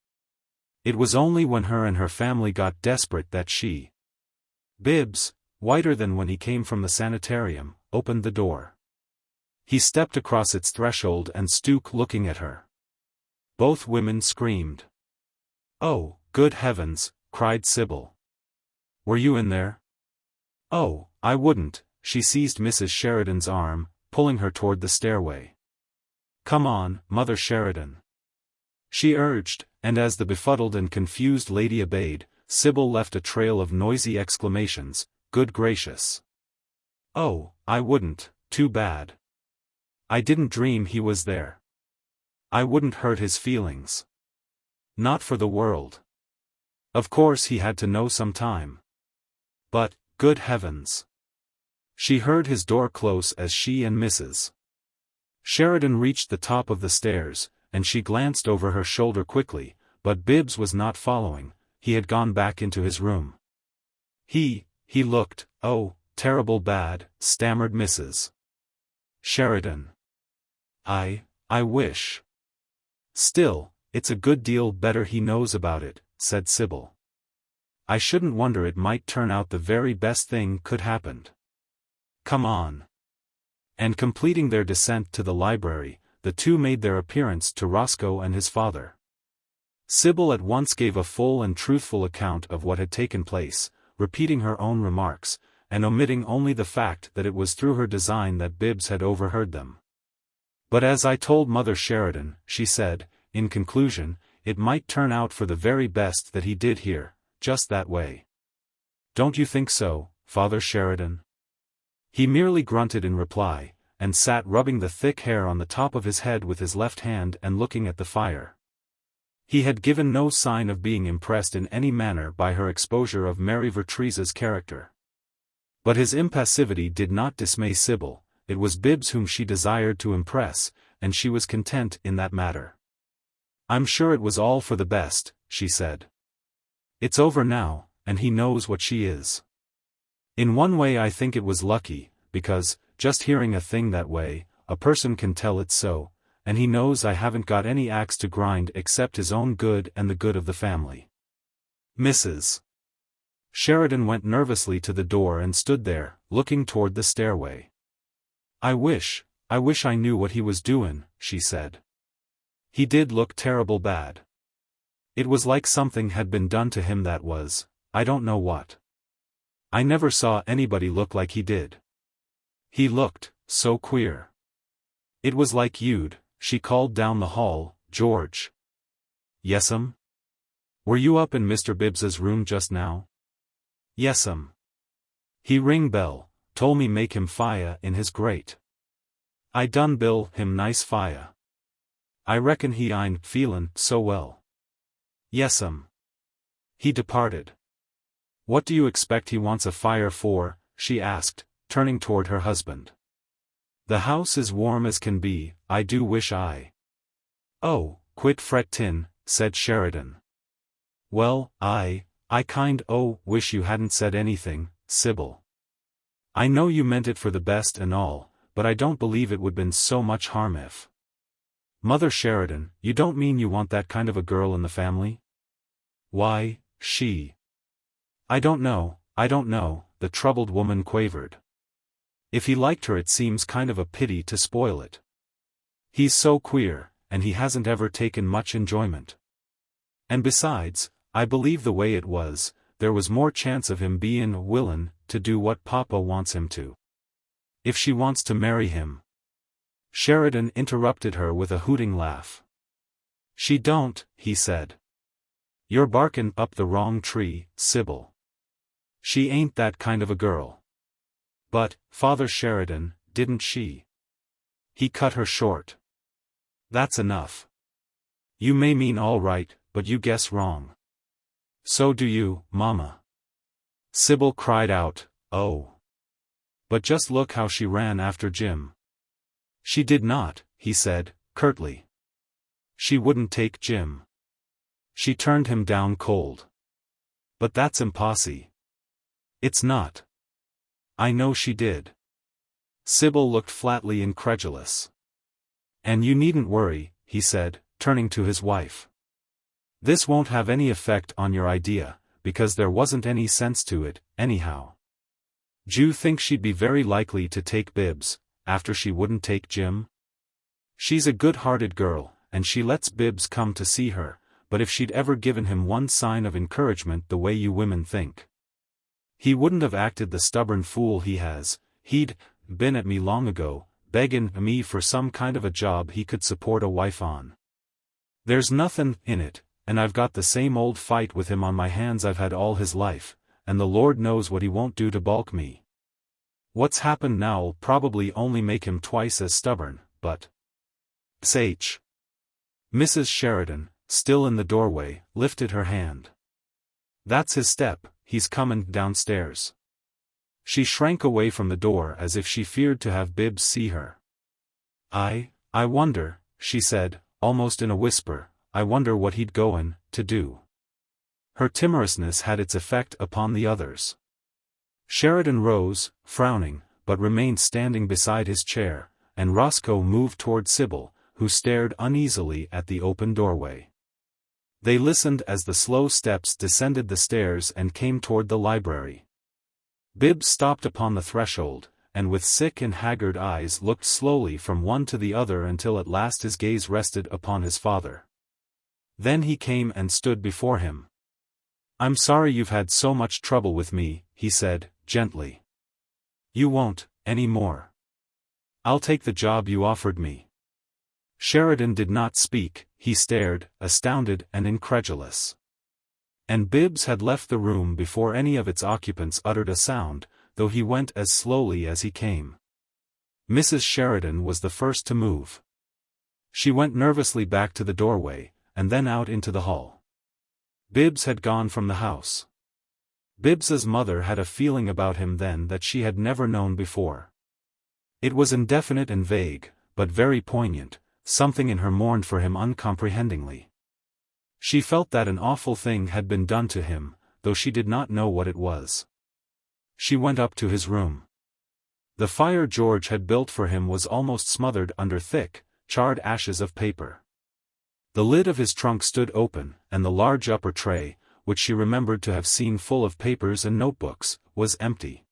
It was only when her and her family got desperate that she. Bibbs, whiter than when he came from the sanitarium, opened the door. He stepped across its threshold and stood looking at her. Both women screamed. Oh, good heavens, cried Sybil. Were you in there? Oh, I wouldn't, she seized Mrs. Sheridan's arm, pulling her toward the stairway. Come on, Mother Sheridan, she urged, and as the befuddled and confused lady obeyed, Sybil left a trail of noisy exclamations, good gracious. Oh, I wouldn't, too bad. I didn't dream he was there. I wouldn't hurt his feelings. Not for the world. Of course he had to know some time. But, good heavens. She heard his door close as she and Mrs. Sheridan reached the top of the stairs, and she glanced over her shoulder quickly, but Bibbs was not following, he had gone back into his room. He looked, oh, terrible bad, stammered Mrs. Sheridan. I wish. Still, it's a good deal better he knows about it, said Sybil. I shouldn't wonder it might turn out the very best thing could happen. Come on. And completing their descent to the library, the two made their appearance to Roscoe and his father. Sybil at once gave a full and truthful account of what had taken place, repeating her own remarks, and omitting only the fact that it was through her design that Bibbs had overheard them. "But as I told Mother Sheridan," she said, in conclusion, "it might turn out for the very best that he did here, just that way. Don't you think so, Father Sheridan?" He merely grunted in reply, and sat rubbing the thick hair on the top of his head with his left hand and looking at the fire. He had given no sign of being impressed in any manner by her exposure of Mary Vertrees's character. But his impassivity did not dismay Sybil. It was Bibbs whom she desired to impress, and she was content in that matter. "I'm sure it was all for the best," she said. "It's over now, and he knows what she is. In one way I think it was lucky, because, just hearing a thing that way, a person can tell it's so, and he knows I haven't got any axe to grind except his own good and the good of the family." Mrs. Sheridan went nervously to the door and stood there, looking toward the stairway. I wish I knew what he was doin'," she said. "He did look terrible bad. It was like something had been done to him that was, I don't know what. I never saw anybody look like he did. He looked so queer. It was like you'd," she called down the hall, "George." "Yes'm?" "Were you up in Mr. Bibbs's room just now?" "Yes'm. He ring bell, tole me make him fire in his grate. I done bill him nice fire. I reckon he ain't feelin' so well." "Yes'm." He departed. "What do you expect he wants a fire for?" she asked, turning toward her husband. "The house is warm as can be, I do wish I—" "Oh, quit frettin'," said Sheridan. "Well, I kind wish you hadn't said anything, Sybil. I know you meant it for the best and all, but I don't believe it would been so much harm if—" "Mother Sheridan, you don't mean you want that kind of a girl in the family?" "Why, I don't know," the troubled woman quavered. "If he liked her it seems kind of a pity to spoil it. He's so queer, and he hasn't ever taken much enjoyment. And besides, I believe the way it was, there was more chance of him bein' willin' to do what Papa wants him to. If she wants to marry him—" Sheridan interrupted her with a hooting laugh. "She don't," he said. "You're barkin' up the wrong tree, Sybil. She ain't that kind of a girl." "But, Father Sheridan, didn't she—" He cut her short. "That's enough. You may mean all right, but you guess wrong." "So do you, Mama." Sybil cried out, "Oh! But just look how she ran after Jim." "She did not," he said, curtly. "She wouldn't take Jim. She turned him down cold." "But that's impossible." "It's not. I know she did." Sybil looked flatly incredulous. "And you needn't worry," he said, turning to his wife. "This won't have any effect on your idea, because there wasn't any sense to it, anyhow. D'you think she'd be very likely to take Bibbs, after she wouldn't take Jim? She's a good-hearted girl, and she lets Bibbs come to see her, but if she'd ever given him one sign of encouragement the way you women think, he wouldn't have acted the stubborn fool he has. He'd been at me long ago, beggin' me for some kind of a job he could support a wife on. There's nothin' in it, and I've got the same old fight with him on my hands I've had all his life, and the Lord knows what he won't do to balk me. What's happened now'll probably only make him twice as stubborn, but—" XXIII. Mrs. Sheridan, still in the doorway, lifted her hand. "That's his step, he's comin' downstairs." She shrank away from the door as if she feared to have Bibbs see her. I wonder," she said, almost in a whisper, "I wonder what he'd goin' to do." Her timorousness had its effect upon the others. Sheridan rose, frowning, but remained standing beside his chair, and Roscoe moved toward Sybil, who stared uneasily at the open doorway. They listened as the slow steps descended the stairs and came toward the library. Bibbs stopped upon the threshold, and with sick and haggard eyes looked slowly from one to the other until at last his gaze rested upon his father. Then he came and stood before him. "I'm sorry you've had so much trouble with me," he said, gently. "You won't, any more. I'll take the job you offered me." Sheridan did not speak, he stared, astounded and incredulous. And Bibbs had left the room before any of its occupants uttered a sound, though he went as slowly as he came. Mrs. Sheridan was the first to move. She went nervously back to the doorway, and then out into the hall. Bibbs had gone from the house. Bibbs's mother had a feeling about him then that she had never known before. It was indefinite and vague, but very poignant. Something in her mourned for him uncomprehendingly. She felt that an awful thing had been done to him, though she did not know what it was. She went up to his room. The fire George had built for him was almost smothered under thick, charred ashes of paper. The lid of his trunk stood open, and the large upper tray, which she remembered to have seen full of papers and notebooks, was empty.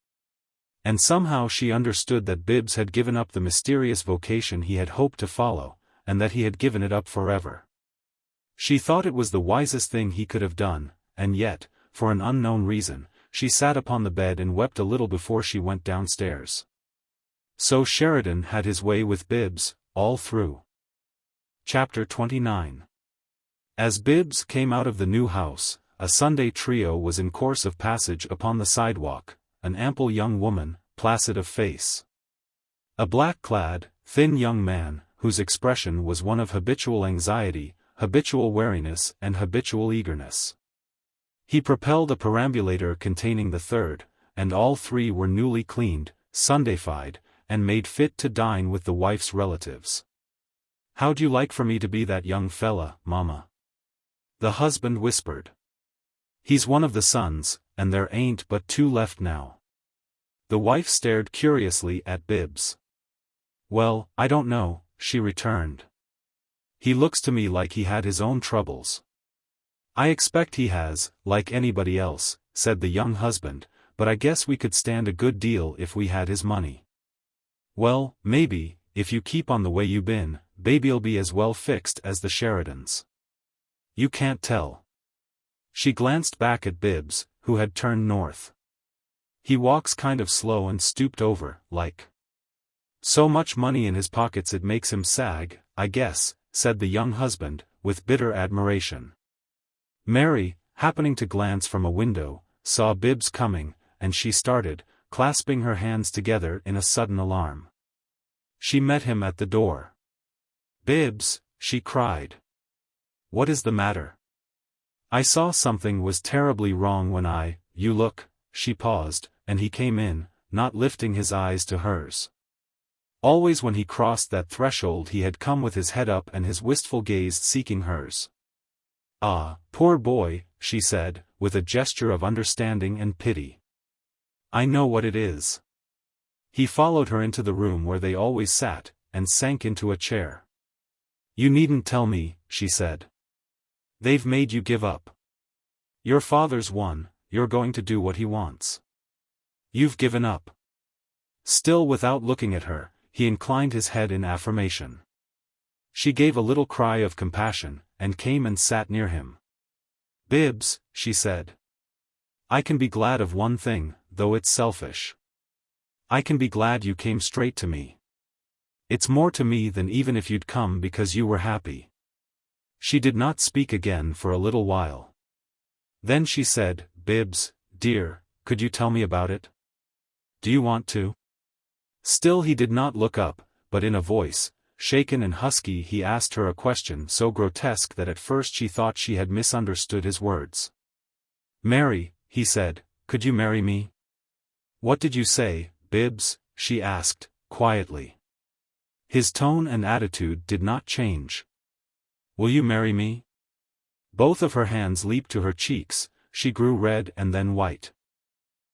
And somehow she understood that Bibbs had given up the mysterious vocation he had hoped to follow, and that he had given it up forever. She thought it was the wisest thing he could have done, and yet, for an unknown reason, she sat upon the bed and wept a little before she went downstairs. So Sheridan had his way with Bibbs, all through. Chapter 29. As Bibbs came out of the new house, a Sunday trio was in course of passage upon the sidewalk, an ample young woman, placid of face. A black-clad, thin young man, whose expression was one of habitual anxiety, habitual wariness and habitual eagerness. He propelled a perambulator containing the third, and all three were newly cleaned, Sundayfied, and made fit to dine with the wife's relatives. "How'd you like for me to be that young fella, Mama?" the husband whispered. "He's one of the sons, and there ain't but two left now." The wife stared curiously at Bibbs. "Well, I don't know," she returned. "He looks to me like he had his own troubles." "I expect he has, like anybody else," said the young husband, "but I guess we could stand a good deal if we had his money." "Well, maybe, if you keep on the way you been, baby'll be as well fixed as the Sheridans. You can't tell." She glanced back at Bibbs, who had turned north. "He walks kind of slow and stooped over, like. So much money in his pockets it makes him sag, I guess," said the young husband, with bitter admiration. Mary, happening to glance from a window, saw Bibbs coming, and she started, clasping her hands together in a sudden alarm. She met him at the door. "Bibbs," she cried. "What is the matter?" "I saw something was terribly wrong when you look," she paused, and he came in, not lifting his eyes to hers. Always when he crossed that threshold he had come with his head up and his wistful gaze seeking hers. "Ah, poor boy," she said, with a gesture of understanding and pity. "I know what it is." He followed her into the room where they always sat, and sank into a chair. "You needn't tell me," she said. "They've made you give up. Your father's won, you're going to do what he wants. You've given up." Still without looking at her, he inclined his head in affirmation. She gave a little cry of compassion, and came and sat near him. "Bibbs," she said. "I can be glad of one thing, though it's selfish. I can be glad you came straight to me. It's more to me than even if you'd come because you were happy." She did not speak again for a little while. Then she said, "Bibbs, dear, could you tell me about it? Do you want to?" Still he did not look up, but in a voice, shaken and husky, he asked her a question so grotesque that at first she thought she had misunderstood his words. "Mary," he said, "could you marry me?" "What did you say, Bibbs?" she asked, quietly. His tone and attitude did not change. "Will you marry me?" Both of her hands leaped to her cheeks, she grew red and then white.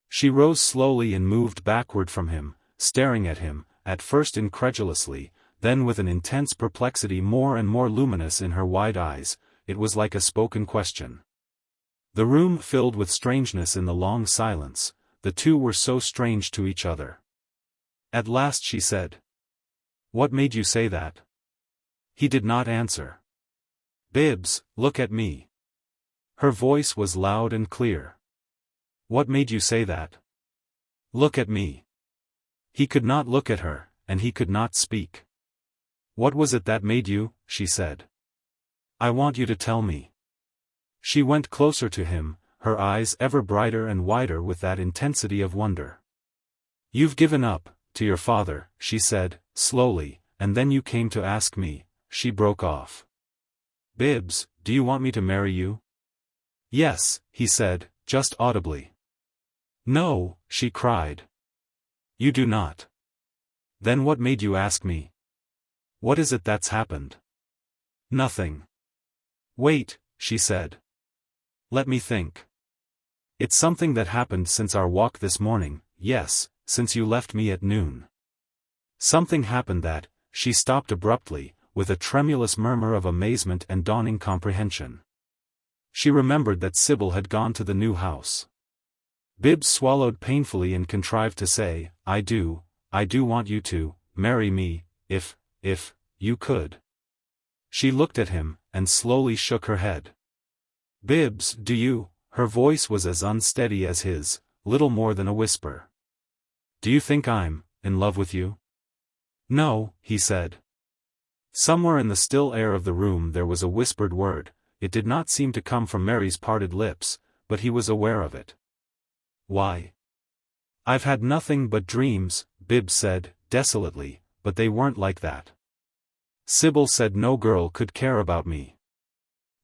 She rose slowly and moved backward from him, staring at him, at first incredulously, then with an intense perplexity more and more luminous in her wide eyes. It was like a spoken question. The room filled with strangeness in the long silence, the two were so strange to each other. At last she said. What made you say that? He did not answer. Bibbs, look at me. Her voice was loud and clear. What made you say that? Look at me. He could not look at her, and he could not speak. What was it that made you? She said. I want you to tell me. She went closer to him, her eyes ever brighter and wider with that intensity of wonder. You've given up, to your father, she said, slowly, and then you came to ask me. She broke off. Bibbs, do you want me to marry you? Yes, he said, just audibly. No, she cried. You do not. Then what made you ask me? What is it that's happened? Nothing. Wait, she said. Let me think. It's something that happened since our walk this morning, yes, since you left me at noon. Something happened that, she stopped abruptly, with a tremulous murmur of amazement and dawning comprehension. She remembered that Sybil had gone to the new house. Bibbs swallowed painfully and contrived to say, I do want you to marry me, if you could. She looked at him, and slowly shook her head. Bibbs, do you? Her voice was as unsteady as his, little more than a whisper. Do you think I'm in love with you? No, he said. Somewhere in the still air of the room there was a whispered word. It did not seem to come from Mary's parted lips, but he was aware of it. Why? I've had nothing but dreams, Bibbs said, desolately, but they weren't like that. Sybil said no girl could care about me.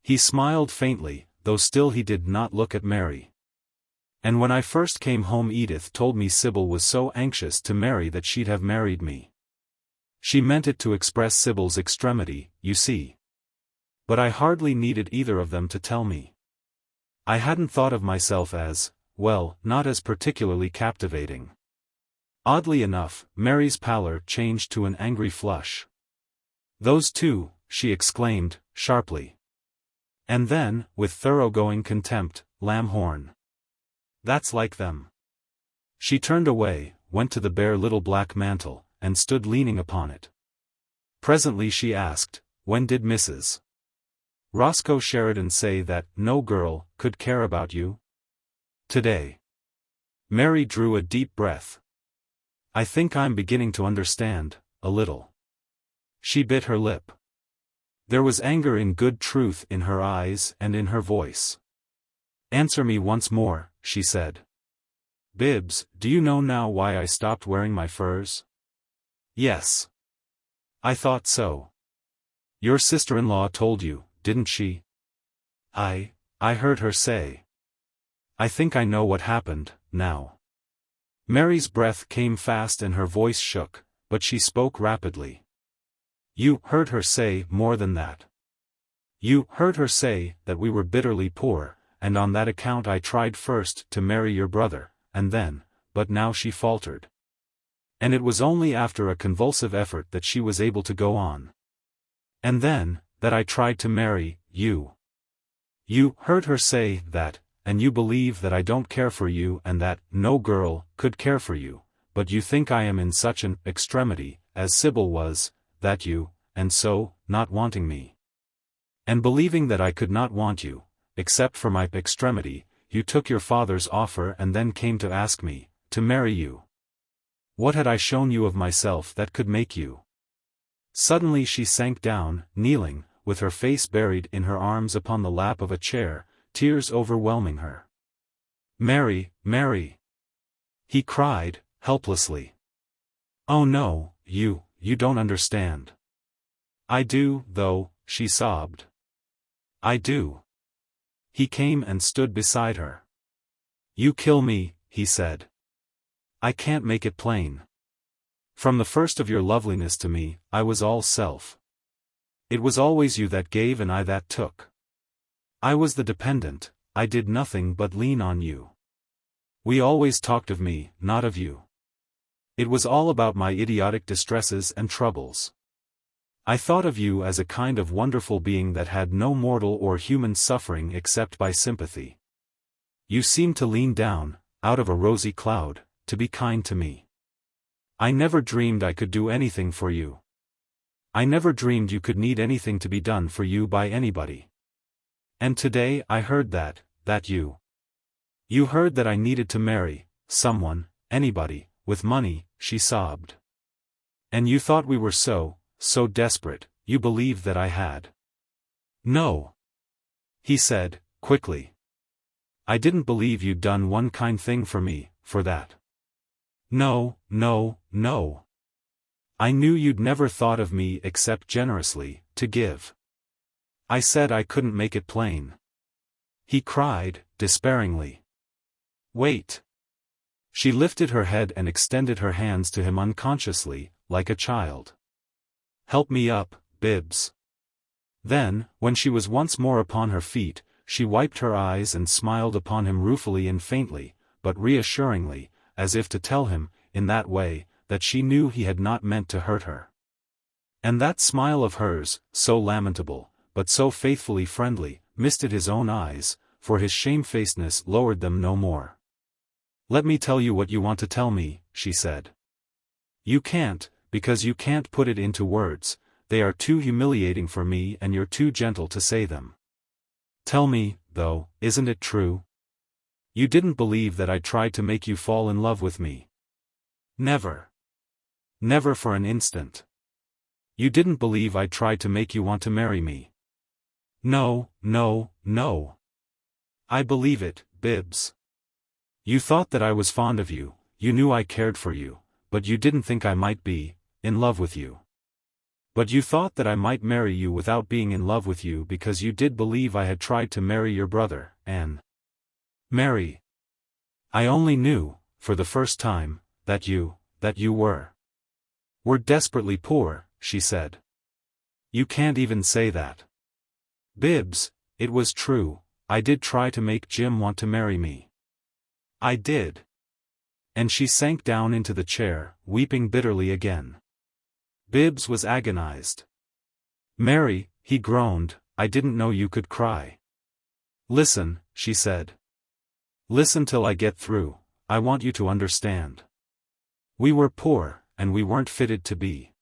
He smiled faintly, though still he did not look at Mary. And when I first came home Edith told me Sybil was so anxious to marry that she'd have married me. She meant it to express Sybil's extremity, you see. But I hardly needed either of them to tell me. I hadn't thought of myself as, well, not as particularly captivating. Oddly enough, Mary's pallor changed to an angry flush. Those two, she exclaimed, sharply. And then, with thoroughgoing contempt, Lamhorn. That's like them. She turned away, went to the bare little black mantle, and stood leaning upon it. Presently she asked, when did Mrs. Roscoe Sheridan say that no girl could care about you? Today. Mary drew a deep breath. I think I'm beginning to understand, a little. She bit her lip. There was anger in good truth in her eyes and in her voice. Answer me once more, she said. Bibbs, do you know now why I stopped wearing my furs? Yes. I thought so. Your sister-in-law told you, didn't she? I heard her say. I think I know what happened, now. Mary's breath came fast and her voice shook, but she spoke rapidly. You heard her say more than that. You heard her say that we were bitterly poor, and on that account I tried first to marry your brother, and then, but now she faltered. And it was only after a convulsive effort that she was able to go on. And then, that I tried to marry you. You heard her say that, and you believe that I don't care for you and that no girl could care for you, but you think I am in such an extremity, as Sybil was, that you, and so, not wanting me. And believing that I could not want you, except for my extremity, you took your father's offer and then came to ask me, to marry you. What had I shown you of myself that could make you? Suddenly she sank down, kneeling, with her face buried in her arms upon the lap of a chair, tears overwhelming her. Mary, Mary! He cried, helplessly. Oh no, you don't understand. I do, though, she sobbed. I do. He came and stood beside her. You kill me, he said. I can't make it plain. From the first of your loveliness to me, I was all self. It was always you that gave and I that took. I was the dependent, I did nothing but lean on you. We always talked of me, not of you. It was all about my idiotic distresses and troubles. I thought of you as a kind of wonderful being that had no mortal or human suffering except by sympathy. You seemed to lean down, out of a rosy cloud, to be kind to me. I never dreamed I could do anything for you. I never dreamed you could need anything to be done for you by anybody. And today I heard that you. You heard that I needed to marry someone, anybody, with money," she sobbed. "And you thought we were so desperate, you believed that I had." "No," he said, quickly. "I didn't believe you'd done one kind thing for me, for that. No. I knew you'd never thought of me except generously, to give. I said I couldn't make it plain." He cried, despairingly. "Wait." She lifted her head and extended her hands to him unconsciously, like a child. "Help me up, Bibbs." Then, when she was once more upon her feet, she wiped her eyes and smiled upon him ruefully and faintly, but reassuringly, as if to tell him, in that way, that she knew he had not meant to hurt her. And that smile of hers, so lamentable, but so faithfully friendly, misted his own eyes, for his shamefacedness lowered them no more. "Let me tell you what you want to tell me," she said. "You can't, because you can't put it into words, they are too humiliating for me and you're too gentle to say them. Tell me, though, isn't it true? You didn't believe that I tried to make you fall in love with me. Never. Never for an instant. You didn't believe I tried to make you want to marry me. No. I believe it, Bibbs. You thought that I was fond of you, you knew I cared for you, but you didn't think I might be in love with you. But you thought that I might marry you without being in love with you because you did believe I had tried to marry your brother, and marry. I only knew, for the first time, that you were desperately poor," she said. "You can't even say that. Bibbs, it was true, I did try to make Jim want to marry me. I did." And she sank down into the chair, weeping bitterly again. Bibbs was agonized. "Mary," he groaned, "I didn't know you could cry." "Listen," she said. "Listen till I get through, I want you to understand. We were poor, and we weren't fitted to be.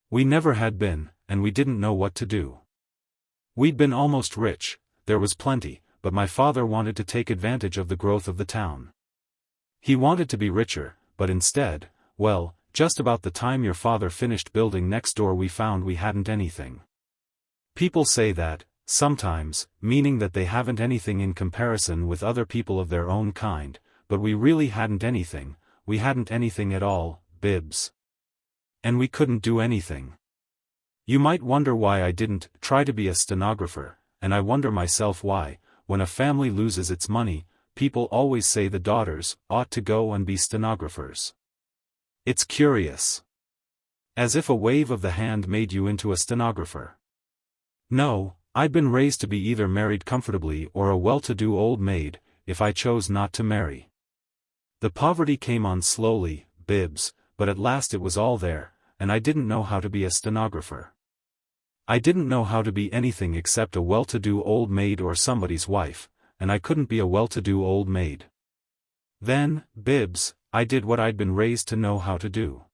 We never had been, and we didn't know what to do. We'd been almost rich, there was plenty, but my father wanted to take advantage of the growth of the town. He wanted to be richer, but instead, well, just about the time your father finished building next door we found we hadn't anything. People say that, sometimes, meaning that they haven't anything in comparison with other people of their own kind, but we really hadn't anything, we hadn't anything at all, Bibbs. And we couldn't do anything. You might wonder why I didn't try to be a stenographer, and I wonder myself why, when a family loses its money, people always say the daughters ought to go and be stenographers. It's curious. As if a wave of the hand made you into a stenographer. No, I'd been raised to be either married comfortably or a well-to-do old maid, if I chose not to marry. The poverty came on slowly, Bibbs, but at last it was all there, and I didn't know how to be a stenographer. I didn't know how to be anything except a well-to-do old maid or somebody's wife, and I couldn't be a well-to-do old maid. Then, Bibbs, I did what I'd been raised to know how to do.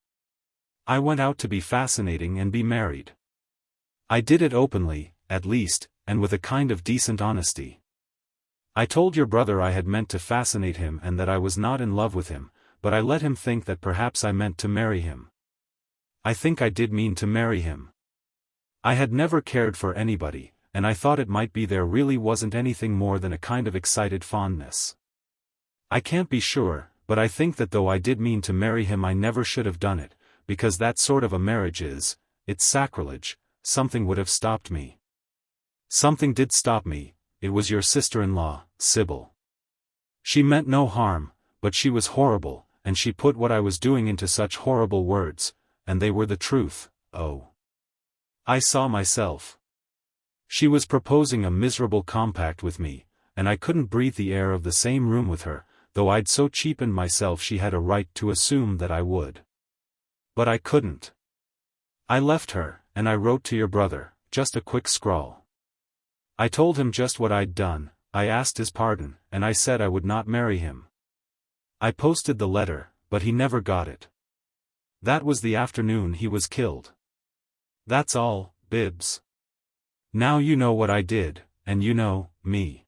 I went out to be fascinating and be married. I did it openly, at least, and with a kind of decent honesty. I told your brother I had meant to fascinate him and that I was not in love with him, but I let him think that perhaps I meant to marry him. I think I did mean to marry him. I had never cared for anybody, and I thought it might be there really wasn't anything more than a kind of excited fondness. I can't be sure, but I think that though I did mean to marry him I never should have done it, because that sort of a marriage it's sacrilege, something would have stopped me. Something did stop me, it was your sister-in-law, Sybil. She meant no harm, but she was horrible, and she put what I was doing into such horrible words, and they were the truth, oh. I saw myself. She was proposing a miserable compact with me, and I couldn't breathe the air of the same room with her, though I'd so cheapened myself she had a right to assume that I would. But I couldn't. I left her, and I wrote to your brother, just a quick scrawl. I told him just what I'd done, I asked his pardon, and I said I would not marry him. I posted the letter, but he never got it. That was the afternoon he was killed. That's all, Bibbs. Now you know what I did, and you know me."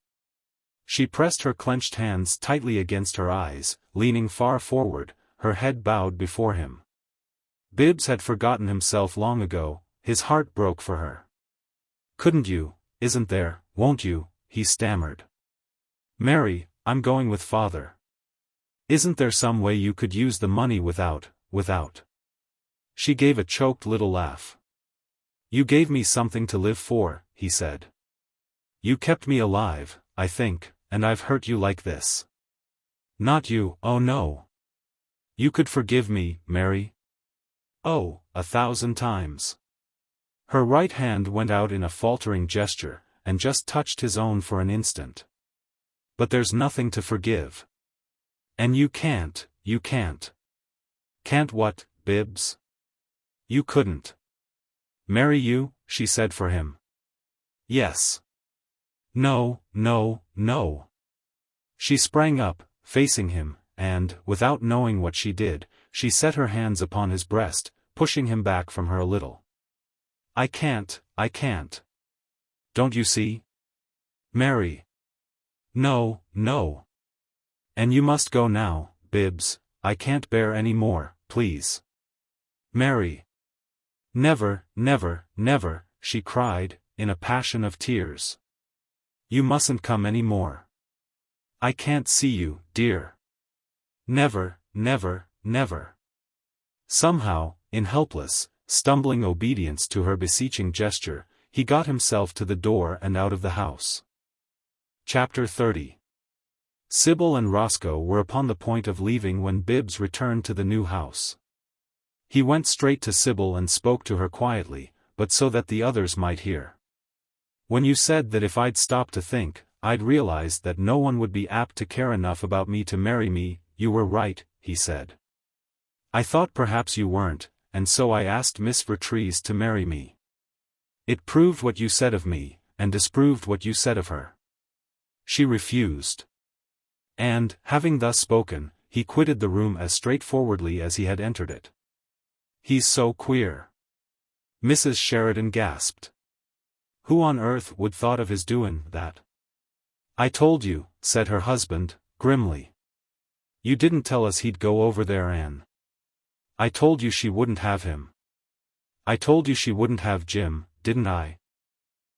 She pressed her clenched hands tightly against her eyes, leaning far forward, her head bowed before him. Bibbs had forgotten himself long ago, his heart broke for her. "Couldn't you, isn't there, won't you?" he stammered. "Mary, I'm going with father. Isn't there some way you could use the money without. She gave a choked little laugh. "You gave me something to live for," he said. "You kept me alive, I think, and I've hurt you like this." "Not you, oh no. You could forgive me, Mary." "Oh, 1,000 times." Her right hand went out in a faltering gesture, and just touched his own for an instant. "But there's nothing to forgive. And you can't. Can't what, Bibbs? You couldn't." "Marry you," she said for him. "Yes." No. She sprang up, facing him, and, without knowing what she did, she set her hands upon his breast, pushing him back from her a little. I can't. Don't you see? Mary. No. And you must go now, Bibbs, I can't bear any more, please. Mary. Never, she cried, in a passion of tears. You mustn't come any more. I can't see you, dear. Never. Somehow, in helpless, stumbling obedience to her beseeching gesture, he got himself to the door and out of the house. Chapter 30. Sybil and Roscoe were upon the point of leaving when Bibbs returned to the new house. He went straight to Sybil and spoke to her quietly, but so that the others might hear. "When you said that if I'd stop to think, I'd realize that no one would be apt to care enough about me to marry me, you were right," he said. "I thought perhaps you weren't, and so I asked Miss Vertrees to marry me. It proved what you said of me, and disproved what you said of her. She refused." And, having thus spoken, he quitted the room as straightforwardly as he had entered it. "He's so queer." Mrs. Sheridan gasped. "Who on earth would thought of his doing that?" "I told you," said her husband, grimly. "You didn't tell us he'd go over there, Anne. I told you she wouldn't have him. I told you she wouldn't have Jim, didn't I?"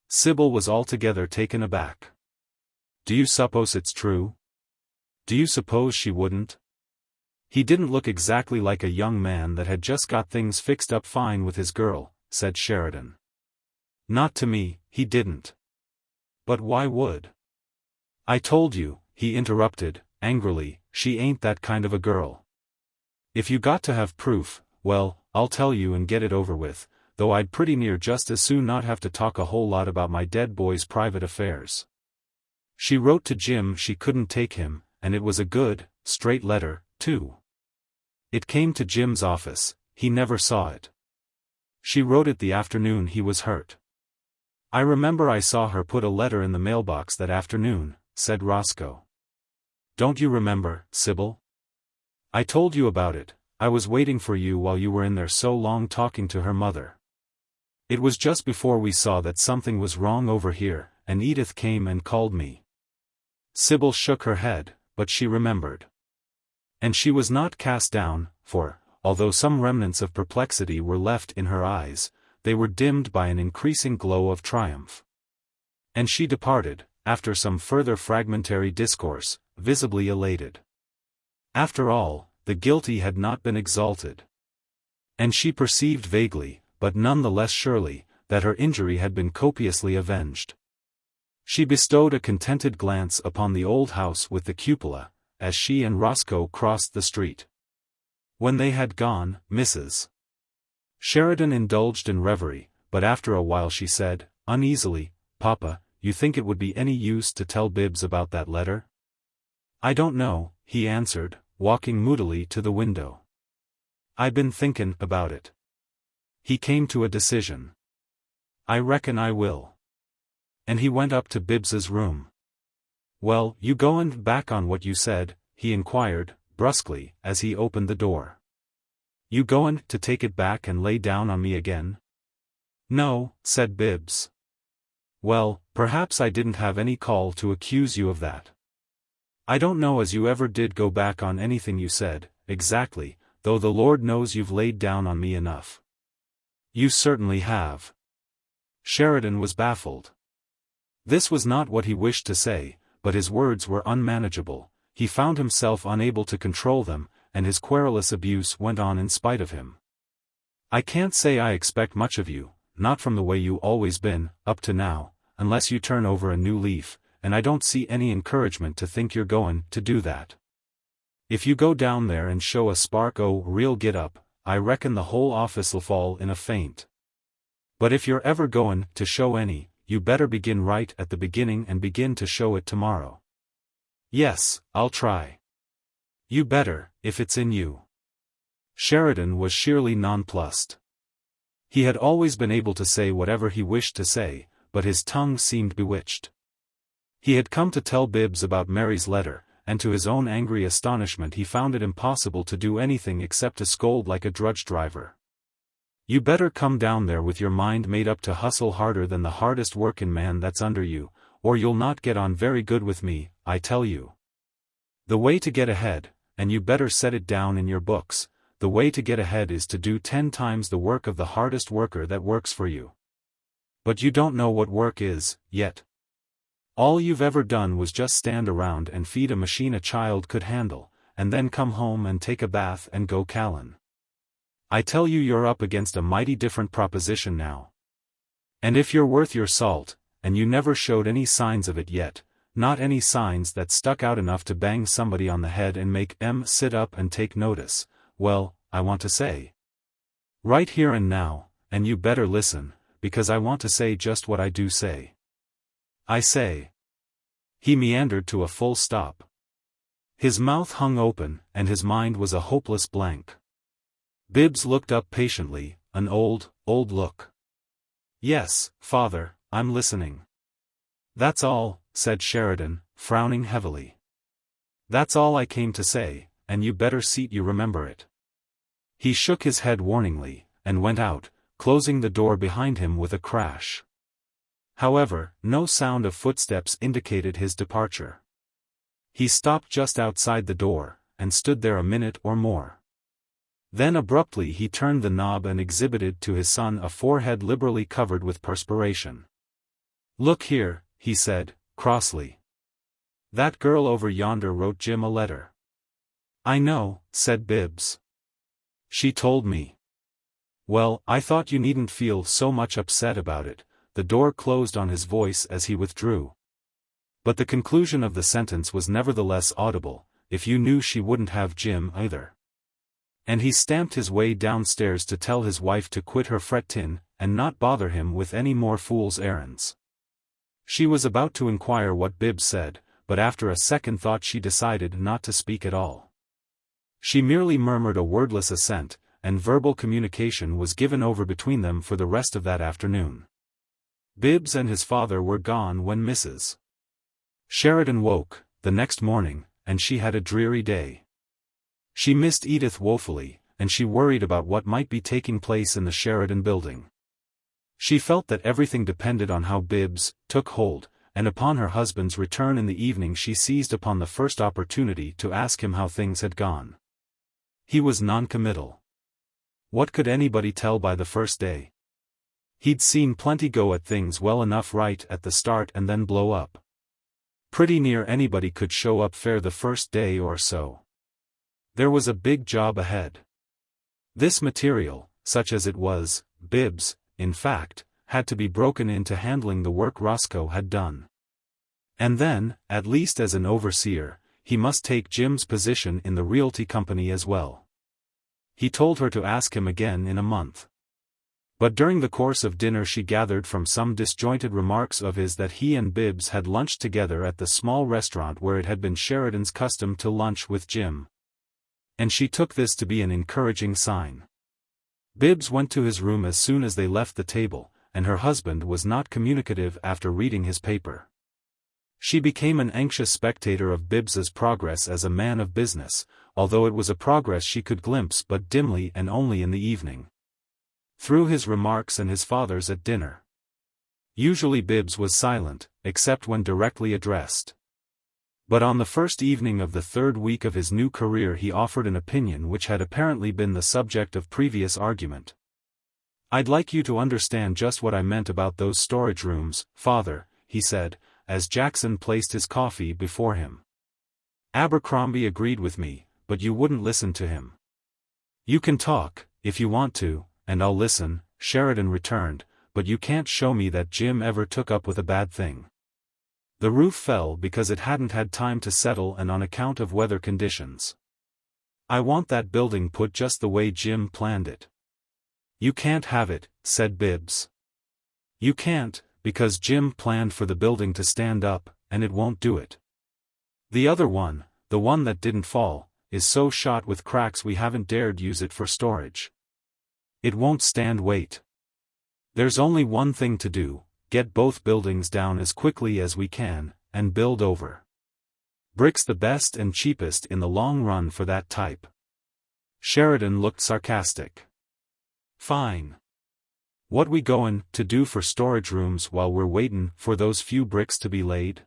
Sybil was altogether taken aback. "Do you suppose it's true? Do you suppose she wouldn't? He didn't look exactly like a young man that had just got things fixed up fine with his girl," said Sheridan. "Not to me, he didn't. But why would?" "I told you," he interrupted, angrily, "she ain't that kind of a girl. If you got to have proof, well, I'll tell you and get it over with, though I'd pretty near just as soon not have to talk a whole lot about my dead boy's private affairs. She wrote to Jim she couldn't take him, and it was a good, straight letter, too. It came to Jim's office, he never saw it. She wrote it the afternoon he was hurt. I remember I saw her put a letter in the mailbox that afternoon," said Roscoe. "Don't you remember, Sybil? I told you about it. I was waiting for you while you were in there so long talking to her mother. It was just before we saw that something was wrong over here, and Edith came and called me." Sybil shook her head, but she remembered. And she was not cast down, for, although some remnants of perplexity were left in her eyes, they were dimmed by an increasing glow of triumph. And she departed, after some further fragmentary discourse, visibly elated. After all, the guilty had not been exalted. And she perceived vaguely, but none the less surely, that her injury had been copiously avenged. She bestowed a contented glance upon the old house with the cupola, as she and Roscoe crossed the street. When they had gone, Mrs. Sheridan indulged in reverie, but after a while she said, uneasily, "Papa, you think it would be any use to tell Bibbs about that letter?" "I don't know," he answered, walking moodily to the window. "I been thinkin' about it." He came to a decision. "I reckon I will." And he went up to Bibbs's room. "Well, you goin' back on what you said?" he inquired, brusquely, as he opened the door. You goin' to take it back and lay down on me again?" "No," said Bibbs. "Well, perhaps I didn't have any call to accuse you of that. I don't know as you ever did go back on anything you said, exactly, though the Lord knows you've laid down on me enough." "You certainly have." Sheridan was baffled. This was not what he wished to say, but his words were unmanageable. He found himself unable to control them, and his querulous abuse went on in spite of him. "I can't say I expect much of you, not from the way you always been, up to now, unless you turn over a new leaf, and I don't see any encouragement to think you're goin' to do that. If you go down there and show a spark o' real get-up, I reckon the whole office'll fall in a faint. But if you're ever goin' to show any, you better begin right at the beginning and begin to show it tomorrow." "Yes, I'll try." "You better, if it's in you." Sheridan was sheerly nonplussed. He had always been able to say whatever he wished to say, but his tongue seemed bewitched. He had come to tell Bibbs about Mary's letter, and to his own angry astonishment he found it impossible to do anything except to scold like a drudge driver. "You better come down there with your mind made up to hustle harder than the hardest workin' man that's under you, or you'll not get on very good with me, I tell you. The way to get ahead, and you better set it down in your books, the way to get ahead is to do 10 times the work of the hardest worker that works for you. But you don't know what work is, yet. All you've ever done was just stand around and feed a machine a child could handle, and then come home and take a bath and go callin'. I tell you you're up against a mighty different proposition now. And if you're worth your salt, and you never showed any signs of it yet, not any signs that stuck out enough to bang somebody on the head and make 'em sit up and take notice, well, I want to say. Right here and now, and you better listen, because I want to say just what I do say. I say." He meandered to a full stop. His mouth hung open, and his mind was a hopeless blank. Bibbs looked up patiently, an old look. "Yes, father, I'm listening." "That's all," said Sheridan, frowning heavily. "That's all I came to say, and you better seat you remember it." He shook his head warningly, and went out, closing the door behind him with a crash. However, no sound of footsteps indicated his departure. He stopped just outside the door, and stood there a minute or more. Then abruptly he turned the knob and exhibited to his son a forehead liberally covered with perspiration. "Look here," he said, crossly. "That girl over yonder wrote Jim a letter." "I know," said Bibbs. "She told me." "Well, I thought you needn't feel so much upset about it." The door closed on his voice as he withdrew. But the conclusion of the sentence was nevertheless audible. "If you knew she wouldn't have Jim either." And he stamped his way downstairs to tell his wife to quit her frettin', and not bother him with any more fool's errands. She was about to inquire what Bibbs said, but after a second thought she decided not to speak at all. She merely murmured a wordless assent, and verbal communication was given over between them for the rest of that afternoon. Bibbs and his father were gone when Mrs. Sheridan woke, the next morning, and she had a dreary day. She missed Edith woefully, and she worried about what might be taking place in the Sheridan building. She felt that everything depended on how Bibbs took hold, and upon her husband's return in the evening she seized upon the first opportunity to ask him how things had gone. He was noncommittal. What could anybody tell by the first day? He'd seen plenty go at things well enough right at the start and then blow up. Pretty near anybody could show up fair the first day or so. There was a big job ahead. This material, such as it was, Bibbs, in fact, had to be broken into handling the work Roscoe had done. And then, at least as an overseer, he must take Jim's position in the realty company as well. He told her to ask him again in a month. But during the course of dinner she gathered from some disjointed remarks of his that he and Bibbs had lunched together at the small restaurant where it had been Sheridan's custom to lunch with Jim. And she took this to be an encouraging sign. Bibbs went to his room as soon as they left the table, and her husband was not communicative after reading his paper. She became an anxious spectator of Bibbs's progress as a man of business, although it was a progress she could glimpse but dimly and only in the evening. Through his remarks and his father's at dinner. Usually Bibbs was silent, except when directly addressed. But on the first evening of the third week of his new career he offered an opinion which had apparently been the subject of previous argument. "I'd like you to understand just what I meant about those storage rooms, Father," he said, as Jackson placed his coffee before him. "Abercrombie agreed with me, but you wouldn't listen to him." "You can talk, if you want to, and I'll listen," Sheridan returned, "but you can't show me that Jim ever took up with a bad thing. The roof fell because it hadn't had time to settle and on account of weather conditions. I want that building put just the way Jim planned it." "You can't have it," said Bibbs. "You can't, because Jim planned for the building to stand up, and it won't do it. The other one, the one that didn't fall, is so shot with cracks we haven't dared use it for storage. It won't stand weight. There's only one thing to do: get both buildings down as quickly as we can, and build over. Brick's the best and cheapest in the long run for that type." Sheridan looked sarcastic. "Fine. What we goin' to do for storage rooms while we're waitin' for those few bricks to be laid?"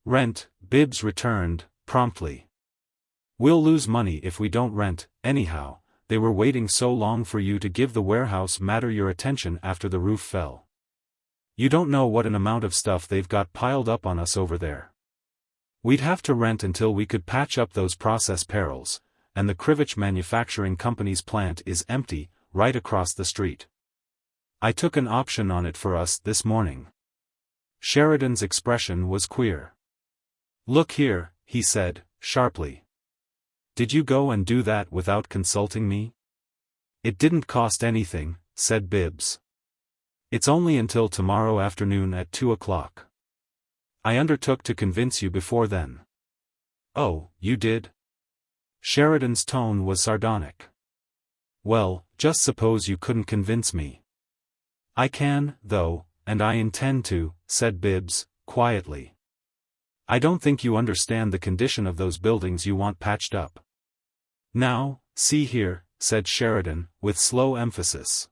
"Rent," Bibbs returned, promptly. "We'll lose money if we don't rent, anyhow. They were waiting so long for you to give the warehouse matter your attention after the roof fell. You don't know what an amount of stuff they've got piled up on us over there. We'd have to rent until we could patch up those process perils, and the Krivich Manufacturing Company's plant is empty, right across the street. I took an option on it for us this morning." Sheridan's expression was queer. "Look here," he said, sharply. "Did you go and do that without consulting me?" "It didn't cost anything," said Bibbs. "It's only until tomorrow afternoon at 2 o'clock. I undertook to convince you before then." "Oh, you did?" Sheridan's tone was sardonic. "Well, just suppose you couldn't convince me." "I can, though, and I intend to," said Bibbs, quietly. "I don't think you understand the condition of those buildings you want patched up." "Now, see here," said Sheridan, with slow emphasis.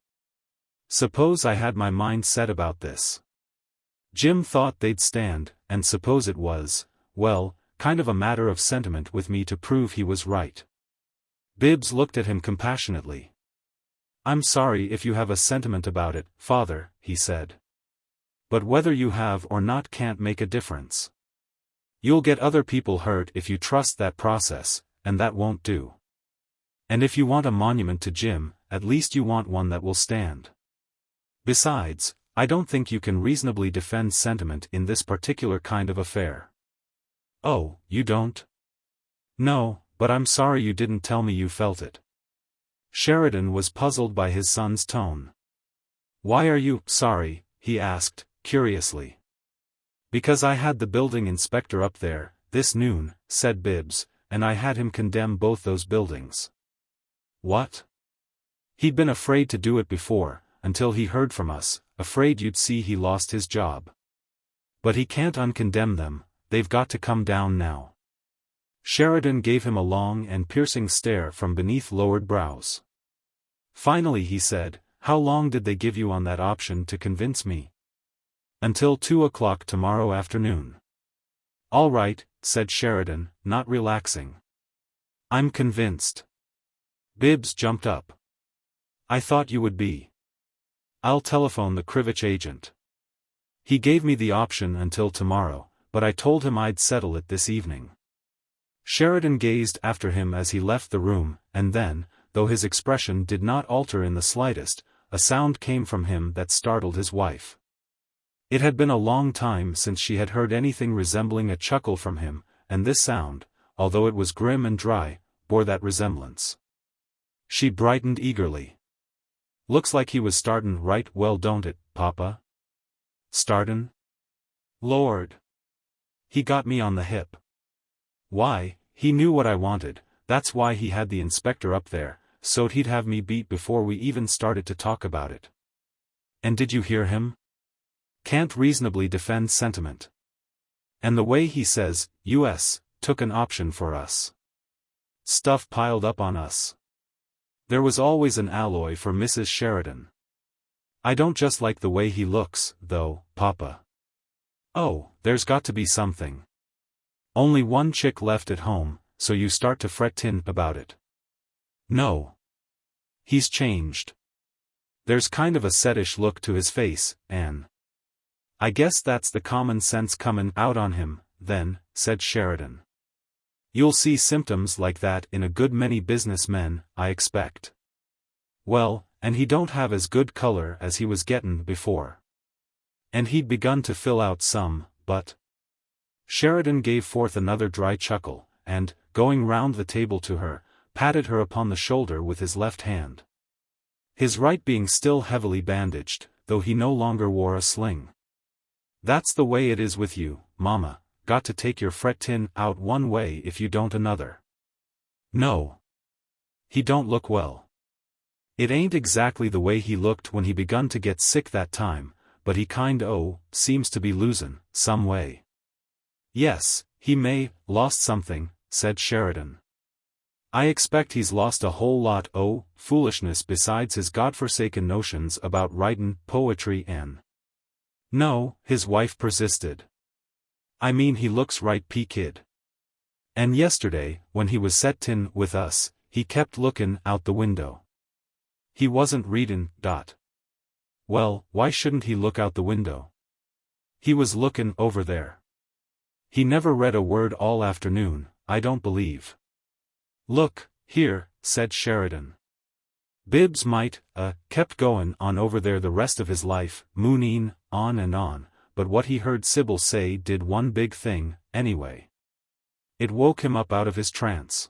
"Suppose I had my mind set about this. Jim thought they'd stand, and suppose it was, well, kind of a matter of sentiment with me to prove he was right." Bibbs looked at him compassionately. "I'm sorry if you have a sentiment about it, Father," he said. "But whether you have or not can't make a difference. You'll get other people hurt if you trust that process, and that won't do. And if you want a monument to Jim, at least you want one that will stand. Besides, I don't think you can reasonably defend sentiment in this particular kind of affair." "Oh, you don't?" "No, but I'm sorry you didn't tell me you felt it." Sheridan was puzzled by his son's tone. "Why are you sorry?" he asked, curiously. "Because I had the building inspector up there, this noon," said Bibbs, "and I had him condemn both those buildings." "What?" "He'd been afraid to do it before, until he heard from us, afraid you'd see he lost his job. But he can't uncondemn them, they've got to come down now." Sheridan gave him a long and piercing stare from beneath lowered brows. Finally he said, "How long did they give you on that option to convince me?" "Until 2 o'clock tomorrow afternoon." "All right," said Sheridan, not relaxing. "I'm convinced." Bibbs jumped up. "I thought you would be." "I'll telephone the Krivich agent. He gave me the option until tomorrow, but I told him I'd settle it this evening." Sheridan gazed after him as he left the room, and then, though his expression did not alter in the slightest, a sound came from him that startled his wife. It had been a long time since she had heard anything resembling a chuckle from him, and this sound, although it was grim and dry, bore that resemblance. She brightened eagerly. "Looks like he was startin' right well, don't it, Papa?" "Startin'? Lord! He got me on the hip. Why, he knew what I wanted, that's why he had the inspector up there, so't he'd have me beat before we even started to talk about it. And did you hear him? Can't reasonably defend sentiment. And the way he says, US, took an option for us. Stuff piled up on us. There was always an alloy for Mrs. Sheridan. I don't just like the way he looks, though, Papa. Oh, there's got to be something. Only one chick left at home, so you start to fret about it. No. He's changed. There's kind of a settish look to his face, Anne. I guess that's the common sense comin' out on him, then, said Sheridan. You'll see symptoms like that in a good many businessmen, I expect. Well, and he don't have as good color as he was gettin' before. And he'd begun to fill out some, but... Sheridan gave forth another dry chuckle, and, going round the table to her, patted her upon the shoulder with his left hand. His right being still heavily bandaged, though he no longer wore a sling. That's the way it is with you, Mama, got to take your frettin' out one way if you don't another. No. He don't look well. It ain't exactly the way he looked when he begun to get sick that time, but he seems to be losin', some way. Yes, he lost something, said Sheridan. I expect he's lost a whole lot foolishness besides his godforsaken notions about writin' poetry and... No, his wife persisted. I mean he looks right kid. And yesterday, when he was settin' with us, he kept lookin' out the window. He wasn't readin'. Well, why shouldn't he look out the window? He was lookin' over there. He never read a word all afternoon, I don't believe. Look, here, said Sheridan. Bibbs might, kept goin' on over there the rest of his life, moonin' on and on, but what he heard Sybil say did one big thing, anyway. It woke him up out of his trance.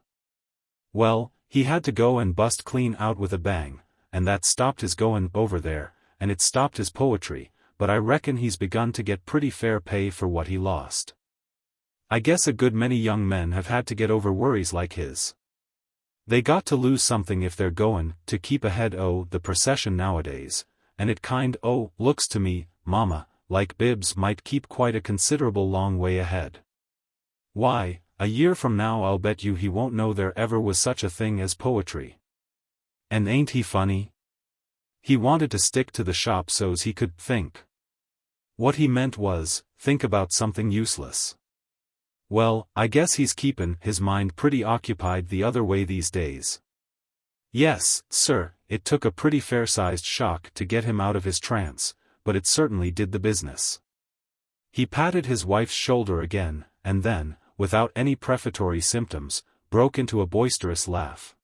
Well, he had to go and bust clean out with a bang, and that stopped his goin' over there, and it stopped his poetry, but I reckon he's begun to get pretty fair pay for what he lost. I guess a good many young men have had to get over worries like his. They got to lose something if they're goin' to keep ahead the procession nowadays, and it looks to me, Mama, like Bibbs might keep quite a considerable long way ahead. Why, a year from now I'll bet you he won't know there ever was such a thing as poetry. And ain't he funny? He wanted to stick to the shop so's he could think. What he meant was, think about something useless. Well, I guess he's keepin' his mind pretty occupied the other way these days. Yes, sir, it took a pretty fair-sized shock to get him out of his trance, but it certainly did the business. He patted his wife's shoulder again, and then, without any prefatory symptoms, broke into a boisterous laugh.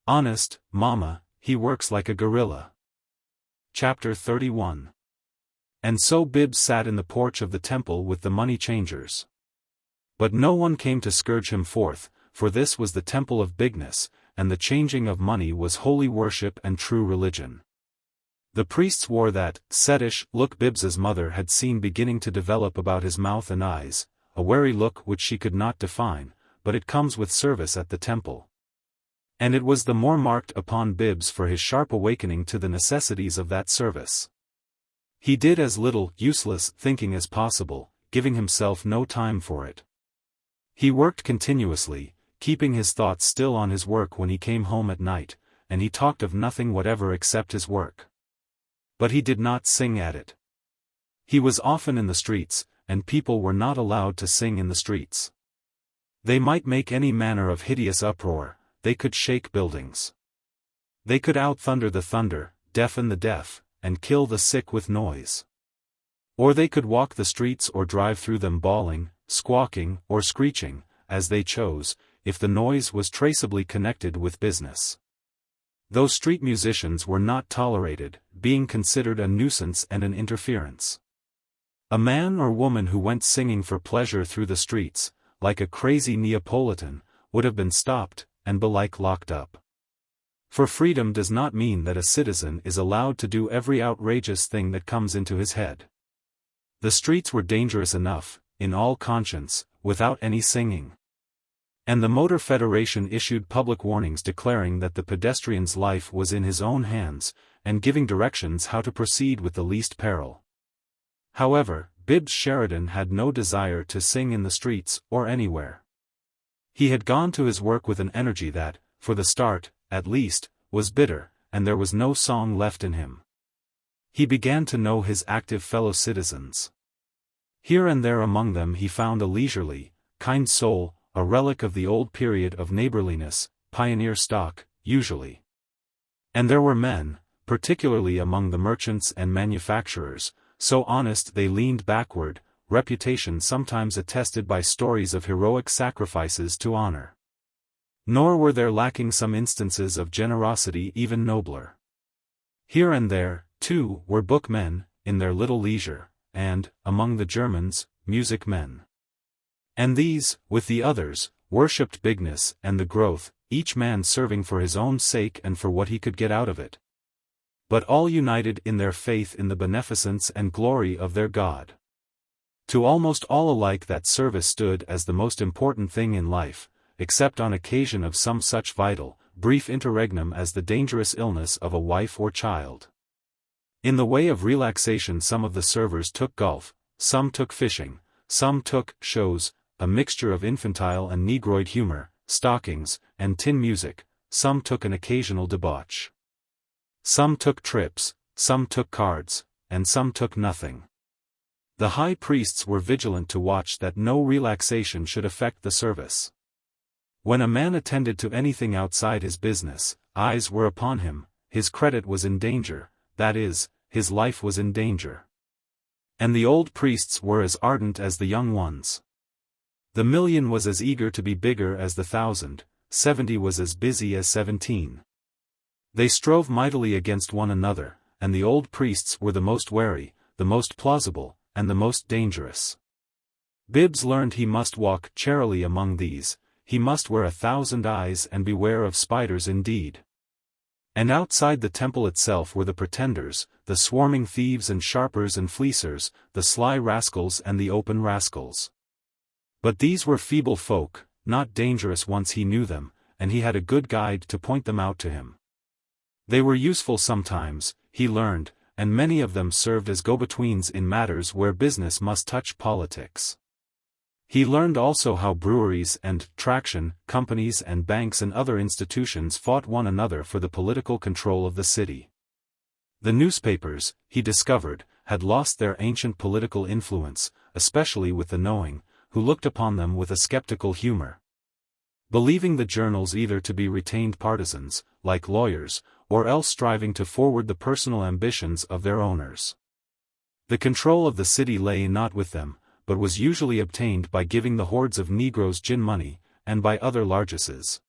Honest, Mama, he works like a gorilla. Chapter 31. And so Bibbs sat in the porch of the temple with the money changers. But no one came to scourge him forth, for this was the temple of bigness, and the changing of money was holy worship and true religion. The priests wore that settish look Bibbs's mother had seen beginning to develop about his mouth and eyes, a wary look which she could not define, but it comes with service at the temple. And it was the more marked upon Bibbs for his sharp awakening to the necessities of that service. He did as little useless thinking as possible, giving himself no time for it. He worked continuously, keeping his thoughts still on his work when he came home at night, and he talked of nothing whatever except his work. But he did not sing at it. He was often in the streets, and people were not allowed to sing in the streets. They might make any manner of hideous uproar, they could shake buildings. They could out-thunder the thunder, deafen the deaf, and kill the sick with noise. Or they could walk the streets or drive through them bawling, squawking, or screeching, as they chose, if the noise was traceably connected with business. Those street musicians were not tolerated, being considered a nuisance and an interference. A man or woman who went singing for pleasure through the streets, like a crazy Neapolitan, would have been stopped, and belike locked up. For freedom does not mean that a citizen is allowed to do every outrageous thing that comes into his head. The streets were dangerous enough, in all conscience, without any singing. And the Motor Federation issued public warnings declaring that the pedestrian's life was in his own hands, and giving directions how to proceed with the least peril. However, Bibbs Sheridan had no desire to sing in the streets or anywhere. He had gone to his work with an energy that, for the start, at least, was bitter, and there was no song left in him. He began to know his active fellow citizens. Here and there among them he found a leisurely, kind soul, a relic of the old period of neighborliness, pioneer stock, usually. And there were men, particularly among the merchants and manufacturers, so honest they leaned backward, reputation sometimes attested by stories of heroic sacrifices to honor. Nor were there lacking some instances of generosity even nobler. Here and there, too, were bookmen, in their little leisure, and, among the Germans, music men. And these, with the others, worshipped bigness and the growth, each man serving for his own sake and for what he could get out of it. But all united in their faith in the beneficence and glory of their God. To almost all alike that service stood as the most important thing in life, except on occasion of some such vital, brief interregnum as the dangerous illness of a wife or child. In the way of relaxation some of the servers took golf, some took fishing, some took shows, a mixture of infantile and negroid humor, stockings, and tin music, some took an occasional debauch. Some took trips, some took cards, and some took nothing. The high priests were vigilant to watch that no relaxation should affect the service. When a man attended to anything outside his business, eyes were upon him, his credit was in danger, that is, his life was in danger. And the old priests were as ardent as the young ones. The million was as eager to be bigger as the 1,000, 70 was as busy as 17. They strove mightily against one another, and the old priests were the most wary, the most plausible, and the most dangerous. Bibbs learned he must walk charily among these, he must wear 1,000 eyes and beware of spiders indeed. And outside the temple itself were the pretenders, the swarming thieves and sharpers and fleecers, the sly rascals and the open rascals. But these were feeble folk, not dangerous once he knew them, and he had a good guide to point them out to him. They were useful sometimes, he learned, and many of them served as go-betweens in matters where business must touch politics. He learned also how breweries and traction companies and banks and other institutions fought one another for the political control of the city. The newspapers, he discovered, had lost their ancient political influence, especially with the knowing, who looked upon them with a skeptical humor. Believing the journals either to be retained partisans, like lawyers, or else striving to forward the personal ambitions of their owners. The control of the city lay not with them, but was usually obtained by giving the hordes of Negroes gin money, and by other largesses.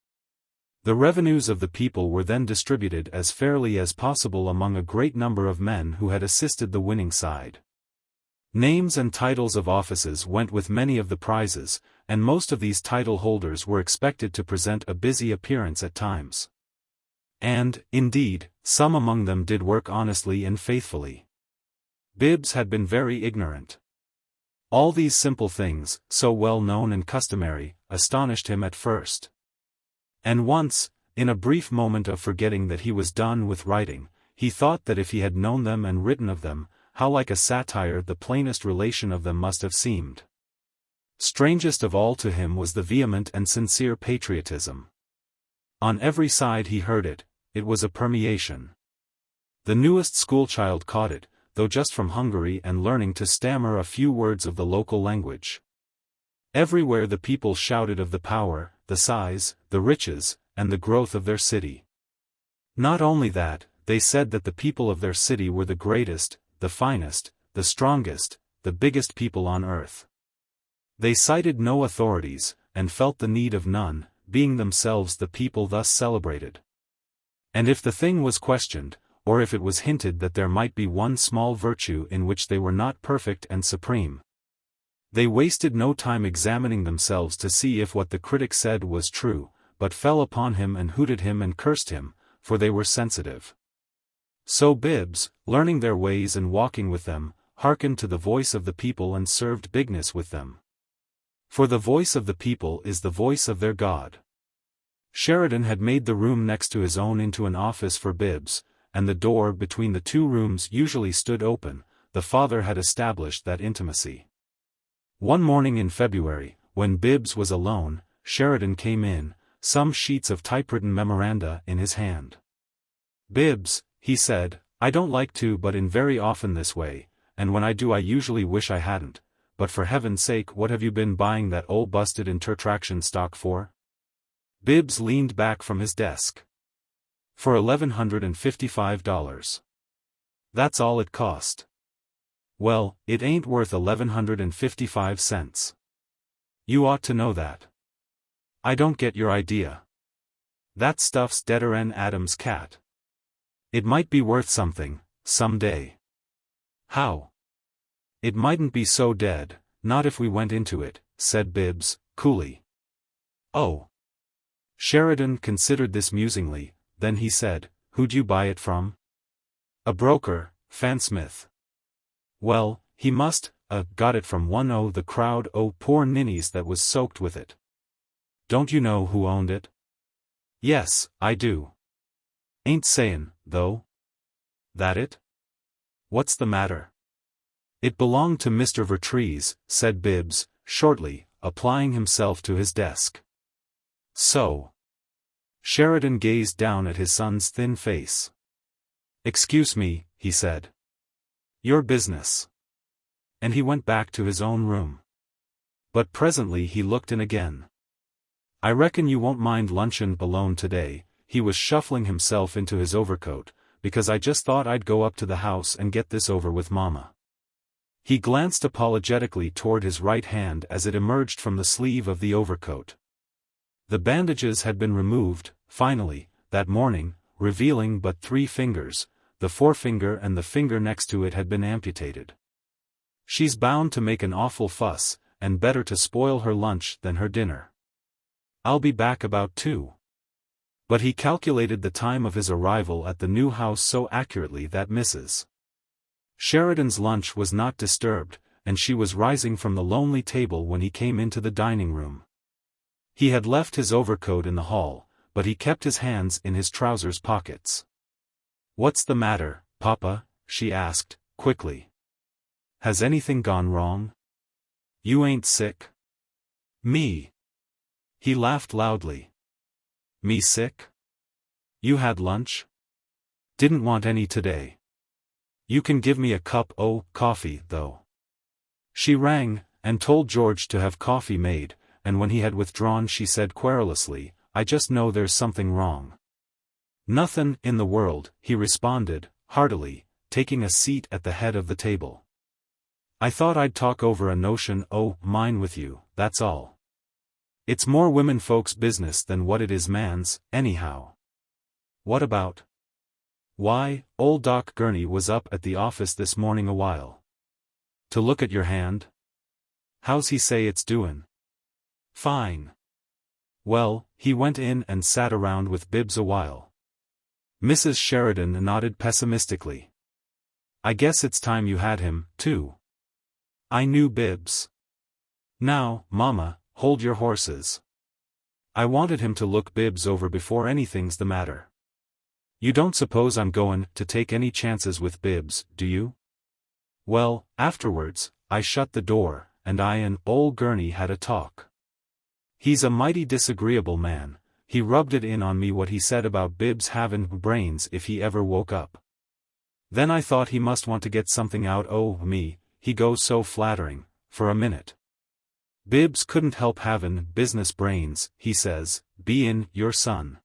The revenues of the people were then distributed as fairly as possible among a great number of men who had assisted the winning side. Names and titles of offices went with many of the prizes, and most of these title holders were expected to present a busy appearance at times. And, indeed, some among them did work honestly and faithfully. Bibbs had been very ignorant. All these simple things, so well known and customary, astonished him at first. And once, in a brief moment of forgetting that he was done with writing, he thought that if he had known them and written of them, how like a satire the plainest relation of them must have seemed. Strangest of all to him was the vehement and sincere patriotism. On every side he heard it, it was a permeation. The newest schoolchild caught it, though just from Hungary and learning to stammer a few words of the local language. Everywhere the people shouted of the power, the size, the riches, and the growth of their city. Not only that, they said that the people of their city were the greatest, the finest, the strongest, the biggest people on earth. They cited no authorities, and felt the need of none, being themselves the people thus celebrated. And if the thing was questioned, or if it was hinted that there might be one small virtue in which they were not perfect and supreme, they wasted no time examining themselves to see if what the critic said was true, but fell upon him and hooted him and cursed him, for they were sensitive. So Bibbs, learning their ways and walking with them, hearkened to the voice of the people and served bigness with them. For the voice of the people is the voice of their God. Sheridan had made the room next to his own into an office for Bibbs, and the door between the two rooms usually stood open, the father had established that intimacy. One morning in February, when Bibbs was alone, Sheridan came in, some sheets of typewritten memoranda in his hand. "Bibbs," he said, "I don't like to but in very often this way, and when I do I usually wish I hadn't, but for heaven's sake what have you been buying that old busted intertraction stock for?" Bibbs leaned back from his desk. "For $1,155. That's all it cost." "Well, it ain't worth 1,155 cents. You ought to know that." "I don't get your idea." "That stuff's deader'n Adam's cat. It might be worth something, some day." "How?" "It mightn't be so dead, not if we went into it," said Bibbs, coolly. "Oh." Sheridan considered this musingly, then he said, "Who'd you buy it from?" "A broker, Fansmith." "Well, he must got it from one o' the crowd o' poor ninnies that was soaked with it." "Don't you know who owned it?" "Yes, I do. Ain't sayin', though." "That it? What's the matter?" "It belonged to Mr. Vertrees," said Bibbs, shortly, applying himself to his desk. "So?" Sheridan gazed down at his son's thin face. "Excuse me," he said. "Your business." And he went back to his own room. But presently he looked in again. "I reckon you won't mind luncheon alone today," he was shuffling himself into his overcoat, "because I just thought I'd go up to the house and get this over with Mama." He glanced apologetically toward his right hand as it emerged from the sleeve of the overcoat. The bandages had been removed, finally, that morning, revealing but 3 fingers, the forefinger and the finger next to it had been amputated. "She's bound to make an awful fuss, and better to spoil her lunch than her dinner. I'll be back about 2. But he calculated the time of his arrival at the new house so accurately that Mrs. Sheridan's lunch was not disturbed, and she was rising from the lonely table when he came into the dining room. He had left his overcoat in the hall, but he kept his hands in his trousers pockets. "What's the matter, Papa?" she asked, quickly. "Has anything gone wrong? You ain't sick?" "Me?" He laughed loudly. "Me sick? You had lunch? Didn't want any today. You can give me a cup o' coffee, though." She rang, and told George to have coffee made, and when he had withdrawn she said querulously, "I just know there's something wrong." "Nothin' in the world," he responded, heartily, taking a seat at the head of the table. "I thought I'd talk over a notion o' mine with you, that's all. It's more women folks' business than what it is man's, anyhow." "What about?" "Why, old Doc Gurney was up at the office this morning a while. To look at your hand. How's he say it's doin'?" "Fine." "Well, he went in and sat around with Bibbs a while." Mrs. Sheridan nodded pessimistically. "I guess it's time you had him, too." "I knew Bibbs." "Now, Mama, hold your horses. I wanted him to look Bibbs over before anything's the matter. You don't suppose I'm goin' to take any chances with Bibbs, do you?" "Well, afterwards, I shut the door, and I and old Gurney had a talk. He's a mighty disagreeable man. He rubbed it in on me what he said about Bibbs havin' brains if he ever woke up. Then I thought he must want to get something out o' me, he goes so flattering, for a minute. Bibbs couldn't help havin' business brains, he says, bein' your son.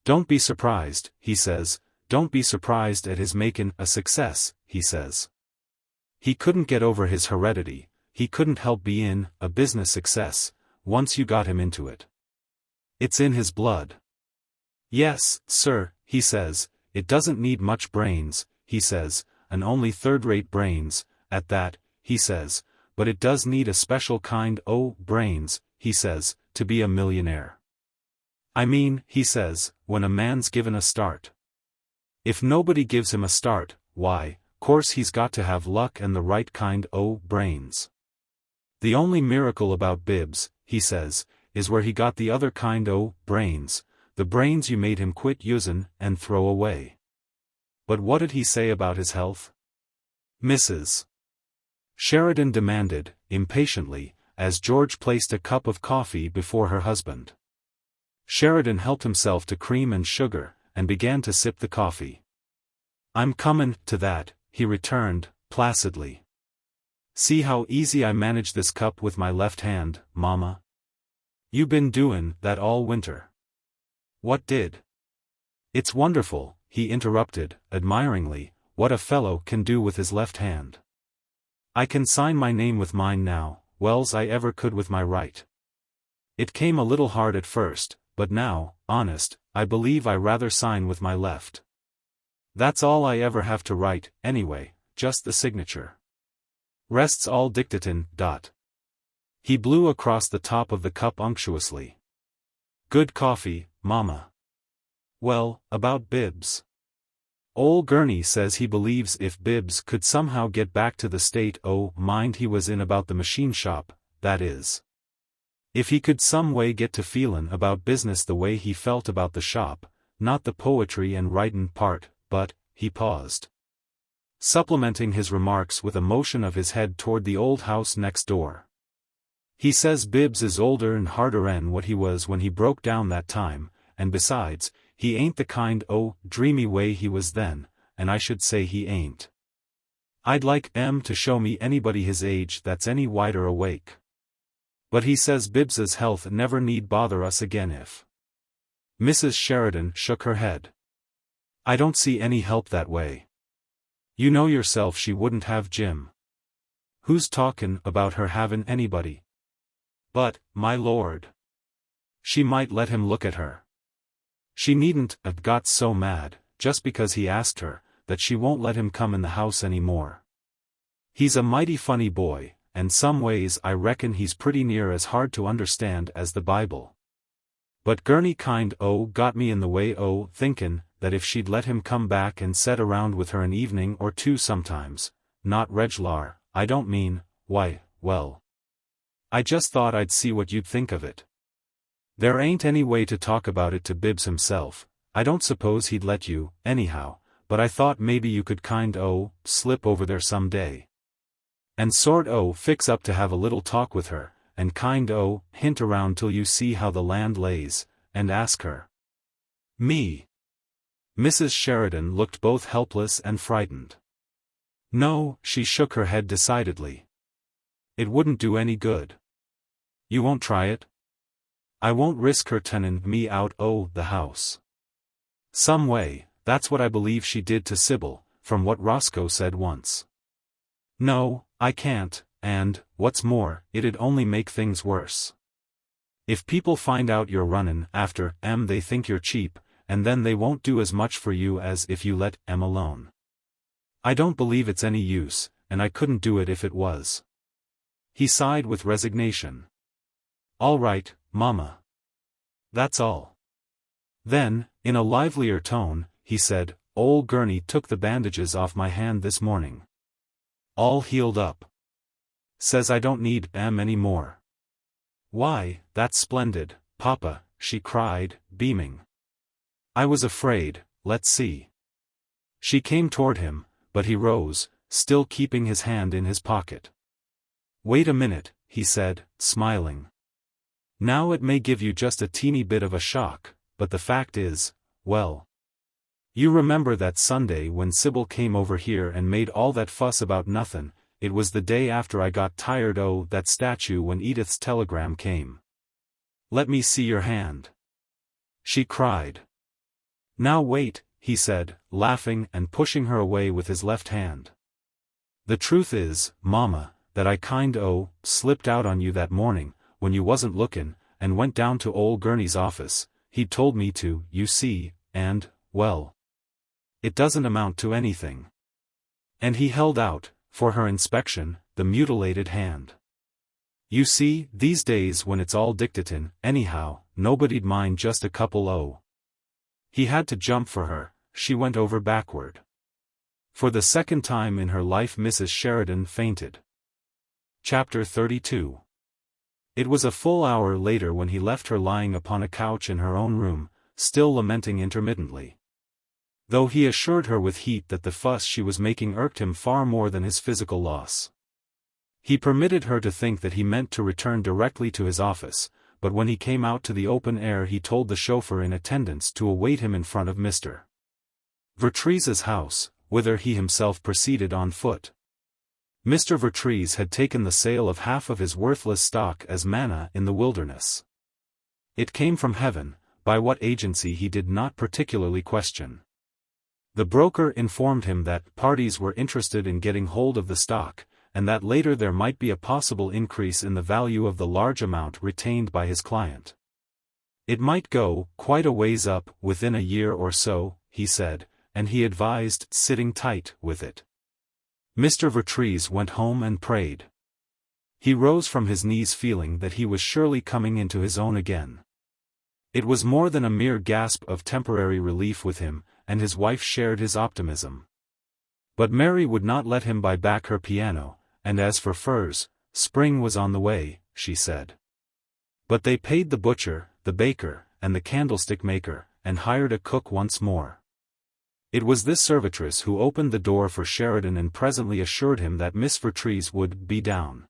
Don't be surprised, he says, don't be surprised at his makin' a success, he says. He couldn't get over his heredity, he couldn't help bein' a business success, once you got him into it. It's in his blood. Yes, sir, he says, it doesn't need much brains, he says, and only third-rate brains, at that, he says, but it does need a special kind o' brains, he says, to be a millionaire. I mean, he says, when a man's given a start. If nobody gives him a start, why, course he's got to have luck and the right kind o' brains. The only miracle about Bibbs, he says, is where he got the other kind o' brains, the brains you made him quit usin' and throw away. But what did he say about his health? Mrs. Sheridan demanded, impatiently, as George placed a cup of coffee before her husband. Sheridan helped himself to cream and sugar, and began to sip the coffee. "I'm comin' to that," he returned, placidly. "See how easy I manage this cup with my left hand, Mama? You been doin' that all winter." "What did?" "It's wonderful," he interrupted, admiringly, "what a fellow can do with his left hand. I can sign my name with mine now, well's I ever could with my right. It came a little hard at first, but now, honest, I believe I rather sign with my left. That's all I ever have to write, anyway, just the signature. Rest's all dictatin'. He blew across the top of the cup unctuously. "Good coffee, Mama." "Well, about Bibbs. Ol' Gurney says he believes if Bibbs could somehow get back to the state o' mind he was in about the machine shop, that is. If he could some way get to feelin' about business the way he felt about the shop, not the poetry and writin' part, but," he paused, supplementing his remarks with a motion of his head toward the old house next door. "He says Bibbs is older'n harder'n what he was when he broke down that time, and besides, he ain't the kind o' dreamy way he was then, and I should say he ain't. I'd like to show me anybody his age that's any wider awake. But he says Bibbs's health never need bother us again if." Mrs. Sheridan shook her head. "I don't see any help that way. You know yourself she wouldn't have Jim. Who's talkin' about her havin' anybody? But, my lord, she might let him look at her. She needn't have got so mad, just because he asked her, that she won't let him come in the house any more. He's a mighty funny boy, and some ways I reckon he's pretty near as hard to understand as the Bible. But Gurney kind o' got me in the way o' thinkin' that if she'd let him come back and set around with her an evening or two sometimes, not reg'lar, I don't mean, why, well, I just thought I'd see what you'd think of it. There ain't any way to talk about it to Bibbs himself, I don't suppose he'd let you, anyhow, but I thought maybe you could kind o' slip over there some day. And sort o' fix up to have a little talk with her, and kind o' hint around till you see how the land lays, and ask her." "Me?" Mrs. Sheridan looked both helpless and frightened. "No," she shook her head decidedly. "It wouldn't do any good. You won't try it? I won't risk her turnin' me out o' the house. Some way, that's what I believe she did to Sybil, from what Roscoe said once. No, I can't, and, what's more, it'd only make things worse. If people find out you're runnin' after they think you're cheap, and then they won't do as much for you as if you let alone. I don't believe it's any use, and I couldn't do it if it was." He sighed with resignation. "All right, Mama. That's all." Then, in a livelier tone, he said, "Ol' Gurney took the bandages off my hand this morning. All healed up. Says I don't need any more." "Why, that's splendid, Papa," she cried, beaming. "I was afraid, let's see." She came toward him, but he rose, still keeping his hand in his pocket. "Wait a minute," he said, smiling. "Now it may give you just a teeny bit of a shock, but the fact is, well. You remember that Sunday when Sybil came over here and made all that fuss about nothin', it was the day after I got tired o' that statue when Edith's telegram came. Let me see your hand," she cried. "Now wait," he said, laughing and pushing her away with his left hand. "The truth is, Mama, that I kind o' slipped out on you that morning, when you wasn't lookin', and went down to Ol' Gurney's office. He'd told me to, you see, and, well, it doesn't amount to anything." And he held out, for her inspection, the mutilated hand. "You see, these days when it's all dictatin', anyhow, nobody'd mind just a couple o'." He had to jump for her, she went over backward. For the second time in her life Mrs. Sheridan fainted. Chapter 32. It was a full hour later when he left her lying upon a couch in her own room, still lamenting intermittently. though he assured her with heat that the fuss she was making irked him far more than his physical loss. He permitted her to think that he meant to return directly to his office, but when he came out to the open air he told the chauffeur in attendance to await him in front of Mr. Vertrees's house, whither he himself proceeded on foot. Mr. Vertrees had taken the sale of half of his worthless stock as manna in the wilderness. It came from heaven, by what agency he did not particularly question. The broker informed him that parties were interested in getting hold of the stock, and that later there might be a possible increase in the value of the large amount retained by his client. It might go quite a ways up within a year or so, he said, and he advised sitting tight with it. Mr. Vertrees went home and prayed. He rose from his knees feeling that he was surely coming into his own again. It was more than a mere gasp of temporary relief with him, and his wife shared his optimism. But Mary would not let him buy back her piano, and as for furs, spring was on the way, she said. But they paid the butcher, the baker, and the candlestick maker, and hired a cook once more. It was this servitress who opened the door for Sheridan and presently assured him that Miss Vertrees would be down.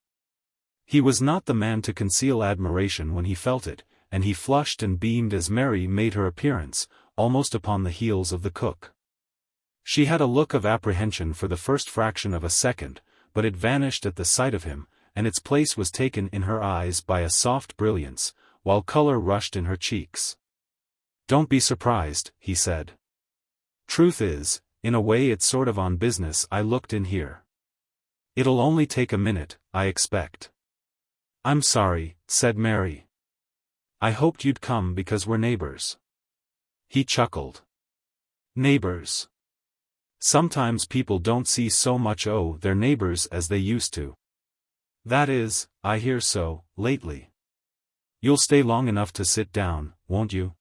He was not the man to conceal admiration when he felt it, and he flushed and beamed as Mary made her appearance, almost upon the heels of the cook. She had a look of apprehension for the first fraction of a second, but it vanished at the sight of him, and its place was taken in her eyes by a soft brilliance, while color rushed in her cheeks. "Don't be surprised," he said. "Truth is, in a way it's sort of on business I looked in here. It'll only take a minute, I expect." "I'm sorry," said Mary. "I hoped you'd come because we're neighbors." He chuckled. "Neighbors. Sometimes people don't see so much their neighbors as they used to. That is, I hear so, lately. You'll stay long enough to sit down, won't you?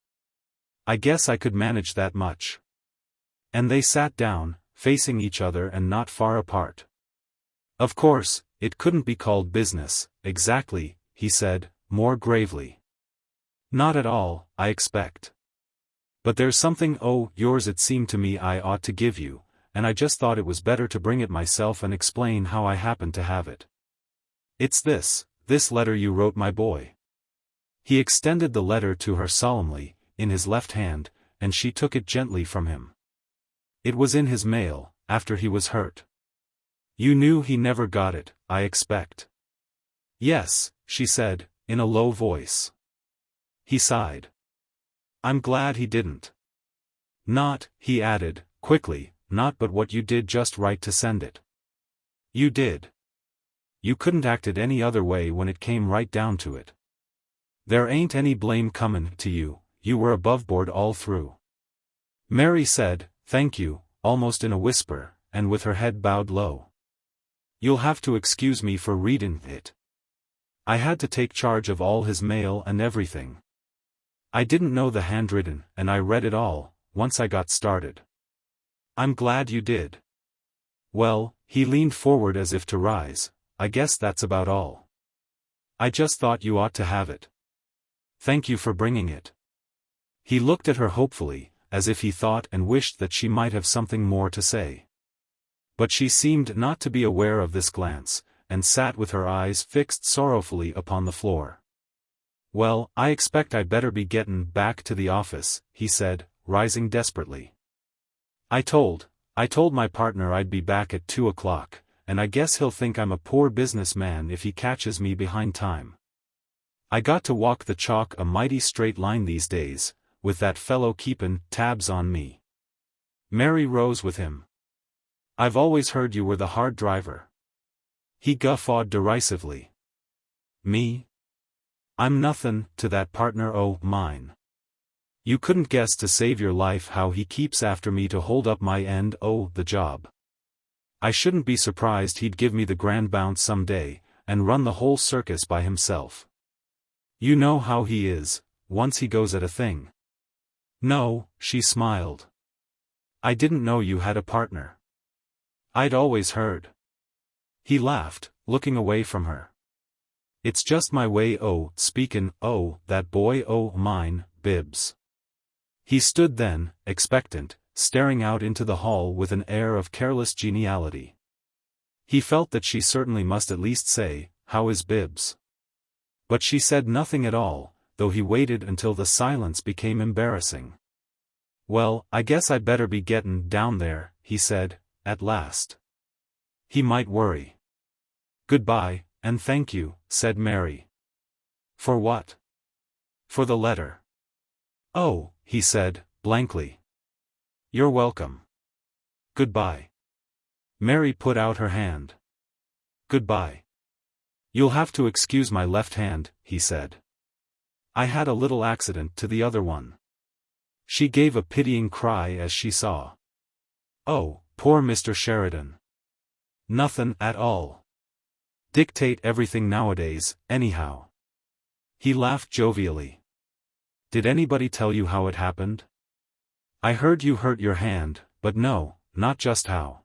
I guess I could manage that much." And they sat down, facing each other and not far apart. "Of course, it couldn't be called business, exactly," he said, more gravely. "Not at all, I expect. But there's something yours it seemed to me I ought to give you, and I just thought it was better to bring it myself and explain how I happened to have it. It's this letter you wrote my boy." He extended the letter to her solemnly, in his left hand, and she took it gently from him. "It was in his mail, after he was hurt. You knew he never got it, I expect." "Yes," she said, in a low voice. He sighed. "I'm glad he didn't. Not," he added, quickly, "not but what you did just right to send it. You did. You couldn't act it any other way when it came right down to it. There ain't any blame comin' to you, you were above board all through." Mary said, "Thank you," almost in a whisper, and with her head bowed low. "You'll have to excuse me for reading it. I had to take charge of all his mail and everything. I didn't know the handwritten, and I read it all, once I got started." "I'm glad you did. Well," he leaned forward as if to rise, "I guess that's about all. I just thought you ought to have it. Thank you for bringing it." He looked at her hopefully, as if he thought and wished that she might have something more to say. But she seemed not to be aware of this glance, and sat with her eyes fixed sorrowfully upon the floor. "Well, I expect I'd better be gettin' back to the office," he said, rising desperately. I told my partner I'd be back at 2:00, and I guess he'll think I'm a poor businessman if he catches me behind time. I got to walk the chalk a mighty straight line these days, with that fellow keepin' tabs on me." Mary rose with him. "I've always heard you were the hard driver." He guffawed derisively. "Me? I'm nothin' to that partner mine. You couldn't guess to save your life how he keeps after me to hold up my end the job. I shouldn't be surprised he'd give me the grand bounce some day, and run the whole circus by himself. You know how he is, once he goes at a thing." "No," she smiled. "I didn't know you had a partner. I'd always heard." He laughed, looking away from her. "It's just my way speakin' that boy mine, Bibbs." He stood then, expectant, staring out into the hall with an air of careless geniality. He felt that she certainly must at least say, "How is Bibbs?" But she said nothing at all, though he waited until the silence became embarrassing. "Well, I guess I'd better be gettin' down there," he said, at last. He might worry. "Goodbye, and thank you," said Mary. "For what?" "For the letter." "Oh," he said, blankly. "You're welcome. Goodbye." Mary put out her hand. "Goodbye. You'll have to excuse my left hand," he said. "I had a little accident to the other one." She gave a pitying cry as she saw. "Oh, poor Mr. Sheridan. Nothin' at all. Dictate everything nowadays, anyhow." He laughed jovially. "Did anybody tell you how it happened?" "I heard you hurt your hand, but no, not just how.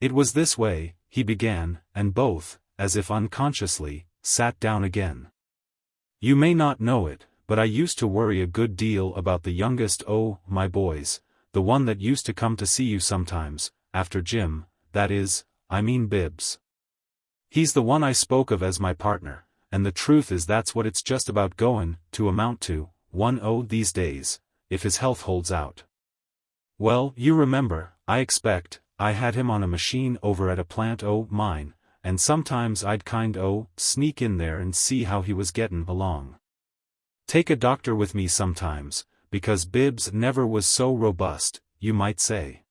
It was this way," he began, and both, as if unconsciously, sat down again. "You may not know it, but I used to worry a good deal about the youngest my boys, the one that used to come to see you sometimes, after Jim, that is, I mean Bibbs. He's the one I spoke of as my partner, and the truth is that's what it's just about going to amount to, these days, if his health holds out. Well, you remember, I expect, I had him on a machine over at a plant mine, and sometimes I'd sneak in there and see how he was gettin' along. Take a doctor with me sometimes, because Bibbs never was so robust, you might say.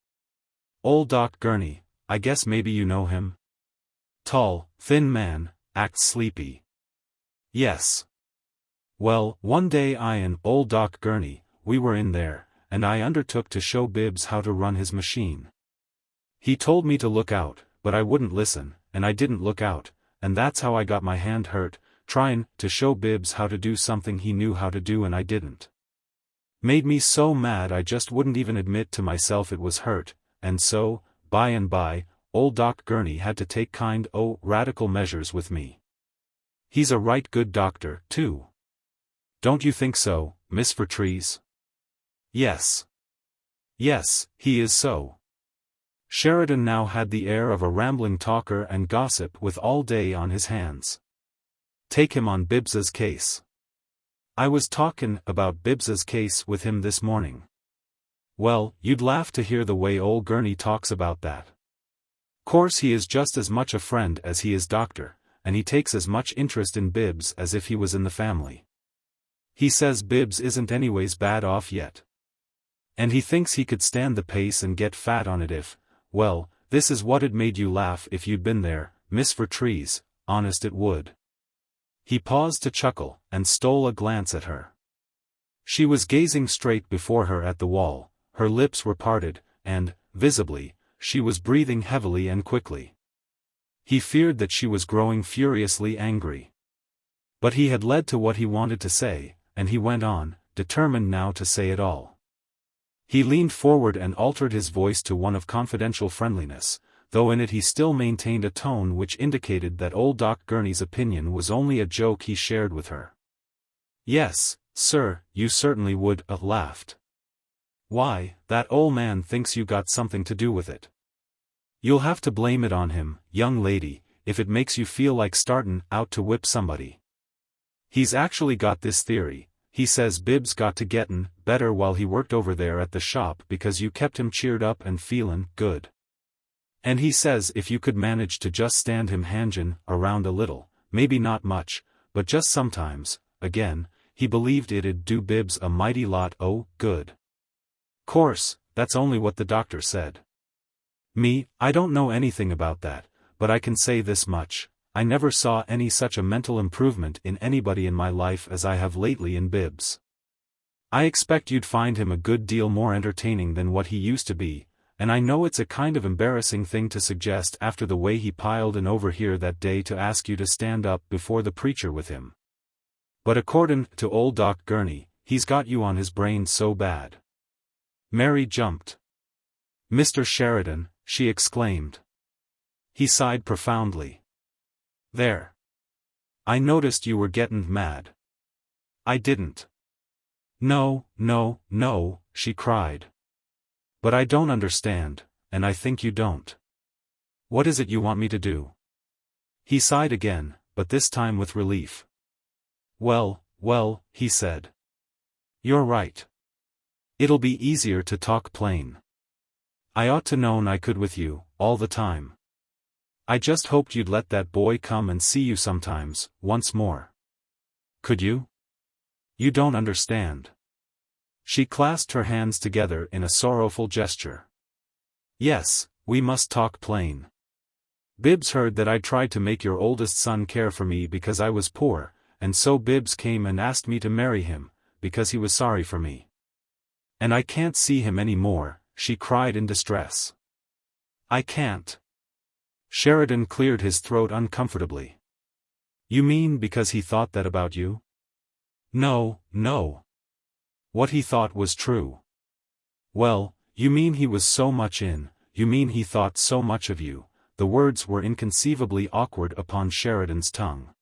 Old Doc Gurney, I guess maybe you know him? Tall, thin man, acts sleepy. Yes. Well, one day I and old Doc Gurney, we were in there, and I undertook to show Bibbs how to run his machine. He told me to look out, but I wouldn't listen, and I didn't look out, and that's how I got my hand hurt, tryin' to show Bibbs how to do something he knew how to do and I didn't. Made me so mad I just wouldn't even admit to myself it was hurt, and so, by and by, old Doc Gurney had to take radical measures with me. He's a right good doctor, too. Don't you think so, Miss Vertrees? Yes. Yes, he is so." Sheridan now had the air of a rambling talker and gossip with all day on his hands. "Take him on Bibbs's case. I was talkin' about Bibbs's case with him this morning. Well, you'd laugh to hear the way old Gurney talks about that. Course he is just as much a friend as he is doctor, and he takes as much interest in Bibbs as if he was in the family. He says Bibbs isn't anyways bad off yet. And he thinks he could stand the pace and get fat on it if, well, this is what'd made you laugh if you'd been there, Miss Vertrees, honest it would." He paused to chuckle, and stole a glance at her. She was gazing straight before her at the wall, her lips were parted, and, visibly, she was breathing heavily and quickly. He feared that she was growing furiously angry. But he had led to what he wanted to say, and he went on, determined now to say it all. He leaned forward and altered his voice to one of confidential friendliness, though in it he still maintained a tone which indicated that old Doc Gurney's opinion was only a joke he shared with her. "Yes, sir, you certainly would have laughed. Why, that old man thinks you got something to do with it. You'll have to blame it on him, young lady, if it makes you feel like startin' out to whip somebody. He's actually got this theory. He says Bibbs got to gettin' better while he worked over there at the shop because you kept him cheered up and feelin' good. And he says if you could manage to just stand him hangin' around a little, maybe not much, but just sometimes, again, he believed it'd do Bibbs a mighty lot good. Course, that's only what the doctor said. Me, I don't know anything about that, but I can say this much. I never saw any such a mental improvement in anybody in my life as I have lately in Bibbs. I expect you'd find him a good deal more entertaining than what he used to be, and I know it's a kind of embarrassing thing to suggest after the way he piled in over here that day to ask you to stand up before the preacher with him. But accordin' to old Doc Gurney, he's got you on his brain so bad." Mary jumped. "Mr. Sheridan," she exclaimed. He sighed profoundly. "There. I noticed you were gettin' mad." "I didn't." No, she cried. But I don't understand, and I think you don't. What is it you want me to do? He sighed again, but this time with relief. Well, he said. You're right. It'll be easier to talk plain. I ought to known I could with you, all the time. I just hoped you'd let that boy come and see you sometimes, once more. Could you? You don't understand. She clasped her hands together in a sorrowful gesture. Yes, we must talk plain. Bibbs heard that I tried to make your oldest son care for me because I was poor, and so Bibbs came and asked me to marry him, because he was sorry for me. And I can't see him any more, she cried in distress. I can't. Sheridan cleared his throat uncomfortably. You mean because he thought that about you? No. What he thought was true. Well, you mean he was so much in, you mean he thought so much of you. The words were inconceivably awkward upon Sheridan's tongue.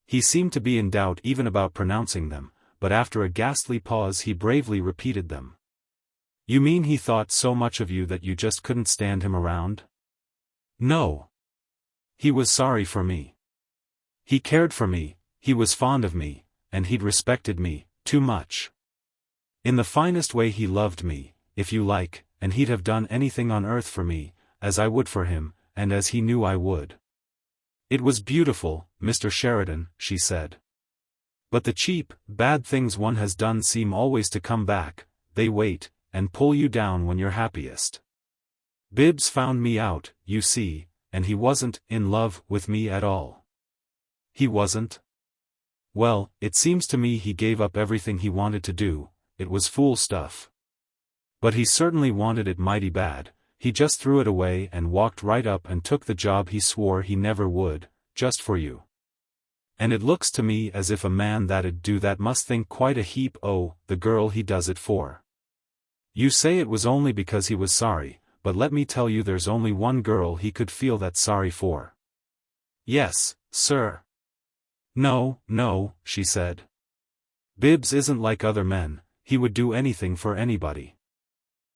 He seemed to be in doubt even about pronouncing them, but after a ghastly pause he bravely repeated them. You mean he thought so much of you that you just couldn't stand him around? No. He was sorry for me. He cared for me, he was fond of me, and he'd respected me, too much. In the finest way he loved me, if you like, and he'd have done anything on earth for me, as I would for him, and as he knew I would. It was beautiful, Mr. Sheridan, she said. But the cheap, bad things one has done seem always to come back, they wait, and pull you down when you're happiest. Bibbs found me out, you see, and he wasn't in love with me at all. He wasn't? Well, it seems to me he gave up everything he wanted to do, it was fool stuff. But he certainly wanted it mighty bad. He just threw it away and walked right up and took the job he swore he never would, just for you. And it looks to me as if a man that'd do that must think quite a heap o' the girl he does it for. You say it was only because he was sorry, but let me tell you there's only one girl he could feel that sorry for. Yes, sir. No, she said. Bibbs isn't like other men, he would do anything for anybody.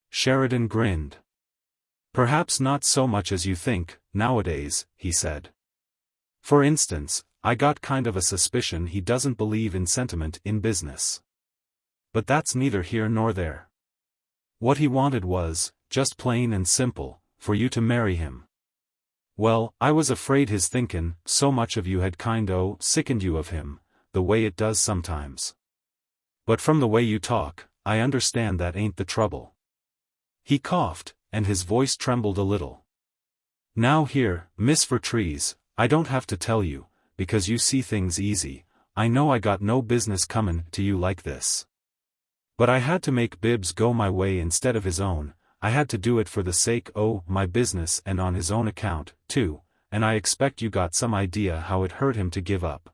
Sheridan grinned. Perhaps not so much as you think, nowadays, he said. For instance, I got kind of a suspicion he doesn't believe in sentiment in business. But that's neither here nor there. What he wanted was, just plain and simple, for you to marry him. Well, I was afraid his thinkin' so much of you had kind o' sickened you of him, the way it does sometimes. But from the way you talk, I understand that ain't the trouble. He coughed, and his voice trembled a little. Now here, Miss Vertrees, I don't have to tell you, because you see things easy, I know I got no business comin' to you like this. But I had to make Bibbs go my way instead of his own, I had to do it for the sake o' my business and on his own account, too, and I expect you got some idea how it hurt him to give up.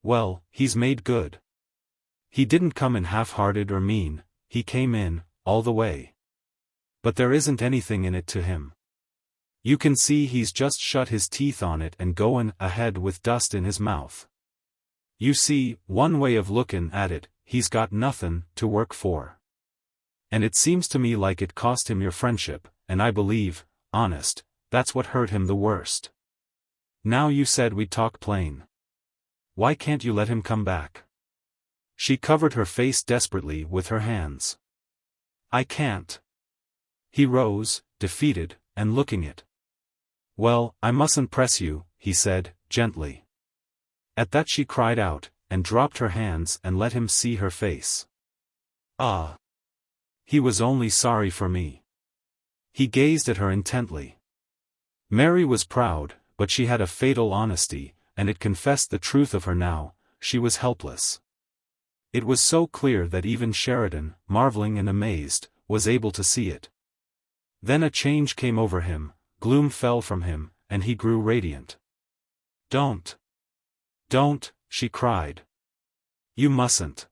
Well, he's made good. He didn't come in half-hearted or mean, he came in, all the way. But there isn't anything in it to him. You can see he's just shut his teeth on it and goin' ahead with dust in his mouth. You see, one way of lookin' at it, he's got nothin' to work for. And it seems to me like it cost him your friendship, and I believe, honest, that's what hurt him the worst. Now you said we'd talk plain. Why can't you let him come back? She covered her face desperately with her hands. I can't. He rose, defeated, and looking it. Well, I mustn't press you, he said, gently. At that she cried out, and dropped her hands and let him see her face. Ah! He was only sorry for me. He gazed at her intently. Mary was proud, but she had a fatal honesty, and it confessed the truth of her now, she was helpless. It was so clear that even Sheridan, marveling and amazed, was able to see it. Then a change came over him, gloom fell from him, and he grew radiant. Don't, she cried. You mustn't.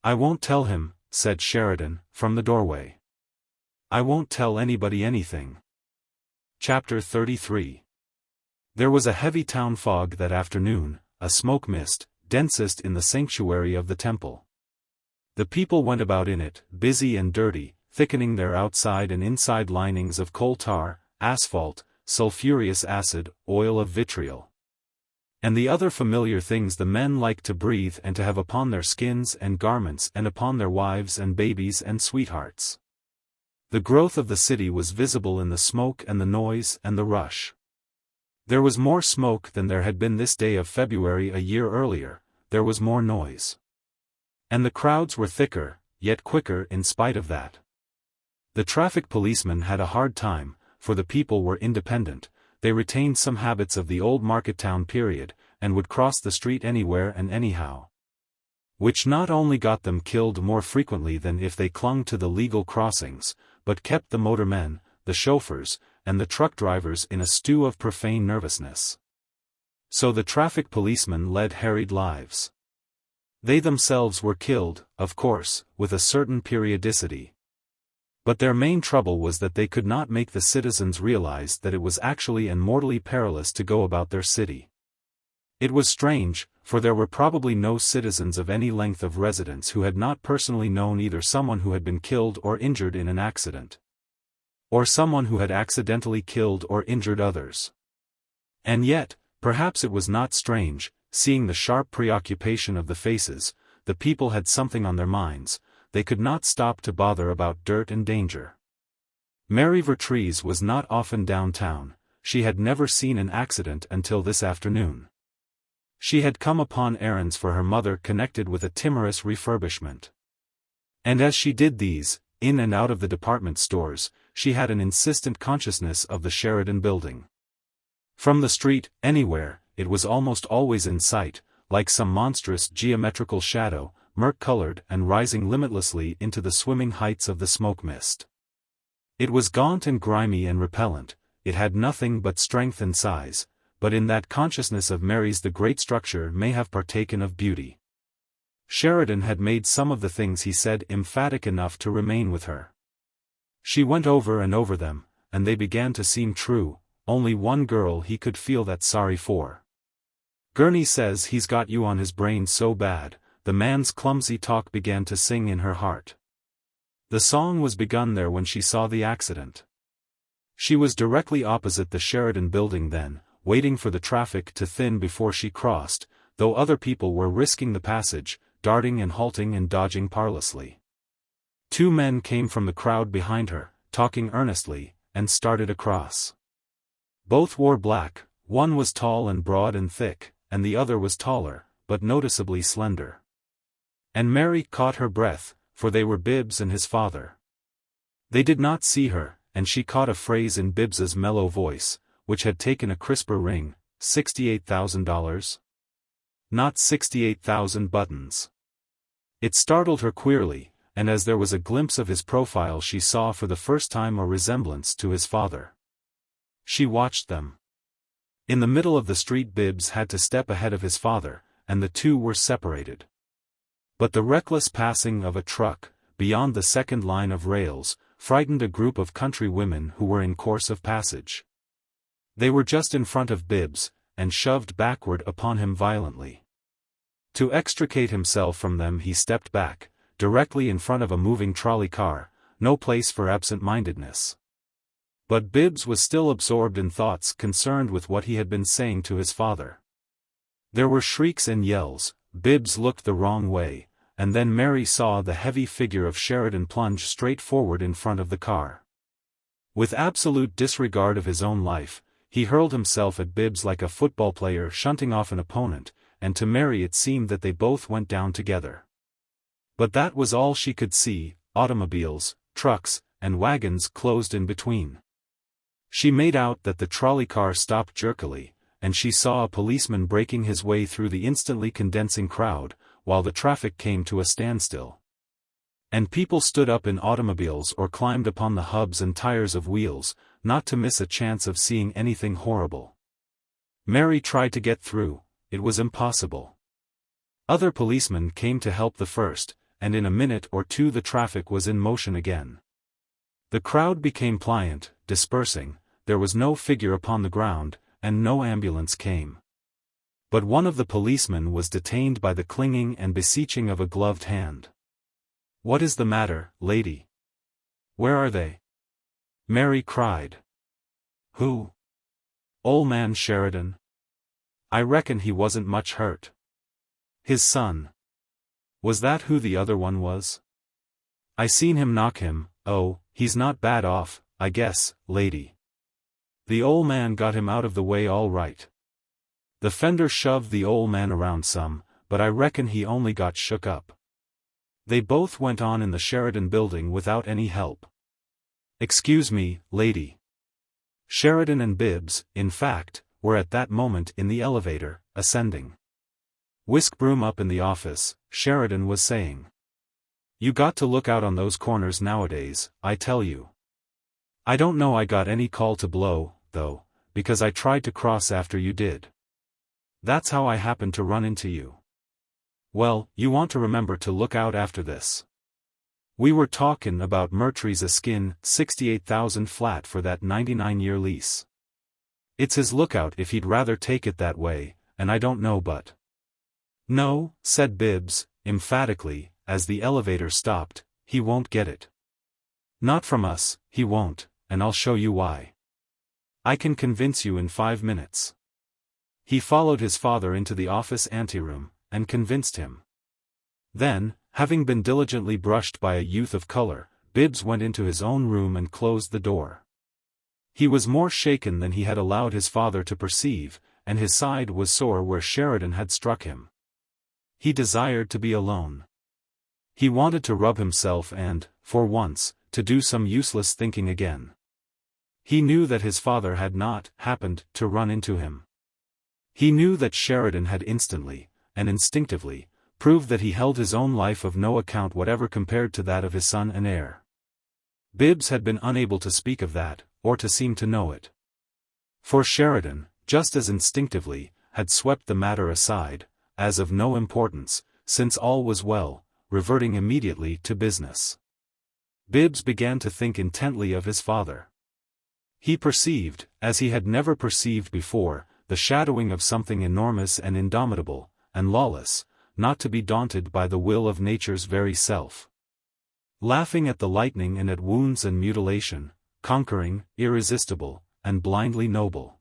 I won't tell him, said Sheridan, from the doorway. I won't tell anybody anything. Chapter 33. There was a heavy town fog that afternoon, a smoke mist, densest in the sanctuary of the temple. The people went about in it, busy and dirty, thickening their outside and inside linings of coal tar, asphalt, sulfurious acid, oil of vitriol, and the other familiar things the men like to breathe and to have upon their skins and garments and upon their wives and babies and sweethearts. The growth of the city was visible in the smoke and the noise and the rush. There was more smoke than there had been this day of February a year earlier, there was more noise. And the crowds were thicker, yet quicker in spite of that. The traffic policemen had a hard time, for the people were independent, they retained some habits of the old market town period, and would cross the street anywhere and anyhow. Which not only got them killed more frequently than if they clung to the legal crossings, but kept the motormen, the chauffeurs, and the truck drivers in a stew of profane nervousness. So the traffic policemen led harried lives. They themselves were killed, of course, with a certain periodicity. But their main trouble was that they could not make the citizens realize that it was actually and mortally perilous to go about their city. It was strange, for there were probably no citizens of any length of residence who had not personally known either someone who had been killed or injured in an accident, or someone who had accidentally killed or injured others. And yet, perhaps it was not strange, seeing the sharp preoccupation of the faces, the people had something on their minds, they could not stop to bother about dirt and danger. Mary Vertrees was not often downtown, she had never seen an accident until this afternoon. She had come upon errands for her mother connected with a timorous refurbishment. And as she did these, in and out of the department stores, she had an insistent consciousness of the Sheridan building. From the street, anywhere, it was almost always in sight, like some monstrous geometrical shadow, murk-colored and rising limitlessly into the swimming heights of the smoke mist. It was gaunt and grimy and repellent, it had nothing but strength and size, but in that consciousness of Mary's the great structure may have partaken of beauty. Sheridan had made some of the things he said emphatic enough to remain with her. She went over and over them, and they began to seem true, only one girl he could feel that sorry for. Gurney says he's got you on his brain so bad, the man's clumsy talk began to sing in her heart. The song was begun there when she saw the accident. She was directly opposite the Sheridan building then, waiting for the traffic to thin before she crossed, though other people were risking the passage, darting and halting and dodging parlously. Two men came from the crowd behind her, talking earnestly, and started across. Both wore black, one was tall and broad and thick, and the other was taller, but noticeably slender. And Mary caught her breath, for they were Bibbs and his father. They did not see her, and she caught a phrase in Bibbs's mellow voice, which had taken a crisper ring, $68,000? Not 68,000 buttons. It startled her queerly, and as there was a glimpse of his profile she saw for the first time a resemblance to his father. She watched them. In the middle of the street Bibbs had to step ahead of his father, and the two were separated. But the reckless passing of a truck, beyond the second line of rails, frightened a group of country women who were in course of passage. They were just in front of Bibbs, and shoved backward upon him violently. To extricate himself from them he stepped back, directly in front of a moving trolley car, no place for absent-mindedness. But Bibbs was still absorbed in thoughts concerned with what he had been saying to his father. There were shrieks and yells, Bibbs looked the wrong way, and then Mary saw the heavy figure of Sheridan plunge straight forward in front of the car. With absolute disregard of his own life, he hurled himself at Bibbs like a football player shunting off an opponent, and to Mary it seemed that they both went down together. But that was all she could see, automobiles, trucks, and wagons closed in between. She made out that the trolley car stopped jerkily, and she saw a policeman breaking his way through the instantly condensing crowd, while the traffic came to a standstill. And people stood up in automobiles or climbed upon the hubs and tires of wheels, not to miss a chance of seeing anything horrible. Mary tried to get through, it was impossible. Other policemen came to help the first, and in a minute or two the traffic was in motion again. The crowd became pliant, dispersing, there was no figure upon the ground, and no ambulance came. But one of the policemen was detained by the clinging and beseeching of a gloved hand. "What is the matter, lady? Where are they?" Mary cried. "Who? Old man Sheridan? I reckon he wasn't much hurt. His son. Was that who the other one was? I seen him knock him. Oh, he's not bad off, I guess, lady. The old man got him out of the way all right. The fender shoved the old man around some, but I reckon he only got shook up. They both went on in the Sheridan building without any help. Excuse me, lady." Sheridan and Bibbs, in fact, were at that moment in the elevator, ascending. "Whisk broom up in the office," Sheridan was saying. "You got to look out on those corners nowadays, I tell you. I don't know I got any call to blow, though, because I tried to cross after you did. That's how I happened to run into you. Well, you want to remember to look out after this. We were talkin' about Vertrees a skin, 68,000 flat for that 99-year lease. It's his lookout if he'd rather take it that way, and I don't know but." "No," said Bibbs, emphatically, as the elevator stopped, "he won't get it. Not from us, he won't, and I'll show you why. I can convince you in 5 minutes." He followed his father into the office anteroom, and convinced him. Then, having been diligently brushed by a youth of color, Bibbs went into his own room and closed the door. He was more shaken than he had allowed his father to perceive, and his side was sore where Sheridan had struck him. He desired to be alone. He wanted to rub himself and, for once, to do some useless thinking again. He knew that his father had not happened to run into him. He knew that Sheridan had instantly, and instinctively, proved that he held his own life of no account whatever compared to that of his son and heir. Bibbs had been unable to speak of that, or to seem to know it. For Sheridan, just as instinctively, had swept the matter aside, as of no importance, since all was well, reverting immediately to business. Bibbs began to think intently of his father. He perceived, as he had never perceived before, the shadowing of something enormous and indomitable, and lawless, not to be daunted by the will of nature's very self. Laughing at the lightning and at wounds and mutilation, conquering, irresistible, and blindly noble.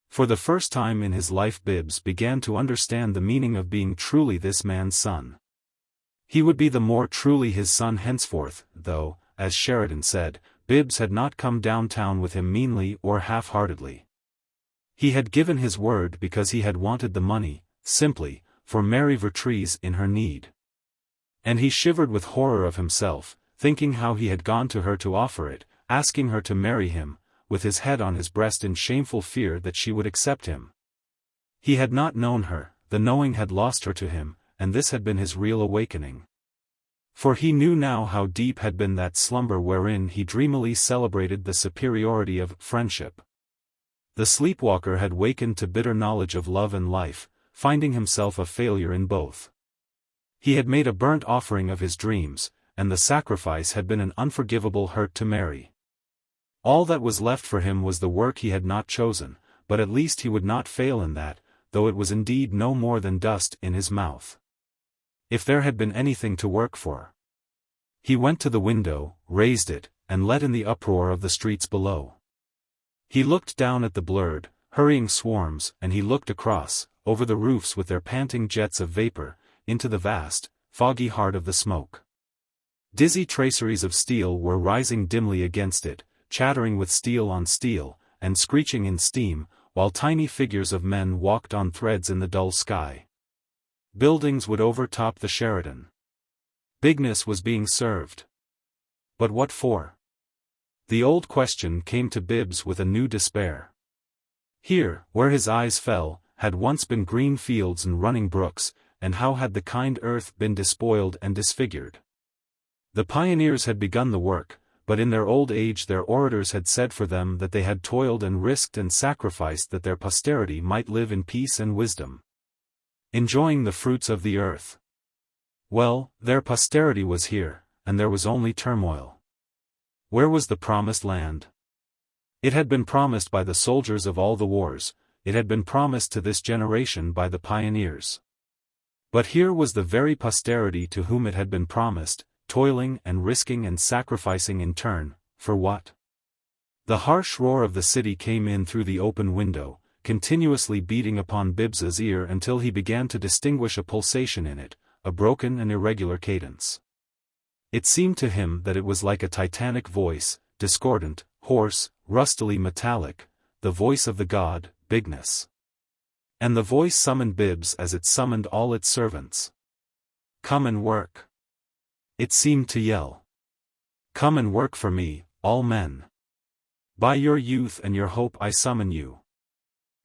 For the first time in his life Bibbs began to understand the meaning of being truly this man's son. He would be the more truly his son henceforth, though, as Sheridan said, Bibbs had not come downtown with him meanly or half-heartedly. He had given his word because he had wanted the money, simply, for Mary Vertrees in her need. And he shivered with horror of himself, thinking how he had gone to her to offer it, asking her to marry him, with his head on his breast in shameful fear that she would accept him. He had not known her, the knowing had lost her to him, and this had been his real awakening. For he knew now how deep had been that slumber wherein he dreamily celebrated the superiority of friendship. The sleepwalker had wakened to bitter knowledge of love and life, finding himself a failure in both. He had made a burnt offering of his dreams, and the sacrifice had been an unforgivable hurt to Mary. All that was left for him was the work he had not chosen, but at least he would not fail in that, though it was indeed no more than dust in his mouth. If there had been anything to work for. He went to the window, raised it, and let in the uproar of the streets below. He looked down at the blurred, hurrying swarms, and he looked across, over the roofs with their panting jets of vapor, into the vast, foggy heart of the smoke. Dizzy traceries of steel were rising dimly against it, chattering with steel on steel, and screeching in steam, while tiny figures of men walked on threads in the dull sky. Buildings would overtop the Sheridan. Bigness was being served. But what for? The old question came to Bibbs with a new despair. Here, where his eyes fell, had once been green fields and running brooks, and how had the kind earth been despoiled and disfigured? The pioneers had begun the work, but in their old age their orators had said for them that they had toiled and risked and sacrificed that their posterity might live in peace and wisdom, enjoying the fruits of the earth. Well, their posterity was here, and there was only turmoil. Where was the promised land? It had been promised by the soldiers of all the wars, it had been promised to this generation by the pioneers. But here was the very posterity to whom it had been promised, toiling and risking and sacrificing in turn, for what? The harsh roar of the city came in through the open window, continuously beating upon Bibbs's ear until he began to distinguish a pulsation in it, a broken and irregular cadence. It seemed to him that it was like a titanic voice, discordant, hoarse, rustily metallic, the voice of the god, Bigness. And the voice summoned Bibbs as it summoned all its servants. Come and work. It seemed to yell. Come and work for me, all men. By your youth and your hope I summon you.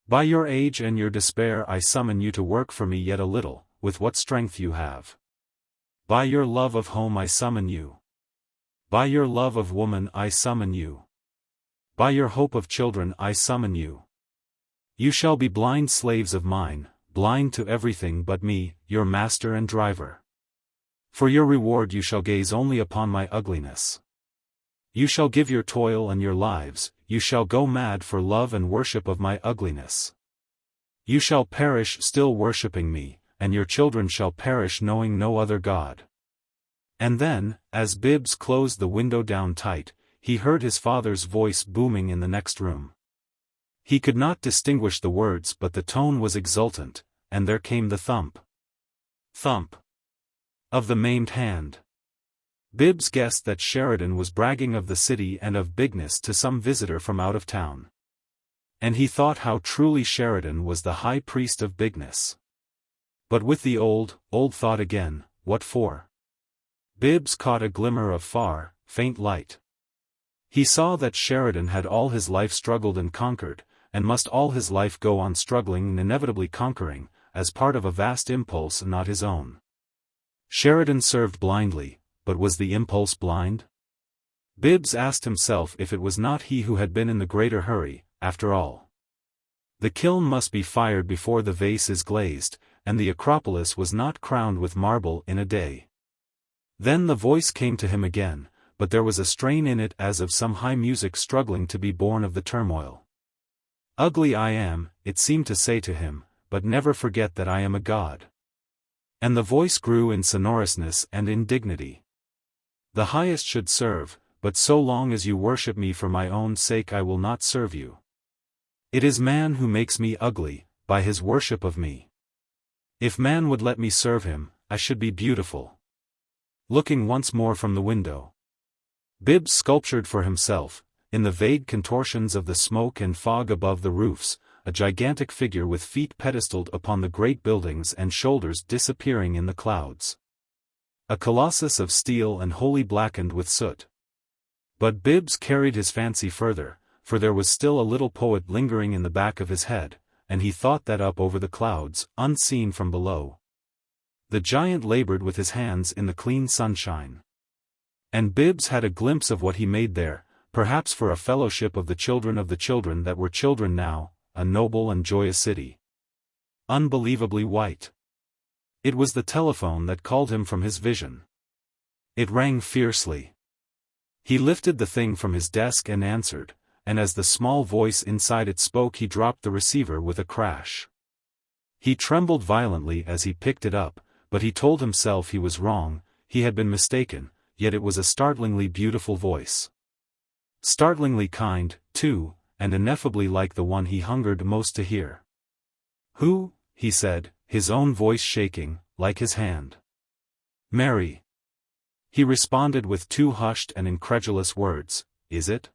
By your age and your despair I summon you to work for me yet a little, with what strength you have. By your love of home I summon you. By your love of woman I summon you. By your hope of children I summon you. You shall be blind slaves of mine, blind to everything but me, your master and driver. For your reward you shall gaze only upon my ugliness. You shall give your toil and your lives, you shall go mad for love and worship of my ugliness. You shall perish still worshipping me, and your children shall perish knowing no other God. And then, as Bibbs closed the window down tight, he heard his father's voice booming in the next room. He could not distinguish the words but the tone was exultant, and there came the thump. Thump. Of the maimed hand. Bibbs guessed that Sheridan was bragging of the city and of Bigness to some visitor from out of town. And he thought how truly Sheridan was the high priest of Bigness. But with the old thought again, what for? Bibbs caught a glimmer of far, faint light. He saw that Sheridan had all his life struggled and conquered, and must all his life go on struggling and inevitably conquering, as part of a vast impulse and not his own. Sheridan served blindly, but was the impulse blind? Bibbs asked himself if it was not he who had been in the greater hurry, after all. The kiln must be fired before the vase is glazed, and the Acropolis was not crowned with marble in a day. Then the voice came to him again, but there was a strain in it as of some high music struggling to be born of the turmoil. Ugly I am, it seemed to say to him, but never forget that I am a god. And the voice grew in sonorousness and in dignity. The highest should serve, but so long as you worship me for my own sake I will not serve you. It is man who makes me ugly, by his worship of me. If man would let me serve him, I should be beautiful. Looking once more from the window. Bibbs sculptured for himself, in the vague contortions of the smoke and fog above the roofs, a gigantic figure with feet pedestaled upon the great buildings and shoulders disappearing in the clouds. A colossus of steel and wholly blackened with soot. But Bibbs carried his fancy further, for there was still a little poet lingering in the back of his head, and he thought that up over the clouds, unseen from below, the giant labored with his hands in the clean sunshine. And Bibbs had a glimpse of what he made there, perhaps for a fellowship of the children that were children now, a noble and joyous city. Unbelievably white. It was the telephone that called him from his vision. It rang fiercely. He lifted the thing from his desk and answered, and as the small voice inside it spoke he dropped the receiver with a crash. He trembled violently as he picked it up, but he told himself he was wrong, he had been mistaken, yet it was a startlingly beautiful voice. Startlingly kind, too, and ineffably like the one he hungered most to hear. Who? He said, his own voice shaking, like his hand. Mary. He responded with two hushed and incredulous words, is it?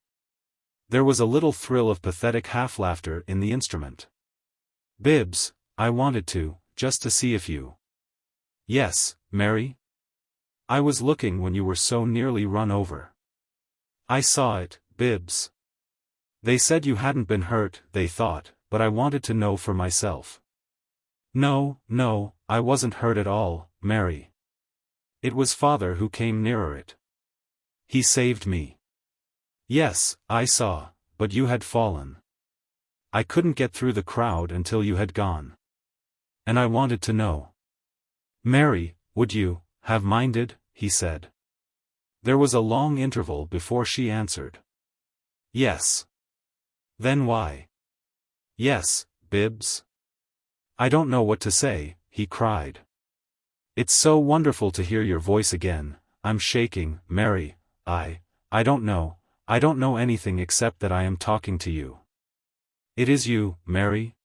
There was a little thrill of pathetic half-laughter in the instrument. Bibbs, I wanted to, just to see if you... Yes, Mary? I was looking when you were so nearly run over. I saw it, Bibbs. They said you hadn't been hurt, they thought, but I wanted to know for myself. No, I wasn't hurt at all, Mary. It was Father who came nearer it. He saved me. Yes, I saw, but you had fallen. I couldn't get through the crowd until you had gone. And I wanted to know. Mary, would you have minded? He said. There was a long interval before she answered. Yes. Then why? Yes, Bibbs. I don't know what to say, he cried. It's so wonderful to hear your voice again, I'm shaking, Mary, I don't know anything except that I am talking to you. It is you, Mary?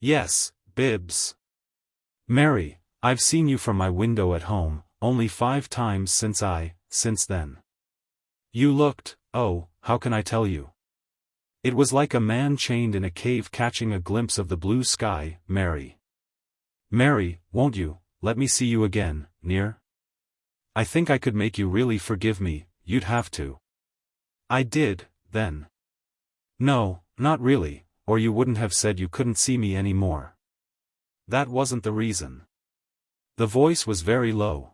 Yes, Bibbs. Mary, I've seen you from my window at home, only 5 times since then. You looked, oh, how can I tell you? It was like a man chained in a cave catching a glimpse of the blue sky, Mary. Mary, won't you, let me see you again, near? I think I could make you really forgive me, you'd have to. I did, then. No, not really, or you wouldn't have said you couldn't see me any more. That wasn't the reason. The voice was very low.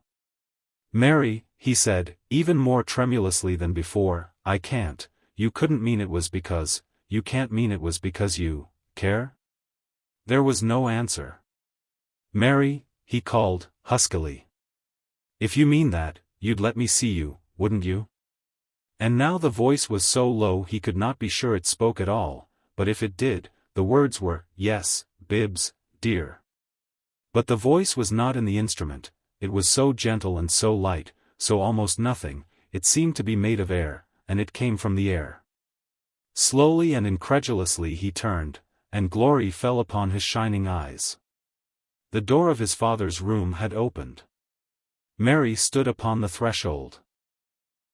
Mary, he said, even more tremulously than before, I can't, you couldn't mean it was because, you can't mean it was because you care? There was no answer. Mary, he called, huskily. If you mean that, you'd let me see you, wouldn't you? And now the voice was so low he could not be sure it spoke at all, but if it did, the words were, yes, Bibbs, dear. But the voice was not in the instrument, it was so gentle and so light, so almost nothing, it seemed to be made of air, and it came from the air. Slowly and incredulously he turned, and glory fell upon his shining eyes. The door of his father's room had opened. Mary stood upon the threshold.